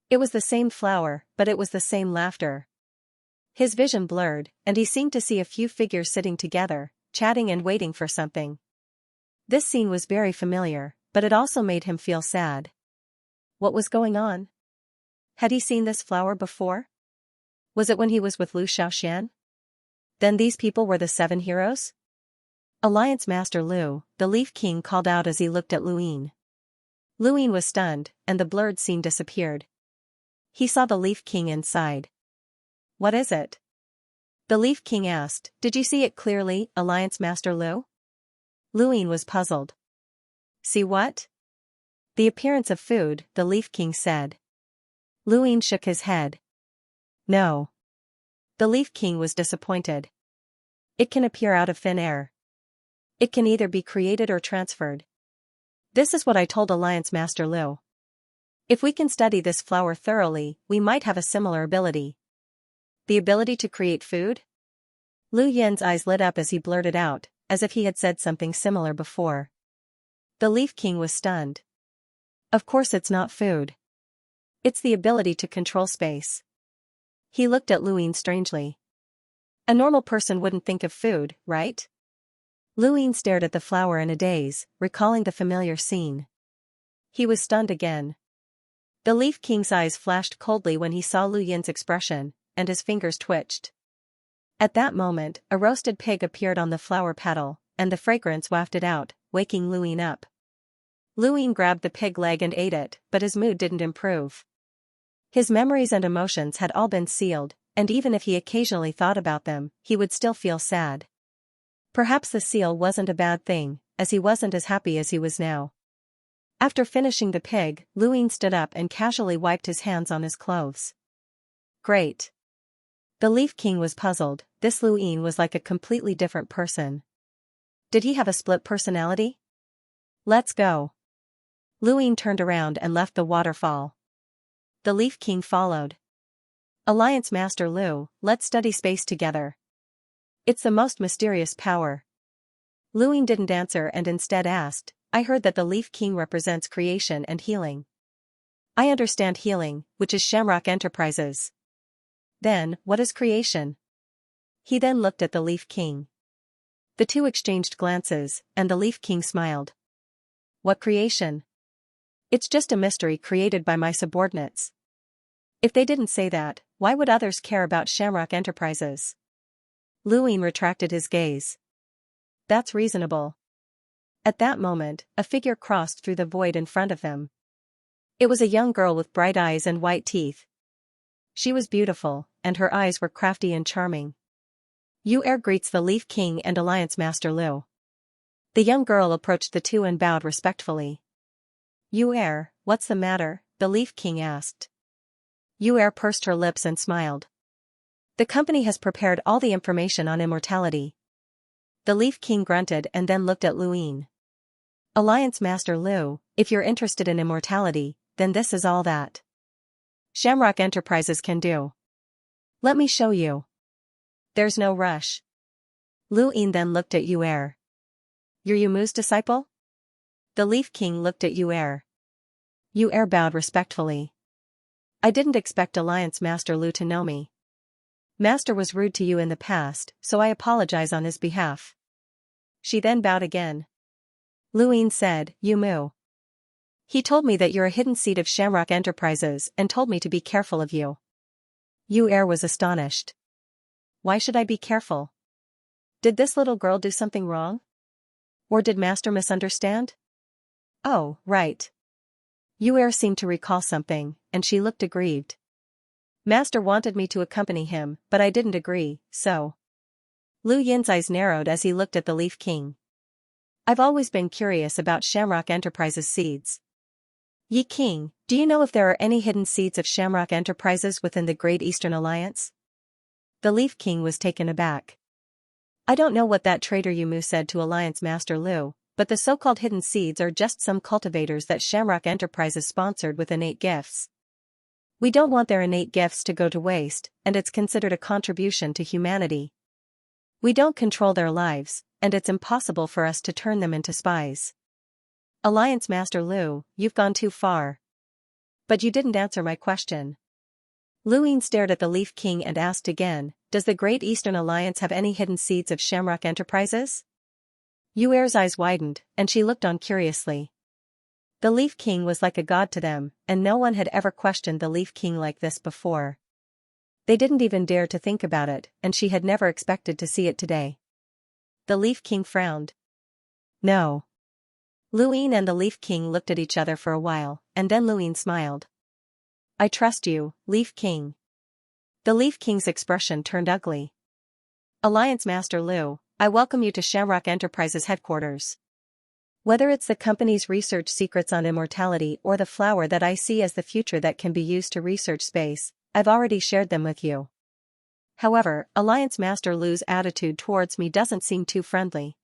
It was the same flower, but it was the same laughter. His vision blurred, and he seemed to see a few figures sitting together, chatting and waiting for something. This scene was very familiar, but it also made him feel sad. What was going on? Had he seen this flower before? Was it when he was with Lu Xiaoxian? Then these people were the 7 heroes? Alliance Master Lu, the Leaf King called out as he looked at Lu Yin. Lu Yin was stunned, and the blurred scene disappeared. He saw the Leaf King inside. What is it? The Leaf King asked. Did you see it clearly, Alliance Master Lu? Lu Yin was puzzled. See what? The appearance of food, the Leaf King said. Lu Yin shook his head. No. The Leaf King was disappointed. It can appear out of thin air. It can either be created or transferred. This is what I told Alliance Master Lu. If we can study this flower thoroughly, we might have a similar ability. The ability to create food? Lu Yin's eyes lit up as he blurted out, as if he had said something similar before. The Leaf King was stunned. Of course it's not food. It's the ability to control space. He looked at Lu Yin strangely. A normal person wouldn't think of food, right? Lu Yin stared at the flower in a daze, recalling the familiar scene. He was stunned again. The Leaf King's eyes flashed coldly when he saw Lu Yin's expression, and his fingers twitched. At that moment, a roasted pig appeared on the flower petal, and the fragrance wafted out, waking Lu Yin up. Lu Yin grabbed the pig leg and ate it, but his mood didn't improve. His memories and emotions had all been sealed, and even if he occasionally thought about them, he would still feel sad. Perhaps the seal wasn't a bad thing, as he wasn't as happy as he was now. After finishing the pig, Lu Yin stood up and casually wiped his hands on his clothes. Great. The Leaf King was puzzled. This Lu Yin was like a completely different person. Did he have a split personality? Let's go. Lu Yin turned around and left the waterfall. The Leaf King followed. Alliance Master Lu, let's study space together. It's the most mysterious power. Lu Yin didn't answer and instead asked, I heard that the Leaf King represents creation and healing. I understand healing, which is Shamrock Enterprises. Then, what is creation? He then looked at the Leaf King. The two exchanged glances, and the Leaf King smiled. What creation? It's just a mystery created by my subordinates. If they didn't say that, why would others care about Shamrock Enterprises? Lu Yin retracted his gaze. That's reasonable. At that moment, a figure crossed through the void in front of him. It was a young girl with bright eyes and white teeth. She was beautiful, and her eyes were crafty and charming. Yu Er greets the Leaf King and Alliance Master Lu. The young girl approached the two and bowed respectfully. Yu Er, what's the matter? The Leaf King asked. Yu Er pursed her lips and smiled. The company has prepared all the information on immortality. The Leaf King grunted and then looked at Lu Yin. Alliance Master Lu, if you're interested in immortality, then this is all that Shamrock Enterprises can do. Let me show you. There's no rush. Lu Yin then looked at Yu Er. You're Yu Mu's disciple? The Leaf King looked at Yu Er. Yu Er bowed respectfully. I didn't expect Alliance Master Lu to know me. Master was rude to you in the past, so I apologize on his behalf. She then bowed again. Lu Yin said, Yu Mu. He told me that you're a hidden seed of Shamrock Enterprises and told me to be careful of you. Yu Er was astonished. Why should I be careful? Did this little girl do something wrong? Or did Master misunderstand? Oh, right. Yu Er seemed to recall something, and she looked aggrieved. Master wanted me to accompany him, but I didn't agree, so. Lu Yin's eyes narrowed as he looked at the Leaf King. I've always been curious about Shamrock Enterprises seeds. Yi King, do you know if there are any hidden seeds of Shamrock Enterprises within the Great Eastern Alliance? The Leaf King was taken aback. I don't know what that traitor Yu Mu said to Alliance Master Lu, but the so-called hidden seeds are just some cultivators that Shamrock Enterprises sponsored with innate gifts. We don't want their innate gifts to go to waste, and it's considered a contribution to humanity. We don't control their lives, and it's impossible for us to turn them into spies. Alliance Master Lu, you've gone too far. But you didn't answer my question. Lu Yin stared at the Leaf King and asked again, does the Great Eastern Alliance have any hidden seeds of Shamrock Enterprises? Yu Er's eyes widened, and she looked on curiously. The Leaf King was like a god to them, and no one had ever questioned the Leaf King like this before. They didn't even dare to think about it, and she had never expected to see it today. The Leaf King frowned. No. Lu Yin and the Leaf King looked at each other for a while, and then Lu Yin smiled. I trust you, Leaf King. The Leaf King's expression turned ugly. Alliance Master Lu, I welcome you to Shamrock Enterprises headquarters. Whether it's the company's research secrets on immortality or the flower that I see as the future that can be used to research space, I've already shared them with you. However, Alliance Master Lu's attitude towards me doesn't seem too friendly.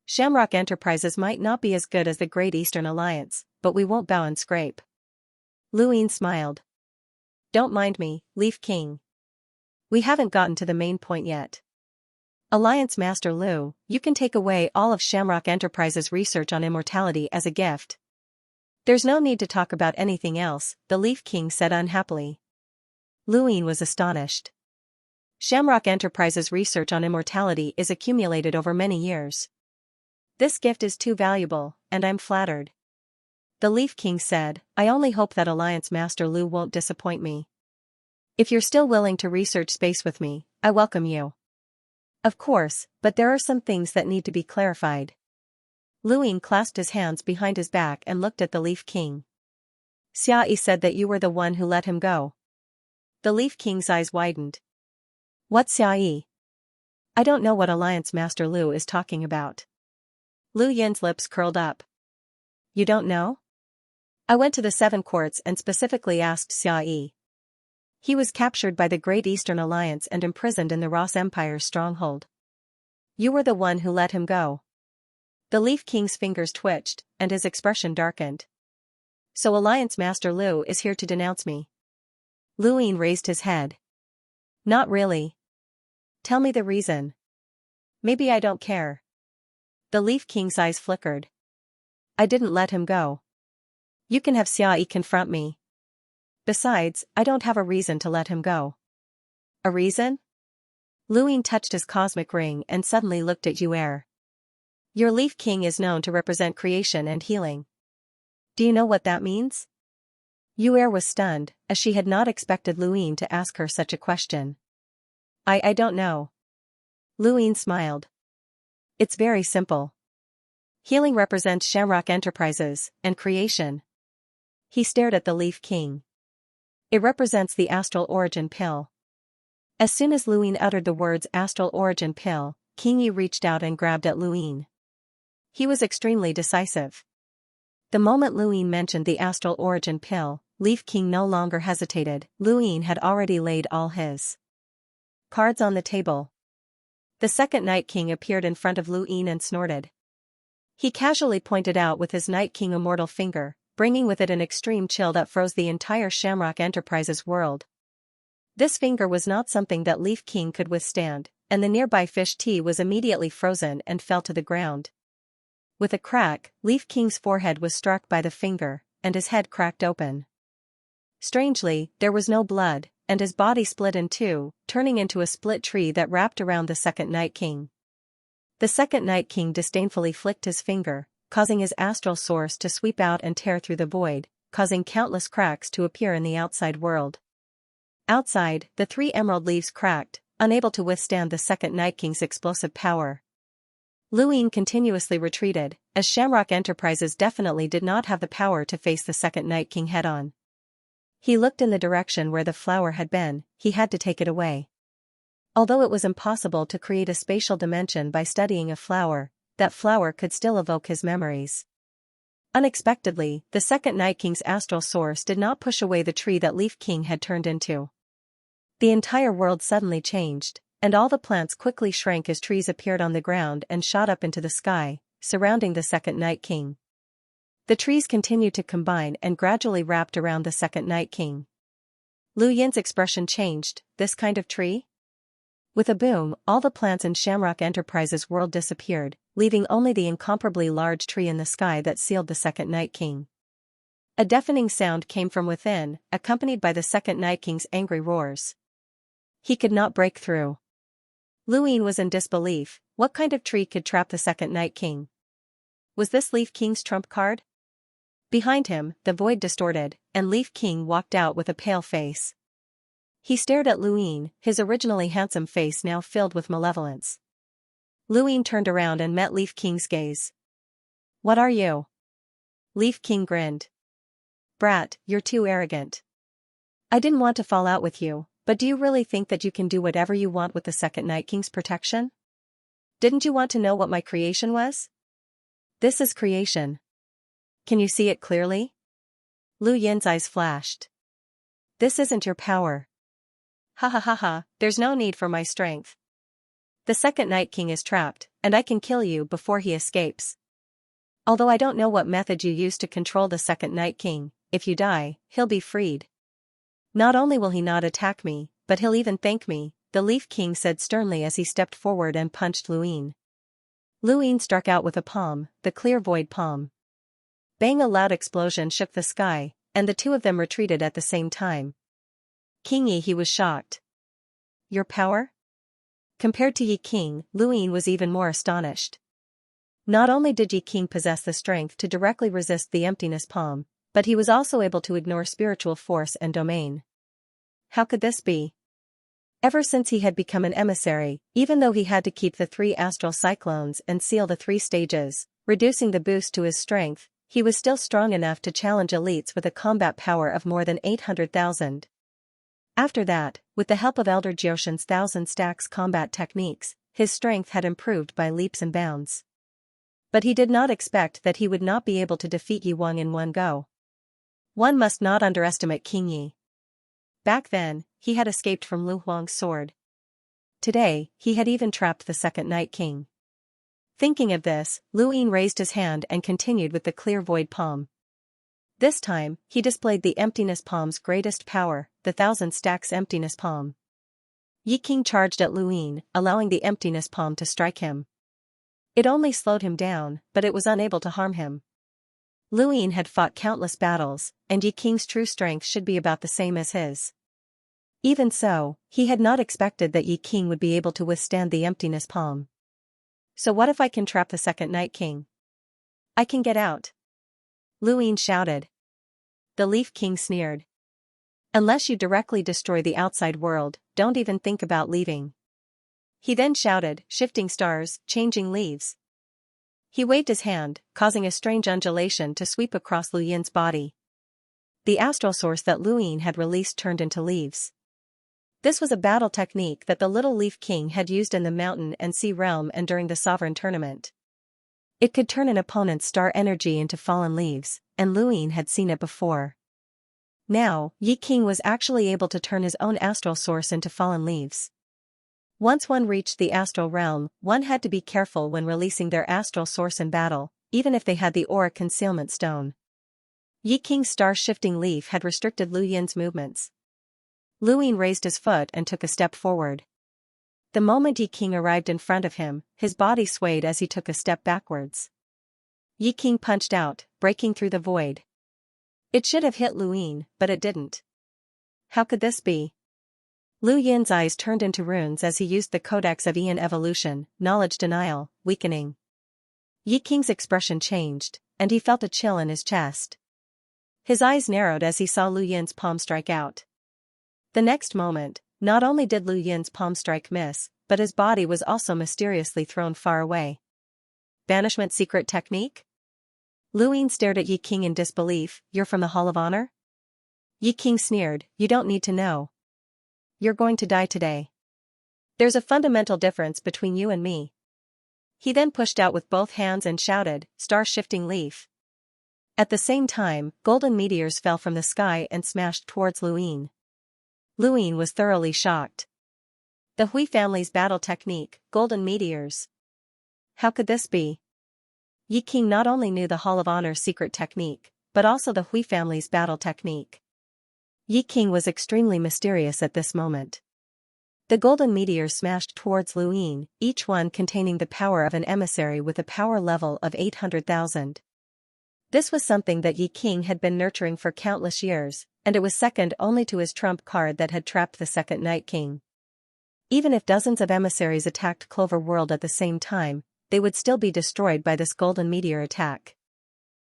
Shamrock Enterprises might not be as good as the Great Eastern Alliance, but we won't bow and scrape. Lu Yin smiled. Don't mind me, Leaf King. We haven't gotten to the main point yet. Alliance Master Lu, you can take away all of Shamrock Enterprises' research on immortality as a gift. There's no need to talk about anything else, the Leaf King said unhappily. Lu Yin was astonished. Shamrock Enterprises' research on immortality is accumulated over many years. This gift is too valuable, and I'm flattered. The Leaf King said, I only hope that Alliance Master Lu won't disappoint me. If you're still willing to research space with me, I welcome you. Of course, but there are some things that need to be clarified. Lu Yin clasped his hands behind his back and looked at the Leaf King. Xianxia said that you were the one who let him go. The Leaf King's eyes widened. What's Xianxia? I don't know what Alliance Master Lu is talking about. Lu Yin's lips curled up. You don't know? I went to the Seven Courts and specifically asked Xianxia. He was captured by the Great Eastern Alliance and imprisoned in the Ross Empire's stronghold. You were the one who let him go. The Leaf King's fingers twitched, and his expression darkened. So Alliance Master Lu is here to denounce me. Lu Yin raised his head. Not really. Tell me the reason. Maybe I don't care. The Leaf King's eyes flickered. I didn't let him go. You can have Xianxia confront me. Besides, I don't have a reason to let him go. A reason? Lu Yin touched his cosmic ring and suddenly looked at Yu Er. Your Leaf King is known to represent creation and healing. Do you know what that means? Yu Er was stunned, as she had not expected Lu Yin to ask her such a question. I don't know. Lu Yin smiled. It's very simple. Healing represents Shamrock Enterprises, and creation. He stared at the Leaf King. It represents the Astral Origin Pill. As soon as Lu Yin uttered the words Astral Origin Pill, King Yi reached out and grabbed at Lu Yin. He was extremely decisive. The moment Lu Yin mentioned the Astral Origin Pill, Leaf King no longer hesitated. Lu Yin had already laid all his cards on the table. The second Night King appeared in front of Lu Yin and snorted. He casually pointed out with his Night King immortal finger, bringing with it an extreme chill that froze the entire Shamrock Enterprises world. This finger was not something that Leaf King could withstand, and the nearby fish tea was immediately frozen and fell to the ground. With a crack, Leaf King's forehead was struck by the finger, and his head cracked open. Strangely, there was no blood, and his body split in two, turning into a split tree that wrapped around the second Night King. The second Night King disdainfully flicked his finger, causing his astral source to sweep out and tear through the void, causing countless cracks to appear in the outside world. Outside, the 3 emerald leaves cracked, unable to withstand the second Night King's explosive power. Luin continuously retreated, as Shamrock Enterprises definitely did not have the power to face the second Night King head-on. He looked in the direction where the flower had been, he had to take it away. Although it was impossible to create a spatial dimension by studying a flower, that flower could still evoke his memories. Unexpectedly, the second Night King's astral source did not push away the tree that Leaf King had turned into. The entire world suddenly changed, and all the plants quickly shrank as trees appeared on the ground and shot up into the sky, surrounding the second Night King. The trees continued to combine and gradually wrapped around the second Night King. Lu Yin's expression changed. This kind of tree? With a boom, all the plants in Shamrock Enterprises' world disappeared, leaving only the incomparably large tree in the sky that sealed the second Night King. A deafening sound came from within, accompanied by the second Night King's angry roars. He could not break through. Lu Yin was in disbelief. What kind of tree could trap the second Night King? Was this Leaf King's trump card? Behind him, the void distorted, and Leaf King walked out with a pale face. He stared at Lu Yin, his originally handsome face now filled with malevolence. Lu Yin turned around and met Leaf King's gaze. "What are you?" Leaf King grinned. "Brat, you're too arrogant. I didn't want to fall out with you, but do you really think that you can do whatever you want with the second Night King's protection? Didn't you want to know what my creation was? This is creation. Can you see it clearly?" Lu Yin's eyes flashed. "This isn't your power. Ha ha ha ha, there's no need for my strength. The second Night King is trapped, and I can kill you before he escapes. Although I don't know what method you used to control the second Night King, if you die, he'll be freed. Not only will he not attack me, but he'll even thank me," the Leaf King said sternly as he stepped forward and punched Lu Yin. Lu Yin struck out with a palm, the clear void palm. Bang! A loud explosion shook the sky, and the two of them retreated at the same time. King Yi, he was shocked. "Your power?" Compared to Yi King, Lu Yin was even more astonished. Not only did Yi King possess the strength to directly resist the emptiness palm, but he was also able to ignore spiritual force and domain. How could this be? Ever since he had become an emissary, even though he had to keep the 3 astral cyclones and seal the 3 stages, reducing the boost to his strength, he was still strong enough to challenge elites with a combat power of more than 800,000. After that, with the help of Elder Jioshan's 1,000 stacks combat techniques, his strength had improved by leaps and bounds. But he did not expect that he would not be able to defeat Yi Wang in one go. One must not underestimate King Yi. Back then, he had escaped from Lu Huang's sword. Today, he had even trapped the second Night King. Thinking of this, Lu Yin raised his hand and continued with the clear void palm. This time, he displayed the emptiness palm's greatest power, the 1,000 stacks emptiness palm. Yi King charged at Lu Yin, allowing the emptiness palm to strike him. It only slowed him down, but it was unable to harm him. Lu Yin had fought countless battles, and Yi King's true strength should be about the same as his. Even so, he had not expected that Yi King would be able to withstand the emptiness palm. "So what if I can trap the second Night King? I can get out," Lu Yin shouted. The Leaf King sneered. "Unless you directly destroy the outside world, don't even think about leaving." He then shouted, "Shifting stars, changing leaves." He waved his hand, causing a strange undulation to sweep across Lu Yin's body. The astral source that Lu Yin had released turned into leaves. This was a battle technique that the Little Leaf King had used in the Mountain and Sea Realm and during the Sovereign Tournament. It could turn an opponent's star energy into fallen leaves, and Lu Yin had seen it before. Now, Yi King was actually able to turn his own astral source into fallen leaves. Once one reached the astral realm, one had to be careful when releasing their astral source in battle, even if they had the aura concealment stone. Yi King's star-shifting leaf had restricted Lu Yin's movements. Lu Ying raised his foot and took a step forward. The moment Yi King arrived in front of him, his body swayed as he took a step backwards. Yi King punched out, breaking through the void. It should have hit Lu Ying, but it didn't. How could this be? Lu Yin's eyes turned into runes as he used the Codex of Aeon Evolution, knowledge denial, weakening. Yi King's expression changed, and he felt a chill in his chest. His eyes narrowed as he saw Lu Yin's palm strike out. The next moment, not only did Lu Yin's palm strike miss, but his body was also mysteriously thrown far away. Banishment secret technique? Lu Yin stared at Yi King in disbelief. You're from the Hall of Honor? Yi King sneered, you don't need to know. You're going to die today. There's a fundamental difference between you and me. He then pushed out with both hands and shouted, star-shifting leaf. At the same time, golden meteors fell from the sky and smashed towards Lu Yin. Lu Yin was thoroughly shocked. The Hui family's battle technique, golden meteors. How could this be? Yi King not only knew the Hall of Honor's secret technique, but also the Hui family's battle technique. Yi King was extremely mysterious at this moment. The golden meteors smashed towards Lu Yin, each one containing the power of an emissary with a power level of 800,000. This was something that Yi King had been nurturing for countless years, and it was second only to his trump card that had trapped the second Night King. Even if dozens of emissaries attacked Clover World at the same time, they would still be destroyed by this golden meteor attack.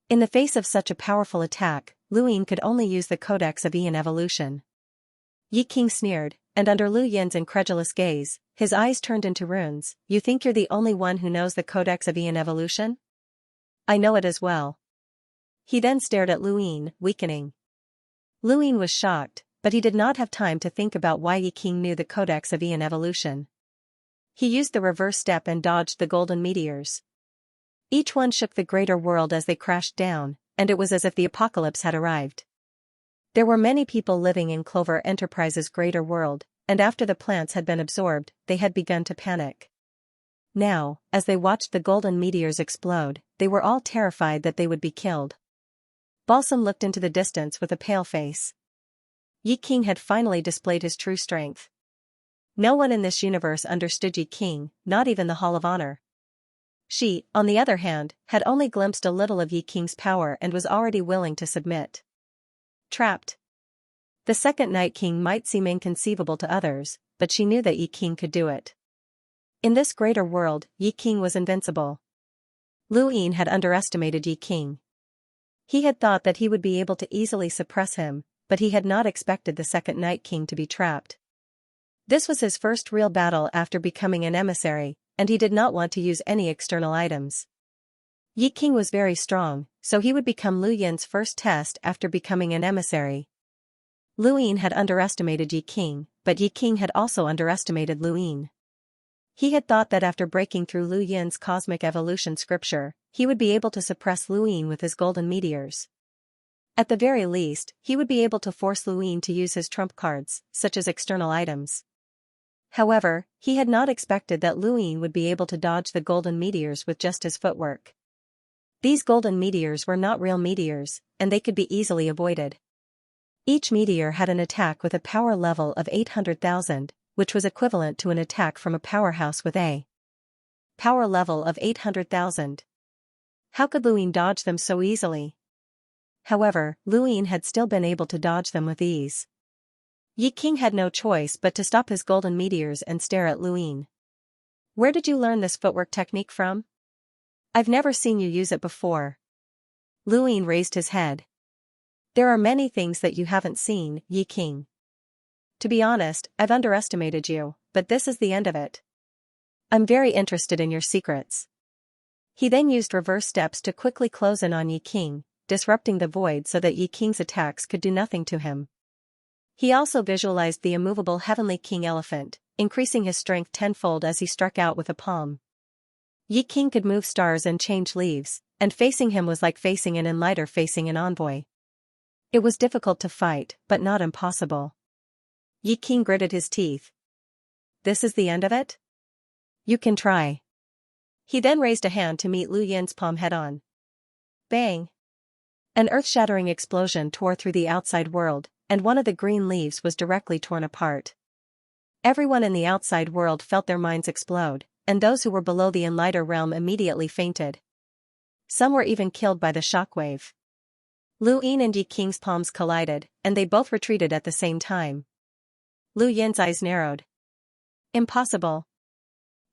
In the face of such a powerful attack, Lu Yin could only use the Codex of Aeon Evolution. Yi King sneered, and under Lu Yin's incredulous gaze, his eyes turned into runes. You think you're the only one who knows the Codex of Aeon Evolution? I know it as well. He then stared at Lu Yin, weakening. Lu Yin was shocked, but he did not have time to think about why Yi King knew the Codex of Aeon Evolution. He used the reverse step and dodged the golden meteors. Each one shook the greater world as they crashed down, and it was as if the apocalypse had arrived. There were many people living in Clover Enterprise's greater world, and after the plants had been absorbed, they had begun to panic. Now, as they watched the golden meteors explode, they were all terrified that they would be killed. Balsam looked into the distance with a pale face. Yi King had finally displayed his true strength. No one in this universe understood Yi King, not even the Hall of Honor. She, on the other hand, had only glimpsed a little of Yi King's power and was already willing to submit. Trapped. The second Night King might seem inconceivable to others, but she knew that Yi King could do it. In this greater world, Yi King was invincible. Lu Yin had underestimated Yi King. He had thought that he would be able to easily suppress him, but he had not expected the second Night King to be trapped. This was his first real battle after becoming an emissary, and he did not want to use any external items. Yi King was very strong, so he would become Lu Yin's first test after becoming an emissary. Lu Yin had underestimated Yi King, but Yi King had also underestimated Lu Yin. He had thought that after breaking through Lu Yin's cosmic evolution scripture, he would be able to suppress Lu Yin with his golden meteors. At the very least, he would be able to force Lu Yin to use his trump cards, such as external items. However, he had not expected that Lu Yin would be able to dodge the golden meteors with just his footwork. These golden meteors were not real meteors, and they could be easily avoided. Each meteor had an attack with a power level of 800,000, which was equivalent to an attack from a powerhouse with a power level of 800,000. How could Lu Yin dodge them so easily? However, Lu Yin had still been able to dodge them with ease. Yi King had no choice but to stop his golden meteors and stare at Lu Yin. Where did you learn this footwork technique from? I've never seen you use it before. Lu Yin raised his head. There are many things that you haven't seen, Yi King. To be honest, I've underestimated you, but this is the end of it. I'm very interested in your secrets. He then used reverse steps to quickly close in on Yi King, disrupting the void so that Yi King's attacks could do nothing to him. He also visualized the immovable Heavenly King elephant, increasing his strength tenfold as he struck out with a palm. Yi King could move stars and change leaves, and facing him was like facing an enlighter facing an envoy. It was difficult to fight, but not impossible. Yi King gritted his teeth. This is the end of it? You can try. He then raised a hand to meet Lu Yin's palm head-on. Bang! An earth-shattering explosion tore through the outside world, and one of the green leaves was directly torn apart. Everyone in the outside world felt their minds explode, and those who were below the Enlighter realm immediately fainted. Some were even killed by the shockwave. Lu Yin and Yi Qing's palms collided, and they both retreated at the same time. Lu Yin's eyes narrowed. Impossible.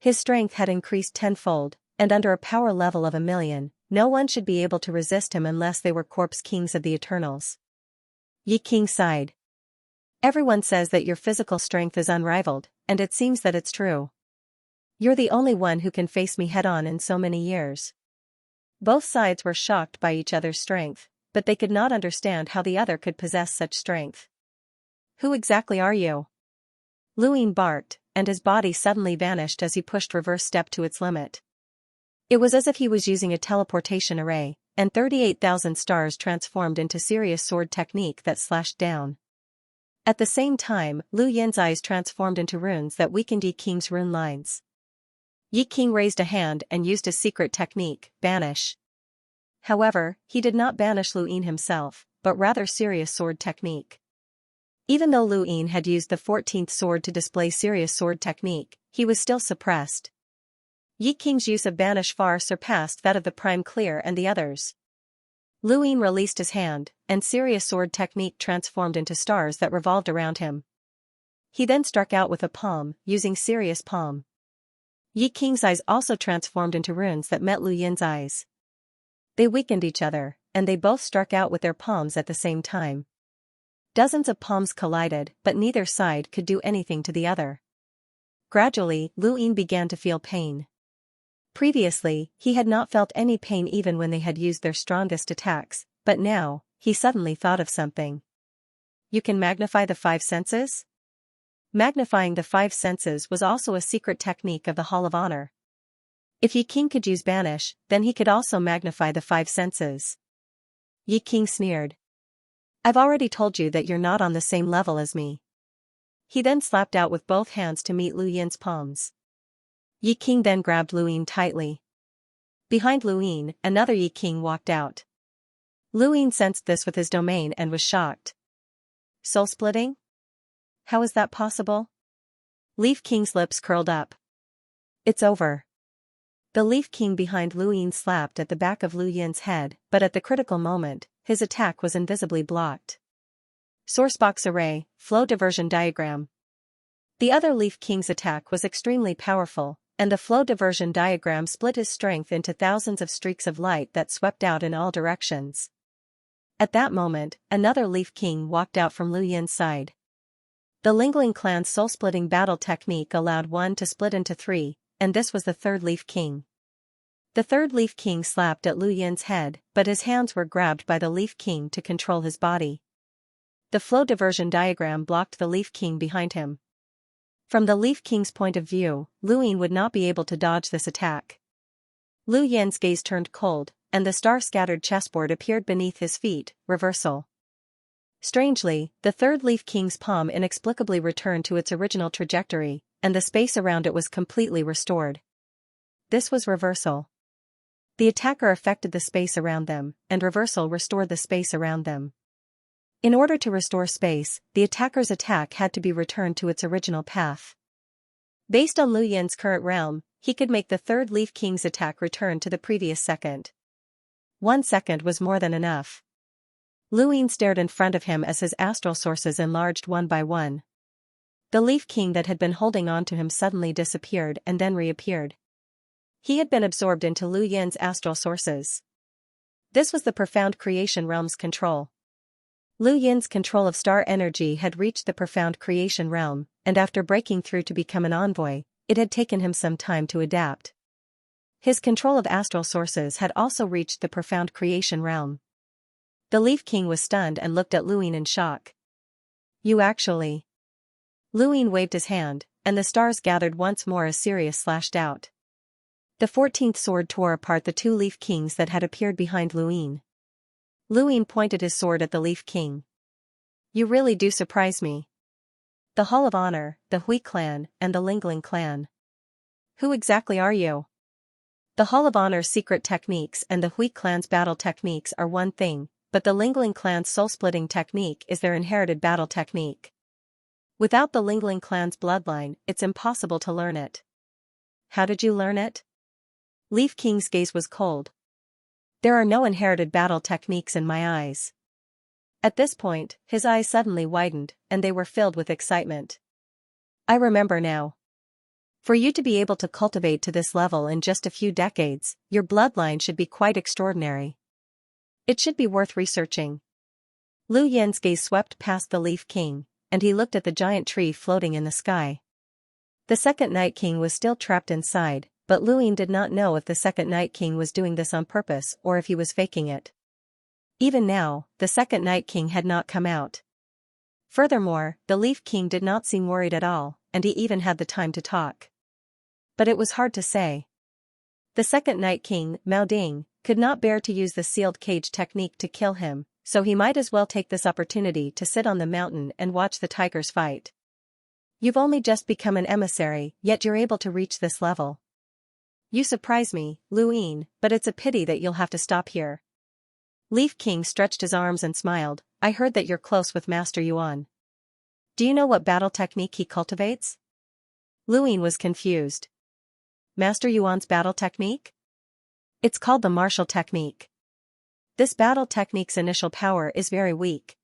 His strength had increased tenfold, and under a power level of 1,000,000, no one should be able to resist him unless they were corpse kings of the Eternals. Yi Qing sighed. Everyone says that your physical strength is unrivaled, and it seems that it's true. You're the only one who can face me head-on in so many years. Both sides were shocked by each other's strength, but they could not understand how the other could possess such strength. Who exactly are you? Lu Yin barked, and his body suddenly vanished as he pushed reverse step to its limit. It was as if he was using a teleportation array, and 38,000 stars transformed into serious sword technique that slashed down. At the same time, Lu Yin's eyes transformed into runes that weakened Yi Qing's rune lines. Yi Qing raised a hand and used a secret technique, banish. However, he did not banish Lu Yin himself, but rather serious sword technique. Even though Lu Yin had used the 14th sword to display serious sword technique, he was still suppressed. Yi Qing's use of banish far surpassed that of the Prime Clear and the others. Lu Yin released his hand, and serious sword technique transformed into stars that revolved around him. He then struck out with a palm, using serious palm. Yi Qing's eyes also transformed into runes that met Lu Yin's eyes. They weakened each other, and they both struck out with their palms at the same time. Dozens of palms collided, but neither side could do anything to the other. Gradually, Lu Yin began to feel pain. Previously, he had not felt any pain even when they had used their strongest attacks, but now, he suddenly thought of something. You can magnify the 5 senses? Magnifying the 5 senses was also a secret technique of the Hall of Honor. If Yi Qing could use banish, then he could also magnify the 5 senses. Yi Qing sneered. I've already told you that you're not on the same level as me. He then slapped out with both hands to meet Lu Yin's palms. Yi Qing then grabbed Lu Yin tightly. Behind Lu Yin, another Yi Qing walked out. Lu Yin sensed this with his domain and was shocked. Soul-splitting? How is that possible? Leaf King's lips curled up. It's over. The Leaf King behind Lu Yin slapped at the back of Lu Yin's head, but at the critical moment, his attack was invisibly blocked. Sourcebox array, flow diversion diagram. The other Leaf King's attack was extremely powerful, and the flow diversion diagram split his strength into thousands of streaks of light that swept out in all directions. At that moment, another Leaf King walked out from Lu Yin's side. The Lingling clan's soul-splitting battle technique allowed one to split into 3, and this was the third Leaf King. The third Leaf King slapped at Lu Yin's head, but his hands were grabbed by the Leaf King to control his body. The flow diversion diagram blocked the Leaf King behind him. From the Leaf King's point of view, Lu Yin would not be able to dodge this attack. Lu Yin's gaze turned cold, and the star-scattered chessboard appeared beneath his feet, reversal. Strangely, the third Leaf King's palm inexplicably returned to its original trajectory, and the space around it was completely restored. This was reversal. The attacker affected the space around them, and reversal restored the space around them. In order to restore space, the attacker's attack had to be returned to its original path. Based on Lu Yin's current realm, he could make the third Leaf King's attack return to the previous second. 1 second was more than enough. Lu Yin stared in front of him as his astral sources enlarged one by one. The Leaf King that had been holding on to him suddenly disappeared and then reappeared. He had been absorbed into Lu Yin's astral sources. This was the profound creation realm's control. Lu Yin's control of star energy had reached the profound creation realm, and after breaking through to become an envoy, it had taken him some time to adapt. His control of astral sources had also reached the profound creation realm. The Leaf King was stunned and looked at Lu Yin in shock. You actually... Lu Yin waved his hand, and the stars gathered once more as Sirius slashed out. The 14th sword tore apart the 2 Leaf Kings that had appeared behind Lu Yin. Lu Yin pointed his sword at the Leaf King. You really do surprise me. The Hall of Honor, the Hui clan, and the Lingling clan. Who exactly are you? The Hall of Honor's secret techniques and the Hui clan's battle techniques are one thing, but the Lingling clan's soul-splitting technique is their inherited battle technique. Without the Lingling clan's bloodline, it's impossible to learn it. How did you learn it? Leaf King's gaze was cold. There are no inherited battle techniques in my eyes. At this point, his eyes suddenly widened, and they were filled with excitement. I remember now. For you to be able to cultivate to this level in just a few decades, your bloodline should be quite extraordinary. It should be worth researching. Lu Yin's gaze swept past the Leaf King, and he looked at the giant tree floating in the sky. The second Night King was still trapped inside, but Lu Yin did not know if the second Night King was doing this on purpose or if he was faking it. Even now, the second Night King had not come out. Furthermore, the Leaf King did not seem worried at all, and he even had the time to talk. But it was hard to say. The second Night King, Mao Ding, could not bear to use the sealed cage technique to kill him, so he might as well take this opportunity to sit on the mountain and watch the tigers fight. You've only just become an emissary, yet you're able to reach this level. You surprise me, Lu Yin, but it's a pity that you'll have to stop here. Leaf King stretched his arms and smiled. I heard that you're close with Master Yuan. Do you know what battle technique he cultivates? Lu Yin was confused. Master Yuan's battle technique? It's called the martial technique. This battle technique's initial power is very weak.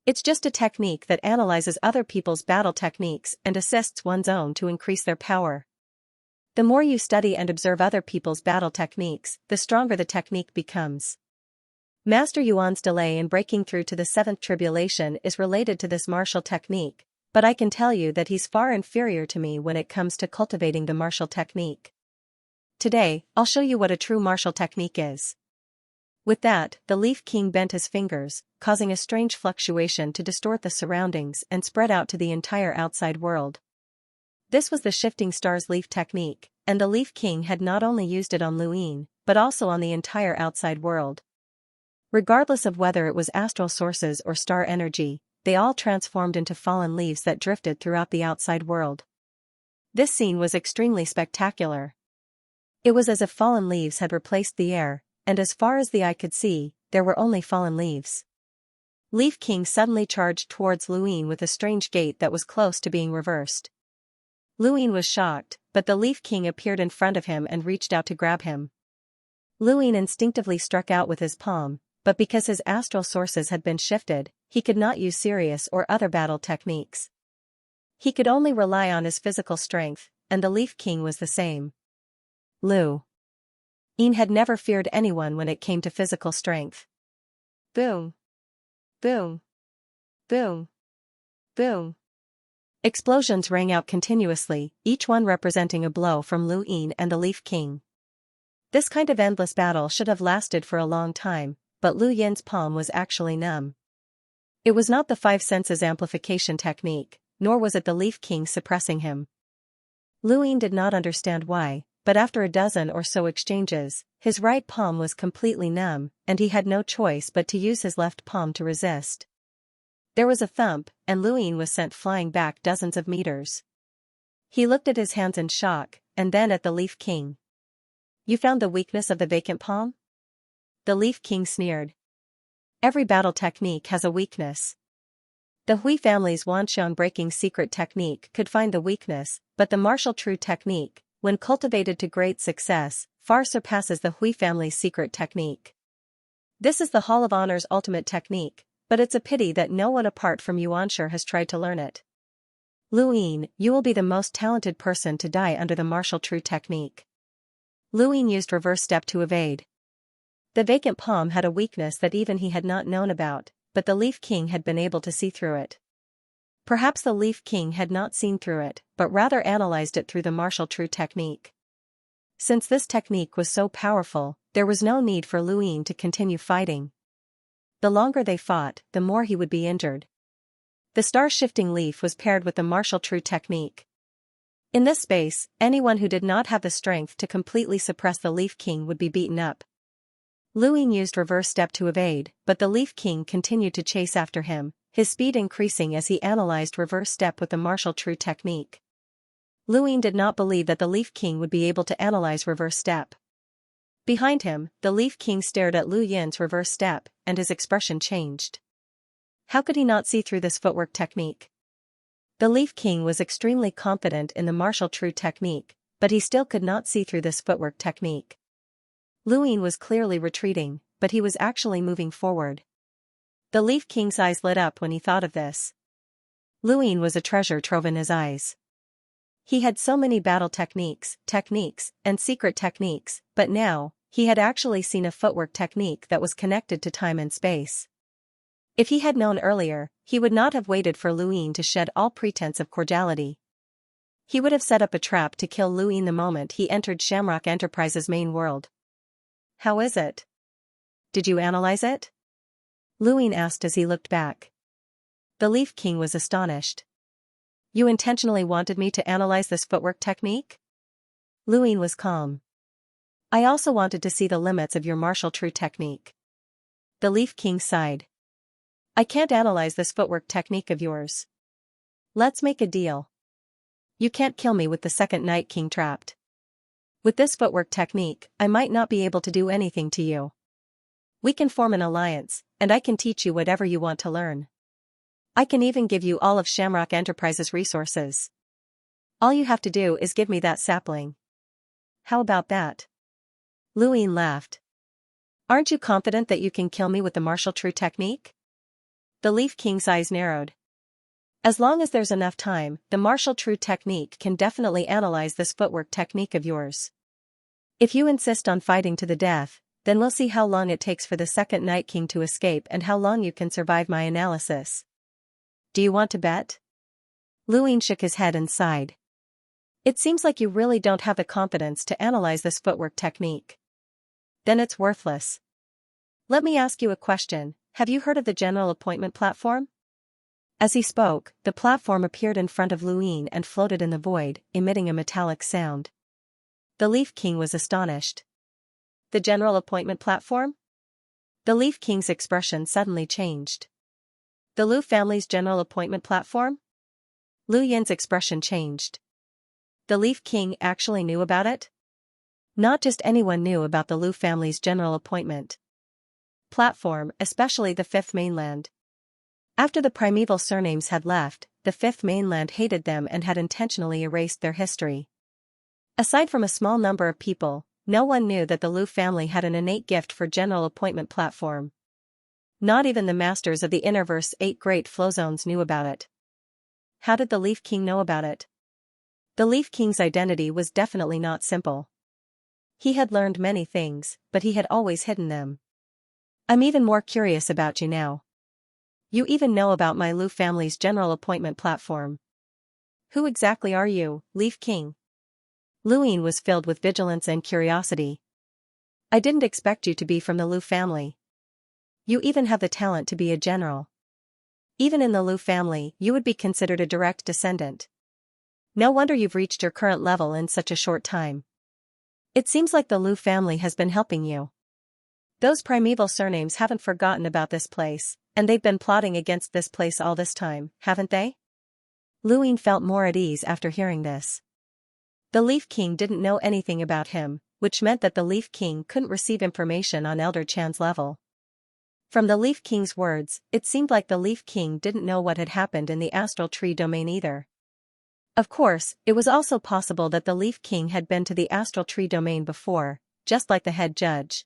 It's just a technique that analyzes other people's battle techniques and assists one's own to increase their power. The more you study and observe other people's battle techniques, the stronger the technique becomes. Master Yuan's delay in breaking through to the seventh tribulation is related to this martial technique, but I can tell you that he's far inferior to me when it comes to cultivating the martial technique. Today, I'll show you what a true martial technique is. With that, the Leaf King bent his fingers, causing a strange fluctuation to distort the surroundings and spread out to the entire outside world. This was the shifting stars leaf technique, and the Leaf King had not only used it on Lu Yin, but also on the entire outside world. Regardless of whether it was astral sources or star energy, they all transformed into fallen leaves that drifted throughout the outside world. This scene was extremely spectacular. It was as if fallen leaves had replaced the air, and as far as the eye could see, there were only fallen leaves. Leaf King suddenly charged towards Lu Yin with a strange gait that was close to being reversed. Lu Yin was shocked, but the Leaf King appeared in front of him and reached out to grab him. Lu Yin instinctively struck out with his palm, but because his astral sources had been shifted, he could not use serious or other battle techniques. He could only rely on his physical strength, and the Leaf King was the same. Lu Yin had never feared anyone when it came to physical strength. Boom! Boom! Boom! Boom! Explosions rang out continuously, each one representing a blow from Lu Yin and the Leaf King. This kind of endless battle should have lasted for a long time, but Lu Yin's palm was actually numb. It was not the five senses amplification technique, nor was it the Leaf King suppressing him. Lu Yin did not understand why, but after a dozen or so exchanges, his right palm was completely numb, and he had no choice but to use his left palm to resist. There was a thump, and Lu Yin was sent flying back dozens of meters. He looked at his hands in shock, and then at the Leaf King. You found the weakness of the vacant palm? The Leaf King sneered. Every battle technique has a weakness. The Hui family's Wanxian breaking secret technique could find the weakness, but the martial true technique, when cultivated to great success, far surpasses the Hui family's secret technique. This is the Hall of Honor's ultimate technique, but it's a pity that no one apart from Yuanshi has tried to learn it. Lu Yin, you will be the most talented person to die under the martial true technique. Lu Yin used reverse step to evade. The vacant palm had a weakness that even he had not known about, but the Leaf King had been able to see through it. Perhaps the Leaf King had not seen through it, but rather analyzed it through the martial true technique. Since this technique was so powerful, there was no need for Lu Yin to continue fighting. The longer they fought, the more he would be injured. The star-shifting leaf was paired with the martial true technique. In this space, anyone who did not have the strength to completely suppress the Leaf King would be beaten up. Lu Yin used reverse step to evade, but the Leaf King continued to chase after him, his speed increasing as he analyzed reverse step with the martial true technique. Lu Yin did not believe that the Leaf King would be able to analyze reverse step. Behind him, the Leaf King stared at Lu Yin's reverse step, and his expression changed. How could he not see through this footwork technique? The Leaf King was extremely confident in the martial true technique, but he still could not see through this footwork technique. Lu Yin was clearly retreating, but he was actually moving forward. The Leaf King's eyes lit up when he thought of this. Lu Yin was a treasure trove in his eyes. He had so many battle techniques, and secret techniques, but now, he had actually seen a footwork technique that was connected to time and space. If he had known earlier, he would not have waited for Lu Yin to shed all pretense of cordiality. He would have set up a trap to kill Lu Yin the moment he entered Shamrock Enterprises' main world. How is it? Did you analyze it? Lu Yin asked as he looked back. The Leaf King was astonished. You intentionally wanted me to analyze this footwork technique? Lu Yin was calm. I also wanted to see the limits of your martial true technique. The Leaf King sighed. I can't analyze this footwork technique of yours. Let's make a deal. You can't kill me with the second Night King trapped. With this footwork technique, I might not be able to do anything to you. We can form an alliance, and I can teach you whatever you want to learn. I can even give you all of Shamrock Enterprises' resources. All you have to do is give me that sapling. How about that? Lu Yin laughed. Aren't you confident that you can kill me with the martial true technique? The Leaf King's eyes narrowed. As long as there's enough time, the martial true technique can definitely analyze this footwork technique of yours. If you insist on fighting to the death, then we'll see how long it takes for the second Night King to escape and how long you can survive my analysis. Do you want to bet? Lu Yin shook his head and sighed. It seems like you really don't have the confidence to analyze this footwork technique. Then it's worthless. Let me ask you a question, have you heard of the General Appointment Platform? As he spoke, the platform appeared in front of Lu Yin and floated in the void, emitting a metallic sound. The Leaf King was astonished. The General Appointment Platform? The Leaf King's expression suddenly changed. The Lu family's General Appointment Platform? Lu Yin's expression changed. The Leaf King actually knew about it? Not just anyone knew about the Lu family's General Appointment Platform, especially the Fifth Mainland. After the primeval surnames had left, the Fifth Mainland hated them and had intentionally erased their history. Aside from a small number of people, no one knew that the Lu family had an innate gift for General Appointment Platform. Not even the masters of the Innerverse 8 Great Flow Zones knew about it. How did the Leaf King know about it? The Leaf King's identity was definitely not simple. He had learned many things, but he had always hidden them. I'm even more curious about you now. You even know about my Lu family's General Appointment Platform. Who exactly are you, Leaf King? Lu Yin was filled with vigilance and curiosity. I didn't expect you to be from the Lu family. You even have the talent to be a general. Even in the Lu family, you would be considered a direct descendant. No wonder you've reached your current level in such a short time. It seems like the Lu family has been helping you. Those primeval surnames haven't forgotten about this place, and they've been plotting against this place all this time, haven't they? Lu Yin felt more at ease after hearing this. The Leaf King didn't know anything about him, which meant that the Leaf King couldn't receive information on Elder Chan's level. From the Leaf King's words, it seemed like the Leaf King didn't know what had happened in the Astral Tree domain either. Of course, it was also possible that the Leaf King had been to the Astral Tree domain before, just like the head judge.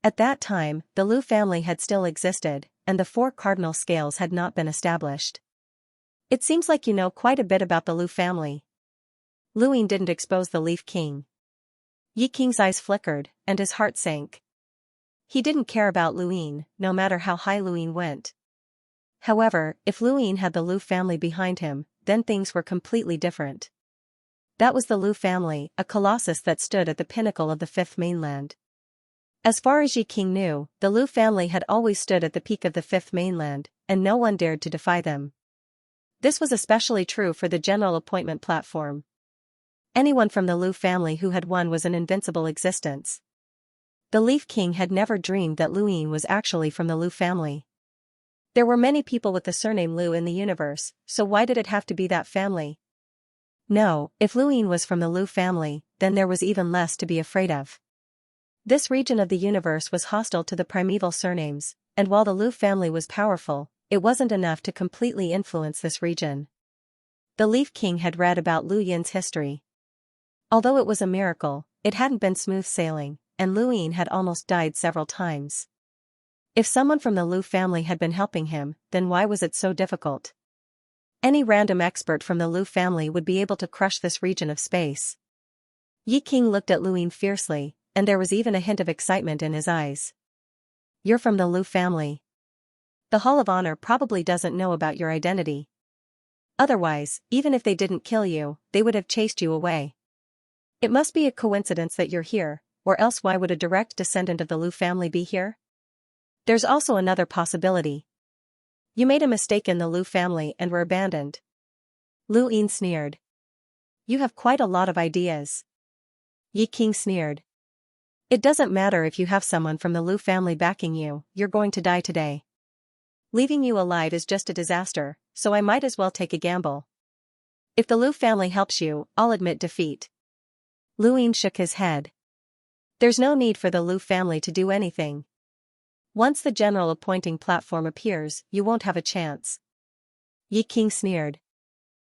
At that time, the Lu family had still existed, and the 4 cardinal scales had not been established. It seems like you know quite a bit about the Lu family. Lu Yin didn't expose the Leaf King. Yi King's eyes flickered, and his heart sank. He didn't care about Lu Yin, no matter how high Lu Yin went. However, if Lu Yin had the Lu family behind him, then things were completely different. That was the Lu family, a colossus that stood at the pinnacle of the Fifth Mainland. As far as Yi King knew, the Lu family had always stood at the peak of the Fifth Mainland, and no one dared to defy them. This was especially true for the General Appointment Platform. Anyone from the Lu family who had won was an invincible existence. The Leaf King had never dreamed that Lu Yin was actually from the Lu family. There were many people with the surname Lu in the universe, so why did it have to be that family? No, if Lu Yin was from the Lu family, then there was even less to be afraid of. This region of the universe was hostile to the primeval surnames, and while the Lu family was powerful, it wasn't enough to completely influence this region. The Leaf King had read about Lu Yin's history. Although it was a miracle, it hadn't been smooth sailing, and Lu Yin had almost died several times. If someone from the Lu family had been helping him, then why was it so difficult? Any random expert from the Lu family would be able to crush this region of space. Yi King looked at Lu Yin fiercely, and there was even a hint of excitement in his eyes. You're from the Lu family. The Hall of Honor probably doesn't know about your identity. Otherwise, even if they didn't kill you, they would have chased you away. It must be a coincidence that you're here, or else why would a direct descendant of the Lu family be here? There's also another possibility. You made a mistake in the Lu family and were abandoned. Lu Yin sneered. You have quite a lot of ideas. Yi King sneered. It doesn't matter if you have someone from the Lu family backing you, you're going to die today. Leaving you alive is just a disaster, so I might as well take a gamble. If the Lu family helps you, I'll admit defeat. Lu Yin shook his head. There's no need for the Lu family to do anything. Once the general appointing platform appears, you won't have a chance. Yi King sneered.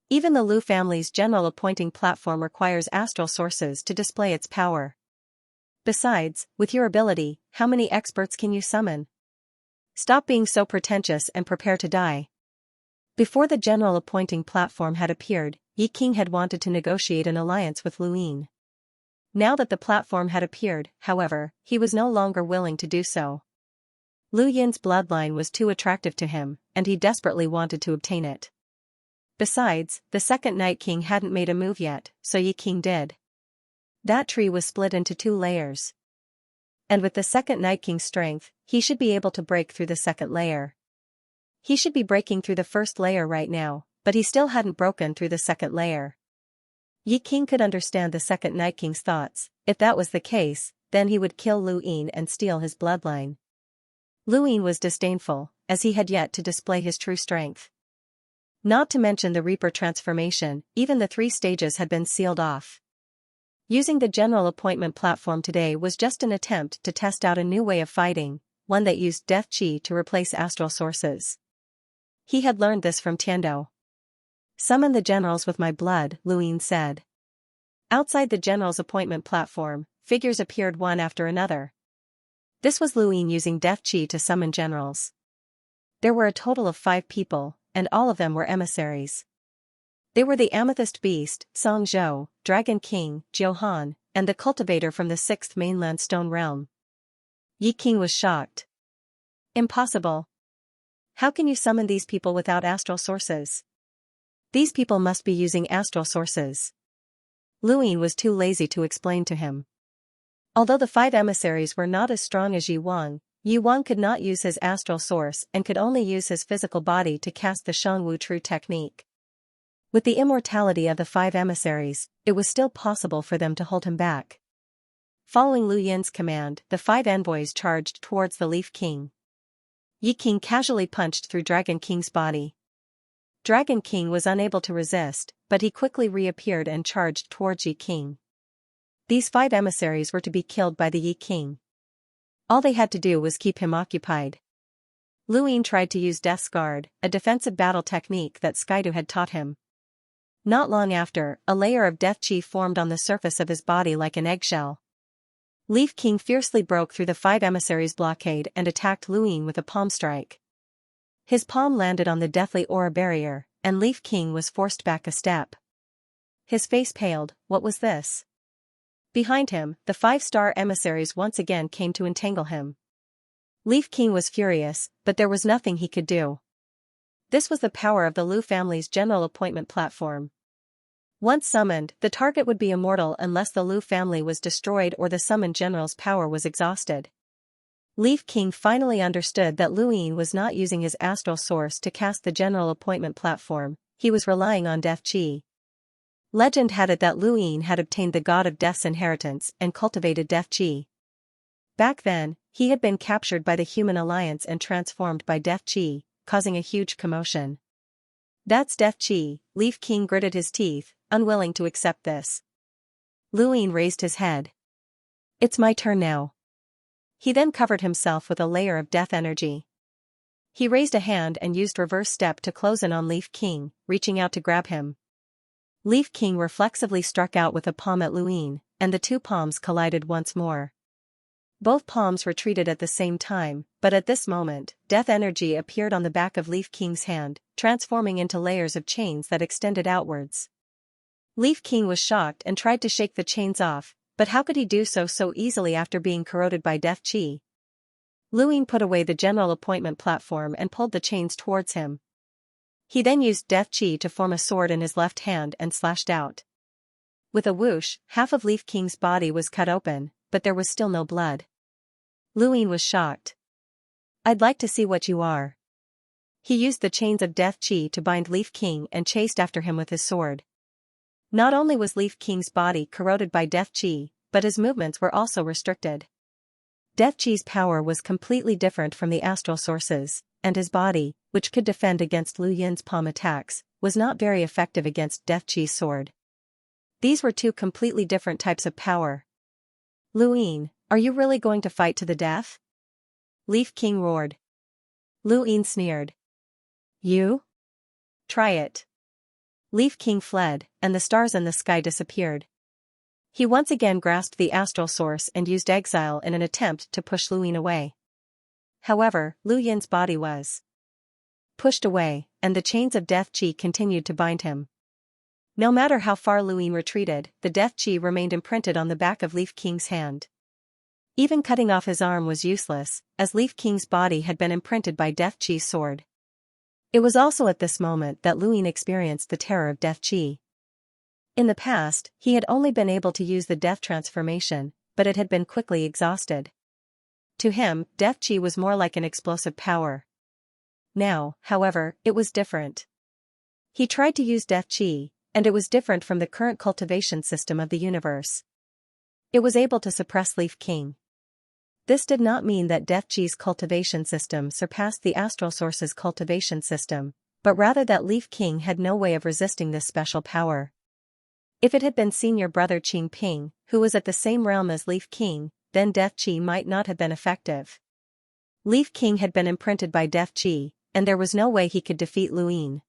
Even the Lu family's general appointing platform requires astral sources to display its power. Besides, with your ability, how many experts can you summon? Stop being so pretentious and prepare to die. Before the general appointing platform had appeared, Yi King had wanted to negotiate an alliance with Lu Yin. Now that the platform had appeared, however, he was no longer willing to do so. Lu Yin's bloodline was too attractive to him, and he desperately wanted to obtain it. Besides, the second Night King hadn't made a move yet, so Yi King did. That tree was split into 2 layers. And with the second Night King's strength, he should be able to break through the second layer. He should be breaking through the first layer right now, but he still hadn't broken through the second layer. Yi King could understand the second Night King's thoughts. If that was the case, then he would kill Lu Yin and steal his bloodline. Lu Yin was disdainful, as he had yet to display his true strength. Not to mention the Reaper transformation, even the 3 stages had been sealed off. Using the general appointment platform today was just an attempt to test out a new way of fighting, one that used death chi to replace astral sources. He had learned this from Tiando. Summon the generals with my blood, Lu Yin said. Outside the general's appointment platform, figures appeared one after another. This was Lu Yin using death chi to summon generals. There were a total of 5 people, and all of them were emissaries. They were the Amethyst Beast, Song Zhou, Dragon King, Johan, and the Cultivator from the 6th Mainland Stone Realm. Yi King was shocked. Impossible. How can you summon these people without astral sources? These people must be using astral sources. Lu Yin was too lazy to explain to him. Although the 5 emissaries were not as strong as Yi Wang could not use his astral source and could only use his physical body to cast the Shangwu True technique. With the immortality of the 5 emissaries, it was still possible for them to hold him back. Following Lu Yin's command, the 5 envoys charged towards the Leaf King. Yi King casually punched through Dragon King's body. Dragon King was unable to resist, but he quickly reappeared and charged towards Yi King. These 5 emissaries were to be killed by the Yi King. All they had to do was keep him occupied. Lu Yin tried to use Death's Guard, a defensive battle technique that Skydu had taught him. Not long after, a layer of death chi formed on the surface of his body like an eggshell. Leaf King fiercely broke through the 5 emissaries' blockade and attacked Lu Yin with a palm strike. His palm landed on the deathly aura barrier, and Leaf King was forced back a step. His face paled. What was this? Behind him, the 5-star emissaries once again came to entangle him. Leaf King was furious, but there was nothing he could do. This was the power of the Lu family's general appointment platform. Once summoned, the target would be immortal unless the Lu family was destroyed or the summoned general's power was exhausted. Leaf King finally understood that Lu Yin was not using his astral source to cast the general appointment platform, he was relying on death chi. Legend had it that Lu Yin had obtained the God of Death's inheritance and cultivated death chi. Back then, he had been captured by the Human Alliance and transformed by death chi, causing a huge commotion. That's death chi, Leaf King gritted his teeth, unwilling to accept this. Lu Yin raised his head. It's my turn now. He then covered himself with a layer of death energy. He raised a hand and used reverse step to close in on Leaf King, reaching out to grab him. Leaf King reflexively struck out with a palm at Luin, and the two palms collided once more. Both palms retreated at the same time, but at this moment, death energy appeared on the back of Leaf King's hand, transforming into layers of chains that extended outwards. Leaf King was shocked and tried to shake the chains off, but how could he do so easily after being corroded by death chi? Luin put away the general appointment platform and pulled the chains towards him. He then used death chi to form a sword in his left hand and slashed out. With a whoosh, half of Leaf King's body was cut open, but there was still no blood. Luin was shocked. I'd like to see what you are. He used the chains of death chi to bind Leaf King and chased after him with his sword. Not only was Leaf King's body corroded by death chi, but his movements were also restricted. Death chi's power was completely different from the astral sources, and his body, which could defend against Lu Yin's palm attacks, was not very effective against death chi's sword. These were two completely different types of power. Luin, are you really going to fight to the death? Leaf King roared. Luin sneered. You? Try it. Leaf King fled, and the stars in the sky disappeared. He once again grasped the astral source and used exile in an attempt to push Luin away. However, Lu Yin's body was pushed away, and the chains of death chi continued to bind him. No matter how far Luin retreated, the death chi remained imprinted on the back of Leaf King's hand. Even cutting off his arm was useless, as Leaf King's body had been imprinted by death chi's sword. It was also at this moment that Luin experienced the terror of death chi. In the past, he had only been able to use the death transformation, but it had been quickly exhausted. To him, death chi was more like an explosive power. Now, however, it was different. He tried to use death chi, and it was different from the current cultivation system of the universe. It was able to suppress Leaf King. This did not mean that death chi's cultivation system surpassed the astral source's cultivation system, but rather that Leaf King had no way of resisting this special power. If it had been senior brother Qing Ping, who was at the same realm as Leaf King, then death chi might not have been effective. Leaf King had been imprinted by death chi, and there was no way he could defeat Luin.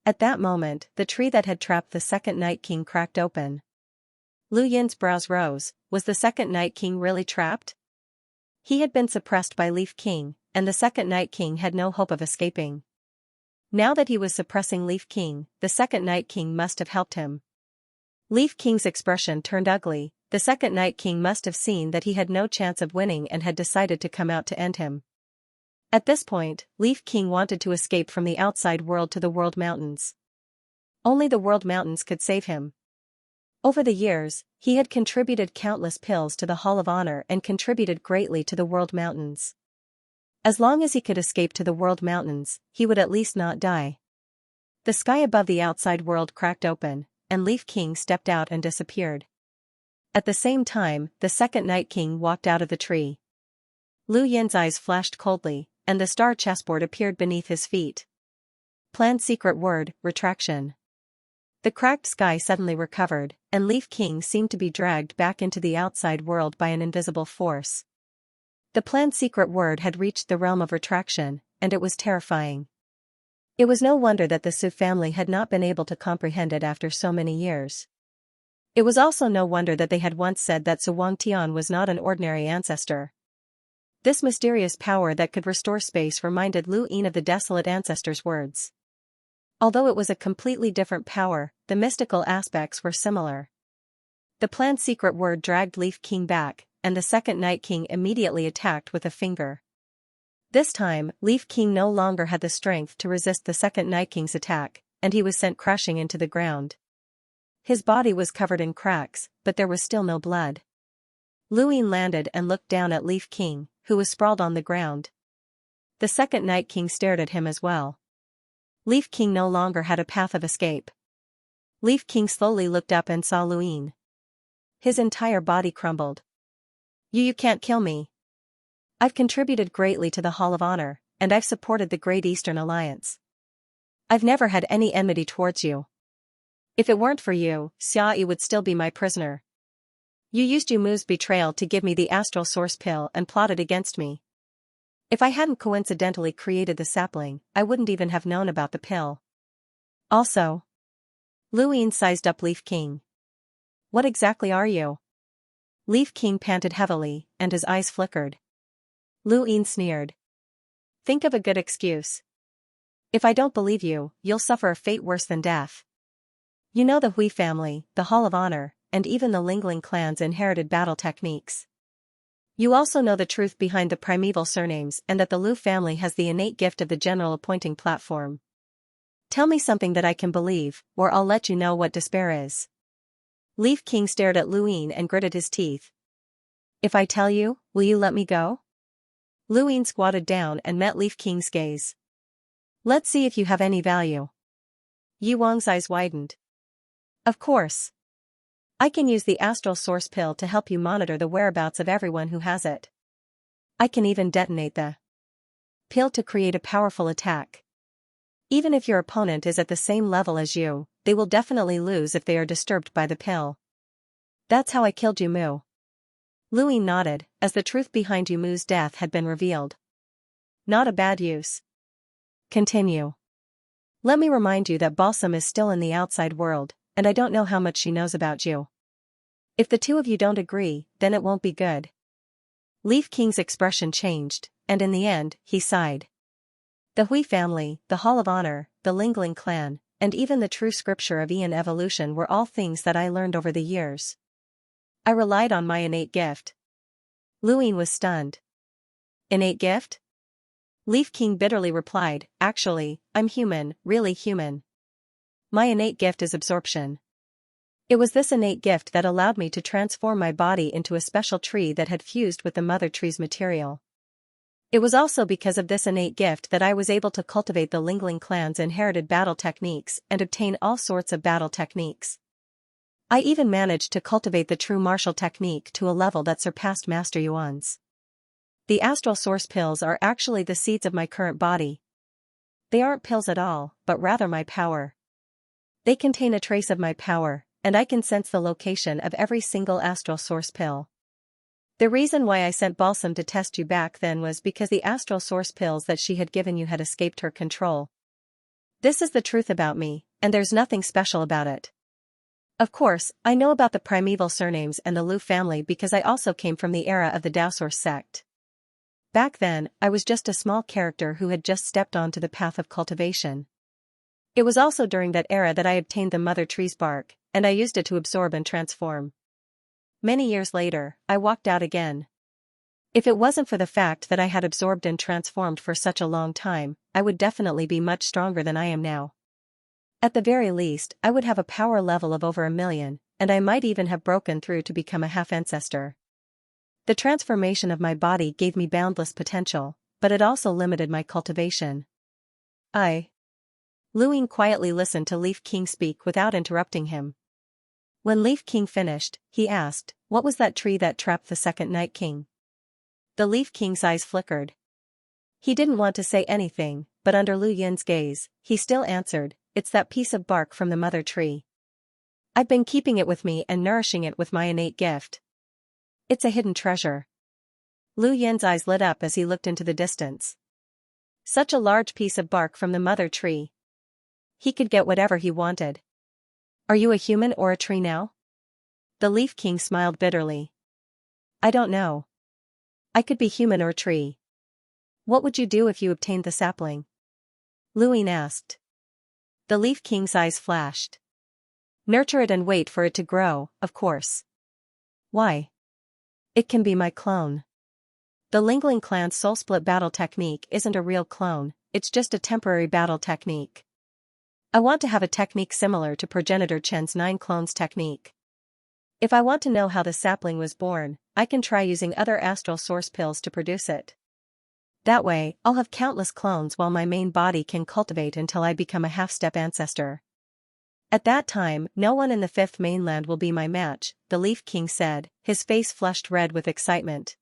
At that moment, the tree that had trapped the second Night King cracked open. Lu Yin's brows rose. Was the second Night King really trapped? He had been suppressed by Leaf King, and the second Night King had no hope of escaping. Now that he was suppressing Leaf King, the second Night King must have helped him. Leaf King's expression turned ugly. The second Night King must have seen that he had no chance of winning and had decided to come out to end him. At this point, Leaf King wanted to escape from the outside world to the World Mountains. Only the World Mountains could save him. Over the years, he had contributed countless pills to the Hall of Honor and contributed greatly to the World Mountains. As long as he could escape to the World Mountains, he would at least not die. The sky above the outside world cracked open, and Leaf King stepped out and disappeared. At the same time, the second Night King walked out of the tree. Lu Yin's eyes flashed coldly, and the star chessboard appeared beneath his feet. Planned secret word, retraction. The cracked sky suddenly recovered, and Leaf King seemed to be dragged back into the outside world by an invisible force. The planned secret word had reached the realm of retraction, and it was terrifying. It was no wonder that the Su family had not been able to comprehend it after so many years. It was also no wonder that they had once said that Su Wangtian was not an ordinary ancestor. This mysterious power that could restore space reminded Lu Yin of the desolate ancestor's words. Although it was a completely different power, the mystical aspects were similar. The planned secret word dragged Leaf King back, and the second Night King immediately attacked with a finger. This time, Leaf King no longer had the strength to resist the second Night King's attack, and he was sent crashing into the ground. His body was covered in cracks, but there was still no blood. Lu Yin landed and looked down at Leaf King, who was sprawled on the ground. The second Night King stared at him as well. Leaf King no longer had a path of escape. Leaf King slowly looked up and saw Lu Yin. His entire body crumbled. You can't kill me. I've contributed greatly to the Hall of Honor, and I've supported the Great Eastern Alliance. I've never had any enmity towards you. If it weren't for you, Xiaxia would still be my prisoner. You used Yumu's betrayal to give me the astral source pill and plotted against me. If I hadn't coincidentally created the sapling, I wouldn't even have known about the pill. Also, Luin sized up Leaf King. What exactly are you? Leaf King panted heavily, and his eyes flickered. Luin sneered. Think of a good excuse. If I don't believe you, you'll suffer a fate worse than death. You know the Hui family, the Hall of Honor, and even the Lingling clan's inherited battle techniques. You also know the truth behind the primeval surnames and that the Lu family has the innate gift of the general appointing platform. Tell me something that I can believe, or I'll let you know what despair is. Leaf King stared at Luin and gritted his teeth. If I tell you, will you let me go? Luin squatted down and met Leaf King's gaze. Let's see if you have any value. Yi Wang's eyes widened. Of course. I can use the astral source pill to help you monitor the whereabouts of everyone who has it. I can even detonate the pill to create a powerful attack. Even if your opponent is at the same level as you, they will definitely lose if they are disturbed by the pill. That's how I killed Yumu. Luin nodded, as the truth behind Yumu's death had been revealed. Not a bad use. Continue. Let me remind you that Balsam is still in the outside world, and I don't know how much she knows about you. If the two of you don't agree, then it won't be good. Leaf King's expression changed, and in the end, he sighed. The Hui family, the Hall of Honor, the Lingling clan, and even the true scripture of Aeon evolution were all things that I learned over the years. I relied on my innate gift. Luin was stunned. Innate gift? Leaf King bitterly replied, actually, I'm human, really human. My innate gift is absorption. It was this innate gift that allowed me to transform my body into a special tree that had fused with the mother tree's material. It was also because of this innate gift that I was able to cultivate the Lingling clan's inherited battle techniques and obtain all sorts of battle techniques. I even managed to cultivate the true martial technique to a level that surpassed Master Yuan's. The astral source pills are actually the seeds of my current body. They aren't pills at all, but rather my power. They contain a trace of my power, and I can sense the location of every single astral source pill. The reason why I sent Balsam to test you back then was because the astral source pills that she had given you had escaped her control. This is the truth about me, and there's nothing special about it. Of course, I know about the primeval surnames and the Lu family because I also came from the era of the Daosource sect. Back then, I was just a small character who had just stepped onto the path of cultivation. It was also during that era that I obtained the mother tree's bark, and I used it to absorb and transform. Many years later, I walked out again. If it wasn't for the fact that I had absorbed and transformed for such a long time, I would definitely be much stronger than I am now. At the very least, I would have a power level of over 1,000,000, and I might even have broken through to become a half-ancestor. The transformation of my body gave me boundless potential, but it also limited my cultivation. Luin quietly listened to Leaf King speak without interrupting him. When Leaf King finished, he asked, what was that tree that trapped the second Night King? The Leaf King's eyes flickered. He didn't want to say anything, but under Lu Yin's gaze, he still answered, it's that piece of bark from the mother tree. I've been keeping it with me and nourishing it with my innate gift. It's a hidden treasure. Lu Yin's eyes lit up as he looked into the distance. Such a large piece of bark from the mother tree. He could get whatever he wanted. Are you a human or a tree now? The Leaf King smiled bitterly. I don't know. I could be human or tree. What would you do if you obtained the sapling? Luin asked. The Leaf King's eyes flashed. Nurture it and wait for it to grow, of course. Why? It can be my clone. The Lingling clan's soul split battle technique isn't a real clone, it's just a temporary battle technique. I want to have a technique similar to Progenitor Chen's 9 clones technique. If I want to know how the sapling was born, I can try using other astral source pills to produce it. That way, I'll have countless clones while my main body can cultivate until I become a half-step ancestor. At that time, no one in the 5th mainland will be my match, the Leaf King said, his face flushed red with excitement.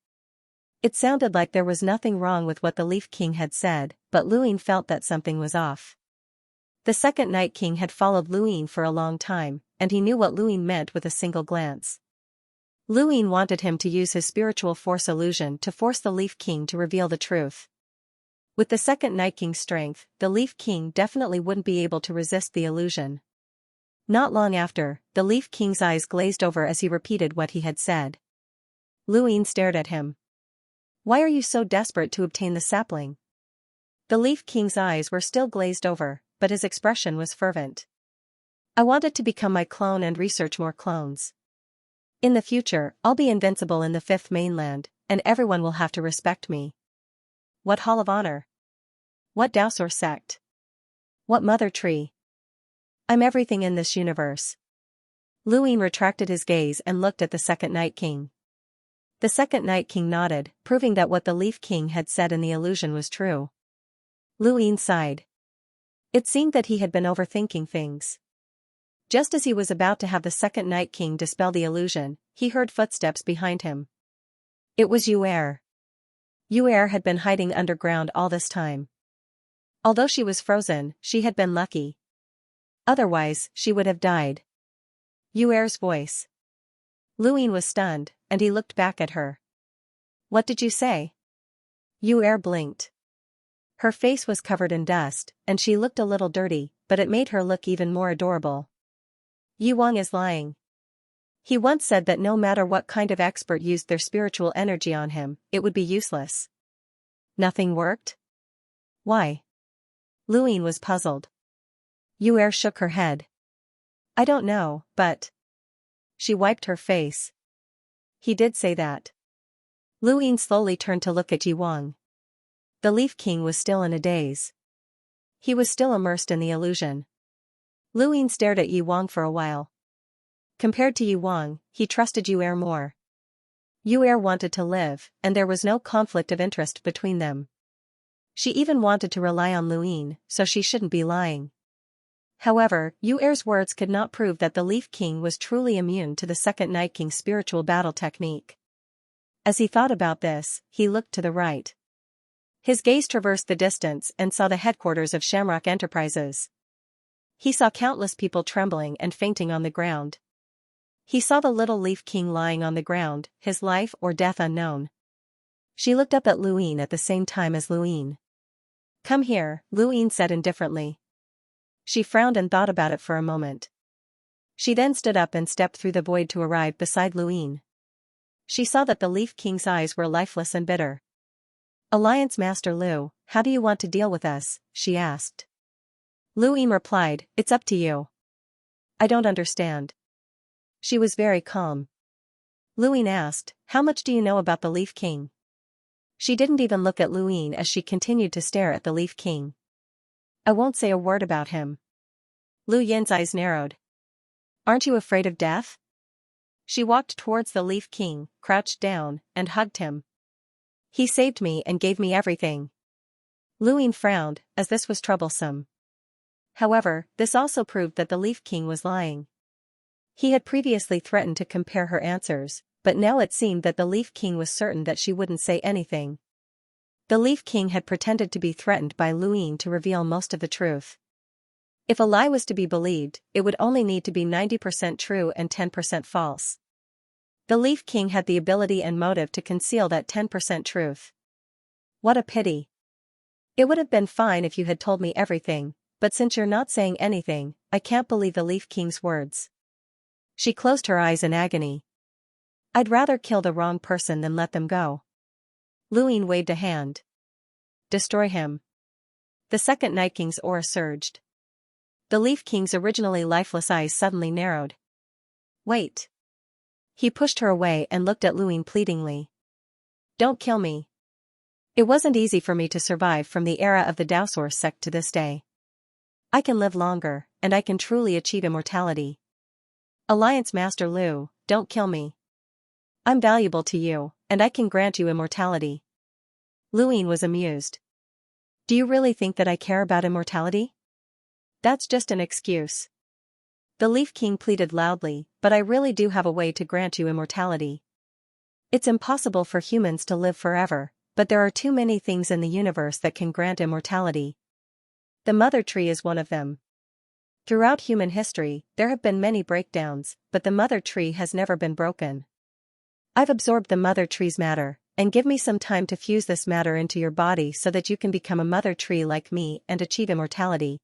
It sounded like there was nothing wrong with what the Leaf King had said, but Luin felt that something was off. The second Night King had followed Luin for a long time, and he knew what Luin meant with a single glance. Luin wanted him to use his spiritual force illusion to force the Leaf King to reveal the truth. With the second Night King's strength, the Leaf King definitely wouldn't be able to resist the illusion. Not long after, the Leaf King's eyes glazed over as he repeated what he had said. Luin stared at him. Why are you so desperate to obtain the sapling? The Leaf King's eyes were still glazed over, but his expression was fervent. I wanted to become my clone and research more clones. In the future, I'll be invincible in the Fifth Mainland, and everyone will have to respect me. What Hall of Honor? What Dowsor sect? What Mother Tree? I'm everything in this universe. Luin retracted his gaze and looked at the second Night King. The second Night King nodded, proving that what the Leaf King had said in the illusion was true. Luin sighed. It seemed that he had been overthinking things. Just as he was about to have the second Night King dispel the illusion, he heard footsteps behind him. It was Yuer. Yuer had been hiding underground all this time. Although she was frozen, she had been lucky. Otherwise, she would have died. Yuer's voice. Luin was stunned, and he looked back at her. What did you say? Yuer blinked. Her face was covered in dust, and she looked a little dirty, but it made her look even more adorable. Yuang is lying. He once said that no matter what kind of expert used their spiritual energy on him, it would be useless. Nothing worked? Why? Luin was puzzled. Yuer shook her head. I don't know, but... She wiped her face. He did say that. Luin slowly turned to look at Yuang. The Leaf King was still in a daze. He was still immersed in the illusion. Luin stared at Yuang for a while. Compared to Yuang, he trusted Yuer more. Yuer wanted to live, and there was no conflict of interest between them. She even wanted to rely on Luin, so she shouldn't be lying. However, Yuer's words could not prove that the Leaf King was truly immune to the second Night King's spiritual battle technique. As he thought about this, he looked to the right. His gaze traversed the distance and saw the headquarters of Shamrock Enterprises. He saw countless people trembling and fainting on the ground. He saw the little Leaf King lying on the ground, his life or death unknown. She looked up at Luin at the same time as Luin. Come here, Luin said indifferently. She frowned and thought about it for a moment. She then stood up and stepped through the void to arrive beside Luin. She saw that the Leaf King's eyes were lifeless and bitter. Alliance Master Lu, how do you want to deal with us? She asked. Luin replied, it's up to you. I don't understand. She was very calm. Luin asked, how much do you know about the Leaf King? She didn't even look at Luin as she continued to stare at the Leaf King. I won't say a word about him. Lu Yin's eyes narrowed. Aren't you afraid of death? She walked towards the Leaf King, crouched down, and hugged him. He saved me and gave me everything. Luin frowned, as this was troublesome. However, this also proved that the Leaf King was lying. He had previously threatened to compare her answers, but now it seemed that the Leaf King was certain that she wouldn't say anything. The Leaf King had pretended to be threatened by Luin to reveal most of the truth. If a lie was to be believed, it would only need to be 90% true and 10% false. The Leaf King had the ability and motive to conceal that 10% truth. What a pity. It would have been fine if you had told me everything, but since you're not saying anything, I can't believe the Leaf King's words. She closed her eyes in agony. I'd rather kill the wrong person than let them go. Luin waved a hand. Destroy him. The second Night King's aura surged. The Leaf King's originally lifeless eyes suddenly narrowed. Wait. He pushed her away and looked at Luin pleadingly. Don't kill me. It wasn't easy for me to survive from the era of the Dowsor sect to this day. I can live longer, and I can truly achieve immortality. Alliance Master Lu, don't kill me. I'm valuable to you, and I can grant you immortality. Luin was amused. Do you really think that I care about immortality? That's just an excuse. The Leaf King pleaded loudly, but I really do have a way to grant you immortality. It's impossible for humans to live forever, but there are too many things in the universe that can grant immortality. The Mother Tree is one of them. Throughout human history, there have been many breakdowns, but the Mother Tree has never been broken. I've absorbed the mother tree's matter, and give me some time to fuse this matter into your body so that you can become a mother tree like me and achieve immortality.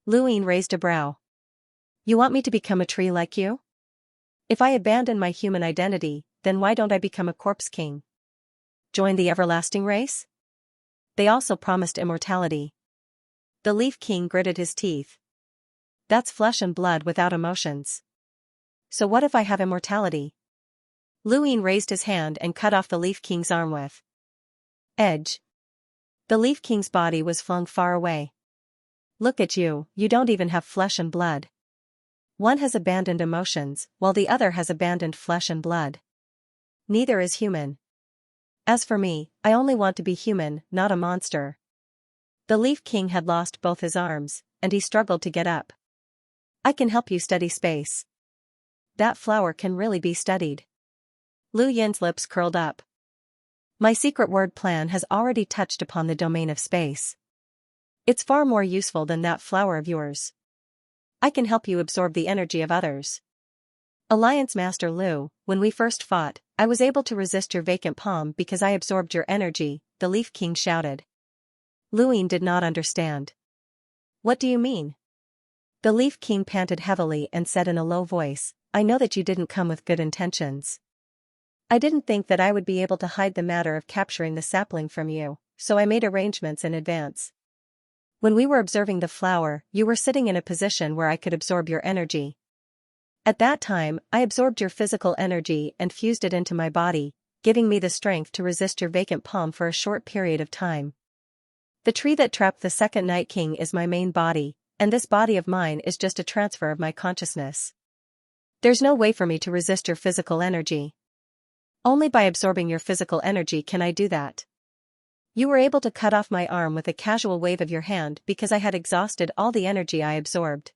Luine raised a brow. You want me to become a tree like you? If I abandon my human identity, then why don't I become a corpse king? Join the everlasting race? They also promised immortality. The Leaf King gritted his teeth. That's flesh and blood without emotions. So what if I have immortality? Luine raised his hand and cut off the Leaf King's arm with edge. The Leaf King's body was flung far away. Look at you, you don't even have flesh and blood. One has abandoned emotions, while the other has abandoned flesh and blood. Neither is human. As for me, I only want to be human, not a monster. The Leaf King had lost both his arms, and he struggled to get up. I can help you study space. That flower can really be studied. Lu Yin's lips curled up. My secret word plan has already touched upon the domain of space. It's far more useful than that flower of yours. I can help you absorb the energy of others. Alliance Master Lu, when we first fought, I was able to resist your vacant palm because I absorbed your energy, the Leaf King shouted. Luine did not understand. What do you mean? The Leaf King panted heavily and said in a low voice, I know that you didn't come with good intentions. I didn't think that I would be able to hide the matter of capturing the sapling from you, so I made arrangements in advance. When we were observing the flower, you were sitting in a position where I could absorb your energy. At that time, I absorbed your physical energy and fused it into my body, giving me the strength to resist your vacant palm for a short period of time. The tree that trapped the second Night King is my main body, and this body of mine is just a transfer of my consciousness. There's no way for me to resist your physical energy. Only by absorbing your physical energy can I do that. You were able to cut off my arm with a casual wave of your hand because I had exhausted all the energy I absorbed.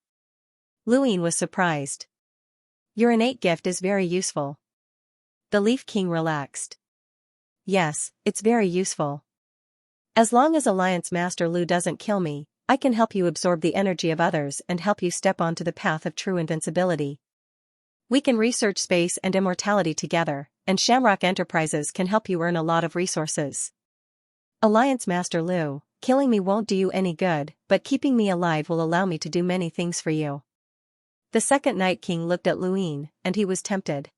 Luine was surprised. Your innate gift is very useful. The Leaf King relaxed. Yes, it's very useful. As long as Alliance Master Lu doesn't kill me, I can help you absorb the energy of others and help you step onto the path of true invincibility. We can research space and immortality together, and Shamrock Enterprises can help you earn a lot of resources. Alliance Master Lu, killing me won't do you any good, but keeping me alive will allow me to do many things for you. The second Night King looked at Luine, and he was tempted.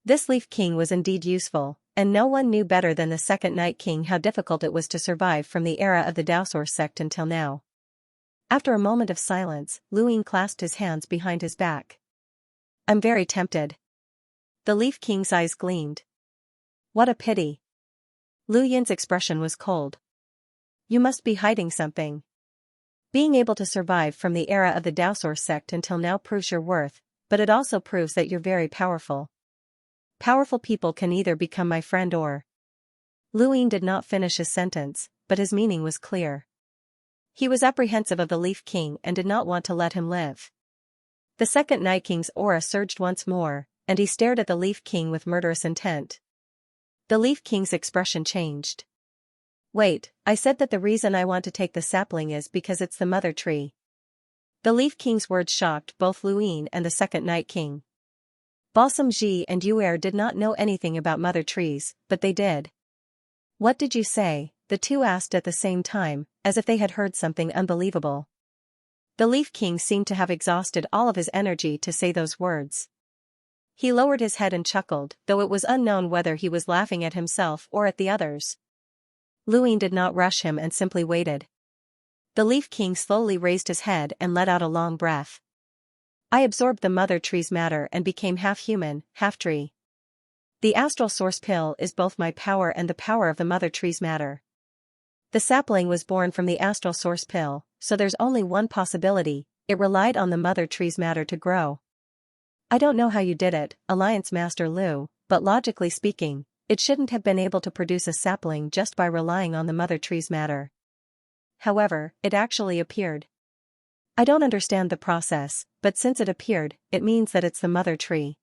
This Leaf King was indeed useful, and no one knew better than the second Night King how difficult it was to survive from the era of the Daosaur sect until now. After a moment of silence, Luine clasped his hands behind his back. I'm very tempted. The Leaf King's eyes gleamed. What a pity. Lu Yin's expression was cold. You must be hiding something. Being able to survive from the era of the Daosaur sect until now proves your worth, but it also proves that you're very powerful. Powerful people can either become my friend or... Luine did not finish his sentence, but his meaning was clear. He was apprehensive of the Leaf King and did not want to let him live. The second Night King's aura surged once more, and he stared at the Leaf King with murderous intent. The Leaf King's expression changed. Wait, I said that the reason I want to take the sapling is because it's the mother tree. The Leaf King's words shocked both Luine and the second Night King. Balsam Ji and Yuer did not know anything about mother trees, but they did. What did you say? The two asked at the same time, as if they had heard something unbelievable. The Leaf King seemed to have exhausted all of his energy to say those words. He lowered his head and chuckled, though it was unknown whether he was laughing at himself or at the others. Luine did not rush him and simply waited. The Leaf King slowly raised his head and let out a long breath. I absorbed the mother tree's matter and became half human, half tree. The astral source pill is both my power and the power of the mother tree's matter. The sapling was born from the astral source pill, so there's only one possibility, it relied on the mother tree's matter to grow. I don't know how you did it, Alliance Master Lu, but logically speaking, it shouldn't have been able to produce a sapling just by relying on the mother tree's matter. However, it actually appeared. I don't understand the process, but since it appeared, it means that it's the mother tree.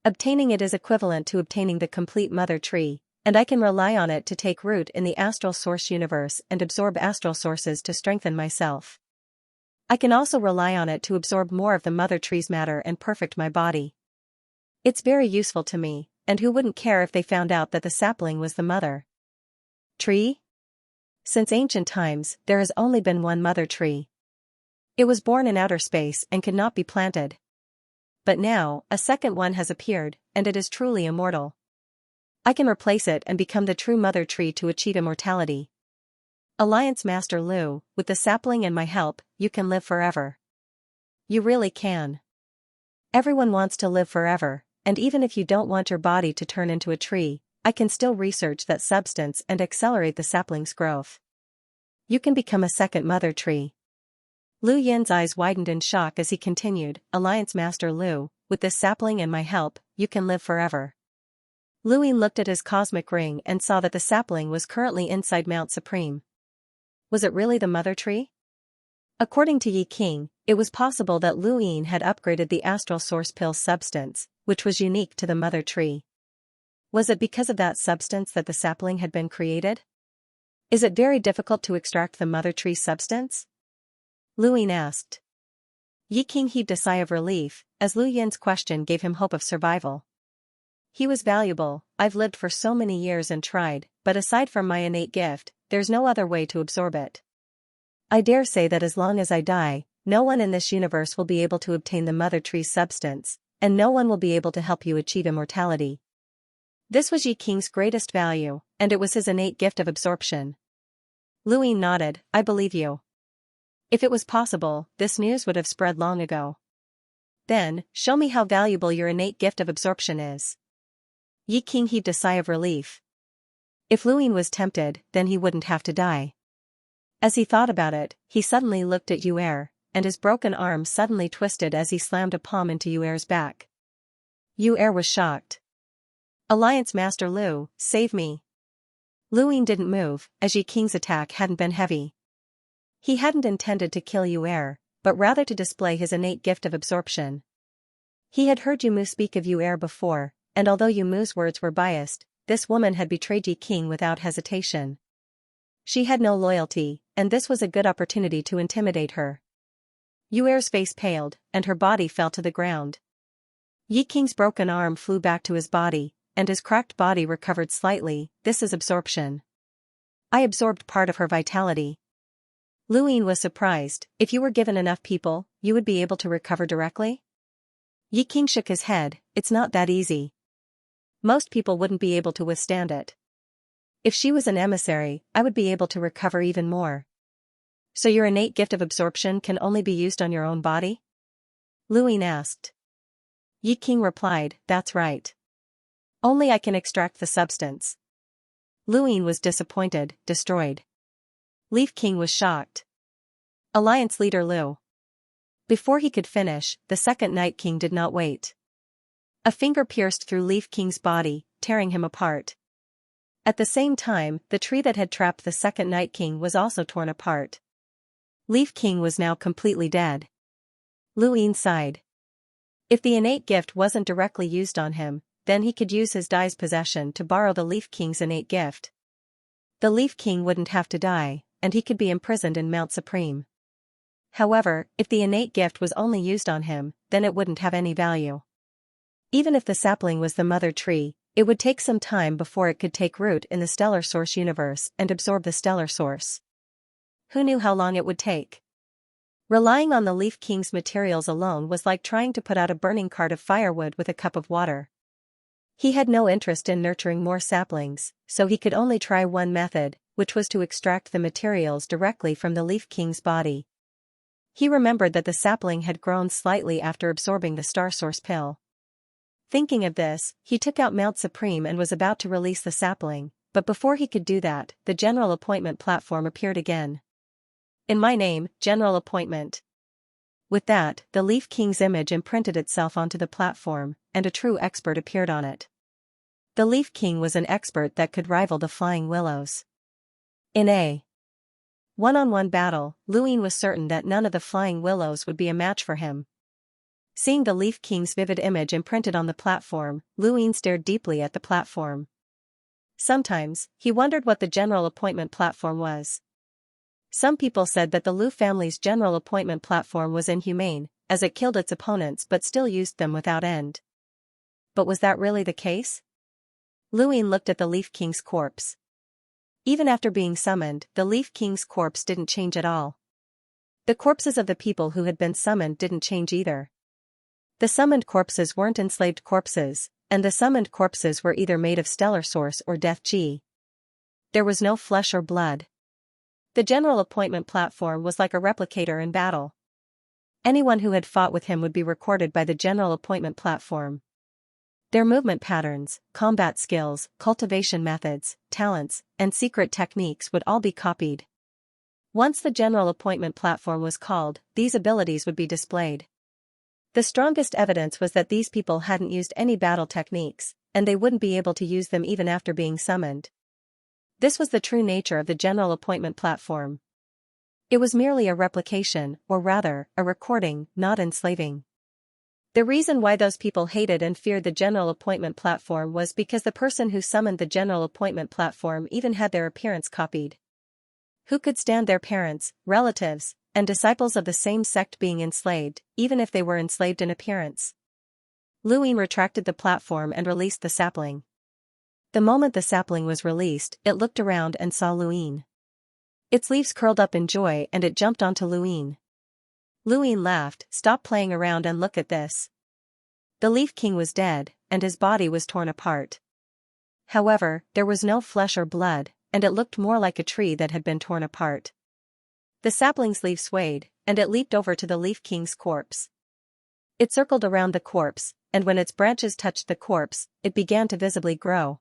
Obtaining it is equivalent to obtaining the complete mother tree, and I can rely on it to take root in the astral source universe and absorb astral sources to strengthen myself. I can also rely on it to absorb more of the mother tree's matter and perfect my body. It's very useful to me, and who wouldn't care if they found out that the sapling was the mother tree? Since ancient times, there has only been one mother tree. It was born in outer space and could not be planted. But now, a second one has appeared, and it is truly immortal. I can replace it and become the true mother tree to achieve immortality. Alliance Master Lu, with the sapling and my help, you can live forever. You really can. Everyone wants to live forever, and even if you don't want your body to turn into a tree, I can still research that substance and accelerate the sapling's growth. You can become a second mother tree. Lu Yin's eyes widened in shock as he continued, Alliance Master Lu, with this sapling and my help, you can live forever. Lu Yin looked at his cosmic ring and saw that the sapling was currently inside Mount Supreme. Was it really the mother tree? According to Yi King, it was possible that Lu Yin had upgraded the astral source pill substance, which was unique to the mother tree. Was it because of that substance that the sapling had been created? Is it very difficult to extract the mother tree substance? Lu Yin asked. Yi King heaved a sigh of relief, as Lu Yin's question gave him hope of survival. He was valuable, I've lived for so many years and tried, but aside from my innate gift, there's no other way to absorb it. I dare say that as long as I die, no one in this universe will be able to obtain the mother tree's substance, and no one will be able to help you achieve immortality. This was Yi King's greatest value, and it was his innate gift of absorption. Lu Yin nodded, I believe you. If it was possible, this news would have spread long ago. Then, show me how valuable your innate gift of absorption is. Yi King heaved a sigh of relief. If Lu Yin was tempted, then he wouldn't have to die. As he thought about it, he suddenly looked at Yu'er, and his broken arm suddenly twisted as he slammed a palm into Yu'er's back. Yu'er was shocked. Alliance Master Lu, save me. Lu Yin didn't move, as Yi King's attack hadn't been heavy. He hadn't intended to kill Yu'er, but rather to display his innate gift of absorption. He had heard Yu Mu speak of Yu'er before, and although Yu Mu's words were biased, this woman had betrayed Yi King without hesitation. She had no loyalty, and this was a good opportunity to intimidate her. Yu'er's face paled, and her body fell to the ground. Yi King's broken arm flew back to his body, and his cracked body recovered slightly. This is absorption. I absorbed part of her vitality. Lu Yin was surprised. If you were given enough people, you would be able to recover directly? Yi King shook his head, it's not that easy. Most people wouldn't be able to withstand it. If she was an emissary, I would be able to recover even more. So your innate gift of absorption can only be used on your own body? Lu Yin asked. Yi King replied, that's right. Only I can extract the substance. Lu Yin was disappointed, destroyed. Leaf King was shocked. Alliance leader Lu. Before he could finish, the second Night King did not wait. A finger pierced through Leaf King's body, tearing him apart. At the same time, the tree that had trapped the second Night King was also torn apart. Leaf King was now completely dead. Lu Yin sighed. If the innate gift wasn't directly used on him, then he could use his Dai's possession to borrow the Leaf King's innate gift. The Leaf King wouldn't have to die, and he could be imprisoned in Mount Supreme. However, if the innate gift was only used on him, then it wouldn't have any value. Even if the sapling was the mother tree, it would take some time before it could take root in the stellar source universe and absorb the stellar source. Who knew how long it would take? Relying on the Leaf King's materials alone was like trying to put out a burning cart of firewood with a cup of water. He had no interest in nurturing more saplings, so he could only try one method, which was to extract the materials directly from the Leaf King's body. He remembered that the sapling had grown slightly after absorbing the Star Source pill. Thinking of this, he took out Mount Supreme and was about to release the sapling, but before he could do that, the general appointment platform appeared again. In my name, general appointment. With that, the Leaf King's image imprinted itself onto the platform, and a true expert appeared on it. The Leaf King was an expert that could rival the Flying Willows. In a one-on-one battle, Lu Yin was certain that none of the Flying Willows would be a match for him. Seeing the Leaf King's vivid image imprinted on the platform, Lu Yin stared deeply at the platform. Sometimes, he wondered what the general appointment platform was. Some people said that the Lu family's general appointment platform was inhumane, as it killed its opponents but still used them without end. But was that really the case? Luin looked at the Leaf King's corpse. Even after being summoned, the Leaf King's corpse didn't change at all. The corpses of the people who had been summoned didn't change either. The summoned corpses weren't enslaved corpses, and the summoned corpses were either made of stellar source or death G. There was no flesh or blood. The general appointment platform was like a replicator in battle. Anyone who had fought with him would be recorded by the general appointment platform. Their movement patterns, combat skills, cultivation methods, talents, and secret techniques would all be copied. Once the general appointment platform was called, these abilities would be displayed. The strongest evidence was that these people hadn't used any battle techniques, and they wouldn't be able to use them even after being summoned. This was the true nature of the general appointment platform. It was merely a replication, or rather, a recording, not enslaving. The reason why those people hated and feared the general appointment platform was because the person who summoned the general appointment platform even had their appearance copied. Who could stand their parents, relatives, and disciples of the same sect being enslaved, even if they were enslaved in appearance? Luin retracted the platform and released the sapling. The moment the sapling was released, it looked around and saw Luin. Its leaves curled up in joy and it jumped onto Luin. Luin laughed, "Stop playing around and look at this." The Leaf King was dead, and his body was torn apart. However, there was no flesh or blood, and it looked more like a tree that had been torn apart. The sapling's leaves swayed, and it leaped over to the Leaf King's corpse. It circled around the corpse, and when its branches touched the corpse, it began to visibly grow.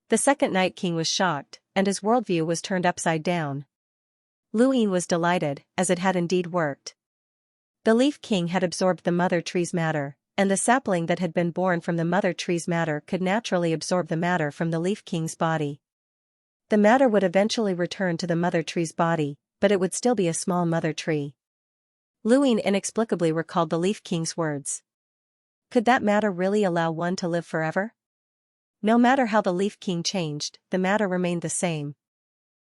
The second Night King was shocked, and his worldview was turned upside down. Luin was delighted, as it had indeed worked. The Leaf King had absorbed the mother tree's matter, and the sapling that had been born from the mother tree's matter could naturally absorb the matter from the Leaf King's body. The matter would eventually return to the mother tree's body, but it would still be a small mother tree. Luin inexplicably recalled the Leaf King's words. Could that matter really allow one to live forever? No matter how the Leaf King changed, the matter remained the same.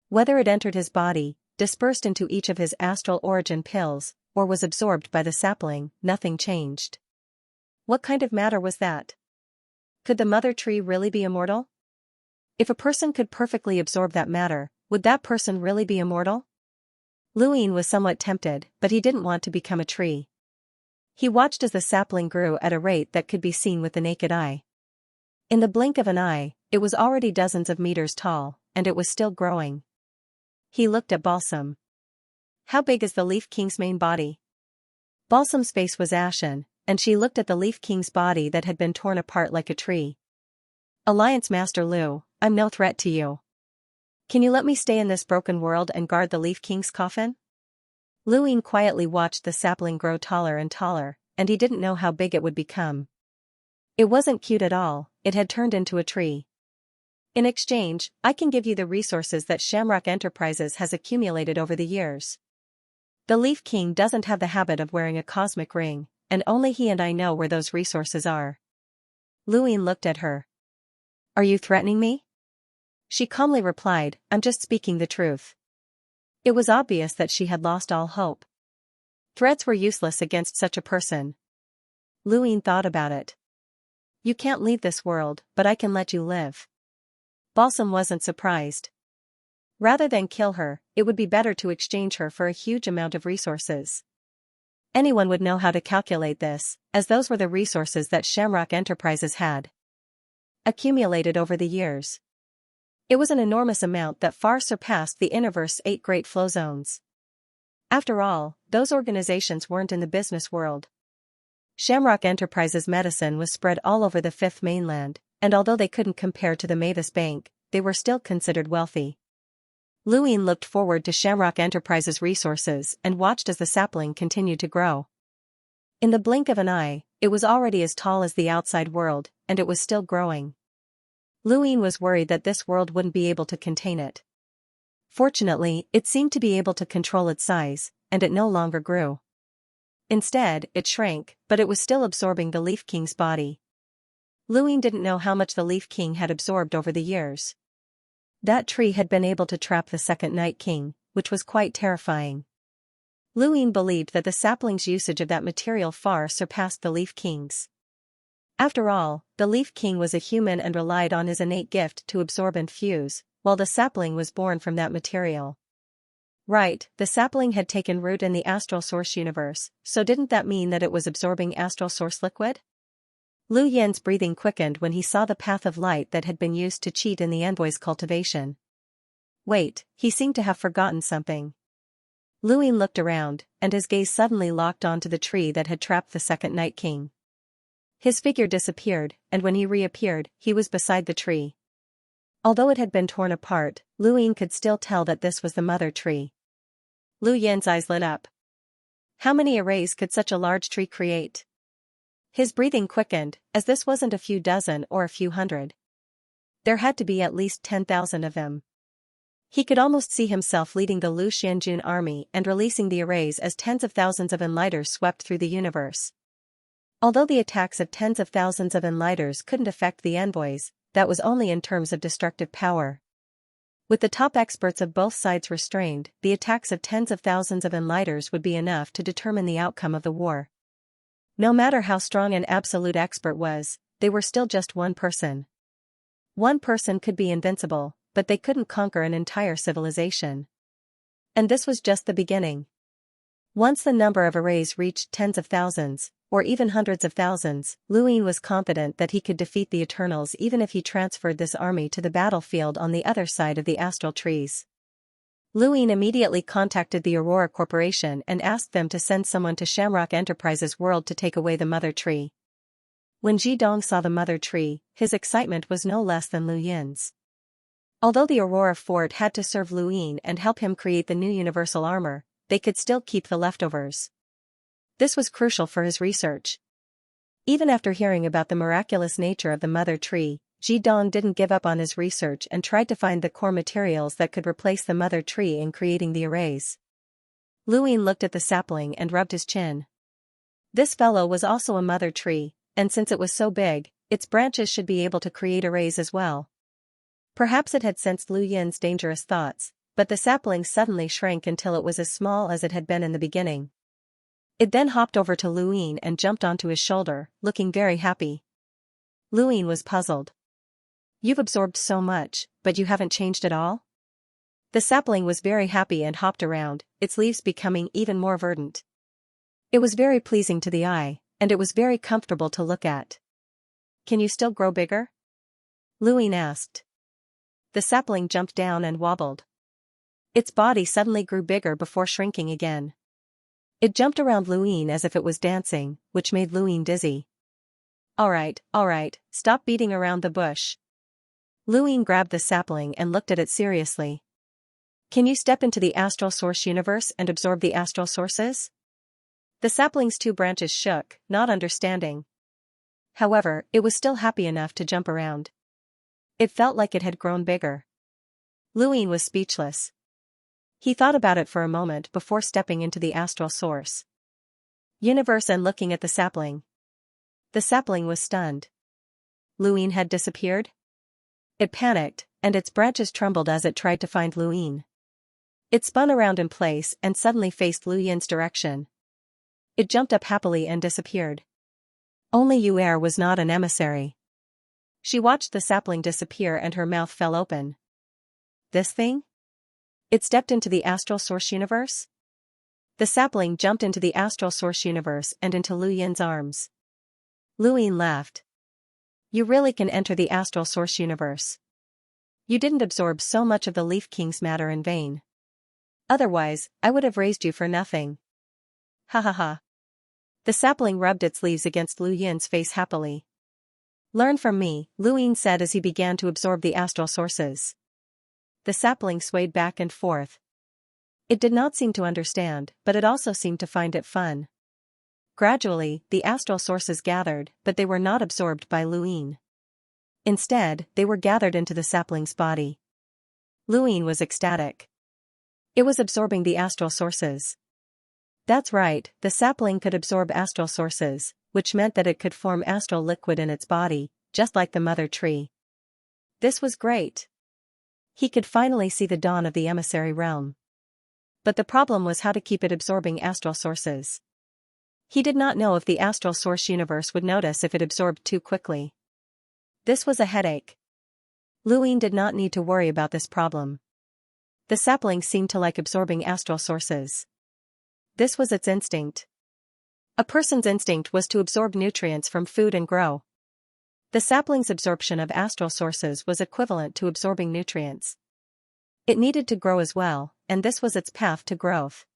Whether it entered his body, dispersed into each of his astral origin pills, or was absorbed by the sapling, nothing changed. What kind of matter was that? Could the mother tree really be immortal? If a person could perfectly absorb that matter, would that person really be immortal? Luin was somewhat tempted, but he didn't want to become a tree. He watched as the sapling grew at a rate that could be seen with the naked eye. In the blink of an eye, it was already dozens of meters tall, and it was still growing. He looked at Balsam. How big is the Leaf King's main body? Balsam's face was ashen, and she looked at the Leaf King's body that had been torn apart like a tree. Alliance Master Lu, I'm no threat to you. Can you let me stay in this broken world and guard the Leaf King's coffin? Luin quietly watched the sapling grow taller and taller, and he didn't know how big it would become. It wasn't cute at all, it had turned into a tree. In exchange, I can give you the resources that Shamrock Enterprises has accumulated over the years. The Leaf King doesn't have the habit of wearing a cosmic ring, and only he and I know where those resources are. Luin looked at her. Are you threatening me? She calmly replied, I'm just speaking the truth. It was obvious that she had lost all hope. Threats were useless against such a person. Luin thought about it. You can't leave this world, but I can let you live. Balsam wasn't surprised. Rather than kill her, it would be better to exchange her for a huge amount of resources. Anyone would know how to calculate this, as those were the resources that Shamrock Enterprises had accumulated over the years. It was an enormous amount that far surpassed the Universe's 8 great flow zones. After all, those organizations weren't in the business world. Shamrock Enterprises' medicine was spread all over the Fifth Mainland, and although they couldn't compare to the Mavis Bank, they were still considered wealthy. Luin looked forward to Shamrock Enterprises' resources and watched as the sapling continued to grow. In the blink of an eye, it was already as tall as the outside world, and it was still growing. Luin was worried that this world wouldn't be able to contain it. Fortunately, it seemed to be able to control its size, and it no longer grew. Instead, it shrank, but it was still absorbing the Leaf King's body. Luin didn't know how much the Leaf King had absorbed over the years. That tree had been able to trap the second Night King, which was quite terrifying. Luin believed that the sapling's usage of that material far surpassed the Leaf King's. After all, the Leaf King was a human and relied on his innate gift to absorb and fuse, while the sapling was born from that material. Right, the sapling had taken root in the astral source universe, so didn't that mean that it was absorbing astral source liquid? Lu Yin's breathing quickened when he saw the path of light that had been used to cheat in the envoy's cultivation. Wait, he seemed to have forgotten something. Lu Yin looked around, and his gaze suddenly locked onto the tree that had trapped the second Night King. His figure disappeared, and when he reappeared, he was beside the tree. Although it had been torn apart, Lu Yin could still tell that this was the mother tree. Lu Yin's eyes lit up. How many arrays could such a large tree create? His breathing quickened, as this wasn't a few dozen or a few hundred. There had to be at least 10,000 of them. He could almost see himself leading the Lu Xianjun army and releasing the arrays as tens of thousands of enlighters swept through the universe. Although the attacks of tens of thousands of enlighters couldn't affect the envoys, that was only in terms of destructive power. With the top experts of both sides restrained, the attacks of tens of thousands of enlighters would be enough to determine the outcome of the war. No matter how strong an absolute expert was, they were still just one person. One person could be invincible, but they couldn't conquer an entire civilization. And this was just the beginning. Once the number of arrays reached tens of thousands, or even hundreds of thousands, Lu Yin was confident that he could defeat the Eternals even if he transferred this army to the battlefield on the other side of the astral trees. Lu Yin immediately contacted the Aurora Corporation and asked them to send someone to Shamrock Enterprises World to take away the mother tree. When Ji Dong saw the mother tree, his excitement was no less than Lu Yin's. Although the Aurora Fort had to serve Lu Yin and help him create the new universal armor, they could still keep the leftovers. This was crucial for his research. Even after hearing about the miraculous nature of the mother tree, Ji Dong didn't give up on his research and tried to find the core materials that could replace the mother tree in creating the arrays. Lu Yin looked at the sapling and rubbed his chin. This fellow was also a mother tree, and since it was so big, its branches should be able to create arrays as well. Perhaps it had sensed Lu Yin's dangerous thoughts, but the sapling suddenly shrank until it was as small as it had been in the beginning. It then hopped over to Lu Yin and jumped onto his shoulder, looking very happy. Lu Yin was puzzled. You've absorbed so much, but you haven't changed at all? The sapling was very happy and hopped around, its leaves becoming even more verdant. It was very pleasing to the eye, and it was very comfortable to look at. Can you still grow bigger? Lu Yin asked. The sapling jumped down and wobbled. Its body suddenly grew bigger before shrinking again. It jumped around Lu Yin as if it was dancing, which made Lu Yin dizzy. All right, stop beating around the bush. Lu Yin grabbed the sapling and looked at it seriously. Can you step into the astral source universe and absorb the astral sources? The sapling's two branches shook, not understanding. However, it was still happy enough to jump around. It felt like it had grown bigger. Lu Yin was speechless. He thought about it for a moment before stepping into the astral source universe and looking at the sapling. The sapling was stunned. Lu Yin had disappeared? It panicked, and its branches trembled as it tried to find Lu Yin. It spun around in place and suddenly faced Lu Yin's direction. It jumped up happily and disappeared. Only Yu'er was not an emissary. She watched the sapling disappear and her mouth fell open. This thing? It stepped into the astral source universe? The sapling jumped into the astral source universe and into Lu Yin's arms. Lu Yin laughed. You really can enter the astral source universe. You didn't absorb so much of the Leaf King's matter in vain. Otherwise, I would have raised you for nothing. Ha ha ha. The sapling rubbed its leaves against Lu Yin's face happily. Learn from me, Lu Yin said as he began to absorb the astral sources. The sapling swayed back and forth. It did not seem to understand, but it also seemed to find it fun. Gradually, the astral sources gathered, but they were not absorbed by Lu Yin. Instead, they were gathered into the sapling's body. Lu Yin was ecstatic. It was absorbing the astral sources. That's right, the sapling could absorb astral sources, which meant that it could form astral liquid in its body, just like the mother tree. This was great. He could finally see the dawn of the emissary realm. But the problem was how to keep it absorbing astral sources. He did not know if the astral source universe would notice if it absorbed too quickly. This was a headache. Luin did not need to worry about this problem. The sapling seemed to like absorbing astral sources. This was its instinct. A person's instinct was to absorb nutrients from food and grow. The sapling's absorption of astral sources was equivalent to absorbing nutrients. It needed to grow as well, and this was its path to growth.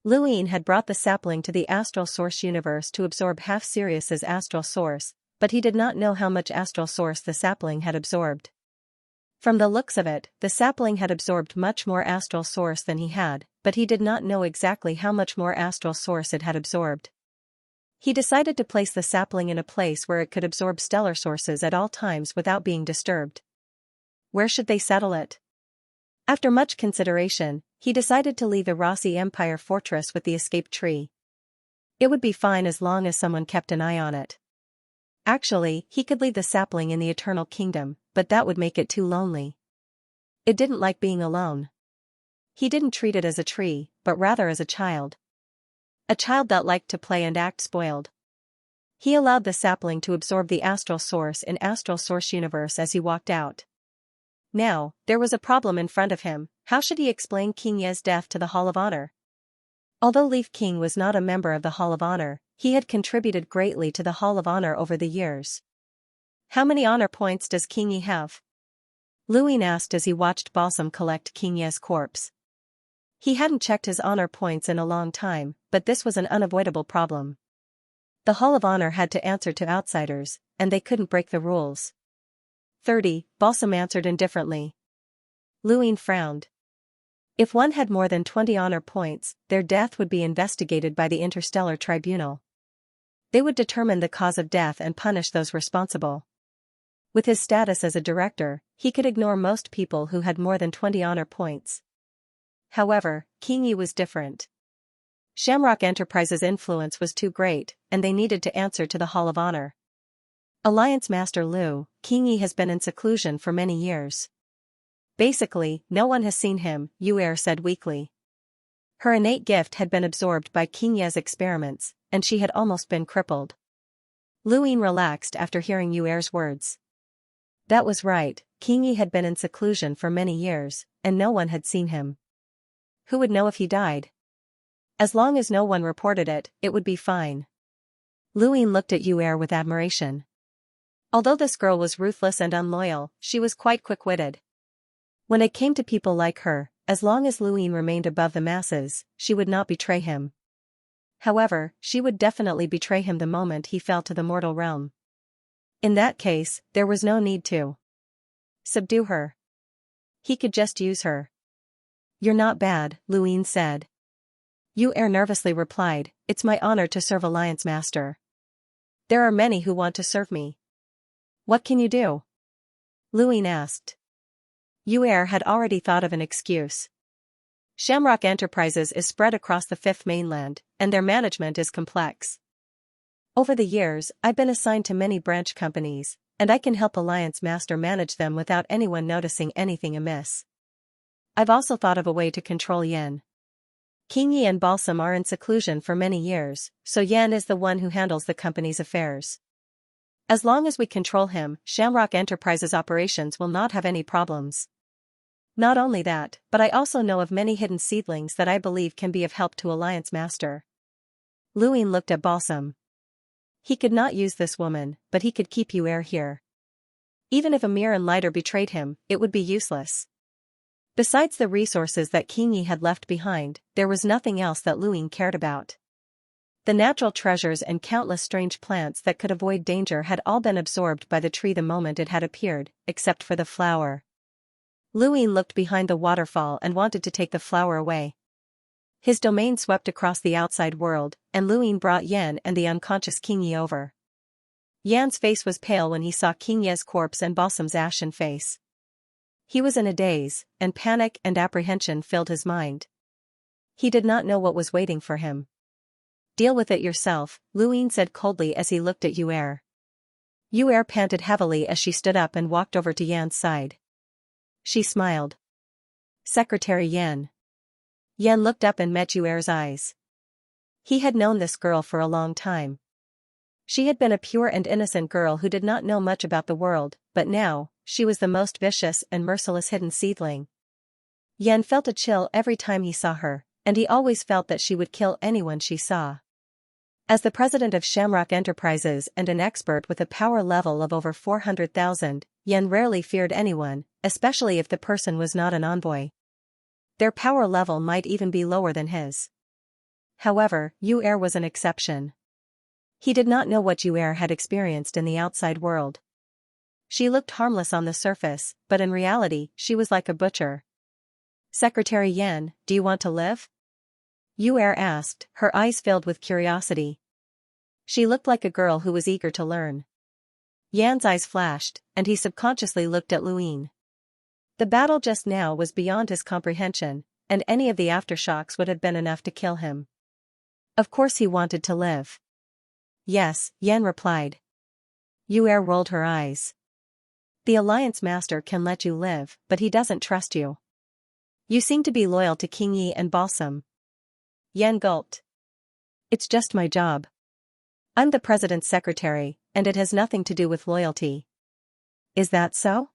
Luin had brought the sapling to the astral source universe to absorb half Sirius's astral source, but he did not know how much astral source the sapling had absorbed. From the looks of it, the sapling had absorbed much more astral source than he had, but he did not know exactly how much more astral source it had absorbed. He decided to place the sapling in a place where it could absorb stellar sources at all times without being disturbed. Where should they settle it? After much consideration, he decided to leave the Rossi Empire fortress with the escape tree. It would be fine as long as someone kept an eye on it. Actually, he could leave the sapling in the Eternal Kingdom, but that would make it too lonely. It didn't like being alone. He didn't treat it as a tree, but rather as a child. A child that liked to play and act spoiled. He allowed the sapling to absorb the astral source in Astral Source Universe as he walked out. Now, there was a problem in front of him. How should he explain King Ye's death to the Hall of Honor? Although Leaf King was not a member of the Hall of Honor, he had contributed greatly to the Hall of Honor over the years. How many honor points does King Ye have? Luin asked as he watched Balsam collect King Ye's corpse. He hadn't checked his honor points in a long time, but this was an unavoidable problem. The Hall of Honor had to answer to outsiders, and they couldn't break the rules. 30, Balsam answered indifferently. Luin frowned. If one had more than 20 honor points, their death would be investigated by the Interstellar Tribunal. They would determine the cause of death and punish those responsible. With his status as a director, he could ignore most people who had more than 20 honor points. However, King Ye was different. Shamrock Enterprises' influence was too great, and they needed to answer to the Hall of Honor. Alliance Master Lu, King Ye has been in seclusion for many years. Basically, no one has seen him, Yuer said weakly. Her innate gift had been absorbed by King Ye's experiments, and she had almost been crippled. Luin relaxed after hearing Yuer's words. That was right, King Ye had been in seclusion for many years, and no one had seen him. Who would know if he died? As long as no one reported it, it would be fine. Luin looked at Yuer with admiration. Although this girl was ruthless and unloyal, she was quite quick-witted. When it came to people like her, as long as Luin remained above the masses, she would not betray him. However, she would definitely betray him the moment he fell to the mortal realm. In that case, there was no need to subdue her. He could just use her. You're not bad, Luin said. Yuer nervously replied, it's my honor to serve Alliance Master. There are many who want to serve me. What can you do? Luin asked. Yuer had already thought of an excuse. Shamrock Enterprises is spread across the Fifth Mainland, and their management is complex. Over the years, I've been assigned to many branch companies, and I can help Alliance Master manage them without anyone noticing anything amiss. I've also thought of a way to control Yen. King Ye and Balsam are in seclusion for many years, so Yen is the one who handles the company's affairs. As long as we control him, Shamrock Enterprises operations will not have any problems. Not only that, but I also know of many hidden seedlings that I believe can be of help to Alliance Master. Luin looked at Balsam. He could not use this woman, but he could keep Yuer here. Even if Amir and Lighter betrayed him, it would be useless. Besides the resources that King Ye had left behind, there was nothing else that Luin cared about. The natural treasures and countless strange plants that could avoid danger had all been absorbed by the tree the moment it had appeared, except for the flower. Luin looked behind the waterfall and wanted to take the flower away. His domain swept across the outside world, and Luin brought Yen and the unconscious King Ye over. Yan's face was pale when he saw King Ye's corpse and Balsam's ashen face. He was in a daze, and panic and apprehension filled his mind. He did not know what was waiting for him. Deal with it yourself, Luin said coldly as he looked at Yuer. Yuer panted heavily as she stood up and walked over to Yan's side. She smiled. Secretary Yen. Yen looked up and met Yuer's eyes. He had known this girl for a long time. She had been a pure and innocent girl who did not know much about the world, but now, she was the most vicious and merciless hidden seedling. Yan felt a chill every time he saw her, and he always felt that she would kill anyone she saw. As the president of Shamrock Enterprises and an expert with a power level of over 400,000, Yan rarely feared anyone, especially if the person was not an envoy. Their power level might even be lower than his. However, Yu was an exception. He did not know what Yu had experienced in the outside world. She looked harmless on the surface, but in reality, she was like a butcher. "Secretary Yan, do you want to live?" Yu asked, her eyes filled with curiosity. She looked like a girl who was eager to learn. Yan's eyes flashed, and he subconsciously looked at Luin. The battle just now was beyond his comprehension, and any of the aftershocks would have been enough to kill him. Of course he wanted to live. "Yes," Yan replied. Yu rolled her eyes. "The Alliance Master can let you live, but he doesn't trust you. You seem to be loyal to King Yi and Balsam." Yan gulped. "It's just my job. I'm the president's secretary, and it has nothing to do with loyalty." "Is that so?"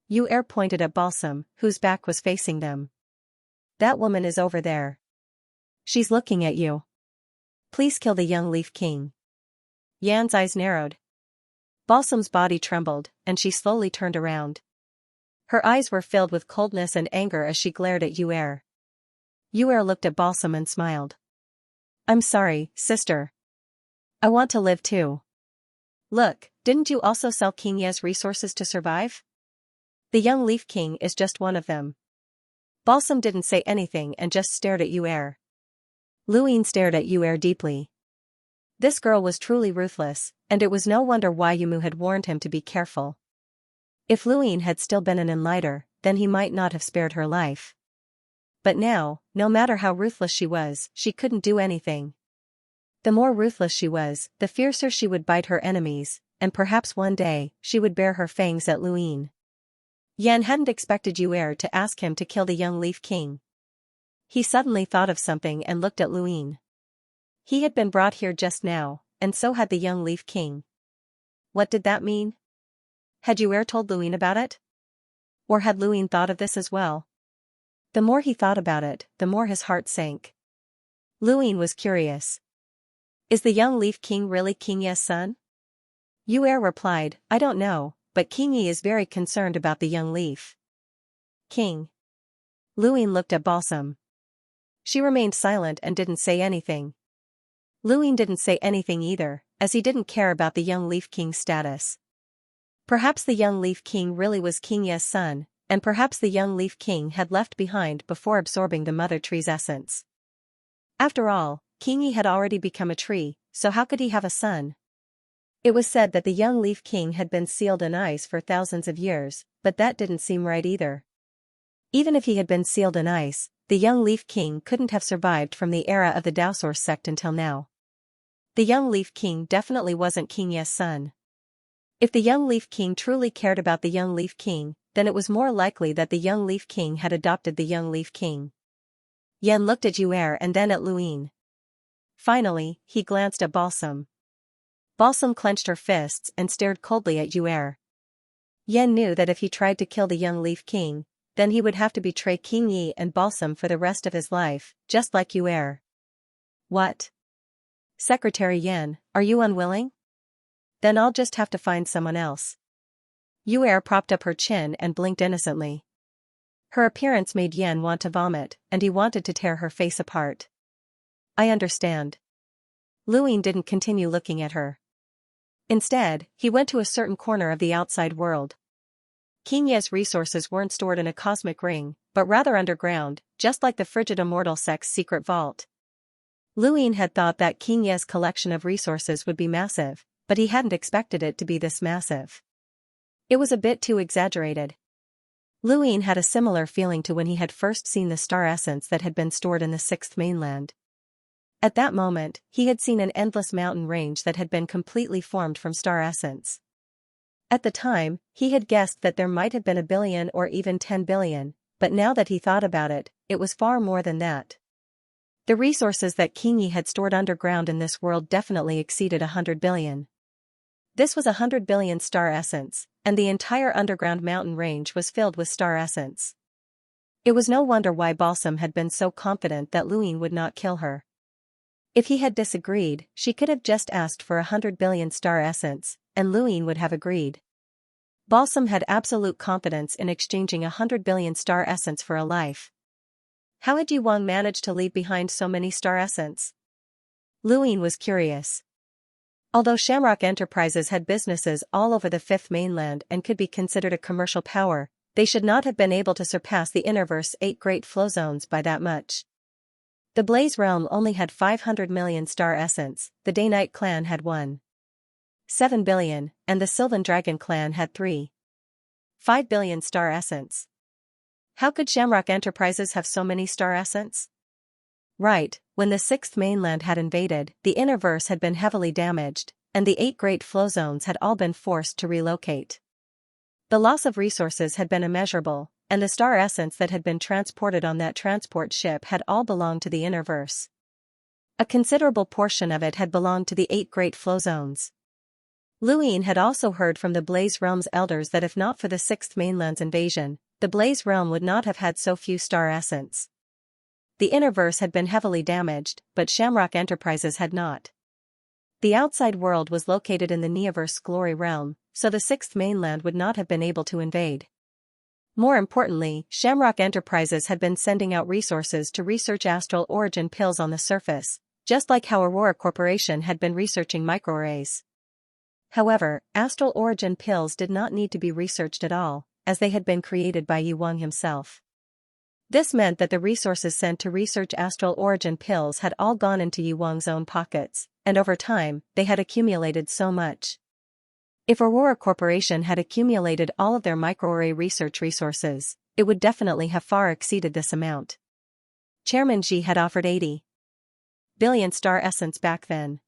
Yu pointed at Balsam, whose back was facing them. "That woman is over there. She's looking at you. Please kill the young Leaf King." Yan's eyes narrowed. Balsam's body trembled, and she slowly turned around. Her eyes were filled with coldness and anger as she glared at Yu. Yu looked at Balsam and smiled. "I'm sorry, sister. I want to live too." "Look, didn't you also sell King Ye's resources to survive? The young Leaf King is just one of them." Balsam didn't say anything and just stared at Yu. Luin stared at Yu deeply. This girl was truly ruthless, and it was no wonder why Yumu had warned him to be careful. If Luin had still been an enlighter, then he might not have spared her life. But now, no matter how ruthless she was, she couldn't do anything. The more ruthless she was, the fiercer she would bite her enemies, and perhaps one day, she would bare her fangs at Luin. Yan hadn't expected Yu to ask him to kill the young Leaf King. He suddenly thought of something and looked at Luin. He had been brought here just now, and so had the young Leaf King. What did that mean? Had Yu told Luin about it? Or had Luin thought of this as well? The more he thought about it, the more his heart sank. Luin was curious. "Is the young Leaf King really King Ye's son?" Yu replied, "I don't know, but King Yi is very concerned about the young Leaf King." Luin looked at Balsam. She remained silent and didn't say anything. Luin didn't say anything either, as he didn't care about the young Leaf King's status. Perhaps the young Leaf King really was King Ye's son, and perhaps the young Leaf King had left behind before absorbing the mother tree's essence. After all, King Yi had already become a tree, so how could he have a son? It was said that the young Leaf King had been sealed in ice for thousands of years, but that didn't seem right either. Even if he had been sealed in ice, the young Leaf King couldn't have survived from the era of the Daosaur sect until now. The young Leaf King definitely wasn't King Ye's son. If the young Leaf King truly cared about the young Leaf King, then it was more likely that the young Leaf King had adopted the young Leaf King. Yan looked at Yu and then at Luin. Finally, he glanced at Balsam. Balsam clenched her fists and stared coldly at Yu. Yan knew that if he tried to kill the young Leaf King, then he would have to betray King Yi and Balsam for the rest of his life, just like Yu. "What? Secretary Yan, are you unwilling? Then I'll just have to find someone else." Yu propped up her chin and blinked innocently. Her appearance made Yan want to vomit, and he wanted to tear her face apart. "I understand." Luin didn't continue looking at her. Instead, he went to a certain corner of the outside world. King Ye's resources weren't stored in a cosmic ring, but rather underground, just like the frigid immortal sect's secret vault. Luin had thought that King Ye's collection of resources would be massive, but he hadn't expected it to be this massive. It was a bit too exaggerated. Luin had a similar feeling to when he had first seen the star essence that had been stored in the sixth mainland. At that moment, he had seen an endless mountain range that had been completely formed from star essence. At the time, he had guessed that there might have been 1 billion or even 10 billion, but now that he thought about it, it was far more than that. The resources that King Yi had stored underground in this world definitely exceeded 100 billion. This was 100 billion star essence, and the entire underground mountain range was filled with star essence. It was no wonder why Balsam had been so confident that Luin would not kill her. If he had disagreed, she could have just asked for 100 billion star essence, and Luin would have agreed. Balsam had absolute confidence in exchanging 100 billion star essence for a life. How had Yuwang managed to leave behind so many star essence? Luin was curious. Although Shamrock Enterprises had businesses all over the Fifth Mainland and could be considered a commercial power, they should not have been able to surpass the Innerverse 8 Great Flow Zones by that much. The Blaze Realm only had 500 million star essence, the Day-Night Clan had 1.7 billion, and the Sylvan Dragon Clan had 3.5 billion star essence. How could Shamrock Enterprises have so many star essence? Right, when the Sixth Mainland had invaded, the Innerverse had been heavily damaged, and the 8 Great Flow Zones had all been forced to relocate. The loss of resources had been immeasurable, and the star essence that had been transported on that transport ship had all belonged to the Innerverse. A considerable portion of it had belonged to the 8 Great Flow Zones. Luin had also heard from the Blaze Realm's elders that if not for the Sixth Mainland's invasion, the Blaze Realm would not have had so few star essence. The Innerverse had been heavily damaged, but Shamrock Enterprises had not. The outside world was located in the Neoverse Glory Realm, so the Sixth Mainland would not have been able to invade. More importantly, Shamrock Enterprises had been sending out resources to research astral origin pills on the surface, just like how Aurora Corporation had been researching microarrays. However, astral origin pills did not need to be researched at all, as they had been created by Yuwang himself. This meant that the resources sent to research astral origin pills had all gone into Yuwang's own pockets, and over time, they had accumulated so much. If Aurora Corporation had accumulated all of their microarray research resources, it would definitely have far exceeded this amount. Chairman Xi had offered 80 billion star essence back then.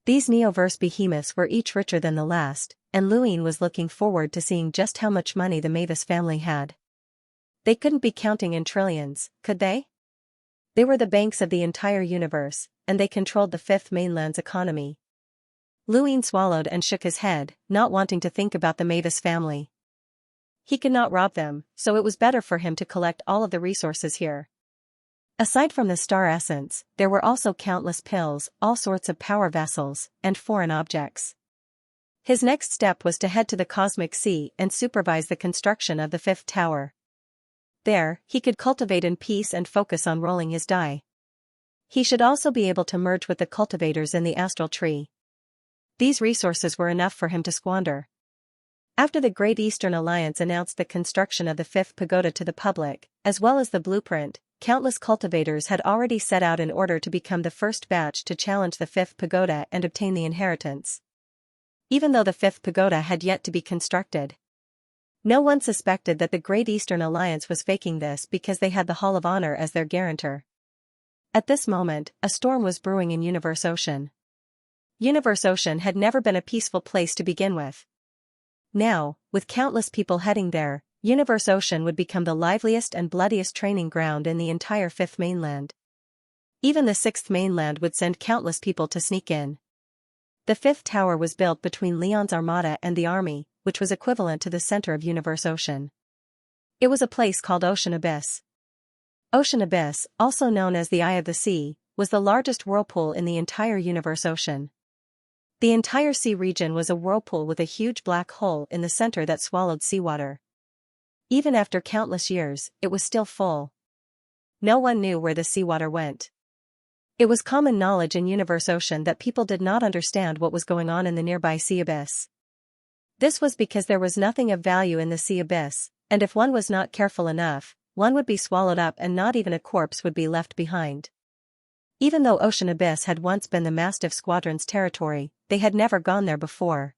These Neoverse behemoths were each richer than the last, and Luin was looking forward to seeing just how much money the Mavis family had. They couldn't be counting in trillions, could they? They were the banks of the entire universe, and they controlled the Fifth Mainland's economy. Luin swallowed and shook his head, not wanting to think about the Mavis family. He could not rob them, so it was better for him to collect all of the resources here. Aside from the star essence, there were also countless pills, all sorts of power vessels, and foreign objects. His next step was to head to the Cosmic Sea and supervise the construction of the fifth tower. There, he could cultivate in peace and focus on rolling his die. He should also be able to merge with the cultivators in the astral tree. These resources were enough for him to squander. After the Great Eastern Alliance announced the construction of the fifth pagoda to the public, as well as the blueprint, countless cultivators had already set out in order to become the first batch to challenge the fifth pagoda and obtain the inheritance. Even though the fifth pagoda had yet to be constructed, no one suspected that the Great Eastern Alliance was faking this because they had the Hall of Honor as their guarantor. At this moment, a storm was brewing in Universe Ocean. Universe Ocean had never been a peaceful place to begin with. Now, with countless people heading there, Universe Ocean would become the liveliest and bloodiest training ground in the entire Fifth Mainland. Even the Sixth Mainland would send countless people to sneak in. The fifth tower was built between Leon's armada and the army, which was equivalent to the center of Universe Ocean. It was a place called Ocean Abyss. Ocean Abyss, also known as the Eye of the Sea, was the largest whirlpool in the entire Universe Ocean. The entire sea region was a whirlpool with a huge black hole in the center that swallowed seawater. Even after countless years, it was still full. No one knew where the seawater went. It was common knowledge in Universe Ocean that people did not understand what was going on in the nearby sea abyss. This was because there was nothing of value in the sea abyss, and if one was not careful enough, one would be swallowed up and not even a corpse would be left behind. Even though Ocean Abyss had once been the Mastiff Squadron's territory, they had never gone there before.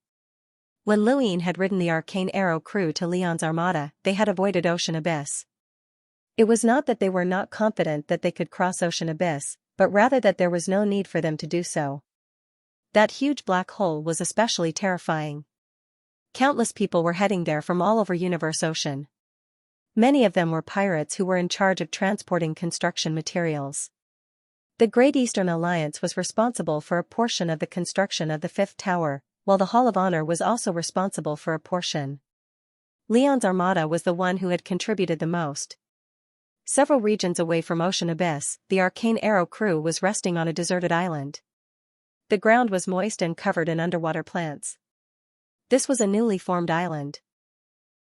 When Luin had ridden the Arcane Arrow crew to Leon's armada, they had avoided Ocean Abyss. It was not that they were not confident that they could cross Ocean Abyss, but rather that there was no need for them to do so. That huge black hole was especially terrifying. Countless people were heading there from all over Universe Ocean. Many of them were pirates who were in charge of transporting construction materials. The Great Eastern Alliance was responsible for a portion of the construction of the fifth tower, while the Hall of Honor was also responsible for a portion. Leon's armada was the one who had contributed the most. Several regions away from Ocean Abyss, the Arcane Arrow crew was resting on a deserted island. The ground was moist and covered in underwater plants. This was a newly formed island.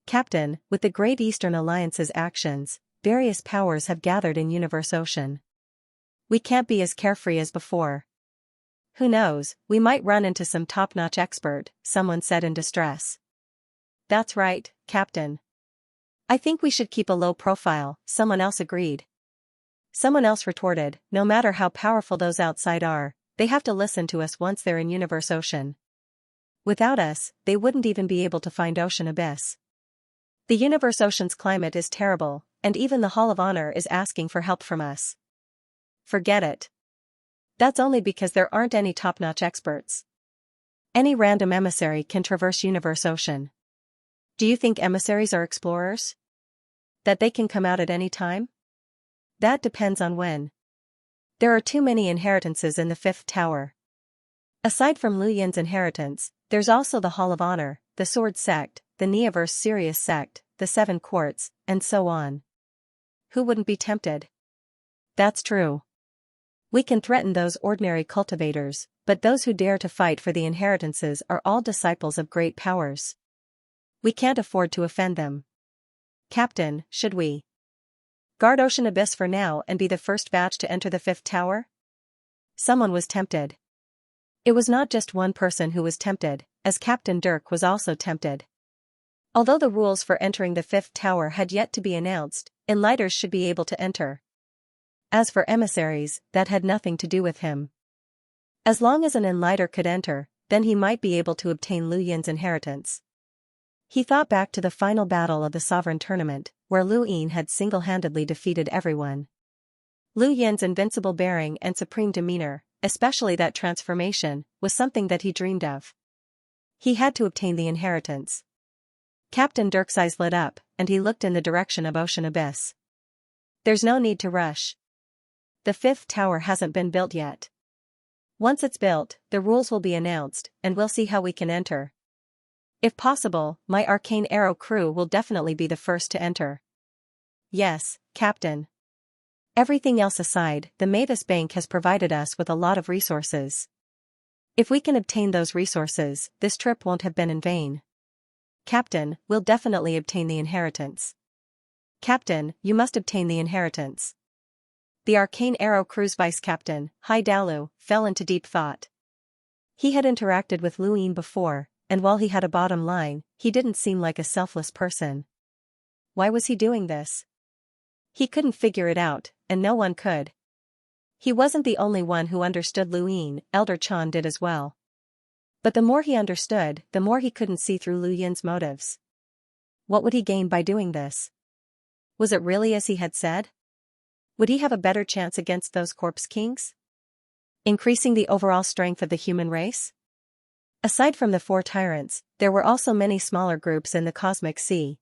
Captain, with the Great Eastern Alliance's actions, various powers have gathered in Universe Ocean. We can't be as carefree as before. Who knows, we might run into some top-notch expert, someone said in distress. That's right, Captain. I think we should keep a low profile, someone else agreed. Someone else retorted, no matter how powerful those outside are, they have to listen to us once they're in Universe Ocean. Without us, they wouldn't even be able to find Ocean Abyss. The Universe Ocean's climate is terrible, and even the Hall of Honor is asking for help from us. Forget it. That's only because there aren't any top-notch experts. Any random emissary can traverse Universe Ocean. Do you think emissaries are explorers? That they can come out at any time? That depends on when. There are too many inheritances in the fifth tower. Aside from Lu Yin's inheritance, there's also the Hall of Honor, the Sword Sect, the Neoverse Sirius Sect, the Seven Courts, and so on. Who wouldn't be tempted? That's true. We can threaten those ordinary cultivators, but those who dare to fight for the inheritances are all disciples of great powers. We can't afford to offend them. Captain, should we guard Ocean Abyss for now and be the first batch to enter the fifth tower? Someone was tempted. It was not just one person who was tempted, as Captain Dirk was also tempted. Although the rules for entering the fifth tower had yet to be announced, enlighters should be able to enter. As for emissaries, that had nothing to do with him. As long as an enlighter could enter, then he might be able to obtain Lu Yin's inheritance. He thought back to the final battle of the Sovereign Tournament, where Lu Yin had single-handedly defeated everyone. Lu Yin's invincible bearing and supreme demeanor, especially that transformation, was something that he dreamed of. He had to obtain the inheritance. Captain Dirk's eyes lit up, and he looked in the direction of Ocean Abyss. There's no need to rush. The fifth tower hasn't been built yet. Once it's built, the rules will be announced, and we'll see how we can enter. If possible, my Arcane Arrow crew will definitely be the first to enter. Yes, Captain. Everything else aside, the Mavis Bank has provided us with a lot of resources. If we can obtain those resources, this trip won't have been in vain. Captain, we'll definitely obtain the inheritance. Captain, you must obtain the inheritance. The Arcane Arrow crew's vice captain, Hai Dalu, fell into deep thought. He had interacted with Lu Yin before, and while he had a bottom line, he didn't seem like a selfless person. Why was he doing this? He couldn't figure it out, and no one could. He wasn't the only one who understood Lu Yin, Elder Chan did as well. But the more he understood, the more he couldn't see through Lu Yin's motives. What would he gain by doing this? Was it really as he had said? Would he have a better chance against those corpse kings? Increasing the overall strength of the human race? Aside from the four tyrants, there were also many smaller groups in the Cosmic Sea.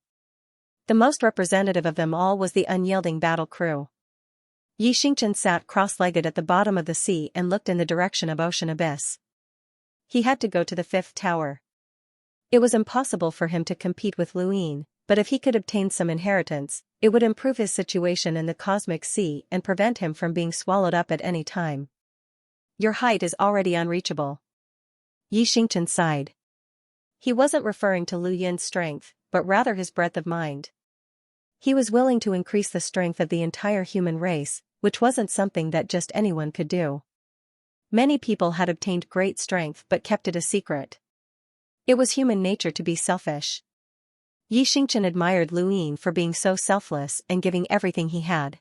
The most representative of them all was the unyielding battle crew. Xianxia sat cross-legged at the bottom of the sea and looked in the direction of Ocean Abyss. He had to go to the fifth tower. It was impossible for him to compete with Lu Yin, but if he could obtain some inheritance, it would improve his situation in the Cosmic Sea and prevent him from being swallowed up at any time. Your height is already unreachable. Xianxia sighed. He wasn't referring to Lu Yin's strength, but rather his breadth of mind. He was willing to increase the strength of the entire human race, which wasn't something that just anyone could do. Many people had obtained great strength but kept it a secret. It was human nature to be selfish. Xianxia admired Lu Yin for being so selfless and giving everything he had.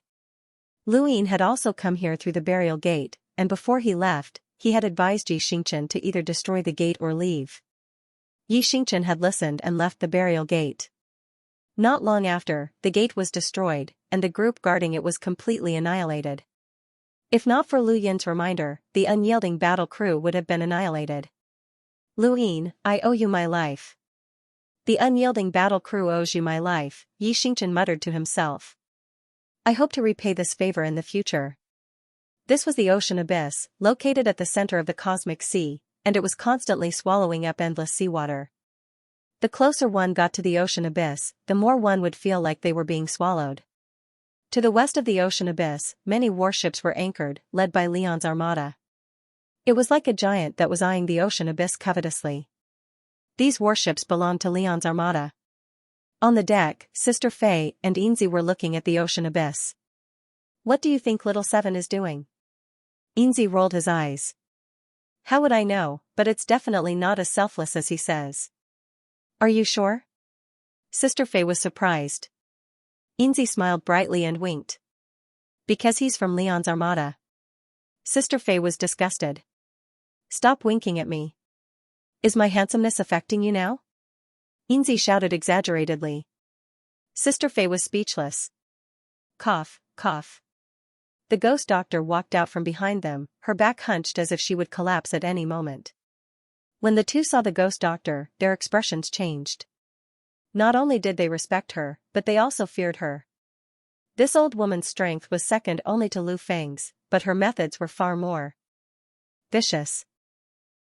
Lu Yin had also come here through the burial gate, and before he left, he had advised Xianxia to either destroy the gate or leave. Xianxia had listened and left the burial gate. Not long after, the gate was destroyed, and the group guarding it was completely annihilated. If not for Lu Yin's reminder, the unyielding battle crew would have been annihilated. Lu Yin, I owe you my life. The unyielding battle crew owes you my life, Xianxia muttered to himself. I hope to repay this favor in the future. This was the ocean abyss, located at the center of the cosmic sea, and it was constantly swallowing up endless seawater. The closer one got to the ocean abyss, the more one would feel like they were being swallowed. To the west of the ocean abyss, many warships were anchored, led by Leon's armada. It was like a giant that was eyeing the ocean abyss covetously. These warships belonged to Leon's armada. On the deck, Sister Faye and Xianxia were looking at the ocean abyss. "What do you think Little Seven is doing?" Xianxia rolled his eyes. "How would I know, but it's definitely not as selfless as he says." "Are you sure?" Sister Faye was surprised. Xianxia smiled brightly and winked. "Because he's from Leon's armada." Sister Faye was disgusted. "Stop winking at me. Is my handsomeness affecting you now?" Xianxia shouted exaggeratedly. Sister Faye was speechless. Cough, cough. The ghost doctor walked out from behind them, her back hunched as if she would collapse at any moment. When the two saw the ghost doctor, their expressions changed. Not only did they respect her, but they also feared her. This old woman's strength was second only to Lu Feng's, but her methods were far more vicious.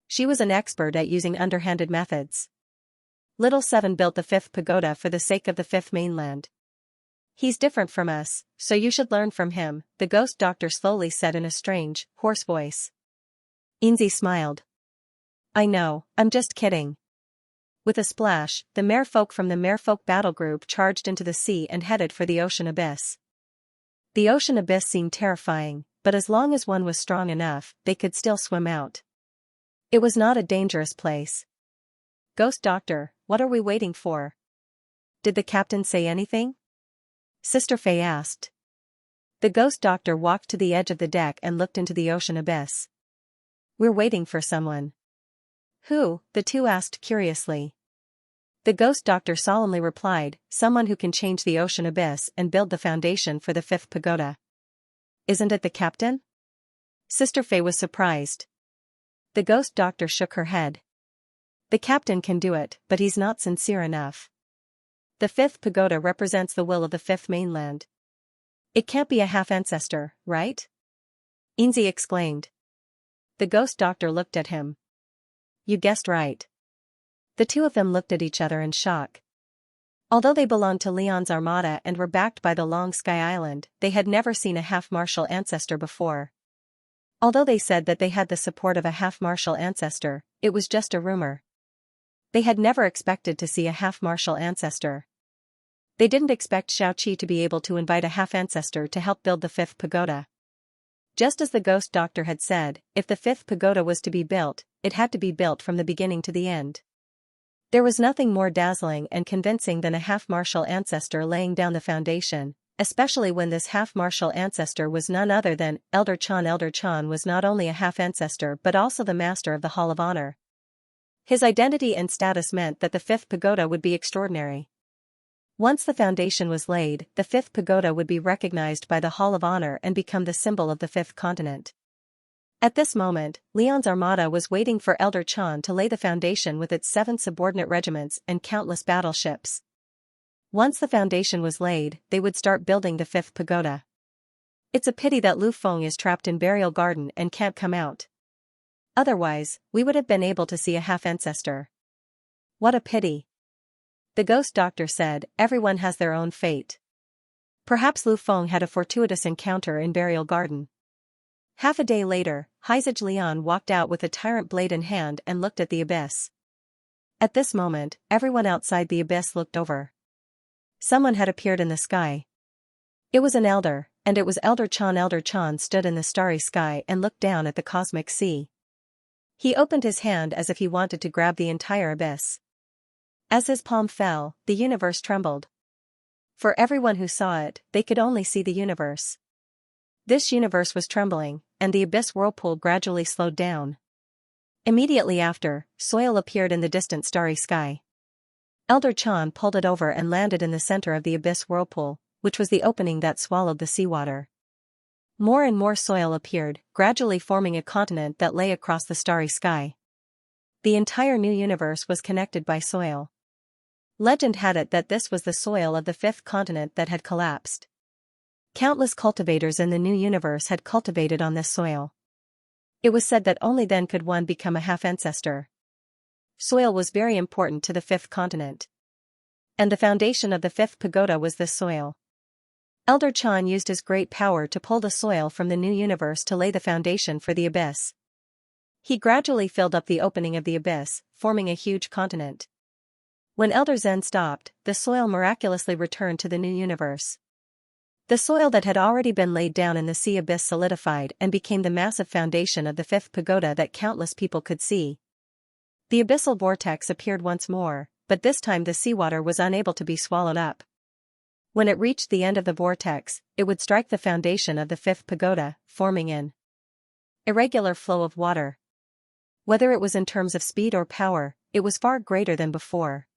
She was an expert at using underhanded methods. Little Seven built the fifth pagoda for the sake of the fifth mainland. "He's different from us, so you should learn from him," the ghost doctor slowly said in a strange, hoarse voice. Xianxia smiled. "I know, I'm just kidding." With a splash, the merfolk from the merfolk battle group charged into the sea and headed for the ocean abyss. The ocean abyss seemed terrifying, but as long as one was strong enough, they could still swim out. It was not a dangerous place. "Ghost doctor, what are we waiting for? Did the captain say anything?" Sister Faye asked. The ghost doctor walked to the edge of the deck and looked into the ocean abyss. "We're waiting for someone." "Who?" the two asked curiously. The ghost doctor solemnly replied, "Someone who can change the ocean abyss and build the foundation for the fifth pagoda." "Isn't it the captain?" Sister Faye was surprised. The ghost doctor shook her head. "The captain can do it, but he's not sincere enough. The fifth pagoda represents the will of the fifth mainland. It can't be a half-ancestor, right?" Xianxia exclaimed. The ghost doctor looked at him. "You guessed right." The two of them looked at each other in shock. Although they belonged to Leon's armada and were backed by the Long Sky Island, they had never seen a half-martial ancestor before. Although they said that they had the support of a half-martial ancestor, it was just a rumor. They had never expected to see a half-martial ancestor. They didn't expect Xiaoqi to be able to invite a half-ancestor to help build the fifth pagoda. Just as the ghost doctor had said, if the fifth pagoda was to be built, it had to be built from the beginning to the end. There was nothing more dazzling and convincing than a half-martial ancestor laying down the foundation, especially when this half-martial ancestor was none other than Elder Chan. Elder Chan was not only a half-ancestor but also the master of the Hall of Honor. His identity and status meant that the fifth pagoda would be extraordinary. Once the foundation was laid, the fifth pagoda would be recognized by the Hall of Honor and become the symbol of the fifth continent. At this moment, Leon's armada was waiting for Elder Chan to lay the foundation with its 7 subordinate regiments and countless battleships. Once the foundation was laid, they would start building the fifth pagoda. It's a pity that Lu Feng is trapped in Burial Garden and can't come out. Otherwise, we would have been able to see a half-ancestor. What a pity. The ghost doctor said, everyone has their own fate. Perhaps Lu Feng had a fortuitous encounter in Burial Garden. Half a day later, Haizaj Lian walked out with a tyrant blade in hand and looked at the abyss. At this moment, everyone outside the abyss looked over. Someone had appeared in the sky. It was an elder, and it was Elder Chan. Elder Chan stood in the starry sky and looked down at the cosmic sea. He opened his hand as if he wanted to grab the entire abyss. As his palm fell, the universe trembled. For everyone who saw it, they could only see the universe. This universe was trembling, and the abyss whirlpool gradually slowed down. Immediately after, soil appeared in the distant starry sky. Elder Chan pulled it over and landed in the center of the abyss whirlpool, which was the opening that swallowed the seawater. More and more soil appeared, gradually forming a continent that lay across the starry sky. The entire new universe was connected by soil. Legend had it that this was the soil of the fifth continent that had collapsed. Countless cultivators in the new universe had cultivated on this soil. It was said that only then could one become a half-ancestor. Soil was very important to the fifth continent. And the foundation of the fifth pagoda was this soil. Elder Chan used his great power to pull the soil from the new universe to lay the foundation for the abyss. He gradually filled up the opening of the abyss, forming a huge continent. When Elder Zen stopped, the soil miraculously returned to the new universe. The soil that had already been laid down in the sea abyss solidified and became the massive foundation of the fifth pagoda that countless people could see. The abyssal vortex appeared once more, but this time the seawater was unable to be swallowed up. When it reached the end of the vortex, it would strike the foundation of the fifth pagoda, forming an irregular flow of water. Whether it was in terms of speed or power, it was far greater than before.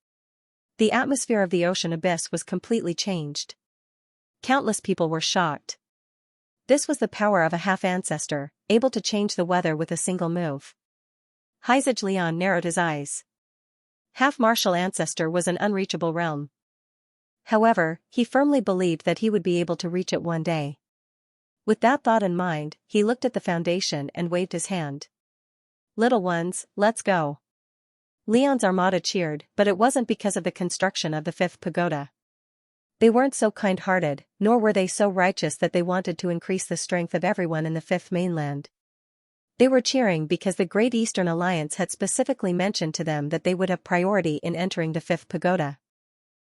The atmosphere of the ocean abyss was completely changed. Countless people were shocked. This was the power of a half-ancestor, able to change the weather with a single move. Heizij Lian narrowed his eyes. Half-martial ancestor was an unreachable realm. However, he firmly believed that he would be able to reach it one day. With that thought in mind, he looked at the foundation and waved his hand. "Little ones, let's go." Leon's armada cheered, but it wasn't because of the construction of the fifth pagoda. They weren't so kind-hearted, nor were they so righteous that they wanted to increase the strength of everyone in the fifth mainland. They were cheering because the Great Eastern Alliance had specifically mentioned to them that they would have priority in entering the fifth pagoda.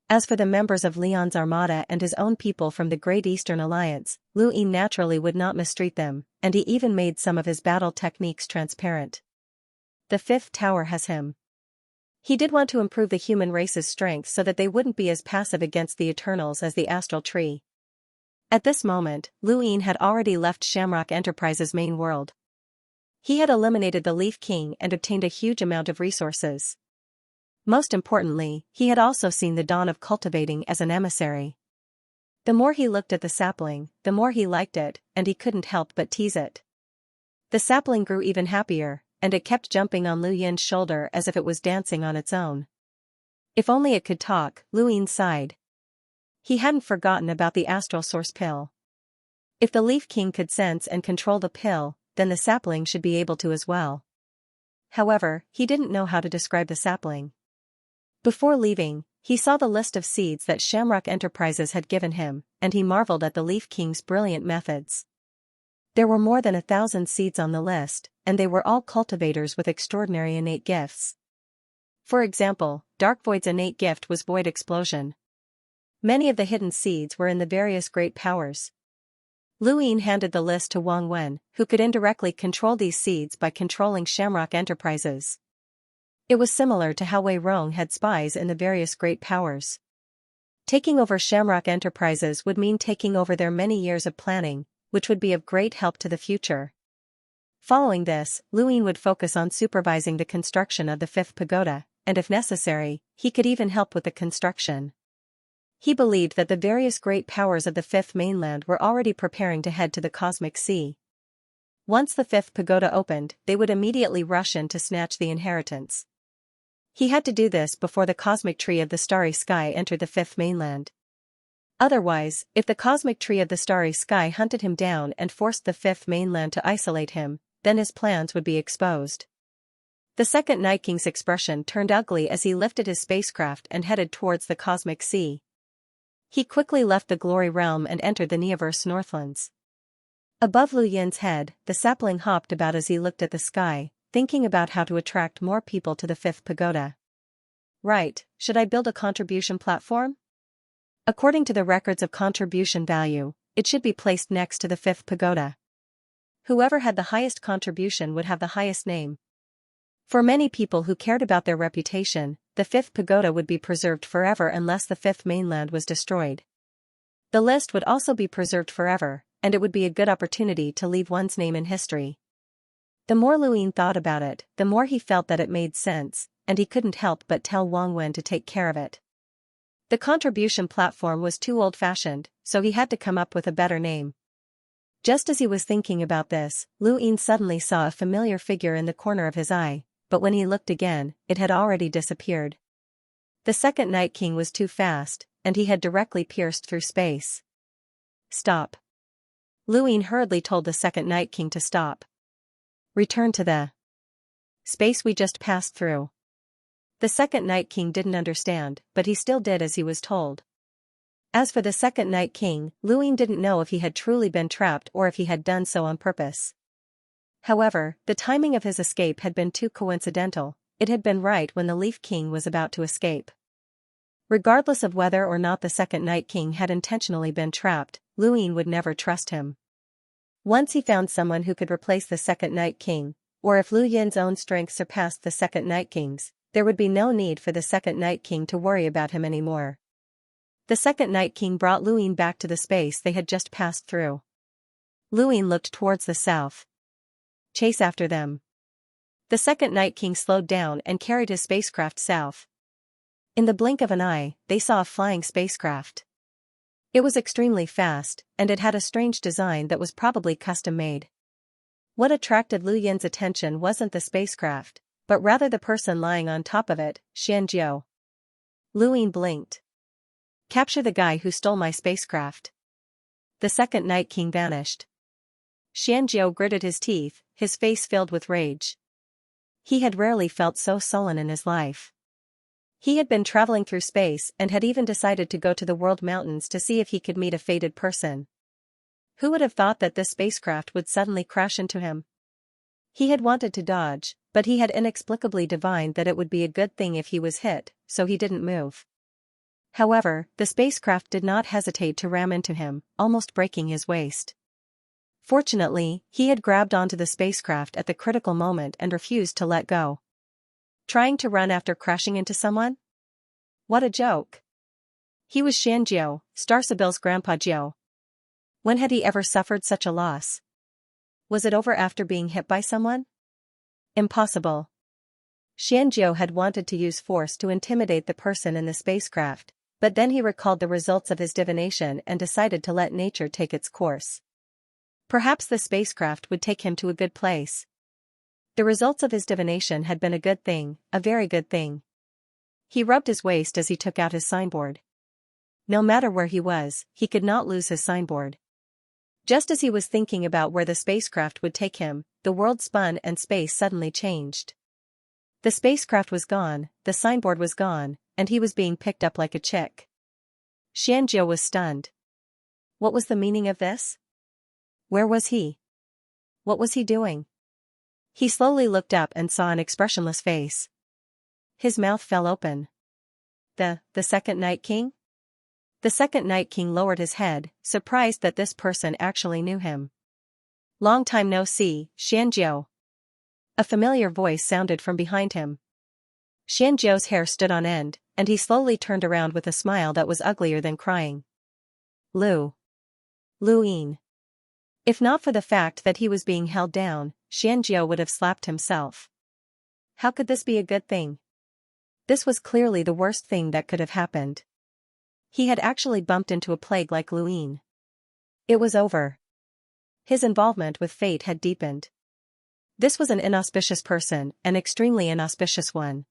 As for the members of Leon's armada and his own people from the Great Eastern Alliance, Lu Yin naturally would not mistreat them, and he even made some of his battle techniques transparent. The fifth tower has him. He did want to improve the human race's strength so that they wouldn't be as passive against the Eternals as the Astral Tree. At this moment, Lu Yin had already left Shamrock Enterprises' main world. He had eliminated the Leaf King and obtained a huge amount of resources. Most importantly, he had also seen the dawn of cultivating as an emissary. The more he looked at the sapling, the more he liked it, and he couldn't help but tease it. The sapling grew even happier, and it kept jumping on Lu Yin's shoulder as if it was dancing on its own. If only it could talk, Lu Yin sighed. He hadn't forgotten about the Astral Source pill. If the Leaf King could sense and control the pill, then the sapling should be able to as well. However, he didn't know how to describe the sapling. Before leaving, he saw the list of seeds that Shamrock Enterprises had given him, and he marveled at the Leaf King's brilliant methods. There were more than 1,000 seeds on the list, and they were all cultivators with extraordinary innate gifts. For example, Dark Void's innate gift was Void Explosion. Many of the hidden seeds were in the various great powers. Lu Yin handed the list to Wang Wen, who could indirectly control these seeds by controlling Shamrock Enterprises. It was similar to how Wei Rong had spies in the various great powers. Taking over Shamrock Enterprises would mean taking over their many years of planning, which would be of great help to the future. Following this, Lu Yin would focus on supervising the construction of the fifth pagoda, and if necessary, he could even help with the construction. He believed that the various great powers of the fifth mainland were already preparing to head to the cosmic sea. Once the fifth pagoda opened, they would immediately rush in to snatch the inheritance. He had to do this before the cosmic tree of the starry sky entered the fifth mainland. Otherwise, if the cosmic tree of the starry sky hunted him down and forced the fifth mainland to isolate him, then his plans would be exposed. The second Night King's expression turned ugly as he lifted his spacecraft and headed towards the cosmic sea. He quickly left the glory realm and entered the Neoverse Northlands. Above Lu Yin's head, the sapling hopped about as he looked at the sky, thinking about how to attract more people to the fifth pagoda. Right, should I build a contribution platform? According to the records of contribution value, it should be placed next to the fifth pagoda. Whoever had the highest contribution would have the highest name. For many people who cared about their reputation, the fifth pagoda would be preserved forever unless the fifth mainland was destroyed. The list would also be preserved forever, and it would be a good opportunity to leave one's name in history. The more Lu Yin thought about it, the more he felt that it made sense, and he couldn't help but tell Wang Wen to take care of it. The contribution platform was too old-fashioned, so he had to come up with a better name. Just as he was thinking about this, Lu Yin suddenly saw a familiar figure in the corner of his eye, but when he looked again, it had already disappeared. The second Night King was too fast, and he had directly pierced through space. Stop. Luine hurriedly told the second Night King to stop. Return to the space we just passed through. The second Night King didn't understand, but he still did as he was told. As for the second Night King, Luine didn't know if he had truly been trapped or if he had done so on purpose. However, the timing of his escape had been too coincidental. It had been right when the Leaf King was about to escape. Regardless of whether or not the second Night King had intentionally been trapped, Luine would never trust him. Once he found someone who could replace the second Night King, or if Lu Yin's own strength surpassed the second Night King's, there would be no need for the second Night King to worry about him anymore. The second Night King brought Luine back to the space they had just passed through. Luine looked towards the south. Chase after them. The second Night King slowed down and carried his spacecraft south. In the blink of an eye, they saw a flying spacecraft. It was extremely fast, and it had a strange design that was probably custom-made. What attracted Lu Yin's attention wasn't the spacecraft, but rather the person lying on top of it, Xianxia. Luine blinked. Capture the guy who stole my spacecraft. The second Night King vanished. Xianxia gritted his teeth, his face filled with rage. He had rarely felt so sullen in his life. He had been traveling through space and had even decided to go to the world mountains to see if he could meet a fated person. Who would have thought that this spacecraft would suddenly crash into him? He had wanted to dodge, but he had inexplicably divined that it would be a good thing if he was hit, so he didn't move. However, the spacecraft did not hesitate to ram into him, almost breaking his waist. Fortunately, he had grabbed onto the spacecraft at the critical moment and refused to let go. Trying to run after crashing into someone? What a joke. He was Xianxia, Starsabil's grandpa Jiao. When had he ever suffered such a loss? Was it over after being hit by someone? Impossible. Xianxia had wanted to use force to intimidate the person in the spacecraft, but then he recalled the results of his divination and decided to let nature take its course. Perhaps the spacecraft would take him to a good place. The results of his divination had been a good thing, a very good thing. He rubbed his waist as he took out his signboard. No matter where he was, he could not lose his signboard. Just as he was thinking about where the spacecraft would take him, the world spun and space suddenly changed. The spacecraft was gone, the signboard was gone, and he was being picked up like a chick. Xianxia was stunned. What was the meaning of this? Where was he? What was he doing? He slowly looked up and saw an expressionless face. His mouth fell open. The second Night King? The second Night King lowered his head, surprised that this person actually knew him. Long time no see, Xianxia. A familiar voice sounded from behind him. Xianxia's hair stood on end, and he slowly turned around with a smile that was uglier than crying. Luine. If not for the fact that he was being held down, Xianxia would have slapped himself. How could this be a good thing? This was clearly the worst thing that could have happened. He had actually bumped into a plague like Luine. It was over. His involvement with fate had deepened. This was an inauspicious person, an extremely inauspicious one.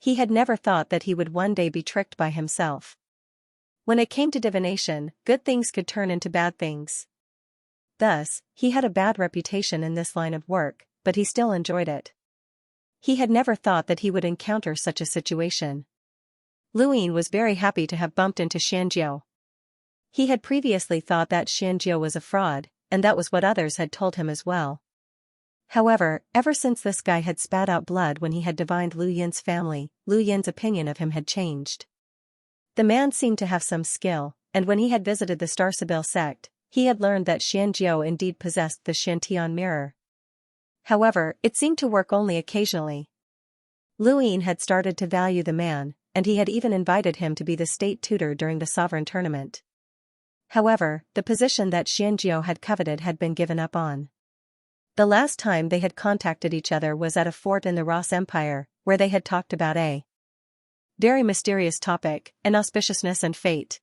He had never thought that he would one day be tricked by himself. When it came to divination, good things could turn into bad things. Thus, he had a bad reputation in this line of work, but he still enjoyed it. He had never thought that he would encounter such a situation. Luine was very happy to have bumped into Xianxia. He had previously thought that Xianxia was a fraud, and that was what others had told him as well. However, ever since this guy had spat out blood when he had divined Lu Yin's family, Lu Yin's opinion of him had changed. The man seemed to have some skill, and when he had visited the Starsabil sect, he had learned that Xianxia indeed possessed the Shantian mirror. However, it seemed to work only occasionally. Luine had started to value the man, and he had even invited him to be the state tutor during the sovereign tournament. However, the position that Xianxia had coveted had been given up on. The last time they had contacted each other was at a fort in the Ross Empire, where they had talked about a very mysterious topic, inauspiciousness and fate.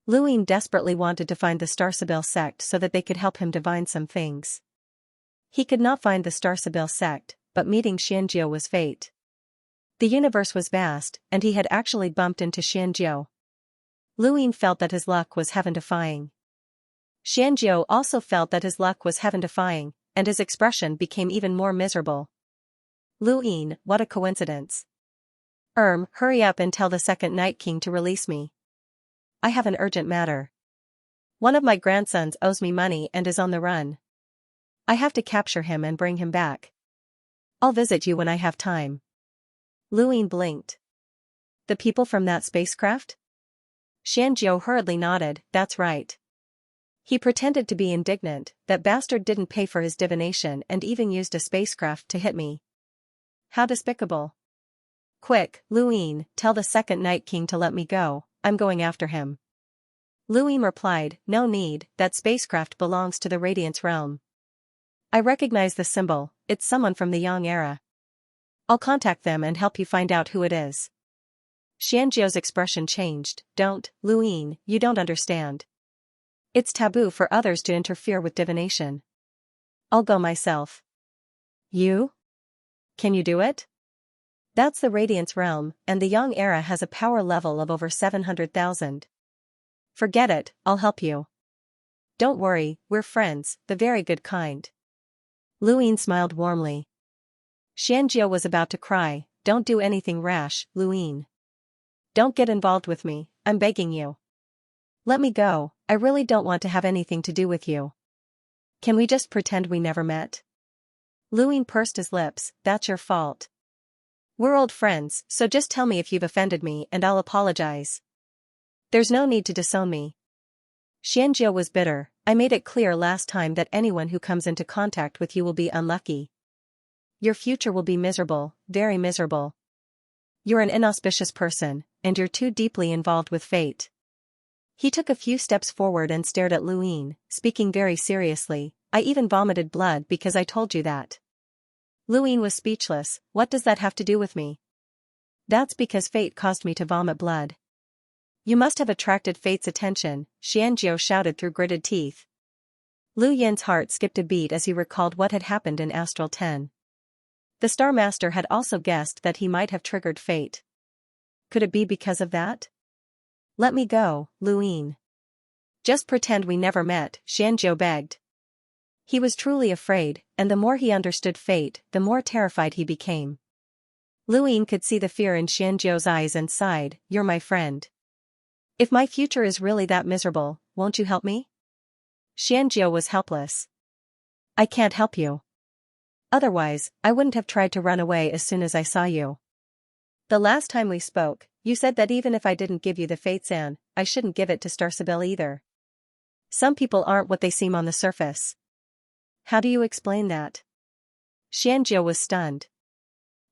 Luine desperately wanted to find the Starsabil sect so that they could help him divine some things. He could not find the Starsabil sect, but meeting Xianxia was fate. The universe was vast, and he had actually bumped into Xianxia. Luine felt that his luck was heaven-defying. Xianxia also felt that his luck was heaven-defying, and his expression became even more miserable. Lu Yin, what a coincidence. Hurry up and tell the second Night King to release me. I have an urgent matter. One of my grandsons owes me money and is on the run. I have to capture him and bring him back. I'll visit you when I have time. Lu Yin blinked. The people from that spacecraft? Xianxia hurriedly nodded, that's right. He pretended to be indignant, that bastard didn't pay for his divination and even used a spacecraft to hit me. How despicable. Quick, Lu Yin, tell the second Night King to let me go, I'm going after him. Lu Yin replied, no need, that spacecraft belongs to the Radiance Realm. I recognize the symbol, it's someone from the Yang era. I'll contact them and help you find out who it is. Xianxia's expression changed, don't, Lu Yin, you don't understand. It's taboo for others to interfere with divination. I'll go myself. You? Can you do it? That's the Radiance Realm, and the Yang era has a power level of over 700,000. Forget it, I'll help you. Don't worry, we're friends, the very good kind. Lu Yin smiled warmly. Xianxia was about to cry, don't do anything rash, Lu Yin. Don't get involved with me, I'm begging you. Let me go, I really don't want to have anything to do with you. Can we just pretend we never met? Lu Yin pursed his lips, that's your fault. We're old friends, so just tell me if you've offended me and I'll apologize. There's no need to disown me. Xianxia was bitter, I made it clear last time that anyone who comes into contact with you will be unlucky. Your future will be miserable, very miserable. You're an inauspicious person, and you're too deeply involved with fate. He took a few steps forward and stared at Lu Yin, speaking very seriously, I even vomited blood because I told you that. Lu Yin was speechless, what does that have to do with me? That's because fate caused me to vomit blood. You must have attracted fate's attention, Xianxia shouted through gritted teeth. Lu Yin's heart skipped a beat as he recalled what had happened in Astral 10. The Star Master had also guessed that he might have triggered fate. Could it be because of that? Let me go, Lu Yin. Just pretend we never met, Xianxia begged. He was truly afraid, and the more he understood fate, the more terrified he became. Lu Yin could see the fear in Xianxia's eyes and sighed, you're my friend. If my future is really that miserable, won't you help me? Xianxia was helpless. I can't help you. Otherwise, I wouldn't have tried to run away as soon as I saw you. The last time we spoke, you said that even if I didn't give you the Fate San, I shouldn't give it to Star Sibyl either. Some people aren't what they seem on the surface. How do you explain that? Xianxia was stunned.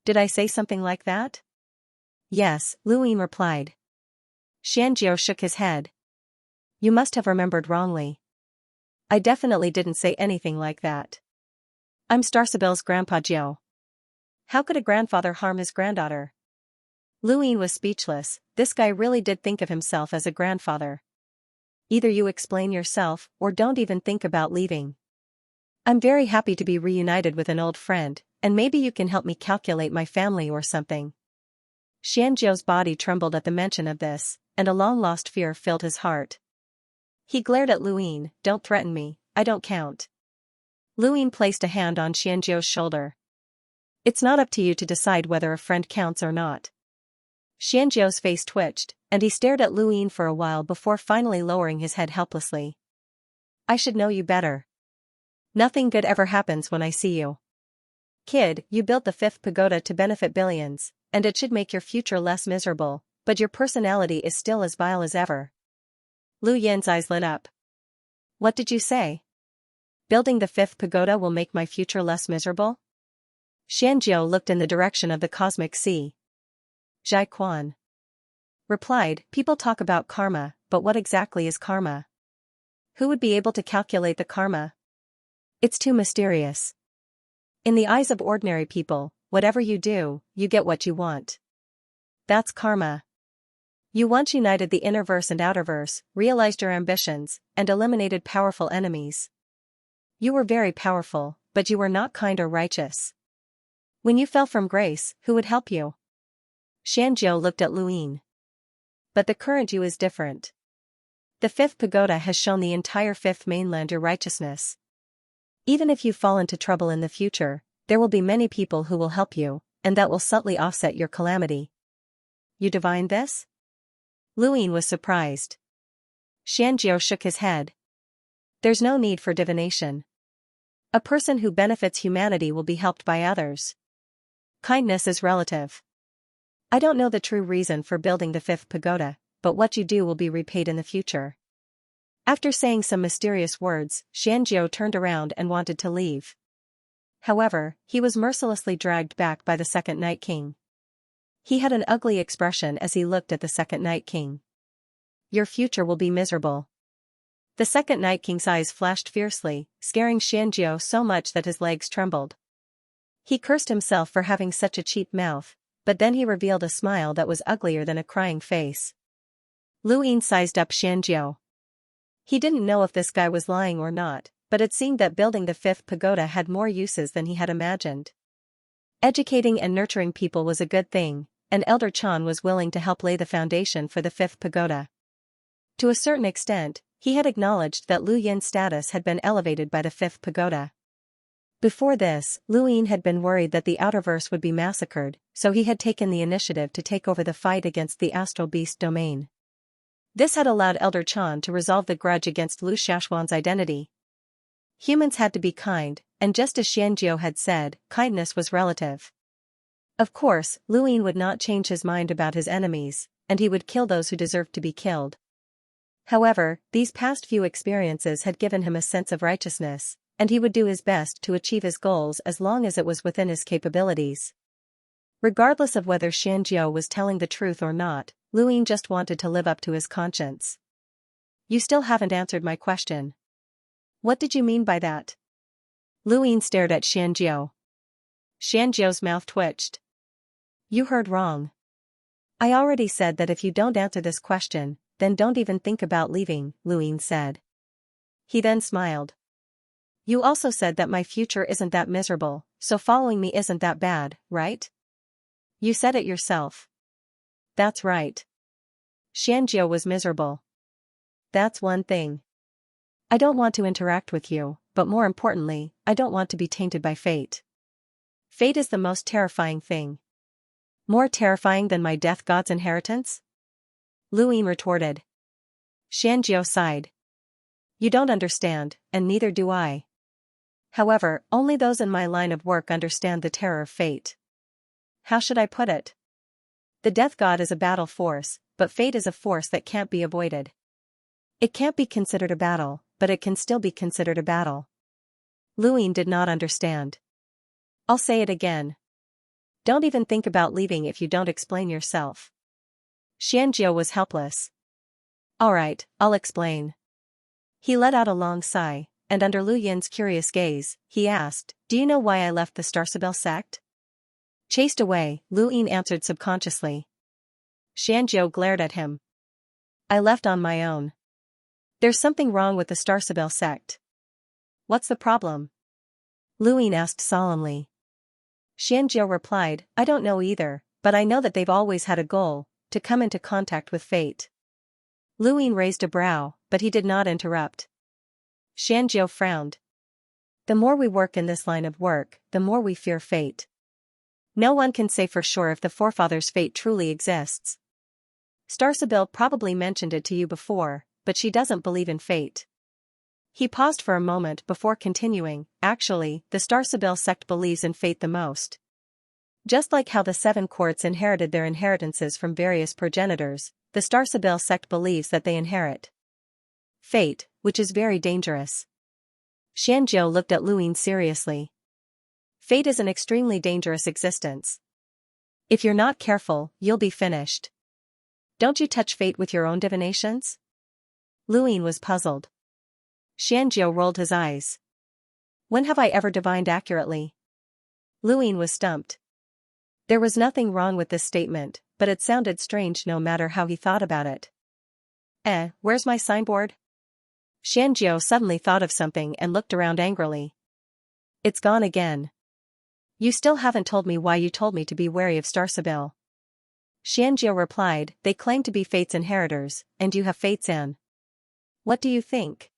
Did I say something like that? Yes, Lu Yin replied. Xianxia shook his head. You must have remembered wrongly. I definitely didn't say anything like that. I'm Star Sibyl's grandpa Jiao. How could a grandfather harm his granddaughter? Lu Yin was speechless, this guy really did think of himself as a grandfather. Either you explain yourself or don't even think about leaving. I'm very happy to be reunited with an old friend, and maybe you can help me calculate my family or something. Xianxia's body trembled at the mention of this, and a long-lost fear filled his heart. He glared at Lu Yin, don't threaten me, I don't count. Lu Yin placed a hand on Xianxia's shoulder. It's not up to you to decide whether a friend counts or not. Xianxia's face twitched, and he stared at Lu Yin for a while before finally lowering his head helplessly. I should know you better. Nothing good ever happens when I see you. Kid, you built the 5th pagoda to benefit billions, and it should make your future less miserable, but your personality is still as vile as ever. Lu Yin's eyes lit up. What did you say? Building the 5th pagoda will make my future less miserable? Xianxia looked in the direction of the cosmic sea. Zhai Quan replied, people talk about karma, but what exactly is karma? Who would be able to calculate the karma? It's too mysterious. In the eyes of ordinary people, whatever you do, you get what you want. That's karma. You once united the innerverse and outerverse, realized your ambitions, and eliminated powerful enemies. You were very powerful, but you were not kind or righteous. When you fell from grace, who would help you? Xianxia looked at Lu Yin. But the current you is different. The fifth pagoda has shown the entire fifth mainland your righteousness. Even if you fall into trouble in the future, there will be many people who will help you, and that will subtly offset your calamity. You divined this? Luin was surprised. Xianxia shook his head. There's no need for divination. A person who benefits humanity will be helped by others. Kindness is relative. I don't know the true reason for building the fifth pagoda, but what you do will be repaid in the future. After saying some mysterious words, Xianxia turned around and wanted to leave. However, he was mercilessly dragged back by the second Night King. He had an ugly expression as he looked at the second Night King. Your future will be miserable. The second Night King's eyes flashed fiercely, scaring Xianxia so much that his legs trembled. He cursed himself for having such a cheap mouth, but then he revealed a smile that was uglier than a crying face. Luin sized up Xianxia. He didn't know if this guy was lying or not, but it seemed that building the fifth pagoda had more uses than he had imagined. Educating and nurturing people was a good thing, and Elder Chan was willing to help lay the foundation for the fifth pagoda. To a certain extent, he had acknowledged that Lu Yin's status had been elevated by the fifth pagoda. Before this, Luin had been worried that the Outerverse would be massacred, so he had taken the initiative to take over the fight against the Astral Beast domain. This had allowed Elder Chan to resolve the grudge against Lu Shashuan's identity. Humans had to be kind, and just as Xianxia had said, kindness was relative. Of course, Luin would not change his mind about his enemies, and he would kill those who deserved to be killed. However, these past few experiences had given him a sense of righteousness, and he would do his best to achieve his goals as long as it was within his capabilities. Regardless of whether Xianxia was telling the truth or not, Luin just wanted to live up to his conscience. You still haven't answered my question. What did you mean by that? Luin stared at Xianxia. Xianxia's mouth twitched. You heard wrong. I already said that if you don't answer this question, then don't even think about leaving, Luin said. He then smiled. You also said that my future isn't that miserable, so following me isn't that bad, right? You said it yourself. That's right. Xianxia was miserable. That's one thing. I don't want to interact with you, but more importantly, I don't want to be tainted by fate. Fate is the most terrifying thing. More terrifying than my death god's inheritance? Luin retorted. Xianxia sighed. You don't understand, and neither do I. However, only those in my line of work understand the terror of fate. How should I put it? The death god is a battle force, but fate is a force that can't be avoided. It can't be considered a battle, but it can still be considered a battle. Luin did not understand. I'll say it again. Don't even think about leaving if you don't explain yourself. Xianxia was helpless. Alright, I'll explain. He let out a long sigh, and under Lu Yin's curious gaze, he asked, Do you know why I left the Starsibel sect? Chased away, Luin answered subconsciously. Xianxia glared at him. I left on my own. There's something wrong with the Starsibel sect. What's the problem? Luin asked solemnly. Xianxia replied, I don't know either, but I know that they've always had a goal, to come into contact with fate. Luin raised a brow, but he did not interrupt. Xianxia frowned. The more we work in this line of work, the more we fear fate. No one can say for sure if the forefathers' fate truly exists. Starsibel probably mentioned it to you before, but she doesn't believe in fate. He paused for a moment before continuing, actually, the Starsibel sect believes in fate the most. Just like how the seven courts inherited their inheritances from various progenitors, the Starsibel sect believes that they inherit fate, which is very dangerous. Xianxia looked at Luin seriously. Fate is an extremely dangerous existence. If you're not careful, you'll be finished. Don't you touch fate with your own divinations? Luin was puzzled. Xianxia rolled his eyes. When have I ever divined accurately? Luin was stumped. There was nothing wrong with this statement, but it sounded strange no matter how he thought about it. Where's my signboard? Xianxia suddenly thought of something and looked around angrily. It's gone again. You still haven't told me why you told me to be wary of Starsibel. Xianxia replied, they claim to be fate's inheritors, and you have fate's an. What do you think?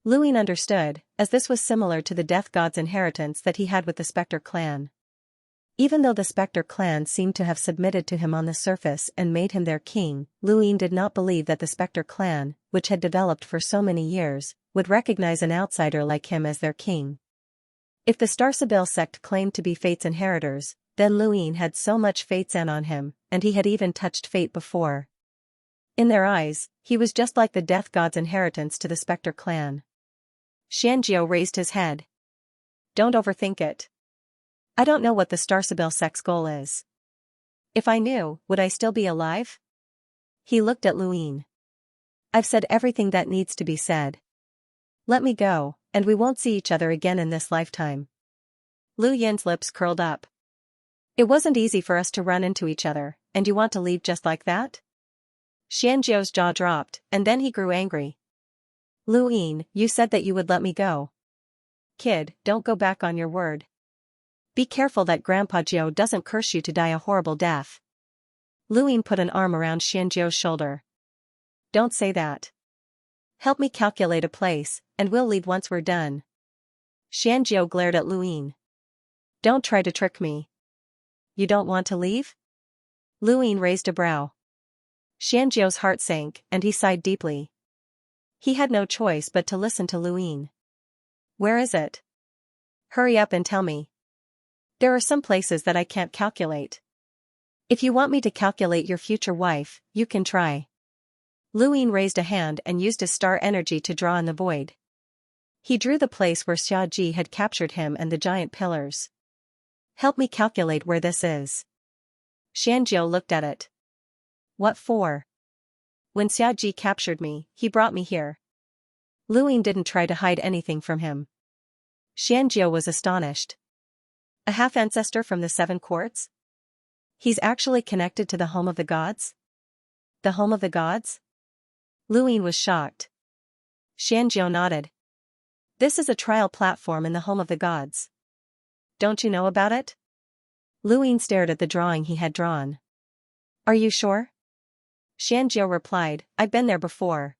Luin understood, as this was similar to the Death God's inheritance that he had with the Spectre clan. Even though the Spectre clan seemed to have submitted to him on the surface and made him their king, Luin did not believe that the Spectre clan, which had developed for so many years, would recognize an outsider like him as their king. If the Starsibyl sect claimed to be Fate's inheritors, then Luin had so much Fate's in on him, and he had even touched Fate before. In their eyes, he was just like the Death God's inheritance to the Spectre clan. Xianxia raised his head. Don't overthink it. I don't know what the Starsibyl sect's goal is. If I knew, would I still be alive? He looked at Luin. I've said everything that needs to be said. Let me go, and we won't see each other again in this lifetime. Lu Yin's lips curled up. It wasn't easy for us to run into each other, and you want to leave just like that? Xianxia's jaw dropped, and then he grew angry. Luin, you said that you would let me go. Kid, don't go back on your word. Be careful that Grandpa Jiu doesn't curse you to die a horrible death. Luin put an arm around Xianxia's shoulder. Don't say that. Help me calculate a place, and we'll leave once we're done. Xianxia glared at Luin. Don't try to trick me. You don't want to leave? Luin raised a brow. Xianxia's heart sank, and he sighed deeply. He had no choice but to listen to Luin. Where is it? Hurry up and tell me. There are some places that I can't calculate. If you want me to calculate your future wife, you can try. Luin raised a hand and used his star energy to draw in the void. He drew the place where Xiaji had captured him and the giant pillars. Help me calculate where this is. Xianxiu looked at it. What for? When Xiaji captured me, he brought me here. Luin didn't try to hide anything from him. Xianxiu was astonished. A half-ancestor from the Seven Courts? He's actually connected to the home of the gods? The home of the gods? Luin was shocked. Xianxiu nodded. This is a trial platform in the home of the gods. Don't you know about it? Luin stared at the drawing he had drawn. Are you sure? Xianxiu replied, I've been there before.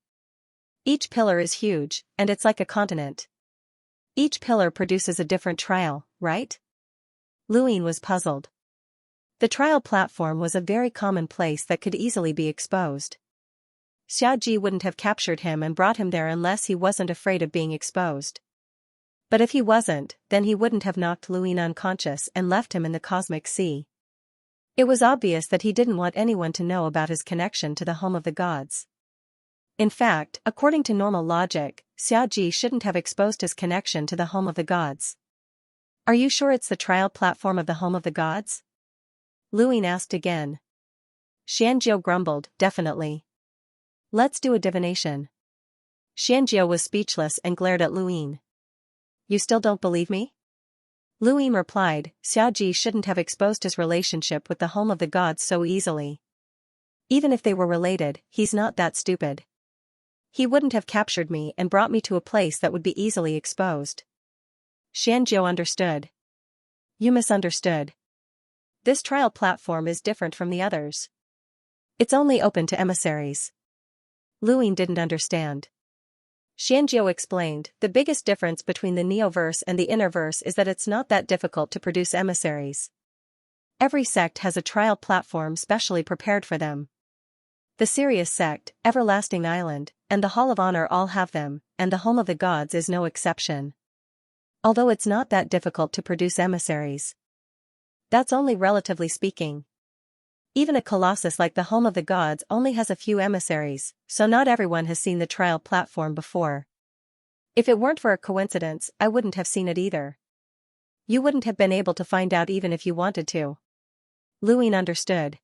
Each pillar is huge, and it's like a continent. Each pillar produces a different trial, right? Luin was puzzled. The trial platform was a very common place that could easily be exposed. Xiaji wouldn't have captured him and brought him there unless he wasn't afraid of being exposed. But if he wasn't, then he wouldn't have knocked Luin unconscious and left him in the cosmic sea. It was obvious that he didn't want anyone to know about his connection to the home of the gods. In fact, according to normal logic, Xiaji shouldn't have exposed his connection to the home of the gods. Are you sure it's the trial platform of the home of the gods? Luin asked again. Xianxiu grumbled, definitely. Let's do a divination. Xianxiu was speechless and glared at Luin. You still don't believe me? Luin replied, Xiaji shouldn't have exposed his relationship with the home of the gods so easily. Even if they were related, he's not that stupid. He wouldn't have captured me and brought me to a place that would be easily exposed. Xianxiu understood. You misunderstood. This trial platform is different from the others. It's only open to emissaries. Luin didn't understand. Xianxiu explained, the biggest difference between the Neoverse and the Innerverse is that it's not that difficult to produce emissaries. Every sect has a trial platform specially prepared for them. The Sirius sect, Everlasting Island, and the Hall of Honor all have them, and the Home of the Gods is no exception. Although it's not that difficult to produce emissaries. That's only relatively speaking. Even a colossus like the Home of the Gods only has a few emissaries, so not everyone has seen the trial platform before. If it weren't for a coincidence, I wouldn't have seen it either. You wouldn't have been able to find out even if you wanted to. Luin understood.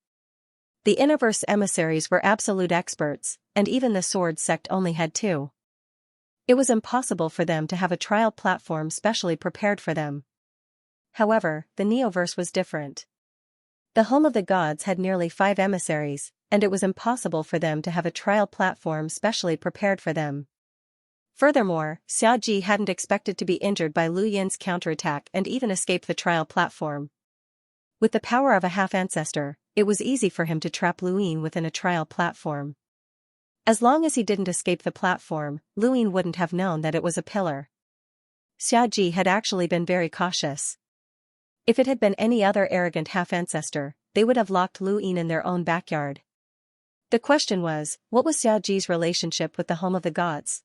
The Innerverse emissaries were absolute experts, and even the Sword sect only had 2. It was impossible for them to have a trial platform specially prepared for them. However, the Neoverse was different. The Home of the Gods had nearly 5 emissaries, and it was impossible for them to have a trial platform specially prepared for them. Furthermore, Xiaji hadn't expected to be injured by Lu Yin's counterattack and even escape the trial platform. With the power of a half-ancestor, it was easy for him to trap Luin within a trial platform. As long as he didn't escape the platform, Luin wouldn't have known that it was a pillar. Xiaji had actually been very cautious. If it had been any other arrogant half-ancestor, they would have locked Luin in their own backyard. The question was, what was Xiaji's relationship with the home of the gods?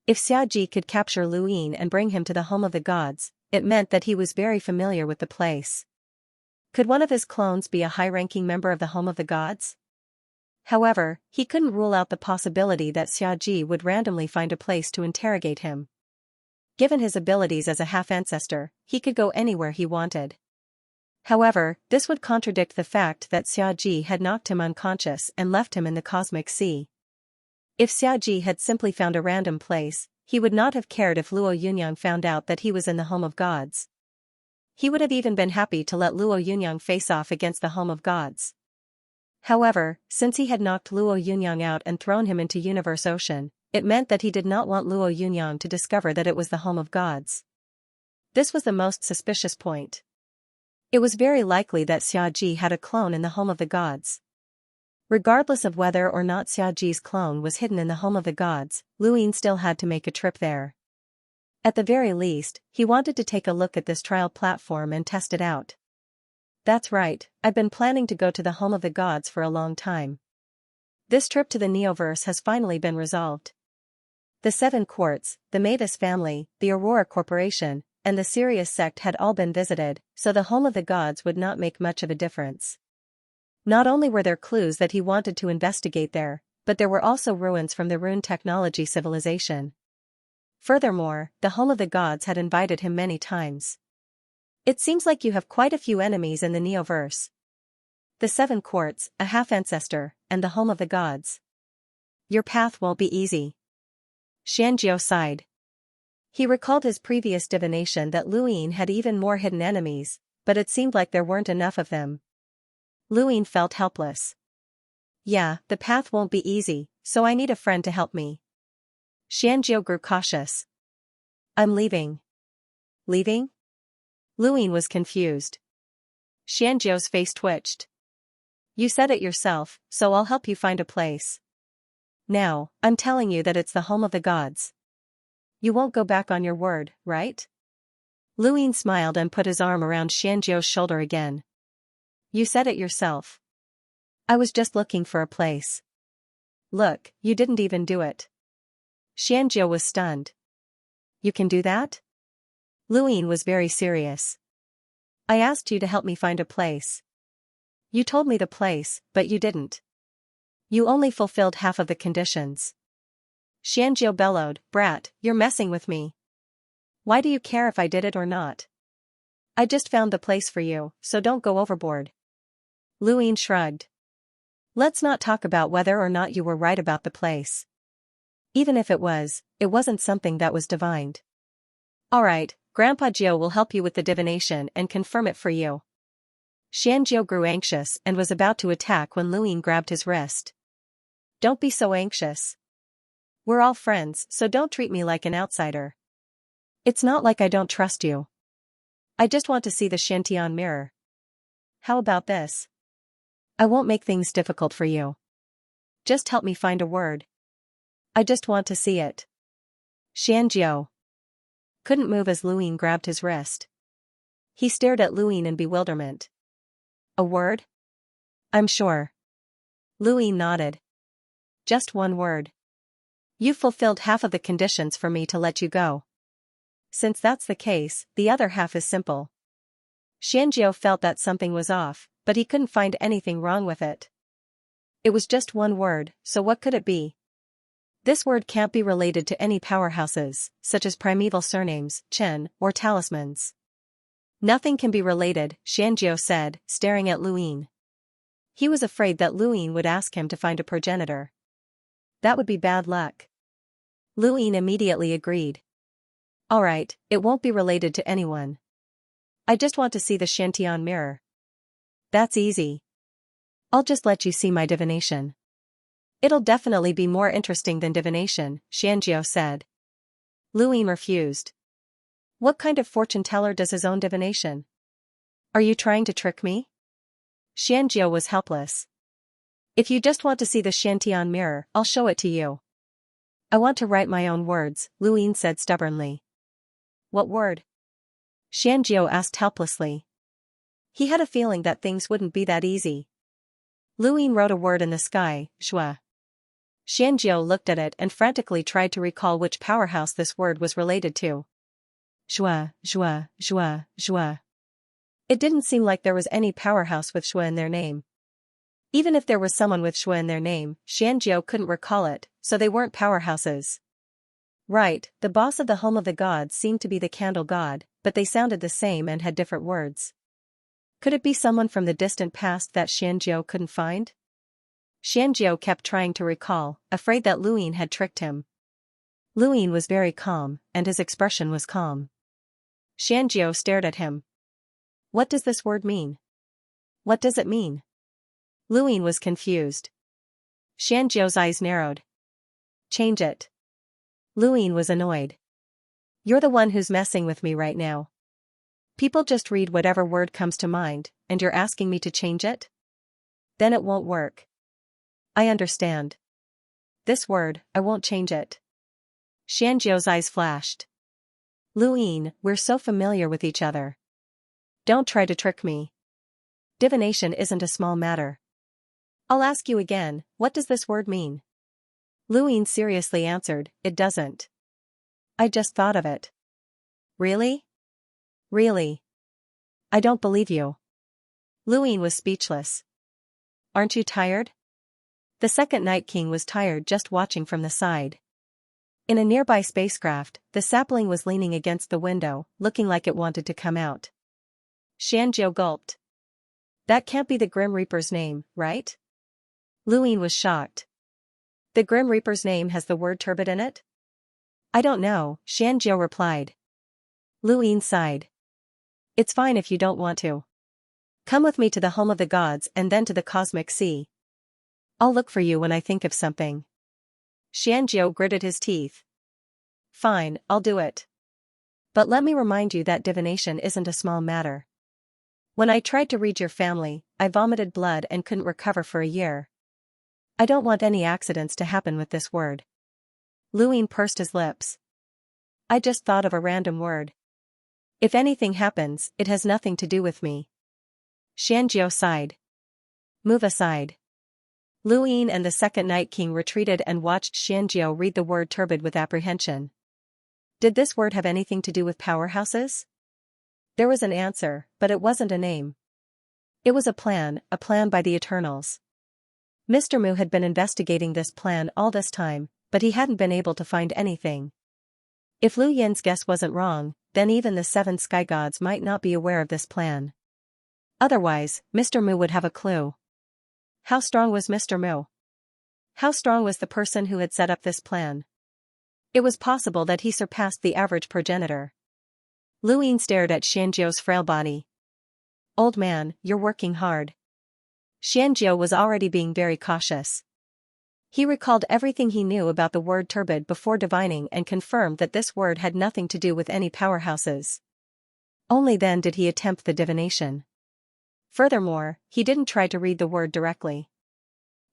If Xiaji could capture Luin and bring him to the home of the gods, it meant that he was very familiar with the place. Could one of his clones be a high-ranking member of the home of the gods? However, he couldn't rule out the possibility that Xiaji would randomly find a place to interrogate him. Given his abilities as a half-ancestor, he could go anywhere he wanted. However, this would contradict the fact that Xiaji had knocked him unconscious and left him in the cosmic sea. If Xiaji had simply found a random place, he would not have cared if Luo Yunyang found out that he was in the home of gods. He would have even been happy to let Luo Yunyang face off against the home of gods. However, since he had knocked Luo Yunyang out and thrown him into Universe Ocean, it meant that he did not want Luo Yunyang to discover that it was the home of gods. This was the most suspicious point. It was very likely that Xiaji had a clone in the home of the gods. Regardless of whether or not Xiaji's clone was hidden in the home of the gods, Luin still had to make a trip there. At the very least, he wanted to take a look at this trial platform and test it out. That's right, I've been planning to go to the home of the gods for a long time. This trip to the Neoverse has finally been resolved. The Seven Courts, the Mavis family, the Aurora Corporation, and the Sirius sect had all been visited, so the home of the gods would not make much of a difference. Not only were there clues that he wanted to investigate there, but there were also ruins from the Rune technology civilization. Furthermore, the home of the gods had invited him many times. It seems like you have quite a few enemies in the Neoverse. The Seven Courts, a half-ancestor, and the home of the gods. Your path won't be easy. Xianxia sighed. He recalled his previous divination that Luin had even more hidden enemies, but it seemed like there weren't enough of them. Luin felt helpless. Yeah, the path won't be easy, so I need a friend to help me. Xianxia grew cautious. I'm leaving. Leaving? Luin was confused. Xianxia's face twitched. You said it yourself, so I'll help you find a place. Now, I'm telling you that it's the home of the gods. You won't go back on your word, right? Luin smiled and put his arm around Xianxia's shoulder again. You said it yourself. I was just looking for a place. Look, you didn't even do it. Xianxia was stunned. You can do that? Luin was very serious. I asked you to help me find a place. You told me the place, but you didn't. You only fulfilled half of the conditions. Xianxia bellowed, Brat, you're messing with me. Why do you care if I did it or not? I just found the place for you, so don't go overboard. Luin shrugged. Let's not talk about whether or not you were right about the place. Even if it wasn't something that was divined. Alright, Grandpa Gio will help you with the divination and confirm it for you. Xianxia grew anxious and was about to attack when Luin grabbed his wrist. Don't be so anxious. We're all friends, so don't treat me like an outsider. It's not like I don't trust you. I just want to see the Shantian mirror. How about this? I won't make things difficult for you. Just help me find a word. I just want to see it. Xianxia couldn't move as Luin grabbed his wrist. He stared at Luin in bewilderment. A word? I'm sure. Luin nodded. Just one word. You've fulfilled half of the conditions for me to let you go. Since that's the case, the other half is simple. Xianxia felt that something was off, but he couldn't find anything wrong with it. It was just one word, so what could it be? This word can't be related to any powerhouses, such as primeval surnames, Chen, or talismans. Nothing can be related, Xianxia said, staring at Luin. He was afraid that Luin would ask him to find a progenitor. That would be bad luck. Luin immediately agreed. Alright, it won't be related to anyone. I just want to see the Shantian mirror. That's easy. I'll just let you see my divination. It'll definitely be more interesting than divination, Xianxia said. Luin refused. What kind of fortune teller does his own divination? Are you trying to trick me? Xianxia was helpless. If you just want to see the Shantian mirror, I'll show it to you. I want to write my own words, Luyin said stubbornly. What word? Xianxia asked helplessly. He had a feeling that things wouldn't be that easy. Luyin wrote a word in the sky, Xue. Xianxia looked at it and frantically tried to recall which powerhouse this word was related to. Xue, Xue, Xue, Xue. It didn't seem like there was any powerhouse with Xue in their name. Even if there was someone with Xue in their name, Xianxia couldn't recall it, so they weren't powerhouses. Right, the boss of the home of the gods seemed to be the candle god, but they sounded the same and had different words. Could it be someone from the distant past that Xianxia couldn't find? Xianxia kept trying to recall, afraid that Luyin had tricked him. Luyin was very calm, and his expression was calm. Xianxia stared at him. What does this word mean? What does it mean? Luyin was confused. Xianxia's eyes narrowed. Change it. Luyin was annoyed. You're the one who's messing with me right now. People just read whatever word comes to mind, and you're asking me to change it? Then it won't work. I understand. This word, I won't change it. Xianxia's eyes flashed. Luyin, we're so familiar with each other. Don't try to trick me. Divination isn't a small matter. I'll ask you again, what does this word mean? Luyin seriously answered, it doesn't. I just thought of it. Really? Really? I don't believe you. Luyin was speechless. Aren't you tired? The second Night King was tired just watching from the side. In a nearby spacecraft, the sapling was leaning against the window, looking like it wanted to come out. Xianxia gulped. That can't be the Grim Reaper's name, right? Luyin was shocked. The Grim Reaper's name has the word turbid in it? I don't know, Xianxia replied. Luyin sighed. It's fine if you don't want to. Come with me to the home of the gods and then to the cosmic sea. I'll look for you when I think of something. Xianxia gritted his teeth. Fine, I'll do it. But let me remind you that divination isn't a small matter. When I tried to read your family, I vomited blood and couldn't recover for a year. I don't want any accidents to happen with this word. Luyin pursed his lips. I just thought of a random word. If anything happens, it has nothing to do with me. Xianxia sighed. Move aside. Luyin and the second Night King retreated and watched Xianxia read the word turbid with apprehension. Did this word have anything to do with powerhouses? There was an answer, but it wasn't a name. It was a plan by the Eternals. Mr. Mu had been investigating this plan all this time, but he hadn't been able to find anything. If Lu Yin's guess wasn't wrong, then even the 7 sky gods might not be aware of this plan. Otherwise, Mr. Mu would have a clue. How strong was Mr. Mu? How strong was the person who had set up this plan? It was possible that he surpassed the average progenitor. Luyin stared at Xianxia's frail body. Old man, you're working hard. Xianxia was already being very cautious. He recalled everything he knew about the word turbid before divining and confirmed that this word had nothing to do with any powerhouses. Only then did he attempt the divination. Furthermore, he didn't try to read the word directly.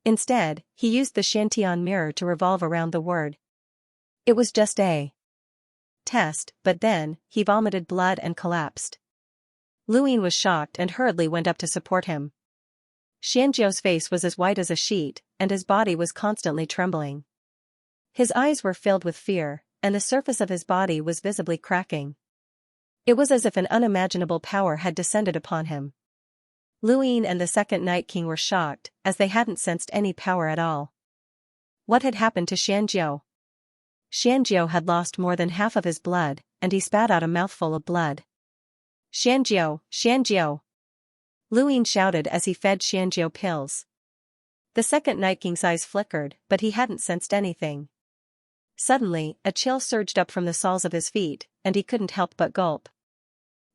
Instead, he used the Shantian mirror to revolve around the word. It was just a test, but then, he vomited blood and collapsed. Luyin was shocked and hurriedly went up to support him. Xianxia's face was as white as a sheet, and his body was constantly trembling. His eyes were filled with fear, and the surface of his body was visibly cracking. It was as if an unimaginable power had descended upon him. Luyin and the second Night King were shocked, as they hadn't sensed any power at all. What had happened to Xianxia? Xianxia had lost more than half of his blood, and he spat out a mouthful of blood. Xianxia, Xianxia! Luyin shouted as he fed Xianxia pills. The second Night King's eyes flickered, but he hadn't sensed anything. Suddenly, a chill surged up from the soles of his feet, and he couldn't help but gulp.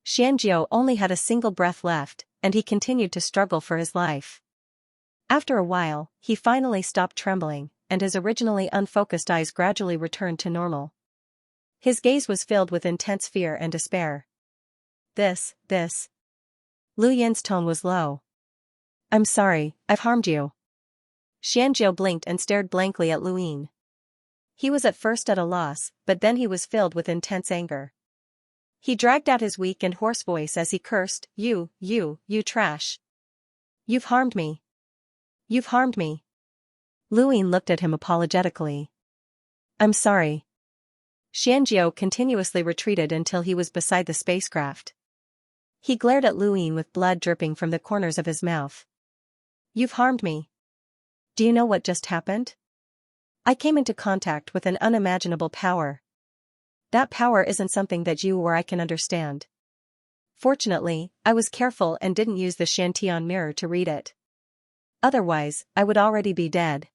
Xianxia only had a single breath left, and he continued to struggle for his life. After a while, he finally stopped trembling, and his originally unfocused eyes gradually returned to normal. His gaze was filled with intense fear and despair. This. Lu Yin's tone was low. I'm sorry, I've harmed you. Xianxia blinked and stared blankly at Luin. He was at first at a loss, but then he was filled with intense anger. He dragged out his weak and hoarse voice as he cursed, You trash. You've harmed me. You've harmed me. Luin looked at him apologetically. I'm sorry. Xianxia continuously retreated until he was beside the spacecraft. He glared at Luin with blood dripping from the corners of his mouth. You've harmed me. Do you know what just happened? I came into contact with an unimaginable power. That power isn't something that you or I can understand. Fortunately, I was careful and didn't use the Shantian mirror to read it. Otherwise, I would already be dead.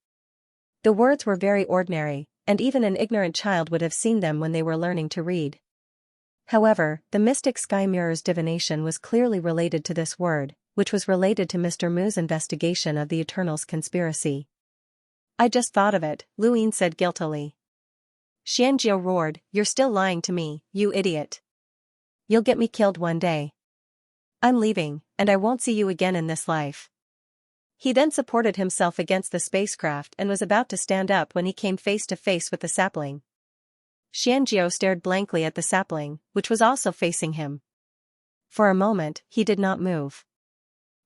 The words were very ordinary, and even an ignorant child would have seen them when they were learning to read. However, the mystic sky mirror's divination was clearly related to this word, which was related to Mr. Mu's investigation of the Eternals' conspiracy. I just thought of it, Luin said guiltily. Xianxia roared, You're still lying to me, you idiot. You'll get me killed one day. I'm leaving, and I won't see you again in this life. He then supported himself against the spacecraft and was about to stand up when he came face to face with the sapling. Xianxia stared blankly at the sapling, which was also facing him. For a moment, he did not move.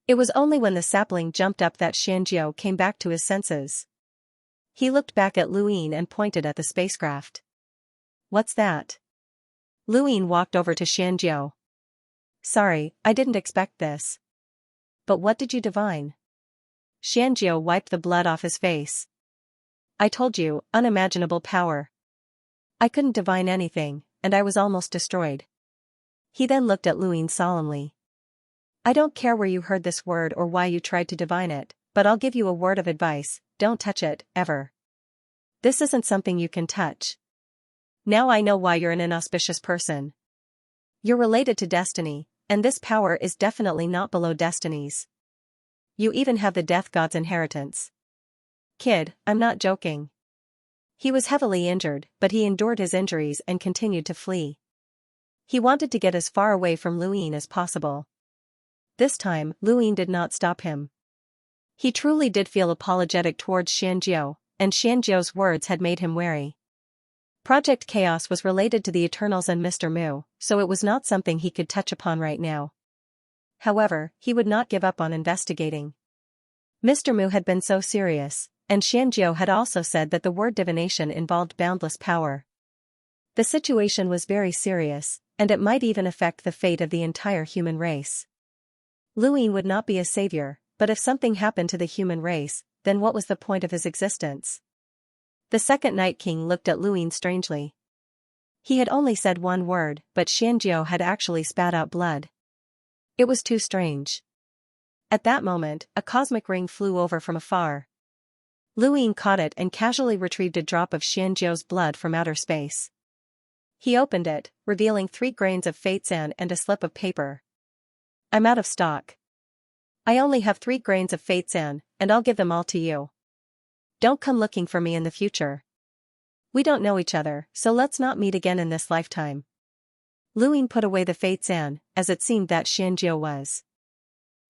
It was only when the sapling jumped up that Xianxia came back to his senses. He looked back at Luin and pointed at the spacecraft. What's that? Luin walked over to Xianxia. Sorry, I didn't expect this. But what did you divine? Xianxia wiped the blood off his face. I told you, unimaginable power. I couldn't divine anything, and I was almost destroyed. He then looked at Luin solemnly. I don't care where you heard this word or why you tried to divine it, but I'll give you a word of advice, don't touch it, ever. This isn't something you can touch. Now I know why you're an inauspicious person. You're related to destiny, and this power is definitely not below destinies. You even have the death god's inheritance. Kid, I'm not joking. He was heavily injured, but he endured his injuries and continued to flee. He wanted to get as far away from Luin as possible. This time, Luin did not stop him. He truly did feel apologetic towards Xianxia, and Xianxia's words had made him wary. Project Chaos was related to the Eternals and Mr. Mu, so it was not something he could touch upon right now. However, he would not give up on investigating. Mr. Mu had been so serious, and Xianxia had also said that the word divination involved boundless power. The situation was very serious, and it might even affect the fate of the entire human race. Luin would not be a savior, but if something happened to the human race, then what was the point of his existence? The second Night King looked at Luin strangely. He had only said one word, but Xianxia had actually spat out blood. It was too strange. At that moment, a cosmic ring flew over from afar. Luin caught it and casually retrieved a drop of Xianxia's blood from outer space. He opened it, revealing 3 grains of fate sand and a slip of paper. I'm out of stock. I only have 3 grains of fate sand, and I'll give them all to you. Don't come looking for me in the future. We don't know each other, so let's not meet again in this lifetime. Luin put away the fate sand, as it seemed that Xianxia was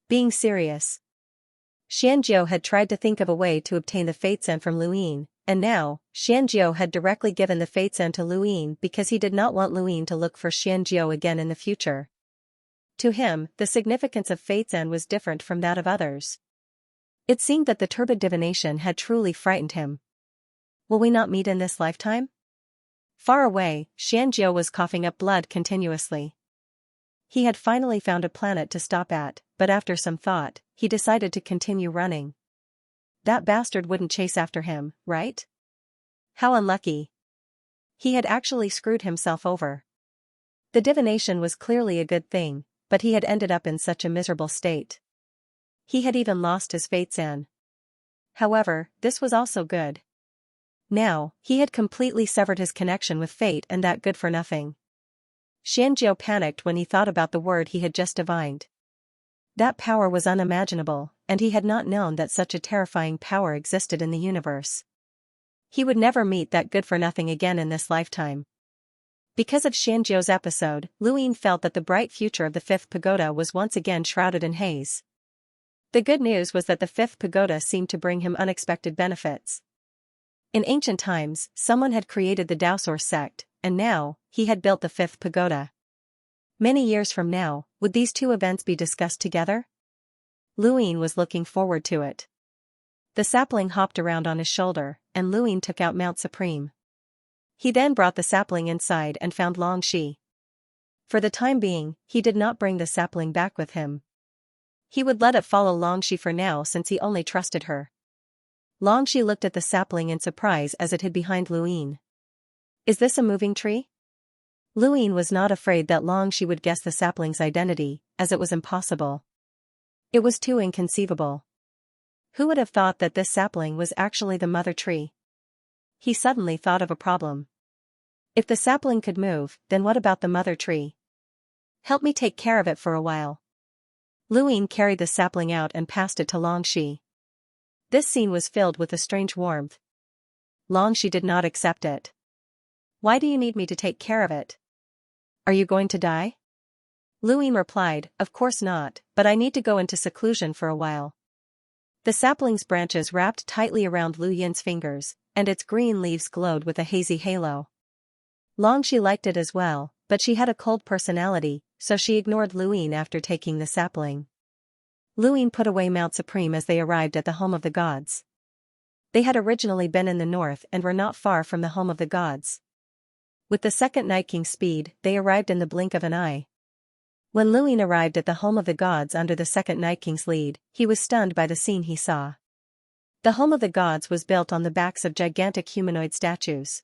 being serious. Xianxia had tried to think of a way to obtain the fate sand from Luin, and now, Xianxia had directly given the fate sand to Luin because he did not want Luin to look for Xianxia again in the future. To him, the significance of fate sand was different from that of others. It seemed that the turbid divination had truly frightened him. Will we not meet in this lifetime? Far away, Xianxia was coughing up blood continuously. He had finally found a planet to stop at, but after some thought, he decided to continue running. That bastard wouldn't chase after him, right? How unlucky. He had actually screwed himself over. The divination was clearly a good thing, but he had ended up in such a miserable state. He had even lost his fate sand. However, this was also good. Now, he had completely severed his connection with fate, and that good for nothing. Xianxia panicked when he thought about the word he had just divined. That power was unimaginable, and he had not known that such a terrifying power existed in the universe. He would never meet that good for nothing again in this lifetime. Because of Xianxia's episode, Luin felt that the bright future of the 5th pagoda was once again shrouded in haze. The good news was that the fifth pagoda seemed to bring him unexpected benefits. In ancient times, someone had created the Daosor sect, and now, he had built the fifth pagoda. Many years from now, would these two events be discussed together? Luin was looking forward to it. The sapling hopped around on his shoulder, and Luin took out Mount Supreme. He then brought the sapling inside and found Longxi. For the time being, he did not bring the sapling back with him. He would let it follow Longxi for now since he only trusted her. Longxi looked at the sapling in surprise as it hid behind Luin. Is this a moving tree? Luin was not afraid that Longxi would guess the sapling's identity, as it was impossible. It was too inconceivable. Who would have thought that this sapling was actually the mother tree? He suddenly thought of a problem. If the sapling could move, then what about the mother tree? Help me take care of it for a while. Luin carried the sapling out and passed it to Longxi. This scene was filled with a strange warmth. Longxi did not accept it. Why do you need me to take care of it? Are you going to die? Luin replied, of course not, but I need to go into seclusion for a while. The sapling's branches wrapped tightly around Lu Yin's fingers, and its green leaves glowed with a hazy halo. Longxi liked it as well, but she had a cold personality, so she ignored Luin after taking the sapling. Luin put away Mount Supreme as they arrived at the home of the gods. They had originally been in the north and were not far from the home of the gods. With the second Night King's speed, they arrived in the blink of an eye. When Luin arrived at the home of the gods under the second Night King's lead, he was stunned by the scene he saw. The home of the gods was built on the backs of gigantic humanoid statues.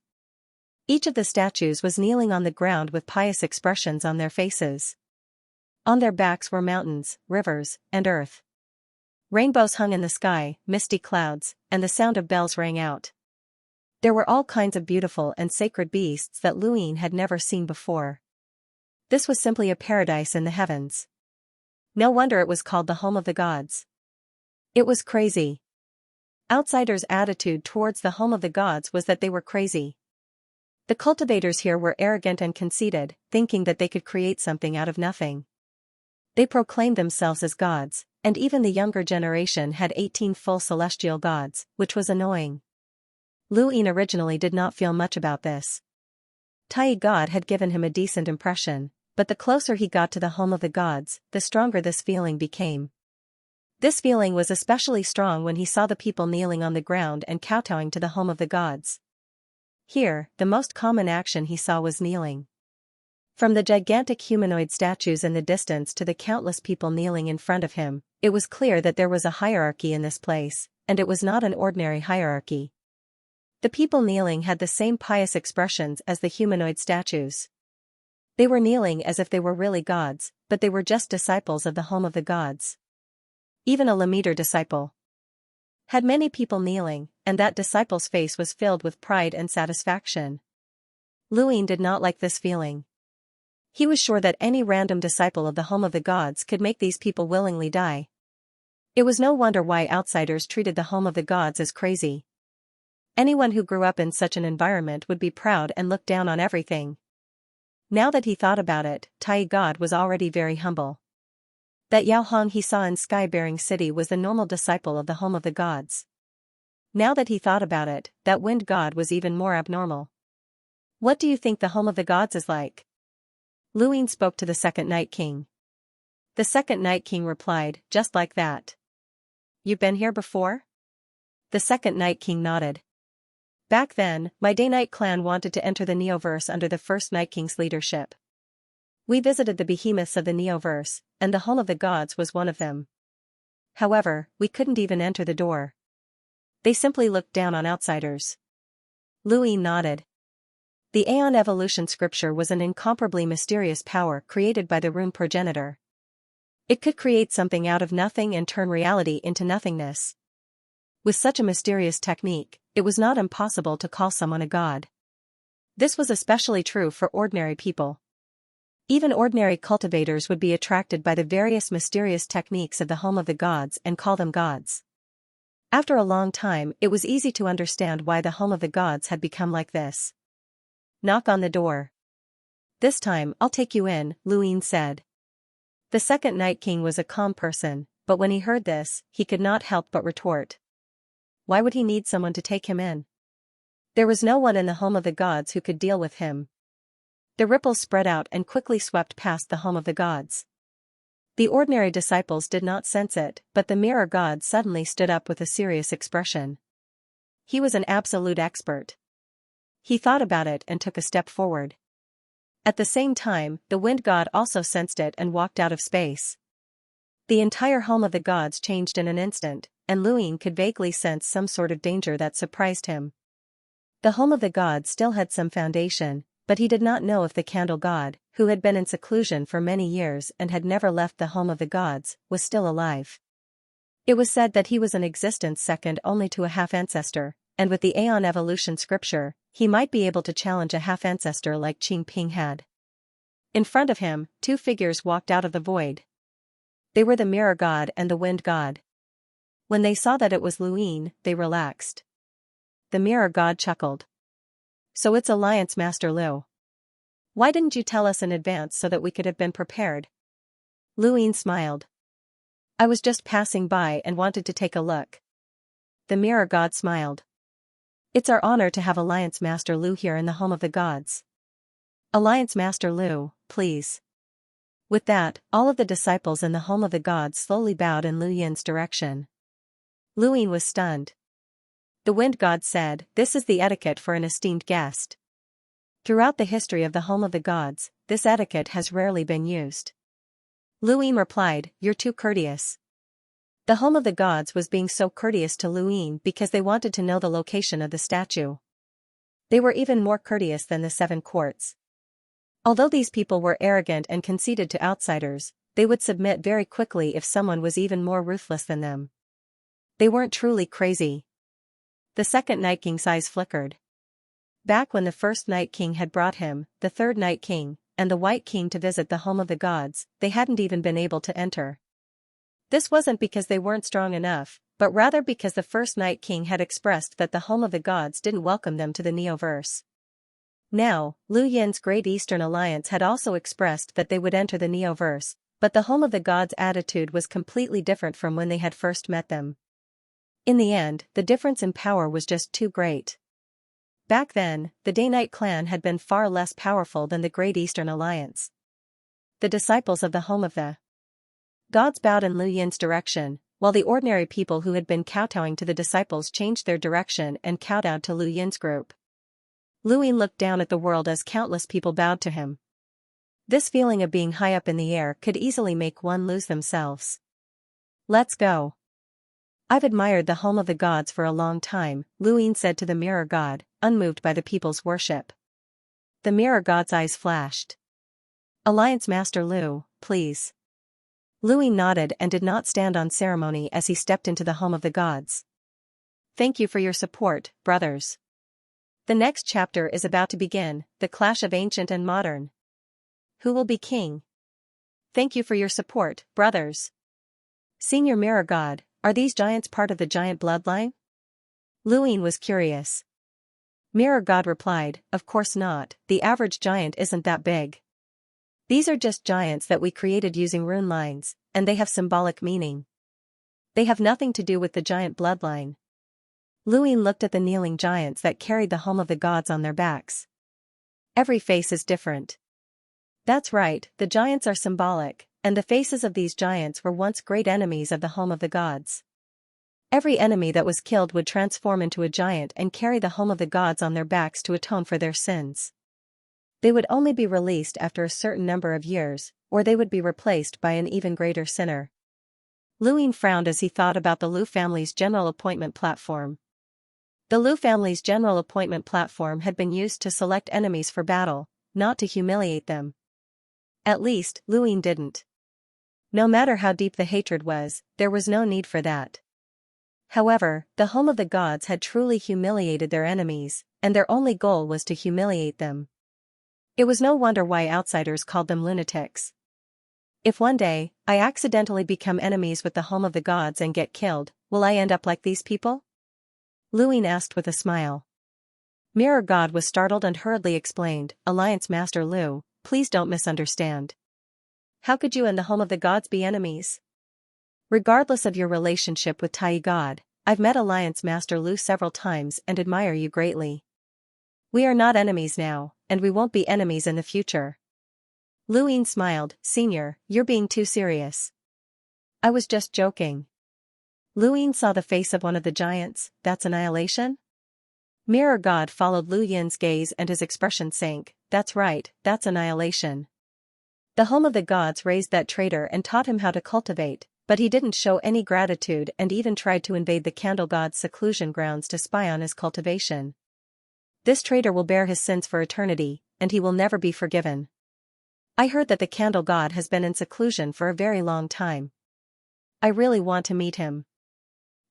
Each of the statues was kneeling on the ground with pious expressions on their faces. On their backs were mountains, rivers, and earth. Rainbows hung in the sky, misty clouds, and the sound of bells rang out. There were all kinds of beautiful and sacred beasts that Luin had never seen before. This was simply a paradise in the heavens. No wonder it was called the home of the gods. It was crazy. Outsiders' attitude towards the home of the gods was that they were crazy. The cultivators here were arrogant and conceited, thinking that they could create something out of nothing. They proclaimed themselves as gods, and even the younger generation had 18 full celestial gods, which was annoying. Luin originally did not feel much about this. Tai God had given him a decent impression, but the closer he got to the home of the gods, the stronger this feeling became. This feeling was especially strong when he saw the people kneeling on the ground and kowtowing to the home of the gods. Here, the most common action he saw was kneeling. From the gigantic humanoid statues in the distance to the countless people kneeling in front of him, it was clear that there was a hierarchy in this place, and it was not an ordinary hierarchy. The people kneeling had the same pious expressions as the humanoid statues. They were kneeling as if they were really gods, but they were just disciples of the home of the gods. Even a Lamiter disciple had many people kneeling, and that disciple's face was filled with pride and satisfaction. Luin did not like this feeling. He was sure that any random disciple of the home of the gods could make these people willingly die. It was no wonder why outsiders treated the home of the gods as crazy. Anyone who grew up in such an environment would be proud and look down on everything. Now that he thought about it, Tai God was already very humble. That Yao Hong he saw in Sky-bearing City was the normal disciple of the home of the gods. Now that he thought about it, that wind god was even more abnormal. What do you think the home of the gods is like? Luin spoke to the second Night King. The second Night King replied, just like that. You've been here before? The second Night King nodded. Back then, my Day-Night clan wanted to enter the Neoverse under the first Night King's leadership. We visited the behemoths of the Neoverse, and the home of the gods was one of them. However, we couldn't even enter the door. They simply looked down on outsiders. Luin nodded. The Aeon Evolution scripture was an incomparably mysterious power created by the rune progenitor. It could create something out of nothing and turn reality into nothingness. With such a mysterious technique, it was not impossible to call someone a god. This was especially true for ordinary people. Even ordinary cultivators would be attracted by the various mysterious techniques of the home of the gods and call them gods. After a long time, it was easy to understand why the home of the gods had become like this. Knock on the door. This time, I'll take you in, Luin said. The second Night King was a calm person, but when he heard this, he could not help but retort. Why would he need someone to take him in? There was no one in the home of the gods who could deal with him. The ripples spread out and quickly swept past the home of the gods. The ordinary disciples did not sense it, but the mirror god suddenly stood up with a serious expression. He was an absolute expert. He thought about it and took a step forward. At the same time, the wind god also sensed it and walked out of space. The entire home of the gods changed in an instant, and Luin could vaguely sense some sort of danger that surprised him. The home of the gods still had some foundation, but he did not know if the candle god, who had been in seclusion for many years and had never left the home of the gods, was still alive. It was said that he was in existence second only to a half-ancestor, and with the Aeon evolution scripture, he might be able to challenge a half-ancestor like Qing Ping had. In front of him, two figures walked out of the void. They were the mirror god and the wind god. When they saw that it was Luin, they relaxed. The mirror god chuckled. So it's Alliance Master Lu. Why didn't you tell us in advance so that we could have been prepared? Luin smiled. I was just passing by and wanted to take a look. The mirror god smiled. It's our honor to have Alliance Master Lu here in the home of the gods. Alliance Master Lu, please. With that, all of the disciples in the home of the gods slowly bowed in Lu Yin's direction. Luin was stunned. The wind god said, "This is the etiquette for an esteemed guest." Throughout the history of the home of the gods, this etiquette has rarely been used. Luin replied, "You're too courteous." The home of the gods was being so courteous to Luin because they wanted to know the location of the statue. They were even more courteous than the seven courts. Although these people were arrogant and conceited to outsiders, they would submit very quickly if someone was even more ruthless than them. They weren't truly crazy. The second Night King's eyes flickered. Back when the first Night King had brought him, the third Night King, and the White King to visit the home of the gods, they hadn't even been able to enter. This wasn't because they weren't strong enough, but rather because the first Night King had expressed that the home of the gods didn't welcome them to the Neoverse. Now, Lu Yin's Great Eastern Alliance had also expressed that they would enter the Neoverse, but the home of the gods' attitude was completely different from when they had first met them. In the end, the difference in power was just too great. Back then, the Day-Night clan had been far less powerful than the Great Eastern Alliance. The disciples of the home of the gods bowed in Lu Yin's direction, while the ordinary people who had been kowtowing to the disciples changed their direction and kowtowed to Lu Yin's group. Luin looked down at the world as countless people bowed to him. This feeling of being high up in the air could easily make one lose themselves. Let's go. I've admired the home of the gods for a long time, Luin said to the mirror god, unmoved by the people's worship. The mirror god's eyes flashed. Alliance Master Lu, please. Luin nodded and did not stand on ceremony as he stepped into the home of the gods. Thank you for your support, brothers. The next chapter is about to begin, the clash of ancient and modern. Who will be king? Thank you for your support, brothers. Senior mirror god, are these giants part of the giant bloodline? Luin was curious. Mirror god replied, of course not, the average giant isn't that big. These are just giants that we created using rune lines, and they have symbolic meaning. They have nothing to do with the giant bloodline. Luin looked at the kneeling giants that carried the home of the gods on their backs. Every face is different. That's right, the giants are symbolic, and the faces of these giants were once great enemies of the home of the gods. Every enemy that was killed would transform into a giant and carry the home of the gods on their backs to atone for their sins. They would only be released after a certain number of years, or they would be replaced by an even greater sinner. Luin frowned as he thought about the Lu family's general appointment platform. The Lu family's general appointment platform had been used to select enemies for battle, not to humiliate them. At least, Luin didn't. No matter how deep the hatred was, there was no need for that. However, the home of the gods had truly humiliated their enemies, and their only goal was to humiliate them. It was no wonder why outsiders called them lunatics. If one day, I accidentally become enemies with the home of the gods and get killed, will I end up like these people? Luin asked with a smile. Mirror God was startled and hurriedly explained, Alliance Master Lu, please don't misunderstand. How could you and the home of the gods be enemies? Regardless of your relationship with Tai God, I've met Alliance Master Lu several times and admire you greatly. We are not enemies now, and we won't be enemies in the future. Lu Yin smiled. Senior, you're being too serious. I was just joking. Lu Yin saw the face of one of the giants. That's annihilation? Mirror God followed Lu Yin's gaze and his expression sank. That's right, that's annihilation. The home of the gods raised that traitor and taught him how to cultivate, but he didn't show any gratitude and even tried to invade the candle god's seclusion grounds to spy on his cultivation. This traitor will bear his sins for eternity, and he will never be forgiven. I heard that the candle god has been in seclusion for a very long time. I really want to meet him.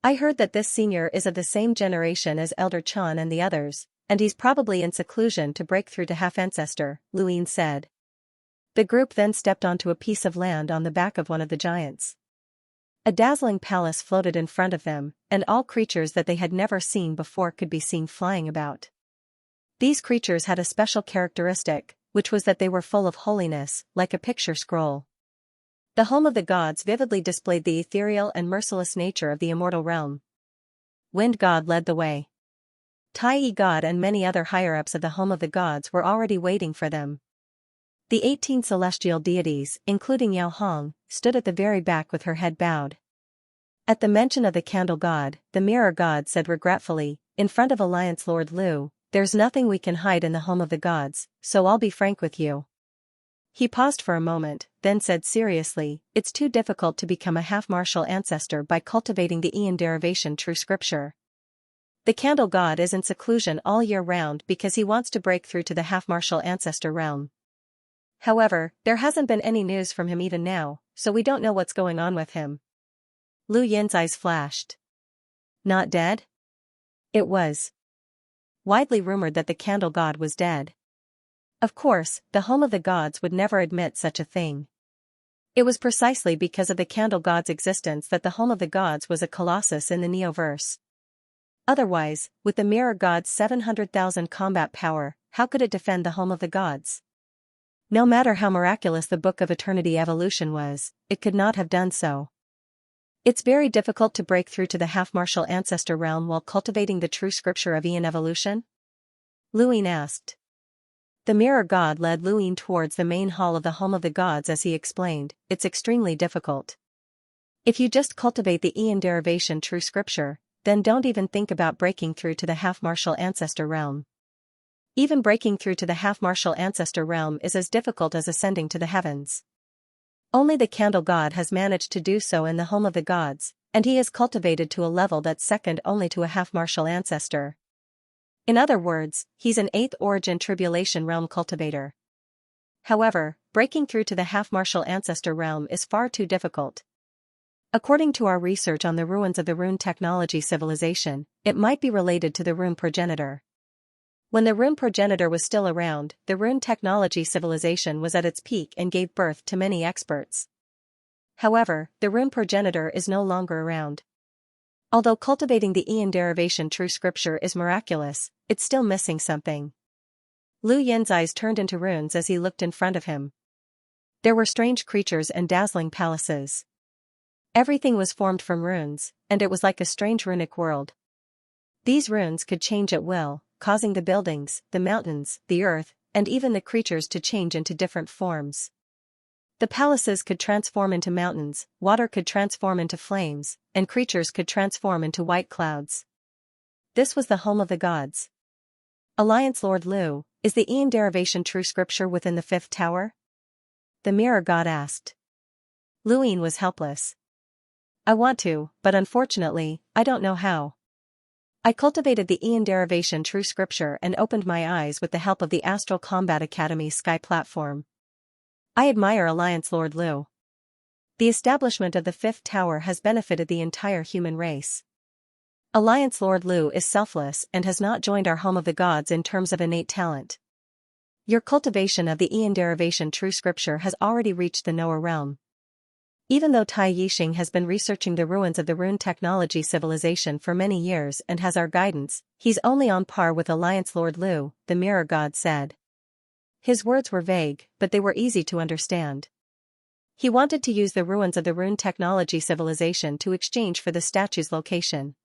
I heard that this senior is of the same generation as Elder Chan and the others, and he's probably in seclusion to break through to half-ancestor, Lu Yin said. The group then stepped onto a piece of land on the back of one of the giants. A dazzling palace floated in front of them, and all creatures that they had never seen before could be seen flying about. These creatures had a special characteristic, which was that they were full of holiness, like a picture scroll. The home of the gods vividly displayed the ethereal and merciless nature of the immortal realm. Wind God led the way. Tai God and many other higher-ups of the home of the gods were already waiting for them. The 18 celestial deities, including Yao Hong, stood at the very back with her head bowed. At the mention of the candle god, the mirror god said regretfully, in front of Alliance Lord Lu, there's nothing we can hide in the home of the gods, so I'll be frank with you. He paused for a moment, then said seriously, it's too difficult to become a half-martial ancestor by cultivating the Ian derivation true scripture. The candle god is in seclusion all year round because he wants to break through to the half-martial ancestor realm. However, there hasn't been any news from him even now, so we don't know what's going on with him. Lu Yin's eyes flashed. Not dead? It was widely rumored that the candle god was dead. Of course, the home of the gods would never admit such a thing. It was precisely because of the candle god's existence that the home of the gods was a colossus in the Neoverse. Otherwise, with the mirror god's 700,000 combat power, how could it defend the home of the gods? No matter how miraculous the Book of Eternity Evolution was, it could not have done so. It's very difficult to break through to the half-martial ancestor realm while cultivating the true scripture of Ian evolution? Lu Yin asked. The mirror god led Lu Yin towards the main hall of the home of the gods as he explained, it's extremely difficult. If you just cultivate the Ian derivation true scripture, then don't even think about breaking through to the half-martial ancestor realm. Even breaking through to the half-martial ancestor realm is as difficult as ascending to the heavens. Only the candle god has managed to do so in the home of the gods, and he is cultivated to a level that's second only to a half-martial ancestor. In other words, he's an 8th origin tribulation realm cultivator. However, breaking through to the half-martial ancestor realm is far too difficult. According to our research on the ruins of the rune technology civilization, it might be related to the rune progenitor. When the rune progenitor was still around, the rune technology civilization was at its peak and gave birth to many experts. However, the rune progenitor is no longer around. Although cultivating the Ian derivation true scripture is miraculous, it's still missing something. Lu Yin's eyes turned into runes as he looked in front of him. There were strange creatures and dazzling palaces. Everything was formed from runes, and it was like a strange runic world. These runes could change at will, causing the buildings, the mountains, the earth, and even the creatures to change into different forms. The palaces could transform into mountains, water could transform into flames, and creatures could transform into white clouds. This was the home of the gods. Alliance Lord Lu, is the Ian derivation true scripture within the 5th tower? The mirror god asked. Lu Yin was helpless. I want to, but unfortunately, I don't know how. I cultivated the Ian derivation true scripture and opened my eyes with the help of the Astral Combat Academy Sky platform. I admire Alliance Lord Lu. The establishment of the 5th tower has benefited the entire human race. Alliance Lord Lu is selfless and has not joined our home of the gods in terms of innate talent. Your cultivation of the Ian derivation true scripture has already reached the Noah realm. Even though Tai Yixing has been researching the ruins of the rune technology civilization for many years and has our guidance, he's only on par with Alliance Lord Lu, the mirror god said. His words were vague, but they were easy to understand. He wanted to use the ruins of the rune technology civilization to exchange for the statue's location.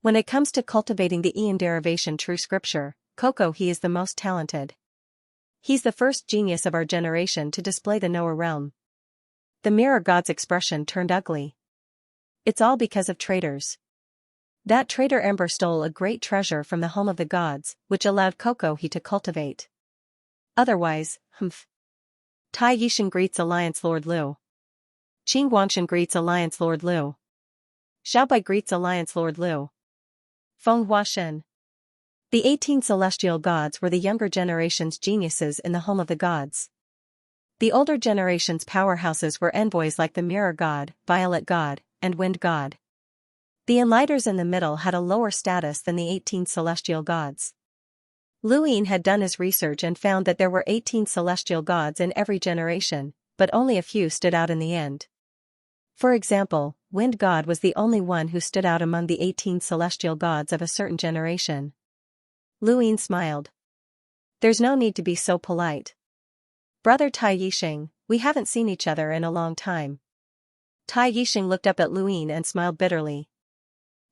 When it comes to cultivating the Ian derivation true scripture, Coco he is the most talented. He's the first genius of our generation to display the Noah realm. The mirror god's expression turned ugly. It's all because of traitors. That traitor Ember stole a great treasure from the home of the gods, which allowed Coco he to cultivate. Otherwise, Tai Yishan greets Alliance Lord Lu. Qing Guanshan greets Alliance Lord Lu. Xiaobai greets Alliance Lord Lu. Feng Huashen. The 18 celestial gods were the younger generation's geniuses in the home of the gods. The older generation's powerhouses were envoys like the Mirror God, Violet God, and Wind God. The Enlighters in the middle had a lower status than the 18 celestial gods. Luin had done his research and found that there were 18 celestial gods in every generation, but only a few stood out in the end. For example, Wind God was the only one who stood out among the 18 celestial gods of a certain generation. Luin smiled. There's no need to be so polite. Brother Tai Yixing, we haven't seen each other in a long time. Tai Yixing looked up at Luin and smiled bitterly.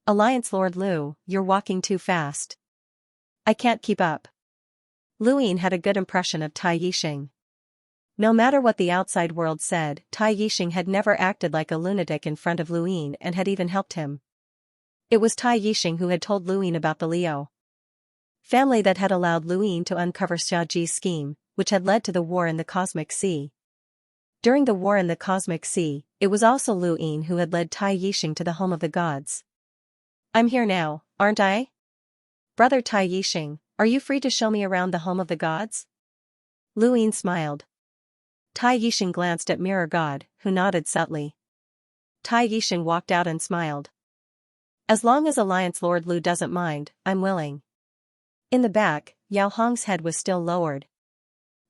Alliance Lord Lu, you're walking too fast. I can't keep up. Luin had a good impression of Tai Yixing. No matter what the outside world said, Tai Yixing had never acted like a lunatic in front of Luin and had even helped him. It was Tai Yixing who had told Luin about the Liu family that had allowed Luin to uncover Xiaoji's scheme, which had led to the war in the Cosmic Sea. During the war in the Cosmic Sea, it was also Luin who had led Tai Yixing to the home of the gods. I'm here now, aren't I? Brother Tai Yixing, are you free to show me around the home of the gods? Luin smiled. Tai Yixing glanced at Mirror God, who nodded subtly. Tai Yixing walked out and smiled. As long as Alliance Lord Lu doesn't mind, I'm willing. In the back, Yao Hong's head was still lowered.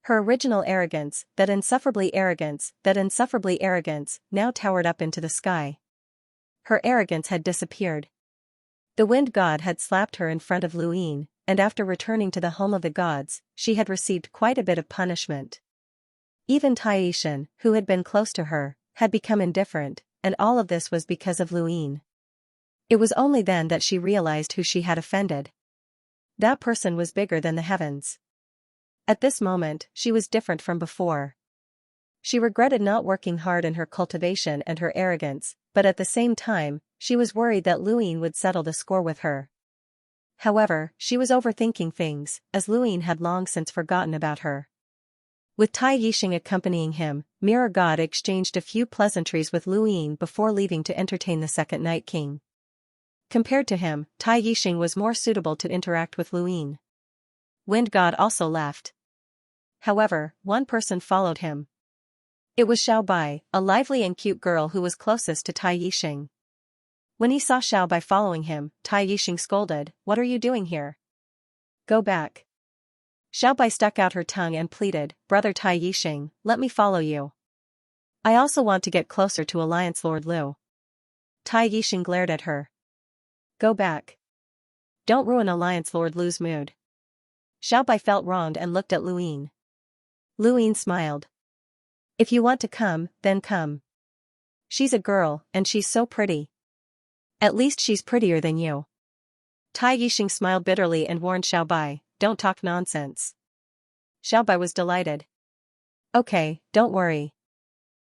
Her original arrogance, that insufferably arrogance, now towered up into the sky. Her arrogance had disappeared. The Wind God had slapped her in front of Luin, and after returning to the home of the gods, she had received quite a bit of punishment. Even Tai Yixin, who had been close to her, had become indifferent, and all of this was because of Luin. It was only then that she realized who she had offended. That person was bigger than the heavens. At this moment, she was different from before. She regretted not working hard in her cultivation and her arrogance, but at the same time, she was worried that Luin would settle the score with her. However, she was overthinking things, as Luin had long since forgotten about her. With Tai Yixing accompanying him, Mirror God exchanged a few pleasantries with Luin before leaving to entertain the second Night King. Compared to him, Tai Yixing was more suitable to interact with Luin. Wind God also left. However, one person followed him. It was Xiaobai, a lively and cute girl who was closest to Tai Yixing. When he saw Xiaobai following him, Tai Yixing scolded, "What are you doing here? Go back." Xiaobai stuck out her tongue and pleaded, "Brother Tai Yixing, let me follow you. I also want to get closer to Alliance Lord Lu." Tai Yixing glared at her. "Go back. Don't ruin Alliance Lord Lu's mood." Xiaobai felt wronged and looked at Luin. Luin smiled. "If you want to come, then come. She's a girl, and she's so pretty. At least she's prettier than you." Tai Yixing smiled bitterly and warned Xiaobai, "Don't talk nonsense." Xiaobai was delighted. "Okay, don't worry."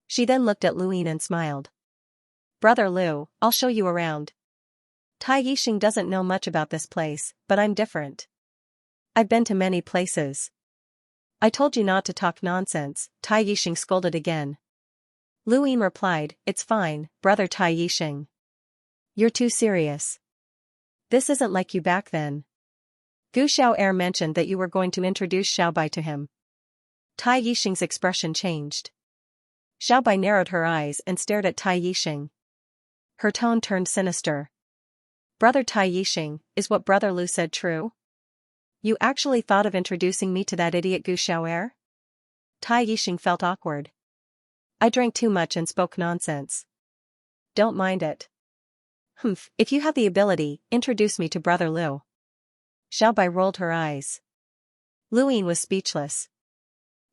She then looked at Luin and smiled. "Brother Lu, I'll show you around. Tai Yixing doesn't know much about this place, but I'm different. I've been to many places." "I told you not to talk nonsense," Tai Yixing scolded again. Luin replied, "It's fine, Brother Tai Yixing. You're too serious. This isn't like you back then. Gu Xiao'er mentioned that you were going to introduce Xiaobai to him." Tai Yixing's expression changed. Xiaobai narrowed her eyes and stared at Tai Yixing. Her tone turned sinister. "Brother Tai Yixing, is what Brother Lu said true? You actually thought of introducing me to that idiot Gu Xiao'er?" Tai Yixing felt awkward. "I drank too much and spoke nonsense. Don't mind it." If you have the ability, introduce me to Brother Lu." Xiaobai rolled her eyes. Luin was speechless.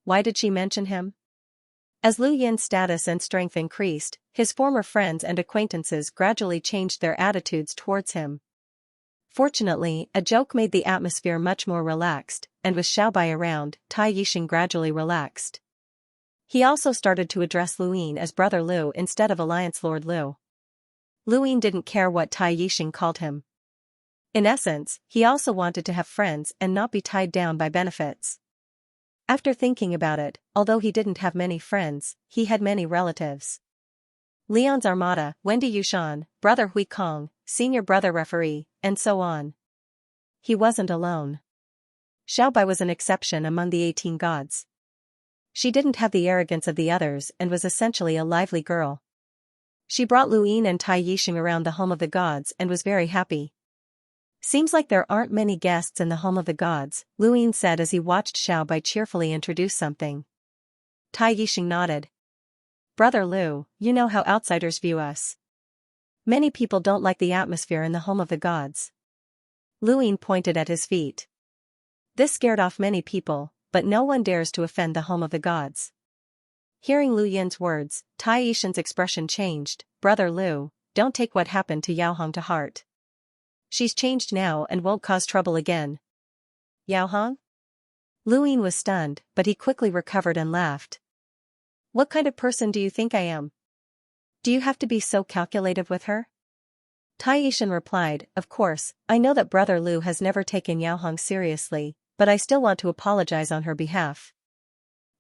Why did she mention him? As Lu Yin's status and strength increased, his former friends and acquaintances gradually changed their attitudes towards him. Fortunately, a joke made the atmosphere much more relaxed, and with Xiaobai around, Tai Yixing gradually relaxed. He also started to address Lu Yin as Brother Lu instead of Alliance Lord Lu. Lu Yin didn't care what Tai Yixing called him. In essence, he also wanted to have friends and not be tied down by benefits. After thinking about it, although he didn't have many friends, he had many relatives. Leon's Armada, Wendy Yushan, Brother Hui Kong, Senior Brother Referee, and so on. He wasn't alone. Xiaobai was an exception among the 18 gods. She didn't have the arrogance of the others and was essentially a lively girl. She brought Lu Yin and Tai Yixing around the home of the gods and was very happy. Seems like there aren't many guests in the home of the gods, Lu Yin said as he watched Xiaobai cheerfully introduce something. Tai Yixing nodded. Brother Lu, you know how outsiders view us. Many people don't like the atmosphere in the home of the gods. Lu Yin pointed at his feet. This scared off many people, but no one dares to offend the home of the gods. Hearing Lu Yin's words, Tai Yixing's expression changed. Brother Lu, don't take what happened to Yao Hong to heart. She's changed now and won't cause trouble again. Yao Hong? Lu Yin was stunned, but he quickly recovered and laughed. What kind of person do you think I am? Do you have to be so calculative with her? Tai Yixing replied, of course, I know that Brother Lu has never taken Yao Hong seriously, but I still want to apologize on her behalf.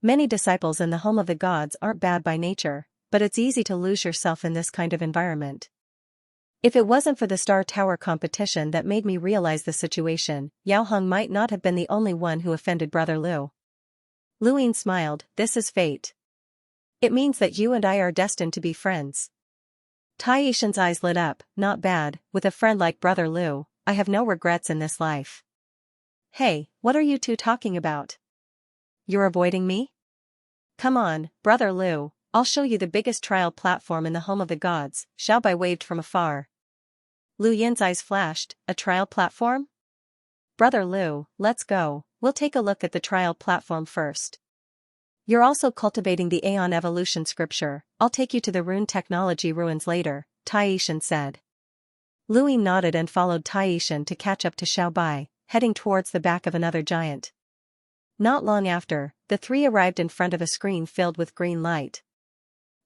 Many disciples in the home of the gods aren't bad by nature, but it's easy to lose yourself in this kind of environment. If it wasn't for the Star Tower competition that made me realize the situation, Yao Hong might not have been the only one who offended Brother Lu. Lu Yin smiled, this is fate. It means that you and I are destined to be friends. Tai Yixing's eyes lit up, not bad, with a friend like Brother Lu, I have no regrets in this life. Hey, what are you two talking about? You're avoiding me? Come on, Brother Lu, I'll show you the biggest trial platform in the home of the gods, Xiaobai waved from afar. Lu Yin's eyes flashed, a trial platform? Brother Lu, let's go, we'll take a look at the trial platform first. You're also cultivating the Aeon evolution scripture, I'll take you to the rune technology ruins later, Tai Yixing said. Lu Yin nodded and followed Tai Yixing to catch up to Xiaobai, heading towards the back of another giant. Not long after, the three arrived in front of a screen filled with green light.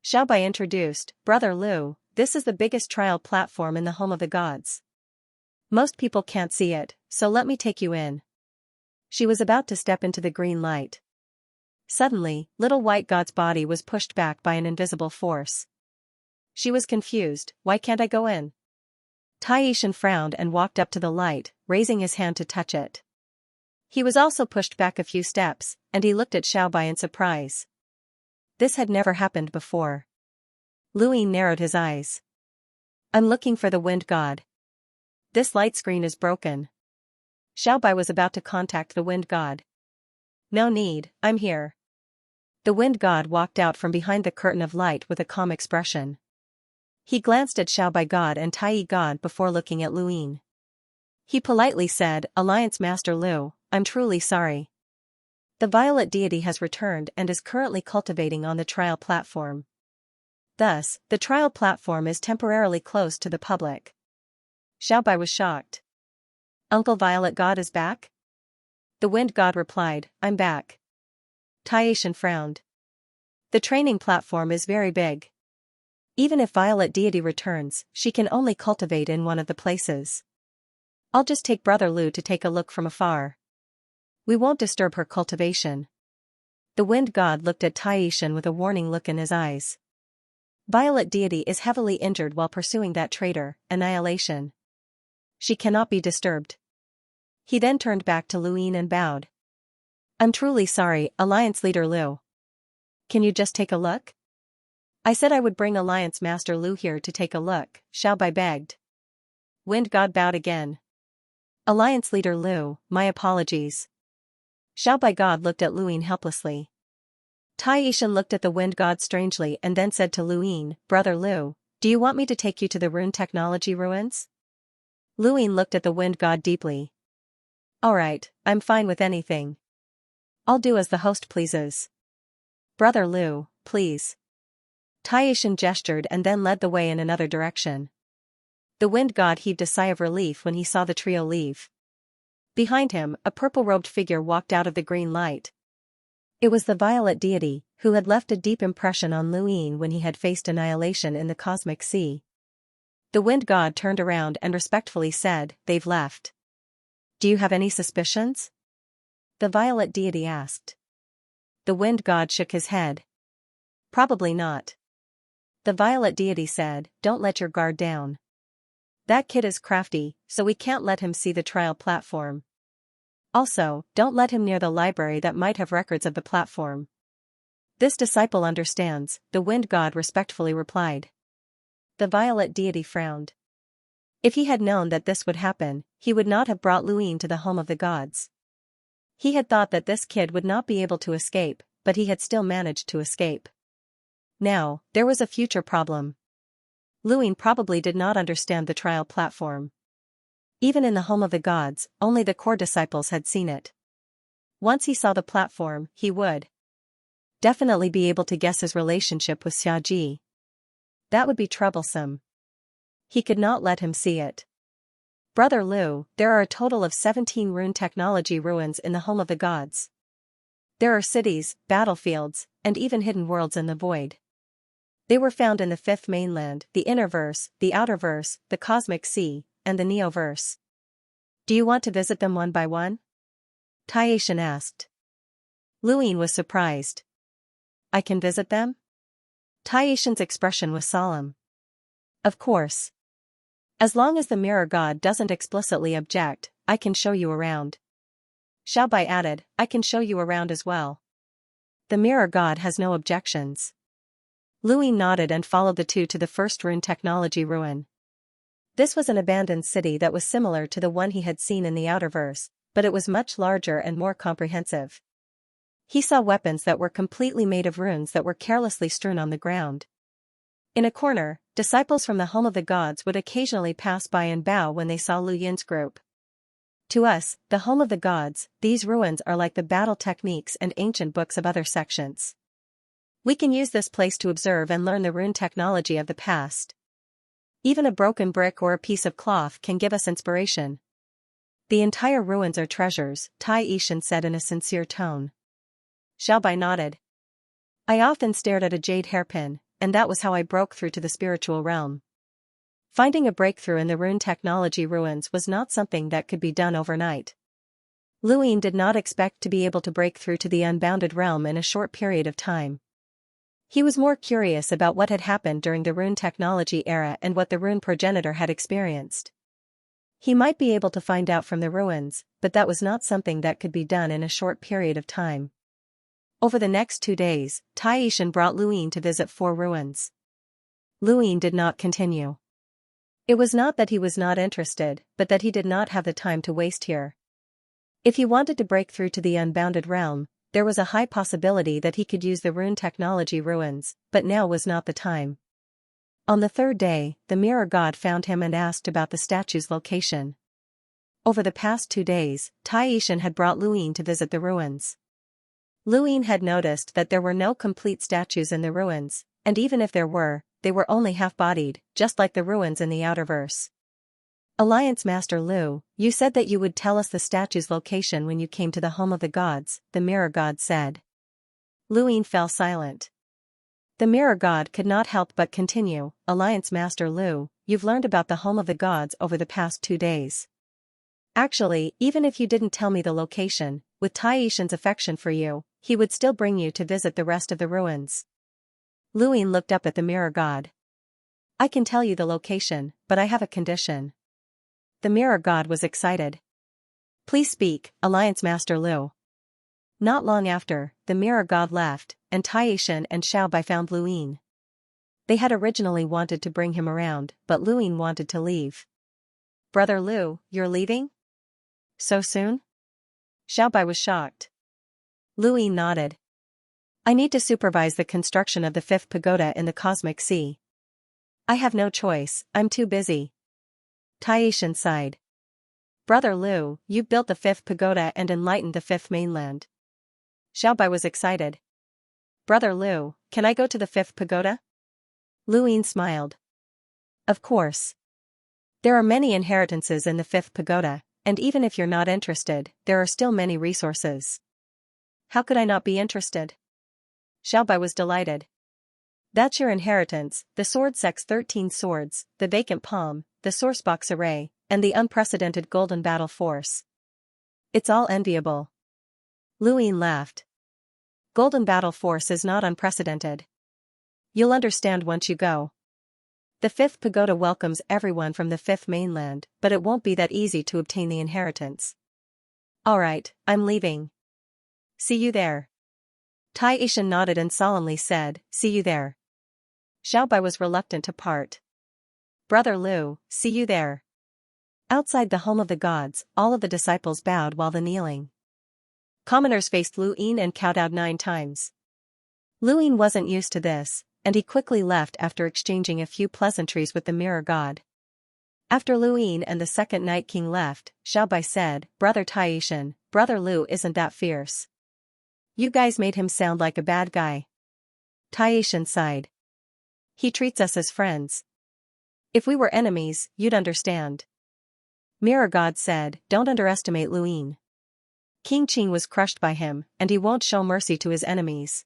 Xiaobai introduced, Brother Lu, this is the biggest trial platform in the home of the gods. Most people can't see it, so let me take you in. She was about to step into the green light. Suddenly, little white god's body was pushed back by an invisible force. She was confused, why can't I go in? Tai Yixing frowned and walked up to the light, raising his hand to touch it. He was also pushed back a few steps, and he looked at Xiaobai in surprise. This had never happened before. Lu Yin narrowed his eyes. I'm looking for the wind god. This light screen is broken. Xiaobai was about to contact the wind god. No need, I'm here. The wind god walked out from behind the curtain of light with a calm expression. He glanced at Xiaobai god and Tai Yi god before looking at Lu Yin. He politely said, Alliance Master Lu, I'm truly sorry. The violet deity has returned and is currently cultivating on the trial platform. Thus, the trial platform is temporarily closed to the public. Xiaobai was shocked. Uncle Violet God is back? The wind god replied, I'm back. Tai Yixing frowned. The training platform is very big. Even if Violet deity returns, she can only cultivate in one of the places. I'll just take Brother Lu to take a look from afar. We won't disturb her cultivation. The wind god looked at Tai Yixing with a warning look in his eyes. Violet deity is heavily injured while pursuing that traitor, Annihilation. She cannot be disturbed. He then turned back to Lu Yin and bowed. I'm truly sorry, Alliance Leader Lu. Can you just take a look? I said I would bring Alliance Master Lu here to take a look, Xiaobai begged. Wind god bowed again. Alliance Leader Lu, my apologies. Xiaobai god looked at Lu Yin helplessly. Tai Yixing looked at the wind god strangely and then said to Lu Yin, Brother Lu, do you want me to take you to the rune technology ruins? Lu Yin looked at the wind god deeply. Alright, I'm fine with anything. I'll do as the host pleases. Brother Lu, please. Taishan gestured and then led the way in another direction. The wind god heaved a sigh of relief when he saw the trio leave. Behind him, a purple-robed figure walked out of the green light. It was the violet deity, who had left a deep impression on Luin when he had faced annihilation in the cosmic sea. The wind god turned around and respectfully said, "They've left. Do you have any suspicions?" The violet deity asked. The wind god shook his head. "Probably not." The violet deity said, "Don't let your guard down. That kid is crafty, so we can't let him see the trial platform. Also, don't let him near the library that might have records of the platform." "This disciple understands," the wind god respectfully replied. The violet deity frowned. If he had known that this would happen, he would not have brought Luin to the home of the gods. He had thought that this kid would not be able to escape, but he had still managed to escape. Now, there was a future problem. Luin probably did not understand the trial platform. Even in the home of the gods, only the core disciples had seen it. Once he saw the platform, he would definitely be able to guess his relationship with Xiaji. That would be troublesome. He could not let him see it. "Brother Lu, there are a total of 17 rune technology ruins in the home of the gods. There are cities, battlefields, and even hidden worlds in the void. They were found in the fifth mainland, the innerverse, the outerverse, the cosmic sea, and the neoverse. Do you want to visit them one by one?" Taishan asked. Luin was surprised. "I can visit them?" Taishan's expression was solemn. "Of course. As long as the mirror god doesn't explicitly object, I can show you around." Xiaobai added, "I can show you around as well. The mirror god has no objections." Luin nodded and followed the two to the first rune technology ruin. This was an abandoned city that was similar to the one he had seen in the outerverse, but it was much larger and more comprehensive. He saw weapons that were completely made of runes that were carelessly strewn on the ground. In a corner, disciples from the home of the gods would occasionally pass by and bow when they saw Lu Yin's group. "To us, the home of the gods, these ruins are like the battle techniques and ancient books of other sections. We can use this place to observe and learn the rune technology of the past. Even a broken brick or a piece of cloth can give us inspiration. The entire ruins are treasures," Taishan said in a sincere tone. Xiaobai nodded. "I often stared at a jade hairpin, and that was how I broke through to the spiritual realm." Finding a breakthrough in the rune technology ruins was not something that could be done overnight. Luin did not expect to be able to break through to the unbounded realm in a short period of time. He was more curious about what had happened during the rune technology era and what the rune progenitor had experienced. He might be able to find out from the ruins, but that was not something that could be done in a short period of time. Over the next 2 days, Taishan brought Luin to visit 4 ruins. Luin did not continue. It was not that he was not interested, but that he did not have the time to waste here. If he wanted to break through to the unbounded realm, there was a high possibility that he could use the rune technology ruins, but now was not the time. On the 3rd day, the mirror god found him and asked about the statue's location. Over the past 2 days, Taishan had brought Luin to visit the ruins. Luin had noticed that there were no complete statues in the ruins, and even if there were, they were only half-bodied, just like the ruins in the outerverse. "Alliance Master Lu, you said that you would tell us the statue's location when you came to the home of the gods," the mirror god said. Luin fell silent. The mirror god could not help but continue, "Alliance Master Lu, you've learned about the home of the gods over the past 2 days. Actually, even if you didn't tell me the location, with Taishan's affection for you, he would still bring you to visit the rest of the ruins." Luin looked up at the mirror god. "I can tell you the location, but I have a condition." The mirror god was excited. "Please speak, Alliance Master Lu." Not long after, the mirror god left, and Taishan and Xiaobai found Luin. They had originally wanted to bring him around, but Luin wanted to leave. "Brother Lu, you're leaving? So soon?" Xiaobai was shocked. Luin nodded. "I need to supervise the construction of the 5th pagoda in the cosmic sea. I have no choice, I'm too busy." Taishan sighed. "Brother Lu, you've built the 5th pagoda and enlightened the 5th mainland." Xiaobai was excited. "Brother Lu, can I go to the fifth pagoda? Luin smiled. Of course. There are many inheritances in the fifth pagoda, and even if you're not interested, there are still many resources. How could I not be interested? Xiaobai was delighted. That's your inheritance, the sword sec's 13 swords, the vacant palm, the sourcebox array, and the unprecedented golden battle force. It's all enviable. Luin laughed. Golden battle force is not unprecedented. You'll understand once you go. The fifth pagoda welcomes everyone from the fifth mainland, but it won't be that easy to obtain the inheritance. Alright, I'm leaving. See you there. Taishan nodded and solemnly said, see you there. Xiaobai was reluctant to part. Brother Lu, see you there. Outside the home of the gods, all of the disciples bowed while the kneeling commoners faced Luin and kowtowed 9 times. Luin wasn't used to this, and he quickly left after exchanging a few pleasantries with the mirror god. After Luin and the second Night King left, Xiaobai said, Brother Taishan, Brother Lu isn't that fierce. You guys made him sound like a bad guy. Taishan sighed. He treats us as friends. If we were enemies, you'd understand. Mirror God said, don't underestimate Luin. King Qing was crushed by him, and he won't show mercy to his enemies.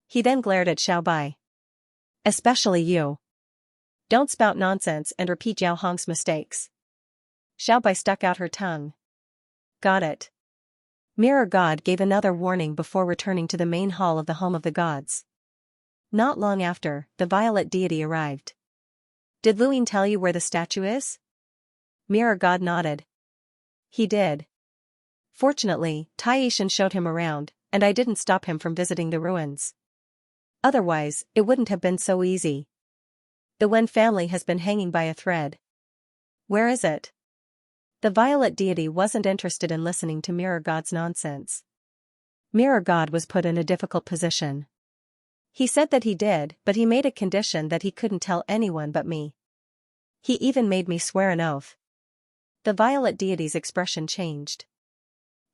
He then glared at Xiaobai. Especially you. Don't spout nonsense and repeat Yao Hong's mistakes. Xiaobai stuck out her tongue. Got it. Mirror God gave another warning before returning to the main hall of the home of the gods. Not long after, the violet deity arrived. Did Luin tell you where the statue is? Mirror God nodded. He did. Fortunately, Taishan showed him around, and I didn't stop him from visiting the ruins. Otherwise, it wouldn't have been so easy. The Wen family has been hanging by a thread. Where is it? The violet deity wasn't interested in listening to Mirror God's nonsense. Mirror God was put in a difficult position. He said that he did, but he made a condition that he couldn't tell anyone but me. He even made me swear an oath. The violet deity's expression changed.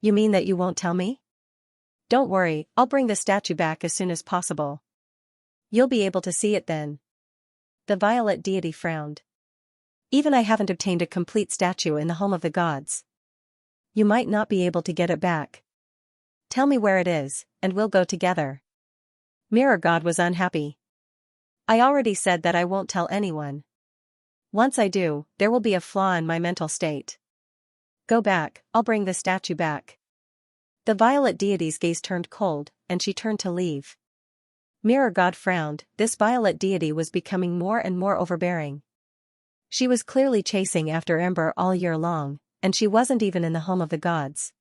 You mean that you won't tell me? Don't worry, I'll bring the statue back as soon as possible. You'll be able to see it then. The violet deity frowned. Even I haven't obtained a complete statue in the home of the gods. You might not be able to get it back. Tell me where it is, and we'll go together. Mirror God was unhappy. I already said that I won't tell anyone. Once I do, there will be a flaw in my mental state. Go back, I'll bring the statue back. The violet deity's gaze turned cold, and she turned to leave. Mirror God frowned. This violet deity was becoming more and more overbearing. She was clearly chasing after Ember all year long, and she wasn't even in the home of the gods.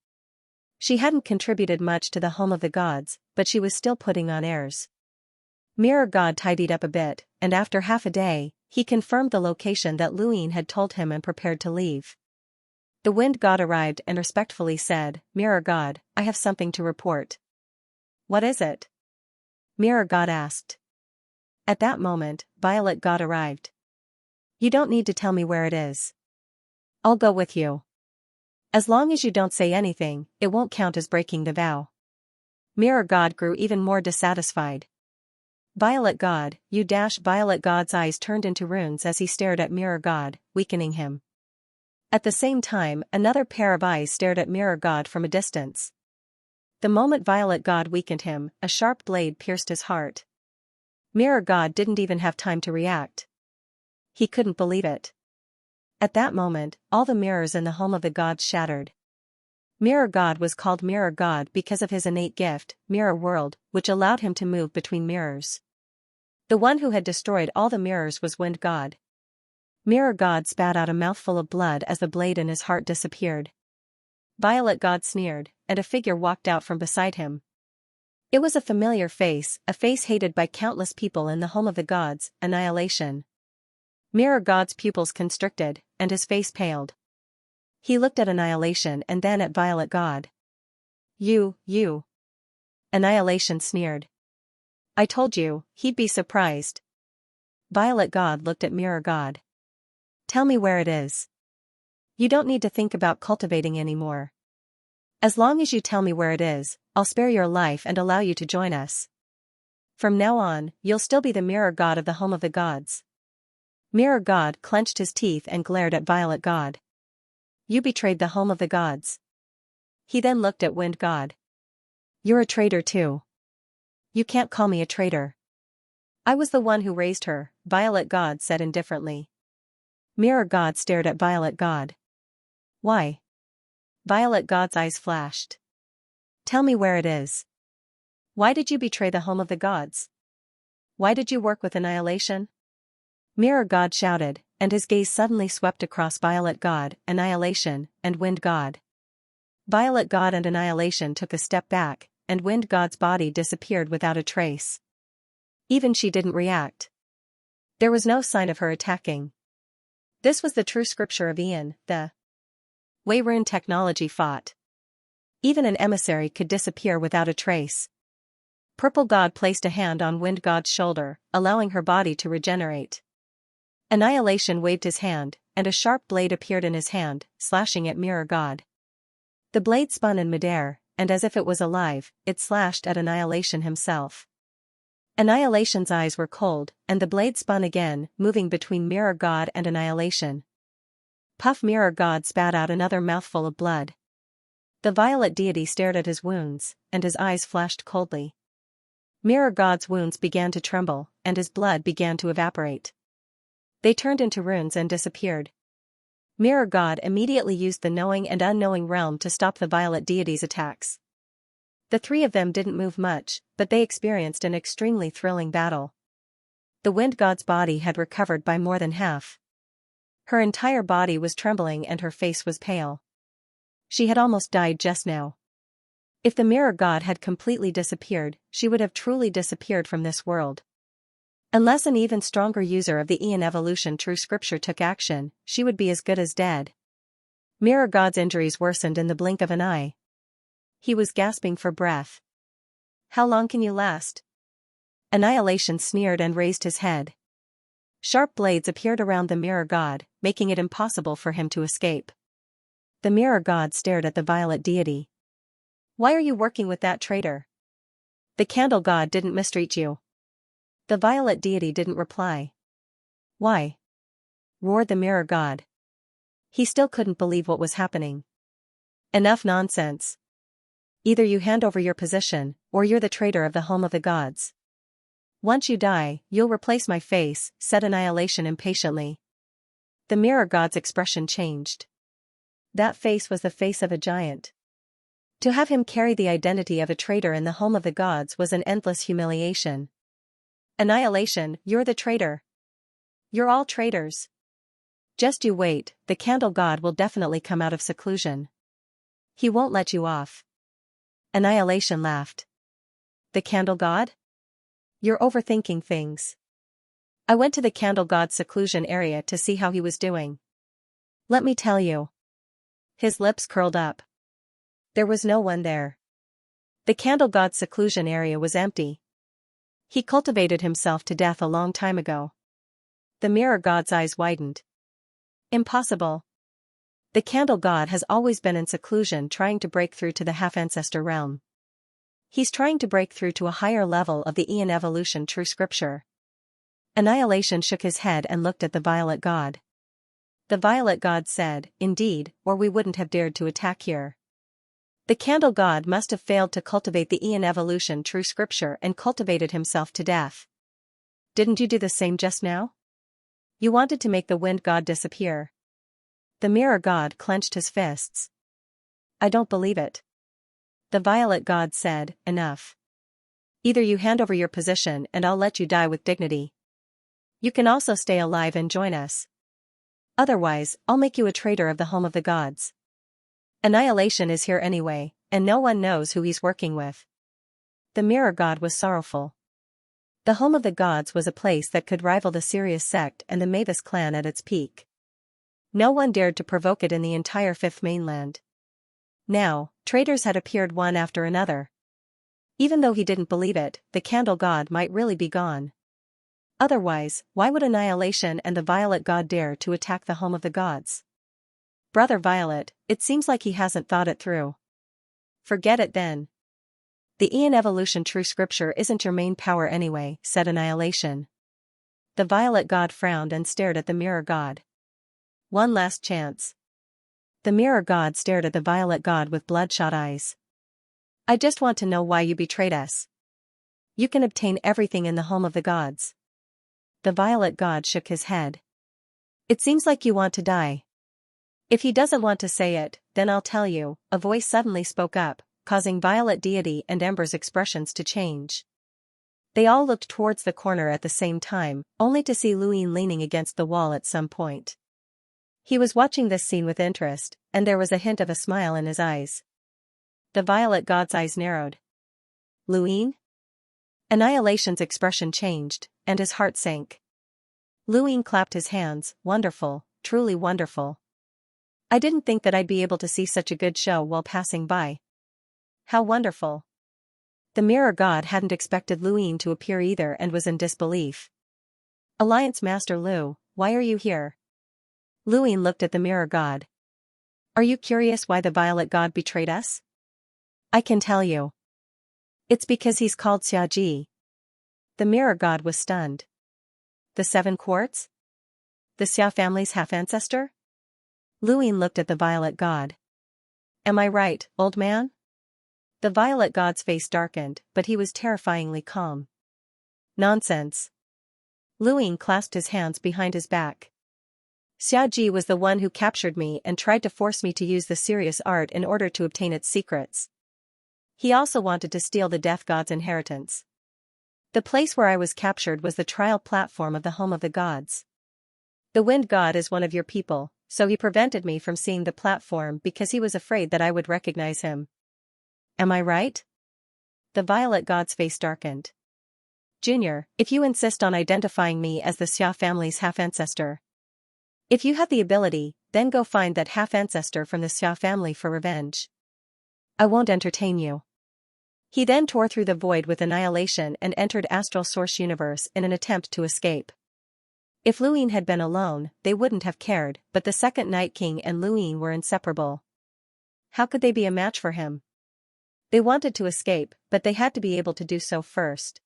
She hadn't contributed much to the home of the gods, but she was still putting on airs. Mirror God tidied up a bit, and after half a day, he confirmed the location that Luin had told him and prepared to leave. The Wind God arrived and respectfully said, Mirror God, I have something to report. What is it? Mirror God asked. At that moment, Violet God arrived. You don't need to tell me where it is. I'll go with you. As long as you don't say anything, it won't count as breaking the vow. Mirror God grew even more dissatisfied. Violet God, you dash. Violet God's eyes turned into runes as he stared at Mirror God, weakening him. At the same time, another pair of eyes stared at Mirror God from a distance. The moment Violet God weakened him, a sharp blade pierced his heart. Mirror God didn't even have time to react. He couldn't believe it. At that moment, all the mirrors in the home of the gods shattered. Mirror God was called Mirror God because of his innate gift, Mirror World, which allowed him to move between mirrors. The one who had destroyed all the mirrors was Wind God. Mirror God spat out a mouthful of blood as the blade in his heart disappeared. Violet God sneered, and a figure walked out from beside him. It was a familiar face, a face hated by countless people in the home of the gods, Annihilation. Mirror God's pupils constricted, and his face paled. He looked at Annihilation and then at Violet God. You. Annihilation sneered. I told you, he'd be surprised. Violet God looked at Mirror God. Tell me where it is. You don't need to think about cultivating anymore. As long as you tell me where it is, I'll spare your life and allow you to join us. From now on, you'll still be the mirror god of the home of the gods. Mirror god clenched his teeth and glared at Violet god. You betrayed the home of the gods. He then looked at Wind god. You're a traitor too. You can't call me a traitor. I was the one who raised her, Violet god said indifferently. Mirror god stared at Violet god. Why? Violet god's eyes flashed. Tell me where it is. Why did you betray the home of the gods? Why did you work with Annihilation? Mirror god shouted, and his gaze suddenly swept across Violet god, Annihilation, and Wind god. Violet god and Annihilation took a step back, and Wind god's body disappeared without a trace. Even she didn't react. There was no sign of her attacking. This was the true scripture of Ian, the way rune technology fought. Even an emissary could disappear without a trace. Purple god placed a hand on Wind god's shoulder, allowing her body to regenerate. Annihilation waved his hand, and a sharp blade appeared in his hand, slashing at Mirror god. The blade spun in midair, and as if it was alive, it slashed at Annihilation himself. Annihilation's eyes were cold, and the blade spun again, moving between Mirror god and Annihilation. Puff Mirror god spat out another mouthful of blood. The violet deity stared at his wounds, and his eyes flashed coldly. Mirror god's wounds began to tremble, and his blood began to evaporate. They turned into runes and disappeared. Mirror god immediately used the knowing and unknowing realm to stop the violet deity's attacks. The three of them didn't move much, but they experienced an extremely thrilling battle. The wind god's body had recovered by more than half. Her entire body was trembling and her face was pale. She had almost died just now. If the mirror god had completely disappeared, she would have truly disappeared from this world. Unless an even stronger user of the Ian Evolution True Scripture took action, she would be as good as dead. Mirror god's injuries worsened in the blink of an eye. He was gasping for breath. How long can you last? Annihilation sneered and raised his head. Sharp blades appeared around the mirror god, making it impossible for him to escape. The mirror god stared at the violet deity. Why are you working with that traitor? The candle god didn't mistreat you. The violet deity didn't reply. Why? Roared the mirror god. He still couldn't believe what was happening. Enough nonsense. Either you hand over your position, or you're the traitor of the home of the gods. Once you die, you'll replace my face, said Annihilation impatiently. The mirror god's expression changed. That face was the face of a giant. To have him carry the identity of a traitor in the home of the gods was an endless humiliation. Annihilation, you're the traitor. You're all traitors. Just you wait, the candle god will definitely come out of seclusion. He won't let you off. Annihilation laughed. The candle god? You're overthinking things. I went to the candle god's seclusion area to see how he was doing. Let me tell you. His lips curled up. There was no one there. The candle god's seclusion area was empty. He cultivated himself to death a long time ago. The mirror god's eyes widened. Impossible. The candle god has always been in seclusion trying to break through to the half-ancestor realm. He's trying to break through to a higher level of the Ian Evolution True Scripture. Annihilation shook his head and looked at the violet god. The violet god said, Indeed, or we wouldn't have dared to attack here. The candle god must have failed to cultivate the Ian Evolution True Scripture and cultivated himself to death. Didn't you do the same just now? You wanted to make the wind god disappear. The mirror god clenched his fists. I don't believe it. The violet god said, Enough. Either you hand over your position and I'll let you die with dignity. You can also stay alive and join us. Otherwise, I'll make you a traitor of the home of the gods. Annihilation is here anyway, and no one knows who he's working with. The mirror god was sorrowful. The home of the gods was a place that could rival the Sirius sect and the Mavis clan at its peak. No one dared to provoke it in the entire Fifth Mainland. Now, traitors had appeared one after another. Even though he didn't believe it, the candle god might really be gone. Otherwise, why would Annihilation and the violet god dare to attack the home of the gods? Brother Violet, it seems like he hasn't thought it through. Forget it then. The Aeon evolution true scripture isn't your main power anyway, said Annihilation. The Violet God frowned and stared at the Mirror God. One last chance. The Mirror God stared at the Violet God with bloodshot eyes. I just want to know why you betrayed us. You can obtain everything in the home of the gods. The Violet God shook his head. It seems like you want to die. If he doesn't want to say it, then I'll tell you, a voice suddenly spoke up, causing Violet Deity and Ember's expressions to change. They all looked towards the corner at the same time, only to see Luin leaning against the wall at some point. He was watching this scene with interest, and there was a hint of a smile in his eyes. The Violet God's eyes narrowed. Luin? Annihilation's expression changed, and his heart sank. Luin clapped his hands, wonderful, truly wonderful. I didn't think that I'd be able to see such a good show while passing by. How wonderful. The Mirror God hadn't expected Luin to appear either and was in disbelief. Alliance Master Lu, why are you here? Luin looked at the Mirror God. Are you curious why the Violet God betrayed us? I can tell you. It's because he's called Xiaji. The Mirror God was stunned. The 7 quarts? The Xia family's half-ancestor? Luin looked at the Violet God. Am I right, old man? The Violet God's face darkened, but he was terrifyingly calm. Nonsense. Luin clasped his hands behind his back. Xiaji was the one who captured me and tried to force me to use the serious art in order to obtain its secrets. He also wanted to steal the Death God's inheritance. The place where I was captured was the trial platform of the home of the gods. The Wind God is one of your people, so he prevented me from seeing the platform because he was afraid that I would recognize him. Am I right? The Violet God's face darkened. Junior, if you insist on identifying me as the Xia family's half-ancestor. If you have the ability, then go find that half-ancestor from the Xia family for revenge. I won't entertain you. He then tore through the void with Annihilation and entered Astral Source Universe in an attempt to escape. If Luin had been alone, they wouldn't have cared, but the Second Night King and Luin were inseparable. How could they be a match for him? They wanted to escape, but they had to be able to do so first.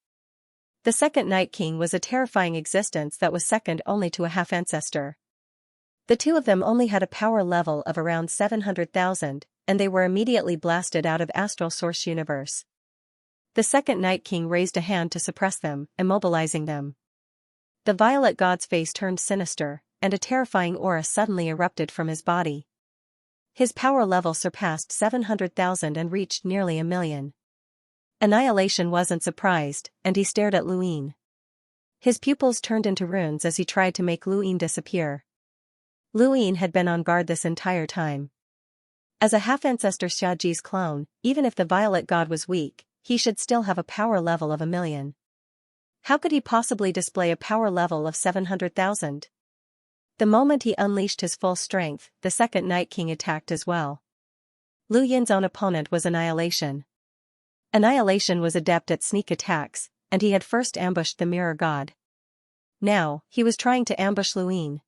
The Second Night King was a terrifying existence that was second only to a half-ancestor. The two of them only had a power level of around 700,000, and they were immediately blasted out of Astral Source Universe. The Second Night King raised a hand to suppress them, immobilizing them. The Violet God's face turned sinister, and a terrifying aura suddenly erupted from his body. His power level surpassed 700,000 and reached nearly 1,000,000. Annihilation wasn't surprised, and he stared at Luin. His pupils turned into runes as he tried to make Luin disappear. Luin had been on guard this entire time. As a half-ancestor Xiaji's clone, even if the Violet God was weak, he should still have a power level of 1,000,000. How could he possibly display a power level of 700,000? The moment he unleashed his full strength, the Second Night King attacked as well. Lu Yin's own opponent was Annihilation. Annihilation was adept at sneak attacks, and he had first ambushed the Mirror God. Now, he was trying to ambush Luin.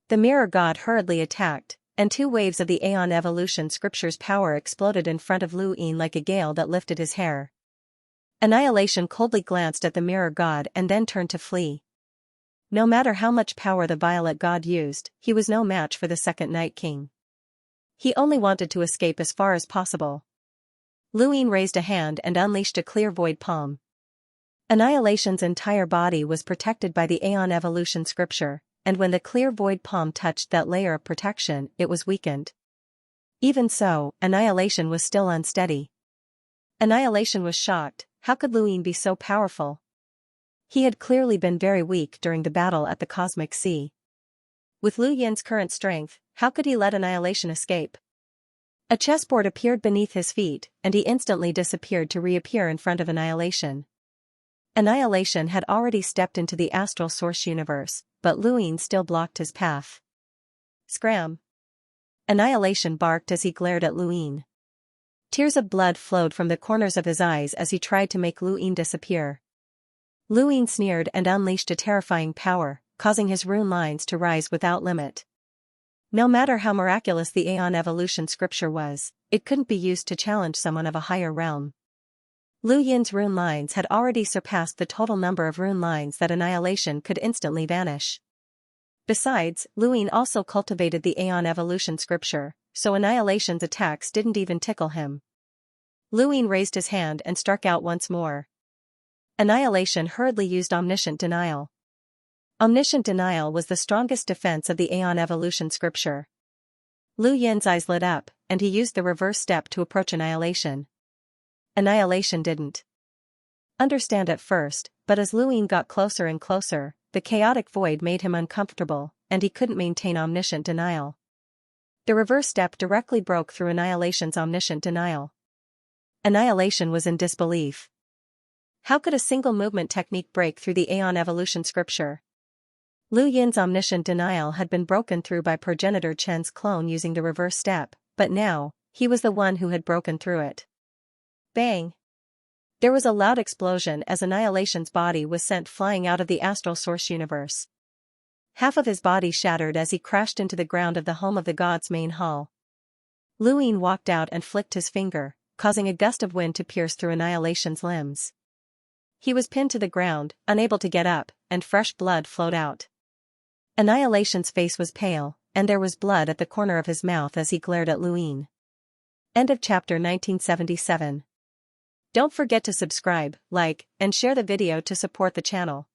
The Mirror God hurriedly attacked, and 2 waves of the Aeon Evolution Scripture's power exploded in front of Luin like a gale that lifted his hair. Annihilation coldly glanced at the Mirror God and then turned to flee. No matter how much power the Violet God used, he was no match for the Second Night King. He only wanted to escape as far as possible. Luin raised a hand and unleashed a clear void palm. Annihilation's entire body was protected by the Aeon Evolution Scripture, and when the clear void palm touched that layer of protection, it was weakened. Even so, Annihilation was still unsteady. Annihilation was shocked. How could Luin be so powerful? He had clearly been very weak during the battle at the Cosmic Sea. With Lu Yin's current strength, how could he let Annihilation escape? A chessboard appeared beneath his feet, and he instantly disappeared to reappear in front of Annihilation. Annihilation had already stepped into the Astral Source Universe, but Luin still blocked his path. Scram! Annihilation barked as he glared at Luin. Tears of blood flowed from the corners of his eyes as he tried to make Luin disappear. Luin sneered and unleashed a terrifying power, causing his rune lines to rise without limit. No matter how miraculous the Aeon Evolution Scripture was, it couldn't be used to challenge someone of a higher realm. Lu Yin's rune lines had already surpassed the total number of rune lines that Annihilation could instantly vanish. Besides, Lu Yin also cultivated the Aeon Evolution scripture, so Annihilation's attacks didn't even tickle him. Lu Yin raised his hand and struck out once more. Annihilation hurriedly used Omniscient Denial. Omniscient Denial was the strongest defense of the Aeon Evolution scripture. Lu Yin's eyes lit up, and he used the reverse step to approach Annihilation. Annihilation didn't understand at first, but as Lu Yin got closer and closer, the chaotic void made him uncomfortable, and he couldn't maintain Omniscient Denial. The reverse step directly broke through Annihilation's Omniscient Denial. Annihilation was in disbelief. How could a single movement technique break through the Aeon Evolution scripture? Lu Yin's Omniscient Denial had been broken through by progenitor Chen's clone using the reverse step, but now, he was the one who had broken through it. Bang! There was a loud explosion as Annihilation's body was sent flying out of the astral source universe. Half of his body shattered as he crashed into the ground of the home of the gods' main hall. Lu Yin walked out and flicked his finger, causing a gust of wind to pierce through Annihilation's limbs. He was pinned to the ground, unable to get up, and fresh blood flowed out. Annihilation's face was pale, and there was blood at the corner of his mouth as he glared at Lu Yin. End of chapter 1977. Don't forget to subscribe, like, and share the video to support the channel.